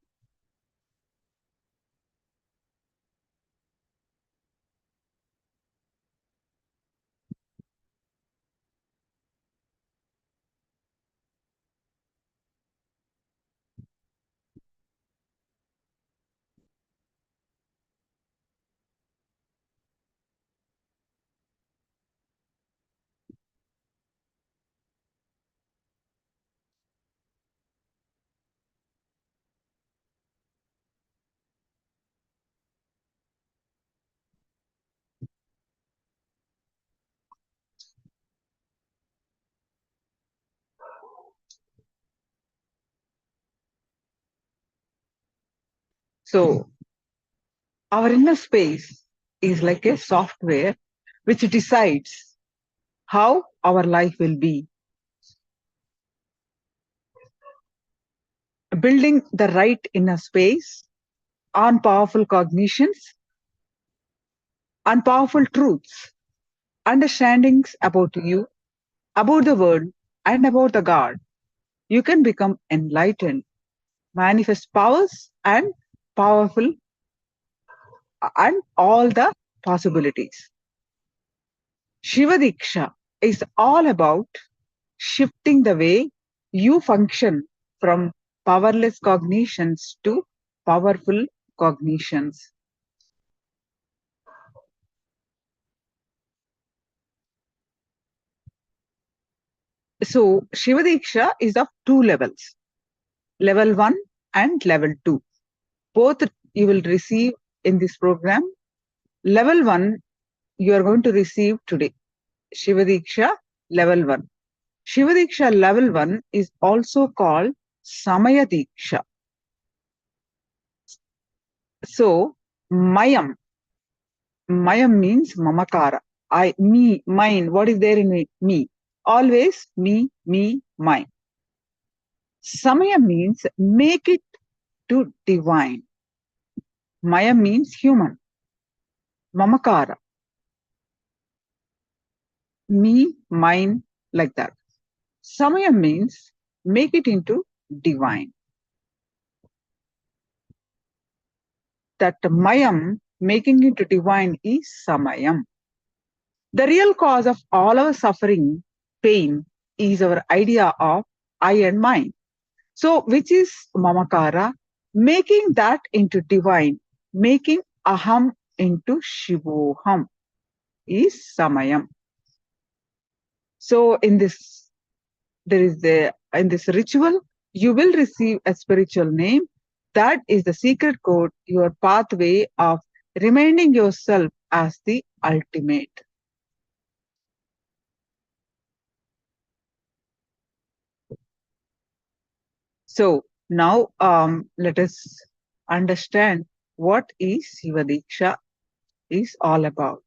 So our inner space is like a software which decides how our life will be. Building the right inner space on powerful cognitions, on powerful truths, understandings about you, about the world, and about the God, you can become enlightened, manifest powers and powerful and all the possibilities. Shiva Dīkṣā is all about shifting the way you function from powerless cognitions to powerful cognitions. So Shiva Dīkṣā is of two levels, level 1 and level 2. Both you will receive in this program. Level 1 you are going to receive today, Shiva Dīkṣā level 1. Shiva Dīkṣā level 1 is also called Samaya Dīkṣā. So Mayam means mamakara. I, me, mine, what is there in me? Me. Always me, mine. Samaya means make it to divine. Maya means human. Mamakara. Me, mine, like that. Samaya means make it into divine. That Mayam, making it to divine, is Samayam. The real cause of all our suffering, pain, is our idea of I and mine. So, which is Mamakara, making that into divine, making Aham into Shivoham, is Samayam. So, in this ritual, you will receive a spiritual name. That is the secret code, your pathway of reminding yourself as the ultimate. So now let us understand what is Shiva Dīkṣā is all about.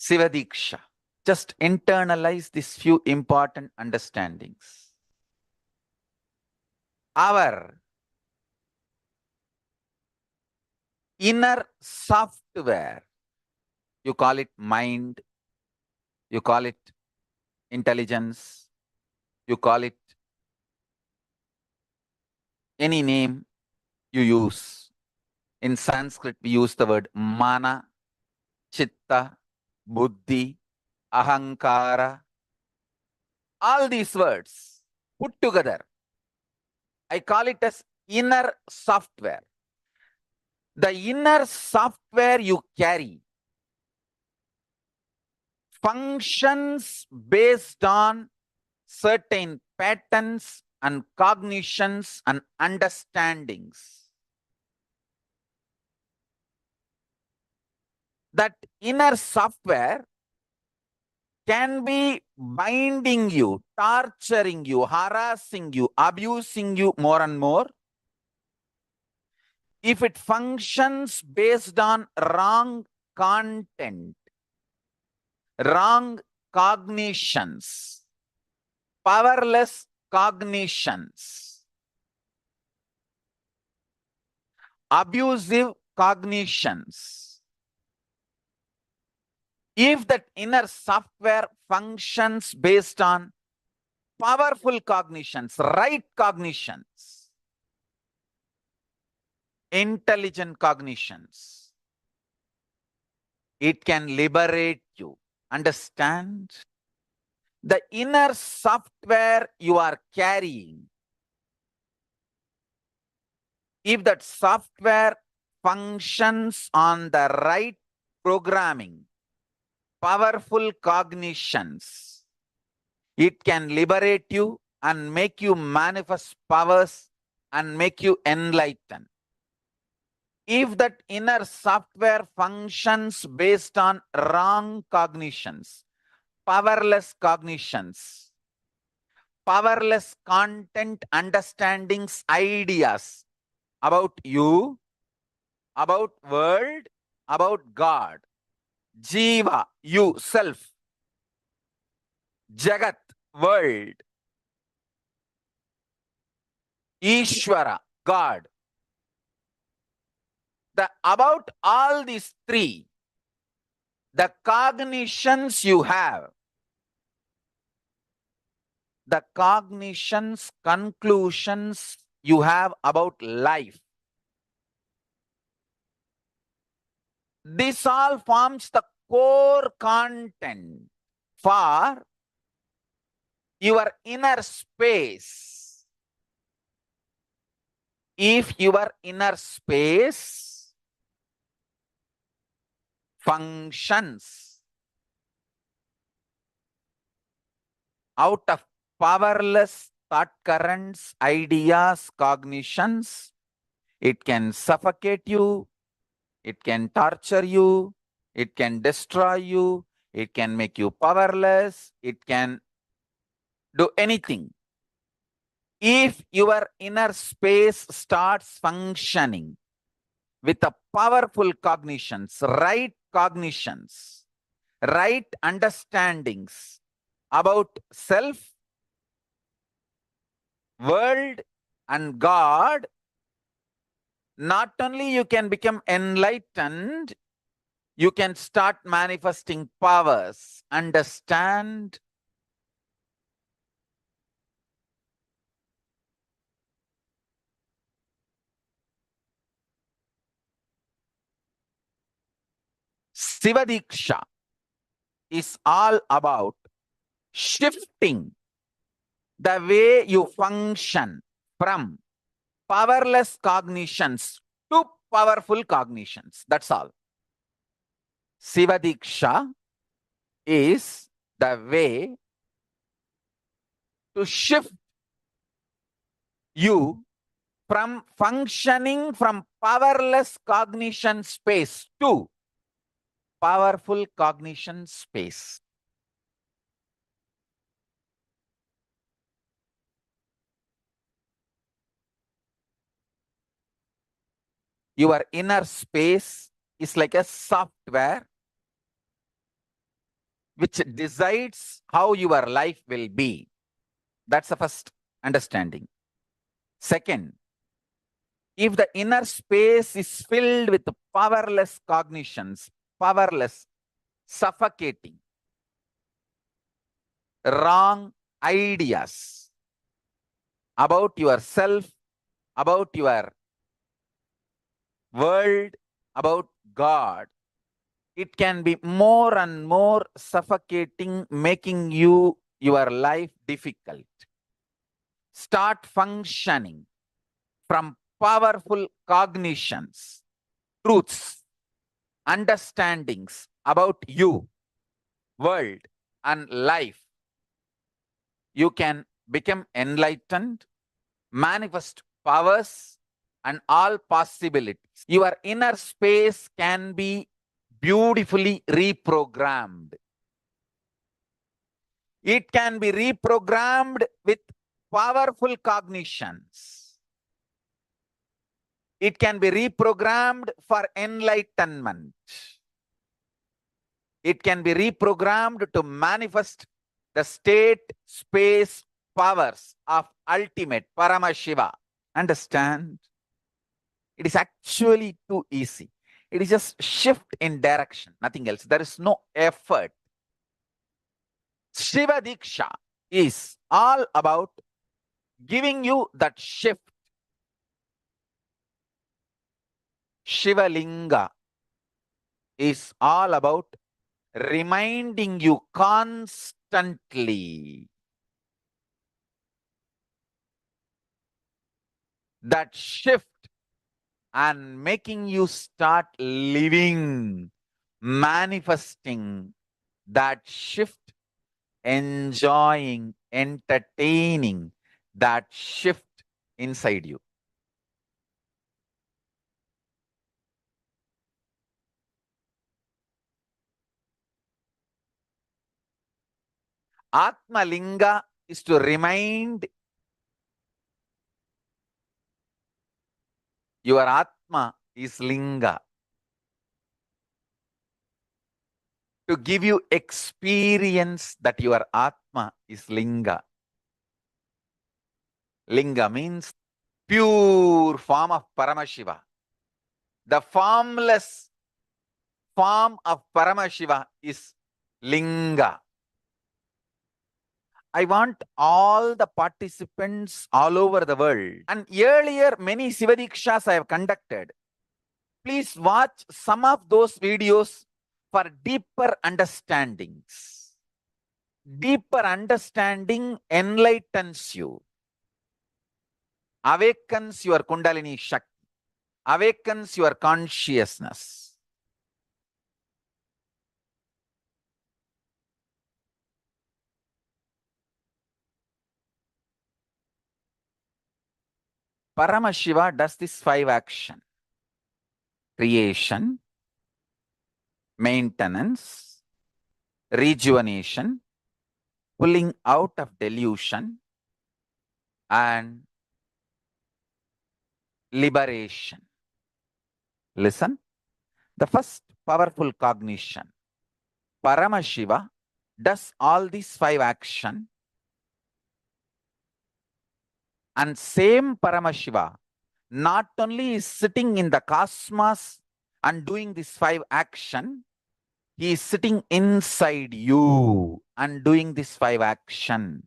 Shiva Dīkṣā. Just internalize these few important understandings. Our inner software, you call it mind, you call it intelligence, you call it any name you use. In Sanskrit, we use the word mana, chitta, buddhi, ahankara. All these words put together, I call it as inner software. The inner software you carry functions based on certain patterns and cognitions and understandings. That inner software can be binding you, torturing you, harassing you, abusing you more and more if it functions based on wrong content, wrong cognitions, powerless cognitions, abusive cognitions. If that inner software functions based on powerful cognitions, right cognitions, intelligent cognitions, it can liberate you. Understand? The inner software you are carrying, if that software functions on the right programming, powerful cognitions, it can liberate you and make you manifest powers and make you enlighten. If that inner software functions based on wrong cognitions, powerless cognitions, powerless content, understandings, ideas about you, about world, about God, Jiva, you, self, Jagat, world, Ishvara, God. About all these three, the cognitions you have, the cognitions, conclusions you have about life, this all forms the core content for your inner space. If your inner space functions out of powerless thought currents, ideas, cognitions, it can suffocate you, it can torture you, it can destroy you, it can make you powerless, it can do anything. If your inner space starts functioning with a powerful cognitions, right understandings about self, world, and God, not only you can become enlightened, you can start manifesting powers. Understand? Shiva Dīkṣā is all about shifting the way you function from powerless cognitions to powerful cognitions. That's all. Shiva Dīkṣā is the way to shift you from functioning from powerless cognition space to powerful cognition space. Your inner space is like a software which decides how your life will be. That's the first understanding. Second, if the inner space is filled with powerless cognitions, powerless, suffocating, wrong ideas about yourself, about your world, about God, it can be more and more suffocating, making your life difficult. Start functioning from powerful cognitions, truths, understandings about you, world, and life. You can become enlightened, manifest powers, and all possibilities. Your inner space can be beautifully reprogrammed. It can be reprogrammed with powerful cognitions. It can be reprogrammed for enlightenment. It can be reprogrammed to manifest the state, space, powers of ultimate Paramashiva. Understand? It is actually too easy. It is just shift in direction, nothing else. There is no effort. Shiva Dīkṣā is all about giving you that shift. Shiva linga is all about reminding you constantly that shift and making you start living, manifesting that shift, enjoying, entertaining that shift inside you. Atma linga is to remind your Atma is linga, to give you experience that your Atma is linga. Linga means pure form of Paramashiva. The formless form of Paramashiva is linga. I want all the participants all over the world, and earlier many Shiva Dīkṣās I have conducted. Please watch some of those videos for deeper understandings. Deeper understanding enlightens you, awakens your Kundalini Shakti, awakens your consciousness. Paramashiva does this 5 action: creation, maintenance, rejuvenation, pulling out of delusion, and liberation. Listen, the first powerful cognition. Paramashiva does all these 5 action, and same Paramashiva not only is sitting in the cosmos and doing this 5 action, he is sitting inside you and doing this 5 action.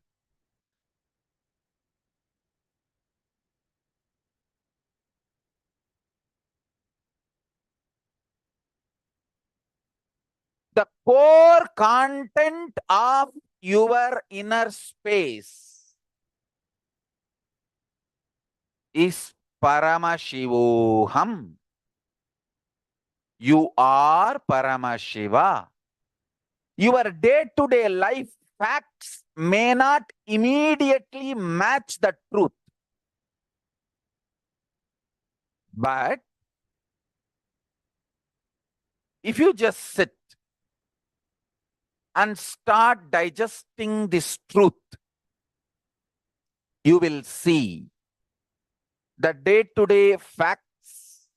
The core content of your inner space is Paramashivoham. You are Paramashiva. Your day-to-day life facts may not immediately match the truth, but if you just sit and start digesting this truth, you will see the day-to-day facts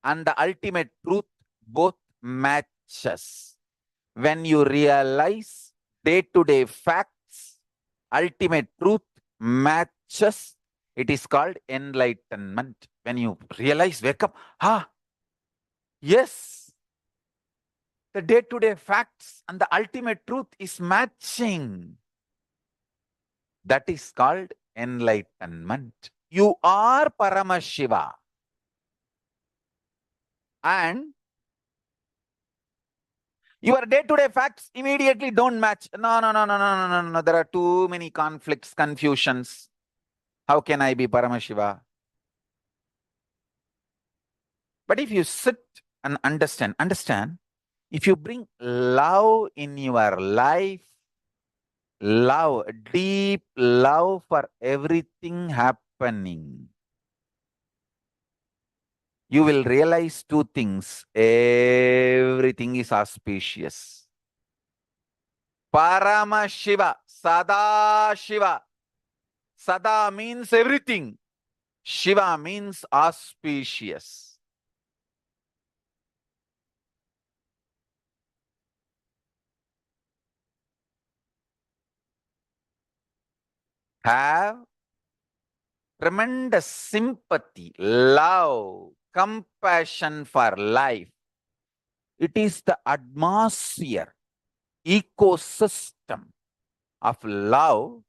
and the ultimate truth both matches. When you realize day-to-day facts, ultimate truth matches, it is called enlightenment. When you realize, wake up, yes, the day-to-day facts and the ultimate truth is matching. That is called enlightenment. You are Paramashiva. And your day-to-day facts immediately don't match. No. There are too many conflicts, confusions. How can I be Paramashiva? But if you sit and understand, if you bring love in your life, love, deep love for everything happening, you will realize 2 things. Everything is auspicious. Paramashiva, Sada Shiva. Sada means everything. Shiva means auspicious. Have tremendous sympathy, love compassion for life. It is the atmosphere, ecosystem of love,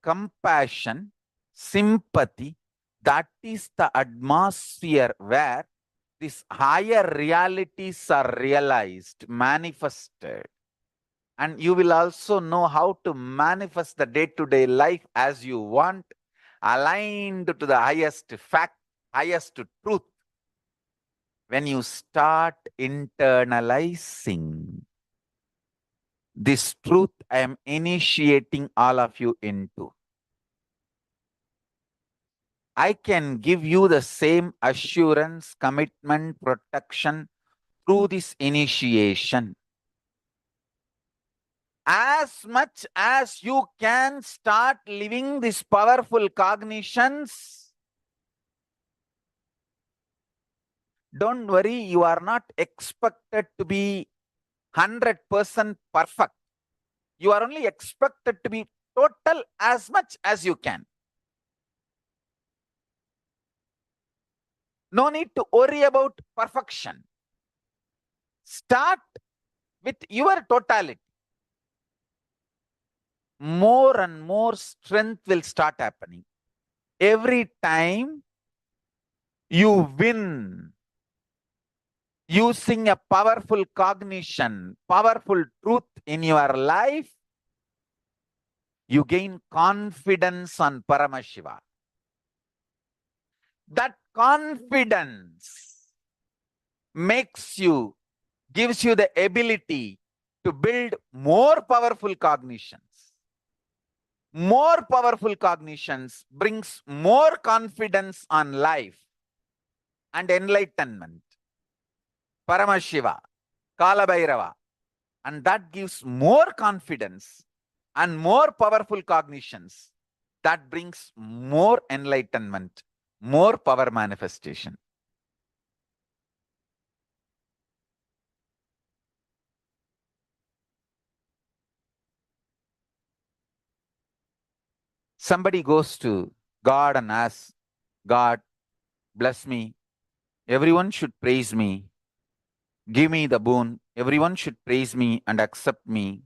compassion, sympathy. That is the atmosphere where these higher realities are realized, manifested. And you will also know how to manifest the day-to-day life as you want, aligned to the highest fact, highest truth. When you start internalizing this truth, I am initiating all of you into. I can give you the same assurance, commitment, protection through this initiation. As much as you can start living these powerful cognitions, don't worry, you are not expected to be 100% perfect. You are only expected to be total as much as you can. No need to worry about perfection. Start with your totality. More and more strength will start happening. Every time you win using a powerful cognition, powerful truth in your life, you gain confidence on Paramashiva. That confidence makes you, gives you the ability to build more powerful cognitions. More powerful cognitions brings more confidence on life and enlightenment. Paramashiva, Kalabhairava, and that gives more confidence and more powerful cognitions. That brings more enlightenment, more power manifestation. Somebody goes to God and asks, God, bless me. Everyone should praise me. Give me the boon. Everyone should praise me and accept me.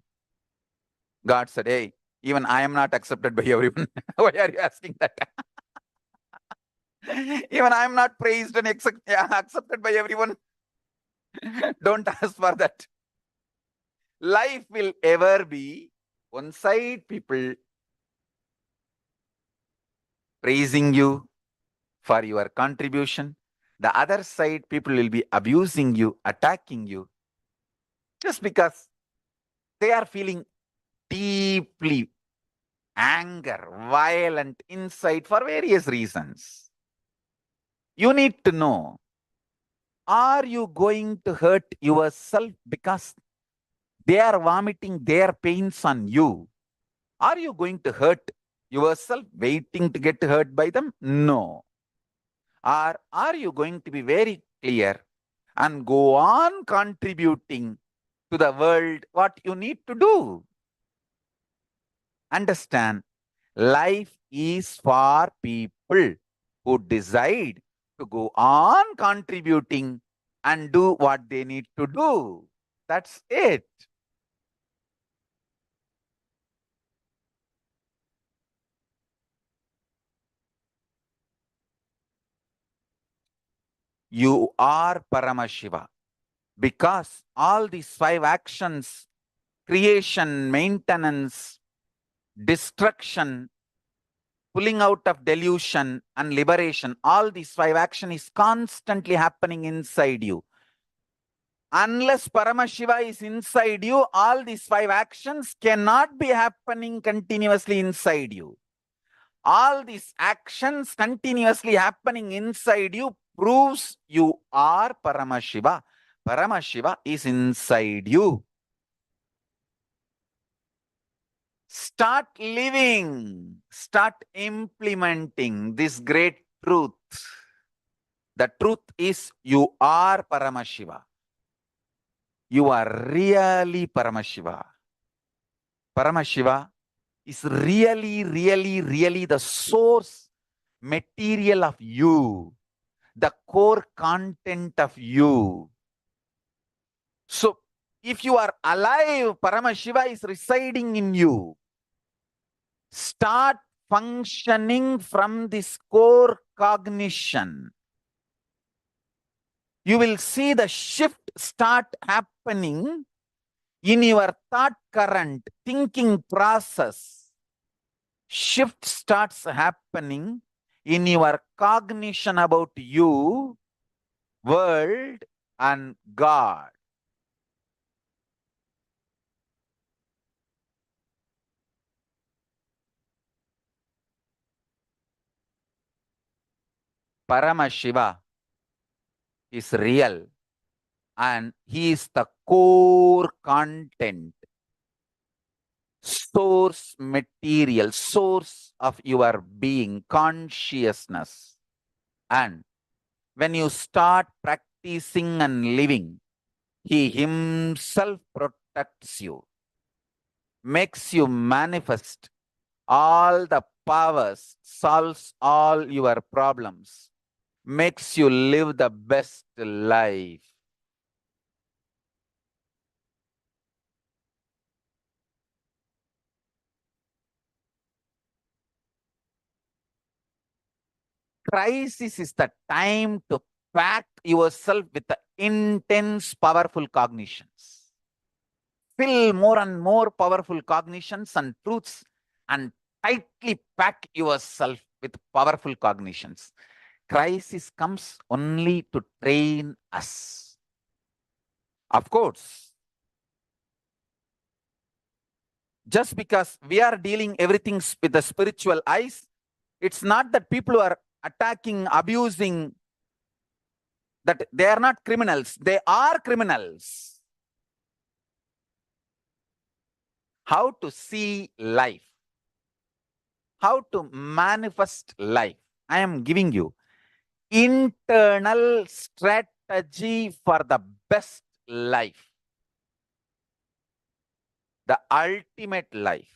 God said, hey, even I am not accepted by everyone. Why are you asking that? Even I am not praised and accepted by everyone. Don't ask for that. Life will ever be one side people praising you for your contribution. The other side people will be abusing you, attacking you, just because they are feeling deeply anger, violent inside for various reasons. You need to know, are you going to hurt yourself because they are vomiting their pains on you? Are you going to hurt yourself waiting to get hurt by them? No. Or are you going to be very clear and go on contributing to the world what you need to do? Understand, life is for people who decide to go on contributing and do what they need to do. That's it. You are Paramashiva because all these 5 actions, creation, maintenance, destruction, pulling out of delusion and liberation, all these 5 actions is constantly happening inside you. Unless Paramashiva is inside you, all these 5 actions cannot be happening continuously inside you. All these actions continuously happening inside you proves you are Paramashiva. Paramashiva is inside you. Start living, start implementing this great truth. The truth is you are Paramashiva. You are really Paramashiva. Paramashiva is really the source material of you. the core content of you. So, if you are alive, Paramashiva is residing in you. Start functioning from this core cognition. You will see the shift start happening in your thought current, thinking process. Shift starts happening in your cognition about you, world, and God. Paramashiva is real and he is the core content, source material, source of your being, consciousness. And when you start practicing and living, he himself protects you, makes you manifest all the powers, solves all your problems, makes you live the best life. Crisis is the time to pack yourself with the intense, powerful cognitions. Fill more and more powerful cognitions and truths and tightly pack yourself with powerful cognitions. Crisis comes only to train us. Of course, just because we are dealing everything with the spiritual eyes, it's not that people are attacking, abusing, that they are not criminals. They are criminals. How to see life, how to manifest life. I am giving you internal strategy for the best life, the ultimate life.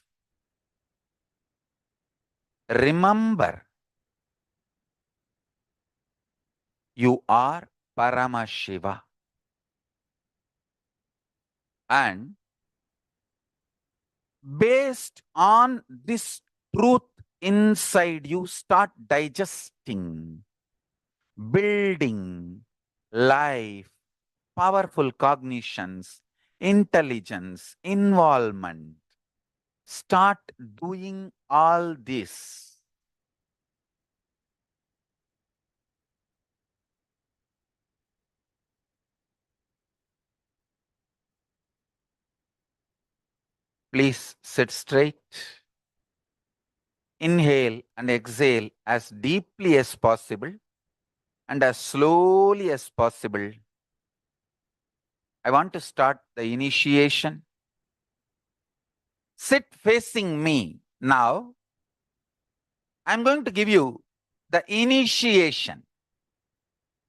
Remember, you are Paramashiva. And based on this truth inside you, start digesting, building life, powerful cognitions, intelligence, involvement. Start doing all this. Please sit straight. Inhale and exhale as deeply as possible and as slowly as possible. I want to start the initiation. Sit facing me. Now, I'm going to give you the initiation.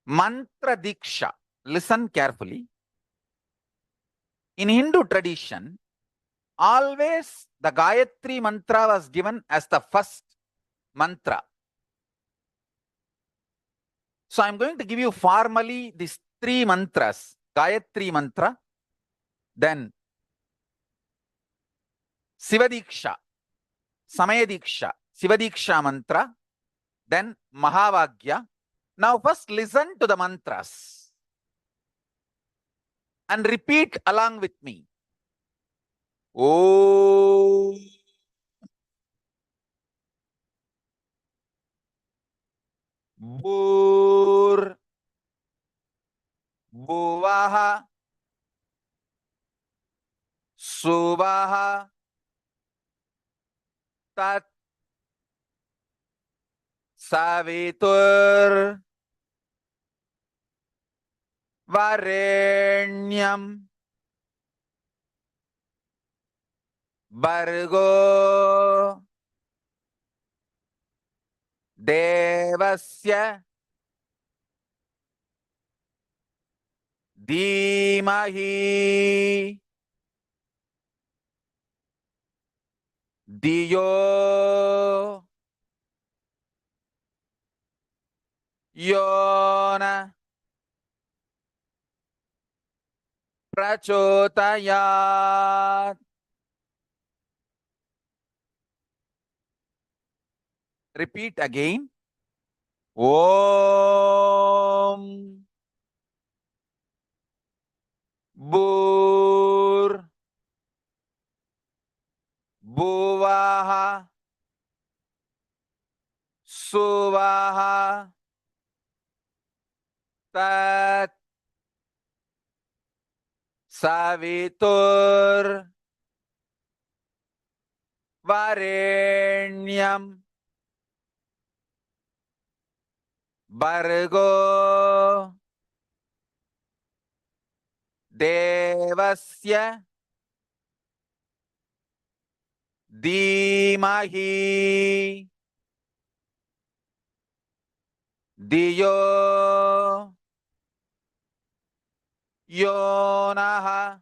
Mantra Dīkṣā. Listen carefully. In Hindu tradition, always the Gayatri mantra was given as the first mantra. So I'm going to give you formally these three mantras. Gayatri mantra, then Shiva Dīkṣā, Samaya Dīkṣā, Shiva Dīkṣā mantra, then Mahavagya. Now first listen to the mantras and repeat along with me. Om Bhur Bhuvaha Suvaha Tat Savitur Varenyam Bhargo Devasya Dhimahi Diyo Yona Prachotayat. Repeat again. Om Bur Buvaha Suvaha Tat Savitur Varenyam Bargo Devasya Dhimahi Diyo Yonaha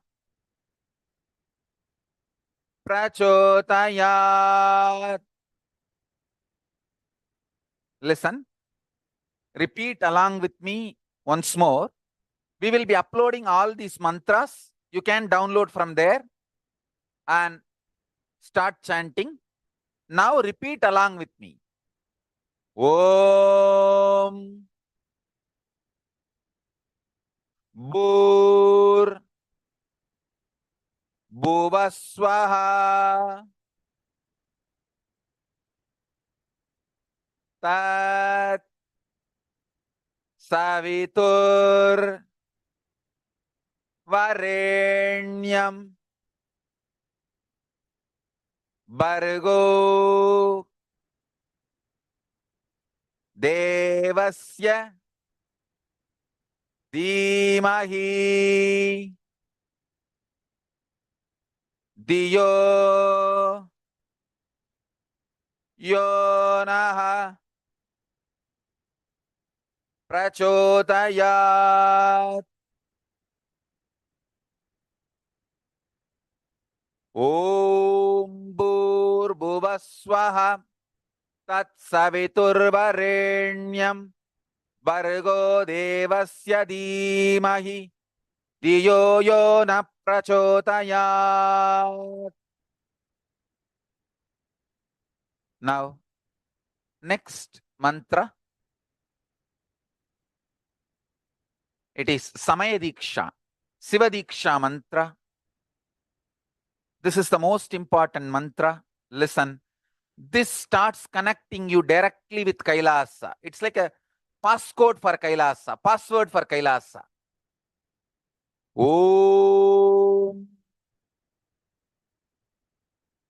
Prachotayat. Listen, repeat along with me once more. We will be uploading all these mantras. You can download from there and start chanting. Now repeat along with me. Om Bur Bhuvaswaha Tat Savitur Varenyam Bargo Devasya Dhimahi Diyo Yonaha Prachotayat. Om Bhuvaswaha Tat Saviturvarenyam Bargo Devasya Dhimahi Diyo Yona Prachotayat. Now, next mantra. It is Samaya Dīkṣā, Shiva Dīkṣā mantra. This is the most important mantra. Listen, this starts connecting you directly with Kailasa. It's like a passcode for Kailasa, password for Kailasa. Om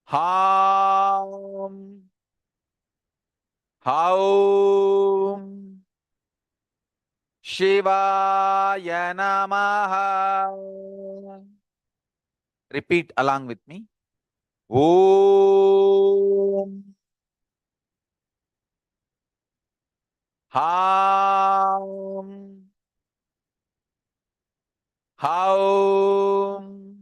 Ham Haum Shivaya Namaha. Repeat along with me. Om Ham Haum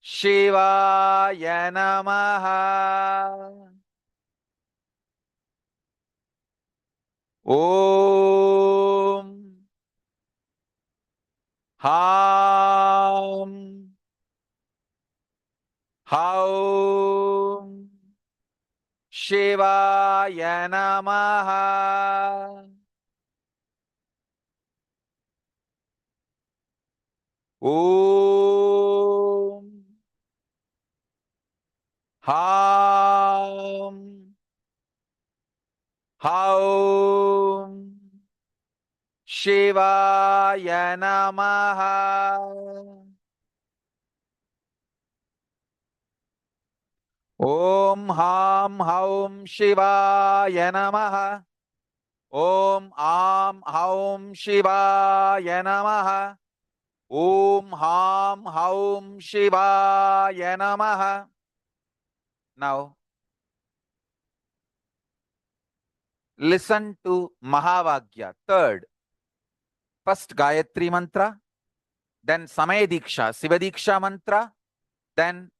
Shivaya Namaha. Om Ham Haum Shivaya Namaha. Om Ham Haum Shivaya Namaha. Om Ham Haum Shivaya Namaha. Om Am Haum Shivaya Namaha. Om Ham Haum Shivaya Namaha. Now, listen to Mahavagya, third. First Gayatri mantra, then Samaya Dīkṣā, Shiva Dīkṣā mantra, then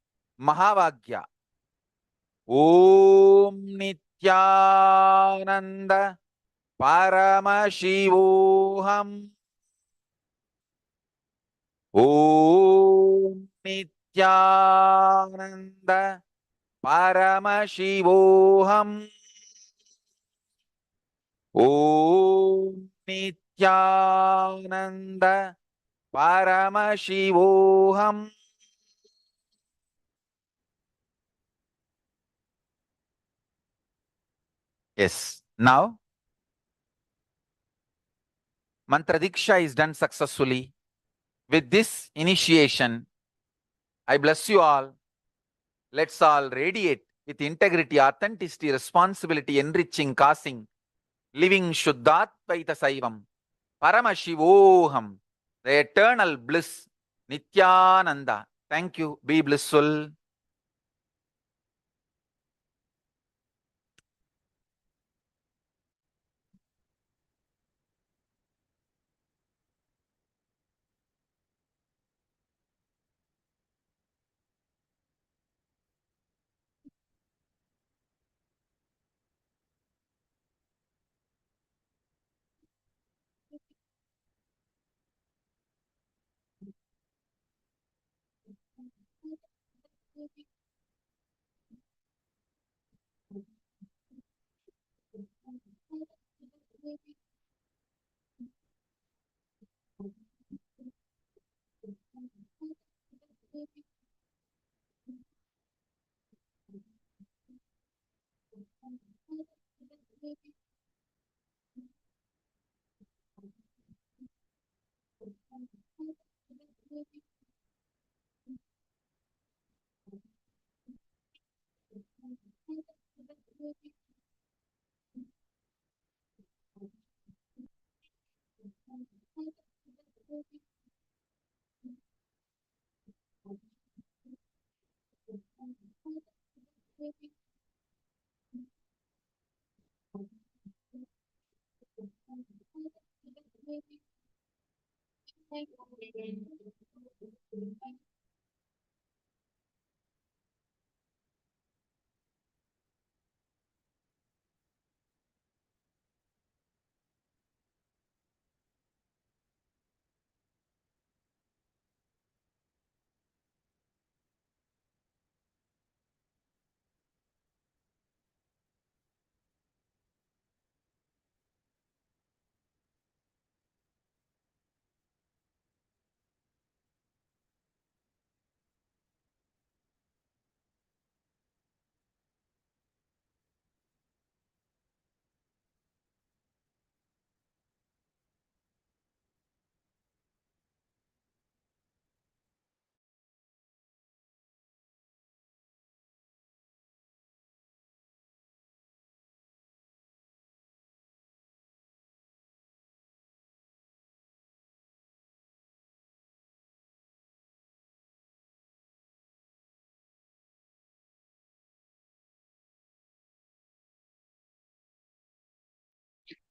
Mahavagya. Om Nityananda Paramashivoham. Om Nityananda Paramashivoham. Om Nityananda Paramashivoham. Yes. Now, Mantra Diksha is done successfully. With this initiation, I bless you all. Let's all radiate with integrity, authenticity, responsibility, enriching, causing, living Shuddhatvaita Saivam, Paramashivoham, the eternal bliss, Nityananda. Thank you. Be blissful.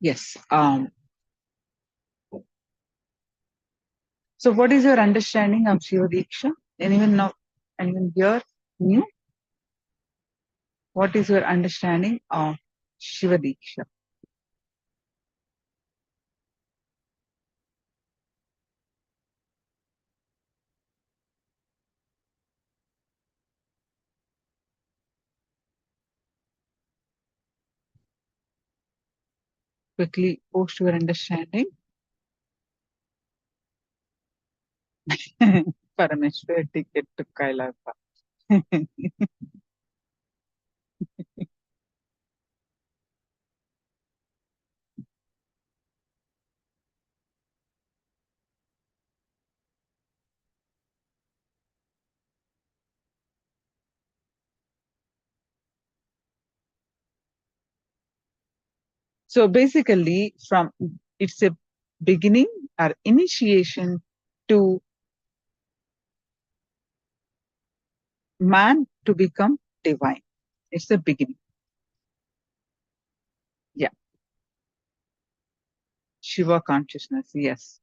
Yes. So what is your understanding of Shiva Dīkṣā? Anyone know? Anyone here new? What is your understanding of Shiva Dīkṣā? Quickly post your understanding. Parameshwar ticket to Kailasa. So basically, from it's a beginning or initiation to man to become divine. It's the beginning. Yeah. Shiva consciousness. Yes.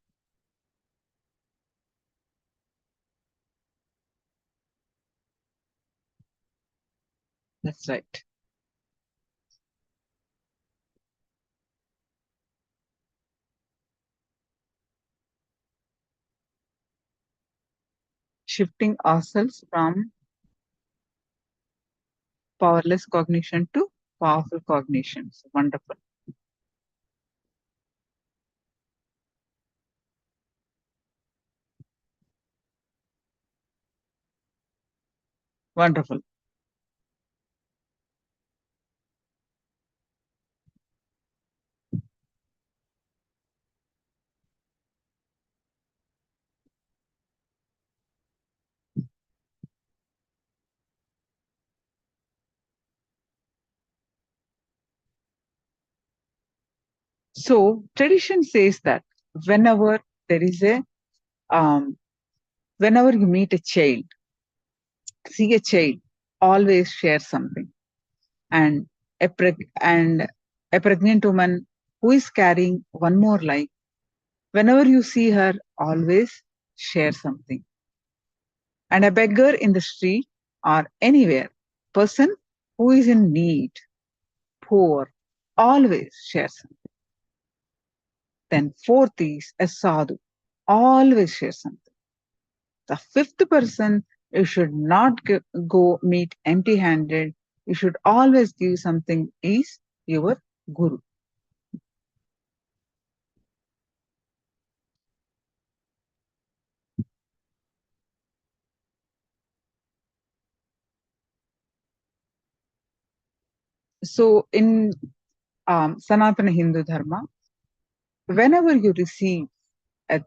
That's right. shifting ourselves from powerless cognition to powerful cognitions. Wonderful. Wonderful. So tradition says that whenever there is a, whenever you meet a child, see a child, always share something. And and a pregnant woman who is carrying one more life, whenever you see her, always share something. And a beggar in the street or anywhere, person who is in need, poor, always share something. Then fourth is a sadhu, always share something. The fifth person, you should not go meet empty-handed. You should always give something, is your guru. So in Sanatana Hindu Dharma, whenever you receive an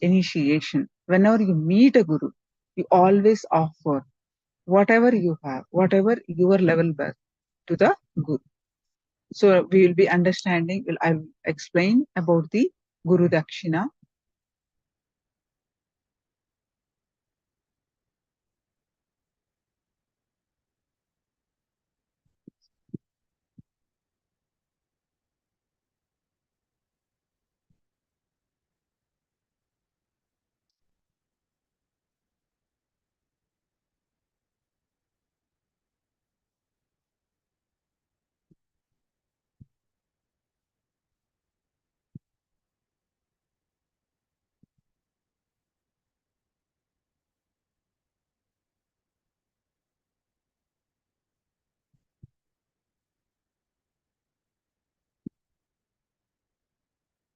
initiation, whenever you meet a guru, you always offer whatever you have, whatever your level best to the guru. So we will be understanding, I'll explain about the Guru Dakshina.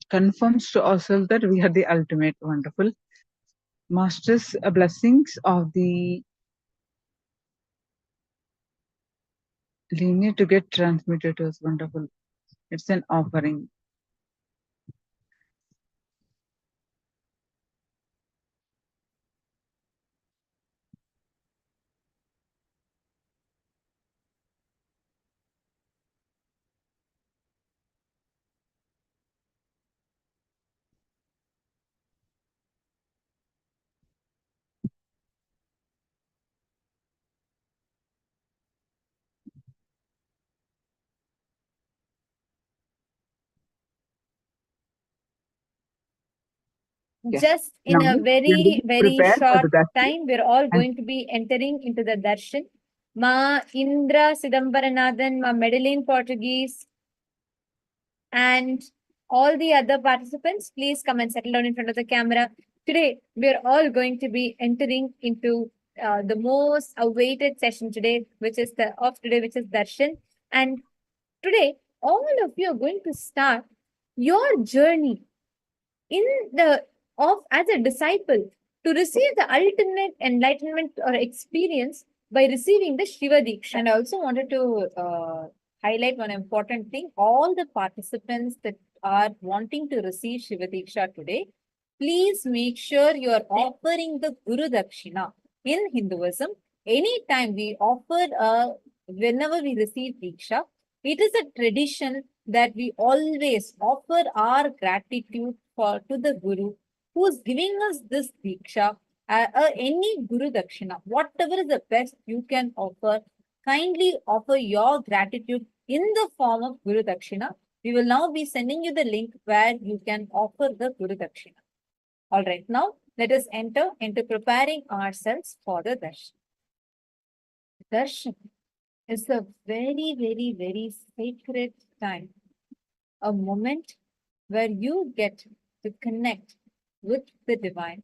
Confirms to ourselves that we are the ultimate. Wonderful. Masters, blessings of the linear to get transmitted to us. Wonderful. It's an offering. Yes. Just in Now a we are very, getting very prepared for the short darshan. time, we're all And going to be entering into the darshan. Ma Indra Sidambaranathan, Ma Madeline Portuguese, and all the other participants, please come and settle down in front of the camera. Today, we're all going to be entering into the most awaited session today, which is darshan. And today, all of you are going to start your journey in the of as a disciple to receive the ultimate enlightenment or experience by receiving the Shiva Dīkṣā. And I also wanted to highlight one important thing. All the participants that are wanting to receive Shiva Dīkṣā today, please make sure you are offering the Guru Dakshina. In Hinduism, anytime we offer, whenever we receive Diksha, it is a tradition that we always offer our gratitude to the Guru who's giving us this Diksha, any Guru Dakshina, whatever is the best you can offer, kindly offer your gratitude in the form of Guru Dakshina. We will now be sending you the link where you can offer the Guru Dakshina. All right, now let us enter into preparing ourselves for the darshan. Darshan is a very, very, very sacred time, a moment where you get to connect with the divine,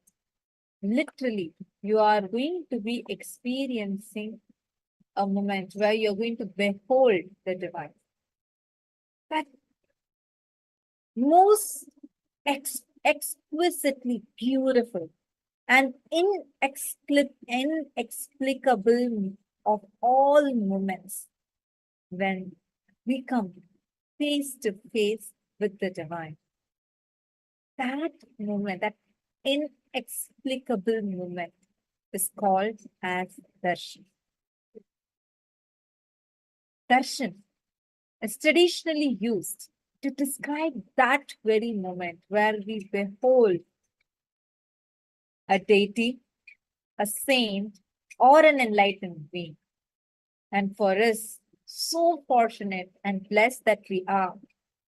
literally you are going to be experiencing a moment where you're going to behold the divine. That most exquisitely beautiful and inexplicable of all moments when we come face to face with the divine. That moment, that inexplicable moment is called as darshan. Darshan is traditionally used to describe that very moment where we behold a deity, a saint, or an enlightened being. And for us, so fortunate and blessed that we are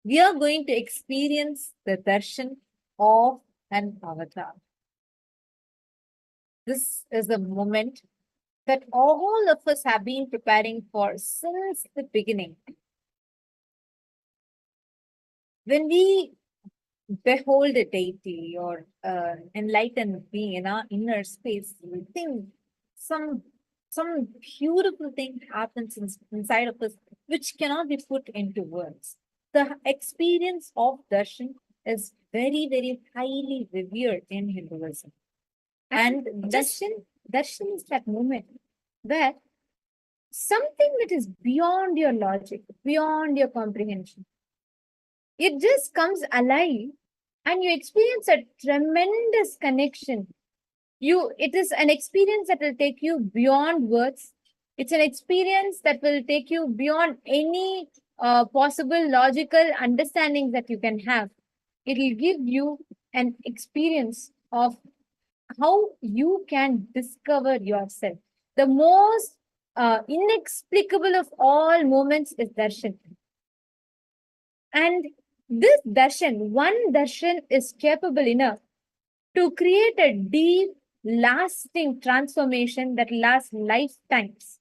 going to experience the darshan of an avatar. This is the moment that all of us have been preparing for since the beginning. When we behold a deity or enlightened being in our inner space, we think some beautiful thing happens inside of us which cannot be put into words. The experience of darshan is very, very highly revered in Hinduism. And darshan is that moment where something that is beyond your logic, beyond your comprehension, it just comes alive and you experience a tremendous connection. It is an experience that will take you beyond words. It's an experience that will take you beyond any possible logical understanding that you can have. It will give you an experience of how you can discover yourself. The most inexplicable of all moments is darshan. And this darshan, one darshan is capable enough to create a deep, lasting transformation that lasts lifetimes.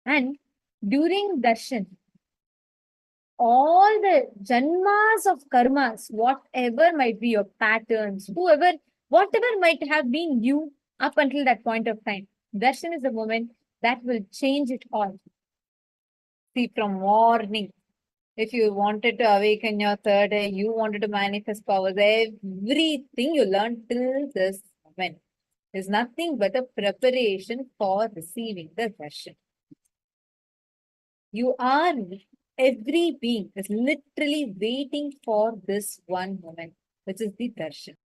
And during darshan, all the janmas of karmas, whatever might be your patterns, whatever might have been you up until that point of time, darshan is the moment that will change it all. See, from morning, if you wanted to awaken your third eye, you wanted to manifest powers, everything you learned till this moment is nothing but a preparation for receiving the darshan. Every being is literally waiting for this one moment, which is the darshan.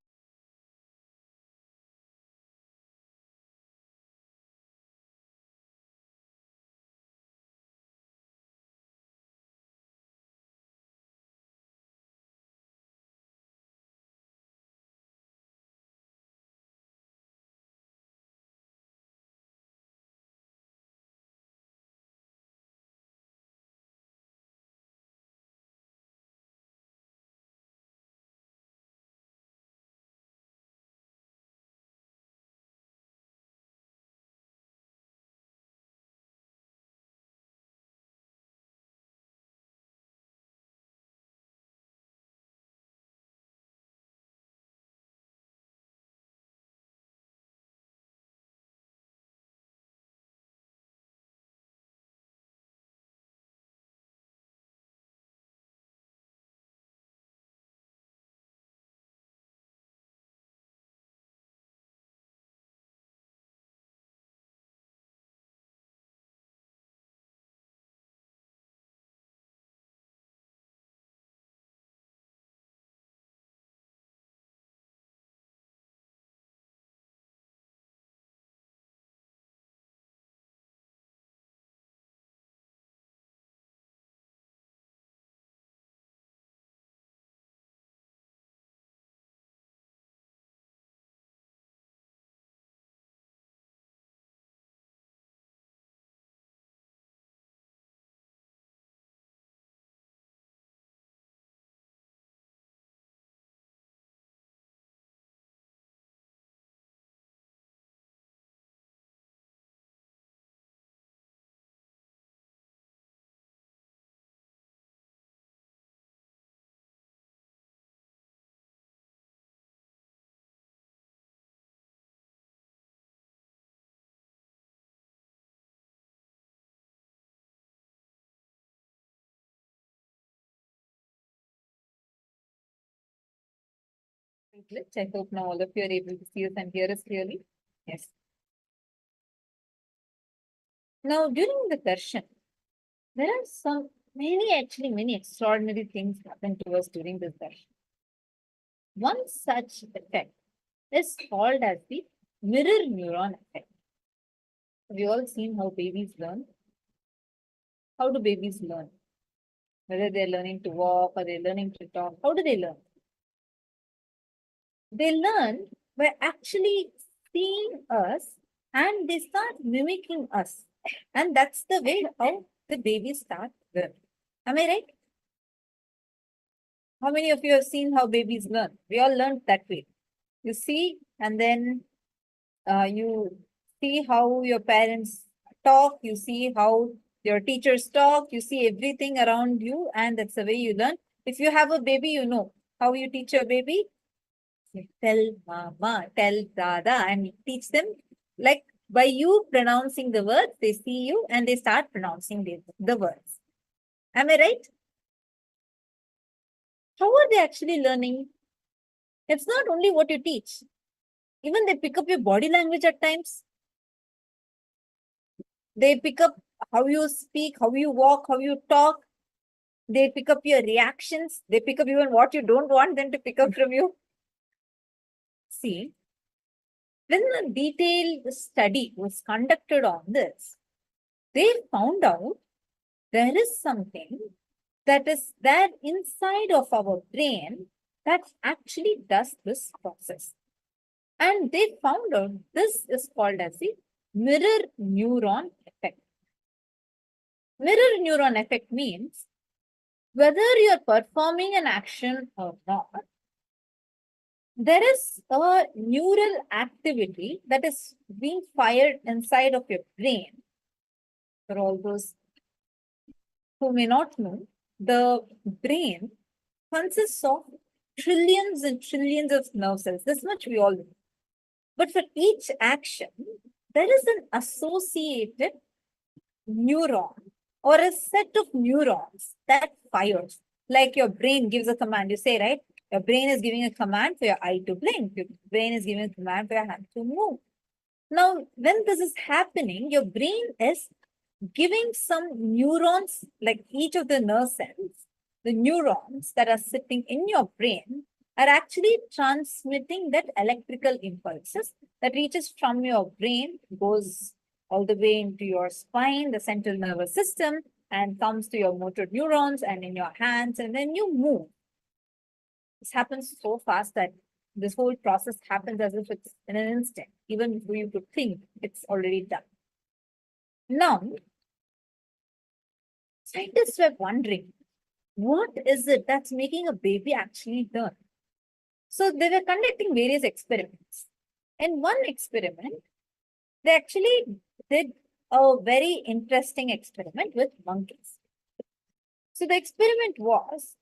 glitch. I hope now all of you are able to see us and hear us clearly. Yes. Now, during the darshan, there are many extraordinary things happen to us during this darshan. One such effect is called as the mirror neuron effect. Have you all seen how babies learn? How do babies learn? Whether they're learning to walk or they're learning to talk, how do they learn? They learn by actually seeing us and they start mimicking us. And that's the way how the babies start learning. Am I right? How many of you have seen how babies learn? We all learned that way. You see, and then you see how your parents talk, you see how your teachers talk, you see everything around you, and that's the way you learn. If you have a baby, you know how you teach your baby. You tell mama, tell dada, and you teach them. Like by you pronouncing the words, they see you and they start pronouncing the words. Am I right? How are they actually learning? It's not only what you teach. Even they pick up your body language at times. They pick up how you speak, how you walk, how you talk. They pick up your reactions. They pick up even what you don't want them to pick up from you. See, when a detailed study was conducted on this, they found out there is something that is there inside of our brain that actually does this process. And they found out this is called as the mirror neuron effect. Mirror neuron effect means whether you're performing an action or not, there is a neural activity that is being fired inside of your brain. For all those who may not know, the brain consists of trillions and trillions of nerve cells. This much we all know. But for each action, there is an associated neuron or a set of neurons that fires. Like your brain gives a command. You say, right? Your brain is giving a command for your eye to blink. Your brain is giving a command for your hand to move. Now, when this is happening, your brain is giving some neurons, like each of the nerve cells, the neurons that are sitting in your brain are actually transmitting that electrical impulses that reaches from your brain, goes all the way into your spine, the central nervous system, and comes to your motor neurons and in your hands, and then you move. This happens so fast that this whole process happens as if it's in an instant. Even before you could think, it's already done. Now, scientists were wondering, what is it that's making a baby actually learn? So they were conducting various experiments. In one experiment, they actually did a very interesting experiment with monkeys. So the experiment was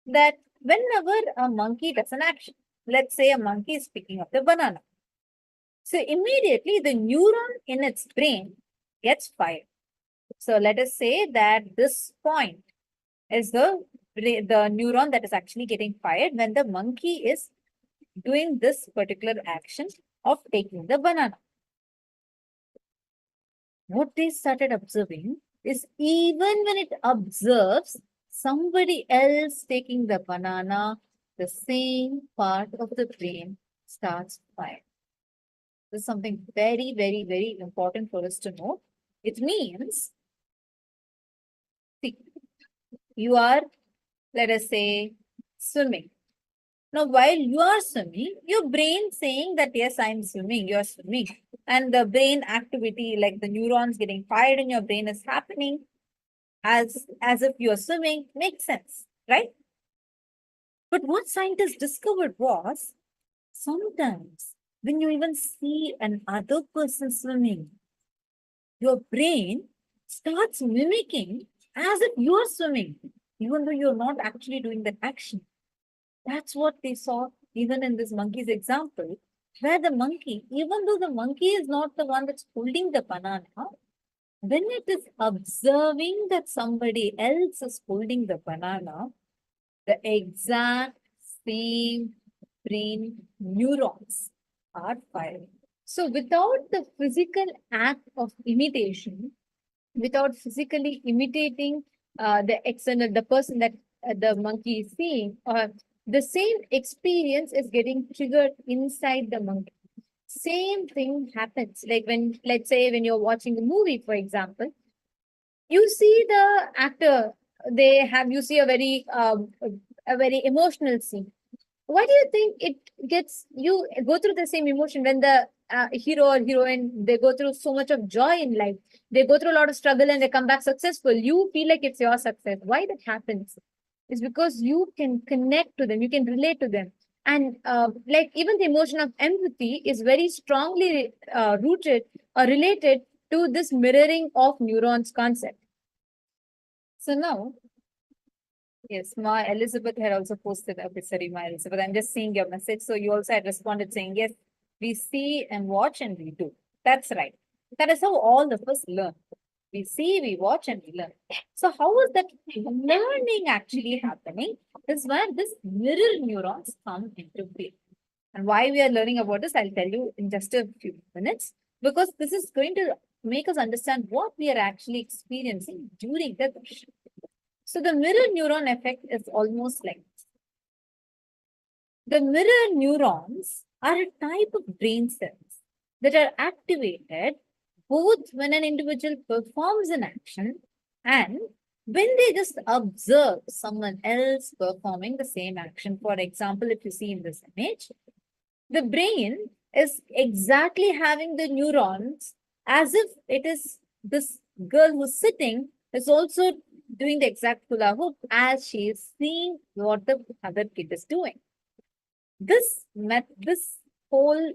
that whenever a monkey does an action, let's say a monkey is picking up the banana. So immediately the neuron in its brain gets fired. So let us say that this point is the neuron that is actually getting fired when the monkey is doing this particular action of taking the banana. What they started observing is even when it observes somebody else taking the banana, the same part of the brain starts firing. This is something very, very, very important for us to know. It means, see, you are, let us say, swimming. Now, while you are swimming, your brain saying that, yes, I'm swimming, you're swimming. And the brain activity, like the neurons getting fired in your brain is happening as if you're swimming, makes sense, right? But what scientists discovered was, sometimes when you even see another person swimming, your brain starts mimicking as if you're swimming, even though you're not actually doing that action. That's what they saw even in this monkey's example, where the monkey, even though the monkey is not the one that's holding the banana, when it is observing that somebody else is holding the banana, the exact same brain neurons are firing. So without the physical act of imitation, without physically imitating the person that the monkey is seeing, or the same experience is getting triggered inside the monkey. Same thing happens. Like when, let's say, when you're watching a movie, for example, you see the actor, you see a very emotional scene. Why do you think you go through the same emotion when the hero or heroine, they go through so much of joy in life, they go through a lot of struggle and they come back successful? You feel like it's your success. Why that happens? It's because you can connect to them, you can relate to them. And like even the emotion of empathy is very strongly rooted or related to this mirroring of neurons concept. So now, yes, Ma Elizabeth had also posted, okay, sorry, Ma Elizabeth, I'm just seeing your message. So you also had responded saying, yes, we see and watch and we do. That's right. That is how all of us learn. We see, we watch, and we learn. So how is that learning actually happening? This is where this mirror neurons come into play. And why we are learning about this, I'll tell you in just a few minutes, because this is going to make us understand what we are actually experiencing during the darshan. So the mirror neuron effect is almost like this. The mirror neurons are a type of brain cells that are activated both when an individual performs an action and when they just observe someone else performing the same action. For example, if you see in this image, the brain is exactly having the neurons as if it is this girl who's sitting is also doing the exact hula hoop as she is seeing what the other kid is doing. This whole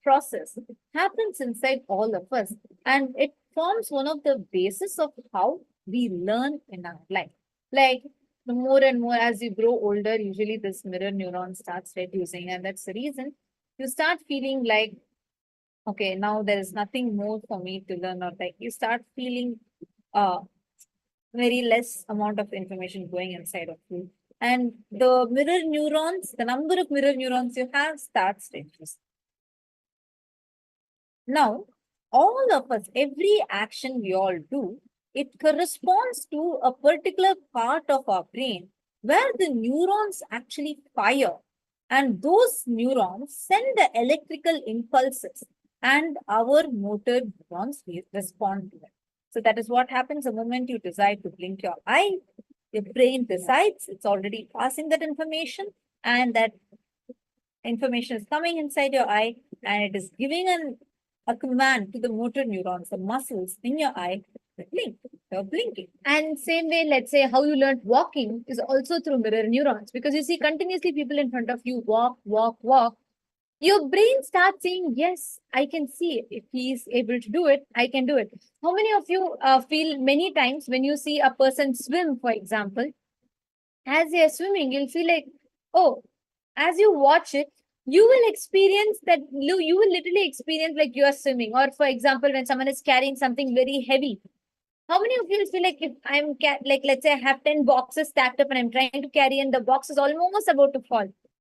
process happens inside all of us, and it forms one of the basis of how we learn in our life. Like the more and more as you grow older, usually this mirror neuron starts reducing, and that's the reason you start feeling like, okay, now there is nothing more for me to learn, or like you start feeling very less amount of information going inside of you. And the mirror neurons, the number of mirror neurons you have starts reducing. Now, all of us, every action we all do, it corresponds to a particular part of our brain where the neurons actually fire. And those neurons send the electrical impulses and our motor neurons respond to it. So that is what happens the moment you decide to blink your eye. Your brain decides it's already passing that information, and that information is coming inside your eye, and it is giving a command to the motor neurons, the muscles in your eye, to blink. You're blinking. And same way, let's say how you learned walking is also through mirror neurons, because you see continuously people in front of you walk, walk, walk. Your brain starts saying, yes, I can see it. If he is able to do it, I can do it. How many of you feel many times when you see a person swim, for example, as they are swimming, you'll feel like, oh, as you watch it, you will experience that, you will literally experience like you are swimming. Or for example, when someone is carrying something very heavy, how many of you feel like if I'm, like, let's say I have 10 boxes stacked up and I'm trying to carry and the box is almost about to fall.